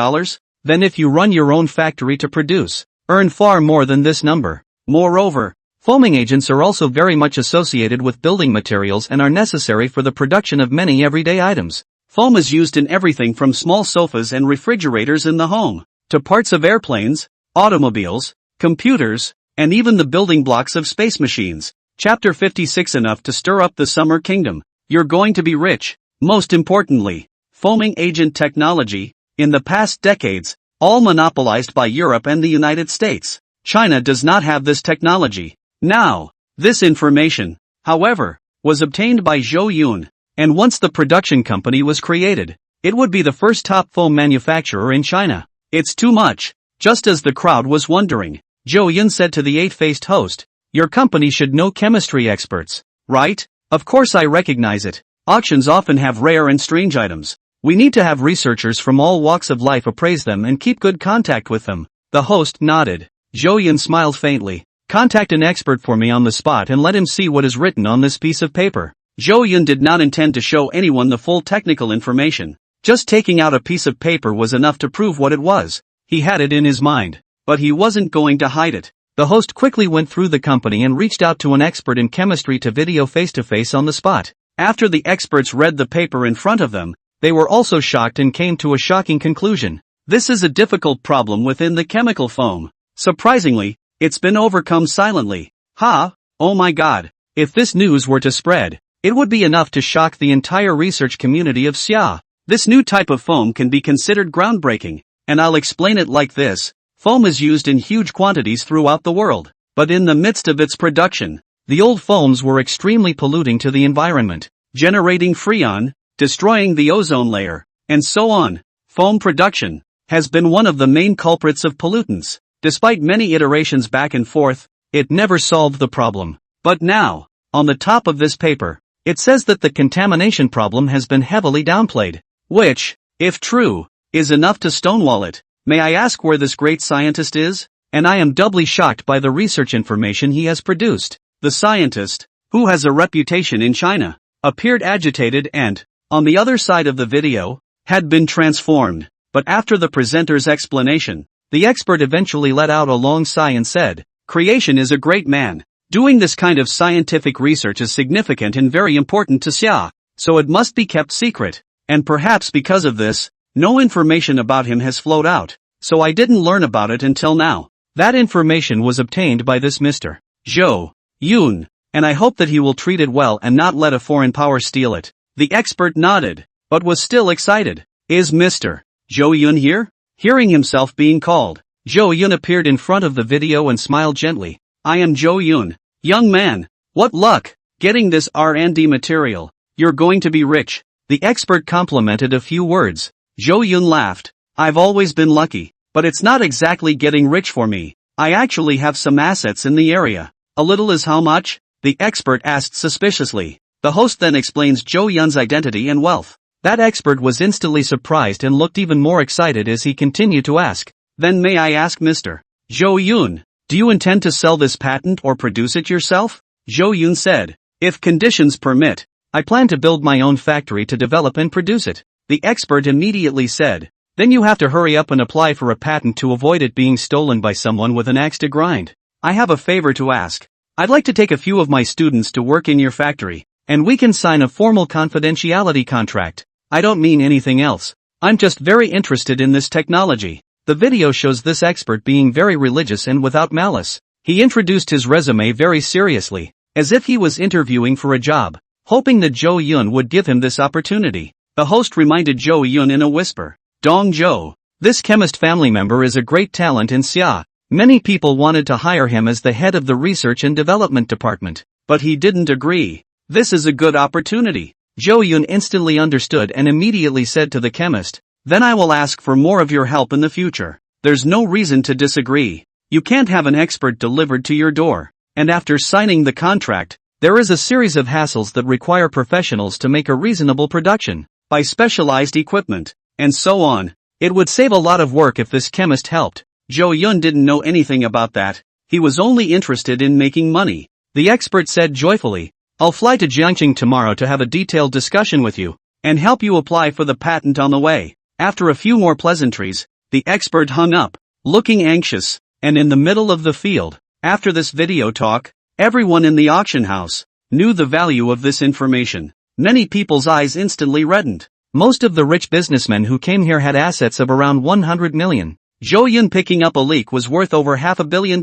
[SPEAKER 1] Then if you run your own factory to produce, earn far more than this number. Moreover, foaming agents are also very much associated with building materials and are necessary for the production of many everyday items. Foam is used in everything from small sofas and refrigerators in the home, to parts of airplanes, automobiles, computers, and even the building blocks of space machines. Chapter 56. Enough to stir up the Summer Kingdom. You're going to be rich. Most importantly, foaming agent technology, in the past decades, all monopolized by Europe and the United States. China does not have this technology. Now, this information, however, was obtained by Zhou Yun, and once the production company was created, it would be the first top foam manufacturer in China. It's too much. Just as the crowd was wondering, Zhou Yun said to the eight-faced host, your company should know chemistry experts, right? Of course I recognize it. Auctions often have rare and strange items. We need to have researchers from all walks of life appraise them and keep good contact with them. The host nodded. Zhou Yun smiled faintly. Contact an expert for me on the spot and let him see what is written on this piece of paper. Zhou Yun did not intend to show anyone the full technical information. Just taking out a piece of paper was enough to prove what it was. He had it in his mind, but he wasn't going to hide it. The host quickly went through the company and reached out to an expert in chemistry to video face-to-face on the spot. After the experts read the paper in front of them, they were also shocked and came to a shocking conclusion. This is a difficult problem within the chemical foam. Surprisingly, it's been overcome silently. Oh my god. If this news were to spread, it would be enough to shock the entire research community of Xia. This new type of foam can be considered groundbreaking, and I'll explain it like this. Foam is used in huge quantities throughout the world, but in the midst of its production, the old foams were extremely polluting to the environment, generating freon, destroying the ozone layer, and so on. Foam production has been one of the main culprits of pollutants. Despite many iterations back and forth, it never solved the problem. But now, on the top of this paper, it says that the contamination problem has been heavily downplayed, which, if true, is enough to stonewall it. May I ask where this great scientist is? And I am doubly shocked by the research information he has produced. The scientist, who has a reputation in China, appeared agitated and, on the other side of the video, had been transformed. But after the presenter's explanation, the expert eventually let out a long sigh and said, Creation is a great man. Doing this kind of scientific research is significant and very important to Xia, so it must be kept secret. And perhaps because of this, no information about him has flowed out, so I didn't learn about it until now. That information was obtained by this Mr. Zhou Yun, and I hope that he will treat it well and not let a foreign power steal it. The expert nodded, but was still excited. Is Mr. Zhou Yun here? Hearing himself being called, Zhou Yun appeared in front of the video and smiled gently. I am Zhou Yun. Young man, what luck, getting this R&D material. You're going to be rich. The expert complimented a few words. Zhou Yun laughed. I've always been lucky, but it's not exactly getting rich for me. I actually have some assets in the area. A little is how much? the expert asked suspiciously. The host then explains Zhou Yun's identity and wealth. That expert was instantly surprised and looked even more excited as he continued to ask, "Then may I ask Mr. Zhou Yun, do you intend to sell this patent or produce it yourself?" Zhou Yun said, "If conditions permit, I plan to build my own factory to develop and produce it." The expert immediately said, "Then you have to hurry up and apply for a patent to avoid it being stolen by someone with an axe to grind. I have a favor to ask. I'd like to take a few of my students to work in your factory, and we can sign a formal confidentiality contract. I don't mean anything else. I'm just very interested in this technology." The video shows this expert being very religious and without malice. He introduced his resume very seriously, as if he was interviewing for a job, hoping that Zhou Yun would give him this opportunity. The host reminded Zhou Yun in a whisper, "Dong Zhou, this chemist family member is a great talent in Xia. Many people wanted to hire him as the head of the research and development department, but he didn't agree. This is a good opportunity." Zhou Yun instantly understood and immediately said to the chemist, "Then I will ask for more of your help in the future. There's no reason to disagree. You can't have an expert delivered to your door." And after signing the contract, there is a series of hassles that require professionals to make a reasonable production, buy specialized equipment, and so on. It would save a lot of work if this chemist helped. Zhou Yun didn't know anything about that. He was only interested in making money. The expert said joyfully, "I'll fly to Jiangqing tomorrow to have a detailed discussion with you, and help you apply for the patent on the way." After a few more pleasantries, the expert hung up, looking anxious, and in the middle of the field. After this video talk, everyone in the auction house knew the value of this information. Many people's eyes instantly reddened. Most of the rich businessmen who came here had assets of around 100 million. Zhou Yun picking up a leak was worth over $500 million.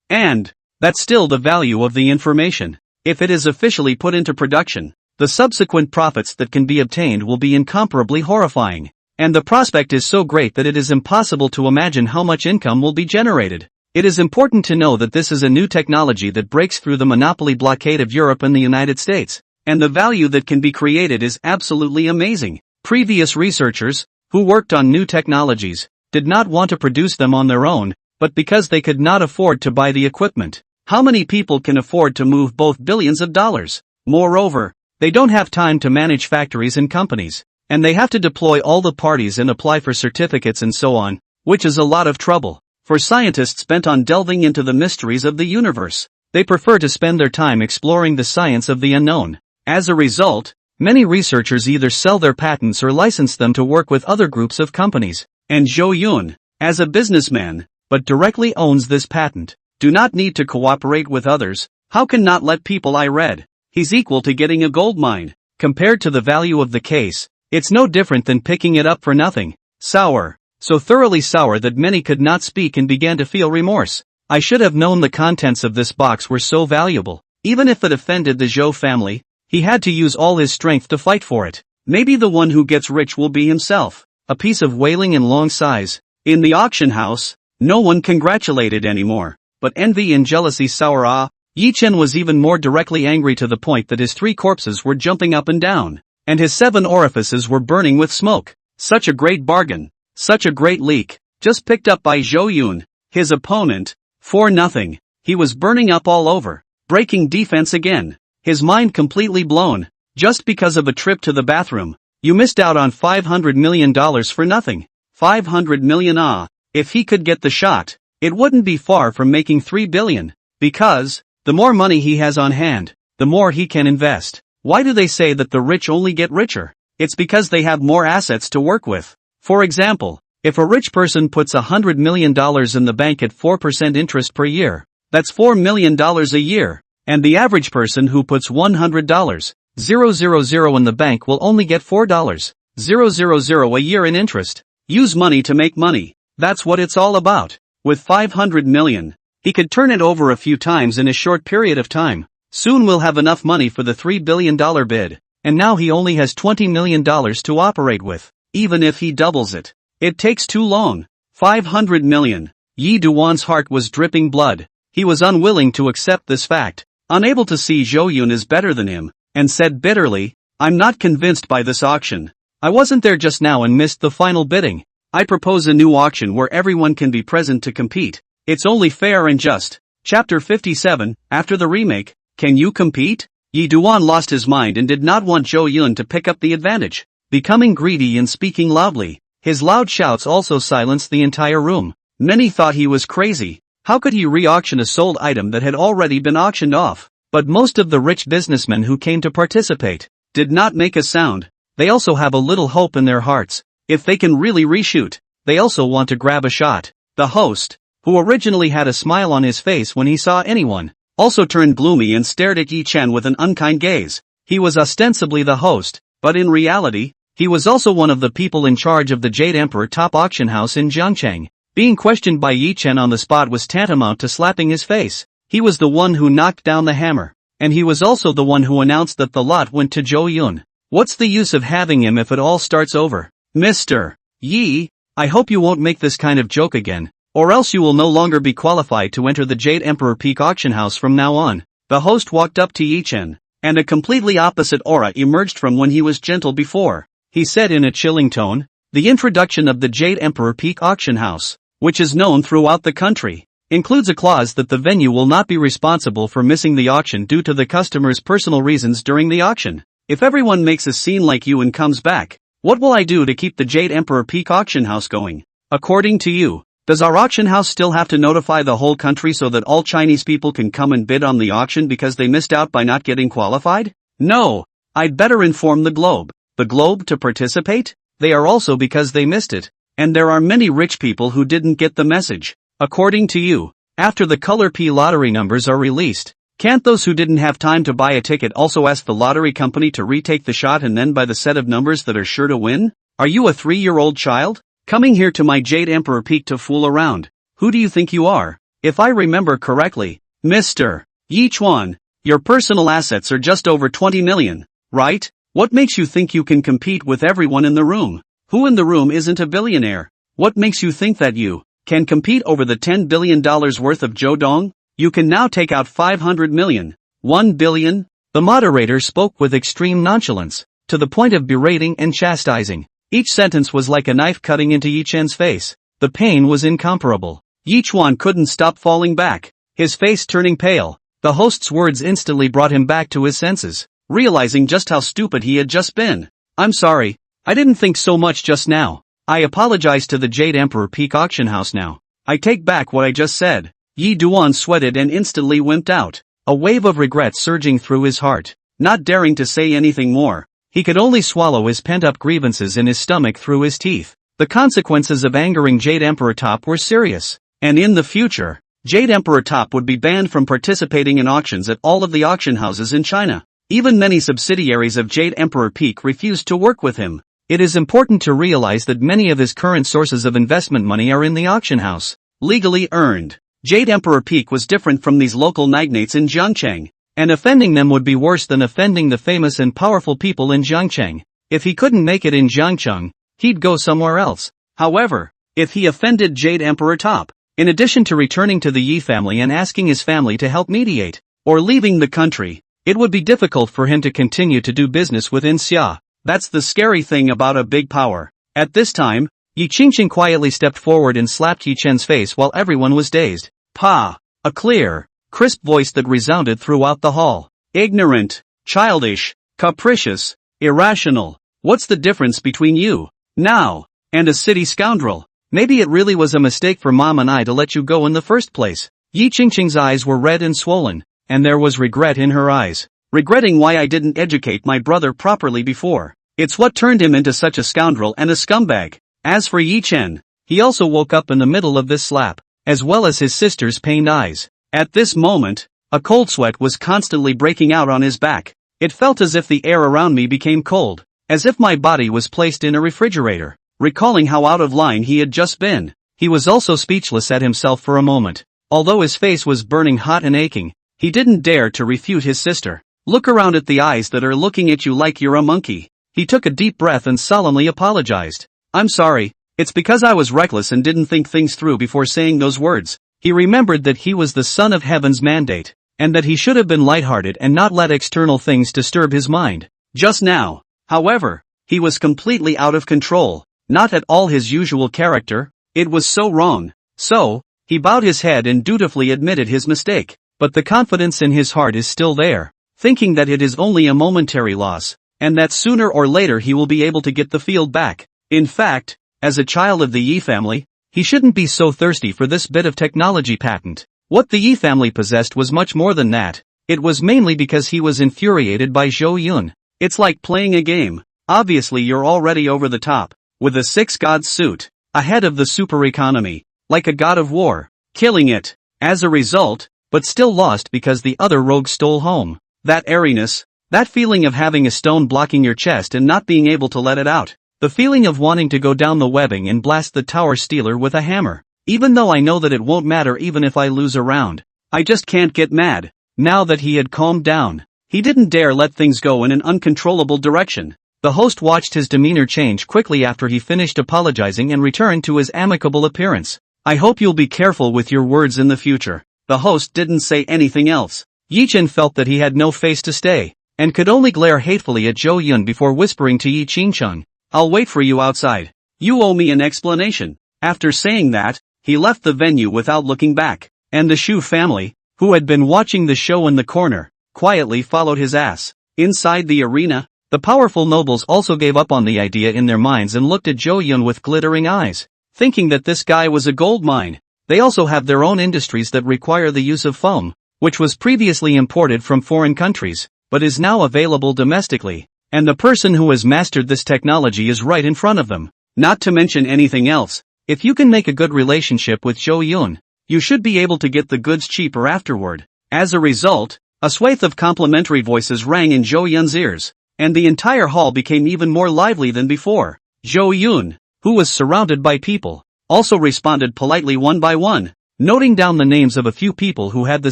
[SPEAKER 1] And that's still the value of the information. If it is officially put into production, the subsequent profits that can be obtained will be incomparably horrifying. And the prospect is so great that it is impossible to imagine how much income will be generated. It is important to know that this is a new technology that breaks through the monopoly blockade of Europe and the United States, and the value that can be created is absolutely amazing. Previous researchers, who worked on new technologies, did not want to produce them on their own, but because they could not afford to buy the equipment. How many people can afford to move both billions of dollars? Moreover, they don't have time to manage factories and companies, and they have to deploy all the parties and apply for certificates and so on, which is a lot of trouble. For scientists bent on delving into the mysteries of the universe, they prefer to spend their time exploring the science of the unknown. As a result, many researchers either sell their patents or license them to work with other groups of companies. And Zhou Yun, as a businessman, but directly owns this patent, do not need to cooperate with others. How can not let people? I read. He's equal to getting a gold mine. Compared to the value of the case, it's no different than picking it up for nothing. Sour. So thoroughly sour that many could not speak and began to feel remorse. I should have known the contents of this box were so valuable. Even if it offended the Zhou family, he had to use all his strength to fight for it. Maybe the one who gets rich will be himself. A piece of wailing and long sighs. In the auction house, no one congratulated anymore, but envy and jealousy sour. Yuchen was even more directly angry to the point that his 3 corpses were jumping up and down, and his 7 orifices were burning with smoke. Such a great bargain. Such a great leak, just picked up by Zhou Yun, his opponent, for nothing. He was burning up all over, breaking defense again, his mind completely blown, just because of a trip to the bathroom. You missed out on $500 million for nothing. 500 million. If he could get the shot, it wouldn't be far from making 3 billion, because, the more money he has on hand, the more he can invest. Why do they say that the rich only get richer? It's because they have more assets to work with. For example, if a rich person puts $100 million in the bank at 4% interest per year, that's $4 million a year, and the average person who puts $100,000 in the bank will only get $4,000 a year in interest. Use money to make money. That's what it's all about. With 500 million, he could turn it over a few times in a short period of time. Soon we'll have enough money for the $3 billion bid, and now he only has $20 million to operate with. Even if he doubles it, it takes too long. 500 million. Yi Duan's heart was dripping blood. He was unwilling to accept this fact, unable to see Zhou Yun is better than him, and said bitterly, "I'm not convinced by this auction. I wasn't there just now and missed the final bidding. I propose a new auction where everyone can be present to compete. It's only fair and just." Chapter 57, after the remake, Can you compete? Yi Duan lost his mind and did not want Zhou Yun to pick up the advantage. Becoming greedy and speaking loudly, his loud shouts also silenced the entire room. Many thought he was crazy. How could he re-auction a sold item that had already been auctioned off? But most of the rich businessmen who came to participate did not make a sound. They also have a little hope in their hearts. If they can really reshoot, they also want to grab a shot. The host, who originally had a smile on his face when he saw anyone, also turned gloomy and stared at Yi Chen with an unkind gaze. He was ostensibly the host, but in reality, he was also one of the people in charge of the Jade Emperor top auction house in Jiangcheng. Being questioned by Yi Chen on the spot was tantamount to slapping his face. He was the one who knocked down the hammer, and he was also the one who announced that the lot went to Zhou Yun. What's the use of having him if it all starts over? Mr. Yi, I hope you won't make this kind of joke again, or else you will no longer be qualified to enter the Jade Emperor Peak auction house from now on. The host walked up to Yi Chen, and a completely opposite aura emerged from when he was gentle before. He said in a chilling tone, the introduction of the Jade Emperor Peak auction house, which is known throughout the country, includes a clause that the venue will not be responsible for missing the auction due to the customer's personal reasons during the auction. If everyone makes a scene like you and comes back, what will I do to keep the Jade Emperor Peak auction house going? According to you, does our auction house still have to notify the whole country so that all Chinese people can come and bid on the auction because they missed out by not getting qualified? No, I'd better inform the globe. The globe to participate? They are also because they missed it. And there are many rich people who didn't get the message. According to you, after the color P lottery numbers are released, can't those who didn't have time to buy a ticket also ask the lottery company to retake the shot and then buy the set of numbers that are sure to win? Are you a 3-year-old child? Coming here to my Jade Emperor Peak to fool around? Who do you think you are? If I remember correctly, Mr. Yi Chuan, your personal assets are just over 20 million, right? What makes you think you can compete with everyone in the room? Who in the room isn't a billionaire? What makes you think that you can compete over the $10 billion worth of Zhoudong? You can now take out 500 million. 1 billion? The moderator spoke with extreme nonchalance, to the point of berating and chastising. Each sentence was like a knife cutting into Yi Chen's face. The pain was incomparable. Yi Chuan couldn't stop falling back, his face turning pale. The host's words instantly brought him back to his senses, realizing just how stupid he had just been. I'm sorry, I didn't think so much just now. I apologize to the Jade Emperor Peak auction house now. I take back what I just said. Yi Duan sweated and instantly wimped out, a wave of regret surging through his heart. Not daring to say anything more, he could only swallow his pent-up grievances in his stomach through his teeth. The consequences of angering Jade Emperor Top were serious, and in the future, Jade Emperor Top would be banned from participating in auctions at all of the auction houses in China. Even many subsidiaries of Jade Emperor Peak refused to work with him. It is important to realize that many of his current sources of investment money are in the auction house, legally earned. Jade Emperor Peak was different from these local magnates in Jiangcheng, and offending them would be worse than offending the famous and powerful people in Jiangcheng. If he couldn't make it in Jiangcheng, he'd go somewhere else. However, if he offended Jade Emperor Top, in addition to returning to the Yi family and asking his family to help mediate, or leaving the country, it would be difficult for him to continue to do business with Xia. That's the scary thing about a big power. At this time, Yi Qingqing quietly stepped forward and slapped Yi Chen's face while everyone was dazed. Pa! A clear, crisp voice that resounded throughout the hall. Ignorant, childish, capricious, irrational. What's the difference between you, now, and a city scoundrel? Maybe it really was a mistake for Mom and I to let you go in the first place. Yi Qingqing's eyes were red and swollen, and there was regret in her eyes. Regretting why I didn't educate my brother properly before. It's what turned him into such a scoundrel and a scumbag. As for Yi Chen, he also woke up in the middle of this slap, as well as his sister's pained eyes. At this moment, a cold sweat was constantly breaking out on his back. It felt as if the air around me became cold, as if my body was placed in a refrigerator. Recalling how out of line he had just been, he was also speechless at himself for a moment. Although his face was burning hot and aching, he didn't dare to refute his sister. Look around at the eyes that are looking at you like you're a monkey. He took a deep breath and solemnly apologized. I'm sorry, it's because I was reckless and didn't think things through before saying those words. He remembered that he was the son of heaven's mandate, and that he should have been lighthearted and not let external things disturb his mind. Just now, however, he was completely out of control, not at all his usual character. It was so wrong. So, he bowed his head and dutifully admitted his mistake. but the confidence in his heart is still there, thinking that it is only a momentary loss, and that sooner or later he will be able to get the field back. In fact, as a child of the Yi family, he shouldn't be so thirsty for this bit of technology patent. What the Yi family possessed was much more than that. It was mainly because he was infuriated by Zhou Yun. It's like playing a game. Obviously you're already over the top, with a 6-god suit, ahead of the super economy, like a god of war, killing it, as a result, but still lost because the other rogue stole home. That airiness, that feeling of having a stone blocking your chest and not being able to let it out. The feeling of wanting to go down the webbing and blast the tower stealer with a hammer. Even though I know that it won't matter even if I lose a round. I just can't get mad. Now that he had calmed down, he didn't dare let things go in an uncontrollable direction. The host watched his demeanor change quickly after he finished apologizing and returned to his amicable appearance. I hope you'll be careful with your words in the future. The host didn't say anything else. Yichen felt that he had no face to stay, and could only glare hatefully at Zhou Yun before whispering to Yi Qingcheng, I'll wait for you outside. You owe me an explanation. After saying that, he left the venue without looking back, and the Shu family, who had been watching the show in the corner, quietly followed his ass. Inside the arena, the powerful nobles also gave up on the idea in their minds and looked at Zhou Yun with glittering eyes, thinking that this guy was a gold mine. They also have their own industries that require the use of foam, which was previously imported from foreign countries, but is now available domestically, and the person who has mastered this technology is right in front of them. Not to mention anything else, if you can make a good relationship with Zhou Yun, you should be able to get the goods cheaper afterward. As a result, a swathe of complimentary voices rang in Zhou Yun's ears, and the entire hall became even more lively than before. Zhou Yun, who was surrounded by people, also responded politely one by one, noting down the names of a few people who had the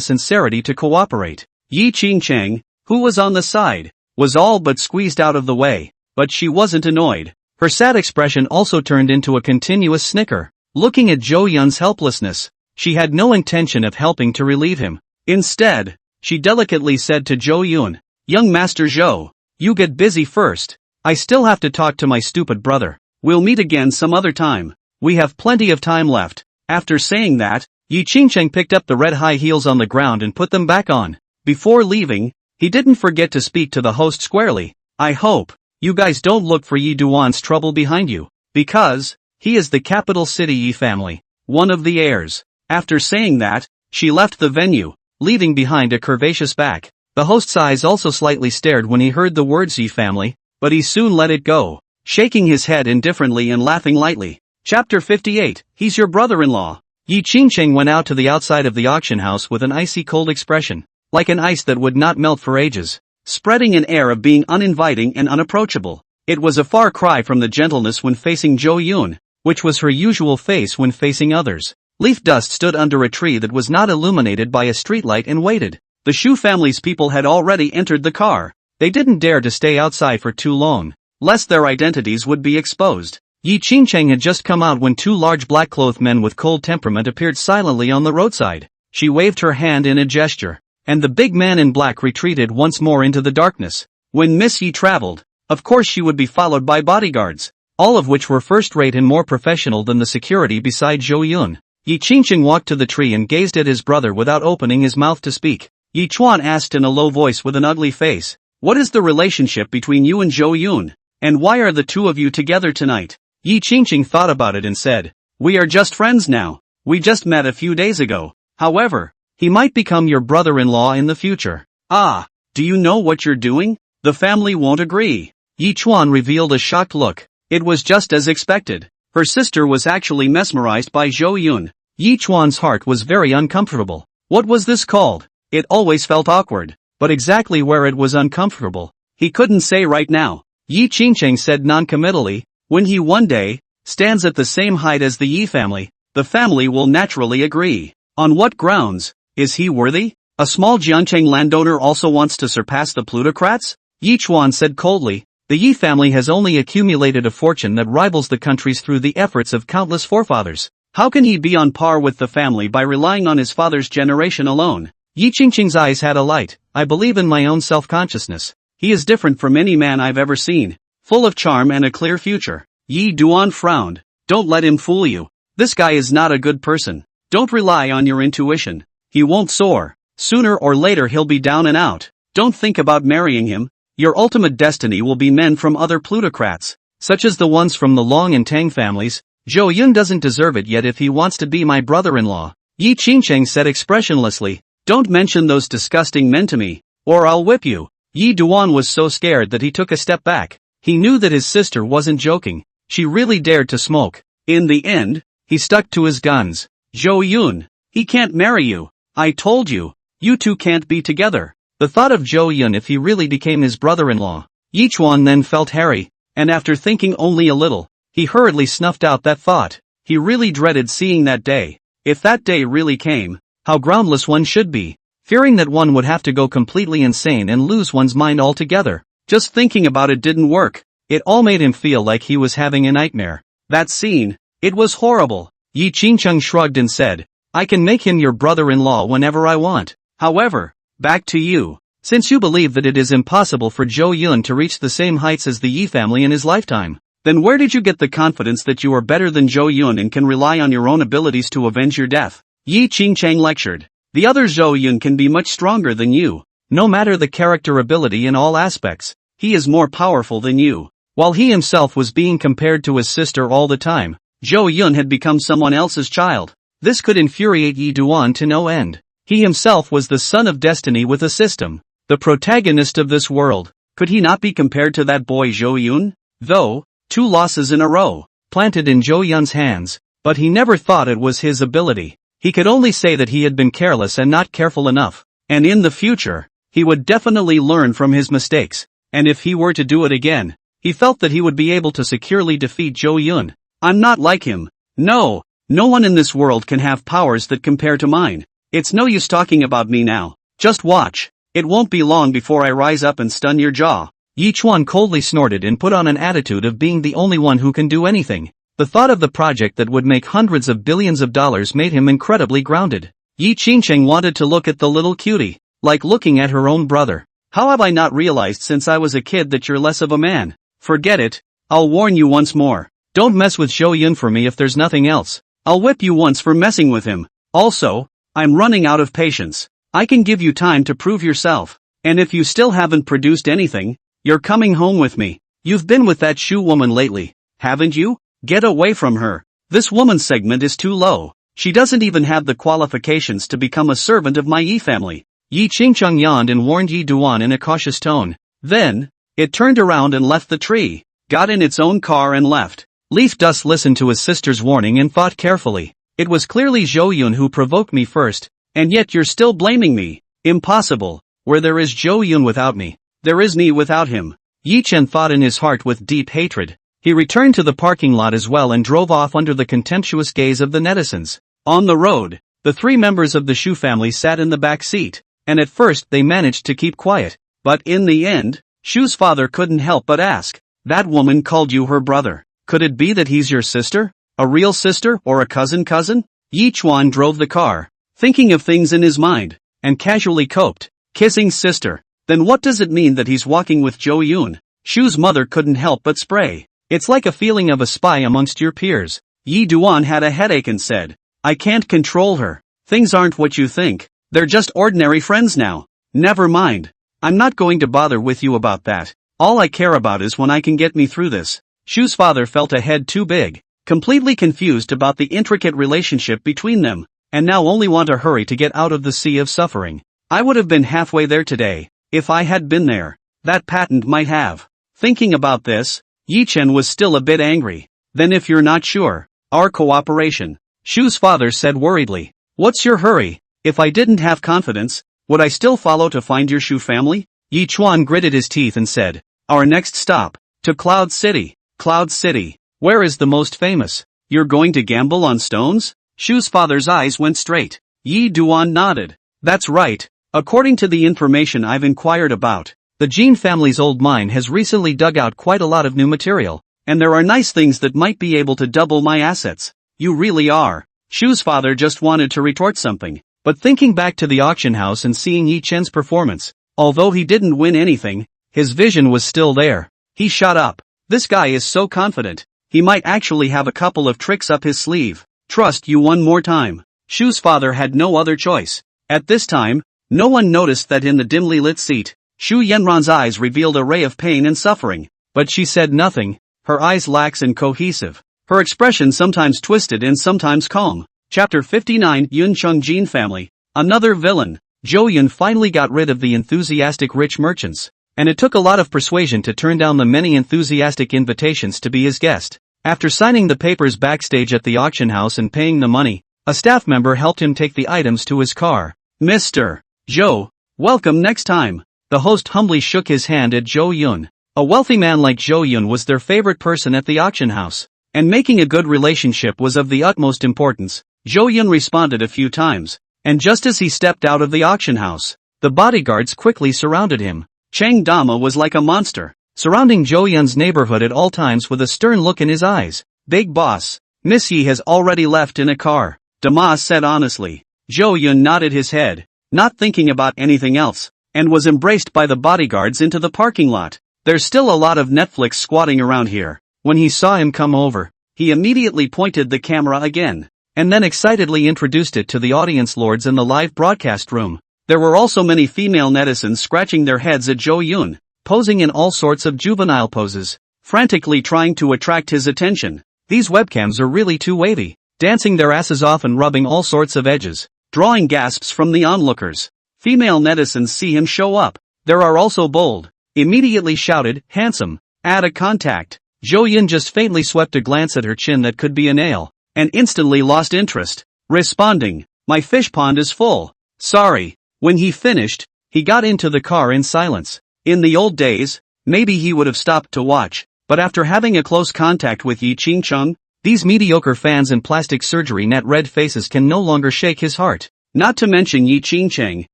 [SPEAKER 1] sincerity to cooperate. Yi Qingcheng, who was on the side, was all but squeezed out of the way, but she wasn't annoyed. Her sad expression also turned into a continuous snicker. Looking at Zhou Yun's helplessness, she had no intention of helping to relieve him. Instead, she delicately said to Zhou Yun, Young Master Zhou, you get busy first. I still have to talk to my stupid brother. We'll meet again some other time. We have plenty of time left. After saying that, Yi Qingcheng picked up the red high heels on the ground and put them back on. Before leaving, he didn't forget to speak to the host squarely. I hope you guys don't look for Yi Duan's trouble behind you, because he is the capital city Yi family, one of the heirs. After saying that, she left the venue, leaving behind a curvaceous back. The host's eyes also slightly stared when he heard the words Yi family, but he soon let it go, shaking his head indifferently and laughing lightly. Chapter 58, He's your brother-in-law. Yi Qingcheng went out to the outside of the auction house with an icy cold expression, like an ice that would not melt for ages, spreading an air of being uninviting and unapproachable. It was a far cry from the gentleness when facing Zhou Yun, which was her usual face when facing others. Leaf Dust stood under a tree that was not illuminated by a streetlight and waited. The Shu family's people had already entered the car. They didn't dare to stay outside for too long, lest their identities would be exposed. Yi Qingcheng had just come out when two large black-clothed men with cold temperament appeared silently on the roadside. She waved her hand in a gesture, and the big man in black retreated once more into the darkness. When Miss Yi traveled, of course she would be followed by bodyguards, all of which were first-rate and more professional than the security beside Zhou Yun. Yi Qingcheng walked to the tree and gazed at his brother without opening his mouth to speak. Yi Chuan asked in a low voice with an ugly face, What is the relationship between you and Zhou Yun? And why are the two of you together tonight? Yi Qingcheng thought about it and said, We are just friends now. We just met a few days ago. However, he might become your brother-in-law in the future. Ah, do you know what you're doing? The family won't agree. Yi Chuan revealed a shocked look. It was just as expected. Her sister was actually mesmerized by Zhou Yun. Yi Chuan's heart was very uncomfortable. What was this called? It always felt awkward, but exactly where it was uncomfortable, he couldn't say right now. Yi Qingcheng said non-committally, When he one day stands at the same height as the Yi family, the family will naturally agree. On what grounds? Is he worthy? A small Jiancheng landowner also wants to surpass the plutocrats? Yi Chuan said coldly, The Yi family has only accumulated a fortune that rivals the country's through the efforts of countless forefathers. How can he be on par with the family by relying on his father's generation alone? Yi Qingcheng's eyes had a light. I believe in my own self-consciousness. He is different from any man I've ever seen, full of charm and a clear future. Yi Duan frowned. Don't let him fool you. This guy is not a good person. Don't rely on your intuition. He won't soar. Sooner or later he'll be down and out. Don't think about marrying him. Your ultimate destiny will be men from other plutocrats, such as the ones from the Long and Tang families. Zhou Yun doesn't deserve it yet if he wants to be my brother-in-law. Yi Qingcheng said expressionlessly. Don't mention those disgusting men to me, or I'll whip you. Yi Duan was so scared that he took a step back. He knew that his sister wasn't joking. She really dared to smoke. In the end, he stuck to his guns. Zhou Yun, he can't marry you. I told you. You two can't be together. The thought of Zhou Yun if he really became his brother-in-law. Yi Chuan then felt hairy, and after thinking only a little, he hurriedly snuffed out that thought. He really dreaded seeing that day. If that day really came, how groundless one should be, fearing that one would have to go completely insane and lose one's mind altogether. Just thinking about it didn't work. It all made him feel like he was having a nightmare. That scene, it was horrible. Yi Qingcheng shrugged and said, I can make him your brother-in-law whenever I want. However, back to you. Since you believe that it is impossible for Zhou Yun to reach the same heights as the Yi family in his lifetime, then where did you get the confidence that you are better than Zhou Yun and can rely on your own abilities to avenge your death? Yi Qingcheng lectured. The other Zhou Yun can be much stronger than you. No matter the character ability in all aspects, he is more powerful than you. While he himself was being compared to his sister all the time, Zhou Yun had become someone else's child. This could infuriate Yi Duan to no end. He himself was the son of destiny with a system, the protagonist of this world. Could he not be compared to that boy Zhou Yun? Though, 2 losses in a row, planted in Zhou Yun's hands, but he never thought it was his ability. He could only say that he had been careless and not careful enough, and in the future, he would definitely learn from his mistakes, and if he were to do it again, he felt that he would be able to securely defeat Zhou Yun. I'm not like him. No one in this world can have powers that compare to mine. It's no use talking about me now. Just watch. It won't be long before I rise up and stun your jaw. Yi Chuan coldly snorted and put on an attitude of being the only one who can do anything. The thought of the project that would make hundreds of billions of dollars made him incredibly grounded. Yi Qingcheng wanted to look at the little cutie, like looking at her own brother. How have I not realized since I was a kid that you're less of a man? Forget it. I'll warn you once more. Don't mess with Zhou Yun for me if there's nothing else. I'll whip you once for messing with him. Also, I'm running out of patience. I can give you time to prove yourself. And if you still haven't produced anything, you're coming home with me. You've been with that Shu woman lately, haven't you? Get away from her. This woman's segment is too low. She doesn't even have the qualifications to become a servant of my Yi family. Yi Qingcheng yawned and warned Yi Duan in a cautious tone. Then, it turned around and left the tree, got in its own car and left. Leaf Dust listened to his sister's warning and thought carefully. It was clearly Zhou Yun who provoked me first, and yet you're still blaming me. Impossible. Where there is Zhou Yun without me, there is me without him. Yi Chen thought in his heart with deep hatred. He returned to the parking lot as well and drove off under the contemptuous gaze of the netizens. On the road, the 3 members of the Shu family sat in the back seat, and at first they managed to keep quiet. But in the end, Shu's father couldn't help but ask, that woman called you her brother. Could it be that he's your sister? A real sister or a cousin? Yi Chuan drove the car, thinking of things in his mind, and casually coped, kissing sister. Then what does it mean that he's walking with Zhou Yun? Shu's mother couldn't help but spray. It's like a feeling of a spy amongst your peers. Yi Duan had a headache and said, I can't control her. Things aren't what you think. They're just ordinary friends now. Never mind. I'm not going to bother with you about that. All I care about is when I can get me through this. Shu's father felt a head too big, completely confused about the intricate relationship between them, and now only want to hurry to get out of the sea of suffering. I would have been halfway there today, if I had been there. That patent might have. Thinking about this, Yi Chen was still a bit angry. Then if you're not sure, our cooperation, Shu's father said worriedly. What's your hurry? If I didn't have confidence, would I still follow to find your Shu family? Yi Chuan gritted his teeth and said, our next stop, to Cloud City. Cloud City, where is the most famous? You're going to gamble on stones? Shu's father's eyes went straight. Yi Duan nodded. That's right. According to the information I've inquired about, the Jing family's old mine has recently dug out quite a lot of new material, and there are nice things that might be able to double my assets. You really are. Shu's father just wanted to retort something, but thinking back to the auction house and seeing Yi Chen's performance, although he didn't win anything, his vision was still there. He shut up. This guy is so confident. He might actually have a couple of tricks up his sleeve. Trust you one more time. Shu's father had no other choice. At this time, No one noticed that in the dimly lit seat, Shu Yanran's eyes revealed a ray of pain and suffering, but she said nothing, her eyes lax and cohesive, her expression sometimes twisted and sometimes calm. Chapter 59 Yuchen Jin Family. Another villain. Zhou Yun finally got rid of the enthusiastic rich merchants, and it took a lot of persuasion to turn down the many enthusiastic invitations to be his guest. After signing the papers backstage at the auction house and paying the money, a staff member helped him take the items to his car. Mr. Zhou, welcome next time. The host humbly shook his hand at Zhou Yun. A wealthy man like Zhou Yun was their favorite person at the auction house, and making a good relationship was of the utmost importance. Zhou Yun responded a few times, and just as he stepped out of the auction house, the bodyguards quickly surrounded him. Chang Dama was like a monster, surrounding Zhou Yun's neighborhood at all times with a stern look in his eyes. Big boss, Miss Yi has already left in a car, Dama said honestly. Zhou Yun nodded his head, not thinking about anything else, and was embraced by the bodyguards into the parking lot. There's still a lot of Netflix squatting around here. When he saw him come over, he immediately pointed the camera again, and then excitedly introduced it to the audience lords in the live broadcast room. There were also many female netizens scratching their heads at Zhou Yun, posing in all sorts of juvenile poses, frantically trying to attract his attention. These webcams are really too wavy, dancing their asses off and rubbing all sorts of edges, drawing gasps from the onlookers. Female netizens see him show up. There are also bold, immediately shouted, handsome, add a contact. Zhou Yun just faintly swept a glance at her chin that could be a nail, and instantly lost interest, responding, my fish pond is full. Sorry. When he finished, he got into the car in silence. In the old days, maybe he would have stopped to watch, but after having a close contact with Yi Qingcheng, these mediocre fans and plastic surgery net red faces can no longer shake his heart. Not to mention Yi Qingcheng,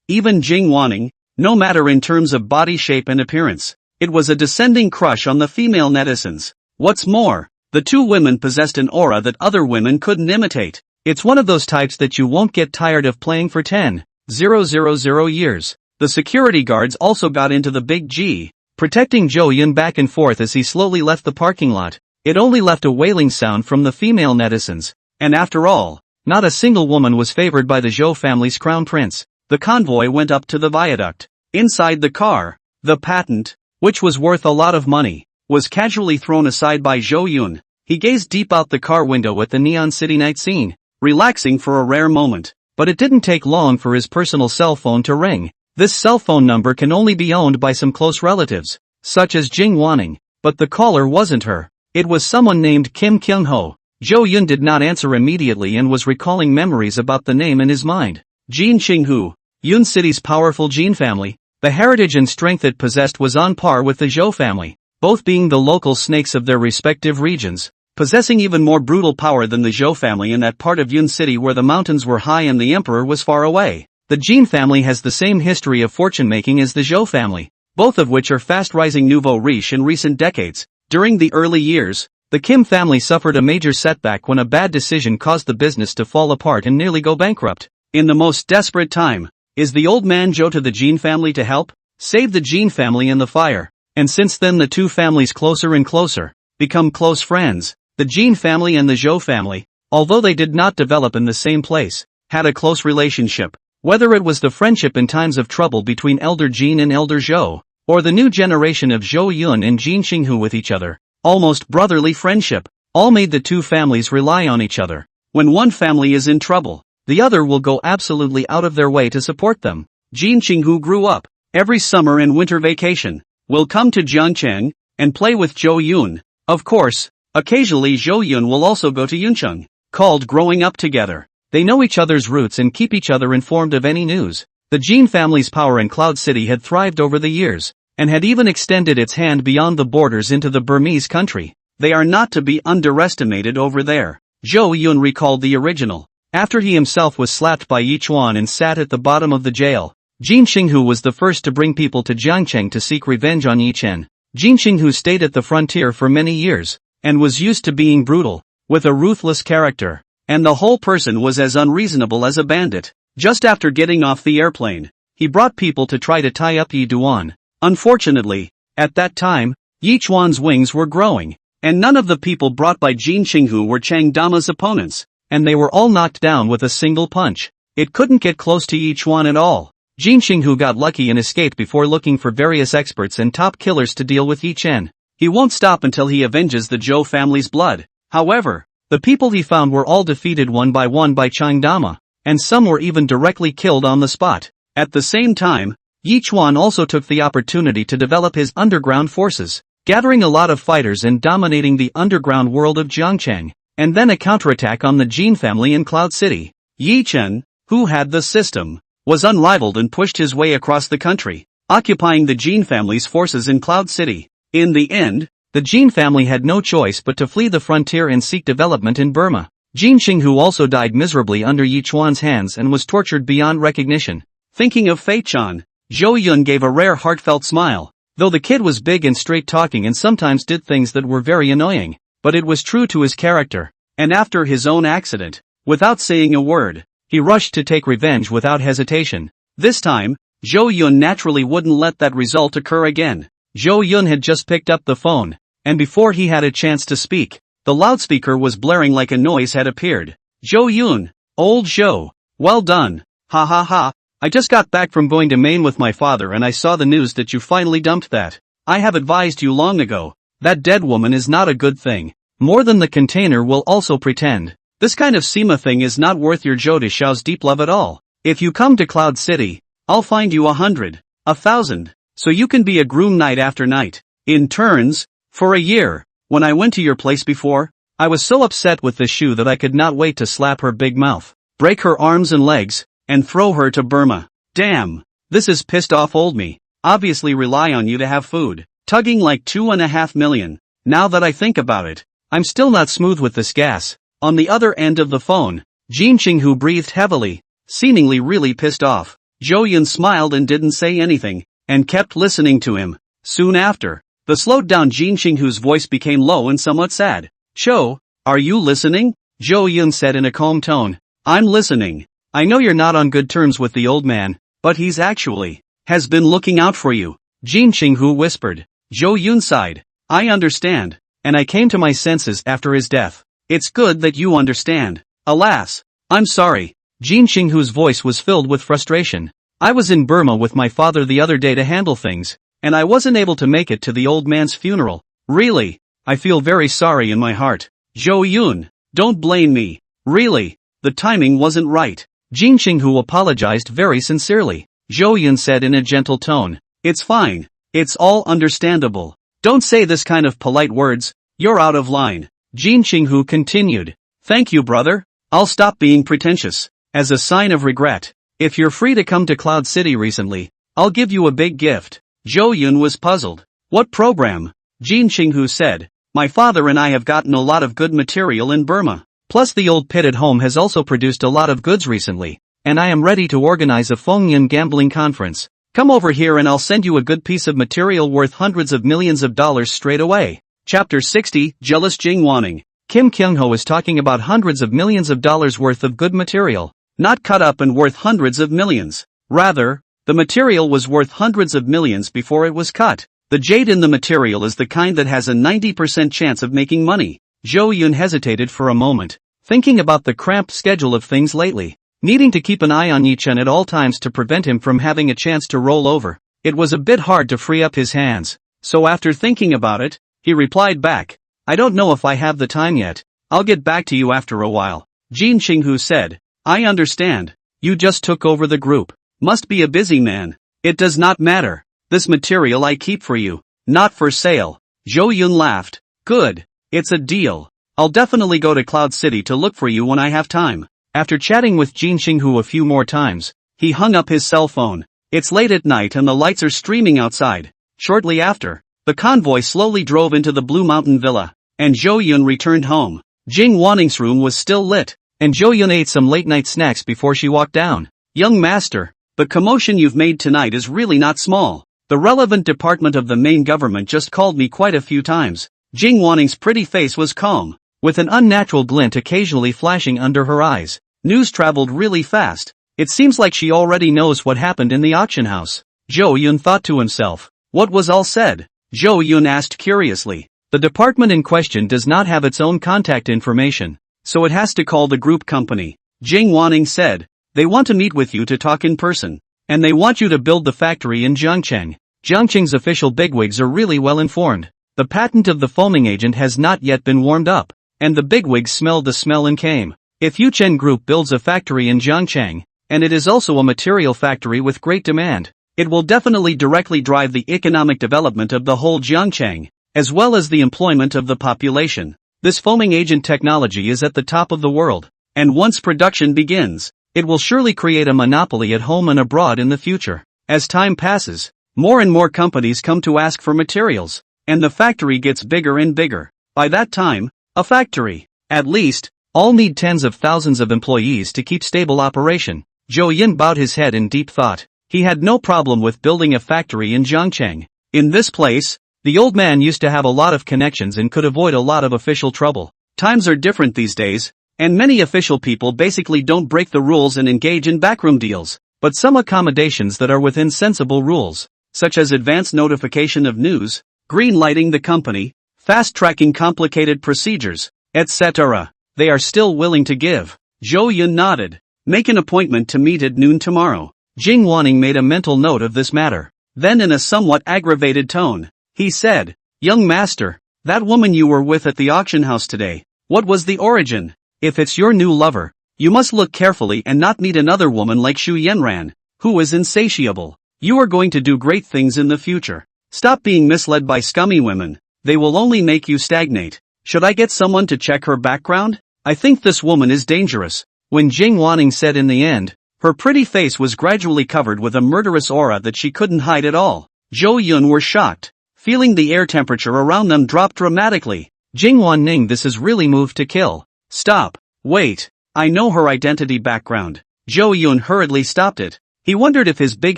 [SPEAKER 1] even Jing Wanning, no matter in terms of body shape and appearance, it was a descending crush on the female netizens. What's more, the two women possessed an aura that other women couldn't imitate. It's one of those types that you won't get tired of playing for 10,000 years. The security guards also got into the big G, protecting Zhou Yun back and forth as he slowly left the parking lot. It only left a wailing sound from the female netizens, and after all, not a single woman was favored by the Zhou family's crown prince. The convoy went up to the viaduct. Inside the car, the patent, which was worth a lot of money, was casually thrown aside by Zhou Yun. He gazed deep out the car window at the neon city night scene, relaxing for a rare moment. But it didn't take long for his personal cell phone to ring. This cell phone number can only be owned by some close relatives, such as Jing Wanning, but the caller wasn't her. It was someone named Kim Kyung-ho. Zhou Yun did not answer immediately and was recalling memories about the name in his mind. Jin Qinghu, Yun City's powerful Jin family. The heritage and strength it possessed was on par with the Zhou family, both being the local snakes of their respective regions, possessing even more brutal power than the Zhou family in that part of Yun City where the mountains were high and the emperor was far away. The Jin family has the same history of fortune-making as the Zhou family, both of which are fast-rising nouveau riche in recent decades. During the early years, the Kim family suffered a major setback when a bad decision caused the business to fall apart and nearly go bankrupt. In the most desperate time, is the old man Zhou to the Jin family to help save the Jin family in the fire, and since then the two families closer and closer, become close friends. The Jin family and the Zhou family, although they did not develop in the same place, had a close relationship. Whether it was the friendship in times of trouble between Elder Jin and Elder Zhou, or the new generation of Zhou Yun and Jin Qinghu with each other, almost brotherly friendship, all made the two families rely on each other. When one family is in trouble, the other will go absolutely out of their way to support them. Jin Qinghu grew up. Every summer and winter vacation, will come to Jiangcheng, and play with Zhou Yun. Of course, occasionally Zhou Yun will also go to Yuncheng, called growing up together. They know each other's roots and keep each other informed of any news. The Jin family's power in Cloud City had thrived over the years, and had even extended its hand beyond the borders into the Burmese country. They are not to be underestimated over there. Zhou Yun recalled the original. After he himself was slapped by Yi Chuan and sat at the bottom of the jail, Jin Qinghu was the first to bring people to Jiangcheng to seek revenge on Yi Chen. Jin Qinghu stayed at the frontier for many years, and was used to being brutal, with a ruthless character, and the whole person was as unreasonable as a bandit. Just after getting off the airplane, he brought people to try to tie up Yi Duan. Unfortunately, at that time, Yi Chuan's wings were growing, and none of the people brought by Jin Qinghu were Chang Dama's opponents, and they were all knocked down with a single punch. It couldn't get close to Yi Chuan at all. Jin Qinghu got lucky and escaped before looking for various experts and top killers to deal with Yuchen. He won't stop until he avenges the Zhou family's blood. However, the people he found were all defeated one by Changdama, and some were even directly killed on the spot. At the same time, Yichuan also took the opportunity to develop his underground forces, gathering a lot of fighters and dominating the underground world of Jiangcheng, and then a counterattack on the Jin family in Cloud City. Yichen, who had the system, was unrivaled and pushed his way across the country, occupying the Jin family's forces in Cloud City. In the end, the Jin family had no choice but to flee the frontier and seek development in Burma. Jin Qinghu also died miserably under Yichuan's hands and was tortured beyond recognition. Thinking of Fei-chan, Zhou Yun gave a rare heartfelt smile. Though the kid was big and straight-talking and sometimes did things that were very annoying, but it was true to his character. And after his own accident, without saying a word, he rushed to take revenge without hesitation. This time, Zhou Yun naturally wouldn't let that result occur again. Zhou Yun had just picked up the phone, and before he had a chance to speak, the loudspeaker was blaring like a noise had appeared. Zhou Yun, old Zhou, well done, ha ha ha. I just got back from going to Maine with my father and I saw the news that you finally dumped that. I have advised you long ago. That dead woman is not a good thing. More than the container will also pretend. This kind of Sima thing is not worth your Zhou Deshao's deep love at all. If you come to Cloud City, I'll find you 100, 1,000, so you can be a groom night after night. In turns, for a year. When I went to your place before, I was so upset with the Shu that I could not wait to slap her big mouth, break her arms and legs, and throw her to Burma. Damn, this is pissed off old me. Obviously rely on you to have food. Tugging like 2.5 million. Now that I think about it, I'm still not smooth with this gas. On the other end of the phone, Jin Qinghu breathed heavily, seemingly really pissed off. Zhou Yun smiled and didn't say anything, and kept listening to him. Soon after, the slowed down Jin Qinghu's voice became low and somewhat sad. Cho, are you listening? Zhou Yun said in a calm tone. I'm listening. I know you're not on good terms with the old man, but he's has been looking out for you. Jin Qinghu whispered. Zhou Yun sighed. I understand, and I came to my senses after his death. It's good that you understand. Alas, I'm sorry. Jin Qinghu's voice was filled with frustration. I was in Burma with my father the other day to handle things, and I wasn't able to make it to the old man's funeral. Really, I feel very sorry in my heart. Zhou Yun, don't blame me. Really, the timing wasn't right. Jin Qinghu apologized very sincerely. Zhou Yun said in a gentle tone. It's fine. It's all understandable. Don't say this kind of polite words. You're out of line. Jin Qinghu continued. Thank you, brother. I'll stop being pretentious. As a sign of regret, if you're free to come to Cloud City recently, I'll give you a big gift. Zhou Yun was puzzled. What program? Jin Qinghu said. My father and I have gotten a lot of good material in Burma. Plus the old pit at home has also produced a lot of goods recently, and I am ready to organize a Feng gambling conference. Come over here and I'll send you a good piece of material worth hundreds of millions of dollars straight away. Chapter 60, Jealous Jing Wanning. Kim Kyung-ho is talking about hundreds of millions of dollars worth of good material, not cut up and worth hundreds of millions. Rather, the material was worth hundreds of millions before it was cut. The jade in the material is the kind that has a 90% chance of making money. Zhou Yun hesitated for a moment, thinking about the cramped schedule of things lately, needing to keep an eye on Yichen at all times to prevent him from having a chance to roll over. It was a bit hard to free up his hands, so after thinking about it, he replied back, I don't know if I have the time yet. I'll get back to you after a while. Jin Qinghu said, I understand. You just took over the group. Must be a busy man. It does not matter. This material I keep for you, not for sale. Zhou Yun laughed. Good. It's a deal. I'll definitely go to Cloud City to look for you when I have time. After chatting with Jin Qinghu a few more times, he hung up his cell phone. It's late at night and the lights are streaming outside. Shortly after, the convoy slowly drove into the Blue Mountain Villa, and Zhou Yun returned home. Jing Wanning's room was still lit, and Zhou Yun ate some late-night snacks before she walked down. Young master, the commotion you've made tonight is really not small. The relevant department of the main government just called me quite a few times. Jing Wanning's pretty face was calm, with an unnatural glint occasionally flashing under her eyes. News traveled really fast. It seems like she already knows what happened in the auction house. Zhou Yun thought to himself. What was all said? Zhou Yun asked curiously. The department in question does not have its own contact information, so it has to call the group company. Jing Wanning said. They want to meet with you to talk in person. And they want you to build the factory in Zhangcheng. Zhangcheng's official bigwigs are really well informed. The patent of the foaming agent has not yet been warmed up, and the bigwigs smelled the smell and came. If Yuchen Group builds a factory in Zhangcheng, and it is also a material factory with great demand, it will definitely directly drive the economic development of the whole Zhangcheng, as well as the employment of the population. This foaming agent technology is at the top of the world, and once production begins, it will surely create a monopoly at home and abroad in the future. As time passes, more and more companies come to ask for materials, and the factory gets bigger and bigger. By that time, a factory, at least, all need tens of thousands of employees to keep stable operation. Zhou Yun bowed his head in deep thought. He had no problem with building a factory in Zhangcheng. In this place, the old man used to have a lot of connections and could avoid a lot of official trouble. Times are different these days, and many official people basically don't break the rules and engage in backroom deals, but some accommodations that are within sensible rules, such as advance notification of news, green-lighting the company, fast-tracking complicated procedures, etc., they are still willing to give. Zhou Yun nodded. Make an appointment to meet at noon tomorrow. Jing Wanning made a mental note of this matter. Then in a somewhat aggravated tone, he said, "Young master, that woman you were with at the auction house today, what was the origin? If it's your new lover, you must look carefully and not meet another woman like Shu Yanran, who is insatiable. You are going to do great things in the future. Stop being misled by scummy women, they will only make you stagnate. Should I get someone to check her background? I think this woman is dangerous." When Jing Wanning said in the end, her pretty face was gradually covered with a murderous aura that she couldn't hide at all. Zhou Yun were shocked, feeling the air temperature around them drop dramatically. Jing Wanning, this is really moved to kill. Stop, wait, I know her identity background. Zhou Yun hurriedly stopped it. He wondered if his big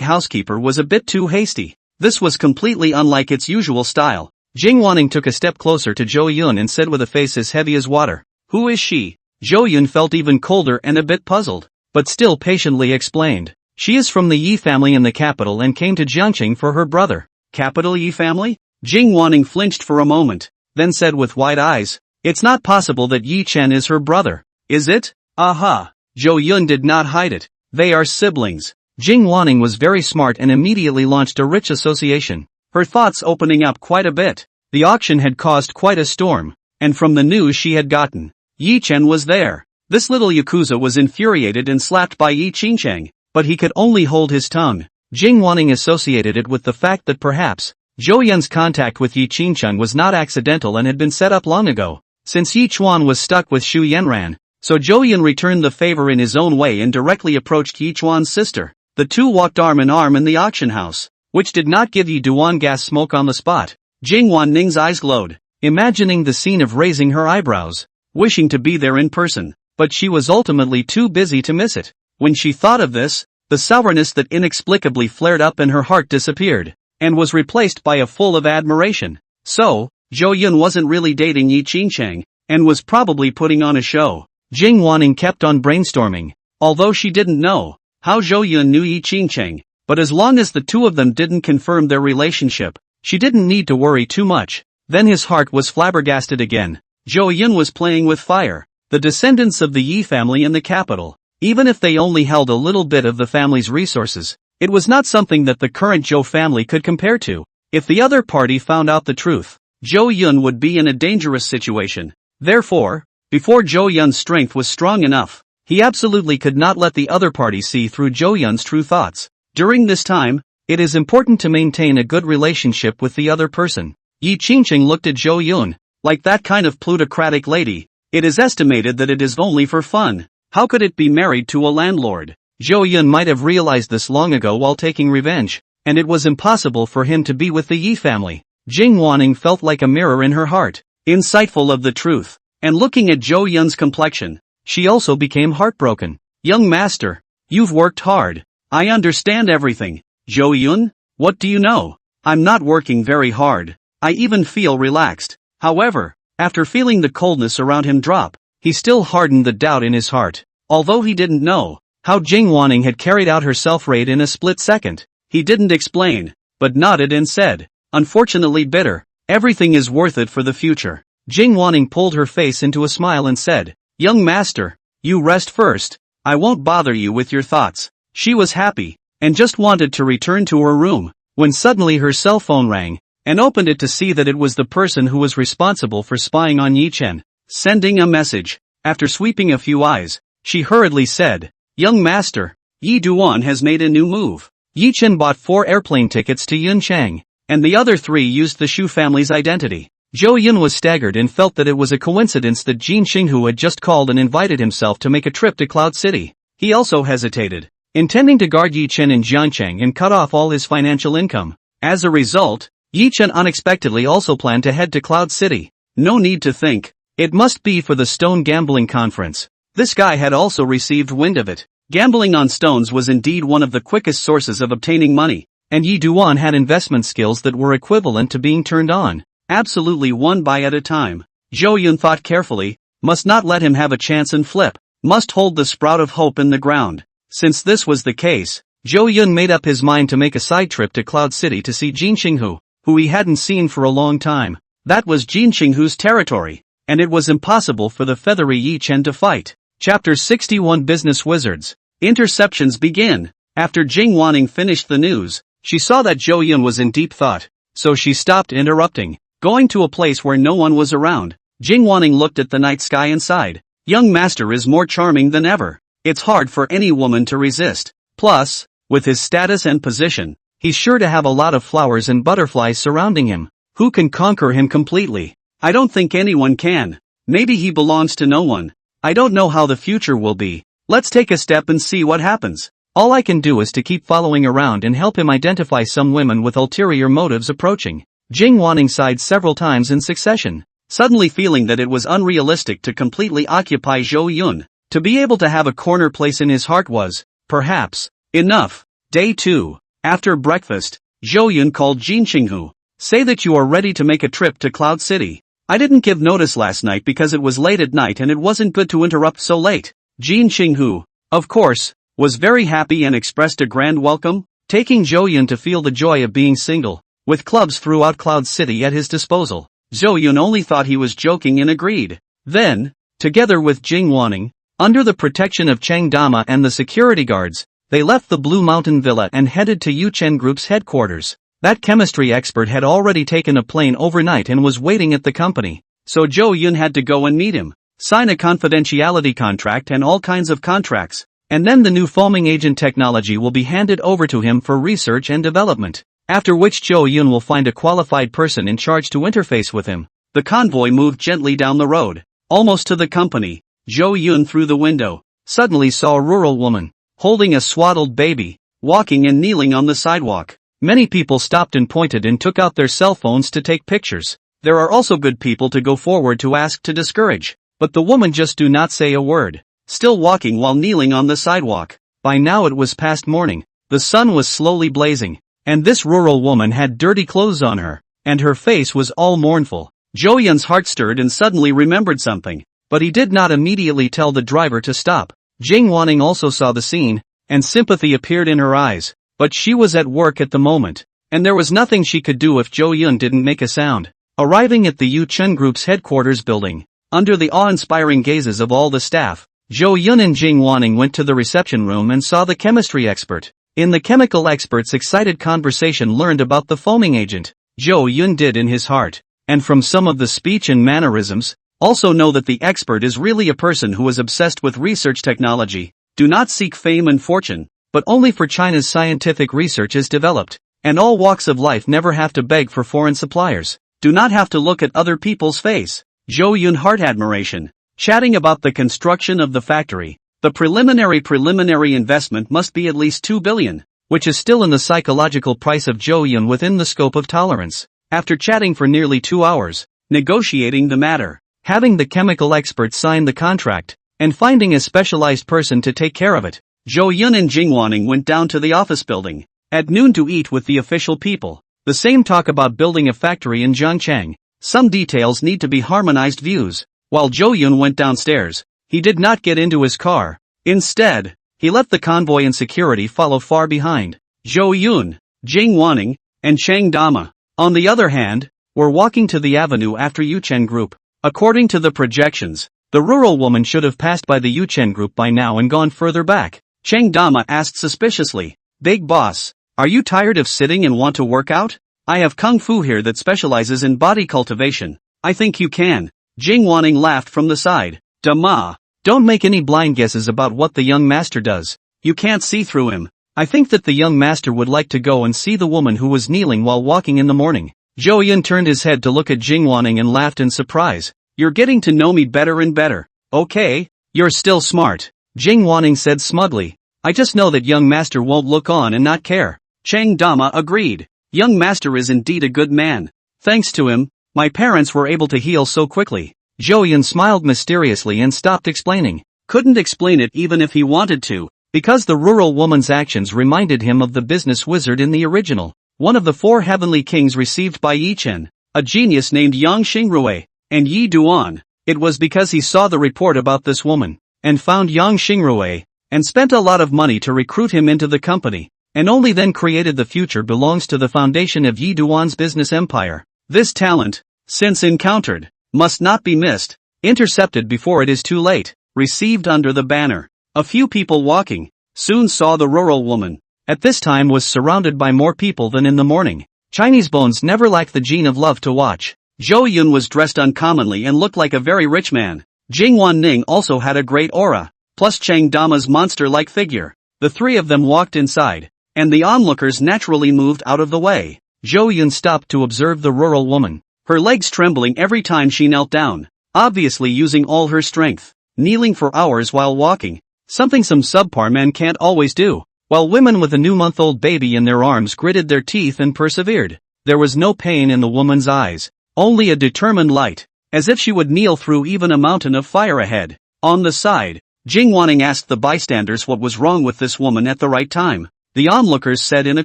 [SPEAKER 1] housekeeper was a bit too hasty. This was completely unlike its usual style. Jing Wanning took a step closer to Zhou Yun and said with a face as heavy as water, "Who is she?" Zhou Yun felt even colder and a bit puzzled, but still patiently explained. "She is from the Yi family in the capital and came to Jiangqing for her brother." Capital Yi family? Jing Wanning flinched for a moment, then said with wide eyes, "It's not possible that Yi Chen is her brother, is it?" Aha! Zhou Yun did not hide it. They are siblings. Jing Wanning was very smart and immediately launched a rich association, her thoughts opening up quite a bit. The auction had caused quite a storm, and from the news she had gotten, Yi Chen was there. This little yakuza was infuriated and slapped by Yi Qingcheng, but he could only hold his tongue. Jing Wanning associated it with the fact that perhaps Zhou Yun's contact with Yi Qingcheng was not accidental and had been set up long ago. Since Yi Chuan was stuck with Shu Yanran, so Zhou Yun returned the favor in his own way and directly approached Yi Chuan's sister. The two walked arm in arm in the auction house, which did not give Yi Duan gas smoke on the spot. Jing Wanning's eyes glowed, imagining the scene of raising her eyebrows, wishing to be there in person, but she was ultimately too busy to miss it. When she thought of this, the sourness that inexplicably flared up in her heart disappeared, and was replaced by a full of admiration. So, Zhou Yun wasn't really dating Yi Qingcheng, and was probably putting on a show. Jing Wanning kept on brainstorming, although she didn't know how Zhou Yun knew Yi Qingcheng, but as long as the two of them didn't confirm their relationship, she didn't need to worry too much. Then his heart was flabbergasted again. Zhou Yun was playing with fire. The descendants of the Yi family in the capital, even if they only held a little bit of the family's resources, it was not something that the current Zhou family could compare to. If the other party found out the truth, Zhou Yun would be in a dangerous situation. Therefore, before Zhou Yun's strength was strong enough, he absolutely could not let the other party see through Zhou Yun's true thoughts. During this time, it is important to maintain a good relationship with the other person. Yi Qingcheng looked at Zhou Yun, like that kind of plutocratic lady. It is estimated that it is only for fun. How could it be married to a landlord? Zhou Yun might have realized this long ago while taking revenge, and it was impossible for him to be with the Yi family. Jing Wanning felt like a mirror in her heart, insightful of the truth, and looking at Zhou Yun's complexion, she also became heartbroken. "Young master, you've worked hard. I understand everything." "Zhou Yun, what do you know? I'm not working very hard. I even feel relaxed." However, after feeling the coldness around him drop, he still hardened the doubt in his heart. Although he didn't know how Jing Wanning had carried out her self-raid in a split second, he didn't explain, but nodded and said, "Unfortunately bitter, everything is worth it for the future." Jing Wanning pulled her face into a smile and said, "Young master, you rest first, I won't bother you with your thoughts." She was happy, and just wanted to return to her room, when suddenly her cell phone rang, and opened it to see that it was the person who was responsible for spying on Yuchen, sending a message. After sweeping a few eyes, she hurriedly said, "Young master, Yi Duan has made a new move." Yuchen bought 4 airplane tickets to Yunchang, and the other 3 used the Shu family's identity. Zhou Yun was staggered and felt that it was a coincidence that Jin Xinghu had just called and invited himself to make a trip to Cloud City. He also hesitated, intending to guard Yuchen in Jiangcheng and cut off all his financial income. As a result, Yuchen unexpectedly also planned to head to Cloud City. No need to think. It must be for the stone gambling conference. This guy had also received wind of it. Gambling on stones was indeed one of the quickest sources of obtaining money, and Yi Duan had investment skills that were equivalent to being turned on. Absolutely one buy at a time. Zhou Yun thought carefully, must not let him have a chance and flip, must hold the sprout of hope in the ground. Since this was the case, Zhou Yun made up his mind to make a side trip to Cloud City to see Jin Xinghu, who he hadn't seen for a long time. That was Jin Xinghu's territory, and it was impossible for the feathery Yi Chen to fight. Chapter 61 Business Wizards. Interceptions begin. After Jing Wanning finished the news, she saw that Zhou Yun was in deep thought, so she stopped interrupting. Going to a place where no one was around, Jing Wanning looked at the night sky and sighed. Young master is more charming than ever. It's hard for any woman to resist. Plus, with his status and position, he's sure to have a lot of flowers and butterflies surrounding him. Who can conquer him completely? I don't think anyone can. Maybe he belongs to no one. I don't know how the future will be. Let's take a step and see what happens. All I can do is to keep following around and help him identify some women with ulterior motives approaching. Jing Wanning sighed several times in succession, suddenly feeling that it was unrealistic to completely occupy Zhou Yun. To be able to have a corner place in his heart was, perhaps, enough. Day 2. After breakfast, Zhou Yun called Jin Xinghu. Say that you are ready to make a trip to Cloud City. I didn't give notice last night because it was late at night and it wasn't good to interrupt so late. Jin Xinghu, of course, was very happy and expressed a grand welcome, taking Zhou Yun to feel the joy of being single, with clubs throughout Cloud City at his disposal. Zhou Yun only thought he was joking and agreed. Then, together with Jing Wanning, under the protection of Cheng Dama and the security guards, they left the Blue Mountain Villa and headed to Yuchen Group's headquarters. That chemistry expert had already taken a plane overnight and was waiting at the company, so Zhou Yun had to go and meet him, sign a confidentiality contract and all kinds of contracts, and then the new foaming agent technology will be handed over to him for research and development, after which Zhou Yun will find a qualified person in charge to interface with him. The convoy moved gently down the road, almost to the company. Zhou Yun through the window, suddenly saw a rural woman, holding a swaddled baby, walking and kneeling on the sidewalk. Many people stopped and pointed and took out their cell phones to take pictures. There are also good people to go forward to ask to discourage, but the woman just do not say a word, still walking while kneeling on the sidewalk. By now it was past morning, the sun was slowly blazing, and this rural woman had dirty clothes on her, and her face was all mournful. Zhou Yun's heart stirred and suddenly remembered something, but he did not immediately tell the driver to stop. Jing Wanning also saw the scene, and sympathy appeared in her eyes, but she was at work at the moment, and there was nothing she could do if Zhou Yun didn't make a sound. Arriving at the Yuchen Group's headquarters building, under the awe-inspiring gazes of all the staff, Zhou Yun and Jing Wanning went to the reception room and saw the chemistry expert. In the chemical expert's excited conversation learned about the foaming agent. Zhou Yun did in his heart, and from some of the speech and mannerisms, also know that the expert is really a person who is obsessed with research technology. Do not seek fame and fortune, but only for China's scientific research is developed, and all walks of life never have to beg for foreign suppliers. Do not have to look at other people's face. Zhou Yun heart admiration. Chatting about the construction of the factory. The preliminary investment must be at least 2 billion, which is still in the psychological price of Zhou Yun within the scope of tolerance. After chatting for nearly 2 hours, negotiating the matter, having the chemical expert sign the contract, and finding a specialized person to take care of it, Zhou Yun and Jing Wanning went down to the office building at noon to eat with the official people. The same talk about building a factory in Zhangcheng. Some details need to be harmonized views. While Zhou Yun went downstairs, he did not get into his car. Instead, he let the convoy and security follow far behind. Zhou Yun, Jing Wanning, and Cheng Dama, on the other hand, were walking to the avenue after Yuchen Group. According to the projections, the rural woman should have passed by the Yuchen Group by now and gone further back. Cheng Dama asked suspiciously, Big boss, are you tired of sitting and want to work out? I have kung fu here that specializes in body cultivation. I think you can. Jing Wanning laughed from the side. Dama, don't make any blind guesses about what the young master does. You can't see through him. I think that the young master would like to go and see the woman who was kneeling while walking in the morning. Zhou Yun turned his head to look at Jing Wanning and laughed in surprise. You're getting to know me better and better. Okay, you're still smart. Jing Wanning said smugly. I just know that young master won't look on and not care. Chang Dama agreed. Young master is indeed a good man. Thanks to him, my parents were able to heal so quickly. Zhou Yun smiled mysteriously and stopped explaining. Couldn't explain it even if he wanted to, because the rural woman's actions reminded him of the business wizard in the original. One of the 4 heavenly kings received by Yichen, a genius named Yang Xingrui, and Yi Duan. It was because he saw the report about this woman, and found Yang Xingrui, and spent a lot of money to recruit him into the company, and only then created the future belongs to the foundation of Yi Duan's business empire. This talent, since encountered, must not be missed, intercepted before it is too late, received under the banner. A few people walking, soon saw the rural woman. At this time was surrounded by more people than in the morning. Chinese bones never lack the gene of love to watch. Zhou Yun was dressed uncommonly and looked like a very rich man. Jing Wanning also had a great aura, plus Chang Dama's monster-like figure. The 3 of them walked inside, and the onlookers naturally moved out of the way. Zhou Yun stopped to observe the rural woman, her legs trembling every time she knelt down, obviously using all her strength, kneeling for hours while walking, something some subpar men can't always do, while women with a new month-old baby in their arms gritted their teeth and persevered. There was no pain in the woman's eyes, only a determined light, as if she would kneel through even a mountain of fire ahead. On the side, Jing Wanning asked the bystanders what was wrong with this woman at the right time. The onlookers said in a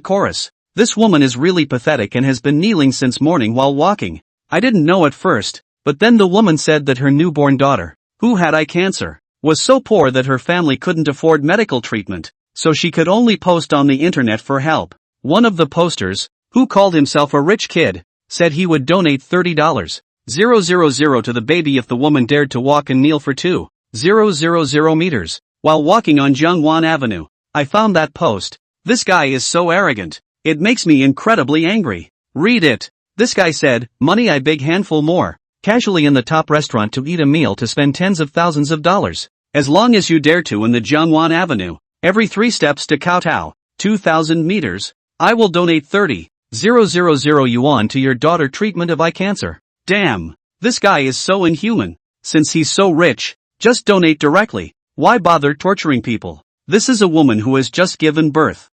[SPEAKER 1] chorus, "This woman is really pathetic and has been kneeling since morning while walking." I didn't know at first, but then the woman said that her newborn daughter, who had eye cancer, was so poor that her family couldn't afford medical treatment, so she could only post on the internet for help. One of the posters, who called himself a rich kid, said he would donate $30,000 to the baby if the woman dared to walk and kneel for 2,000 meters, while walking on Zhongwan Avenue. I found that post. This guy is so arrogant. It makes me incredibly angry. Read it. This guy said, money I big handful more, casually in the top restaurant to eat a meal to spend tens of thousands of dollars. As long as you dare to in the Zhongwan Avenue, every 3 steps to kowtow, 2,000 meters, I will donate 30,000 yuan to your daughter treatment of eye cancer. Damn, this guy is so inhuman. Since he's so rich, just donate directly. Why bother torturing people? This is a woman who has just given birth.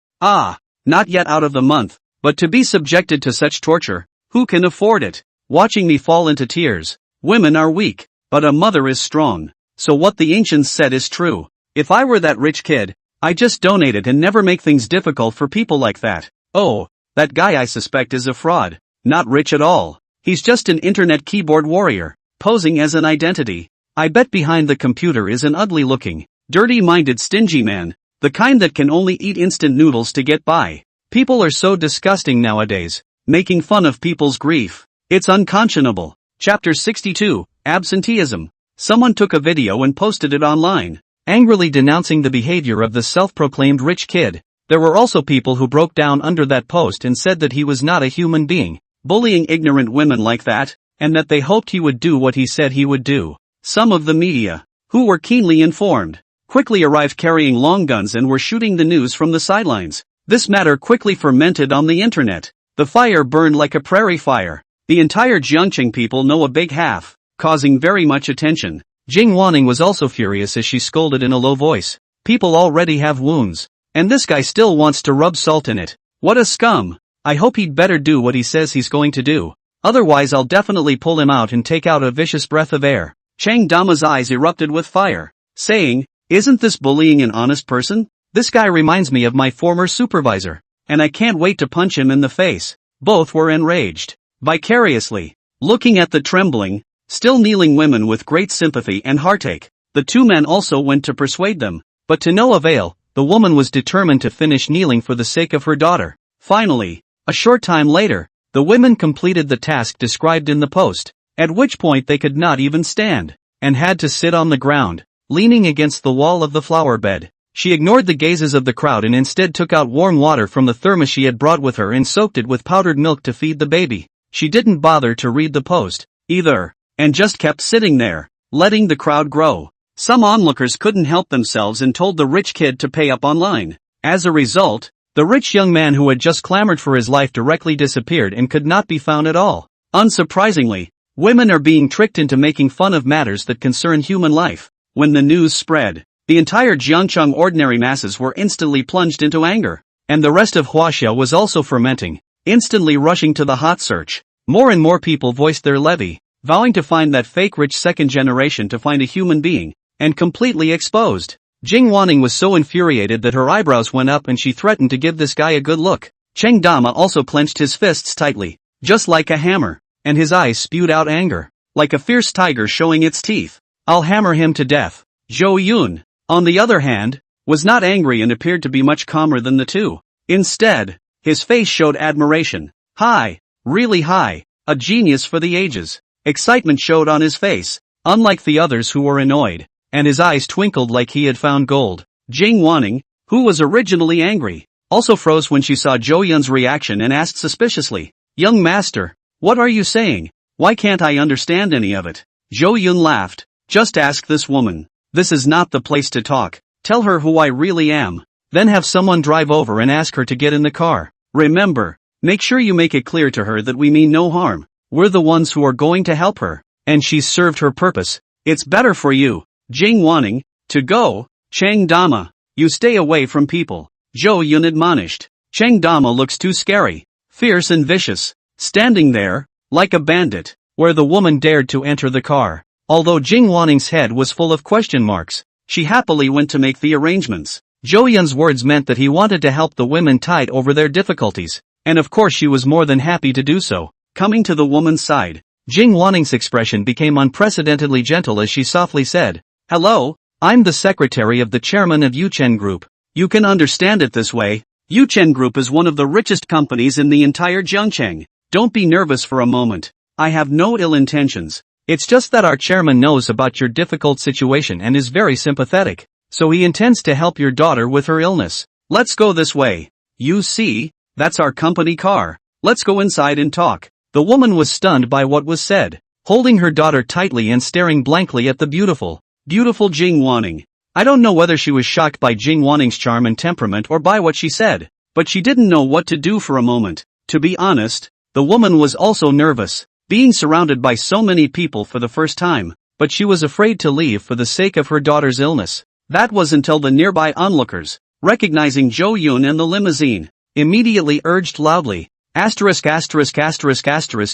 [SPEAKER 1] Not yet out of the month, but to be subjected to such torture, who can afford it? Watching me fall into tears. Women are weak, but a mother is strong. So what the ancients said is true. If I were that rich kid, I just donate it and never make things difficult for people like that. Oh, that guy I suspect is a fraud. Not rich at all. He's just an internet keyboard warrior, posing as an identity. I bet behind the computer is an ugly-looking, dirty-minded stingy man, the kind that can only eat instant noodles to get by. People are so disgusting nowadays, making fun of people's grief. It's unconscionable. Chapter 62, Absenteeism. Someone took a video and posted it online, angrily denouncing the behavior of the self-proclaimed rich kid. There were also people who broke down under that post and said that he was not a human being, bullying ignorant women like that, and that they hoped he would do what he said he would do. Some of the media, who were keenly informed, quickly arrived carrying long guns and were shooting the news from the sidelines. This matter quickly fermented on the internet. The fire burned like a prairie fire. The entire Jiangqing people know a big half, causing very much attention. Jing Wanning was also furious as she scolded in a low voice. People already have wounds, and this guy still wants to rub salt in it. What a scum. I hope he'd better do what he says he's going to do. Otherwise I'll definitely pull him out and take out a vicious breath of air. Chang Dama's eyes erupted with fire, saying, "Isn't this bullying an honest person? This guy reminds me of my former supervisor, and I can't wait to punch him in the face." Both were enraged. Vicariously, looking at the trembling, still kneeling women with great sympathy and heartache, the 2 men also went to persuade them, but to no avail. The woman was determined to finish kneeling for the sake of her daughter. Finally, a short time later, the women completed the task described in the post, at which point they could not even stand, and had to sit on the ground, leaning against the wall of the flower bed. She ignored the gazes of the crowd and instead took out warm water from the thermos she had brought with her and soaked it with powdered milk to feed the baby. She didn't bother to read the post, either, and just kept sitting there, letting the crowd grow. Some onlookers couldn't help themselves and told the rich kid to pay up online. As a result, the rich young man who had just clamored for his life directly disappeared and could not be found at all. Unsurprisingly, women are being tricked into making fun of matters that concern human life. When the news spread, the entire Jiangcheng ordinary masses were instantly plunged into anger, and the rest of Huaxia was also fermenting, instantly rushing to the hot search. More and more people voiced their levy, vowing to find that fake rich second generation to find a human being, and completely exposed. Jing Wanning was so infuriated that her eyebrows went up and she threatened to give this guy a good look. Cheng Dama also clenched his fists tightly, just like a hammer, and his eyes spewed out anger, like a fierce tiger showing its teeth. I'll hammer him to death. Zhou Yun, on the other hand, was not angry and appeared to be much calmer than the two. Instead, his face showed admiration. High, really high, a genius for the ages. Excitement showed on his face, unlike the others who were annoyed, and his eyes twinkled like he had found gold. Jing Wanning, who was originally angry, also froze when she saw Zhou Yun's reaction and asked suspiciously, "Young master, what are you saying? Why can't I understand any of it?" Zhou Yun laughed. "Just ask this woman. This is not the place to talk. Tell her who I really am. Then have someone drive over and ask her to get in the car. Remember, make sure you make it clear to her that we mean no harm. We're the ones who are going to help her, and she's served her purpose. It's better for you, Jing Wanning, to go. Cheng Dama, you stay away from people," Zhou Yun admonished. Cheng Dama looks too scary, fierce and vicious, standing there, like a bandit, where the woman dared to enter the car. Although Jing Wanning's head was full of question marks, she happily went to make the arrangements. Zhou Yun's words meant that he wanted to help the women tide over their difficulties, and of course she was more than happy to do so. Coming to the woman's side, Jing Wanning's expression became unprecedentedly gentle as she softly said, "Hello, I'm the secretary of the chairman of Yuchen Group. You can understand it this way. Yuchen Group is one of the richest companies in the entire Jiangcheng. Don't be nervous for a moment. I have no ill intentions. It's just that our chairman knows about your difficult situation and is very sympathetic, so he intends to help your daughter with her illness. Let's go this way. You see, that's our company car. Let's go inside and talk." The woman was stunned by what was said, holding her daughter tightly and staring blankly at the beautiful Jing Wanning. I don't know whether she was shocked by Jing Wanning's charm and temperament or by what she said, but she didn't know what to do for a moment. To be honest, the woman was also nervous, being surrounded by so many people for the first time, but she was afraid to leave for the sake of her daughter's illness. That was until the nearby onlookers, recognizing Zhou Yun and the limousine, immediately urged loudly, ********,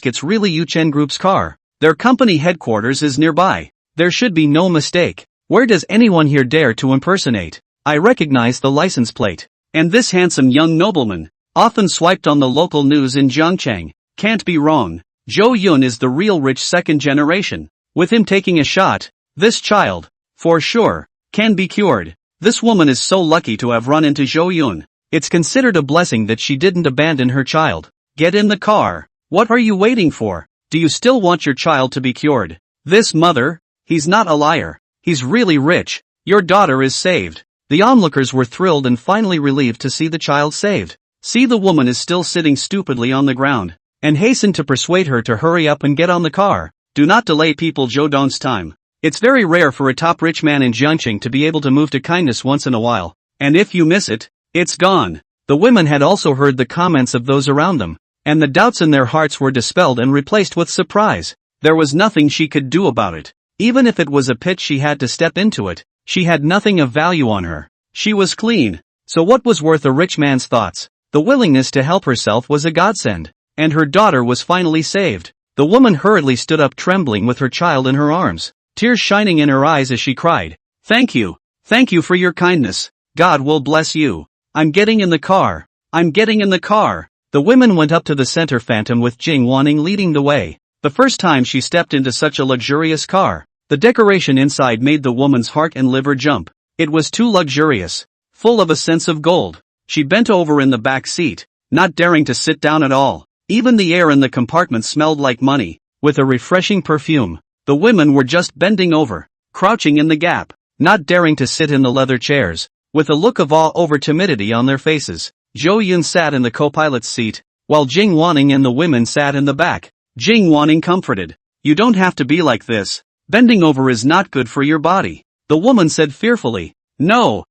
[SPEAKER 1] it's really Yuchen Group's car. Their company headquarters is nearby. There should be no mistake. Where does anyone here dare to impersonate? I recognize the license plate. And this handsome young nobleman, often swiped on the local news in Jiangcheng, can't be wrong. Zhou Yun is the real rich second generation. With him taking a shot, this child, for sure, can be cured. This woman is so lucky to have run into Zhou Yun. It's considered a blessing that she didn't abandon her child. Get in the car. What are you waiting for? Do you still want your child to be cured? This mother, he's not a liar. He's really rich. Your daughter is saved. The onlookers were thrilled and finally relieved to see the child saved. See, the woman is still sitting stupidly on the ground, and hastened to persuade her to hurry up and get on the car. Do not delay people, Zhou time. It's very rare for a top rich man in Jiangcheng to be able to move to kindness once in a while, and if you miss it, it's gone. The women had also heard the comments of those around them, and the doubts in their hearts were dispelled and replaced with surprise. There was nothing she could do about it. Even if it was a pit she had to step into it, she had nothing of value on her. She was clean. So what was worth a rich man's thoughts? The willingness to help herself was a godsend. And her daughter was finally saved. The woman hurriedly stood up, trembling with her child in her arms, tears shining in her eyes as she cried, Thank you for your kindness. God will bless you. I'm getting in the car. I'm getting in the car." The women went up to the center phantom with Jing Wanning leading the way. The first time she stepped into such a luxurious car, the decoration inside made the woman's heart and liver jump. It was too luxurious, full of a sense of gold. She bent over in the back seat, not daring to sit down at all. Even the air in the compartment smelled like money, with a refreshing perfume. The women were just bending over, crouching in the gap, not daring to sit in the leather chairs. with a look of awe over timidity on their faces. Zhou Yun sat in the co-pilot's seat, while Jing, Wanning and the women sat in the back. Jing, Wanning comforted. "You don't have to be like this. Bending over is not good for your body," the woman said fearfully. No.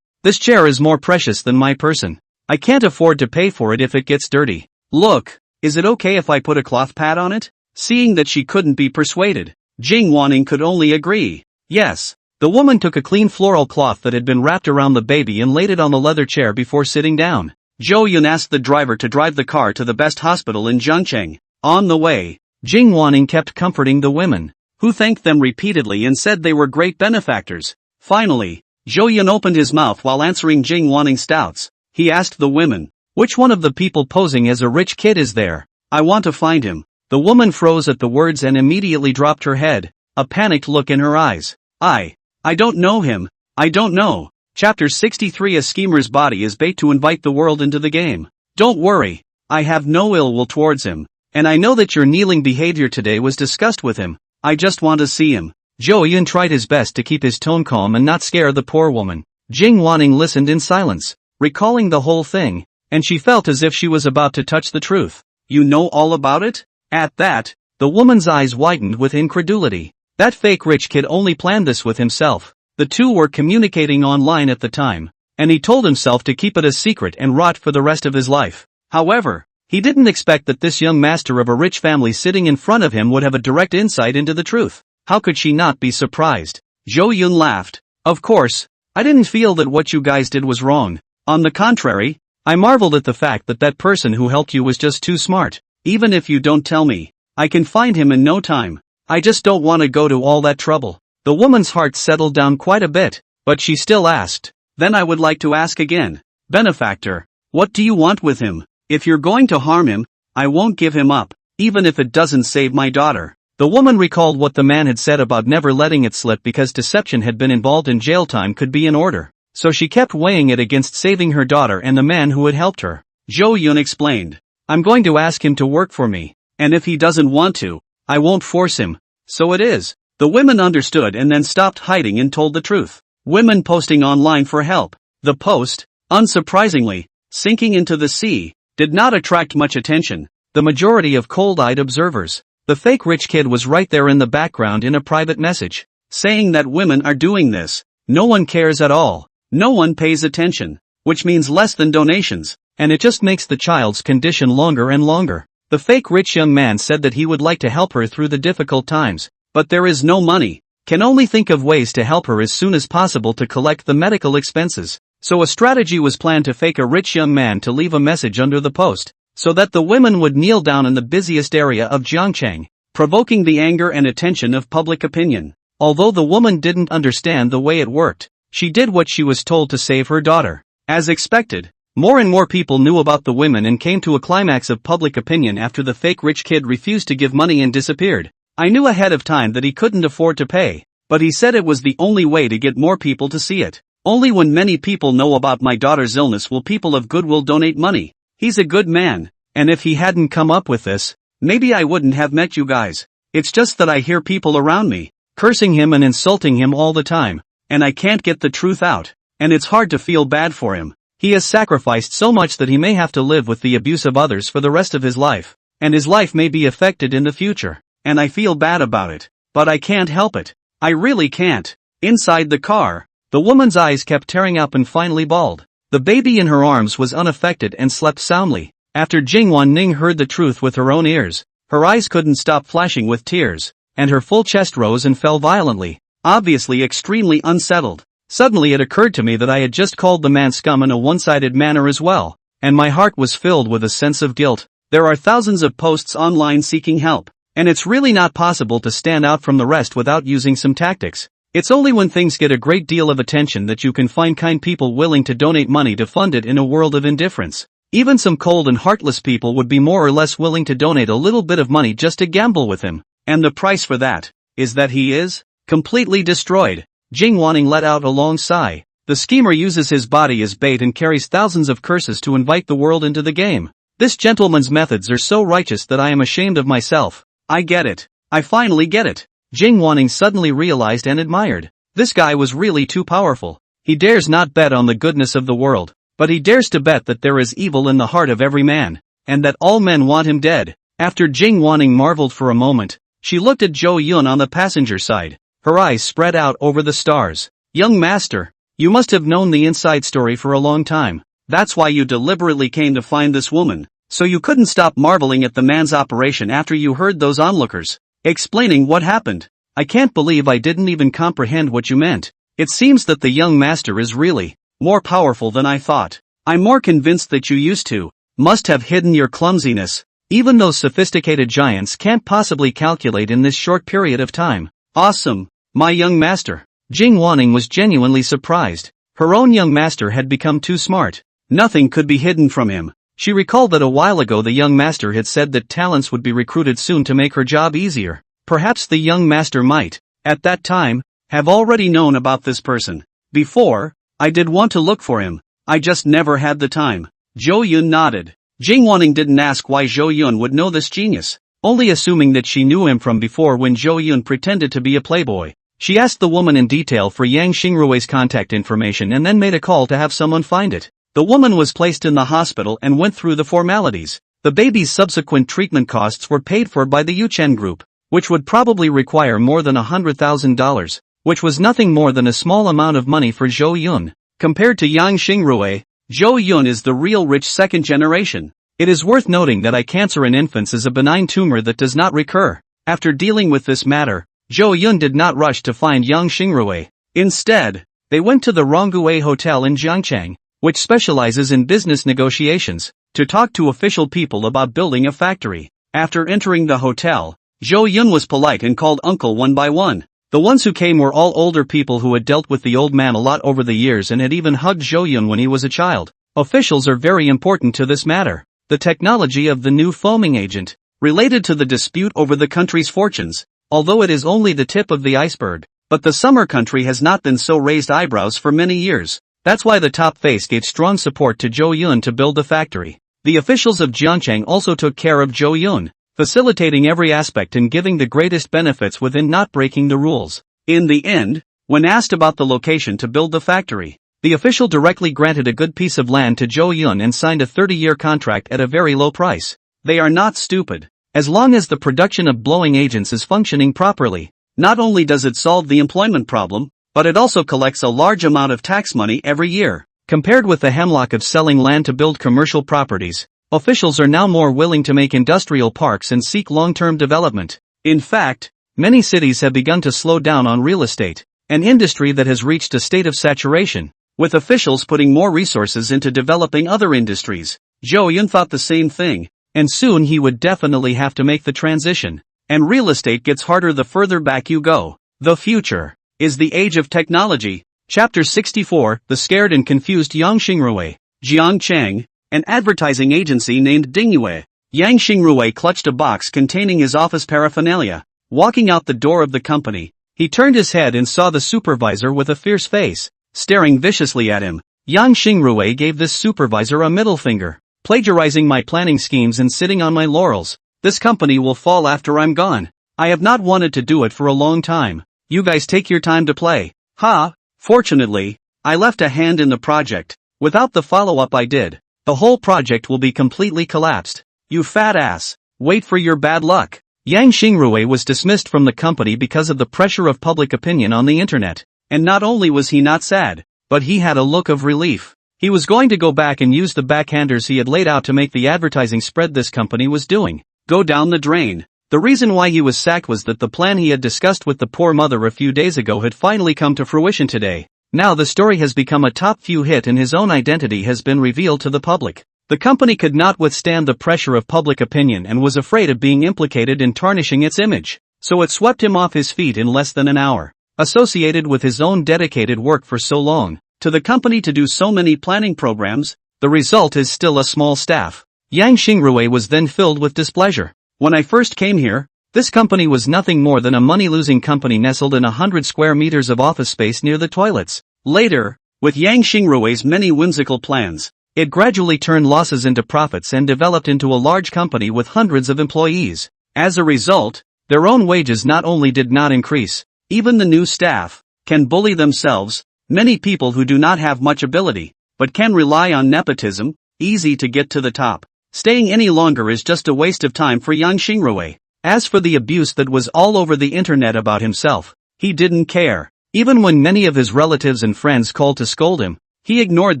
[SPEAKER 1] This chair is more precious than my person. I can't afford to pay for it if it gets dirty. Look, is it okay if I put a cloth pad on it?" Seeing that she couldn't be persuaded, Jing, Wanning could only agree. Yes. The woman took a clean floral cloth that had been wrapped around the baby and laid it on the leather chair before sitting down. Zhou Yun asked the driver to drive the car to the best hospital in Zhangcheng. On the way, Jing, Wanning kept comforting the women, who thanked them repeatedly and said they were great benefactors. Finally, Zhou Yun opened his mouth while answering Jing, Wanning's doubts. He asked the women, "Which one of the people posing as a rich kid is there? I want to find him." The woman froze at the words and immediately dropped her head, a panicked look in her eyes. I don't know him. I don't know. Chapter 63. A schemer's body is bait to invite the world into the game. Don't worry. I have no ill will towards him. And I know that your kneeling behavior today was discussed with him. I just want to see him. Zhou Yun tried his best to keep his tone calm and not scare the poor woman. Jing, Wanning listened in silence, recalling the whole thing, and she felt as if she was about to touch the truth. "You know all about it?" At that, the woman's eyes widened with incredulity. That fake rich kid only planned this with himself. The two were communicating online at the time, and he told himself to keep it a secret and rot for the rest of his life. However, he didn't expect that this young master of a rich family sitting in front of him would have a direct insight into the truth. How could she not be surprised? Zhou Yun laughed. "Of course, I didn't feel that what you guys did was wrong. On the contrary, I marveled at the fact that that person who helped you was just too smart. Even if you don't tell me, I can find him in no time. I just don't want to go to all that trouble." The woman's heart settled down quite a bit, but she still asked, "Then I would like to ask again. Benefactor, what do you want with him? If you're going to harm him, I won't give him up, even if it doesn't save my daughter." The woman recalled what the man had said about never letting it slip because deception had been involved and jail time could be in order, so she kept weighing it against saving her daughter and the man who had helped her. Zhou Yun explained, "I'm going to ask him to work for me, and if he doesn't want to, I won't force him." So it is. The women understood and then stopped hiding and told the truth. Women posting online for help. The post, unsurprisingly, sinking into the sea, did not attract much attention. The majority of cold-eyed observers. The fake rich kid was right there in the background in a private message, saying that women are doing this. No one cares at all. No one pays attention, which means less than donations, and it just makes the child's condition longer and longer. The fake rich young man said that he would like to help her through the difficult times, but there is no money. Can only think of ways to help her as soon as possible to collect the medical expenses. So a strategy was planned to fake a rich young man to leave a message under the post, so that the women would kneel down in the busiest area of Zhangcheng, provoking the anger and attention of public opinion. Although the woman didn't understand the way it worked, she did what she was told to save her daughter. As expected, more and more people knew about the women and came to a climax of public opinion after the fake rich kid refused to give money and disappeared. I knew ahead of time that he couldn't afford to pay, but he said it was the only way to get more people to see it. Only when many people know about my daughter's illness will people of goodwill donate money. He's a good man, and if he hadn't come up with this, maybe I wouldn't have met you guys. It's just that I hear people around me cursing him and insulting him all the time, and I can't get the truth out, and it's hard to feel bad for him. He has sacrificed so much that he may have to live with the abuse of others for the rest of his life, and his life may be affected in the future, and I feel bad about it, but I can't help it. I really can't." Inside the car, the woman's eyes kept tearing up and finally bawled. The baby in her arms was unaffected and slept soundly. After Jing Wanning heard the truth with her own ears, her eyes couldn't stop flashing with tears, and her full chest rose and fell violently, obviously extremely unsettled. Suddenly it occurred to me that I had just called the man scum in a one-sided manner as well, and my heart was filled with a sense of guilt. There are thousands of posts online seeking help, and it's really not possible to stand out from the rest without using some tactics. It's only when things get a great deal of attention that you can find kind people willing to donate money to fund it in a world of indifference. Even some cold and heartless people would be more or less willing to donate a little bit of money just to gamble with him, and the price for that is that he is completely destroyed. Jing Wanning let out a long sigh. The schemer uses his body as bait and carries thousands of curses to invite the world into the game. This gentleman's methods are so righteous that I am ashamed of myself. I get it. I finally get it. Jing Wanning suddenly realized and admired. This guy was really too powerful. He dares not bet on the goodness of the world, but he dares to bet that there is evil in the heart of every man, and that all men want him dead. After Jing Wanning marveled for a moment, she looked at Zhou Yun on the passenger side, her eyes spread out over the stars. Young master, you must have known the inside story for a long time. That's why you deliberately came to find this woman, so you couldn't stop marveling at the man's operation after you heard those onlookers explaining what happened. I can't believe I didn't even comprehend what you meant. It seems that the young master is really more powerful than I thought. I'm more convinced that you must have hidden your clumsiness. Even those sophisticated giants can't possibly calculate in this short period of time. Awesome, my young master. Jing Wanning was genuinely surprised. Her own young master had become too smart. Nothing could be hidden from him. She recalled that a while ago the young master had said that talents would be recruited soon to make her job easier. Perhaps the young master might, at that time, have already known about this person. Before, I did want to look for him. I just never had the time. Zhou Yun nodded. Jing Wanning didn't ask why Zhou Yun would know this genius, only assuming that she knew him from before when Zhou Yun pretended to be a playboy. She asked the woman in detail for Yang Xingrui's contact information and then made a call to have someone find it. The woman was placed in the hospital and went through the formalities. The baby's subsequent treatment costs were paid for by the Yuchen Group, which would probably require more than $100,000, which was nothing more than a small amount of money for Zhou Yun. Compared to Yang Xingrui, Zhou Yun is the real rich second generation. It is worth noting that eye cancer in infants is a benign tumor that does not recur. After dealing with this matter, Zhou Yun did not rush to find Yang Xingrui. Instead, they went to the Ronggui Hotel in Jiangchang, which specializes in business negotiations, to talk to official people about building a factory. After entering the hotel, Zhou Yun was polite and called uncle one by one. The ones who came were all older people who had dealt with the old man a lot over the years and had even hugged Zhou Yun when he was a child. Officials are very important to this matter. The technology of the new foaming agent, related to the dispute over the country's fortunes, although it is only the tip of the iceberg, but the summer country has not been so raised eyebrows for many years. That's why the top face gave strong support to Zhou Yun to build the factory. The officials of Jiangchang also took care of Zhou Yun, facilitating every aspect and giving the greatest benefits within not breaking the rules. In the end, when asked about the location to build the factory, the official directly granted a good piece of land to Zhou Yun and signed a 30-year contract at a very low price. They are not stupid. As long as the production of blowing agents is functioning properly, not only does it solve the employment problem, but it also collects a large amount of tax money every year. Compared with the hemlock of selling land to build commercial properties, officials are now more willing to make industrial parks and seek long-term development. In fact, many cities have begun to slow down on real estate, an industry that has reached a state of saturation, with officials putting more resources into developing other industries. Zhou Yun thought the same thing, and soon he would definitely have to make the transition. And real estate gets harder the further back you go. The future is the age of technology. Chapter 64, The Scared and Confused Yang Xingrui. Jiangchang, an advertising agency named Dingyue. Yang Xingrui clutched a box containing his office paraphernalia. Walking out the door of the company, he turned his head and saw the supervisor with a fierce face, staring viciously at him. Yang Xingrui gave this supervisor a middle finger. Plagiarizing my planning schemes and sitting on my laurels. This company will fall after I'm gone. I have not wanted to do it for a long time. You guys take your time to play. Ha! Fortunately, I left a hand in the project. Without the follow-up I did, the whole project will be completely collapsed. You fat ass. Wait for your bad luck. Yang Xingrui was dismissed from the company because of the pressure of public opinion on the internet. And not only was he not sad, but he had a look of relief. He was going to go back and use the backhanders he had laid out to make the advertising spread this company was doing go down the drain. The reason why he was sacked was that the plan he had discussed with the poor mother a few days ago had finally come to fruition today. Now the story has become a top few hit and his own identity has been revealed to the public. The company could not withstand the pressure of public opinion and was afraid of being implicated in tarnishing its image. So it swept him off his feet in less than an hour. Associated with his own dedicated work for so long, to the company to do so many planning programs, the result is still a small staff. Yang Xingrui was then filled with displeasure. When I first came here, this company was nothing more than a money-losing company nestled in 100 square meters of office space near the toilets. Later, with Yang Xingrui's many whimsical plans, it gradually turned losses into profits and developed into a large company with hundreds of employees. As a result, their own wages not only did not increase, even the new staff can bully themselves. Many people who do not have much ability, but can rely on nepotism, easy to get to the top. Staying any longer is just a waste of time for Yang Xingrui. As for the abuse that was all over the internet about himself, he didn't care. Even when many of his relatives and friends called to scold him, he ignored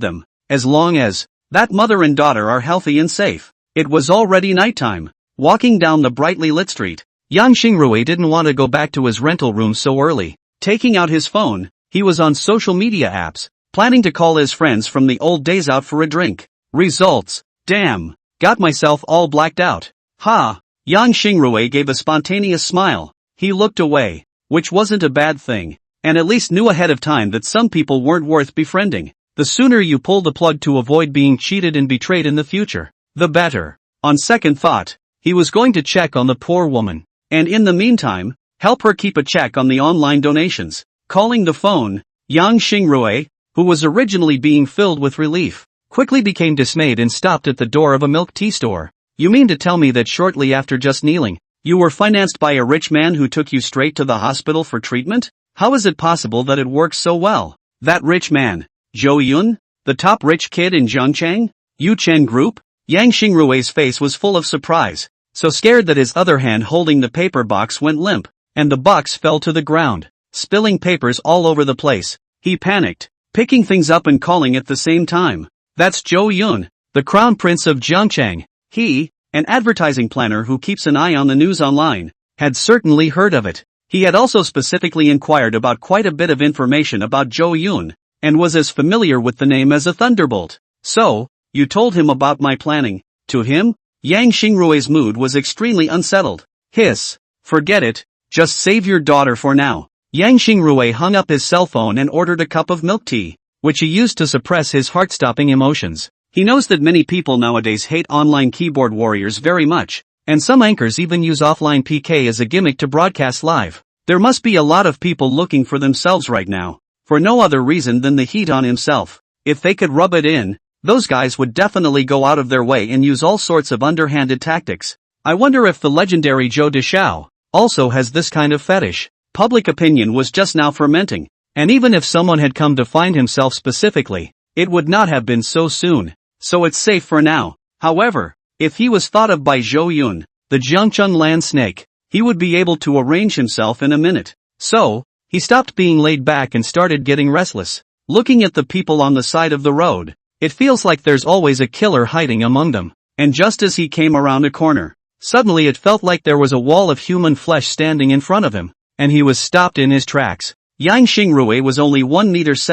[SPEAKER 1] them. As long as that mother and daughter are healthy and safe. It was already nighttime. Walking down the brightly lit street, Yang Xingrui didn't want to go back to his rental room so early. Taking out his phone, he was on social media apps, planning to call his friends from the old days out for a drink. Results. Damn. Got myself all blacked out. Ha. Yang Xingrui gave a spontaneous smile. He looked away, which wasn't a bad thing, and at least knew ahead of time that some people weren't worth befriending. The sooner you pull the plug to avoid being cheated and betrayed in the future, the better. On second thought, he was going to check on the poor woman, and in the meantime, help her keep a check on the online donations. Calling the phone, Yang Xingrui, who was originally being filled with relief, quickly became dismayed and stopped at the door of a milk tea store. You mean to tell me that shortly after just kneeling, you were financed by a rich man who took you straight to the hospital for treatment? How is it possible that it works so well? That rich man, Zhou Yun, the top rich kid in Zhongchang? Yuchen Group? Yang Xingrui's face was full of surprise, so scared that his other hand holding the paper box went limp, and the box fell to the ground, spilling papers all over the place. He panicked, picking things up and calling at the same time. That's Zhou Yun, the crown prince of Zhongchang. He, an advertising planner who keeps an eye on the news online, had certainly heard of it. He had also specifically inquired about quite a bit of information about Zhou Yun, and was as familiar with the name as a thunderbolt. So, you told him about my planning. To him, Yang Xingrui's mood was extremely unsettled. Hiss. Forget it, just save your daughter for now. Yang Xingrui hung up his cell phone and ordered a cup of milk tea, which he used to suppress his heart-stopping emotions. He knows that many people nowadays hate online keyboard warriors very much, and some anchors even use offline PK as a gimmick to broadcast live. There must be a lot of people looking for themselves right now, for no other reason than the heat on himself. If they could rub it in, those guys would definitely go out of their way and use all sorts of underhanded tactics. I wonder if the legendary Zhou Deshao also has this kind of fetish. Public opinion was just now fermenting, and even if someone had come to find himself specifically, it would not have been so soon. So it's safe for now. However, if he was thought of by Zhou Yun, the Jiangchun land snake, he would be able to arrange himself in a minute. So, he stopped being laid back and started getting restless. Looking at the people on the side of the road, it feels like there's always a killer hiding among them. And just as he came around a corner, suddenly it felt like there was a wall of human flesh standing in front of him, and he was stopped in his tracks. Yang Xingrui was only 1.73 meters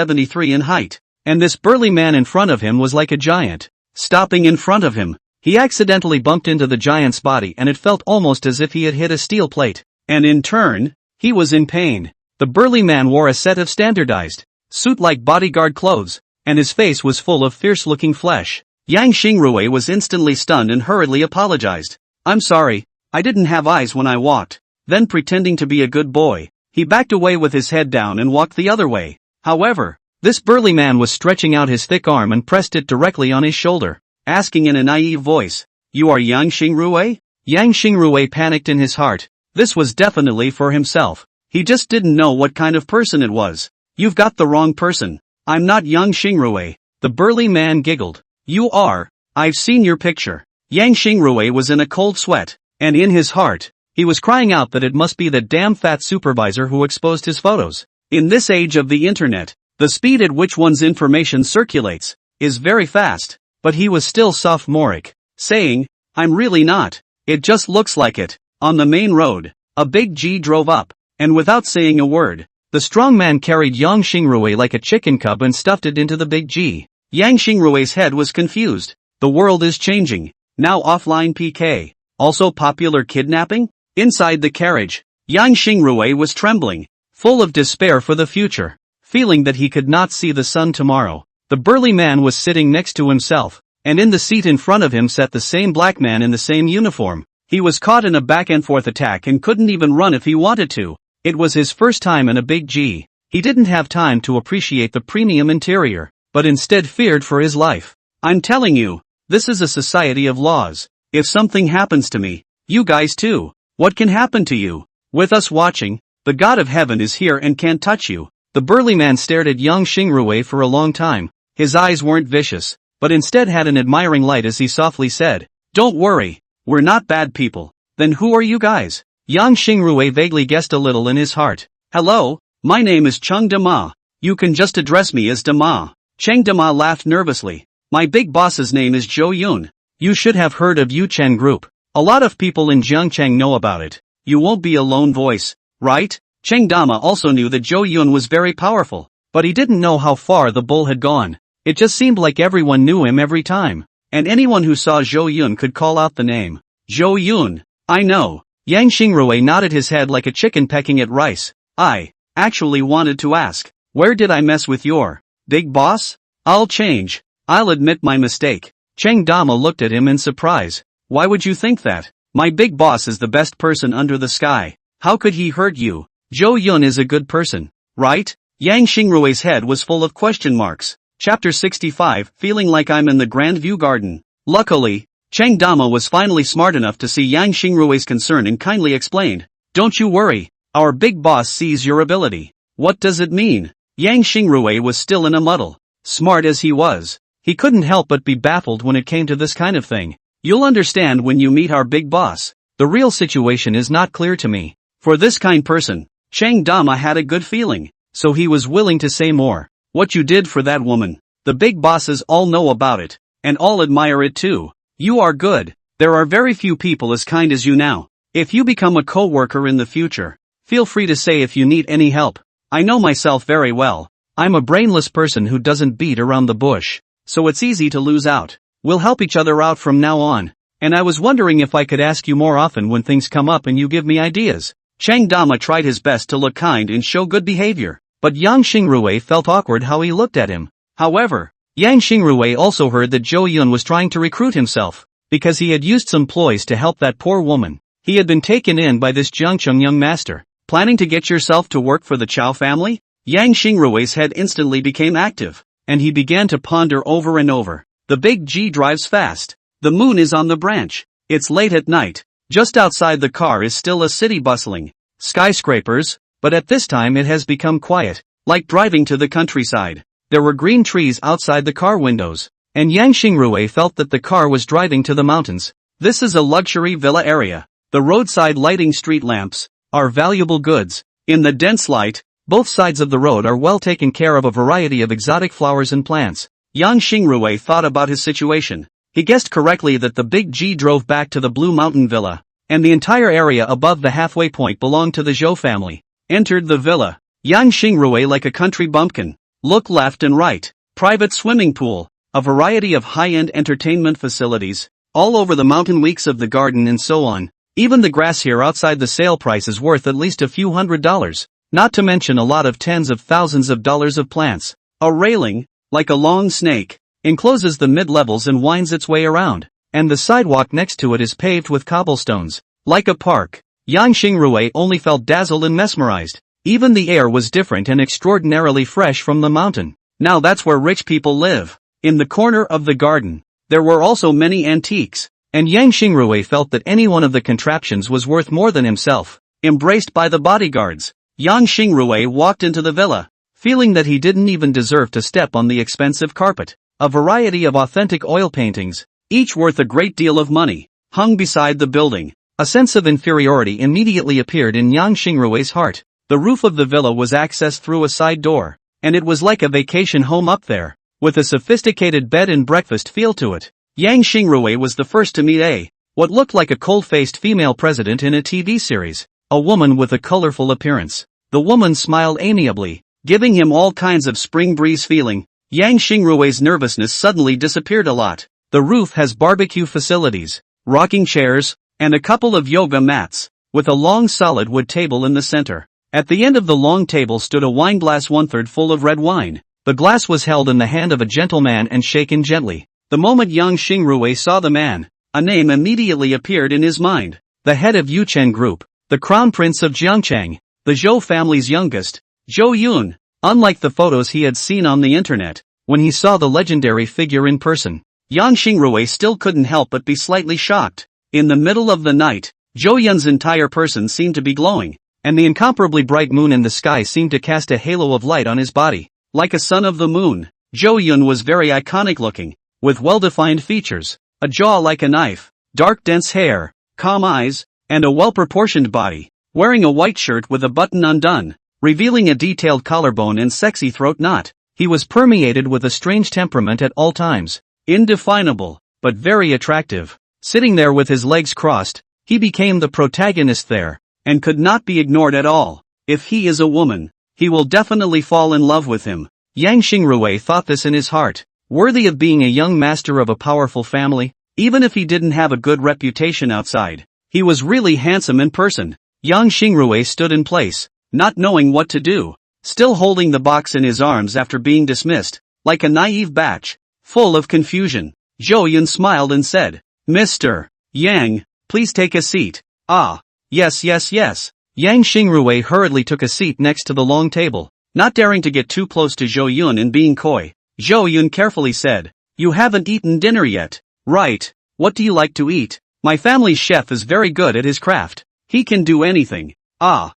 [SPEAKER 1] in height, and this burly man in front of him was like a giant. Stopping in front of him, he accidentally bumped into the giant's body and it felt almost as if he had hit a steel plate. And in turn, he was in pain. The burly man wore a set of standardized, suit-like bodyguard clothes, and his face was full of fierce-looking flesh. Yang Xingrui was instantly stunned and hurriedly apologized. I'm sorry, I didn't have eyes when I walked. Then pretending to be a good boy, he backed away with his head down and walked the other way. However, this burly man was stretching out his thick arm and pressed it directly on his shoulder, asking in a naive voice, "You are Yang Xingrui?" Yang Xingrui panicked in his heart. This was definitely for himself. He just didn't know what kind of person it was. You've got the wrong person. I'm not Yang Xingrui. The burly man giggled. You are. I've seen your picture. Yang Xingrui was in a cold sweat, and in his heart, he was crying out that it must be the damn fat supervisor who exposed his photos. In this age of the internet, the speed at which one's information circulates is very fast, but he was still sophomoric, saying, I'm really not. It just looks like it. On the main road, a big G drove up, and without saying a word, the strong man carried Yang Xingrui like a chicken cub and stuffed it into the big G. Yang Xingrui's head was confused. The world is changing. Now offline PK. Also popular kidnapping? Inside the carriage, Yang Xingrui was trembling, full of despair for the future, feeling that he could not see the sun tomorrow. The burly man was sitting next to himself, and in the seat in front of him sat the same black man in the same uniform. He was caught in a back-and-forth attack and couldn't even run if he wanted to. It was his first time in a big G. He didn't have time to appreciate the premium interior, but instead feared for his life. I'm telling you, this is a society of laws. If something happens to me, you guys too. What can happen to you? With us watching, the God of Heaven is here and can't touch you. The burly man stared at young Xingrui for a long time. His eyes weren't vicious, but instead had an admiring light as he softly said, "Don't worry, we're not bad people." "Then who are you guys?" Yang Xingrui vaguely guessed a little in his heart. "Hello, my name is Cheng Dama. You can just address me as Dama." Cheng Dama laughed nervously. "My big boss's name is Zhou Yun. You should have heard of Yuchen Group. A lot of people in Jiangcheng know about it. You won't be a lone voice, right?" Cheng Dama also knew that Zhou Yun was very powerful, but he didn't know how far the bull had gone. It just seemed like everyone knew him every time, and anyone who saw Zhou Yun could call out the name. "Zhou Yun, I know." Yang Xingrui nodded his head like a chicken pecking at rice. "I actually wanted to ask, where did I mess with your big boss?" "I'll change. I'll admit my mistake." Cheng Dama looked at him in surprise. "Why would you think that? My big boss is the best person under the sky. How could he hurt you? Zhou Yun is a good person, right?" Yang Xingrui's head was full of question marks. Chapter 65, Feeling like I'm in the Grand View Garden. Luckily, Cheng Dama was finally smart enough to see Yang Xingrui's concern and kindly explained, "Don't you worry, our big boss sees your ability." "What does it mean?" Yang Xingrui was still in a muddle. Smart as he was, he couldn't help but be baffled when it came to this kind of thing. "You'll understand when you meet our big boss. The real situation is not clear to me." For this kind person, Cheng Dama had a good feeling, so he was willing to say more. "What you did for that woman, the big bosses all know about it, and all admire it too. You are good. There are very few people as kind as you now. If you become a co-worker in the future, feel free to say if you need any help. I know myself very well. I'm a brainless person who doesn't beat around the bush, so it's easy to lose out. We'll help each other out from now on, and I was wondering if I could ask you more often when things come up and you give me ideas." Cheng Dama tried his best to look kind and show good behavior, but Yang Xingrui felt awkward how he looked at him. However, Yang Xingrui also heard that Zhou Yun was trying to recruit himself, because he had used some ploys to help that poor woman. He had been taken in by this Jiangcheng young master. "Planning to get yourself to work for the Chow family?" Yang Xingrui's head instantly became active, and he began to ponder over and over. The big G drives fast. The moon is on the branch. It's late at night. Just outside the car is still a city bustling. Skyscrapers, but at this time it has become quiet, like driving to the countryside. There were green trees outside the car windows, and Yang Xingrui felt that the car was driving to the mountains. This is a luxury villa area. The roadside lighting street lamps are valuable goods. In the dense light, both sides of the road are well taken care of a variety of exotic flowers and plants. Yang Xingrui thought about his situation. He guessed correctly that the big G drove back to the Blue Mountain Villa, and the entire area above the halfway point belonged to the Zhou family. Entered the villa. Yang Xingrui like a country bumpkin. Look left and right. Private swimming pool, a variety of high-end entertainment facilities, all over the mountain weeks of the garden and so on. Even the grass here outside the sale price is worth at least a few $100s, not to mention a lot of tens of thousands of dollars of plants. A railing, like a long snake, encloses the mid-levels and winds its way around, and the sidewalk next to it is paved with cobblestones. Like a park, Yang Xingrui only felt dazzled and mesmerized. Even the air was different and extraordinarily fresh from the mountain. Now that's where rich people live. In the corner of the garden, there were also many antiques, and Yang Xingrui felt that any one of the contraptions was worth more than himself. Embraced by the bodyguards, Yang Xingrui walked into the villa, feeling that he didn't even deserve to step on the expensive carpet. A variety of authentic oil paintings, each worth a great deal of money, hung beside the building. A sense of inferiority immediately appeared in Yang Xingrui's heart. The roof of the villa was accessed through a side door, and it was like a vacation home up there, with a sophisticated bed and breakfast feel to it. Yang Xingrui was the first to meet what looked like a cold-faced female president in a TV series, a woman with a colorful appearance. The woman smiled amiably, giving him all kinds of spring breeze feeling. Yang Xingrui's nervousness suddenly disappeared a lot. The roof has barbecue facilities, rocking chairs, and a couple of yoga mats, with a long solid wood table in the center. At the end of the long table stood a wine glass 1/3 full of red wine. The glass was held in the hand of a gentleman and shaken gently. The moment Yang Xingrui saw the man, a name immediately appeared in his mind. The head of Yuchen Group, the crown prince of Jiangcheng, the Zhou family's youngest, Zhou Yun. Unlike the photos he had seen on the internet, when he saw the legendary figure in person, Yang Xingrui still couldn't help but be slightly shocked. In the middle of the night, Zhou Yun's entire person seemed to be glowing, and the incomparably bright moon in the sky seemed to cast a halo of light on his body. Like a son of the moon, Zhou Yun was very iconic looking, with well-defined features, a jaw like a knife, dark dense hair, calm eyes, and a well-proportioned body, wearing a white shirt with a button undone, revealing a detailed collarbone and sexy throat knot. He was permeated with a strange temperament at all times, indefinable, but very attractive. Sitting there with his legs crossed, he became the protagonist there, and could not be ignored at all. If he is a woman, he will definitely fall in love with him. Yang Xingrui thought this in his heart. Worthy of being a young master of a powerful family, even if he didn't have a good reputation outside. He was really handsome in person. Yang Xingrui stood in place, not knowing what to do, still holding the box in his arms after being dismissed, like a naive batch, full of confusion. Zhou Yun smiled and said, "Mr. Yang, please take a seat." "Ah, yes. Yang Xingrui hurriedly took a seat next to the long table, not daring to get too close to Zhou Yun and being coy. Zhou Yun carefully said, "You haven't eaten dinner yet, right? What do you like to eat? My family's chef is very good at his craft. He can do anything." "Ah,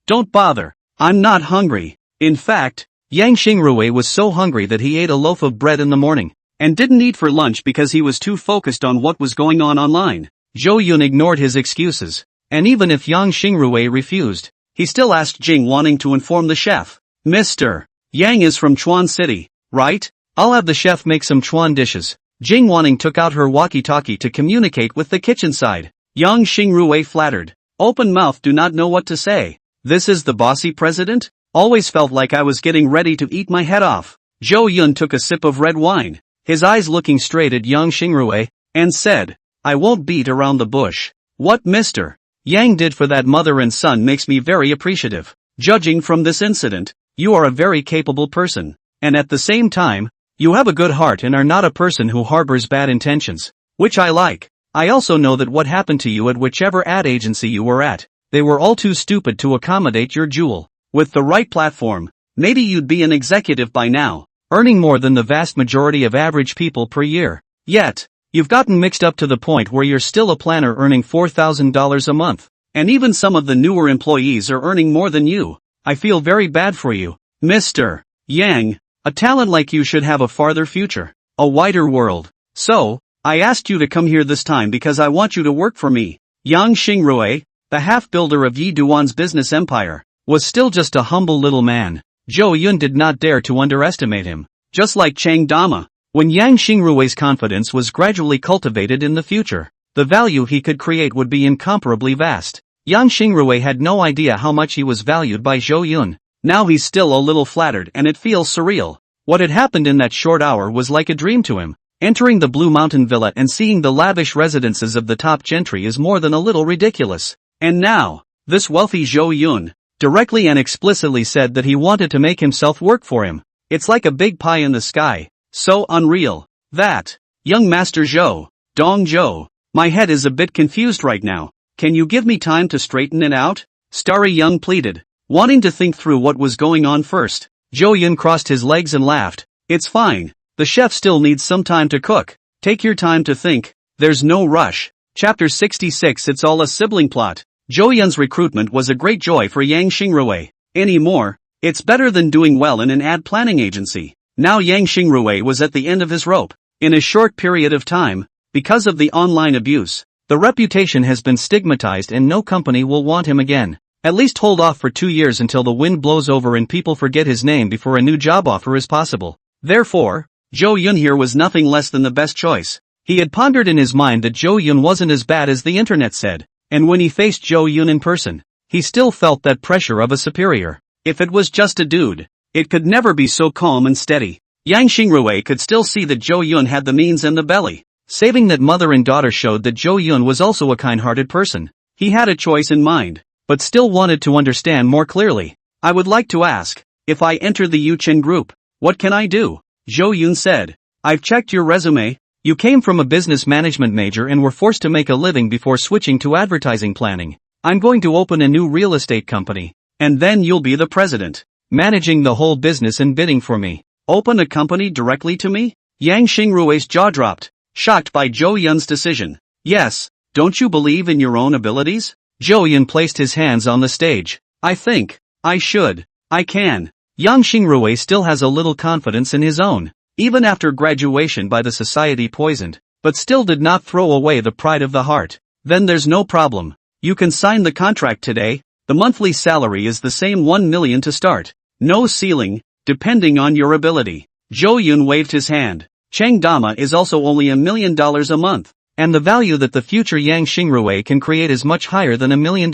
[SPEAKER 1] don't bother. I'm not hungry." In fact, Yang Xingrui was so hungry that he ate a loaf of bread in the morning, and didn't eat for lunch because he was too focused on what was going on online. Zhou Yun ignored his excuses, and even if Yang Xingrui refused, he still asked Jing, wanting to inform the chef. "Mr. Yang is from Chuan City, right? I'll have the chef make some Chuan dishes." Jing Wanning took out her walkie-talkie to communicate with the kitchen side. Yang Xingrui flattered, open mouth, do not know what to say. "This is the bossy president? Always felt like I was getting ready to eat my head off." Zhou Yun took a sip of red wine, his eyes looking straight at Yang Xingrui, and said, "I won't beat around the bush. What Mr. Yang did for that mother and son makes me very appreciative. Judging from this incident, you are a very capable person, and at the same time, you have a good heart and are not a person who harbors bad intentions, which I like. I also know that what happened to you at whichever ad agency you were at, they were all too stupid to accommodate your jewel. With the right platform, maybe you'd be an executive by now, earning more than the vast majority of average people per year. Yet, you've gotten mixed up to the point where you're still a planner earning $4,000 a month, and even some of the newer employees are earning more than you. I feel very bad for you, Mr. Yang. A talent like you should have a farther future, a wider world. So, I asked you to come here this time because I want you to work for me." Yang Xingrui, the half-builder of Yi Duan's business empire, was still just a humble little man. Zhou Yun did not dare to underestimate him. Just like Chang Dama, when Yang Xingrui's confidence was gradually cultivated in the future, the value he could create would be incomparably vast. Yang Xingrui had no idea how much he was valued by Zhou Yun. Now he's still a little flattered and it feels surreal. What had happened in that short hour was like a dream to him. Entering the Blue Mountain Villa and seeing the lavish residences of the top gentry is more than a little ridiculous. And now, this wealthy Zhou Yun, directly and explicitly said that he wanted to make himself work for him. It's like a big pie in the sky. So unreal. That, young Master Zhou, Dong Zhou, my head is a bit confused right now. Can you give me time to straighten it out? Starry Young pleaded, wanting to think through what was going on first. Zhou Yun crossed his legs and laughed. It's fine. The chef still needs some time to cook. Take your time to think. There's no rush. Chapter 66. It's all a sibling plot. Zhou Yun's recruitment was a great joy for Yang Xingrui. Anymore, it's better than doing well in an ad planning agency. Now Yang Xingrui was at the end of his rope. In a short period of time, because of the online abuse, the reputation has been stigmatized and no company will want him again. At least hold off for 2 years until the wind blows over and people forget his name before a new job offer is possible. Therefore, Zhou Yun here was nothing less than the best choice. He had pondered in his mind that Zhou Yun wasn't as bad as the internet said, and when he faced Zhou Yun in person, he still felt that pressure of a superior. If it was just a dude, it could never be so calm and steady. Yang Xingrui could still see that Zhou Yun had the means and the belly. Saving that mother and daughter showed that Zhou Yun was also a kind-hearted person. He had a choice in mind, but still wanted to understand more clearly. I would like to ask, if I enter the Yuchen Group, what can I do? Zhou Yun said. I've checked your resume. You came from a business management major and were forced to make a living before switching to advertising planning. I'm going to open a new real estate company, and then you'll be the president, managing the whole business and bidding for me. Open a company directly to me? Yang Xingrui's jaw dropped, shocked by Zhou Yun's decision. Yes, don't you believe in your own abilities? Zhou Yun placed his hands on the stage. I think, I should, I can. Yang Xingrui still has a little confidence in his own, even after graduation by the society poisoned, but still did not throw away the pride of the heart. Then there's no problem. You can sign the contract today. The monthly salary is the same 1 million to start. No ceiling, depending on your ability. Zhou Yun waved his hand. Cheng Dama is also only $1 million a month, and the value that the future Yang Xingrui can create is much higher than $1 million.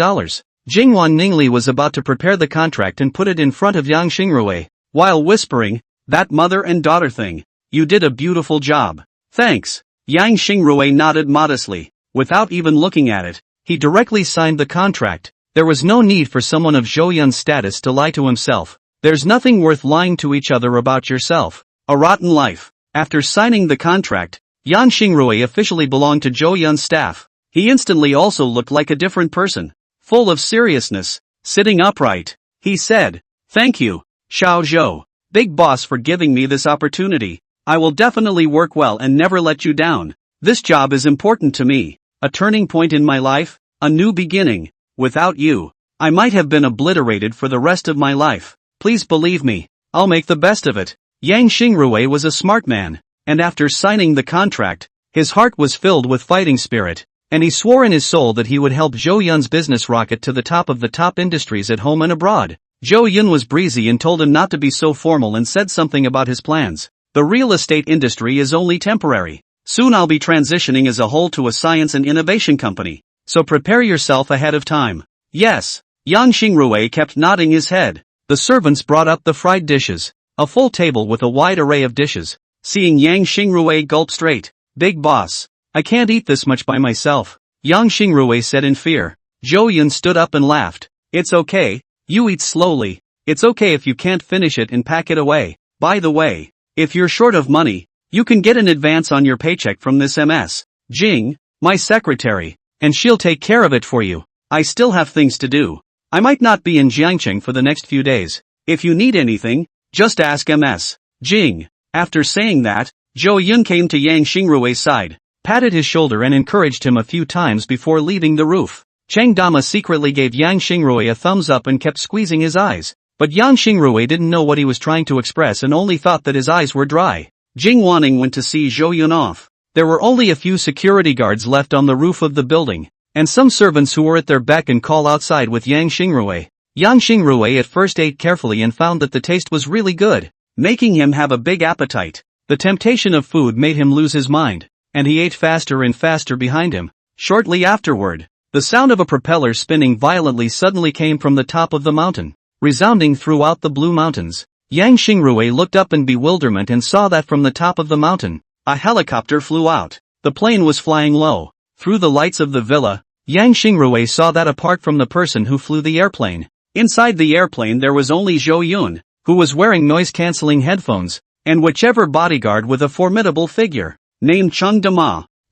[SPEAKER 1] Jing Wanning was about to prepare the contract and put it in front of Yang Xingrui, while whispering, that mother and daughter thing. You did a beautiful job. Thanks. Yang Xingrui nodded modestly. Without even looking at it, he directly signed the contract. There was no need for someone of Zhou Yun's status to lie to himself. There's nothing worth lying to each other about yourself. A rotten life. After signing the contract, Yang Xingrui officially belonged to Zhou Yun's staff. He instantly also looked like a different person. Full of seriousness, sitting upright. He said, thank you, Xiao Zhou, big boss, for giving me this opportunity. I will definitely work well and never let you down. This job is important to me. A turning point in my life, a new beginning. Without you, I might have been obliterated for the rest of my life. Please believe me, I'll make the best of it. Yang Xingrui was a smart man, and after signing the contract, his heart was filled with fighting spirit, and he swore in his soul that he would help Zhou Yun's business rocket to the top of the top industries at home and abroad. Zhou Yun was breezy and told him not to be so formal and said something about his plans. The real estate industry is only temporary. Soon I'll be transitioning as a whole to a science and innovation company, so prepare yourself ahead of time. Yes. Yang Xingrui kept nodding his head. The servants brought up the fried dishes, a full table with a wide array of dishes. Seeing Yang Xingrui gulp straight, big boss, I can't eat this much by myself, Yang Xingrui said in fear. Zhou Yun stood up and laughed. It's okay, you eat slowly. It's okay if you can't finish it and pack it away. By the way, if you're short of money, you can get an advance on your paycheck from this Ms. Jing, my secretary, and she'll take care of it for you. I still have things to do. I might not be in Jiangcheng for the next few days. If you need anything, just ask Ms. Jing. After saying that, Zhou Yun came to Yang Xingrui's side, patted his shoulder and encouraged him a few times before leaving the roof. Cheng Dama secretly gave Yang Xingrui a thumbs up and kept squeezing his eyes, but Yang Xingrui didn't know what he was trying to express and only thought that his eyes were dry. Jing Wanning went to see Zhou Yun off. There were only a few security guards left on the roof of the building, and some servants who were at their beck and call outside with Yang Xingrui. Yang Xingrui at first ate carefully and found that the taste was really good, making him have a big appetite. The temptation of food made him lose his mind, and he ate faster and faster behind him. Shortly afterward, the sound of a propeller spinning violently suddenly came from the top of the mountain, resounding throughout the Blue Mountains. Yang Xingrui looked up in bewilderment and saw that from the top of the mountain, a helicopter flew out. The plane was flying low. Through the lights of the villa, Yang Xingrui saw that apart from the person who flew the airplane, inside the airplane there was only Zhou Yun, who was wearing noise-canceling headphones, and whichever bodyguard with a formidable figure, named Cheng Dama, *********.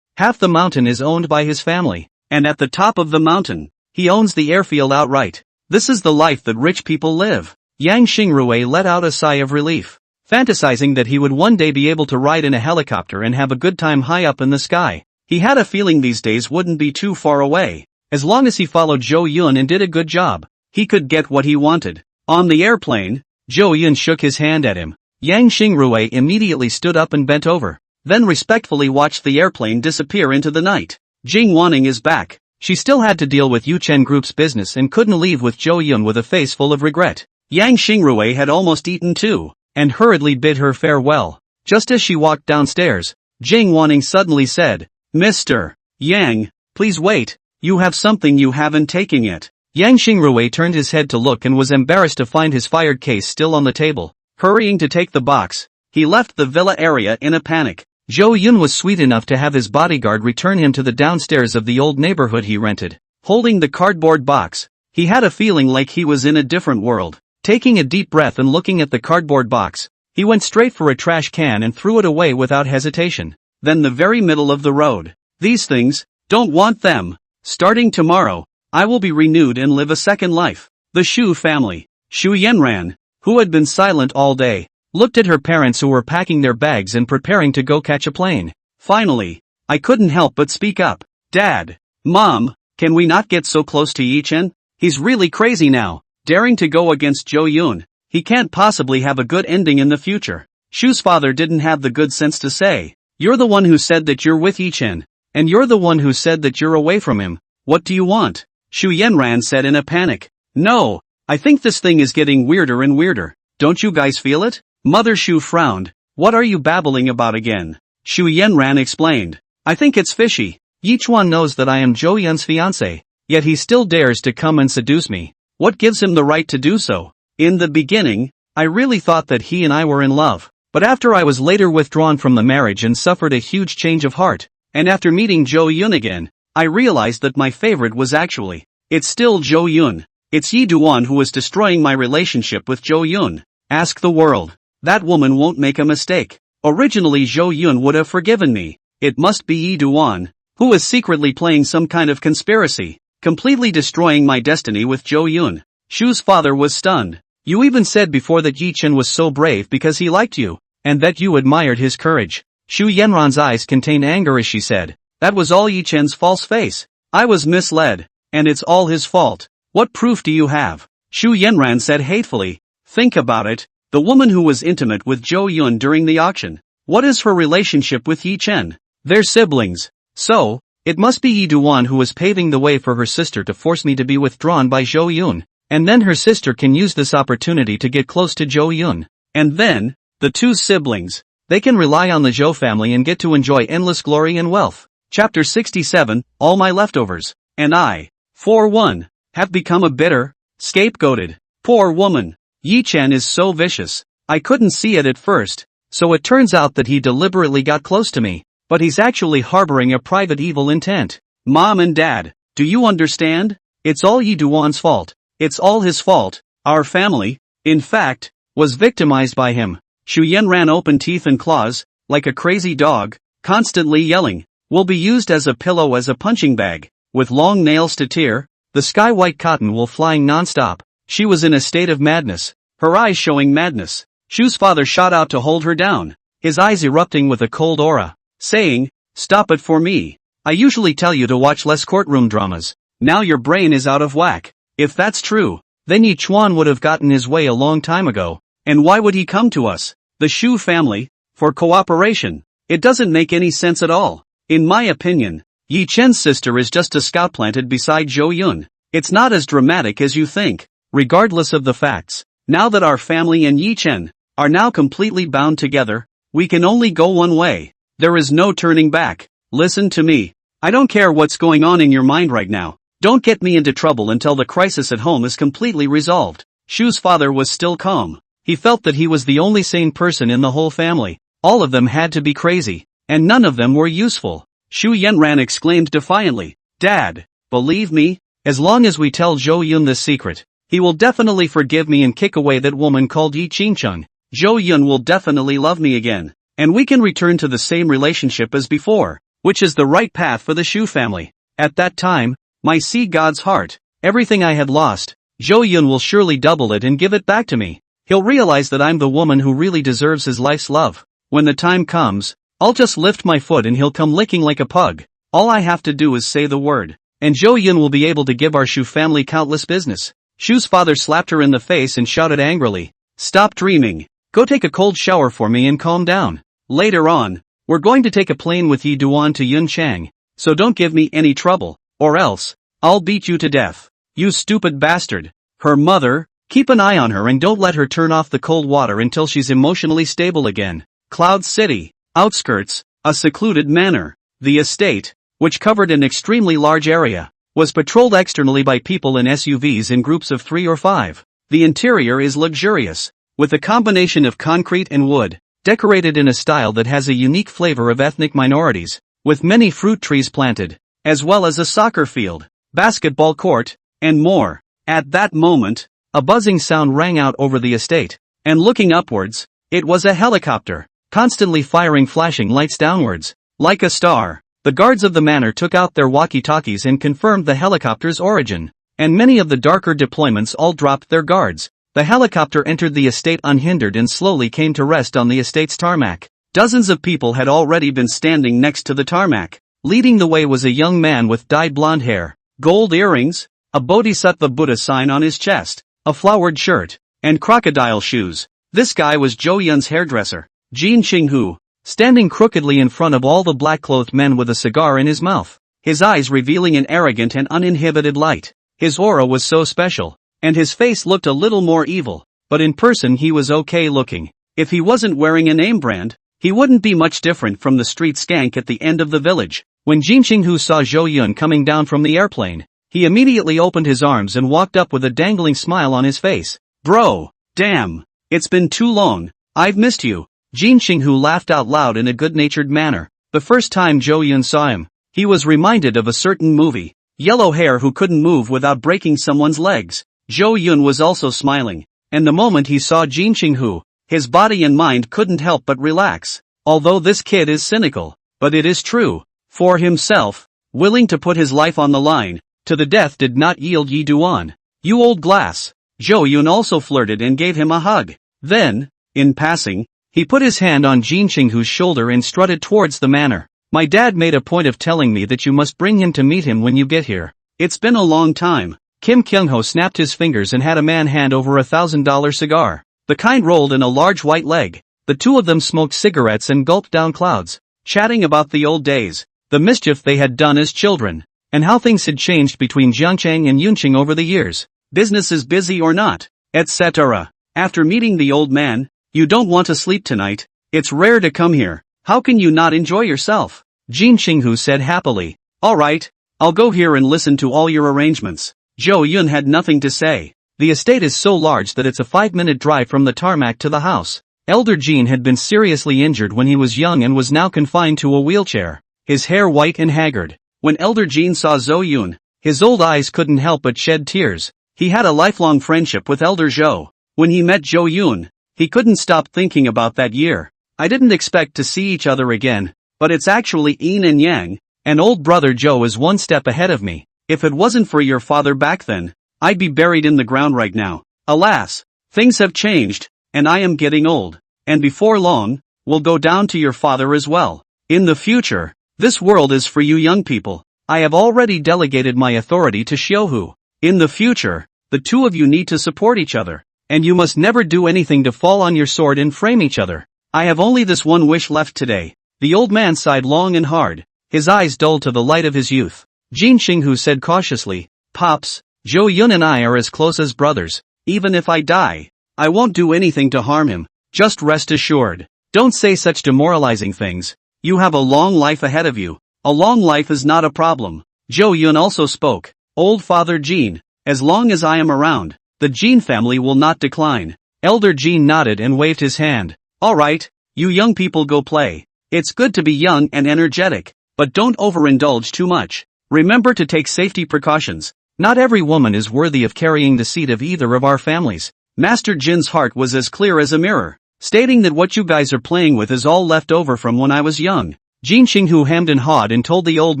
[SPEAKER 1] Half the mountain is owned by his family, and at the top of the mountain, he owns the airfield outright. This is the life that rich people live. Yang Xingrui let out a sigh of relief, fantasizing that he would one day be able to ride in a helicopter and have a good time high up in the sky. He had a feeling these days wouldn't be too far away. As long as he followed Zhou Yun and did a good job, he could get what he wanted. On the airplane, Zhou Yun shook his hand at him. Yang Xingrui immediately stood up and bent over, then respectfully watched the airplane disappear into the night. Jing Wanning is back. She still had to deal with Yuchen Group's business and couldn't leave with Zhou Yun with a face full of regret. Yang Xingrui had almost eaten too, and hurriedly bid her farewell. Just as she walked downstairs, Jing Wanning suddenly said, Mr. Yang, please wait, you have something you haven't taken yet. Yang Xingrui turned his head to look and was embarrassed to find his fired case still on the table. Hurrying to take the box, he left the villa area in a panic. Zhou Yun was sweet enough to have his bodyguard return him to the downstairs of the old neighborhood he rented. Holding the cardboard box, he had a feeling like he was in a different world. Taking a deep breath and looking at the cardboard box, he went straight for a trash can and threw it away without hesitation. Then the very middle of the road. These things, don't want them. Starting tomorrow, I will be renewed and live a second life. The Shu family, Shu Yanran, who had been silent all day, looked at her parents who were packing their bags and preparing to go catch a plane. Finally, I couldn't help but speak up. Dad. Mom, can we not get so close to Yuchen? He's really crazy now, daring to go against Zhou Yun. He can't possibly have a good ending in the future. Shu's father didn't have the good sense to say, "You're the one who said that you're with Yuchen. And you're the one who said that you're away from him. What do you want?" Shu Yanran said in a panic. "No, I think this thing is getting weirder and weirder. Don't you guys feel it?" Mother Shu frowned. "What are you babbling about again?" Shu Yanran explained. "I think it's fishy. Yichuan knows that I am Zhou Yun's fiancé, yet he still dares to come and seduce me. What gives him the right to do so? In the beginning, I really thought that he and I were in love, but after I was later withdrawn from the marriage and suffered a huge change of heart, and after meeting Zhou Yun again, I realized that my favorite was actually, it's still Zhou Yun. It's Yi Duan who is destroying my relationship with Zhou Yun. Ask the world. That woman won't make a mistake. Originally Zhou Yun would have forgiven me. It must be Yi Duan, who is secretly playing some kind of conspiracy, completely destroying my destiny with Zhou Yun." Shu's father was stunned. "You even said before that Yuchen was so brave because he liked you, and that you admired his courage." Shu Yanran's eyes contained anger as she said, "That was all Yuchen's false face. I was misled, and it's all his fault. What proof do you have?" Shu Yanran said hatefully. "Think about it, the woman who was intimate with Zhou Yun during the auction. What is her relationship with Yuchen? They're siblings. So, it must be Yi Duan who is paving the way for her sister to force me to be withdrawn by Zhou Yun, and then her sister can use this opportunity to get close to Zhou Yun. And then, the two siblings, they can rely on the Zhou family and get to enjoy endless glory and wealth." Chapter 67, All My Leftovers. And I, for one, have become a bitter, scapegoated, poor woman. Yuchen is so vicious. I couldn't see it at first, so it turns out that he deliberately got close to me. But he's actually harboring a private evil intent. Mom and Dad, do you understand? It's all Yi Duan's fault. It's all his fault. Our family, in fact, was victimized by him. Shu Yanran opened teeth and claws, like a crazy dog, constantly yelling, "Will be used as a pillow, as a punching bag, with long nails to tear, the sky-white cotton wool flying non-stop." She was in a state of madness, her eyes showing madness. Shu's father shot out to hold her down, his eyes erupting with a cold aura, saying, "Stop it for me. I usually tell you to watch less courtroom dramas. Now your brain is out of whack." If that's true, then Yichuan would have gotten his way a long time ago. And why would he come to us, the Shu family, for cooperation? It doesn't make any sense at all. In my opinion, Yi Chen's sister is just a scout planted beside Zhou Yun. It's not as dramatic as you think. Regardless of the facts, now that our family and Yi Chen are now completely bound together, we can only go one way. There is no turning back. Listen to me. I don't care what's going on in your mind right now. Don't get me into trouble until the crisis at home is completely resolved. Shu's father was still calm. He felt that he was the only sane person in the whole family. All of them had to be crazy, and none of them were useful. Shu Yanran exclaimed defiantly, "Dad, believe me, as long as we tell Zhou Yun this secret, he will definitely forgive me and kick away that woman called Yi Qingcheng. Zhou Yun will definitely love me again, and we can return to the same relationship as before, which is the right path for the Shu family. At that time, my see God's heart, everything I had lost, Zhou Yun will surely double it and give it back to me. He'll realize that I'm the woman who really deserves his life's love. When the time comes, I'll just lift my foot and he'll come licking like a pug. All I have to do is say the word, and Zhou Yun will be able to give our Shu family countless business." Shu's father slapped her in the face and shouted angrily, "Stop dreaming. Go take a cold shower for me and calm down. Later on, we're going to take a plane with Yi Duan to Yunchang, so don't give me any trouble, or else, I'll beat you to death. You stupid bastard." Her mother, keep an eye on her and don't let her turn off the cold water until she's emotionally stable again. Cloud City, outskirts, a secluded manor. The estate, which covered an extremely large area, was patrolled externally by people in SUVs in groups of 3 or 5. The interior is luxurious, with a combination of concrete and wood, decorated in a style that has a unique flavor of ethnic minorities, with many fruit trees planted, as well as a soccer field, basketball court, and more. At that moment, a buzzing sound rang out over the estate, and looking upwards, it was a helicopter, constantly firing flashing lights downwards, like a star. The guards of the manor took out their walkie-talkies and confirmed the helicopter's origin, and many of the darker deployments all dropped their guards. The helicopter entered the estate unhindered and slowly came to rest on the estate's tarmac. Dozens of people had already been standing next to the tarmac. Leading the way was a young man with dyed blonde hair, gold earrings, a Bodhisattva Buddha sign on his chest, a flowered shirt, and crocodile shoes. This guy was Zhou Yun's hairdresser, Jin Qinghu, standing crookedly in front of all the black-clothed men with a cigar in his mouth, his eyes revealing an arrogant and uninhibited light. His aura was so special, and his face looked a little more evil, but in person he was okay looking. If he wasn't wearing a name brand, he wouldn't be much different from the street skank at the end of the village. When Jin Qinghu saw Zhou Yun coming down from the airplane, he immediately opened his arms and walked up with a dangling smile on his face. Bro, damn, it's been too long, I've missed you. Jin Qinghu laughed out loud in a good-natured manner. The first time Zhou Yun saw him, he was reminded of a certain movie, Yellow Hair Who Couldn't Move Without Breaking Someone's Legs. Zhou Yun was also smiling, and the moment he saw Jin Qinghu, his body and mind couldn't help but relax. Although this kid is cynical, but it is true. For himself, willing to put his life on the line, to the death did not yield Yi Duan. You old glass. Zhou Yun also flirted and gave him a hug. Then, in passing, he put his hand on Jin Qinghu's shoulder and strutted towards the manor. My dad made a point of telling me that you must bring him to meet him when you get here. It's been a long time. Kim Kyung-ho snapped his fingers and had a man hand over $1,000 cigar. The kind rolled in a large white leg. The two of them smoked cigarettes and gulped down clouds, chatting about the old days, the mischief they had done as children, and how things had changed between Jiangcheng and Yunqing over the years. Business is busy or not, etc. After meeting the old man, you don't want to sleep tonight. It's rare to come here. How can you not enjoy yourself? Jin Qinghu said happily. Alright, I'll go here and listen to all your arrangements. Zhou Yun had nothing to say. The estate is so large that it's a 5-minute drive from the tarmac to the house. Elder Jin had been seriously injured when he was young and was now confined to a wheelchair, his hair white and haggard. When Elder Jin saw Zhou Yun, his old eyes couldn't help but shed tears. He had a lifelong friendship with Elder Zhou. When he met Zhou Yun, he couldn't stop thinking about that year. I didn't expect to see each other again, but it's actually yin and yang, and old brother Zhou is one step ahead of me. If it wasn't for your father back then, I'd be buried in the ground right now. Alas, things have changed, and I am getting old, and before long, we'll go down to your father as well. In the future, this world is for you young people. I have already delegated my authority to Xiuhu. In the future, the two of you need to support each other, and you must never do anything to fall on your sword and frame each other. I have only this one wish left today. The old man sighed long and hard, his eyes dulled to the light of his youth. Jin Qinghu said cautiously, Pops, Zhou Yun and I are as close as brothers. Even if I die, I won't do anything to harm him. Just rest assured. Don't say such demoralizing things. You have a long life ahead of you. A long life is not a problem. Zhou Yun also spoke. Old Father Jin, as long as I am around, the Jin family will not decline. Elder Jin nodded and waved his hand. Alright, you young people go play. It's good to be young and energetic, but don't overindulge too much. Remember to take safety precautions. Not every woman is worthy of carrying the seed of either of our families. Master Jin's heart was as clear as a mirror, stating that what you guys are playing with is all left over from when I was young. Jin Qinghu hemmed and hawed and told the old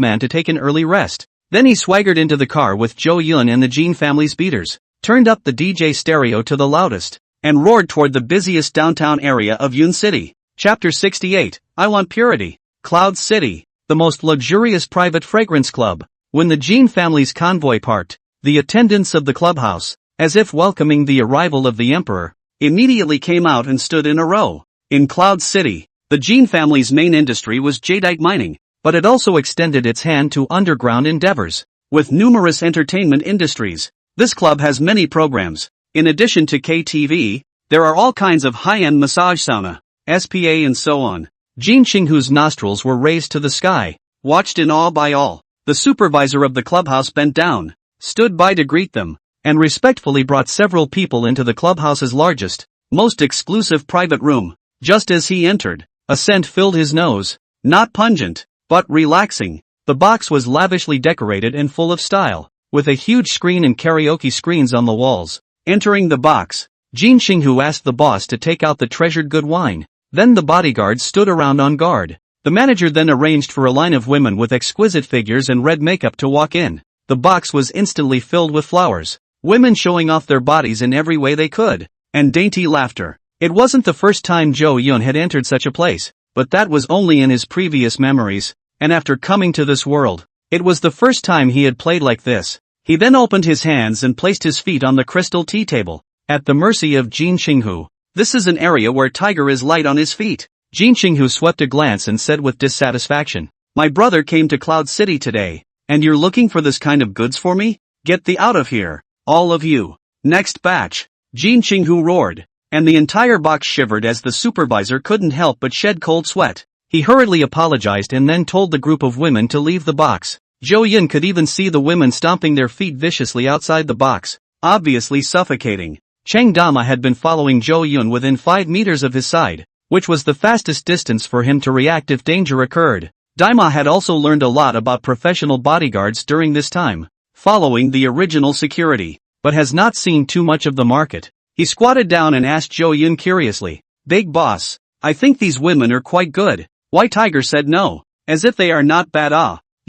[SPEAKER 1] man to take an early rest. Then he swaggered into the car with Zhou Yun and the Jin family's beaters, turned up the DJ stereo to the loudest, and roared toward the busiest downtown area of Yun City. Chapter 68, I Want Purity. Cloud City, the most luxurious private fragrance club. When the Jin family's convoy parked, the attendants of the clubhouse, as if welcoming the arrival of the emperor, immediately came out and stood in a row. In Cloud City, the Jin family's main industry was jadeite mining, but it also extended its hand to underground endeavors. With numerous entertainment industries, this club has many programs. In addition to KTV, there are all kinds of high-end massage sauna, SPA and so on. Jin Qinghu's nostrils were raised to the sky, watched in awe by all. The supervisor of the clubhouse bent down, stood by to greet them, and respectfully brought several people into the clubhouse's largest, most exclusive private room. Just as he entered, a scent filled his nose, not pungent, but relaxing. The box was lavishly decorated and full of style, with a huge screen and karaoke screens on the walls. Entering the box, Jin Qinghu asked the boss to take out the treasured good wine. Then the bodyguards stood around on guard. The manager then arranged for a line of women with exquisite figures and red makeup to walk in. The box was instantly filled with flowers, women showing off their bodies in every way they could, and dainty laughter. It wasn't the first time Zhou Yun had entered such a place, but that was only in his previous memories. and after coming to this world, it was the first time he had played like this. He then opened his hands and placed his feet on the crystal tea table, at the mercy of Jin Qinghu. This is an area where Tiger is light on his feet. Jin Qinghu swept a glance and said with dissatisfaction, "My brother came to Cloud City today, and you're looking for this kind of goods for me? Get thee out of here, all of you." "Next batch," Jin Qinghu roared, and the entire box shivered as the supervisor couldn't help but shed cold sweat. He hurriedly apologized and then told the group of women to leave the box. Zhou Yun could even see the women stomping their feet viciously outside the box, obviously suffocating. Cheng Dama had been following Zhou Yun within 5 meters of his side, which was the fastest distance for him to react if danger occurred. Daima had also learned a lot about professional bodyguards during this time, following the original security, but has not seen too much of the market. He squatted down and asked Zhou Yun curiously, "Big boss, I think these women are quite good." Why Tiger said no, as if they are not bad.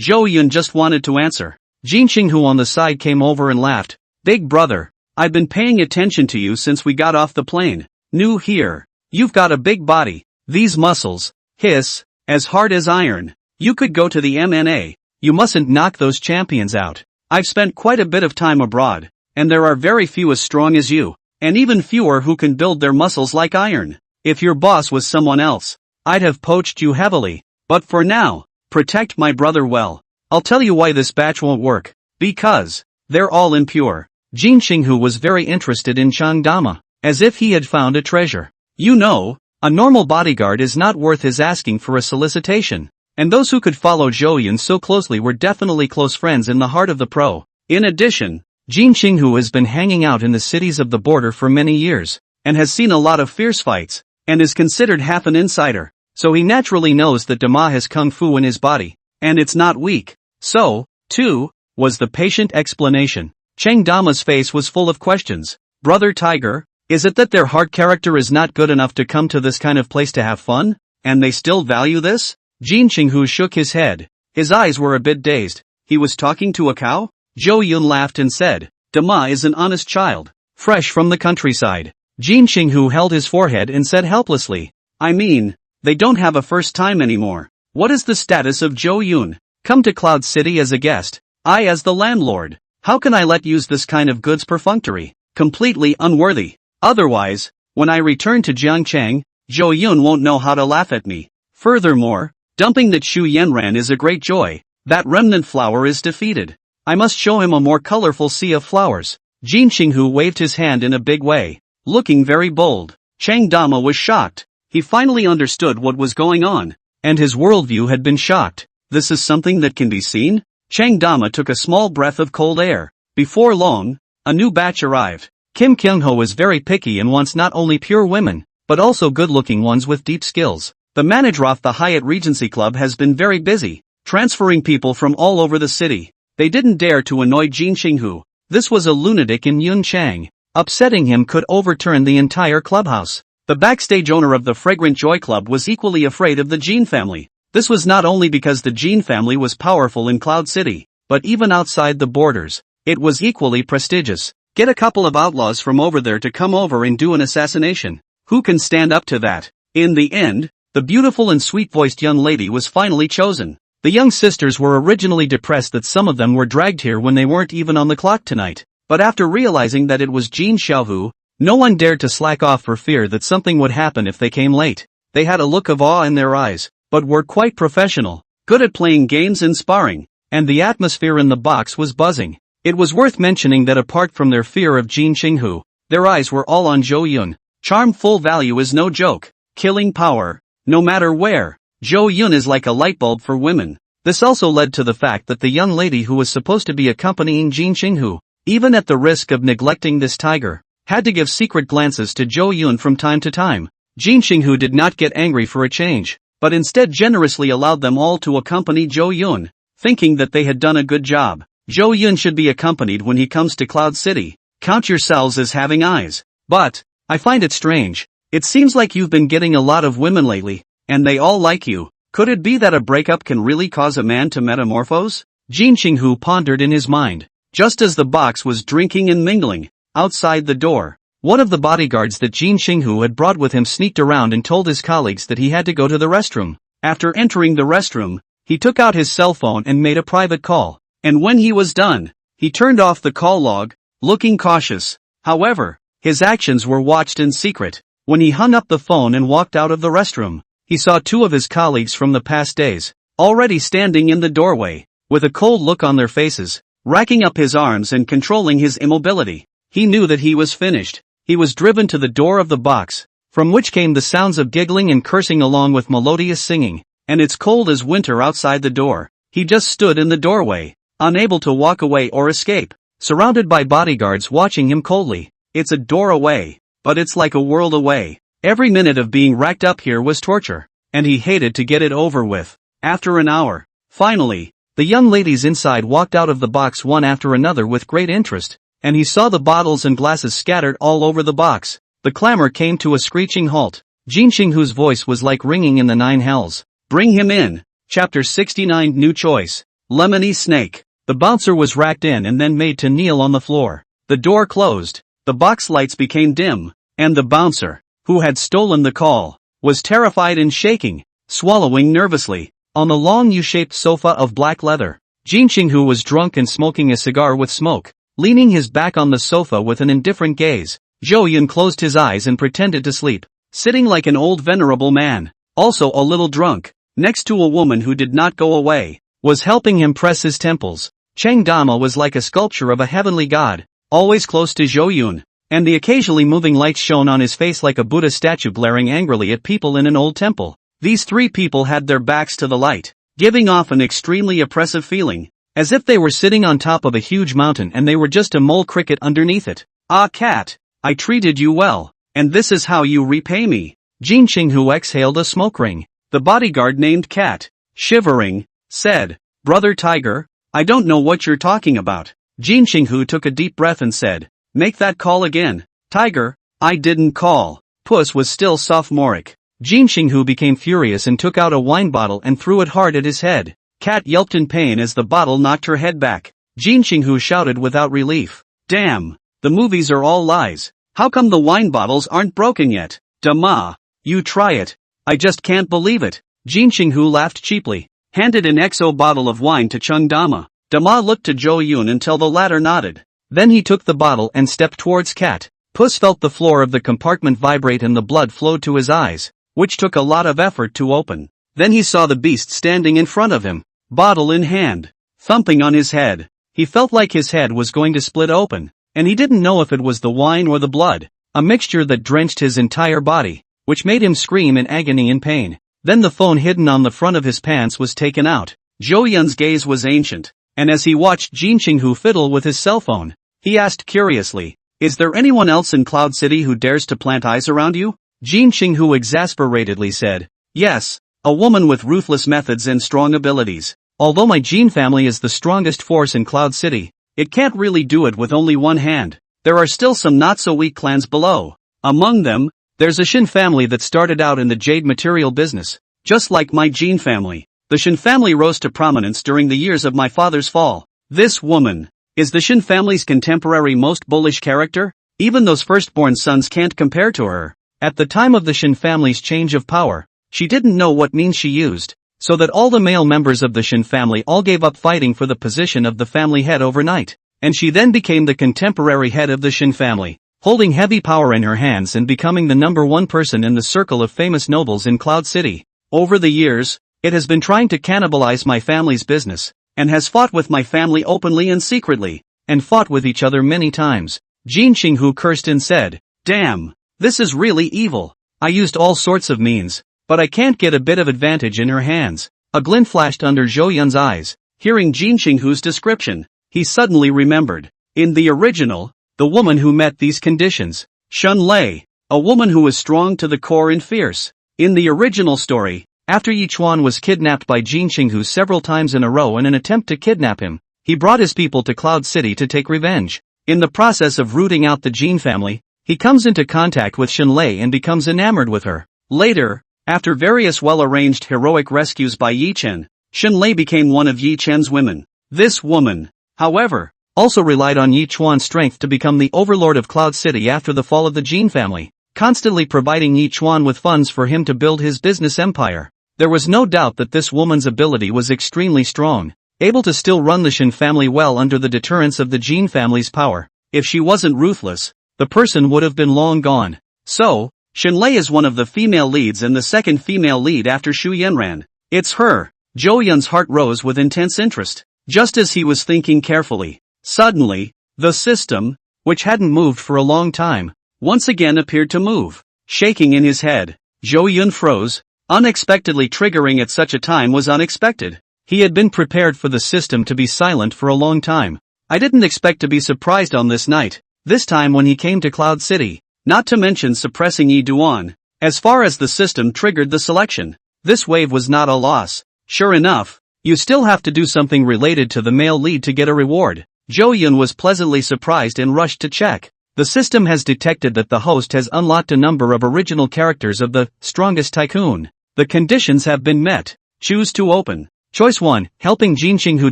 [SPEAKER 1] Zhou Yun just wanted to answer. Jin Qinghu on the side came over and laughed. "Big brother, I've been paying attention to you since we got off the plane. New here. You've got a big body. These muscles, hiss, as hard as iron. You could go to the MMA. You mustn't knock those champions out. I've spent quite a bit of time abroad, and there are very few as strong as you, and even fewer who can build their muscles like iron. If your boss was someone else, I'd have poached you heavily. But for now, protect my brother well. I'll tell you why this batch won't work. Because they're all impure." Jin Qinghu was very interested in Cheng Dama, as if he had found a treasure. You know, a normal bodyguard is not worth his asking for a solicitation, and those who could follow Zhou Yun so closely were definitely close friends in the heart of the pro. In addition, Jin Qinghu has been hanging out in the cities of the border for many years, and has seen a lot of fierce fights, and is considered half an insider, so he naturally knows that Dama has kung fu in his body, and it's not weak. So, too, was the patient explanation. Cheng Dama's face was full of questions. "Brother Tiger, is it that their heart character is not good enough to come to this kind of place to have fun, and they still value this?" Jin Qinghu shook his head. His eyes were a bit dazed. He was talking to a cow? Zhou Yun laughed and said, "Dama is an honest child, fresh from the countryside." Jin Qinghu held his forehead and said helplessly, "I mean, they don't have a first time anymore. What is the status of Zhou Yun? Come to Cloud City as a guest. I as the landlord. How can I let use this kind of goods perfunctory? Completely unworthy. Otherwise, when I return to Jiangchang, Zhou Yun won't know how to laugh at me. Furthermore, dumping that Shu Yanran is a great joy. That remnant flower is defeated. I must show him a more colorful sea of flowers." Jin Qinghu waved his hand in a big way, looking very bold. Cheng Dama was shocked. He finally understood what was going on, and his worldview had been shocked. This is something that can be seen? Cheng Dama took a small breath of cold air. Before long, a new batch arrived. Kim Kyung-ho is very picky and wants not only pure women, but also good-looking ones with deep skills. The manager of the Hyatt Regency Club has been very busy, transferring people from all over the city. They didn't dare to annoy Jin Qinghu. This was a lunatic in Yun Chang. Upsetting him could overturn the entire clubhouse. The backstage owner of the Fragrant Joy Club was equally afraid of the Jin family. This was not only because the Jin family was powerful in Cloud City, but even outside the borders, it was equally prestigious. Get a couple of outlaws from over there to come over and do an assassination. Who can stand up to that? In the end, the beautiful and sweet-voiced young lady was finally chosen. The young sisters were originally depressed that some of them were dragged here when they weren't even on the clock tonight, but after realizing that it was Jin Xiaohu, no one dared to slack off for fear that something would happen if they came late. They had a look of awe in their eyes, but were quite professional, good at playing games and sparring, and the atmosphere in the box was buzzing. It was worth mentioning that apart from their fear of Jin Qinghu, their eyes were all on Zhou Yun. Charm full value is no joke. Killing power, no matter where. Zhou Yun is like a light bulb for women. This also led to the fact that the young lady who was supposed to be accompanying Jin Qinghu, even at the risk of neglecting this tiger, had to give secret glances to Zhou Yun from time to time. Jin Qinghu did not get angry for a change, but instead generously allowed them all to accompany Zhou Yun, thinking that they had done a good job. Zhou Yun should be accompanied when he comes to Cloud City. Count yourselves as having eyes. But, I find it strange. It seems like you've been getting a lot of women lately, and they all like you. Could it be that a breakup can really cause a man to metamorphose? Jin Qinghu pondered in his mind. Just as the box was drinking and mingling, outside the door, one of the bodyguards that Jin Qinghu had brought with him sneaked around and told his colleagues that he had to go to the restroom. After entering the restroom, he took out his cell phone and made a private call. And when he was done, he turned off the call log, looking cautious. However, his actions were watched in secret. When he hung up the phone and walked out of the restroom, he saw two of his colleagues from the past days, already standing in the doorway, with a cold look on their faces, racking up his arms and controlling his immobility. He knew that he was finished. He was driven to the door of the box, from which came the sounds of giggling and cursing along with melodious singing, and it's cold as winter outside the door. He just stood in the doorway, unable to walk away or escape, surrounded by bodyguards watching him coldly. It's a door away, but it's like a world away. Every minute of being racked up here was torture, and he hated to get it over with. After an hour, finally, the young ladies inside walked out of the box one after another with great interest, and he saw the bottles and glasses scattered all over the box. The clamor came to a screeching halt. Jin Xinghu's voice was like ringing in the nine hells. Bring him in. Chapter 69 New Choice. Lemony Snake. The bouncer was racked in and then made to kneel on the floor. The door closed. The box lights became dim, and the bouncer, who had stolen the call, was terrified and shaking, swallowing nervously, on the long U-shaped sofa of black leather. Jin Xinghu was drunk and smoking a cigar with smoke, leaning his back on the sofa with an indifferent gaze. Zhou Yun closed his eyes and pretended to sleep, sitting like an old venerable man, also a little drunk, next to a woman who did not go away, was helping him press his temples. Cheng Dama was like a sculpture of a heavenly god, always close to Zhou Yun, and the occasionally moving lights shone on his face like a Buddha statue glaring angrily at people in an old temple. These three people had their backs to the light, giving off an extremely oppressive feeling, as if they were sitting on top of a huge mountain and they were just a mole cricket underneath it. Ah, cat, I treated you well, and this is how you repay me. Jin Xinghu exhaled a smoke ring. The bodyguard named Cat, shivering, said, Brother Tiger, I don't know what you're talking about. Jin Xinghu took a deep breath and said, Make that call again. Tiger, I didn't call. Puss was still sophomoric. Jin Xinghu became furious and took out a wine bottle and threw it hard at his head. Cat yelped in pain as the bottle knocked her head back. Jin Xinghu shouted without relief. Damn, the movies are all lies. How come the wine bottles aren't broken yet? Dama, you try it. I just can't believe it. Jin Xinghu laughed cheaply, handed an XO bottle of wine to Cheng Dama. Dama looked to Zhou Yun until the latter nodded. Then he took the bottle and stepped towards Cat. Puss felt the floor of the compartment vibrate and the blood flowed to his eyes, which took a lot of effort to open. Then he saw the beast standing in front of him, bottle in hand, thumping on his head. He felt like his head was going to split open, and he didn't know if it was the wine or the blood, a mixture that drenched his entire body, which made him scream in agony and pain. Then the phone hidden on the front of his pants was taken out. Zhou Yun's gaze was ancient, and as he watched Jin Xinghu fiddle with his cell phone, he asked curiously, Is there anyone else in Cloud City who dares to plant eyes around you? Jin Xinghu exasperatedly said, Yes, a woman with ruthless methods and strong abilities. Although my Jin family is the strongest force in Cloud City, it can't really do it with only one hand. There are still some not-so-weak clans below. Among them, there's a Shin family that started out in the jade material business, just like my Jin family. The Shin family rose to prominence during the years of my father's fall. This woman is the Shin family's contemporary most bullish character. Even those firstborn sons can't compare to her. At the time of the Shin family's change of power, she didn't know what means she used, so that all the male members of the Shin family all gave up fighting for the position of the family head overnight, and she then became the contemporary head of the Shin family, holding heavy power in her hands and becoming the number one person in the circle of famous nobles in Cloud City. Over the years, it has been trying to cannibalize my family's business, and has fought with my family openly and secretly, and fought with each other many times. Jin Xinghu cursed and said, Damn, this is really evil. I used all sorts of means, but I can't get a bit of advantage in her hands. A glint flashed under Zhou Yun's eyes. Hearing Jin Xinghu's description, he suddenly remembered. In the original, the woman who met these conditions, Shun Lei, a woman who was strong to the core and fierce. In the original story, after Yi Chuan was kidnapped by Jin Xinghu several times in a row in an attempt to kidnap him, he brought his people to Cloud City to take revenge. In the process of rooting out the Jin family, he comes into contact with Shun Lei and becomes enamored with her. Later, after various well-arranged heroic rescues by Yi Chen, Shun Lei became one of Yi Chen's women. This woman, however, also relied on Yi Chuan's strength to become the overlord of Cloud City after the fall of the Jin family, constantly providing Yi Chuan with funds for him to build his business empire. There was no doubt that this woman's ability was extremely strong, able to still run the Shin family well under the deterrence of the Jing family's power. If she wasn't ruthless, the person would have been long gone. So, Shinlei is one of the female leads and the second female lead after Shu Yanran. It's her. Zhou Yun's heart rose with intense interest. Just as he was thinking carefully, suddenly, the system, which hadn't moved for a long time, once again appeared to move. Shaking in his head, Zhou Yun froze. Unexpectedly triggering at such a time was unexpected. He had been prepared for the system to be silent for a long time. I didn't expect to be surprised on this night, this time when he came to Cloud City, not to mention suppressing Yi Duan. As far as the system triggered the selection, this wave was not a loss. Sure enough, you still have to do something related to the male lead to get a reward. Zhou Yun was pleasantly surprised and rushed to check. The system has detected that the host has unlocked a number of original characters of the strongest tycoon. The conditions have been met. Choose to open. Choice 1. Helping Jin Qinghu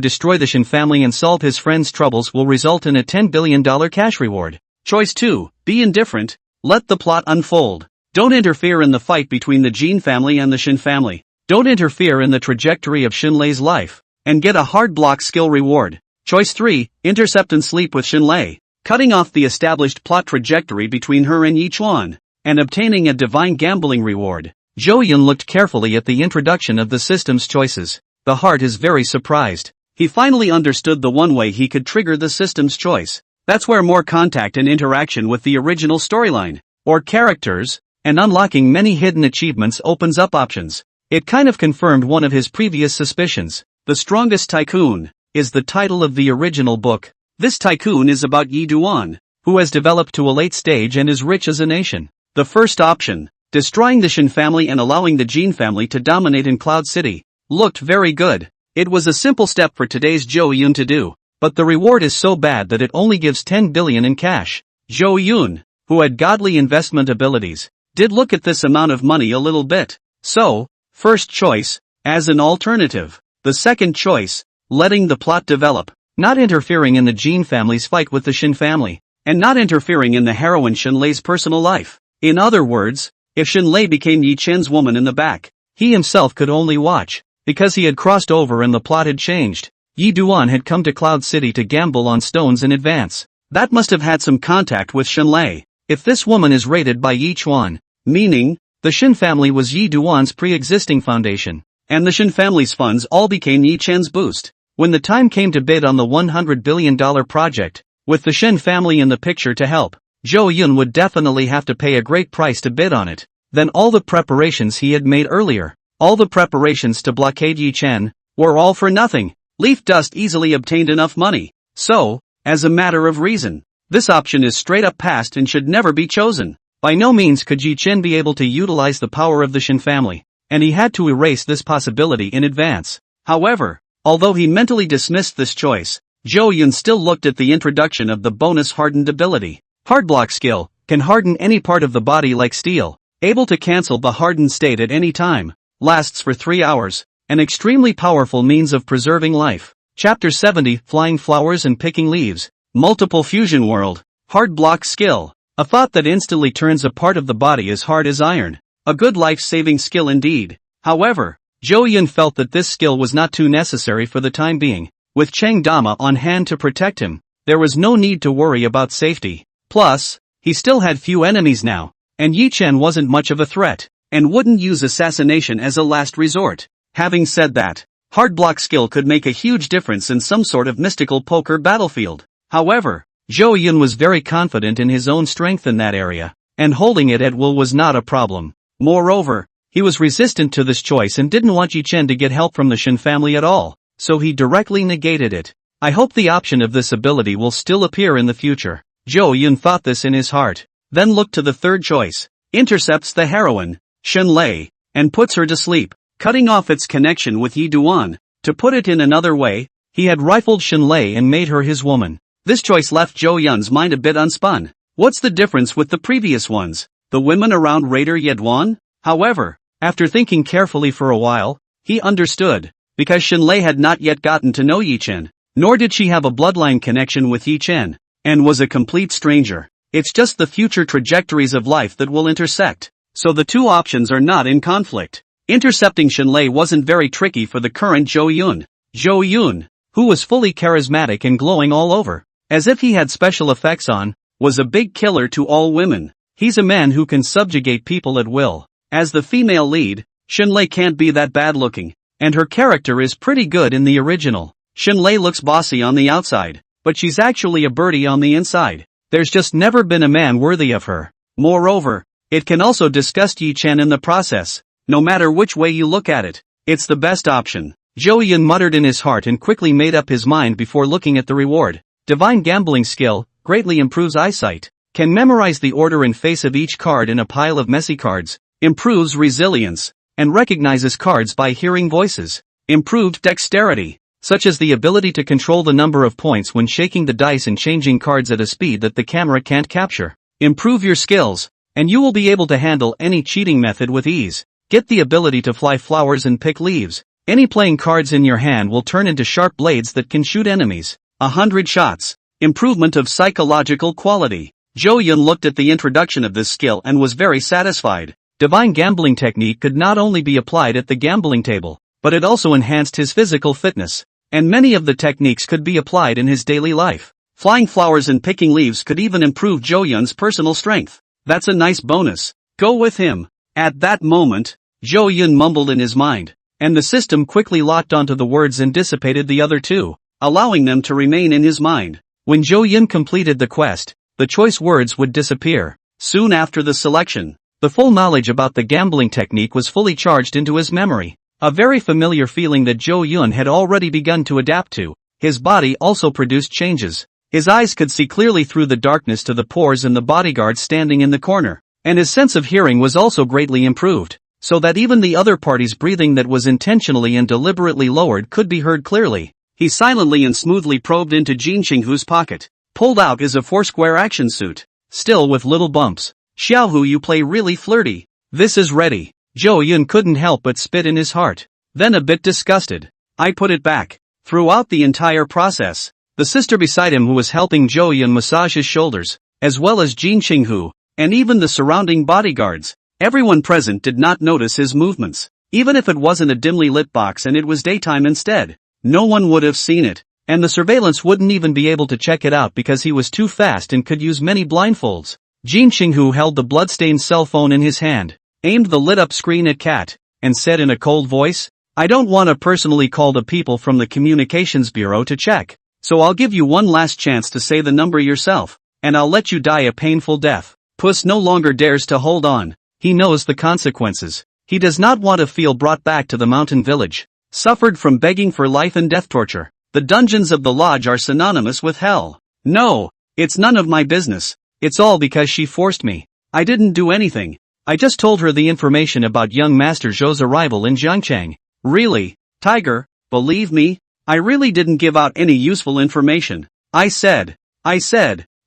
[SPEAKER 1] destroy the Shin family and solve his friend's troubles will result in a $10 billion cash reward. Choice 2. Be indifferent. Let the plot unfold. Don't interfere in the fight between the Jin family and the Shin family. Don't interfere in the trajectory of Shinlei's life. And get a hard block skill reward. Choice 3. Intercept and sleep with Shinlei, cutting off the established plot trajectory between her and Yi Chuan, and obtaining a divine gambling reward. Zhou Yun looked carefully at the introduction of the system's choices. The heart is very surprised. He finally understood the one way he could trigger the system's choice. That's where more contact and interaction with the original storyline, or characters, and unlocking many hidden achievements opens up options. It kind of confirmed one of his previous suspicions. The Strongest Tycoon is the title of the original book. This tycoon is about Yi Duan, who has developed to a late stage and is rich as a nation. The first option, destroying the Shin family and allowing the Jin family to dominate in Cloud City, looked very good. It was a simple step for today's Zhou Yun to do, but the reward is so bad that it only gives 10 billion in cash. Zhou Yun, who had godly investment abilities, did look at this amount of money a little bit. So, first choice, as an alternative. The second choice, letting the plot develop, not interfering in the Jin family's fight with the Shin family, and not interfering in the heroine Shinlei's personal life. In other words, if Shinlei became Yi Chen's woman in the back, he himself could only watch, because he had crossed over and the plot had changed. Yi Duan had come to Cloud City to gamble on stones in advance. That must have had some contact with Shinlei. If this woman is rated by Yi Chuan, meaning, the Shin family was Yi Duan's pre-existing foundation, and the Shin family's funds all became Yi Chen's boost. When the time came to bid on the $100 billion project, with the Shin family in the picture to help, Zhou Yun would definitely have to pay a great price to bid on it. Then all the preparations he had made earlier, all the preparations to blockade Yi Chen, were all for nothing. Leaf Dust easily obtained enough money. So, as a matter of reason, this option is straight up passed and should never be chosen. By no means could Yi Chen be able to utilize the power of the Shin family, and he had to erase this possibility in advance. However, although he mentally dismissed this choice, Zhou Yun still looked at the introduction of the bonus hardened ability. Hard block skill, can harden any part of the body like steel, able to cancel the hardened state at any time, lasts for 3 hours, an extremely powerful means of preserving life. Chapter 70, Flying Flowers and Picking Leaves. Multiple Fusion World. Hard block skill. A thought that instantly turns a part of the body as hard as iron. A good life-saving skill indeed. However, Zhou Yun felt that this skill was not too necessary for the time being. With Cheng Dama on hand to protect him, there was no need to worry about safety. Plus, he still had few enemies now, and Yi Chen wasn't much of a threat, and wouldn't use assassination as a last resort. Having said that, hard block skill could make a huge difference in some sort of mystical poker battlefield. However, Zhou Yun was very confident in his own strength in that area, and holding it at will was not a problem. Moreover, he was resistant to this choice and didn't want Yi Chen to get help from the Shin family at all, so he directly negated it. I hope the option of this ability will still appear in the future. Zhou Yun thought this in his heart, then looked to the third choice. Intercepts the heroine, Shinlei, and puts her to sleep, cutting off its connection with Yi Duan. To put it in another way, he had rifled Shinlei and made her his woman. This choice left Zhou Yun's mind a bit unspun. What's the difference with the previous ones? The women around Raider Yeduan? However, after thinking carefully for a while, he understood, because Shinlei had not yet gotten to know Yi Chen, nor did she have a bloodline connection with Yi Chen, and was a complete stranger. It's just the future trajectories of life that will intersect, so the two options are not in conflict. Intercepting Shenlei wasn't very tricky for the current Zhou Yun. Zhou Yun, who was fully charismatic and glowing all over, as if he had special effects on, was a big killer to all women. He's a man who can subjugate people at will. As the female lead, Shenlei can't be that bad looking, and her character is pretty good in the original. Shenlei looks bossy on the outside, but she's actually a birdie on the inside. There's just never been a man worthy of her. Moreover, it can also disgust Yi Chen in the process. No matter which way you look at it, it's the best option. Zhou Yun muttered in his heart and quickly made up his mind before looking at the reward. Divine gambling skill, greatly improves eyesight. Can memorize the order and face of each card in a pile of messy cards. Improves resilience, and recognizes cards by hearing voices. Improved dexterity, such as the ability to control the number of points when shaking the dice and changing cards at a speed that the camera can't capture. Improve your skills, and you will be able to handle any cheating method with ease. Get the ability to fly flowers and pick leaves. Any playing cards in your hand will turn into sharp blades that can shoot enemies. 100 shots. Improvement of psychological quality. Zhou Yun looked at the introduction of this skill and was very satisfied. Divine gambling technique could not only be applied at the gambling table, but it also enhanced his physical fitness. And many of the techniques could be applied in his daily life. Flying flowers and picking leaves could even improve Zhou Yun's personal strength. That's a nice bonus. Go with him. At that moment, Zhou Yun mumbled in his mind, and the system quickly locked onto the words and dissipated the other two, allowing them to remain in his mind. When Zhou Yun completed the quest, the choice words would disappear. Soon after the selection, the full knowledge about the gambling technique was fully charged into his memory. A very familiar feeling that Zhou Yun had already begun to adapt to. His body also produced changes. His eyes could see clearly through the darkness to the pores in the bodyguard standing in the corner. And his sense of hearing was also greatly improved, so that even the other party's breathing that was intentionally and deliberately lowered could be heard clearly. He silently and smoothly probed into Jing Qinghu's pocket. Pulled out is a four-square action suit, still with little bumps. Xiaohu, you play really flirty. This is ready. Zhou Yun couldn't help but spit in his heart. Then a bit disgusted, I put it back. Throughout the entire process, the sister beside him who was helping Zhou Yun massage his shoulders, as well as Jing Qinghu, and even the surrounding bodyguards, everyone present did not notice his movements. Even if it wasn't a dimly lit box and it was daytime instead, no one would have seen it, and the surveillance wouldn't even be able to check it out because he was too fast and could use many blindfolds. Jing Qinghu held the bloodstained cell phone in his hand, aimed the lit-up screen at Kat, and said in a cold voice, I don't want to personally call the people from the communications bureau to check, so I'll give you one last chance to say the number yourself, and I'll let you die a painful death. Puss no longer dares to hold on. He knows the consequences. He does not want to feel brought back to the mountain village. Suffered from begging for life and death torture. The dungeons of the lodge are synonymous with hell. No, it's none of my business. It's all because she forced me. I didn't do anything. I just told her the information about young Master Zhou's arrival in Jiangchang. Really, Tiger, believe me, I really didn't give out any useful information. I said,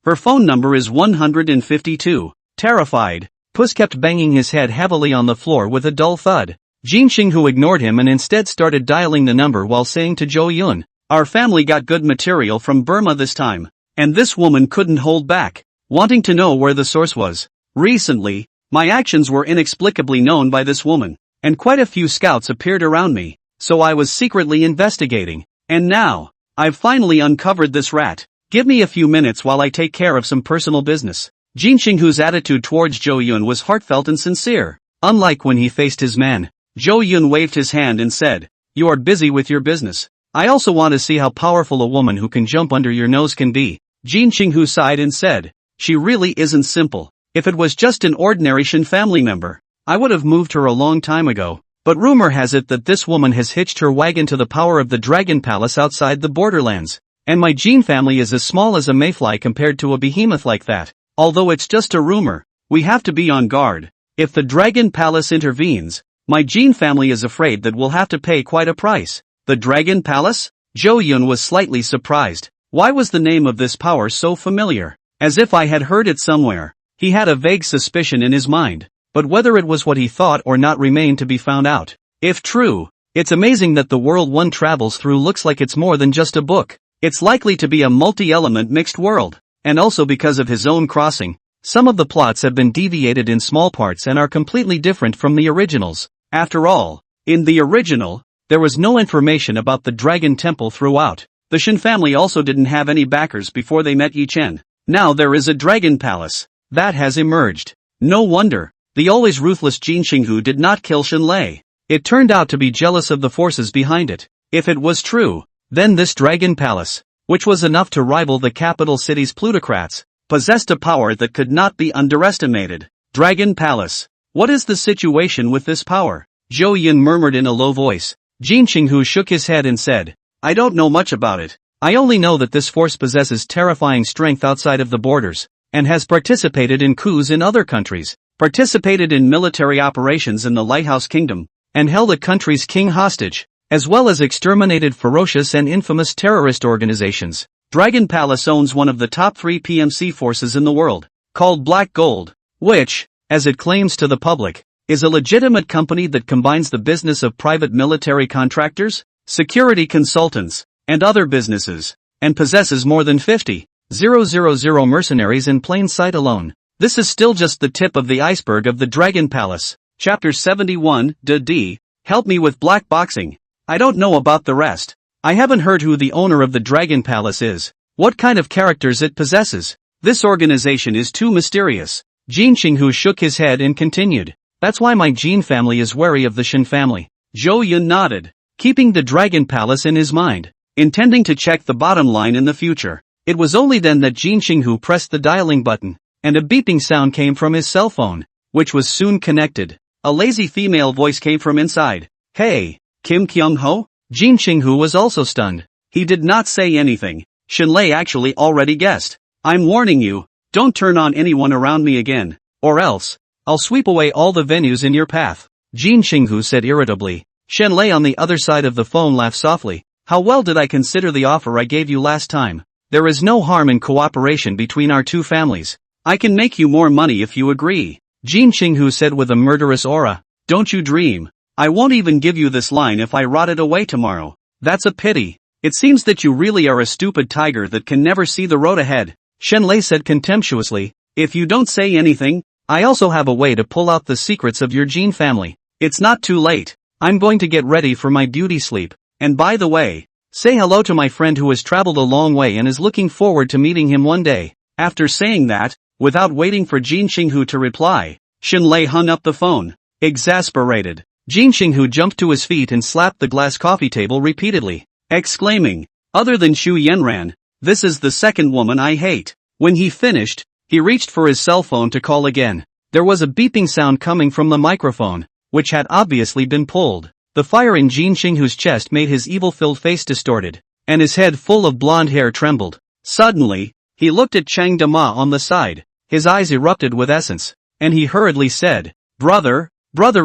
[SPEAKER 1] her phone number is 152. Terrified, Puss kept banging his head heavily on the floor with a dull thud. Jing Qinghu ignored him and instead started dialing the number while saying to Zhou Yun, our family got good material from Burma this time, and this woman couldn't hold back, wanting to know where the source was. Recently, my actions were inexplicably known by this woman, and quite a few scouts appeared around me, so I was secretly investigating, and now, I've finally uncovered this rat. Give me a few minutes while I take care of some personal business. Jing Qinghu's attitude towards Zhou Yun was heartfelt and sincere. Unlike when he faced his man, Zhou Yun waved his hand and said, you are busy with your business. I also want to see how powerful a woman who can jump under your nose can be. Jing Qinghu sighed and said, she really isn't simple. If it was just an ordinary Shen family member, I would have moved her a long time ago. But rumor has it that this woman has hitched her wagon to the power of the Dragon Palace outside the borderlands. And my Jin family is as small as a mayfly compared to a behemoth like that. Although it's just a rumor, we have to be on guard. If the Dragon Palace intervenes, my Jin family is afraid that we'll have to pay quite a price. The Dragon Palace? Zhou Yun was slightly surprised. Why was the name of this power so familiar? As if I had heard it somewhere. He had a vague suspicion in his mind, but whether it was what he thought or not remained to be found out. If true, it's amazing that the world one travels through looks like it's more than just a book. It's likely to be a multi-element mixed world, and also because of his own crossing, some of the plots have been deviated in small parts and are completely different from the originals. After all, in the original, there was no information about the Dragon Temple throughout. The Shen family also didn't have any backers before they met Yuchen. Now there is a Dragon Palace that has emerged. No wonder the always ruthless Jin Xinghu did not kill Shenlei. It turned out to be jealous of the forces behind it. If it was true, then this Dragon Palace, which was enough to rival the capital city's plutocrats, possessed a power that could not be underestimated. Dragon Palace. What is the situation with this power? Zhou Yun murmured in a low voice. Jin Xinghu shook his head and said, I don't know much about it. I only know that this force possesses terrifying strength outside of the borders, and has participated in coups in other countries, participated in military operations in the Lighthouse Kingdom, and held a country's king hostage, as well as exterminated ferocious and infamous terrorist organizations. Dragon Palace owns one of the top 3 PMC forces in the world, called Black Gold, which, as it claims to the public, is a legitimate company that combines the business of private military contractors, security consultants, and other businesses, and possesses more than 50,000 mercenaries in plain sight alone. This is still just the tip of the iceberg of the Dragon Palace. Chapter 71, D. Help me with black boxing. I don't know about the rest. I haven't heard who the owner of the Dragon Palace is, what kind of characters it possesses. This organization is too mysterious. Jin Xinghu shook his head and continued. That's why my Jin family is wary of the Shen family. Zhou Yun nodded, keeping the Dragon Palace in his mind, intending to check the bottom line in the future. It was only then that Jin Xinghu pressed the dialing button, and a beeping sound came from his cell phone, which was soon connected. A lazy female voice came from inside. Hey, Kim Kyung-ho? Jin Xinghu was also stunned. He did not say anything. Shenlei actually already guessed. I'm warning you, don't turn on anyone around me again, or else, I'll sweep away all the venues in your path. Jin Xinghu said irritably. Shenlei on the other side of the phone laughed softly. How well did I consider the offer I gave you last time? There is no harm in cooperation between our two families. I can make you more money if you agree. Jin Xinghu said with a murderous aura. Don't you dream. I won't even give you this line if I rot it away tomorrow. That's a pity. It seems that you really are a stupid tiger that can never see the road ahead. Shenlei said contemptuously. If you don't say anything, I also have a way to pull out the secrets of your Jin family. It's not too late. I'm going to get ready for my beauty sleep. And by the way, say hello to my friend who has traveled a long way and is looking forward to meeting him one day. After saying that, without waiting for Jin Xinghu to reply, Shenlei hung up the phone. Exasperated, Jin Xinghu jumped to his feet and slapped the glass coffee table repeatedly, exclaiming, other than Shu Yanran, this is the second woman I hate. When he finished, he reached for his cell phone to call again. There was a beeping sound coming from the microphone, which had obviously been pulled. The fire in Jin Xinghu's chest made his evil-filled face distorted, and his head full of blonde hair trembled. Suddenly, he looked at Chang Dama on the side. His eyes erupted with essence, and he hurriedly said, Brother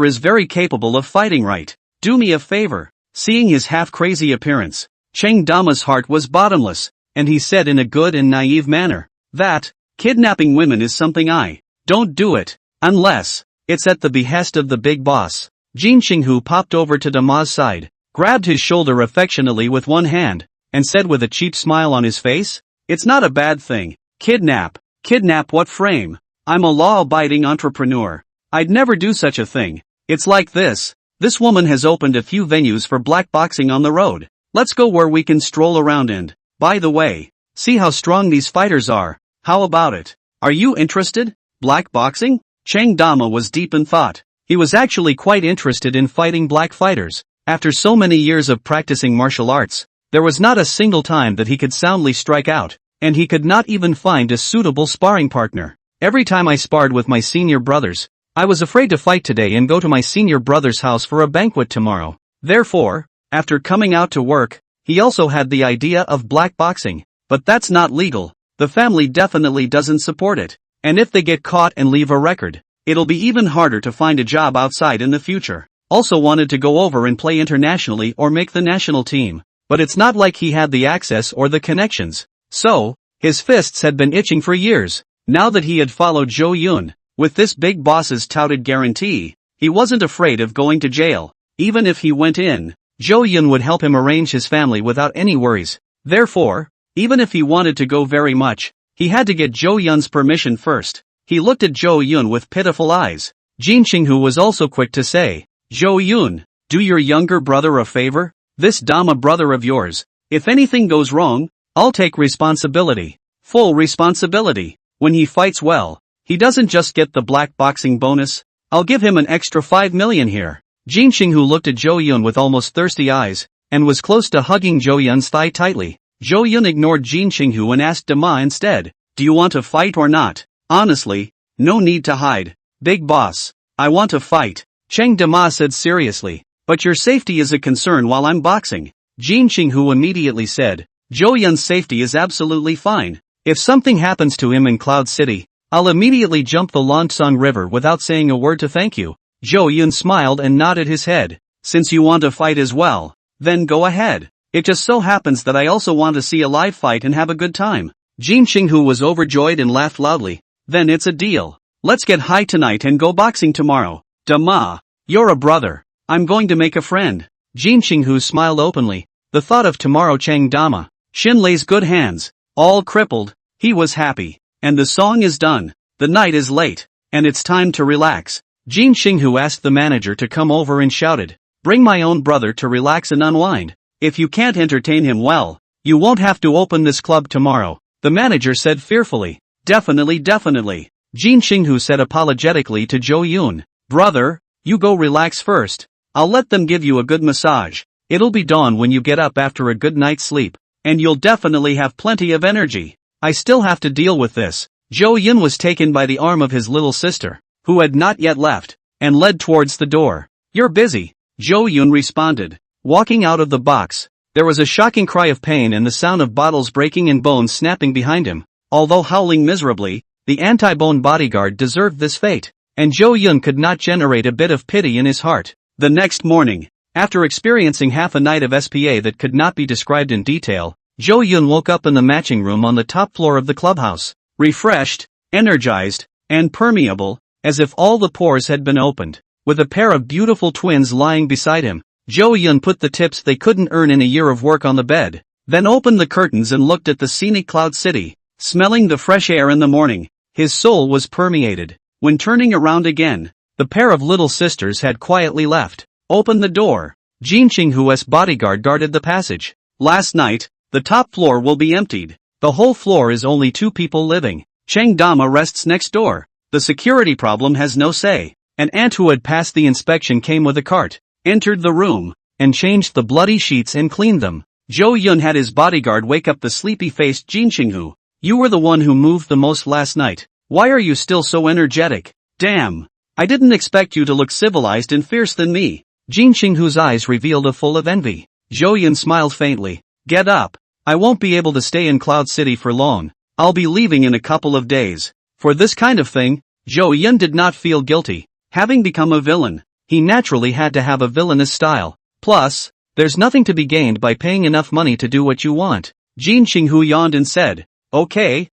[SPEAKER 1] is very capable of fighting, right? Do me a favor. Seeing his half-crazy appearance, Chang Dama's heart was bottomless, and he said in a good and naive manner, that, kidnapping women is something I don't do it, unless it's at the behest of the big boss. Jin Xinghu popped over to Dama's side, grabbed his shoulder affectionately with one hand, and said with a cheap smile on his face, it's not a bad thing. Kidnap what frame? I'm a law-abiding entrepreneur. I'd never do such a thing. It's like this. This woman has opened a few venues for black boxing on the road. Let's go where we can stroll around and, by the way, see how strong these fighters are. How about it? Are you interested? Black boxing? Chang Dama was deep in thought. He was actually quite interested in fighting black fighters. After so many years of practicing martial arts, there was not a single time that he could soundly strike out, and he could not even find a suitable sparring partner. Every time I sparred with my senior brothers, I was afraid to fight today and go to my senior brother's house for a banquet tomorrow. Therefore, after coming out to work, he also had the idea of black boxing. But that's not legal. The family definitely doesn't support it. And if they get caught and leave a record, it'll be even harder to find a job outside in the future. Also wanted to go over and play internationally or make the national team. But it's not like he had the access or the connections. So, his fists had been itching for years. Now that he had followed Zhou Yun, with this big boss's touted guarantee, he wasn't afraid of going to jail. Even if he went in, Zhou Yun would help him arrange his family without any worries. Therefore, even if he wanted to go very much, he had to get Zhou Yun's permission first. He looked at Zhou Yun with pitiful eyes. Jin Xinghu was also quick to say, Zhou Yun, do your younger brother a favor? This Dama brother of yours. If anything goes wrong, I'll take responsibility. Full responsibility. When he fights well, he doesn't just get the black boxing bonus. I'll give him an extra 5 million here. Jing Qinghu looked at Zhou Yun with almost thirsty eyes, and was close to hugging Zhou Yun's thigh tightly. Zhou Yun ignored Jing Qinghu and asked Dama instead, do you want to fight or not? Honestly, no need to hide. Big boss, I want to fight. Cheng Dama said seriously, but your safety is a concern while I'm boxing. Jing Qinghu immediately said, Zhou Yun's safety is absolutely fine. If something happens to him in Cloud City, I'll immediately jump the Lansong River without saying a word to thank you. Zhou Yun smiled and nodded his head. Since you want to fight as well, then go ahead. It just so happens that I also want to see a live fight and have a good time. Jing Qinghu was overjoyed and laughed loudly. Then it's a deal. Let's get high tonight and go boxing tomorrow. Dama, you're a brother. I'm going to make a friend. Jing Qinghu smiled openly. The thought of tomorrow Cheng Dama, Xinlei's good hands, all crippled, he was happy. And the song is done. The night is late, and it's time to relax. Jing Qinghu asked the manager to come over and shouted, bring my own brother to relax and unwind. If you can't entertain him well, you won't have to open this club tomorrow. The manager said fearfully. Definitely. Jing Qinghu said apologetically to Zhou Yun, brother, you go relax first. I'll let them give you a good massage. It'll be dawn when you get up after a good night's sleep, and you'll definitely have plenty of energy. I still have to deal with this. Zhou Yun was taken by the arm of his little sister, who had not yet left, and led towards the door. You're busy, Zhou Yun responded. Walking out of the box, there was a shocking cry of pain and the sound of bottles breaking and bones snapping behind him. Although howling miserably, the anti-bone bodyguard deserved this fate, and Zhou Yun could not generate a bit of pity in his heart. The next morning, after experiencing half a night of SPA that could not be described in detail, Zhou Yun woke up in the matching room on the top floor of the clubhouse, refreshed, energized, and permeable, as if all the pores had been opened. With a pair of beautiful twins lying beside him, Zhou Yun put the tips they couldn't earn in a year of work on the bed, then opened the curtains and looked at the scenic Cloud City. Smelling the fresh air in the morning, his soul was permeated. When turning around again, the pair of little sisters had quietly left. Open the door. Jing Qinghu's bodyguard guarded the passage. Last night, the top floor will be emptied. The whole floor is only 2 people living. Cheng Dama rests next door. The security problem has no say. An aunt who had passed the inspection came with a cart, entered the room, and changed the bloody sheets and cleaned them. Zhou Yun had his bodyguard wake up the sleepy-faced Jing Qinghu. You were the one who moved the most last night. Why are you still so energetic? Damn. I didn't expect you to look civilized and fierce than me. Jing Qinghu's eyes revealed a full of envy. Zhou Yun smiled faintly. Get up. I won't be able to stay in Cloud City for long. I'll be leaving in a couple of days. For this kind of thing, Zhou Yun did not feel guilty. Having become a villain, he naturally had to have a villainous style. Plus, there's nothing to be gained by paying enough money to do what you want. Jing Qinghu yawned and said, Okay,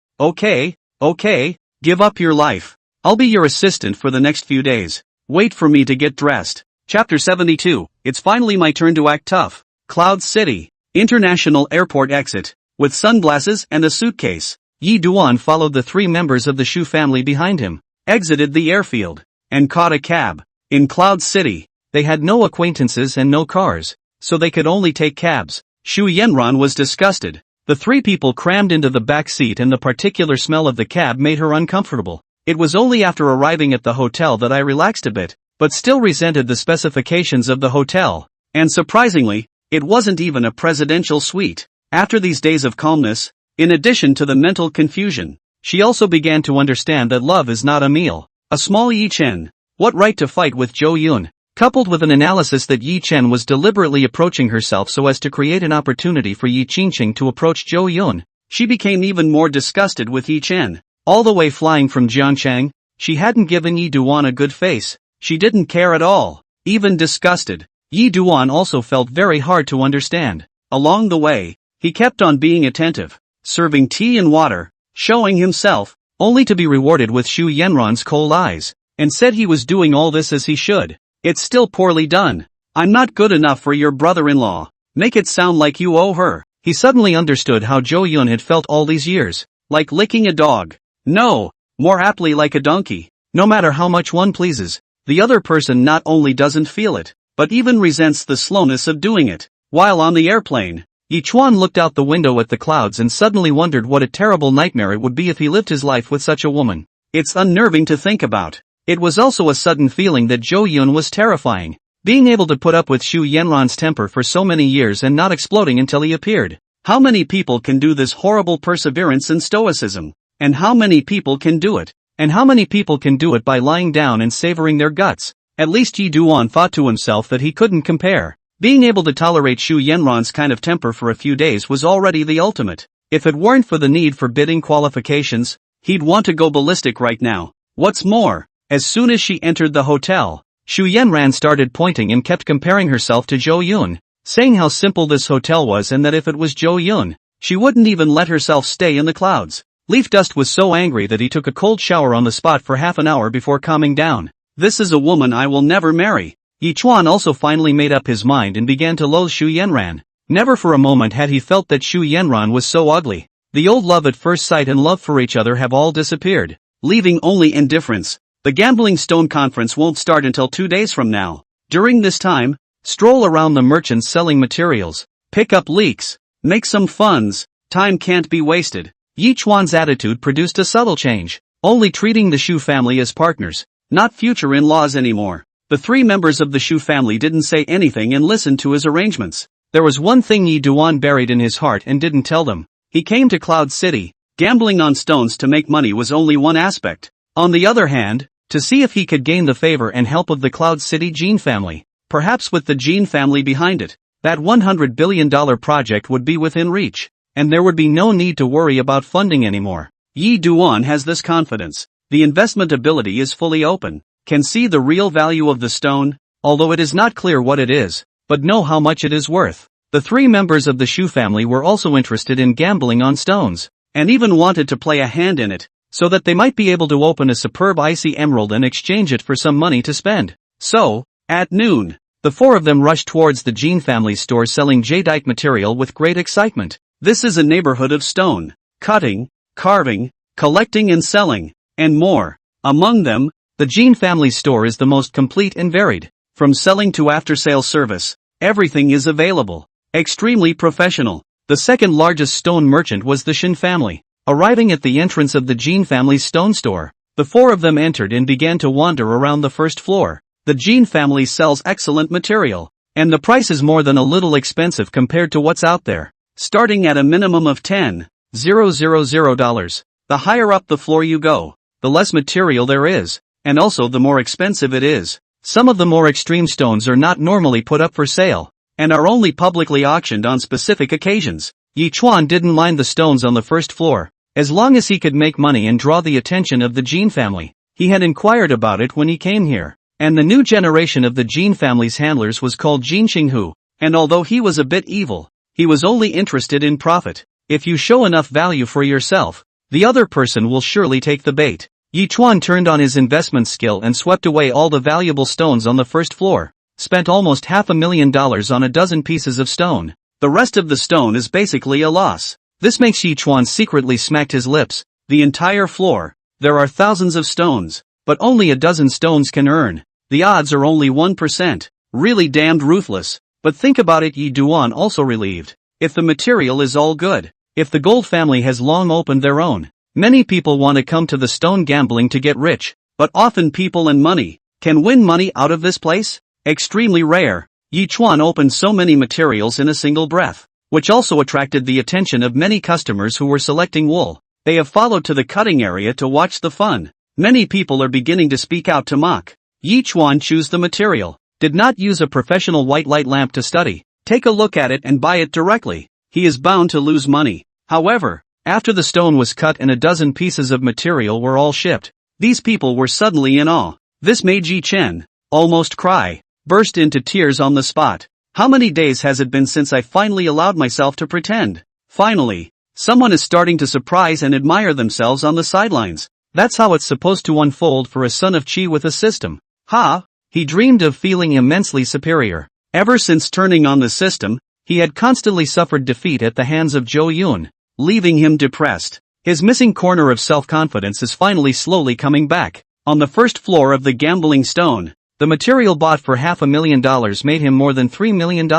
[SPEAKER 1] give up your life. I'll be your assistant for the next few days. Wait for me to get dressed. Chapter 72, It's finally my turn to act tough. Cloud City, International Airport exit. With sunglasses and a suitcase, Yi Duan followed the 3 members of the Shu family behind him, exited the airfield, and caught a cab. In Cloud City, they had no acquaintances and no cars, so they could only take cabs. Shu Yanran was disgusted. The 3 people crammed into the back seat and the particular smell of the cab made her uncomfortable. It was only after arriving at the hotel that I relaxed a bit, but still resented the specifications of the hotel. And surprisingly, it wasn't even a presidential suite. After these days of calmness, in addition to the mental confusion, she also began to understand that love is not a meal. A small Yi Chen. What right to fight with Zhou Yun? Coupled with an analysis that Yi Chen was deliberately approaching herself so as to create an opportunity for Yi Qingqing to approach Zhou Yun, she became even more disgusted with Yi Chen. All the way flying from Jianchang, she hadn't given Yi Duan a good face. She didn't care at all. Even disgusted, Yi Duan also felt very hard to understand. Along the way, he kept on being attentive, serving tea and water, showing himself, only to be rewarded with Shu Yanran's cold eyes, and said he was doing all this as he should. It's still poorly done. I'm not good enough for your brother-in-law. Make it sound like you owe her. He suddenly understood how Zhou Yun had felt all these years. Like licking a dog. No, more aptly like a donkey. No matter how much one pleases, the other person not only doesn't feel it, but even resents the slowness of doing it. While on the airplane, Yichuan looked out the window at the clouds and suddenly wondered what a terrible nightmare it would be if he lived his life with such a woman. It's unnerving to think about. It was also a sudden feeling that Zhou Yun was terrifying. Being able to put up with Shu Yanran's temper for so many years and not exploding until he appeared. How many people can do this horrible perseverance and stoicism? And how many people can do it? And how many people can do it by lying down and savoring their guts? At least Yi Duan thought to himself that he couldn't compare. Being able to tolerate Shu Yanran's kind of temper for a few days was already the ultimate. If it weren't for the need for bidding qualifications, he'd want to go ballistic right now. What's more, as soon as she entered the hotel, Shu Yanran started pointing and kept comparing herself to Zhou Yun, saying how simple this hotel was and that if it was Zhou Yun, she wouldn't even let herself stay in the clouds. Leaf Dust was so angry that he took a cold shower on the spot for half an hour before calming down. This is a woman I will never marry. Yichuan also finally made up his mind and began to loathe Shu Yanran. Never for a moment had he felt that Shu Yanran was so ugly. The old love at first sight and love for each other have all disappeared, leaving only indifference. The Gambling Stone Conference won't start until 2 days from now. During this time, stroll around the merchants selling materials, pick up leaks, make some funds. Time can't be wasted. Yichuan's attitude produced a subtle change, only treating the Shu family as partners, not future in-laws anymore. The 3 members of the Shu family didn't say anything and listened to his arrangements. There was one thing Yi Duan buried in his heart and didn't tell them. He came to Cloud City. Gambling on stones to make money was only one aspect. On the other hand, to see if he could gain the favor and help of the Cloud City Jing family. Perhaps with the Jing family behind it, that $100 billion project would be within reach, and there would be no need to worry about funding anymore. Yi Duan has this confidence. The investment ability is fully open, can see the real value of the stone, although it is not clear what it is, but know how much it is worth. The 3 members of the Shu family were also interested in gambling on stones, and even wanted to play a hand in it, so that they might be able to open a superb icy emerald and exchange it for some money to spend. So, at noon, the 4 of them rushed towards the Jing family store selling jadeite material with great excitement. This is a neighborhood of stone, cutting, carving, collecting and selling, and more. Among them, the Jing family store is the most complete and varied. From selling to after-sales service, everything is available. Extremely professional. The second largest stone merchant was the Shin family. Arriving at the entrance of the Jing family's stone store, the 4 of them entered and began to wander around the first floor. The Jing family sells excellent material, and the price is more than a little expensive compared to what's out there. Starting at a minimum of $10,000. The higher up the floor you go, the less material there is, and also the more expensive it is. Some of the more extreme stones are not normally put up for sale, and are only publicly auctioned on specific occasions. Yichuan didn't mind the stones on the first floor, as long as he could make money and draw the attention of the Jin family. He had inquired about it when he came here, and the new generation of the Jin family's handlers was called Jin Xinghu, and although he was a bit evil, he was only interested in profit. If you show enough value for yourself, the other person will surely take the bait. Yichuan turned on his investment skill and swept away all the valuable stones on the first floor, spent almost $500,000 on a dozen pieces of stone. The rest of the stone is basically a loss. This makes Yichuan secretly smacked his lips. The entire floor, there are thousands of stones, but only a dozen stones can earn. The odds are only 1%. Really damned ruthless. But think about it. Yi Duan also relieved. If the material is all good, if the gold family has long opened their own, many people want to come to the stone gambling to get rich, but often people and money can win money out of this place. Extremely rare. Yichuan opened so many materials in a single breath, which also attracted the attention of many customers who were selecting wool. They have followed to the cutting area to watch the fun. Many people are beginning to speak out to mock. Yichuan choose the material, did not use a professional white light lamp to study. Take a look at it and buy it directly. He is bound to lose money. However, after the stone was cut and a dozen pieces of material were all shipped, these people were suddenly in awe. This made Ji Chen almost cry, burst into tears on the spot. How many days has it been since I finally allowed myself to pretend? Finally, someone is starting to surprise and admire themselves on the sidelines. That's how it's supposed to unfold for a son of Qi with a system. Ha! He dreamed of feeling immensely superior. Ever since turning on the system, he had constantly suffered defeat at the hands of Zhou Yun, leaving him depressed. His missing corner of self-confidence is finally slowly coming back. On the first floor of the gambling stone, the material bought for $500,000 made him more than $3 million,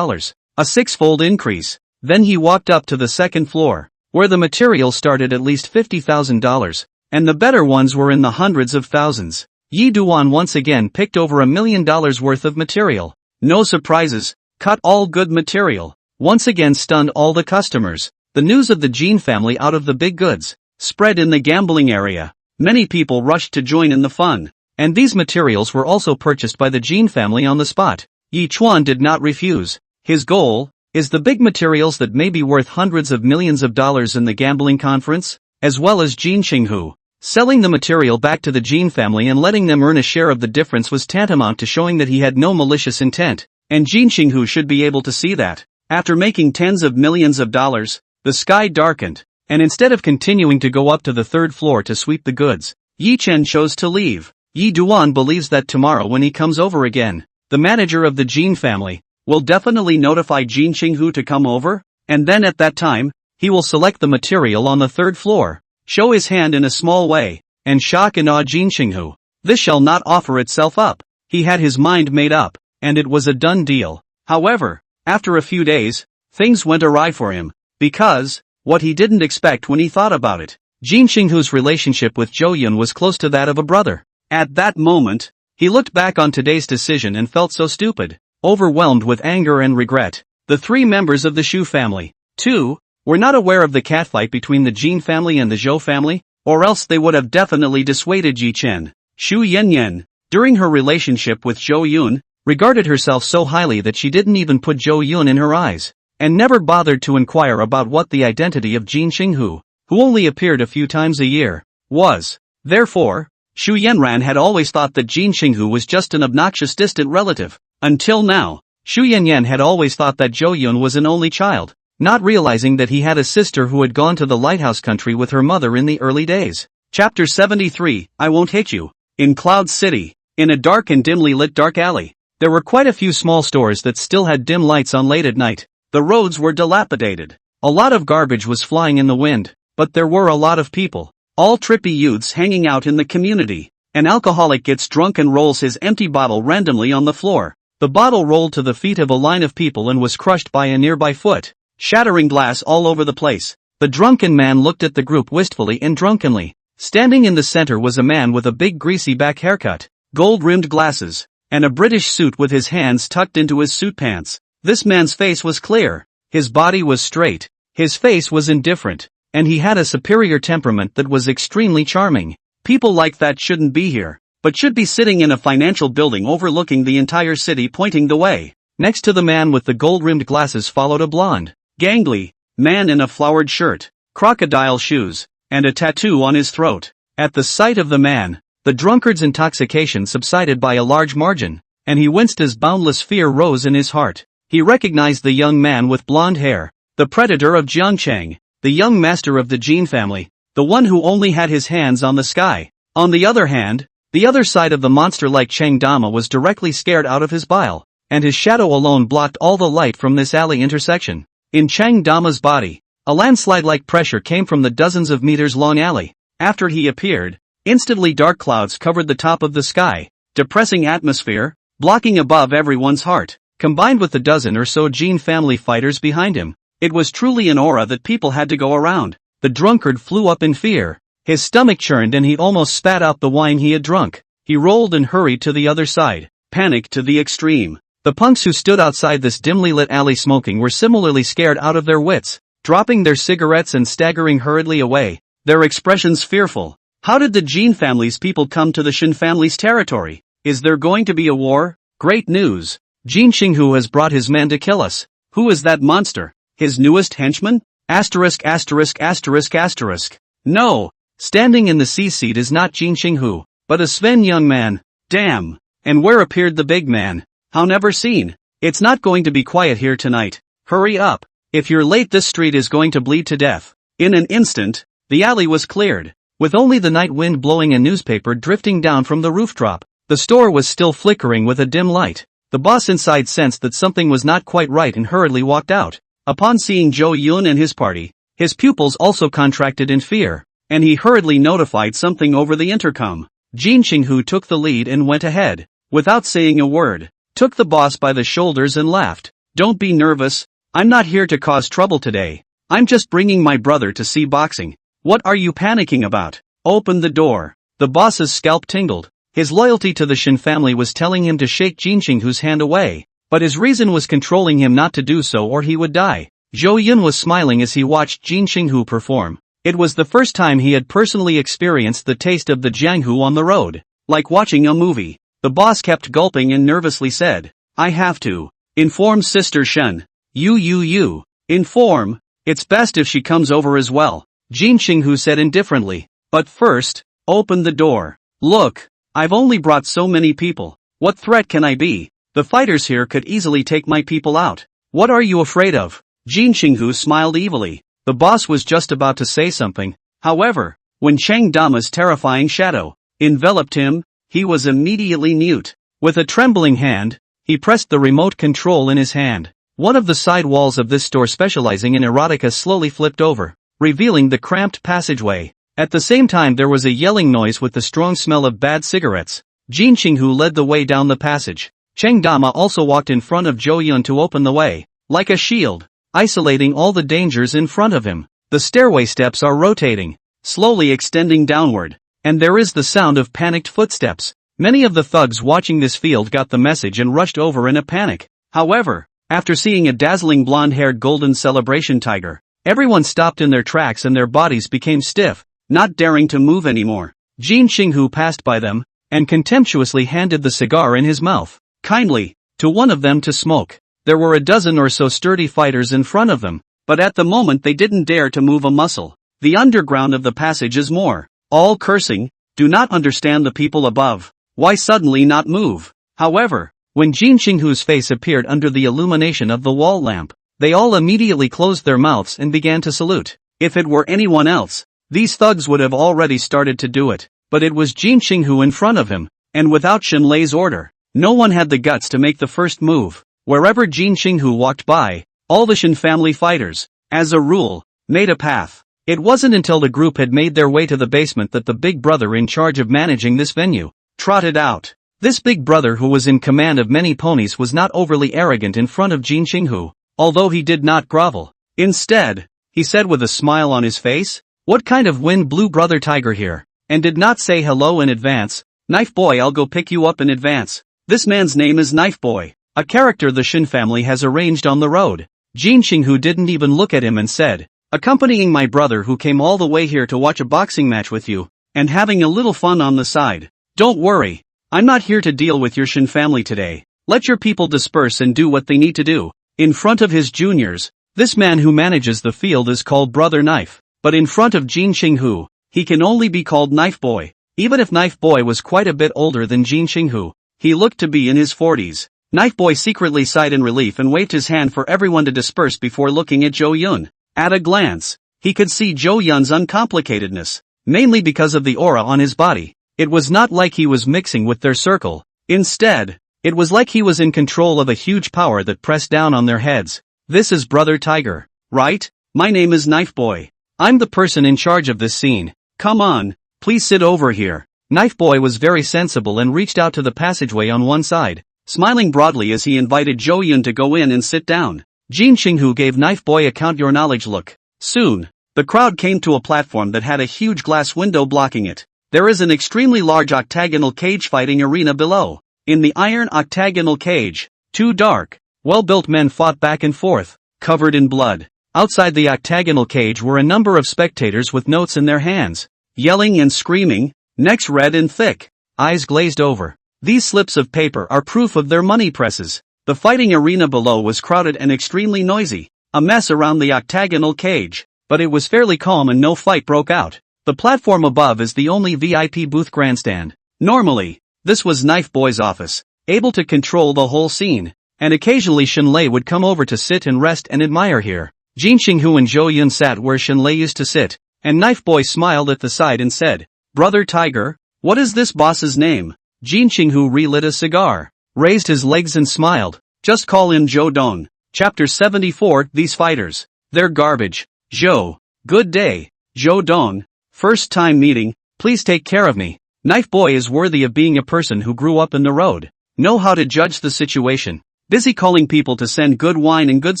[SPEAKER 1] a six-fold increase. Then he walked up to the second floor, where the material started at least $50,000, and the better ones were in the hundreds of thousands. Yi Duan once again picked over $1 million worth of material. No surprises, cut all good material. Once again stunned all the customers. The news of the Jin family out of the big goods spread in the gambling area. Many people rushed to join in the fun, and these materials were also purchased by the Jin family on the spot. Yi Chuan did not refuse. His goal is the big materials that may be worth hundreds of millions of dollars in the gambling conference, as well as Jin Qinghu. Selling the material back to the Jin family and letting them earn a share of the difference was tantamount to showing that he had no malicious intent, and Jin Qinghu should be able to see that. After making tens of millions of dollars, the sky darkened, and instead of continuing to go up to the third floor to sweep the goods, Yi Chen chose to leave. Yi Duan believes that tomorrow when he comes over again, the manager of the Jin family will definitely notify Jin Qinghu to come over, and then at that time, he will select the material on the third floor, show his hand in a small way, and shock and awe Jin Qinghu. This shall not offer itself up. He had his mind made up, and it was a done deal. However, after a few days, things went awry for him, because, what he didn't expect when he thought about it, Jin Qinghu's relationship with Zhou Yun was close to that of a brother. At that moment, he looked back on today's decision and felt so stupid, overwhelmed with anger and regret. The three members of the Shu family, too, were not aware of the catfight between the Jin family and the Zhou family, or else they would have definitely dissuaded Yi Chen. Shu Yanran, during her relationship with Zhou Yun, regarded herself so highly that she didn't even put Zhou Yun in her eyes, and never bothered to inquire about what the identity of Jin Qinghu, who only appeared a few times a year, was. Therefore, Shu Yanran had always thought that Jin Qinghu was just an obnoxious distant relative. Until now, Shu Yanran had always thought that Zhou Yun was an only child, not realizing that he had a sister who had gone to the lighthouse country with her mother in the early days. Chapter 73, I Won't Hate You. In Cloud City, in a dark and dimly lit dark alley, there were quite a few small stores that still had dim lights on late at night. The roads were dilapidated. A lot of garbage was flying in the wind, but there were a lot of people, all trippy youths hanging out in the community. An alcoholic gets drunk and rolls his empty bottle randomly on the floor. The bottle rolled to the feet of a line of people and was crushed by a nearby foot, shattering glass all over the place. The drunken man looked at the group wistfully and drunkenly. Standing in the center was a man with a big greasy back haircut, gold-rimmed glasses, and a British suit with his hands tucked into his suit pants. This man's face was clear, his body was straight, his face was indifferent, and he had a superior temperament that was extremely charming. People like that shouldn't be here, but should be sitting in a financial building overlooking the entire city pointing the way. Next to the man with the gold-rimmed glasses followed a blonde, gangly man in a flowered shirt, crocodile shoes, and a tattoo on his throat. At the sight of the man, the drunkard's intoxication subsided by a large margin, and he winced as boundless fear rose in his heart. He recognized the young man with blonde hair, the predator of Jiangcheng, the young master of the Jin family, the one who only had his hands on the sky. On the other hand, the other side of the monster like Cheng Dama was directly scared out of his bile, and his shadow alone blocked all the light from this alley intersection. In Cheng Dama's body, a landslide-like pressure came from the dozens of meters long alley. After he appeared, instantly dark clouds covered the top of the sky, depressing atmosphere, blocking above everyone's heart, combined with the dozen or so Jin family fighters behind him. It was truly an aura that people had to go around. The drunkard flew up in fear. His stomach churned and he almost spat out the wine he had drunk. He rolled and hurried to the other side, panic to the extreme. The punks who stood outside this dimly lit alley smoking were similarly scared out of their wits, dropping their cigarettes and staggering hurriedly away, their expressions fearful. How did the Jin family's people come to the Shin family's territory? Is there going to be a war? Great news! Jin Qinghu has brought his man to kill us. Who is that monster? His newest henchman? Asterisk asterisk asterisk asterisk. No! Standing in the C-seat is not Jin Qinghu, but a Sven young man. Damn! And where appeared the big man? How never seen? It's not going to be quiet here tonight. Hurry up! If you're late this street is going to bleed to death. In an instant, the alley was cleared, with only the night wind blowing a newspaper drifting down from the rooftop. The store was still flickering with a dim light. The boss inside sensed that something was not quite right and hurriedly walked out. Upon seeing Zhou Yun and his party, his pupils also contracted in fear, and he hurriedly notified something over the intercom. Jin Qinghu took the lead and went ahead, without saying a word, took the boss by the shoulders and laughed. Don't be nervous, I'm not here to cause trouble today. I'm just bringing my brother to see boxing. What are you panicking about? Open the door. The boss's scalp tingled. His loyalty to the Shin family was telling him to shake Jin Qinghu's hand away, but his reason was controlling him not to do so or he would die. Zhou Yun was smiling as he watched Jin Qinghu perform. It was the first time he had personally experienced the taste of the Jianghu on the road. Like watching a movie. The boss kept gulping and nervously said, I have to inform Sister Shen. You. Inform. It's best if she comes over as well. Jin Qinghu said indifferently. But first, open the door. Look, I've only brought so many people. What threat can I be? The fighters here could easily take my people out. What are you afraid of? Jin Qinghu smiled evilly. The boss was just about to say something. However, when Chang Dama's terrifying shadow enveloped him, he was immediately mute. With a trembling hand, he pressed the remote control in his hand. One of the side walls of this store specializing in erotica slowly flipped over, revealing the cramped passageway. At the same time there was a yelling noise with the strong smell of bad cigarettes. Jin Qinghu led the way down the passage. Chang Dama also walked in front of Zhou Yun to open the way, like a shield, isolating all the dangers in front of him. The stairway steps are rotating, slowly extending downward, and there is the sound of panicked footsteps. Many of the thugs watching this field got the message and rushed over in a panic. However, after seeing a dazzling blonde-haired golden celebration tiger, everyone stopped in their tracks and their bodies became stiff, not daring to move anymore. Jin Qinghu passed by them, and contemptuously handed the cigar in his mouth, kindly, to one of them to smoke. There were a dozen or so sturdy fighters in front of them, but at the moment they didn't dare to move a muscle. The underground of the passage is more, all cursing, do not understand the people above. Why suddenly not move? However, when Jin Qinghu's face appeared under the illumination of the wall lamp, they all immediately closed their mouths and began to salute. If it were anyone else, these thugs would have already started to do it, but it was Jin Qinghu in front of him, and without Shenlei's order, no one had the guts to make the first move. Wherever Jin Qinghu walked by, all the Shen family fighters, as a rule, made a path. It wasn't until the group had made their way to the basement that the big brother in charge of managing this venue trotted out. This big brother who was in command of many ponies was not overly arrogant in front of Jin Qinghu, although he did not grovel. Instead, he said with a smile on his face, what kind of wind blew brother tiger here? And did not say hello in advance. Knife boy, I'll go pick you up in advance. This man's name is Knife Boy, a character the Shin family has arranged on the road. Jin Qinghu didn't even look at him and said, accompanying my brother who came all the way here to watch a boxing match with you, and having a little fun on the side. Don't worry, I'm not here to deal with your Shin family today. Let your people disperse and do what they need to do. In front of his juniors, this man who manages the field is called Brother Knife, but in front of Jin Qinghu, he can only be called Knife Boy. Even if Knife Boy was quite a bit older than Jin Qinghu, he looked to be in his 40s. Knife Boy secretly sighed in relief and waved his hand for everyone to disperse before looking at Zhou Yun. At a glance, he could see Zhou Yun's uncomplicatedness, mainly because of the aura on his body. It was not like he was mixing with their circle. Instead, it was like he was in control of a huge power that pressed down on their heads. This is Brother Tiger, right? My name is Knife Boy. I'm the person in charge of this scene. Come on, please sit over here. Knife Boy was very sensible and reached out to the passageway on one side, smiling broadly as he invited Zhou Yun to go in and sit down. Jin Qinghu gave Knife Boy a count your knowledge look. Soon, the crowd came to a platform that had a huge glass window blocking it. There is an extremely large octagonal cage fighting arena below. In the iron octagonal cage, two dark, well-built men fought back and forth, covered in blood. Outside the octagonal cage were a number of spectators with notes in their hands, yelling and screaming, necks red and thick, eyes glazed over. These slips of paper are proof of their money presses. The fighting arena below was crowded and extremely noisy, a mess around the octagonal cage, but it was fairly calm and no fight broke out. The platform above is the only VIP booth grandstand. Normally, this was Knife Boy's office, able to control the whole scene, and occasionally Shenlei would come over to sit and rest and admire here. Jin Qinghu and Zhou Yun sat where Shenlei used to sit, and Knife Boy smiled at the side and said, Brother Tiger, what is this boss's name? Jin Qinghu relit a cigar, raised his legs and smiled. Just call him Zhou Don. Chapter 74. These fighters, they're garbage. Zhou. Good day, Zhou Don. First time meeting, please take care of me. Knife Boy is worthy of being a person who grew up in the road, know how to judge the situation, busy calling people to send good wine and good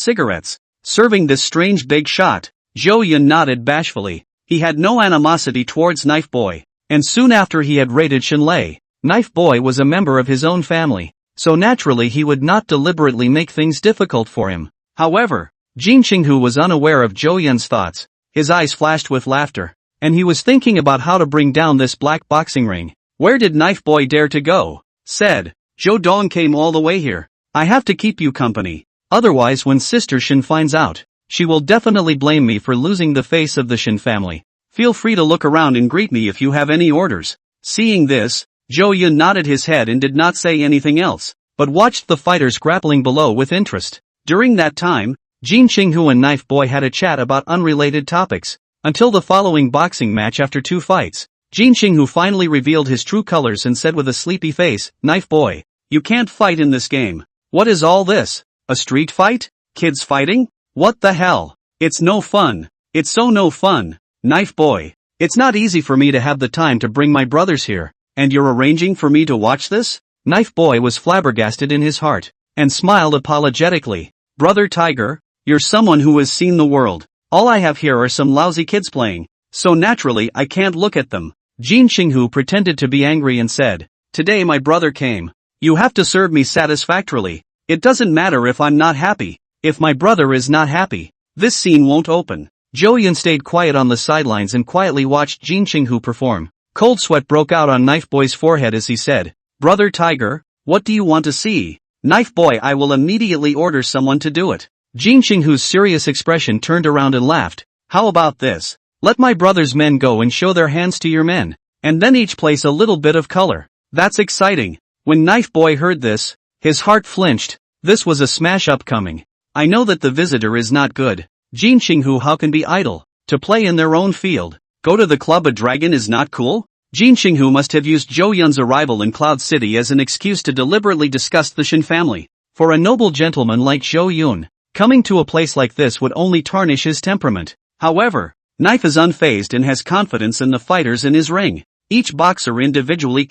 [SPEAKER 1] cigarettes. Serving this strange big shot, Zhou Yun nodded bashfully. He had no animosity towards Knife Boy, and soon after he had raided Shenlei, Knife Boy was a member of his own family, so naturally he would not deliberately make things difficult for him. However, Jing Qinghu was unaware of Zhou Yun's thoughts. His eyes flashed with laughter, and he was thinking about how to bring down this black boxing ring. Where did Knife Boy dare to go? Said, Zhou Dong came all the way here. I have to keep you company. Otherwise when Sister Shen finds out, she will definitely blame me for losing the face of the Shen family. Feel free to look around and greet me if you have any orders. Seeing this, Zhou Yun nodded his head and did not say anything else, but watched the fighters grappling below with interest. During that time, Jing Qinghu and Knife Boy had a chat about unrelated topics, until the following boxing match. After 2 fights, Jing Qinghu finally revealed his true colors and said with a sleepy face, Knife Boy, you can't fight in this game. What is all this? A street fight? Kids fighting? What the hell? It's no fun. It's so no fun. Knife Boy, it's not easy for me to have the time to bring my brothers here, and you're arranging for me to watch this? Knife Boy was flabbergasted in his heart, and smiled apologetically. Brother Tiger, you're someone who has seen the world. All I have here are some lousy kids playing, so naturally I can't look at them. Jing Qinghu pretended to be angry and said, today my brother came. You have to serve me satisfactorily. It doesn't matter if I'm not happy. If my brother is not happy, this scene won't open. Zhou Yun stayed quiet on the sidelines and quietly watched Jing Qinghu perform. Cold sweat broke out on Knife Boy's forehead as he said, Brother Tiger, what do you want to see? Knife Boy, I will immediately order someone to do it. Jing Qinghu's serious expression turned around and laughed. How about this? Let my brother's men go and show their hands to your men, and then each place a little bit of color. That's exciting. When Knife Boy heard this, his heart flinched. This was a smash-up coming. I know that the visitor is not good. Jing Qinghu, how can be idle? To play in their own field. Go to the club a dragon is not cool? Jing Qinghu must have used Zhou Yun's arrival in Cloud City as an excuse to deliberately disgust the Shen family. For a noble gentleman like Zhou Yun, coming to a place like this would only tarnish his temperament. However, Knife is unfazed and has confidence in the fighters in his ring. Each boxer individually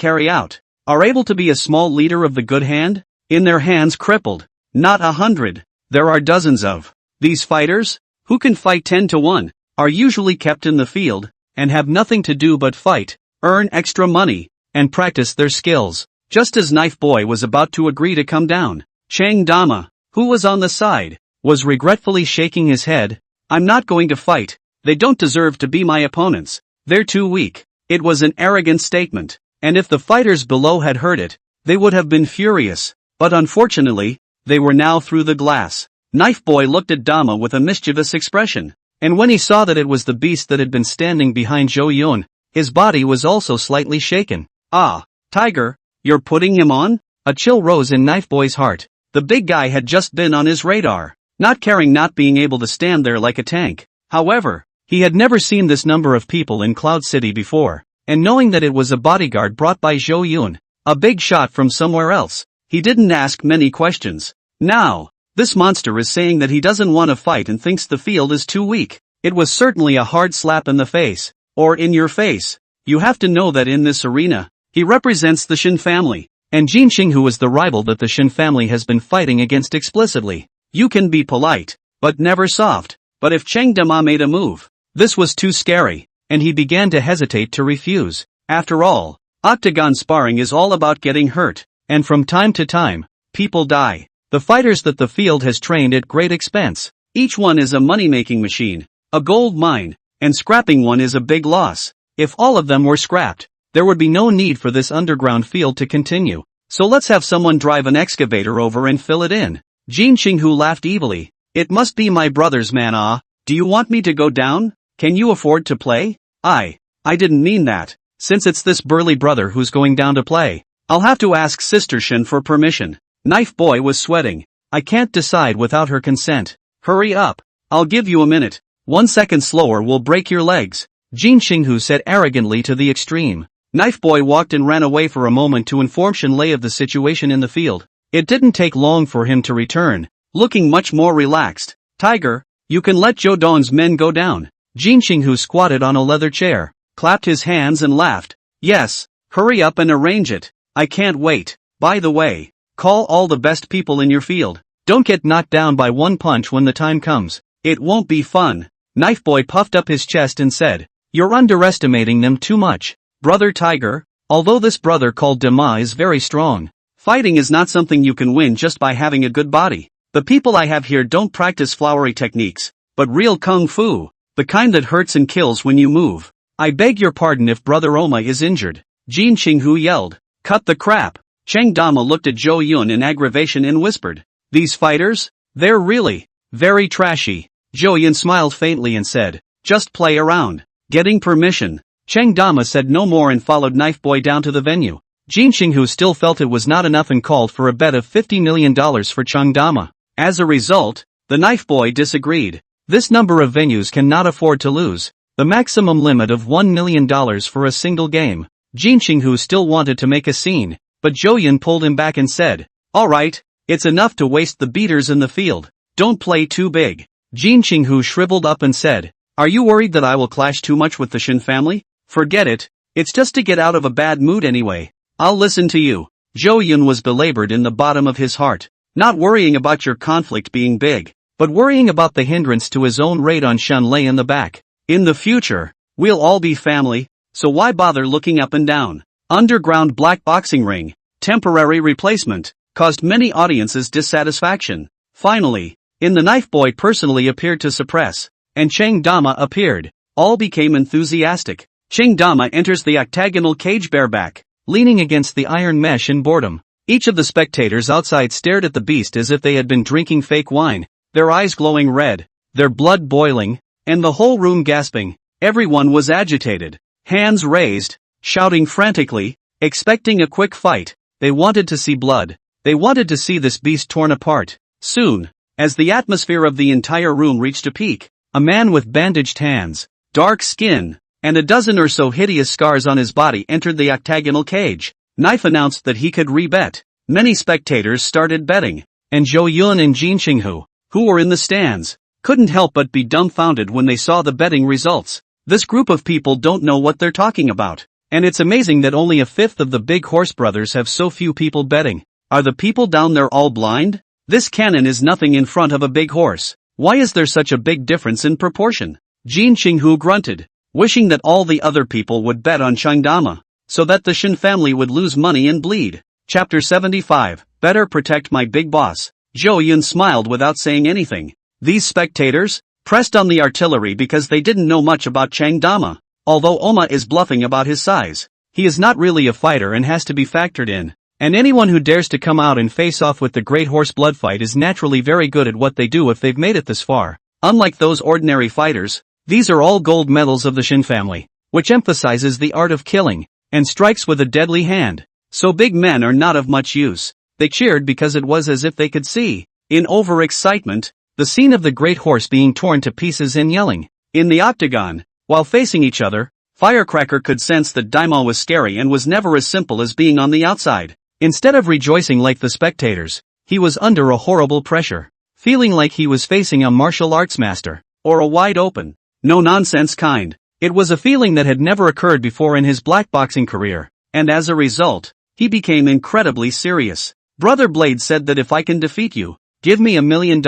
[SPEAKER 1] are able to be a small leader of the good hand, in their hands crippled. Not 100. There are dozens of these fighters, who can fight 10 to 1, are usually kept in the field, and have nothing to do but fight, earn extra money, and practice their skills. Just as Knife Boy was about to agree to come down, Chang Dama, who was on the side, was regretfully shaking his head. I'm not going to fight. They don't deserve to be my opponents. They're too weak. It was an arrogant statement, and if the fighters below had heard it, they would have been furious, but unfortunately, they were now through the glass. Knife Boy looked at Dama with a mischievous expression, and when he saw that it was the beast that had been standing behind Zhou Yun, his body was also slightly shaken. Ah, Tiger, you're putting him on? A chill rose in Knife Boy's heart. The big guy had just been on his radar, not caring not being able to stand there like a tank. However, he had never seen this number of people in Cloud City before, and knowing that it was a bodyguard brought by Zhou Yun, a big shot from somewhere else, he didn't ask many questions. Now, this monster is saying that he doesn't want to fight and thinks the field is too weak. It was certainly a hard slap in the face, or in your face. You have to know that in this arena, he represents the Shen family, and Jing Qinghu is the rival that the Shen family has been fighting against explicitly. You can be polite, but never soft. But if Cheng Dama made a move, this was too scary, and he began to hesitate to refuse. After all, octagon sparring is all about getting hurt, and from time to time, people die. The fighters that the field has trained at great expense, each one is a money-making machine, a gold mine, and scrapping one is a big loss. If all of them were scrapped, there would be no need for this underground field to continue. So let's have someone drive an excavator over and fill it in. Jing Qinghu laughed evilly. It must be my brother's man. Do you want me to go down? Can you afford to play? I didn't mean that. Since it's this burly brother who's going down to play, I'll have to ask Sister Shen for permission. Knife Boy was sweating. I can't decide without her consent. Hurry up. I'll give you a minute. 1 second slower will break your legs. Jing Qinghu said arrogantly to the extreme. Knife Boy walked and ran away for a moment to inform Shenlei of the situation in the field. It didn't take long for him to return, looking much more relaxed. Tiger, you can let Zhou Dong's men go down. Jing Qinghu squatted on a leather chair, clapped his hands and laughed. Yes, Hurry up and arrange it. I can't wait. By the way, call all the best people in your field. Don't get knocked down by one punch when the time comes. It won't be fun. Knife Boy puffed up his chest and said, "You're underestimating them too much, Brother Tiger." Although this brother called Dema is very strong, fighting is not something you can win just by having a good body. The people I have here don't practice flowery techniques, but real kung fu, the kind that hurts and kills when you move. I beg your pardon if Brother Oma is injured. Jin Qinghu yelled. Cut the crap. Cheng Dama looked at Zhou Yun in aggravation and whispered, "These fighters? They're really very trashy." Zhou Yun smiled faintly and said, "Just play around. Getting permission." Cheng Dama said no more and followed Knife Boy down to the venue. Jin Qinghu still felt it was not enough and called for a bet of $50 million for Cheng Dama. As a result, the Knife Boy disagreed. This number of venues cannot afford to lose the maximum limit of $1 million for a single game. Jin Qinghu still wanted to make a scene, but Zhou Yun pulled him back and said, "Alright, it's enough to waste the beaters in the field. Don't play too big." Jin Qinghu shriveled up and said, "Are you worried that I will clash too much with the Shin family? Forget it. It's just to get out of a bad mood anyway. I'll listen to you." Zhou Yun was belabored in the bottom of his heart, not worrying about your conflict being big, but worrying about the hindrance to his own raid on Shen Lei in the back. In the future, we'll all be family, so why bother looking up and down? Underground black boxing ring, temporary replacement, caused many audiences dissatisfaction. Finally, the Knife Boy personally appeared to suppress, and Cheng Dama appeared. All became enthusiastic. Cheng Dama enters the octagonal cage bareback, leaning against the iron mesh in boredom. Each of the spectators outside stared at the beast as if they had been drinking fake wine, their eyes glowing red, their blood boiling, and the whole room gasping. Everyone was agitated, hands raised, shouting frantically, expecting a quick fight. They wanted to see blood. They wanted to see this beast torn apart. Soon, as the atmosphere of the entire room reached a peak, a man with bandaged hands, dark skin, and a dozen or so hideous scars on his body entered the octagonal cage. Knife announced that he could rebet. Many spectators started betting, and Zhou Yun and Jin Qinghu, who were in the stands, couldn't help but be dumbfounded when they saw the betting results. This group of people don't know what they're talking about, and it's amazing that only a fifth of the Big Horse brothers have so few people betting. Are the people down there all blind? This cannon is nothing in front of a big horse. Why is there such a big difference in proportion? Jin Qinghu grunted, wishing that all the other people would bet on Cheng Dama, so that the Shin family would lose money and bleed. Chapter 75, Better Protect My Big Boss. Zhou Yun smiled without saying anything. These spectators pressed on the artillery because they didn't know much about Cheng Dama. Although Oma is bluffing about his size, he is not really a fighter and has to be factored in. And anyone who dares to come out and face off with the Great Horse blood fight is naturally very good at what they do if they've made it this far. Unlike those ordinary fighters, these are all gold medals of the Shin family, which emphasizes the art of killing, and strikes with a deadly hand. So big men are not of much use. They cheered because it was as if they could see, in overexcitement, the scene of the Great Horse being torn to pieces and yelling. In the octagon, while facing each other, Firecracker could sense that Daimon was scary and was never as simple as being on the outside. Instead of rejoicing like the spectators, he was under a horrible pressure, feeling like he was facing a martial arts master, or a wide-open, no-nonsense kind. It was a feeling that had never occurred before in his blackboxing career, and as a result, he became incredibly serious. Brother Blade said that if I can defeat you, give me $1 million.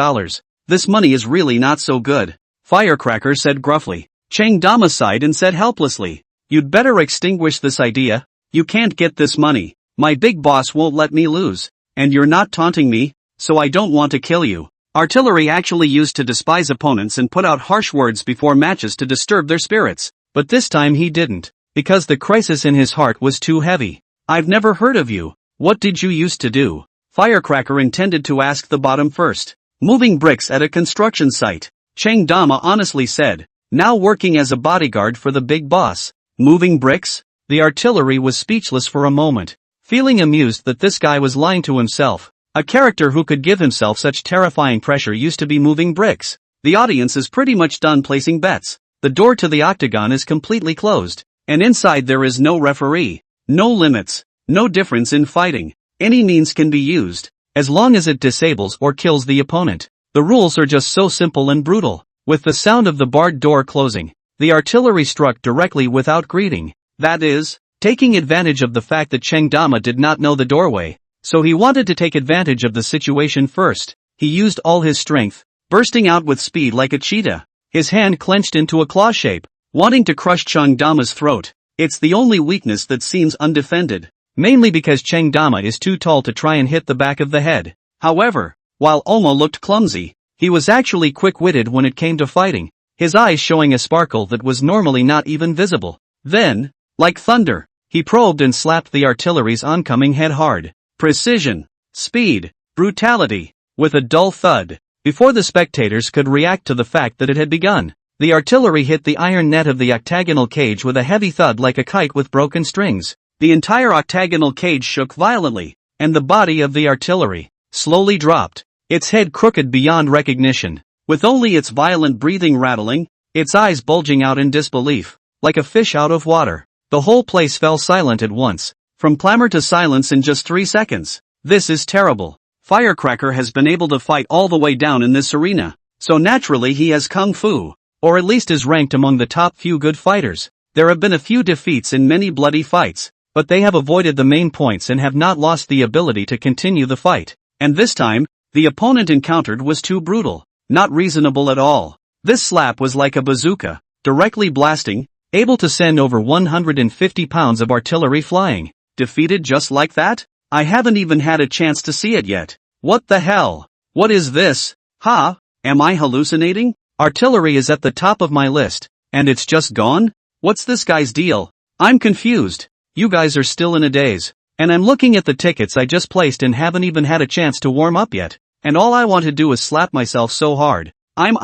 [SPEAKER 1] This money is really not so good. Firecracker said gruffly. Cheng Dama sighed and said helplessly, "You'd better extinguish this idea. You can't get this money. My big boss won't let me lose. And you're not taunting me, so I don't want to kill you." Artillery actually used to despise opponents and put out harsh words before matches to disturb their spirits. But this time he didn't, because the crisis in his heart was too heavy. "I've never heard of you. What did you used to do?" Firecracker intended to ask the bottom first. "Moving bricks at a construction site," Cheng Dama honestly said, "now working as a bodyguard for the big boss." Moving bricks? The artillery was speechless for a moment, feeling amused that this guy was lying to himself. A character who could give himself such terrifying pressure used to be moving bricks. The audience is pretty much done placing bets. The door to the octagon is completely closed, and inside there is no referee, no limits, no difference in fighting. Any means can be used, as long as it disables or kills the opponent. The rules are just so simple and brutal. With the sound of the barred door closing, the artillery struck directly without greeting. That is, taking advantage of the fact that Cheng Dama did not know the doorway, so he wanted to take advantage of the situation first. He used all his strength, bursting out with speed like a cheetah, his hand clenched into a claw shape, wanting to crush Cheng Dama's throat. It's the only weakness that seems undefended, mainly because Cheng Dama is too tall to try and hit the back of the head. However, while Oma looked clumsy, he was actually quick-witted when it came to fighting, his eyes showing a sparkle that was normally not even visible. Then, like thunder, he probed and slapped the artillery's oncoming head hard. Precision, speed, brutality, with a dull thud. Before the spectators could react to the fact that it had begun, the artillery hit the iron net of the octagonal cage with a heavy thud like a kite with broken strings. The entire octagonal cage shook violently, and the body of the artillery slowly dropped, its head crooked beyond recognition, with only its violent breathing rattling, its eyes bulging out in disbelief, like a fish out of water. The whole place fell silent at once, from clamor to silence in just 3 seconds. This is terrible. Firecracker has been able to fight all the way down in this arena, so naturally he has kung fu, or at least is ranked among the top few good fighters. There have been a few defeats in many bloody fights, but they have avoided the main points and have not lost the ability to continue the fight. And this time, the opponent encountered was too brutal, not reasonable at all. This slap was like a bazooka, directly blasting, able to send over 150 pounds of artillery flying. Defeated just like that? I haven't even had a chance to see it yet. What the hell? What is this? Ha? Am I hallucinating? Artillery is at the top of my list, and it's just gone? What's this guy's deal? I'm confused. You guys are still in a daze, and I'm looking at the tickets I just placed and haven't even had a chance to warm up yet, and all I want to do is slap myself so hard. I'm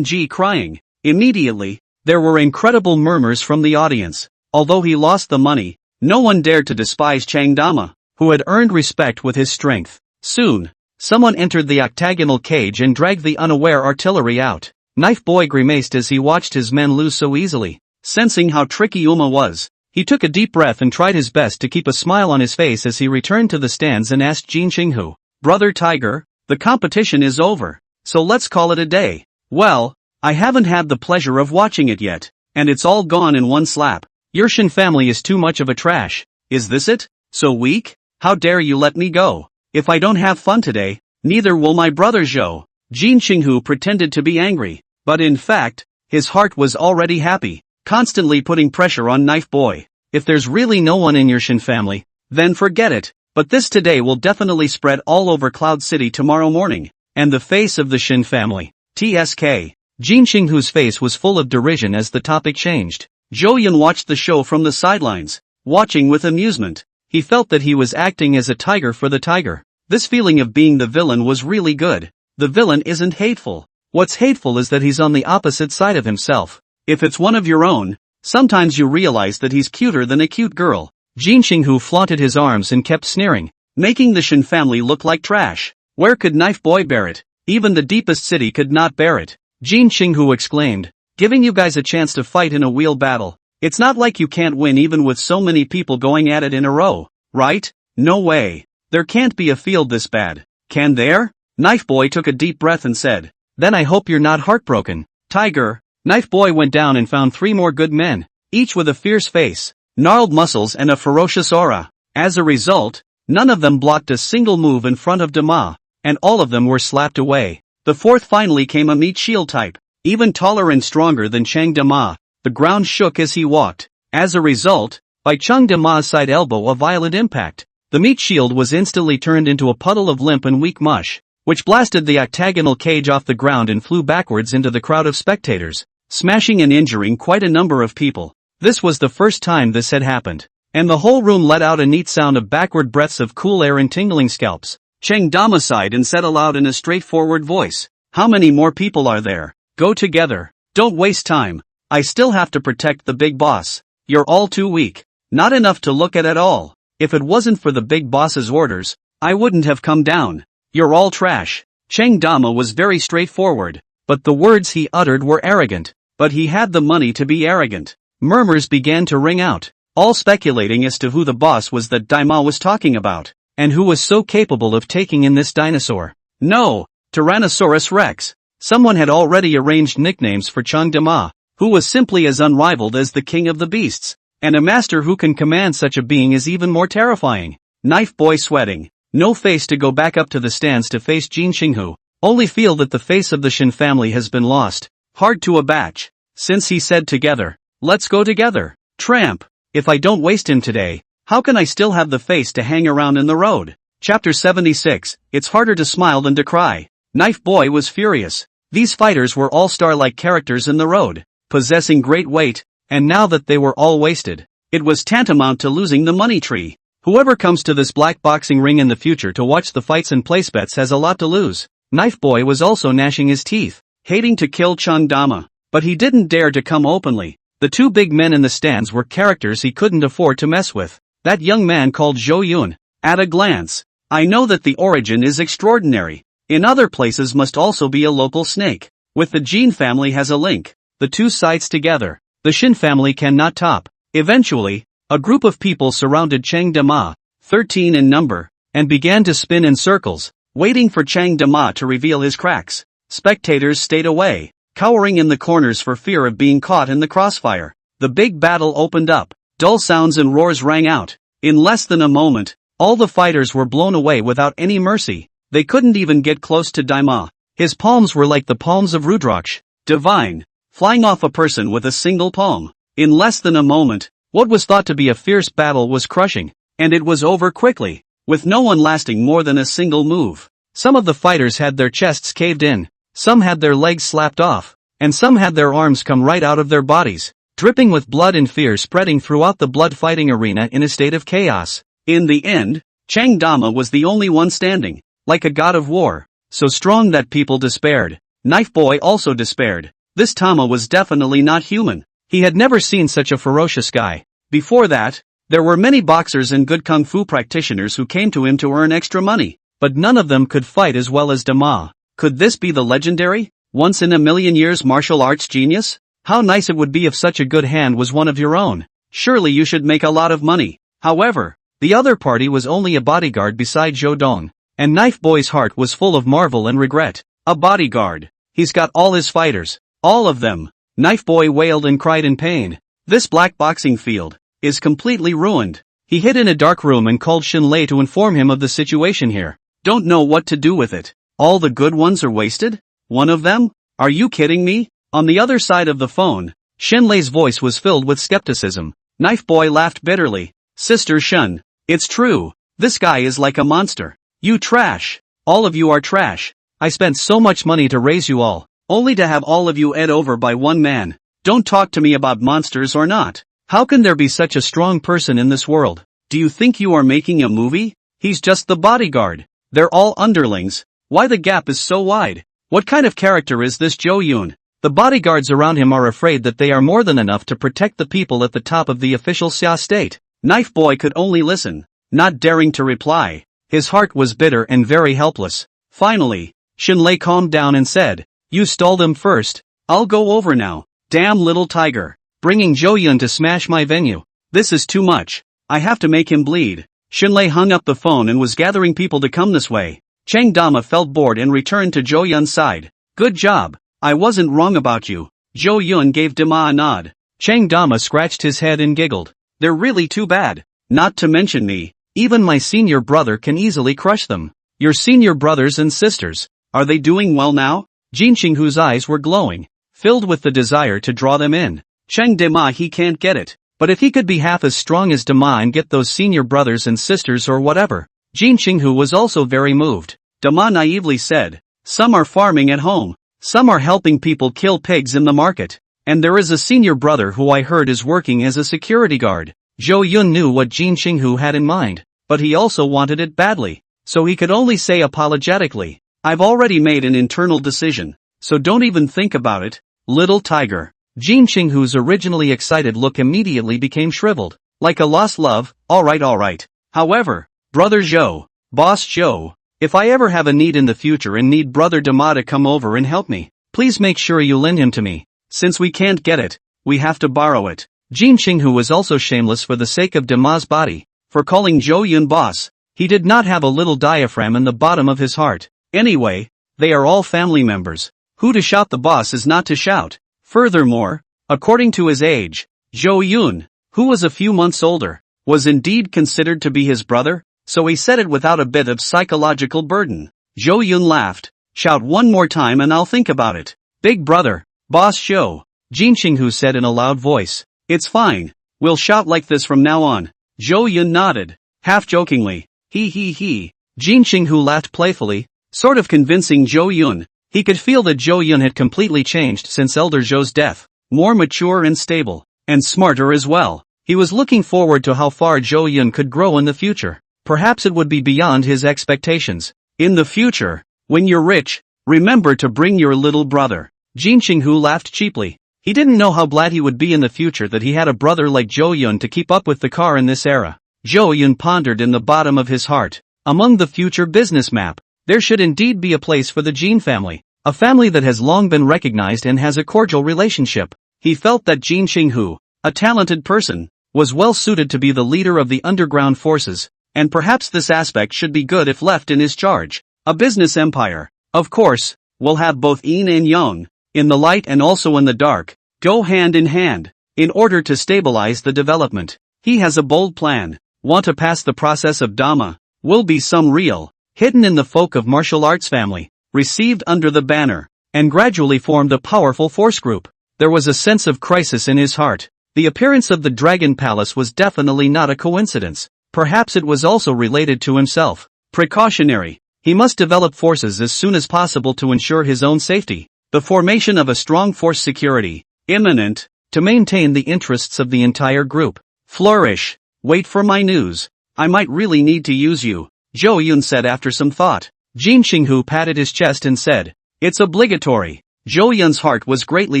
[SPEAKER 1] crying. Immediately, there were incredible murmurs from the audience. Although he lost the money, no one dared to despise Cheng Dama, who had earned respect with his strength. Soon, someone entered the octagonal cage and dragged the unaware artillery out. Knife Boy grimaced as he watched his men lose so easily. Sensing how tricky Uma was, he took a deep breath and tried his best to keep a smile on his face as he returned to the stands and asked Jin Qinghu, "Brother Tiger, the competition is over, so let's call it a day." "Well, I haven't had the pleasure of watching it yet, and it's all gone in one slap. Your Shin family is too much of a trash. Is this it? So weak? How dare you let me go? If I don't have fun today, neither will my brother Zhou." Jin Qinghu pretended to be angry, but in fact, his heart was already happy, constantly putting pressure on Knife Boy. If there's really no one in your Shin family, then forget it, but this today will definitely spread all over Cloud City tomorrow morning. And the face of the Shin family, TSK. Jin Qinghu's face was full of derision as the topic changed. Zhou Yun watched the show from the sidelines, watching with amusement. He felt that he was acting as a tiger for the tiger. This feeling of being the villain was really good. The villain isn't hateful. What's hateful is that he's on the opposite side of himself. If it's one of your own, sometimes you realize that he's cuter than a cute girl. Jin Qinghu flaunted his arms and kept sneering, making the Shin family look like trash. Where could Knife Boy bear it? Even the deepest city could not bear it. Jin Qinghu exclaimed, "Giving you guys a chance to fight in a wheel battle. It's not like you can't win even with so many people going at it in a row, right? No way. There can't be a field this bad. Can there?" Knife Boy took a deep breath and said, "Then I hope you're not heartbroken, Tiger." Knife Boy went down and found 3 more good men, each with a fierce face, gnarled muscles and a ferocious aura. As a result, none of them blocked a single move in front of Dama, and all of them were slapped away. The 4th finally came a meat shield type, even taller and stronger than Cheng Dama. The ground shook as he walked. As a result, by Cheng Dama's side elbow a violent impact, the meat shield was instantly turned into a puddle of limp and weak mush, which blasted the octagonal cage off the ground and flew backwards into the crowd of spectators, smashing and injuring quite a number of people. This was the first time this had happened, and the whole room let out a neat sound of backward breaths of cool air and tingling scalps. Cheng Dama sighed and said aloud in a straightforward voice, "How many more people are there? Go together. Don't waste time. I still have to protect the big boss. You're all too weak. Not enough to look at all. If it wasn't for the big boss's orders, I wouldn't have come down. You're all trash." Cheng Dama was very straightforward, but the words he uttered were arrogant. But he had the money to be arrogant. Murmurs began to ring out, all speculating as to who the boss was that Dama was talking about, and who was so capable of taking in this dinosaur. No, Tyrannosaurus Rex. Someone had already arranged nicknames for Cheng Dama, who was simply as unrivaled as the king of the beasts. And a master who can command such a being is even more terrifying. Knife boy sweating. No face to go back up to the stands to face Jin Xinghu. Only feel that the face of the Shin family has been lost. Hard to abach. Since he said together. Let's go together. Tramp. If I don't waste him today, how can I still have the face to hang around in the road? Chapter 76, It's harder to smile than to cry. Knife boy was furious. These fighters were all star-like characters in the road, possessing great weight, and now that they were all wasted, it was tantamount to losing the money tree. Whoever comes to this black boxing ring in the future to watch the fights and place bets has a lot to lose. Knife boy was also gnashing his teeth, hating to kill Chang Dama, but he didn't dare to come openly. The two big men in the stands were characters he couldn't afford to mess with. That young man called Zhou Yun. At a glance, I know that the origin is extraordinary. In other places must also be a local snake. With the Jin family has a link. The two sides together, the Shin family cannot top. Eventually, a group of people surrounded Chang Dama, 13 in number, and began to spin in circles, waiting for Chang Dama to reveal his cracks. Spectators stayed away, cowering in the corners for fear of being caught in the crossfire. The big battle opened up. Dull sounds and roars rang out. In less than a moment, all the fighters were blown away without any mercy. They couldn't even get close to Daima. His palms were like the palms of Rudraksh, divine, flying off a person with a single palm. In less than a moment, what was thought to be a fierce battle was crushing, and it was over quickly, with no one lasting more than a single move. Some of the fighters had their chests caved in, some had their legs slapped off, and some had their arms come right out of their bodies, dripping with blood and fear spreading throughout the blood-fighting arena in a state of chaos. In the end, Chang Dama was the only one standing, like a god of war, so strong that people despaired. Knife boy also despaired. This Tama was definitely not human. He had never seen such a ferocious guy. Before that, there were many boxers and good kung fu practitioners who came to him to earn extra money, but none of them could fight as well as Dama. Could this be the legendary, once-in-a-million-years martial arts genius? How nice it would be if such a good hand was one of your own. Surely you should make a lot of money. However, the other party was only a bodyguard beside Zhou Dong, and Knife Boy's heart was full of marvel and regret. A bodyguard. He's got all his fighters. All of them. Knife Boy wailed and cried in pain. This black boxing field is completely ruined. He hid in a dark room and called Xin Lei to inform him of the situation here. Don't know what to do with it. All the good ones are wasted? One of them? Are you kidding me? On the other side of the phone, Xin Lei's voice was filled with skepticism. Knife Boy laughed bitterly. Sister Shun, it's true. This guy is like a monster. You trash. All of you are trash. I spent so much money to raise you all, only to have all of you ed over by one man. Don't talk to me about monsters or not. How can there be such a strong person in this world? Do you think you are making a movie? He's just the bodyguard. They're all underlings. Why the gap is so wide? What kind of character is this Zhou Yun? The bodyguards around him are afraid that they are more than enough to protect the people at the top of the official Xia state. Knife Boy could only listen, not daring to reply. His heart was bitter and very helpless. Finally, Xin Lei calmed down and said, You stalled him first. I'll go over now. Damn little tiger. Bringing Zhou Yun to smash my venue. This is too much. I have to make him bleed. Xin Lei hung up the phone and was gathering people to come this way. Chang Dama felt bored and returned to Zhou Yun's side. Good job. I wasn't wrong about you. Zhou Yun gave Dama a nod. Chang Dama scratched his head and giggled. They're really too bad. Not to mention me. Even my senior brother can easily crush them. Your senior brothers and sisters, are they doing well now? Jin Xinghu's eyes were glowing, filled with the desire to draw them in. Chang Dama he can't get it, but if he could be half as strong as Dama and get those senior brothers and sisters or whatever. Jin Xinghu was also very moved. Dama naively said, Some are farming at home. Some are helping people kill pigs in the market. And there is a senior brother who I heard is working as a security guard. Zhou Yun knew what Jin Xinghu had in mind, but he also wanted it badly. So he could only say apologetically, I've already made an internal decision, so don't even think about it, little tiger. Jin Xinghu's originally excited look immediately became shriveled, like a lost love. Alright. However, Brother Zhou, Boss Zhou, if I ever have a need in the future and need Brother Dama to come over and help me, please make sure you lend him to me. Since we can't get it, we have to borrow it. Jin Xinghu was also shameless for the sake of Dama's body, for calling Zhou Yun boss. He did not have a little diaphragm in the bottom of his heart. Anyway, they are all family members. Who to shout the boss is not to shout. Furthermore, according to his age, Zhou Yun, who was a few months older, was indeed considered to be his brother, so he said it without a bit of psychological burden. Zhou Yun laughed. Shout one more time and I'll think about it. Big brother, boss show, Jin Qinghu said in a loud voice. It's fine, we'll shout like this from now on. Zhou Yun nodded, half jokingly. He. Jin Qinghu laughed playfully, sort of convincing Zhou Yun. He could feel that Zhou Yun had completely changed since Elder Zhou's death, more mature and stable, and smarter as well. He was looking forward to how far Zhou Yun could grow in the future. Perhaps it would be beyond his expectations. In the future, when you're rich, remember to bring your little brother. Jin Qinghu laughed cheaply. He didn't know how glad he would be in the future that he had a brother like Zhou Yun to keep up with the car in this era. Zhou Yun pondered in the bottom of his heart. Among the future business map, there should indeed be a place for the Jin family, a family that has long been recognized and has a cordial relationship. He felt that Jin Qinghu, a talented person, was well suited to be the leader of the underground forces, and perhaps this aspect should be good if left in his charge. A business empire, of course, will have both yin and yang, in the light and also in the dark, go hand in hand. In order to stabilize the development, he has a bold plan. Want to pass the process of Dhamma, will be some real, hidden in the folk of martial arts family, received under the banner, and gradually formed a powerful force group. There was a sense of crisis in his heart. The appearance of the Dragon Palace was definitely not a coincidence. Perhaps it was also related to himself. Precautionary. He must develop forces as soon as possible to ensure his own safety. The formation of a strong force security, imminent, to maintain the interests of the entire group. Flourish. Wait for my news. I might really need to use you, Zhou Yun said after some thought. Jin Qinghu patted his chest and said, it's obligatory. Zhou Yun's heart was greatly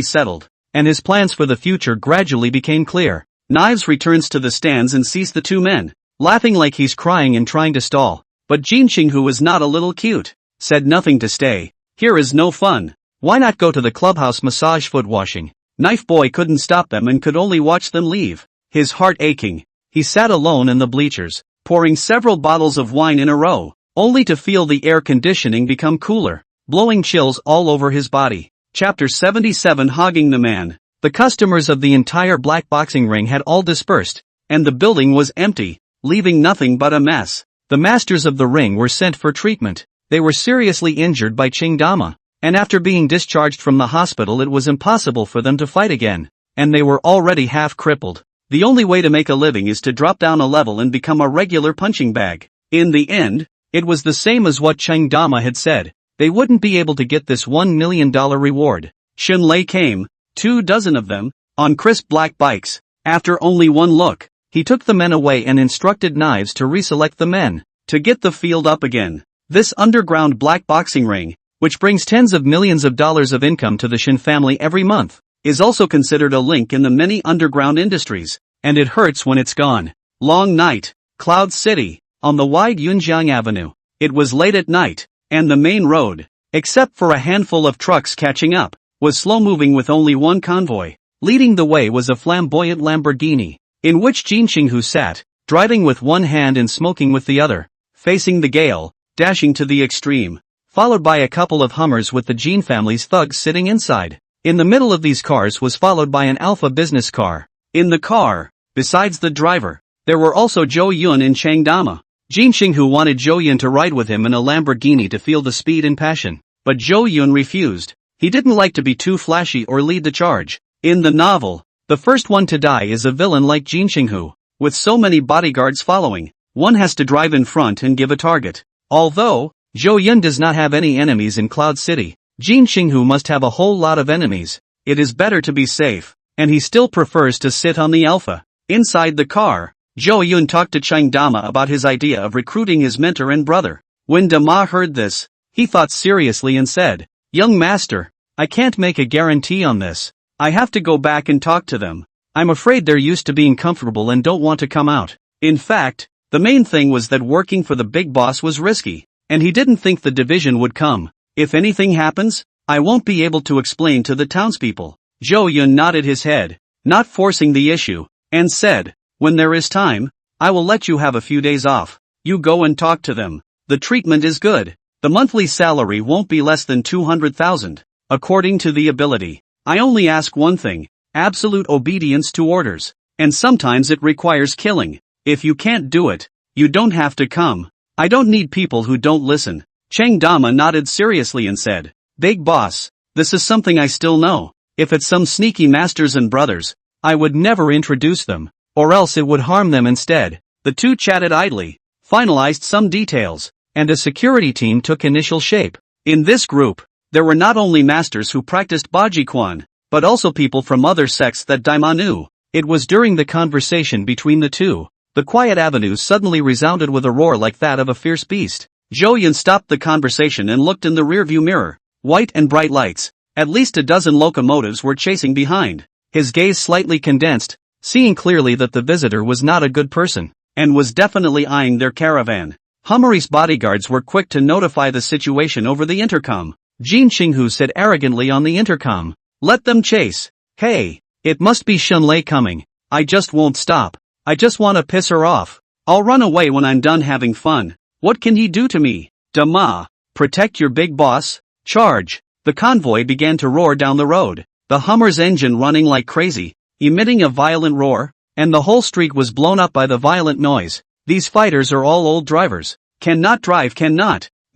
[SPEAKER 1] settled, and his plans for the future gradually became clear. Knives returns to the stands and sees the two men, laughing like he's crying and trying to stall. But Jin Qinghu was not a little cute, said nothing to stay. Here is no fun. Why not go to the clubhouse massage foot washing? Knife Boy couldn't stop them and could only watch them leave. His heart aching, he sat alone in the bleachers, pouring several bottles of wine in a row, only to feel the air conditioning become cooler, blowing chills all over his body. Chapter 77 Hogging the Man. The customers of the entire black boxing ring had all dispersed, and the building was empty, leaving nothing but a mess. The masters of the ring were sent for treatment. They were seriously injured by Qingdama, and after being discharged from the hospital it was impossible for them to fight again, and they were already half crippled. The only way to make a living is to drop down a level and become a regular punching bag. In the end, it was the same as what Qingdama had said. They wouldn't be able to get this $1 million reward. Xunlei came, 24 of them, on crisp black bikes. After only one look, he took the men away and instructed Knives to reselect the men, to get the field up again. This underground black boxing ring, which brings tens of millions of dollars of income to the Shin family every month, is also considered a link in the many underground industries, and it hurts when it's gone. Long night, Cloud City, on the wide Yunjiang Avenue. It was late at night, and the main road, except for a handful of trucks catching up, was slow-moving with only one convoy. Leading the way was a flamboyant Lamborghini, in which Jin Qinghu sat, driving with one hand and smoking with the other, facing the gale, dashing to the extreme, followed by a couple of Hummers with the Jin family's thugs sitting inside. In the middle of these cars was followed by an Alpha business car. In the car, besides the driver, there were also Zhou Yun and Qingdama. Jin Qinghu wanted Zhou Yun to ride with him in a Lamborghini to feel the speed and passion, but Zhou Yun refused. He didn't like to be too flashy or lead the charge. In the novel, the first one to die is a villain like Jin Qinghu. With so many bodyguards following, one has to drive in front and give a target. Although Zhou Yun does not have any enemies in Cloud City, Jin Qinghu must have a whole lot of enemies. It is better to be safe, and he still prefers to sit on the Alpha. Inside the car, Zhou Yun talked to Qingdama about his idea of recruiting his mentor and brother. When Dama heard this, he thought seriously and said, "Young master, I can't make a guarantee on this. I have to go back and talk to them. I'm afraid they're used to being comfortable and don't want to come out." In fact, the main thing was that working for the big boss was risky, and he didn't think the division would come. "If anything happens, I won't be able to explain to the townspeople." Zhou Yun nodded his head, not forcing the issue, and said, "When there is time, I will let you have a few days off. You go and talk to them. The treatment is good. The monthly salary won't be less than 200,000, according to the ability. I only ask one thing, absolute obedience to orders, and sometimes it requires killing. If you can't do it, you don't have to come. I don't need people who don't listen. Cheng Dama nodded seriously and said, Big boss, this is something I still know. If it's some sneaky masters and brothers, I would never introduce them, or else it would harm them instead. The two chatted idly, finalized some details, and a security team took initial shape. In this group, there were not only masters who practiced Bajiquan, but also people from other sects that Daima knew. It was during the conversation between the two. The quiet avenue suddenly resounded with a roar like that of a fierce beast. Zhou Yun stopped the conversation and looked in the rearview mirror. White and bright lights. At least a dozen locomotives were chasing behind. His gaze slightly condensed, seeing clearly that the visitor was not a good person, and was definitely eyeing their caravan. Hummery's bodyguards were quick to notify the situation over the intercom. Jin Qinghu said arrogantly on the intercom, Let them chase. Hey, it must be Shunlei coming. I just won't stop. I just wanna piss her off. I'll run away when I'm done having fun. What can he do to me? Dama, protect your big boss. Charge. The convoy began to roar down the road, the Hummer's engine running like crazy, emitting a violent roar, and the whole street was blown up by the violent noise. These fighters are all old drivers. Cannot drive.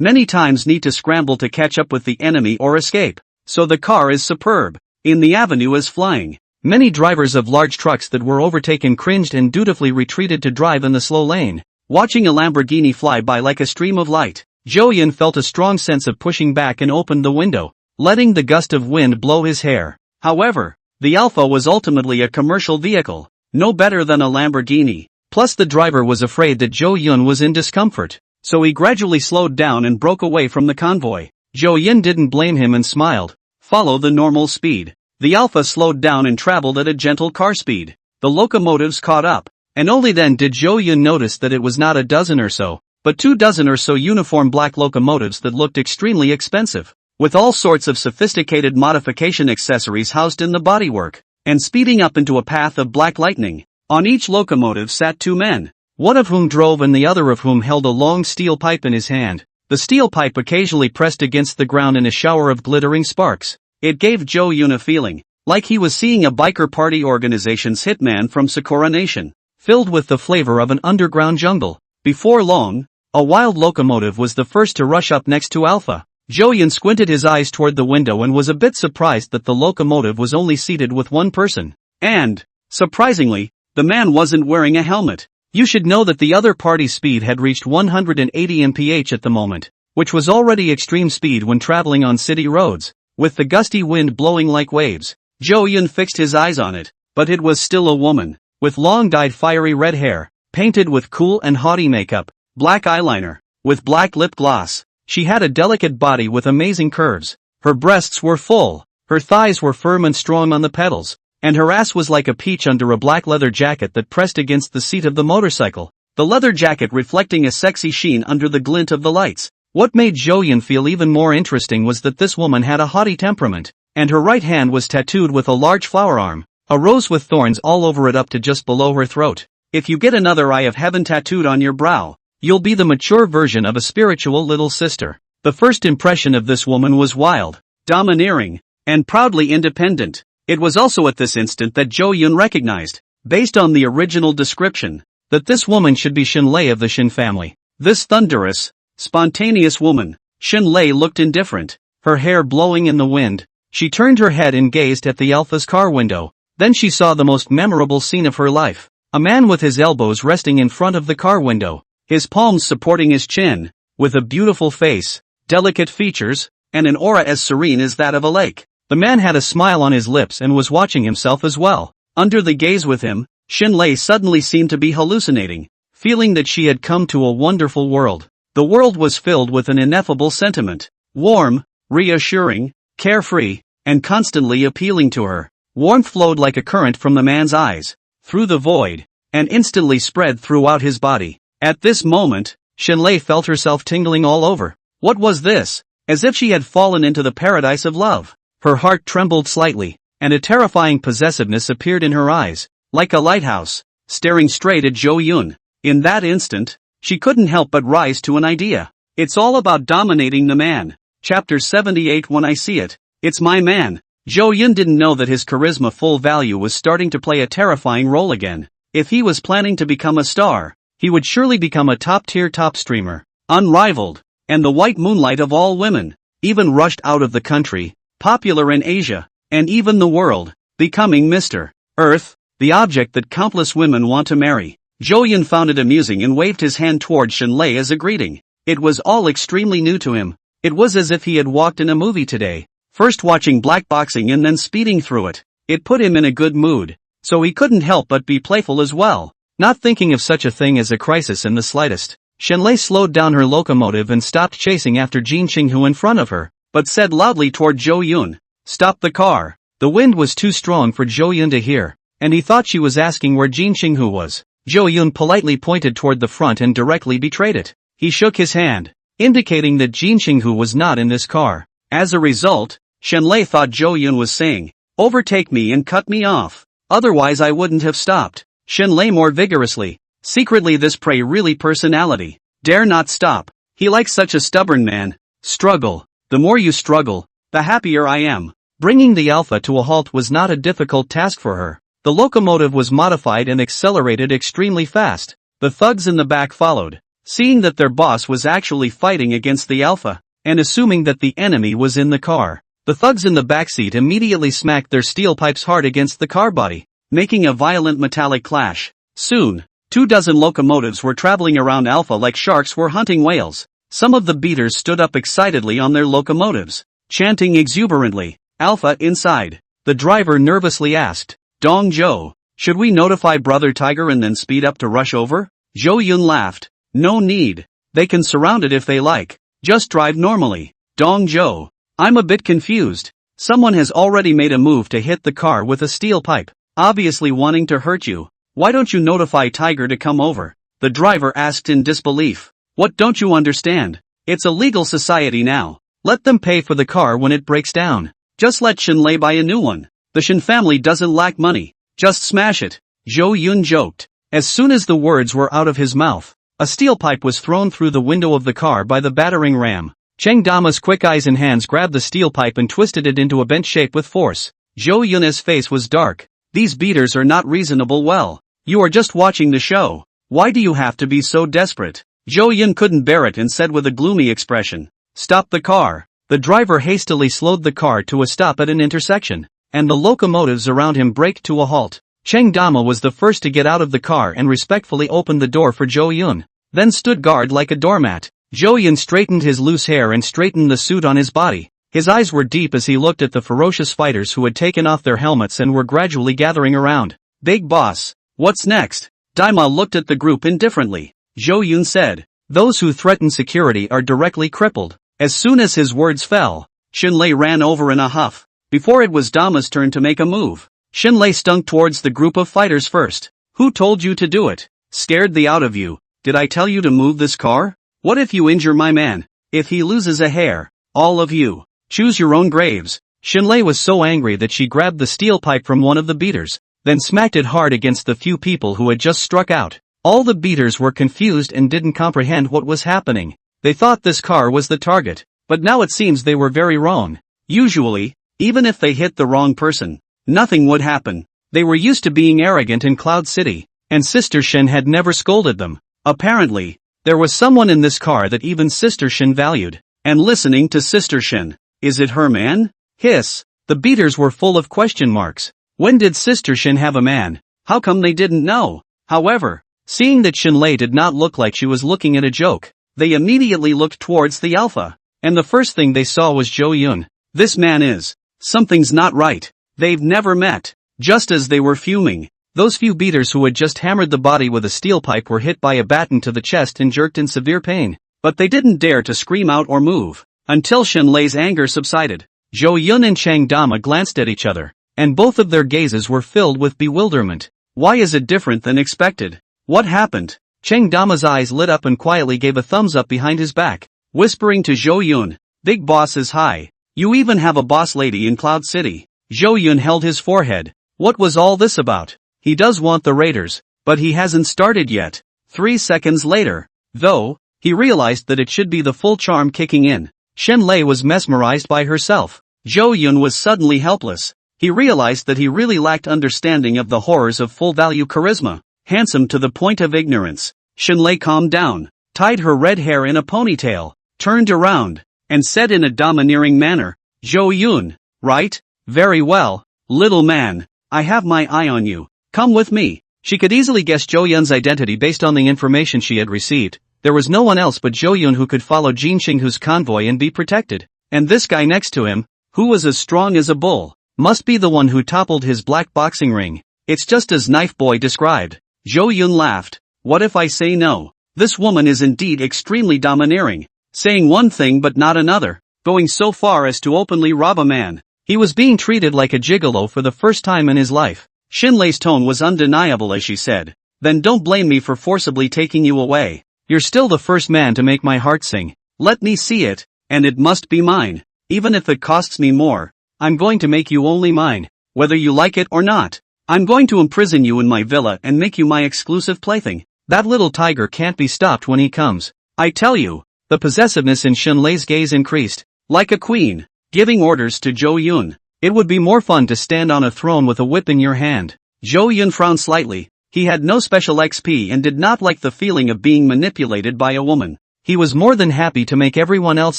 [SPEAKER 1] Many times need to scramble to catch up with the enemy or escape. So the car is superb. In the avenue is flying. Many drivers of large trucks that were overtaken cringed and dutifully retreated to drive in the slow lane. Watching a Lamborghini fly by like a stream of light, Zhou Yun felt a strong sense of pushing back and opened the window, letting the gust of wind blow his hair. However, the Alpha was ultimately a commercial vehicle, no better than a Lamborghini. Plus the driver was afraid that Zhou Yun was in discomfort, so he gradually slowed down and broke away from the convoy. Zhou Yun didn't blame him and smiled. Follow the normal speed. The Alpha slowed down and traveled at a gentle car speed. The locomotives caught up, and only then did Zhou Yun notice that it was not a dozen or so, but 24 or so uniform black locomotives that looked extremely expensive, with all sorts of sophisticated modification accessories housed in the bodywork, and speeding up into a path of black lightning. On each locomotive sat two men, one of whom drove and the other of whom held a long steel pipe in his hand. The steel pipe occasionally pressed against the ground in a shower of glittering sparks. It gave Zhou Yun a feeling, like he was seeing a biker party organization's hitman from Sakura Nation, filled with the flavor of an underground jungle. Before long, a wild locomotive was the first to rush up next to Alpha. Zhou Yun squinted his eyes toward the window and was a bit surprised that the locomotive was only seated with one person. And, surprisingly, the man wasn't wearing a helmet. You should know that the other party's speed had reached 180 mph at the moment, which was already extreme speed when traveling on city roads, with the gusty wind blowing like waves. Zhou Yun fixed his eyes on it, but it was still a woman, with long dyed fiery red hair, painted with cool and haughty makeup, black eyeliner, with black lip gloss. She had a delicate body with amazing curves. Her breasts were full, her thighs were firm and strong on the pedals, and her ass was like a peach under a black leather jacket that pressed against the seat of the motorcycle, the leather jacket reflecting a sexy sheen under the glint of the lights. What made Zhou Yun feel even more interesting was that this woman had a haughty temperament, and her right hand was tattooed with a large flower arm, a rose with thorns all over it up to just below her throat. If you get another eye of heaven tattooed on your brow, you'll be the mature version of a spiritual little sister. The first impression of this woman was wild, domineering, and proudly independent. It was also at this instant that Zhou Yun recognized, based on the original description, that this woman should be Xinlei of the Xin family. This thunderous, spontaneous woman. Xinlei looked indifferent, her hair blowing in the wind. She turned her head and gazed at the Alpha's car window. Then she saw the most memorable scene of her life. A man with his elbows resting in front of the car window, his palms supporting his chin, with a beautiful face, delicate features, and an aura as serene as that of a lake. The man had a smile on his lips and was watching himself as well. Under the gaze with him, Xinlei suddenly seemed to be hallucinating, feeling that she had come to a wonderful world. The world was filled with an ineffable sentiment, warm, reassuring, carefree, and constantly appealing to her. Warmth flowed like a current from the man's eyes, through the void, and instantly spread throughout his body. At this moment, Xinlei felt herself tingling all over. What was this? As if she had fallen into the paradise of love. Her heart trembled slightly, and a terrifying possessiveness appeared in her eyes, like a lighthouse, staring straight at Zhou Yun. In that instant, she couldn't help but rise to an idea. It's all about dominating the man. Chapter 78. When I see it, it's my man. Zhou Yun didn't know that his charisma full value was starting to play a terrifying role again. If he was planning to become a star, he would surely become a top-tier top streamer, unrivaled, and the white moonlight of all women, even rushed out of the country, popular in Asia, and even the world, becoming Mr. Earth, the object that countless women want to marry. Zhou Yun found it amusing and waved his hand toward Shenlei as a greeting. It was all extremely new to him. It was as if he had walked in a movie today, first watching black boxing and then speeding through it. It put him in a good mood, so he couldn't help but be playful as well, not thinking of such a thing as a crisis in the slightest. Shenlei slowed down her locomotive and stopped chasing after Jin Qinghu in front of her, but said loudly toward Zhou Yun, "Stop the car." The wind was too strong for Zhou Yun to hear, and he thought she was asking where Jin Qinghu was. Zhou Yun politely pointed toward the front and directly betrayed it. He shook his hand, indicating that Jin Qinghu was not in this car. As a result, Shenlei thought Zhou Yun was saying, "Overtake me and cut me off. Otherwise I wouldn't have stopped." Shenlei more vigorously. Secretly this prey really personality. Dare not stop. He likes such a stubborn man. Struggle. The more you struggle, the happier I am. Bringing the Alpha to a halt was not a difficult task for her. The locomotive was modified and accelerated extremely fast. The thugs in the back followed, seeing that their boss was actually fighting against the Alpha, and assuming that the enemy was in the car. The thugs in the backseat immediately smacked their steel pipes hard against the car body, making a violent metallic clash. Soon, 24 locomotives were traveling around Alpha like sharks were hunting whales. Some of the beaters stood up excitedly on their locomotives, chanting exuberantly, "Alpha inside." The driver nervously asked, "Dong Zhou, should we notify Brother Tiger and then speed up to rush over?" Zhou Yun laughed, "No need. They can surround it if they like. Just drive normally." "Dong Zhou, I'm a bit confused. Someone has already made a move to hit the car with a steel pipe, obviously wanting to hurt you. Why don't you notify Tiger to come over?" The driver asked in disbelief. "What don't you understand? It's a legal society now. Let them pay for the car when it breaks down. Just let Shenlei buy a new one. The Shen family doesn't lack money. Just smash it." Zhou Yun joked. As soon as the words were out of his mouth, a steel pipe was thrown through the window of the car by the battering ram. Cheng Dama's quick eyes and hands grabbed the steel pipe and twisted it into a bent shape with force. Zhou Yun's face was dark. "These beaters are not reasonable. Well, you are just watching the show. Why do you have to be so desperate?" Zhou Yun couldn't bear it and said with a gloomy expression, "Stop the car." The driver hastily slowed the car to a stop at an intersection, and the locomotives around him braked to a halt. Cheng Dama was the first to get out of the car and respectfully opened the door for Zhou Yun, then stood guard like a doormat. Zhou Yun straightened his loose hair and straightened the suit on his body. His eyes were deep as he looked at the ferocious fighters who had taken off their helmets and were gradually gathering around. "Big boss, what's next?" Daima looked at the group indifferently. Zhou Yun said, "Those who threaten security are directly crippled." As soon as his words fell, Shenlei ran over in a huff. Before it was Dama's turn to make a move, Shenlei stunk towards the group of fighters first. "Who told you to do it? Scared the out of you? Did I tell you to move this car? What if you injure my man? If he loses a hair, all of you, choose your own graves." Shenlei was so angry that she grabbed the steel pipe from one of the beaters, then smacked it hard against the few people who had just struck out. All the beaters were confused and didn't comprehend what was happening. They thought this car was the target, but now it seems they were very wrong. Usually, even if they hit the wrong person, nothing would happen. They were used to being arrogant in Cloud City, and Sister Shen had never scolded them. Apparently, there was someone in this car that even Sister Shen valued. And listening to Sister Shen, is it her man? Hiss. The beaters were full of question marks. When did Sister Shen have a man? How come they didn't know? However, seeing that Shenlei did not look like she was looking at a joke, they immediately looked towards the Alpha, and the first thing they saw was Zhou Yun. This man is. Something's not right. They've never met. Just as they were fuming, those few beaters who had just hammered the body with a steel pipe were hit by a baton to the chest and jerked in severe pain. But they didn't dare to scream out or move, until Shenlei's anger subsided. Zhou Yun and Cheng Dama glanced at each other, and both of their gazes were filled with bewilderment. Why is it different than expected? What happened? Cheng Dama's eyes lit up and quietly gave a thumbs up behind his back, whispering to Zhou Yun, "Big boss is high. You even have a boss lady in Cloud City." Zhou Yun held his forehead. What was all this about? He does want the raiders, but he hasn't started yet. 3 seconds later, though, he realized that it should be the full charm kicking in. Shenlei was mesmerized by herself. Zhou Yun was suddenly helpless. He realized that he really lacked understanding of the horrors of full-value charisma, handsome to the point of ignorance. Shenlei calmed down, tied her red hair in a ponytail, turned around, and said in a domineering manner, "Zhou Yun, right? Very well, little man. I have my eye on you. Come with me." She could easily guess Zhou Yun's identity based on the information she had received. There was no one else but Zhou Yun who could follow Jing Xinghu's convoy and be protected. And this guy next to him, who was as strong as a bull, must be the one who toppled his black boxing ring. It's just as Knife Boy described. Zhou Yun laughed. What if I say no? This woman is indeed extremely domineering, saying one thing but not another, going so far as to openly rob a man. He was being treated like a gigolo for the first time in his life. Shinlei's tone was undeniable as she said, "Then don't blame me for forcibly taking you away. You're still the first man to make my heart sing. Let me see it, and it must be mine. Even if it costs me more, I'm going to make you only mine, whether you like it or not. I'm going to imprison you in my villa and make you my exclusive plaything. That little tiger can't be stopped when he comes. I tell you." The possessiveness in Shinlei's gaze increased. Like a queen, giving orders to Zhou Yun. It would be more fun to stand on a throne with a whip in your hand. Zhou Yun frowned slightly. He had no special XP and did not like the feeling of being manipulated by a woman. He was more than happy to make everyone else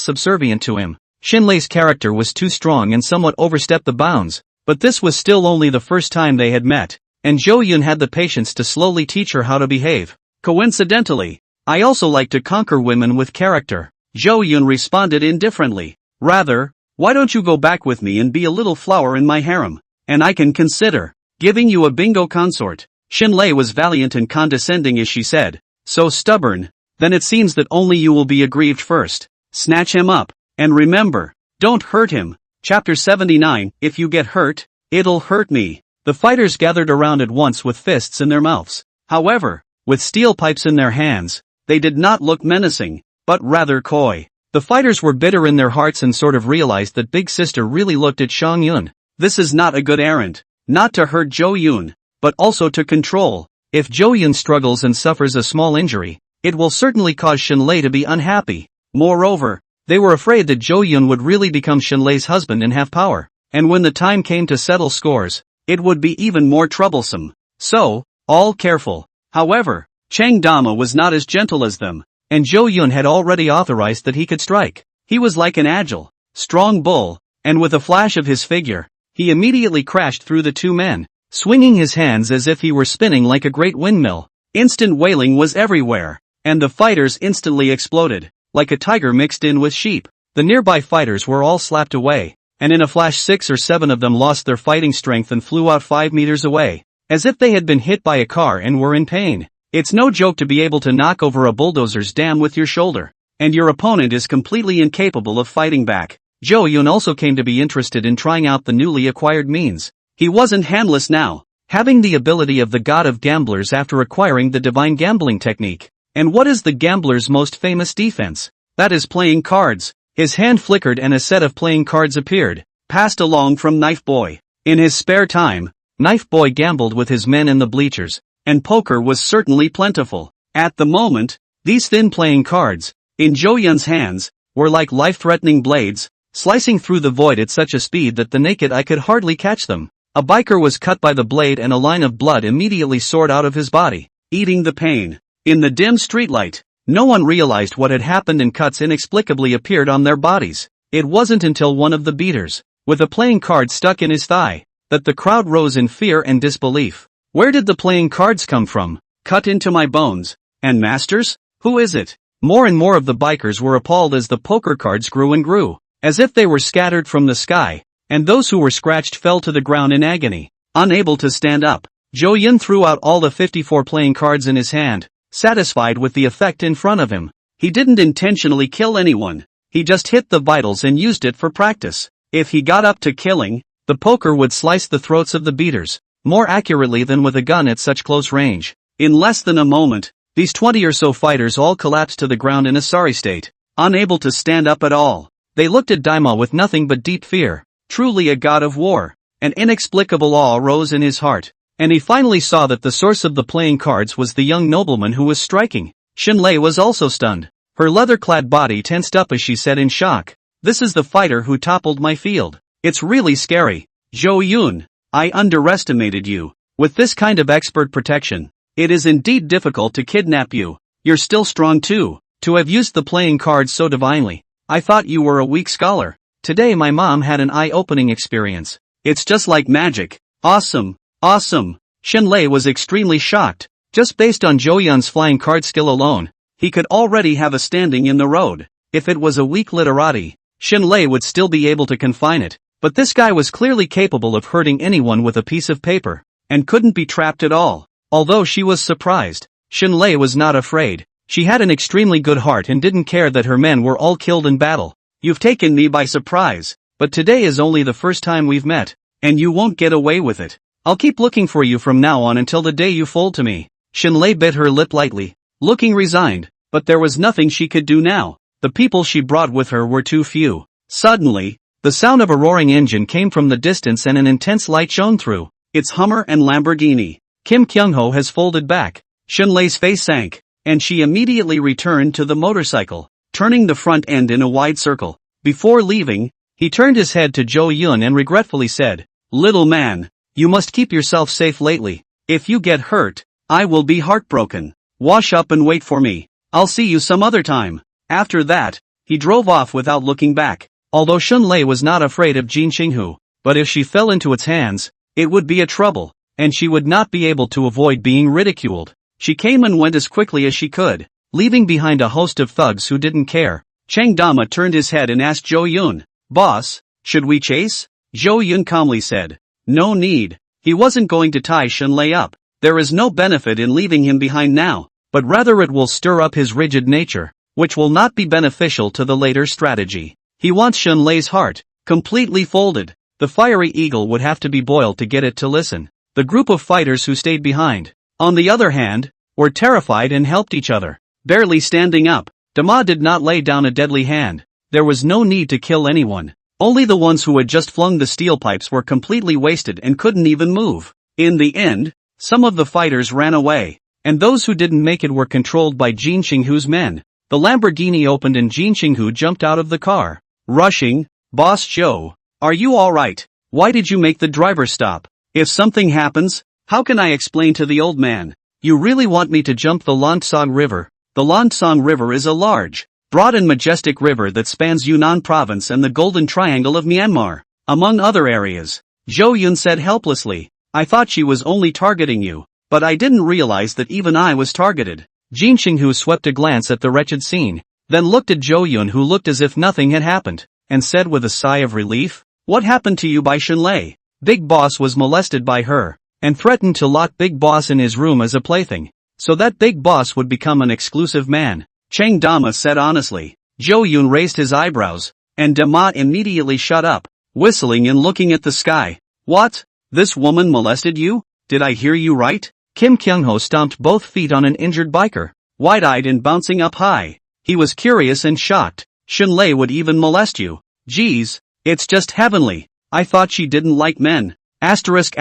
[SPEAKER 1] subservient to him. Shinlei's character was too strong and somewhat overstepped the bounds, but this was still only the first time they had met, and Zhou Yun had the patience to slowly teach her how to behave. Coincidentally, I also like to conquer women with character. Zhou Yun responded indifferently. Rather, why don't you go back with me and be a little flower in my harem, and I can consider giving you a bingo consort. Shinlei was valiant and condescending as she said, "So stubborn, then it seems that only you will be aggrieved first. Snatch him up, and remember, don't hurt him." Chapter 79, If you get hurt, it'll hurt me. The fighters gathered around at once with fists in their mouths. However, with steel pipes in their hands, they did not look menacing, but rather coy. The fighters were bitter in their hearts and sort of realized that Big Sister really looked at Zhang Yun. This is not a good errand. Not to hurt Zhou Yun, but also to control. If Zhou Yun struggles and suffers a small injury, it will certainly cause Shinlei to be unhappy. Moreover, they were afraid that Zhou Yun would really become Shinlei's husband and have power, and when the time came to settle scores, it would be even more troublesome. So, all careful. However, Chang Dama was not as gentle as them, and Zhou Yun had already authorized that he could strike. He was like an agile, strong bull, and with a flash of his figure, he immediately crashed through the two men, swinging his hands as if he were spinning like a great windmill. Instant wailing was everywhere, and the fighters instantly exploded, like a tiger mixed in with sheep. The nearby fighters were all slapped away, and in a flash 6 or 7 of them lost their fighting strength and flew out 5 meters away, as if they had been hit by a car and were in pain. It's no joke to be able to knock over a bulldozer's dam with your shoulder, and your opponent is completely incapable of fighting back. Zhou Yun also came to be interested in trying out the newly acquired means. He wasn't handless now, having the ability of the god of gamblers after acquiring the divine gambling technique. And what is the gambler's most famous defense? That is playing cards. His hand flickered and a set of playing cards appeared, passed along from Knife Boy. In his spare time, Knife Boy gambled with his men in the bleachers, and poker was certainly plentiful. At the moment, these thin playing cards, in Zhou Yun's hands, were like life-threatening blades, slicing through the void at such a speed that the naked eye could hardly catch them. A biker was cut by the blade and a line of blood immediately soared out of his body, eating the pain. In the dim streetlight, no one realized what had happened and cuts inexplicably appeared on their bodies. It wasn't until one of the beaters, with a playing card stuck in his thigh, that the crowd rose in fear and disbelief. Where did the playing cards come from? Cut into my bones. And masters? Who is it? More and more of the bikers were appalled as the poker cards grew and grew, as if they were scattered from the sky, and those who were scratched fell to the ground in agony, unable to stand up. Zhou Yun threw out all the 54 playing cards in his hand, satisfied with the effect in front of him. He didn't intentionally kill anyone, he just hit the vitals and used it for practice. If he got up to killing, the poker would slice the throats of the beaters, more accurately than with a gun at such close range. In less than a moment, these 20 or so fighters all collapsed to the ground in a sorry state, unable to stand up at all. They looked at Daima with nothing but deep fear. Truly a god of war. An inexplicable awe rose in his heart, and he finally saw that the source of the playing cards was the young nobleman who was striking. Shinlei was also stunned. Her leather-clad body tensed up as she said in shock, "This is the fighter who toppled my field. It's really scary. Zhou Yun, I underestimated you. With this kind of expert protection, it is indeed difficult to kidnap you. You're still strong too, to have used the playing cards so divinely. I thought you were a weak scholar. Today my mom had an eye-opening experience. It's just like magic. Awesome, awesome. Shenlei was extremely shocked. Just based on Zhou Yun's flying card skill alone, he could already have a standing in the road. If it was a weak literati, Shenlei would still be able to confine it. But this guy was clearly capable of hurting anyone with a piece of paper, and couldn't be trapped at all. Although she was surprised, Shenlei was not afraid. She had an extremely good heart and didn't care that her men were all killed in battle. You've taken me by surprise, but today is only the first time we've met, and you won't get away with it. I'll keep looking for you from now on until the day you fold to me. Shenlei bit her lip lightly, looking resigned, but there was nothing she could do now. The people she brought with her were too few. Suddenly, the sound of a roaring engine came from the distance and an intense light shone through. It's Hummer and Lamborghini. Kim Kyung-ho has folded back. Shenlei's face sank, and she immediately returned to the motorcycle, turning the front end in a wide circle. Before leaving, he turned his head to Zhou Yun and regretfully said, "Little man, you must keep yourself safe lately. If you get hurt, I will be heartbroken. Wash up and wait for me. I'll see you some other time." After that, he drove off without looking back. Although Shenlei was not afraid of Jin Qinghu, but if she fell into its hands, it would be a trouble, and she would not be able to avoid being ridiculed. She came and went as quickly as she could, leaving behind a host of thugs who didn't care. Chang Dama turned his head and asked Zhou Yun, "Boss, should we chase?" Zhou Yun calmly said, "No need." He wasn't going to tie Shenlei up. There is no benefit in leaving him behind now, but rather it will stir up his rigid nature, which will not be beneficial to the later strategy. He wants Shenlei's heart, completely folded. The fiery eagle would have to be boiled to get it to listen. The group of fighters who stayed behind, on the other hand, were terrified and helped each other. Barely standing up, Dama did not lay down a deadly hand. There was no need to kill anyone. Only the ones who had just flung the steel pipes were completely wasted and couldn't even move. In the end, some of the fighters ran away, and those who didn't make it were controlled by Jin Qinghu's men. The Lamborghini opened and Jin Qinghu jumped out of the car. Rushing, "Boss Zhou, are you alright? Why did you make the driver stop? If something happens, how can I explain to the old man? You really want me to jump the Lansang River?" The Lansang River is a large, broad and majestic river that spans Yunnan province and the Golden Triangle of Myanmar, among other areas. Zhou Yun said helplessly, "I thought she was only targeting you, but I didn't realize that even I was targeted." Jin Qinghu swept a glance at the wretched scene, then looked at Zhou Yun, who looked as if nothing had happened, and said with a sigh of relief, "What happened to you by Shenlei?" Big Boss was molested by her, and threatened to lock Big Boss in his room as a plaything, so that Big Boss would become an exclusive man. Chang Dama said honestly. Zhou Yun raised his eyebrows, and Dama immediately shut up, whistling and looking at the sky. "What? This woman molested you? Did I hear you right?" Kim Kyung-ho stomped both feet on an injured biker, wide-eyed and bouncing up high. He was curious and shocked. "Shenlei would even molest you? Geez, it's just heavenly. I thought she didn't like men." Asterisk.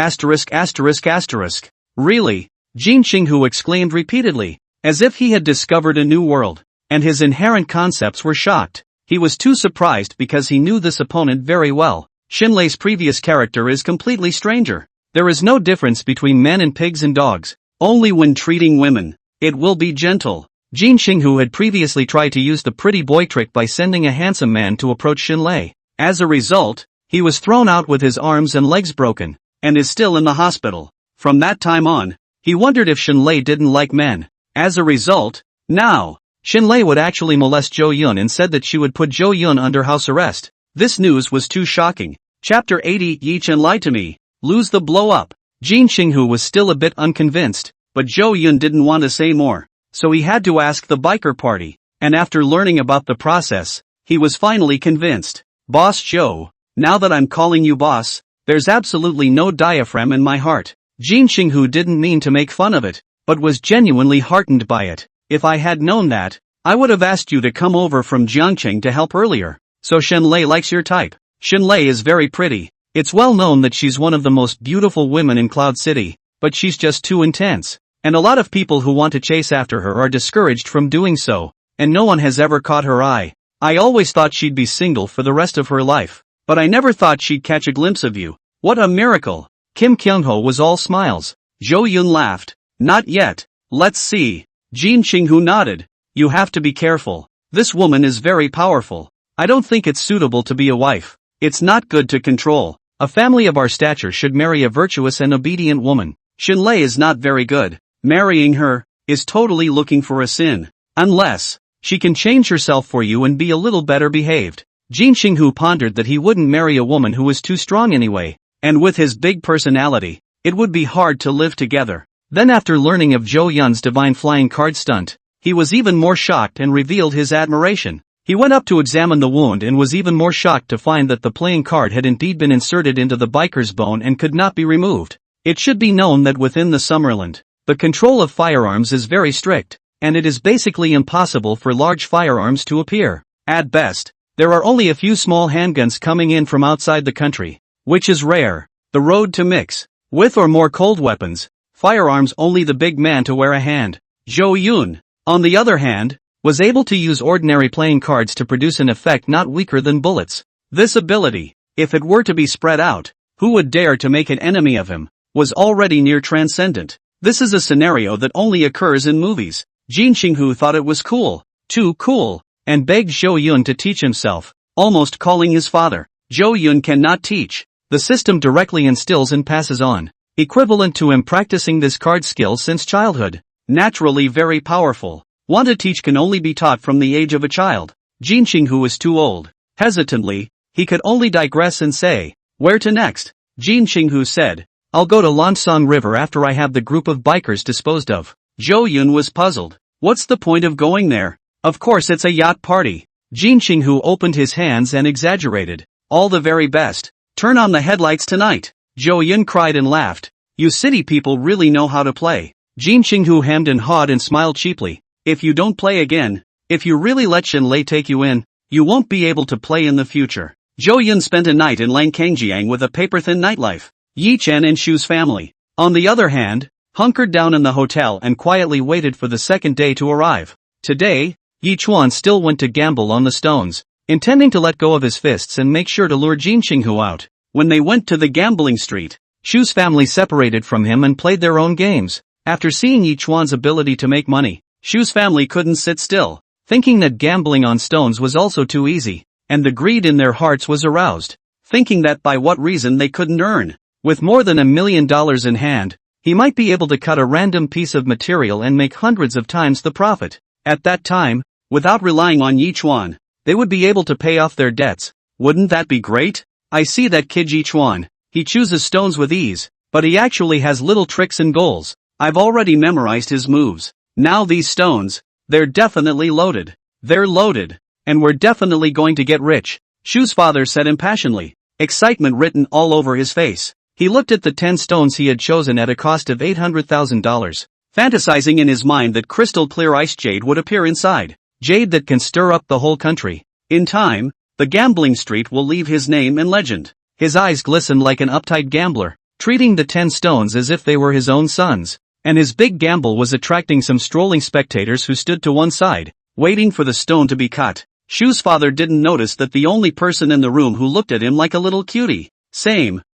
[SPEAKER 1] Really? Jin Qinghu exclaimed repeatedly, as if he had discovered a new world, and his inherent concepts were shocked. He was too surprised because he knew this opponent very well. Shenlei's previous character is completely stranger. There is no difference between men and pigs and dogs. Only when treating women, it will be gentle. Jin Qinghu had previously tried to use the pretty boy trick by sending a handsome man to approach Shenlei. As a result, he was thrown out with his arms and legs broken, and is still in the hospital. From that time on, he wondered if Shenlei didn't like men. As a result, now, Shenlei would actually molest Zhou Yun and said that she would put Zhou Yun under house arrest. This news was too shocking. Chapter 80. Yichen lied to me. Lose the blow up. Jin Qinghu was still a bit unconvinced, but Zhou Yun didn't want to say more, so he had to ask the biker party, and after learning about the process, he was finally convinced. "Boss Zhou, now that I'm calling you boss, there's absolutely no diaphragm in my heart." Jin Qinghu didn't mean to make fun of it, but was genuinely heartened by it. "If I had known that, I would have asked you to come over from Jiangcheng to help earlier." So Shenlei likes your type. Shenlei is very pretty. It's well known that she's one of the most beautiful women in Cloud City, but she's just too intense, and a lot of people who want to chase after her are discouraged from doing so, and no one has ever caught her eye. I always thought she'd be single for the rest of her life. but I never thought she'd catch a glimpse of you. What a miracle. Kim Kyung-ho was all smiles. Zhou Yun laughed. Not yet. Let's see. Jin Qinghu nodded. You have to be careful. This woman is very powerful. I don't think it's suitable to be a wife. It's not good to control. A family of our stature should marry a virtuous and obedient woman. Xinlei is not very good. Marrying her is totally looking for a sin. Unless she can change herself for you and be a little better behaved. Jin Qinghu pondered that he wouldn't marry a woman who was too strong anyway, and with his big personality, it would be hard to live together. Then after learning of Zhou Yun's divine flying card stunt, he was even more shocked and revealed his admiration. He went up to examine the wound and was even more shocked to find that the playing card had indeed been inserted into the biker's bone and could not be removed. It should be known that within the Summerland, the control of firearms is very strict, and it is basically impossible for large firearms to appear. At best, there are only a few small handguns coming in from outside the country, which is rare. The road to mix with or more cold weapons, firearms only the big man to wear a hand. Zhou Yun, on the other hand, was able to use ordinary playing cards to produce an effect not weaker than bullets. This ability, if it were to be spread out, who would dare to make an enemy of him, was already near transcendent. This is a scenario that only occurs in movies. Jin Qinghu thought it was cool, too cool, and begged Zhou Yun to teach himself, almost calling his father. Zhou Yun cannot teach. The system directly instills and passes on, equivalent to him practicing this card skill since childhood. Naturally very powerful. Want to teach can only be taught from the age of a child. Jin Qinghu is too old. Hesitantly, he could only digress and say, where to next? Jin Qinghu said, I'll go to Lansong River after I have the group of bikers disposed of. Zhou Yun was puzzled. What's the point of going there? Of course it's a yacht party. Jin Qinghu opened his hands and exaggerated. All the very best. Turn on the headlights tonight. Zhou Yun cried and laughed. You city people really know how to play. Jin Qinghu hemmed and hawed and smiled cheaply. If you don't play again, if you really let Xinlei take you in, you won't be able to play in the future. Zhou Yun spent a night in Langkangjiang with a paper-thin nightlife. Yi Chen and Shu's family, on the other hand, hunkered down in the hotel and quietly waited for the second day to arrive. Today, Yi Chuan still went to gamble on the stones, intending to let go of his fists and make sure to lure Jin Qinghu out. When they went to the gambling street, Shu's family separated from him and played their own games. After seeing Yi Chuan's ability to make money, Shu's family couldn't sit still, thinking that gambling on stones was also too easy, and the greed in their hearts was aroused, thinking that by what reason they couldn't earn. With more than $1 million in hand, he might be able to cut a random piece of material and make hundreds of times the profit. At that time, without relying on Yi Chuan, they would be able to pay off their debts. Wouldn't that be great? I see that kid Yi Chuan. He chooses stones with ease, but he actually has little tricks and goals. I've already memorized his moves. Now these stones, they're definitely loaded. They're loaded, and we're definitely going to get rich. Shu's father said impassionedly, excitement written all over his face. He looked at the 10 stones he had chosen at a cost of $800,000, fantasizing in his mind that crystal-clear ice jade would appear inside, jade that can stir up the whole country. In time, the gambling street will leave his name and legend. His eyes glistened like an uptight gambler, treating the 10 stones as if they were his own sons, and his big gamble was attracting some strolling spectators who stood to one side, waiting for the stone to be cut. Shu's father didn't notice that the only person in the room who looked at him like a little cutie,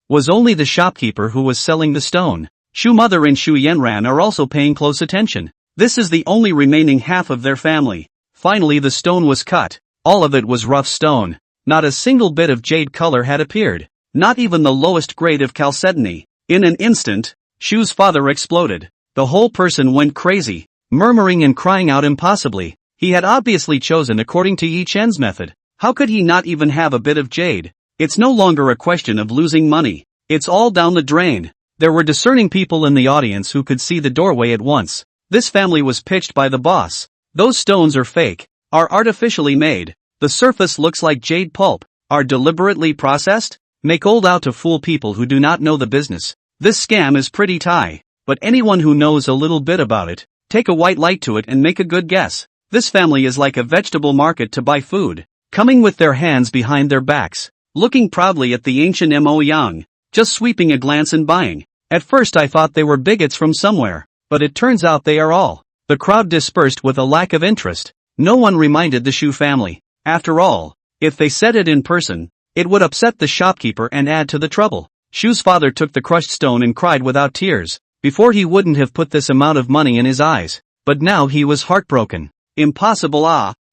[SPEAKER 1] was only the shopkeeper who was selling the stone. Shu mother and Shu Yanran are also paying close attention. This is the only remaining half of their family. Finally the stone was cut. All of it was rough stone. Not a single bit of jade color had appeared. Not even the lowest grade of chalcedony. In an instant, Shu's father exploded. The whole person went crazy, murmuring and crying out impossibly. He had obviously chosen according to Yi Chen's method. How could he not even have a bit of jade? It's no longer a question of losing money. It's all down the drain. There were discerning people in the audience who could see the doorway at once. This family was pitched by the boss. Those stones are fake, are artificially made. The surface looks like jade pulp, are deliberately processed, make old out to fool people who do not know the business. This scam is pretty Thai, but anyone who knows a little bit about it, take a white light to it and make a good guess. This family is like a vegetable market to buy food, coming with their hands behind their backs, looking proudly at the ancient Mo Yang, just sweeping a glance and buying. At first I thought they were bigots from somewhere, but it turns out they are all. The crowd dispersed with a lack of interest. No one reminded the Shu family. After all, if they said it in person, It would upset the shopkeeper and add to the trouble. Shu's father took the crushed stone and cried without tears. Before he wouldn't have put this amount of money in his eyes, but now he was heartbroken. Impossible.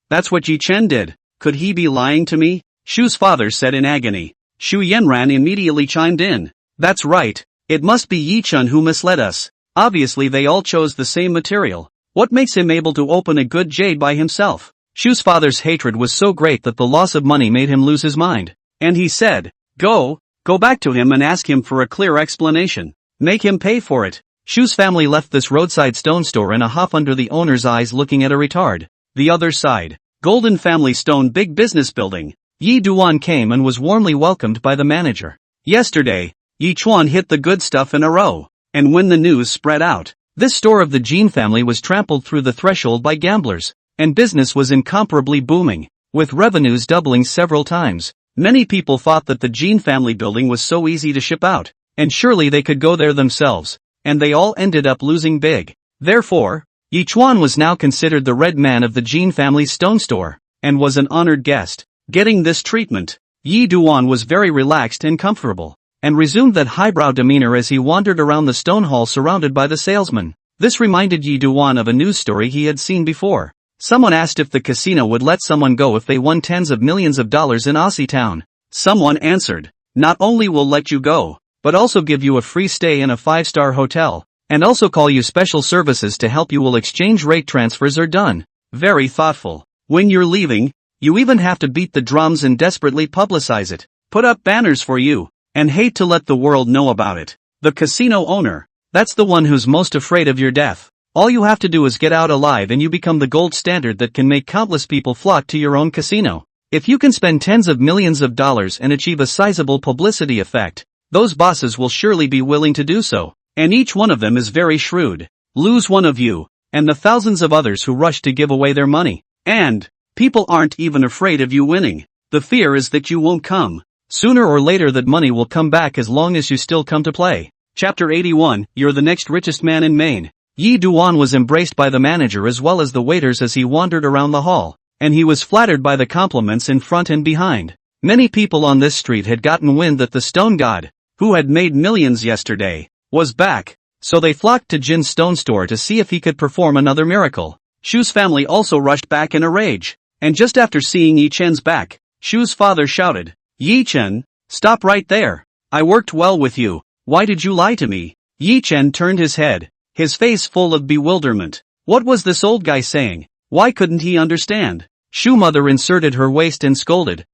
[SPEAKER 1] That's what Yuchen did. Could he be lying to me? Shu's father said in agony. Shu Yanran immediately chimed in. That's right. It must be Yuchen who misled us. Obviously they all chose the same material. What makes him able to open a good jade by himself? Shu's father's hatred was so great that the loss of money made him lose his mind. And he said, Go back to him and ask him for a clear explanation. Make him pay for it. Shu's family left this roadside stone store in a huff under the owner's eyes looking at a retard. The other side. Golden Family Stone Big Business Building. Yi Duan came and was warmly welcomed by the manager. Yesterday, Yi Chuan hit the good stuff in a row. And when the news spread out, this store of the Jing family was trampled through the threshold by gamblers. And business was incomparably booming, with revenues doubling several times. Many people thought that the Jing family building was so easy to ship out, and surely they could go there themselves, and they all ended up losing big. Therefore, Yi Chuan was now considered the red man of the Jing family's stone store, and was an honored guest. Getting this treatment, Yi Duan was very relaxed and comfortable, and resumed that highbrow demeanor as he wandered around the stone hall surrounded by the salesmen. This reminded Yi Duan of a news story he had seen before. Someone asked if the casino would let someone go if they won tens of millions of dollars in Aussie town. Someone answered, not only will let you go, but also give you a free stay in a 5-star hotel, and also call you special services to help you will exchange rate transfers are done. Very thoughtful. When you're leaving, you even have to beat the drums and desperately publicize it, put up banners for you, and hate to let the world know about it. The casino owner, that's the one who's most afraid of your death. All you have to do is get out alive and you become the gold standard that can make countless people flock to your own casino. If you can spend tens of millions of dollars and achieve a sizable publicity effect, those bosses will surely be willing to do so, and each one of them is very shrewd. Lose one of you, and the thousands of others who rush to give away their money. And people aren't even afraid of you winning. The fear is that you won't come. Sooner or later that money will come back as long as you still come to play. Chapter 81, You're the next richest man in Maine. Yi Duan was embraced by the manager as well as the waiters as he wandered around the hall, and he was flattered by the compliments in front and behind. Many people on this street had gotten wind that the stone god, who had made millions yesterday, was back, so they flocked to Jin's stone store to see if he could perform another miracle. Shu's family also rushed back in a rage, and just after seeing Yi Chen's back, Shu's father shouted, Yi Chen, stop right there. I worked well with you, why did you lie to me? Yi Chen turned his head, his face full of bewilderment. What was this old guy saying? Why couldn't he understand? Shu mother inserted her waist and scolded,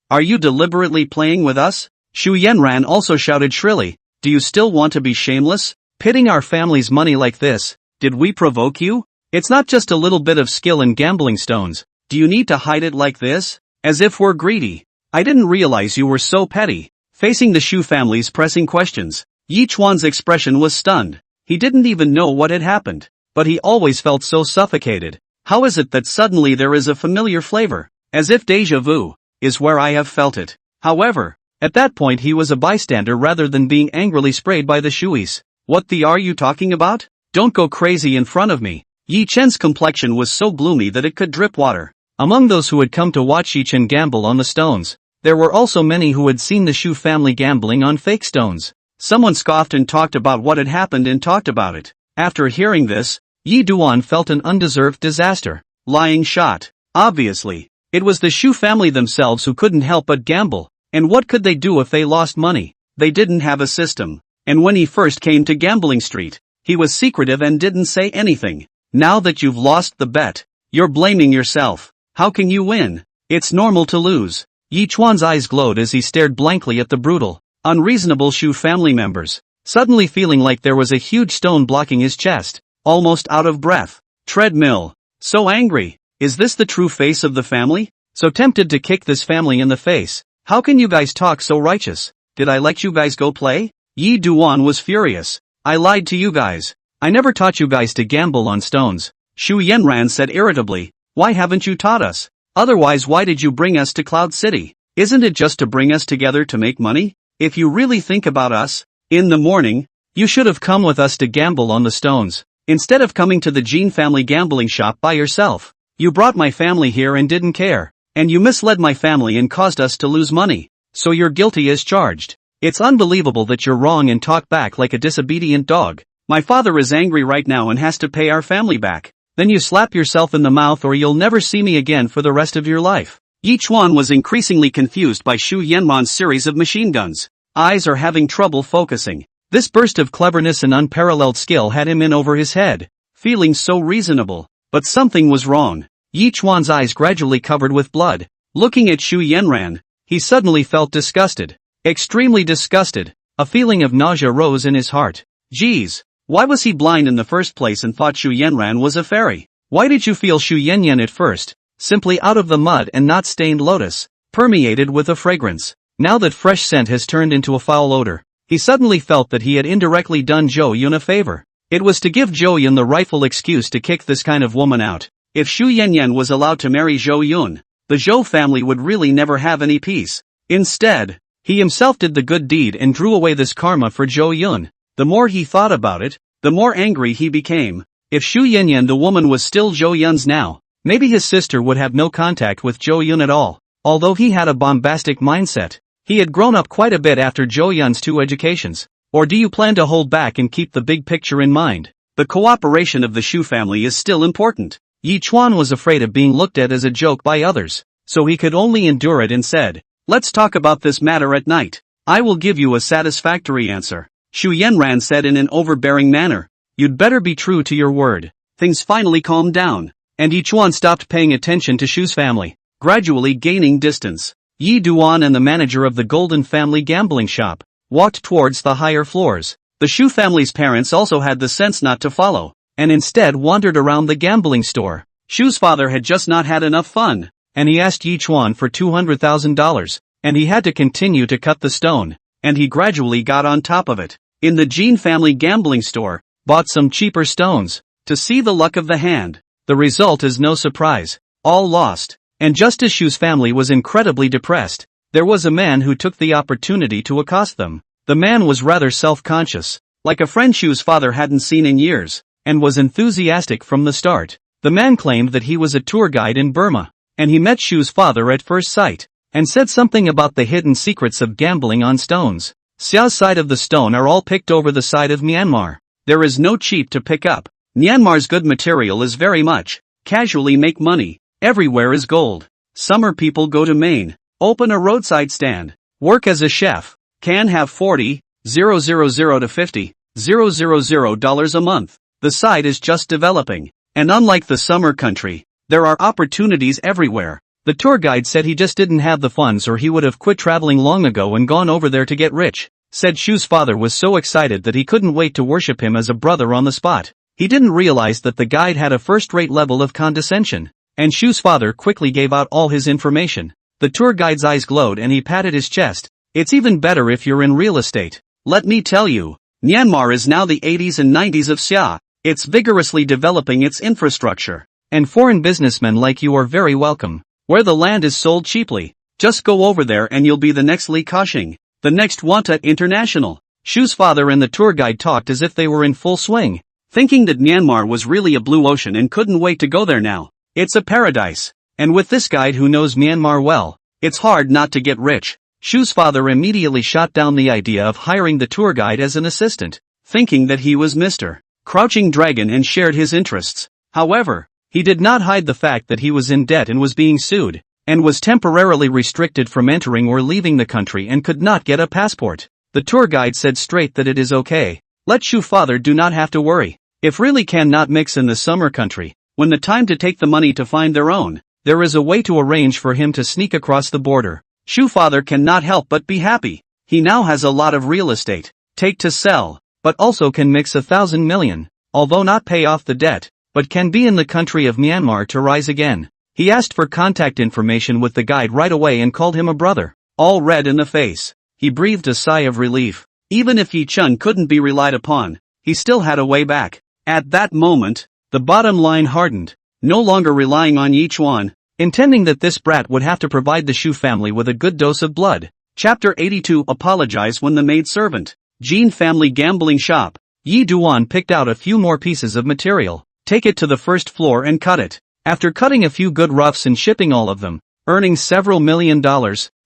[SPEAKER 1] are you deliberately playing with us? Shu Yanran also shouted shrilly, do you still want to be shameless? Pitting our family's money like this, did we provoke you? It's not just a little bit of skill in gambling stones, do you need to hide it like this? As if we're greedy. I didn't realize you were so petty. Facing the Shu family's pressing questions, Yi Chuan's expression was stunned. He didn't even know what had happened, but he always felt so suffocated. How is it that suddenly there is a familiar flavor, as if déjà vu, is where I have felt it? However, at that point he was a bystander rather than being angrily sprayed by the Shuis. What the are you talking about? Don't go crazy in front of me. Yi Chen's complexion was so gloomy that it could drip water. Among those who had come to watch Yi Chen gamble on the stones, there were also many who had seen the Shu family gambling on fake stones. Someone scoffed and talked about what had happened and talked about it. After hearing this, Yi Duan felt an undeserved disaster. Lying shot. Obviously, it was the Shu family themselves who couldn't help but gamble, and what could they do if they lost money? They didn't have a system, and when he first came to Gambling Street, he was secretive and didn't say anything. Now that you've lost the bet, you're blaming yourself. How can you win? It's normal to lose. Yi Chuan's eyes glowed as he stared blankly at the brutal, unreasonable Shu family members, suddenly feeling like there was a huge stone blocking his chest, almost out of breath. Treadmill. So angry. Is this the true face of the family? So tempted to kick this family in the face. How can you guys talk so righteous? Did I let you guys go play? Yi Duan was furious. I lied to you guys. I never taught you guys to gamble on stones. Shu Yanran said irritably, why haven't you taught us? Otherwise why did you bring us to Cloud City? Isn't it just to bring us together to make money? If you really think about us, in the morning, you should have come with us to gamble on the stones. Instead of coming to the Jing family gambling shop by yourself, you brought my family here and didn't care. and you misled my family and caused us to lose money. So you're guilty as charged. It's unbelievable that you're wrong and talk back like a disobedient dog. My father is angry right now and has to pay our family back. Then you slap yourself in the mouth or you'll never see me again for the rest of your life. Yi Chuan was increasingly confused by Shu Yanran's series of machine guns. Eyes are having trouble focusing. This burst of cleverness and unparalleled skill had him in over his head, feeling so reasonable. But something was wrong. Yi Chuan's eyes gradually covered with blood. Looking at Shu Yanran, he suddenly felt disgusted. Extremely disgusted. A feeling of nausea rose in his heart. Geez, why was he blind in the first place and thought Shu Yanran was a fairy? Why did you feel Shu Yanran at first? Simply out of the mud and not stained lotus, permeated with a fragrance. Now that fresh scent has turned into a foul odor, he suddenly felt that he had indirectly done Zhou Yun a favor. It was to give Zhou Yun the rightful excuse to kick this kind of woman out. If Shu Yanran was allowed to marry Zhou Yun, the Zhou family would really never have any peace. Instead, he himself did the good deed and drew away this karma for Zhou Yun. The more he thought about it, the more angry he became. If Shu Yanran the woman was still Zhou Yun's now, maybe his sister would have no contact with Zhou Yun at all. Although he had a bombastic mindset, he had grown up quite a bit after Zhou Yun's 2 educations. Or do you plan to hold back and keep the big picture in mind? The cooperation of the Shu family is still important. Yi Chuan was afraid of being looked at as a joke by others, so he could only endure it and said, "Let's talk about this matter at night. I will give you a satisfactory answer." Shu Yanran said in an overbearing manner, "You'd better be true to your word." Things finally calmed down, and Yi Chuan stopped paying attention to Shu's family, gradually gaining distance. Yi Duan and the manager of the Golden Family gambling shop walked towards the higher floors. The Shu family's parents also had the sense not to follow, and instead wandered around the gambling store. Shu's father had just not had enough fun, and he asked Yi Chuan for $200,000, and he had to continue to cut the stone, and he gradually got on top of it. In the Jing family gambling store, bought some cheaper stones, to see the luck of the hand. The result is no surprise. All lost. And just as Shu's family was incredibly depressed, there was a man who took the opportunity to accost them. The man was rather self-conscious, like a friend Shu's father hadn't seen in years, and was enthusiastic from the start. The man claimed that he was a tour guide in Burma, and he met Shu's father at first sight, and said something about the hidden secrets of gambling on stones. Xiao's side of the stone are all picked over the side of Myanmar. There is no cheap to pick up. Myanmar's good material is very much. Casually make money. Everywhere is gold. Summer people go to Maine. Open a roadside stand. Work as a chef. Can have 40,000 to 50,000 dollars a month. The site is just developing. And unlike the summer country, there are opportunities everywhere. The tour guide said he just didn't have the funds or he would have quit traveling long ago and gone over there to get rich. Said Shu's father was so excited that he couldn't wait to worship him as a brother on the spot. He didn't realize that the guide had a first-rate level of condescension. And Shu's father quickly gave out all his information. The tour guide's eyes glowed and he patted his chest. It's even better if you're in real estate. Let me tell you, Myanmar is now the 80s and 90s of Xia. It's vigorously developing its infrastructure. And foreign businessmen like you are very welcome. Where the land is sold cheaply. Just go over there and you'll be the next Li Ka-shing, the next Wanta International. Shu's father and the tour guide talked as if they were in full swing, thinking that Myanmar was really a blue ocean and couldn't wait to go there now. It's a paradise. And with this guide who knows Myanmar well, it's hard not to get rich. Shu's father immediately shot down the idea of hiring the tour guide as an assistant, thinking that he was Mr. Crouching Dragon and shared his interests. However, he did not hide the fact that he was in debt and was being sued, and was temporarily restricted from entering or leaving the country and could not get a passport. The tour guide said straight that it is okay. Let Shu father do not have to worry. If really cannot mix in the summer country, when the time to take the money to find their own, there is a way to arrange for him to sneak across the border. Shu father cannot help but be happy. He now has a lot of real estate, take to sell, but also can mix 1,000 million, although not pay off the debt, but can be in the country of Myanmar to rise again. He asked for contact information with the guide right away and called him a brother. All red in the face, he breathed a sigh of relief. Even if Yi Chun couldn't be relied upon, he still had a way back. At that moment, the bottom line hardened, no longer relying on Yi Chuan, intending that this brat would have to provide the Shu family with a good dose of blood. Chapter 82 Apologize when the maidservant. Jin family gambling shop. Yi Duan picked out a few more pieces of material. Take it to the first floor and cut it. After cutting a few good roughs and shipping all of them, earning several $1 million.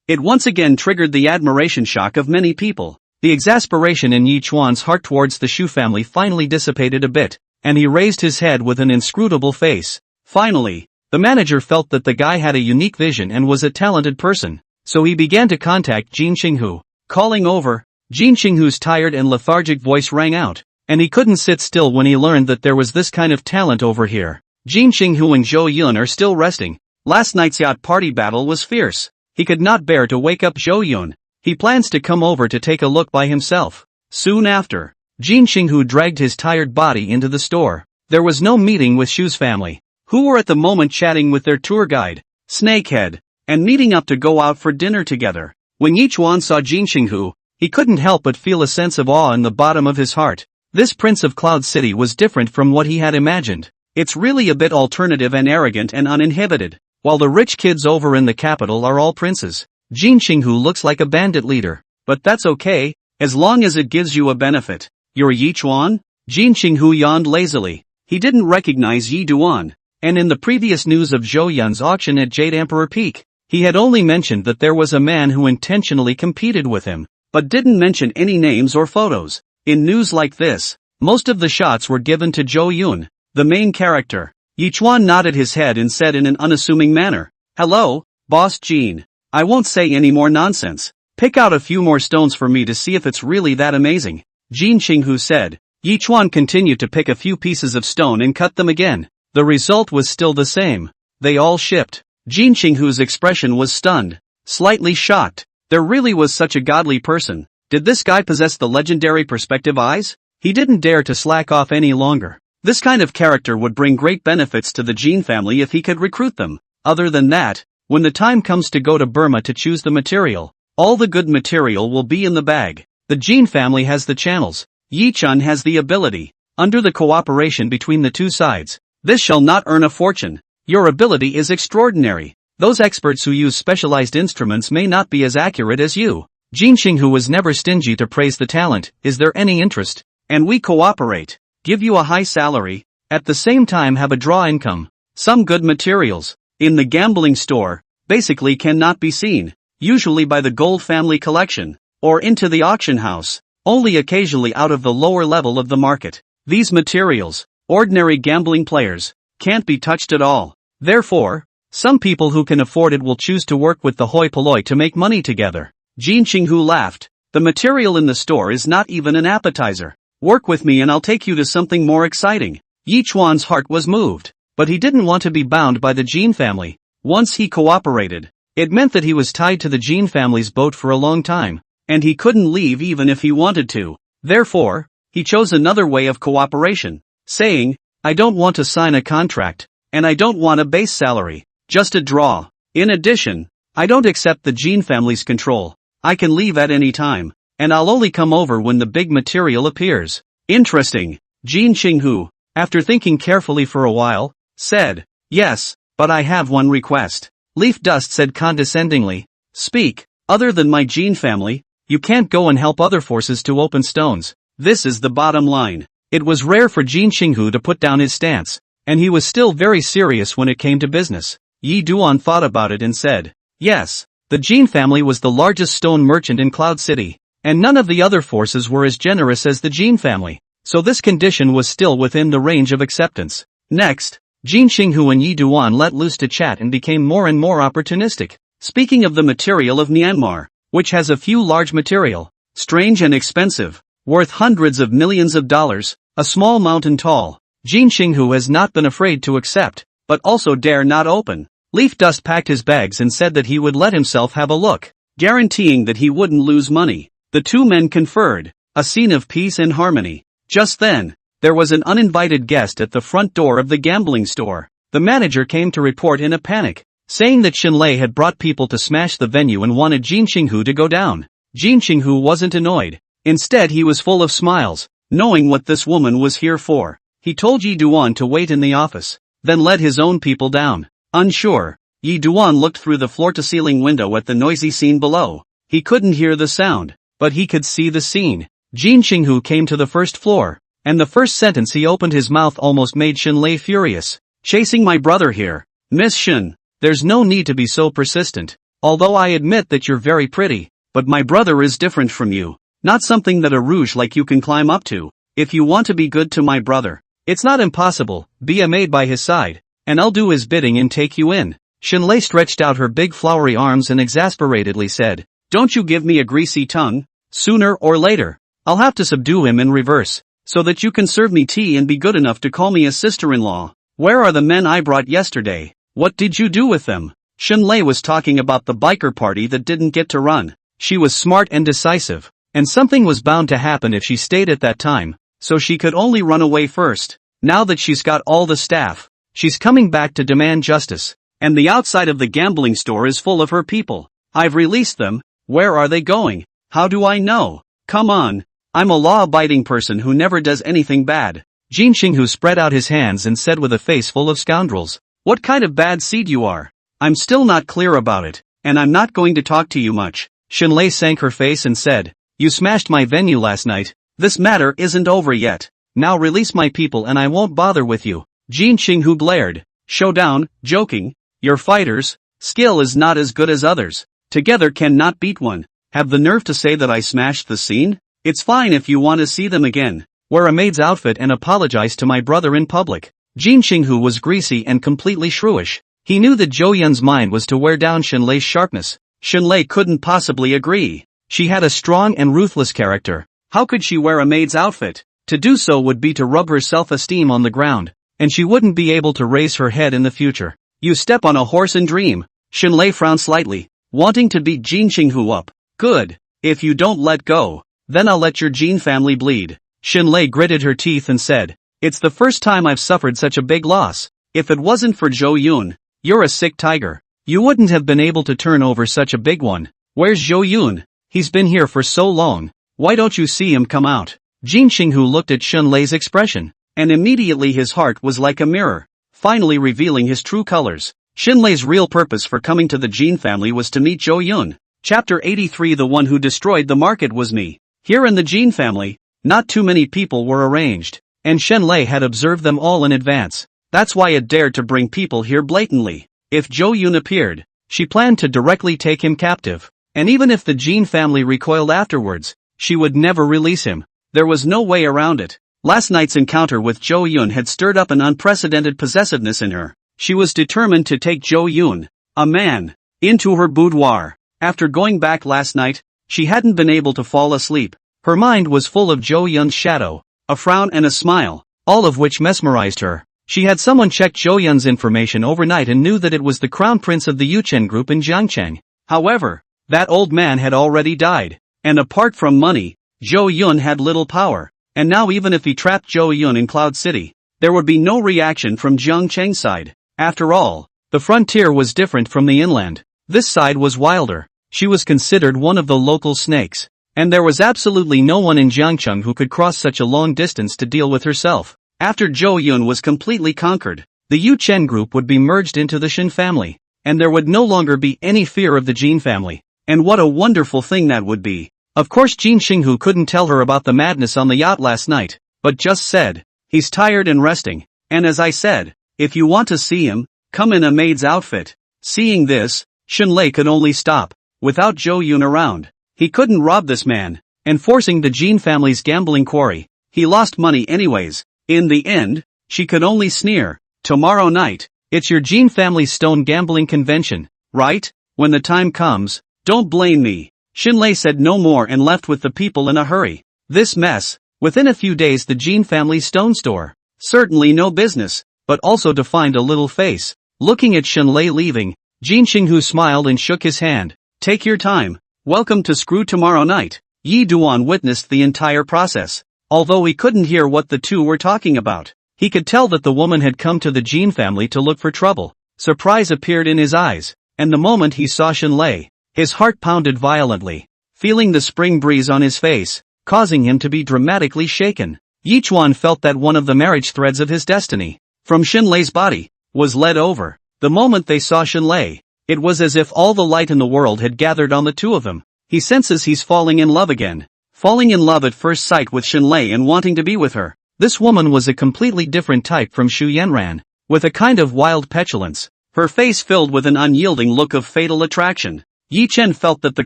[SPEAKER 1] It once again triggered the admiration shock of many people. The exasperation in Yi Chuan's heart towards the Shu family finally dissipated a bit, and he raised his head with an inscrutable face. Finally, the manager felt that the guy had a unique vision and was a talented person, so he began to contact Jin Qinghu. Calling over, Jin Qinghu's tired and lethargic voice rang out, and he couldn't sit still when he learned that there was this kind of talent over here. Jin Qinghu and Zhou Yun are still resting. Last night's yacht party battle was fierce. He could not bear to wake up Zhou Yun. He plans to come over to take a look by himself. Soon after, Jin Qinghu dragged his tired body into the store. There was no meeting with Shu's family, who were at the moment chatting with their tour guide, Snakehead, and meeting up to go out for dinner together. When Yi Chuan saw Jin Qinghu, he couldn't help but feel a sense of awe in the bottom of his heart. This prince of Cloud City was different from what he had imagined. It's really a bit alternative and arrogant and uninhibited. While the rich kids over in the capital are all princes, Jin Qinghu looks like a bandit leader. But that's okay, as long as it gives you a benefit. You're Yi Chuan? Jin Qinghu yawned lazily. He didn't recognize Yi Duan, and in the previous news of Zhou Yun's auction at Jade Emperor Peak, he had only mentioned that there was a man who intentionally competed with him, but didn't mention any names or photos. In news like this, most of the shots were given to Zhou Yun, the main character. Yi Chuan nodded his head and said in an unassuming manner, "Hello, Boss Jin. I won't say any more nonsense. Pick out a few more stones for me to see if it's really that amazing." Jin Qinghu said. Yi Chuan continued to pick a few pieces of stone and cut them again. The result was still the same. They all shipped. Jin Qinghu's expression was stunned, slightly shocked. There really was such a godly person. Did this guy possess the legendary perspective eyes? He didn't dare to slack off any longer. This kind of character would bring great benefits to the Jin family if he could recruit them. Other than that, when the time comes to go to Burma to choose the material, all the good material will be in the bag. The Jin family has the channels. Yi Chun has the ability. Under the cooperation between the two sides, this shall not earn a fortune. Your ability is extraordinary. Those experts who use specialized instruments may not be as accurate as you. Jin Qinghu was never stingy to praise the talent. Is there any interest? And we cooperate. Give you a high salary. At the same time have a draw income. Some good materials. In the gambling store, basically cannot be seen, usually by the Gold family collection, or into the auction house, only occasionally out of the lower level of the market. These materials, ordinary gambling players, can't be touched at all. Therefore, some people who can afford it will choose to work with the hoi polloi to make money together. Jin Qinghu laughed. The material in the store is not even an appetizer. Work with me and I'll take you to something more exciting. Yi Chuan's heart was moved. But he didn't want to be bound by the Jin family. Once he cooperated, it meant that he was tied to the Jin family's boat for a long time, and he couldn't leave even if he wanted to. Therefore, he chose another way of cooperation, saying, "I don't want to sign a contract, and I don't want a base salary, just a draw. In addition, I don't accept the Jin family's control. I can leave at any time, and I'll only come over when the big material appears." Interesting. Jin Qinghu, after thinking carefully for a while, said, "Yes, but I have one request." Leaf Dust said condescendingly, "Speak. Other than my Jin family, you can't go and help other forces to open stones. This is the bottom line." It was rare for Jin Qinghu to put down his stance, and he was still very serious when it came to business. Yi Duan thought about it and said, "Yes, the Jin family was the largest stone merchant in Cloud City, and none of the other forces were as generous as the Jin family, so this condition was still within the range of acceptance." Next, Jin Qinghu and Yi Duan let loose to chat and became more and more opportunistic. Speaking of the material of Myanmar, which has a few large material, strange and expensive, worth hundreds of millions of dollars, a small mountain tall, Jin Qinghu has not been afraid to accept, but also dare not open. Leaf Dust packed his bags and said that he would let himself have a look, guaranteeing that he wouldn't lose money. The two men conferred, a scene of peace and harmony. Just then, there was an uninvited guest at the front door of the gambling store. The manager came to report in a panic, saying that Shinlei had brought people to smash the venue and wanted Jin Qinghu to go down. Jin Qinghu wasn't annoyed. Instead he was full of smiles, knowing what this woman was here for. He told Yi Duan to wait in the office, then led his own people down. Unsure, Yi Duan looked through the floor-to-ceiling window at the noisy scene below. He couldn't hear the sound, but he could see the scene. Jin Qinghu came to the first floor, and the first sentence he opened his mouth almost made Shinlei furious. "Chasing my brother here, Miss Shin." There's no need to be so persistent. Although I admit that you're very pretty, but my brother is different from you. Not something that a rouge like you can climb up to. If you want to be good to my brother, it's not impossible. Be a maid by his side, and I'll do his bidding and take you in. Shenlei stretched out her big flowery arms and exasperatedly said, "Don't you give me a greasy tongue? Sooner or later, I'll have to subdue him in reverse, so that you can serve me tea and be good enough to call me a sister-in-law. Where are the men I brought yesterday? What did you do with them?" Shenlei was talking about the biker party that didn't get to run. She was smart and decisive, and something was bound to happen if she stayed at that time, so she could only run away first. Now that she's got all the staff, she's coming back to demand justice. And the outside of the gambling store is full of her people. I've released them. Where are they going? How do I know? Come on. I'm a law-abiding person who never does anything bad. Jin Xinghu spread out his hands and said with a face full of scoundrels, "What kind of bad seed you are? I'm still not clear about it, and I'm not going to talk to you much." Shenlei sank her face and said, "You smashed my venue last night. This matter isn't over yet. Now release my people and I won't bother with you." Jin Xinghu blared, "Showdown, joking? Your fighters' skill is not as good as others. Together cannot beat one. Have the nerve to say that I smashed the scene? It's fine if you want to see them again. Wear a maid's outfit and apologize to my brother in public." Jin Xinghu was greasy and completely shrewish. He knew that Zhou Yun's mind was to wear down Shenlei's sharpness. Shenlei couldn't possibly agree. She had a strong and ruthless character. How could she wear a maid's outfit? To do so would be to rub her self-esteem on the ground, and she wouldn't be able to raise her head in the future. "You step on a horse and dream." Shenlei frowned slightly, wanting to beat Jin Xinghu up. "Good. If you don't let go, then I'll let your Jin family bleed." Shenlei gritted her teeth and said, "It's the first time I've suffered such a big loss. If it wasn't for Zhou Yun, you're a sick tiger. You wouldn't have been able to turn over such a big one. Where's Zhou Yun? He's been here for so long. Why don't you see him come out?" Jin Xinghu looked at Shenlei's expression, and immediately his heart was like a mirror, finally revealing his true colors. Shenlei's real purpose for coming to the Jin family was to meet Zhou Yun. Chapter 83. The one who destroyed the market was me. Here in the Jin family, not too many people were arranged, and Shenlei had observed them all in advance. That's why it dared to bring people here blatantly. If Zhou Yun appeared, she planned to directly take him captive, and even if the Jin family recoiled afterwards, she would never release him. There was no way around it. Last night's encounter with Zhou Yun had stirred up an unprecedented possessiveness in her. She was determined to take Zhou Yun, a man, into her boudoir. After going back last night, she hadn't been able to fall asleep. Her mind was full of Zhou Yun's shadow, a frown and a smile, all of which mesmerized her. She had someone check Zhou Yun's information overnight and knew that it was the crown prince of the Yuchen Group in Jiangcheng. However, that old man had already died, and apart from money, Zhou Yun had little power. And now even if he trapped Zhou Yun in Cloud City, there would be no reaction from Jiangcheng's side. After all, the frontier was different from the inland. This side was wilder. She was considered one of the local snakes, and there was absolutely no one in Jiangcheng who could cross such a long distance to deal with herself. After Zhou Yun was completely conquered, the Yuchen Group would be merged into the Shin family, and there would no longer be any fear of the Jin family. And what a wonderful thing that would be. Of course Jin Xinghu couldn't tell her about the madness on the yacht last night, but just said, "He's tired and resting, and as I said, if you want to see him, come in a maid's outfit." Seeing this, Shenlei could only stop. Without Zhou Yun around, he couldn't rob this man, and forcing the Jin family's gambling quarry, he lost money anyways. In the end, she could only sneer. "Tomorrow night, it's your Jin family's stone gambling convention, right? When the time comes, don't blame me." Shenlei said no more and left with the people in a hurry. This mess, within a few days the Jin family's stone store. Certainly no business, but also to find a little face. Looking at Shenlei leaving, Jin Xinghu smiled and shook his hand. "Take your time. Welcome to Screw tomorrow night." Yi Duan witnessed the entire process. Although he couldn't hear what the two were talking about, he could tell that the woman had come to the Jin family to look for trouble. Surprise appeared in his eyes, and the moment he saw Shenlei, his heart pounded violently, feeling the spring breeze on his face, causing him to be dramatically shaken. Yichuan felt that one of the marriage threads of his destiny, from Shenlei's body, was led over. The moment they saw Shenlei, it was as if all the light in the world had gathered on the two of them. He senses he's falling in love again. Falling in love at first sight with Shenlei and wanting to be with her. This woman was a completely different type from Shu Yanran, with a kind of wild petulance. her face filled with an unyielding look of fatal attraction. Yi Chen felt that the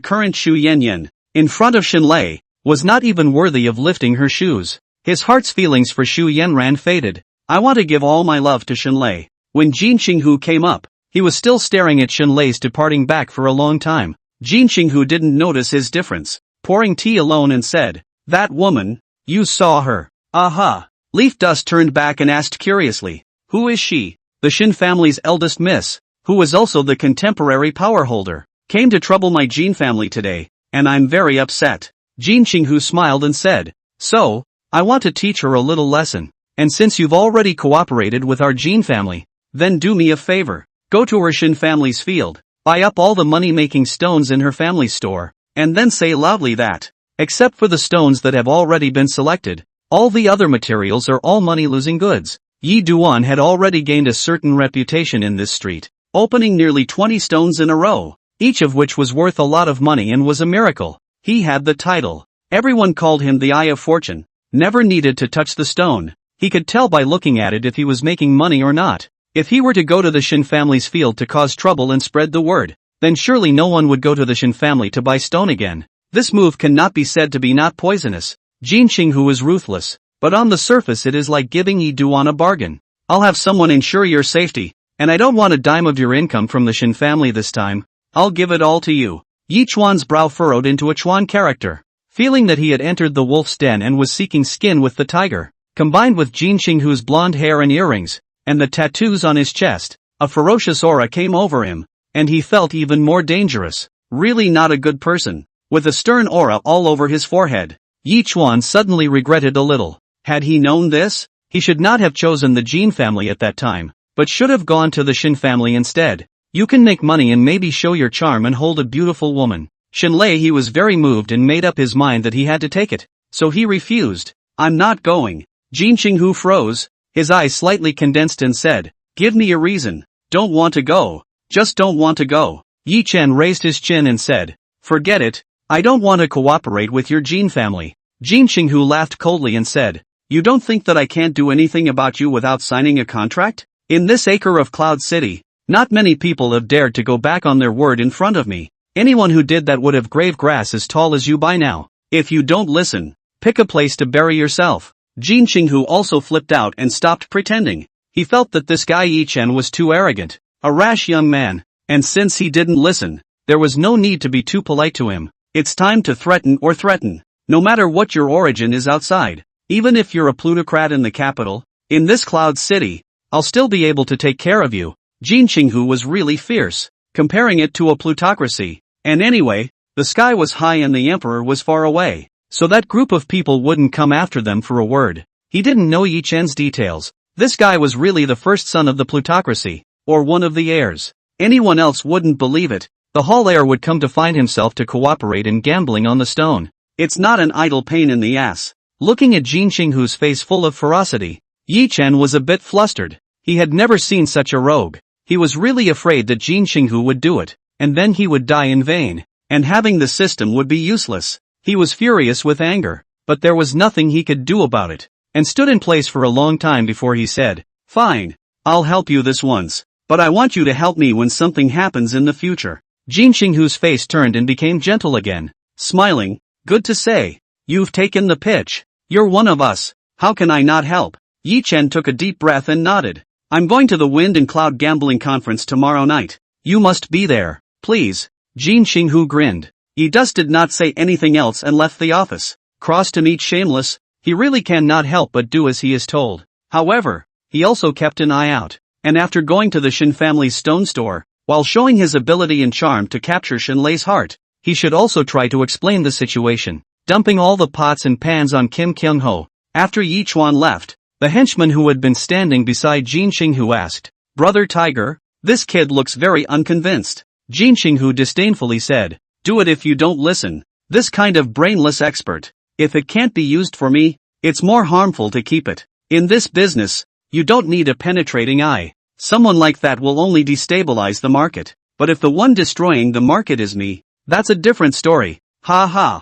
[SPEAKER 1] current Shu Yanran, in front of Shenlei, was not even worthy of lifting her shoes. His heart's feelings for Shu Yanran faded. I want to give all my love to Shenlei. When Jin Qinghu came up, he was still staring at Shenlei's departing back for a long time. Jin Qinghu didn't notice his difference, pouring tea alone and said, "That woman, you saw her." "Aha." Leaf Dust turned back and asked curiously, "Who is she?" "The Shin family's eldest miss, who was also the contemporary power holder, came to trouble my Jin family today, and I'm very upset." Jin Qinghu smiled and said, "So, I want to teach her a little lesson, and since you've already cooperated with our Jin family, then do me a favor. Go to her Shin family's field, buy up all the money-making stones in her family store, and then say loudly that, except for the stones that have already been selected, all the other materials are all money-losing goods." Yi Duan had already gained a certain reputation in this street, opening nearly 20 stones in a row, each of which was worth a lot of money and was a miracle. He had the title. Everyone called him the Eye of Fortune, never needed to touch the stone. He could tell by looking at it if he was making money or not. If he were to go to the Shin family's field to cause trouble and spread the word, then surely no one would go to the Shin family to buy stone again. This move cannot be said to be not poisonous. Jin Qinghu is ruthless, but on the surface it is like giving Yi Duan a bargain. "I'll have someone ensure your safety, and I don't want a dime of your income from the Shin family this time. I'll give it all to you." Yi Chuan's brow furrowed into a Chuan character, feeling that he had entered the wolf's den and was seeking skin with the tiger. Combined with Jin Qinghu's blonde hair and earrings, and the tattoos on his chest, a ferocious aura came over him, and he felt even more dangerous. Really not a good person. With a stern aura all over his forehead, Yi Chuan suddenly regretted a little. Had he known this, he should not have chosen the Jin family at that time, but should have gone to the Shin family instead. You can make money and maybe show your charm and hold a beautiful woman. Shenlei he was very moved and made up his mind that he had to take it, so he refused. "I'm not going." Jin Qinghu froze, his eyes slightly condensed and said, "Give me a reason." "Don't want to go. Just don't want to go." Yi Chen raised his chin and said, "Forget it, I don't want to cooperate with your Jin family." Jin Qinghu laughed coldly and said, "You don't think that I can't do anything about you without signing a contract? In this acre of Cloud City, not many people have dared to go back on their word in front of me. Anyone who did that would have grave grass as tall as you by now. If you don't listen, pick a place to bury yourself." Jin Qinghu also flipped out and stopped pretending. He felt that this guy Yi Chen was too arrogant, a rash young man, and since he didn't listen, there was no need to be too polite to him. It's time to threaten or threaten. No matter what your origin is outside, even if you're a plutocrat in the capital, in this Cloud City, I'll still be able to take care of you. Jin Qinghu was really fierce, comparing it to a plutocracy. And anyway, the sky was high and the emperor was far away, so that group of people wouldn't come after them for a word. He didn't know Yi Chen's details. This guy was really the first son of the plutocracy, or one of the heirs. Anyone else wouldn't believe it. The Hall heir would come to find himself to cooperate in gambling on the stone. It's not an idle pain in the ass. Looking at Jin Qinghu's face full of ferocity, Yi Chen was a bit flustered. He had never seen such a rogue. He was really afraid that Jin Qinghu would do it, and then he would die in vain, and having the system would be useless. He was furious with anger, but there was nothing he could do about it, and stood in place for a long time before he said, "Fine, I'll help you this once, but I want you to help me when something happens in the future." Jin Qinghu's face turned and became gentle again, smiling. "Good to say. You've taken the pitch. You're one of us. How can I not help?" Yi Chen took a deep breath and nodded. "I'm going to the Wind and Cloud Gambling Conference tomorrow night. You must be there, please." Jin Qinghu grinned. He just did not say anything else and left the office. Cross to meet Shameless, he really cannot help but do as he is told. However, he also kept an eye out, and after going to the Shin family's stone store, while showing his ability and charm to capture Shenlei's heart, he should also try to explain the situation, dumping all the pots and pans on Kim Kyung-ho. After Yi Chuan left, the henchman who had been standing beside Jin Qinghu asked, "Brother Tiger, this kid looks very unconvinced." Jin Qinghu disdainfully said, "Do it if you don't listen. This kind of brainless expert, if it can't be used for me, it's more harmful to keep it. In this business, you don't need a penetrating eye. Someone like that will only destabilize the market. But if the one destroying the market is me, that's a different story." Ha ha.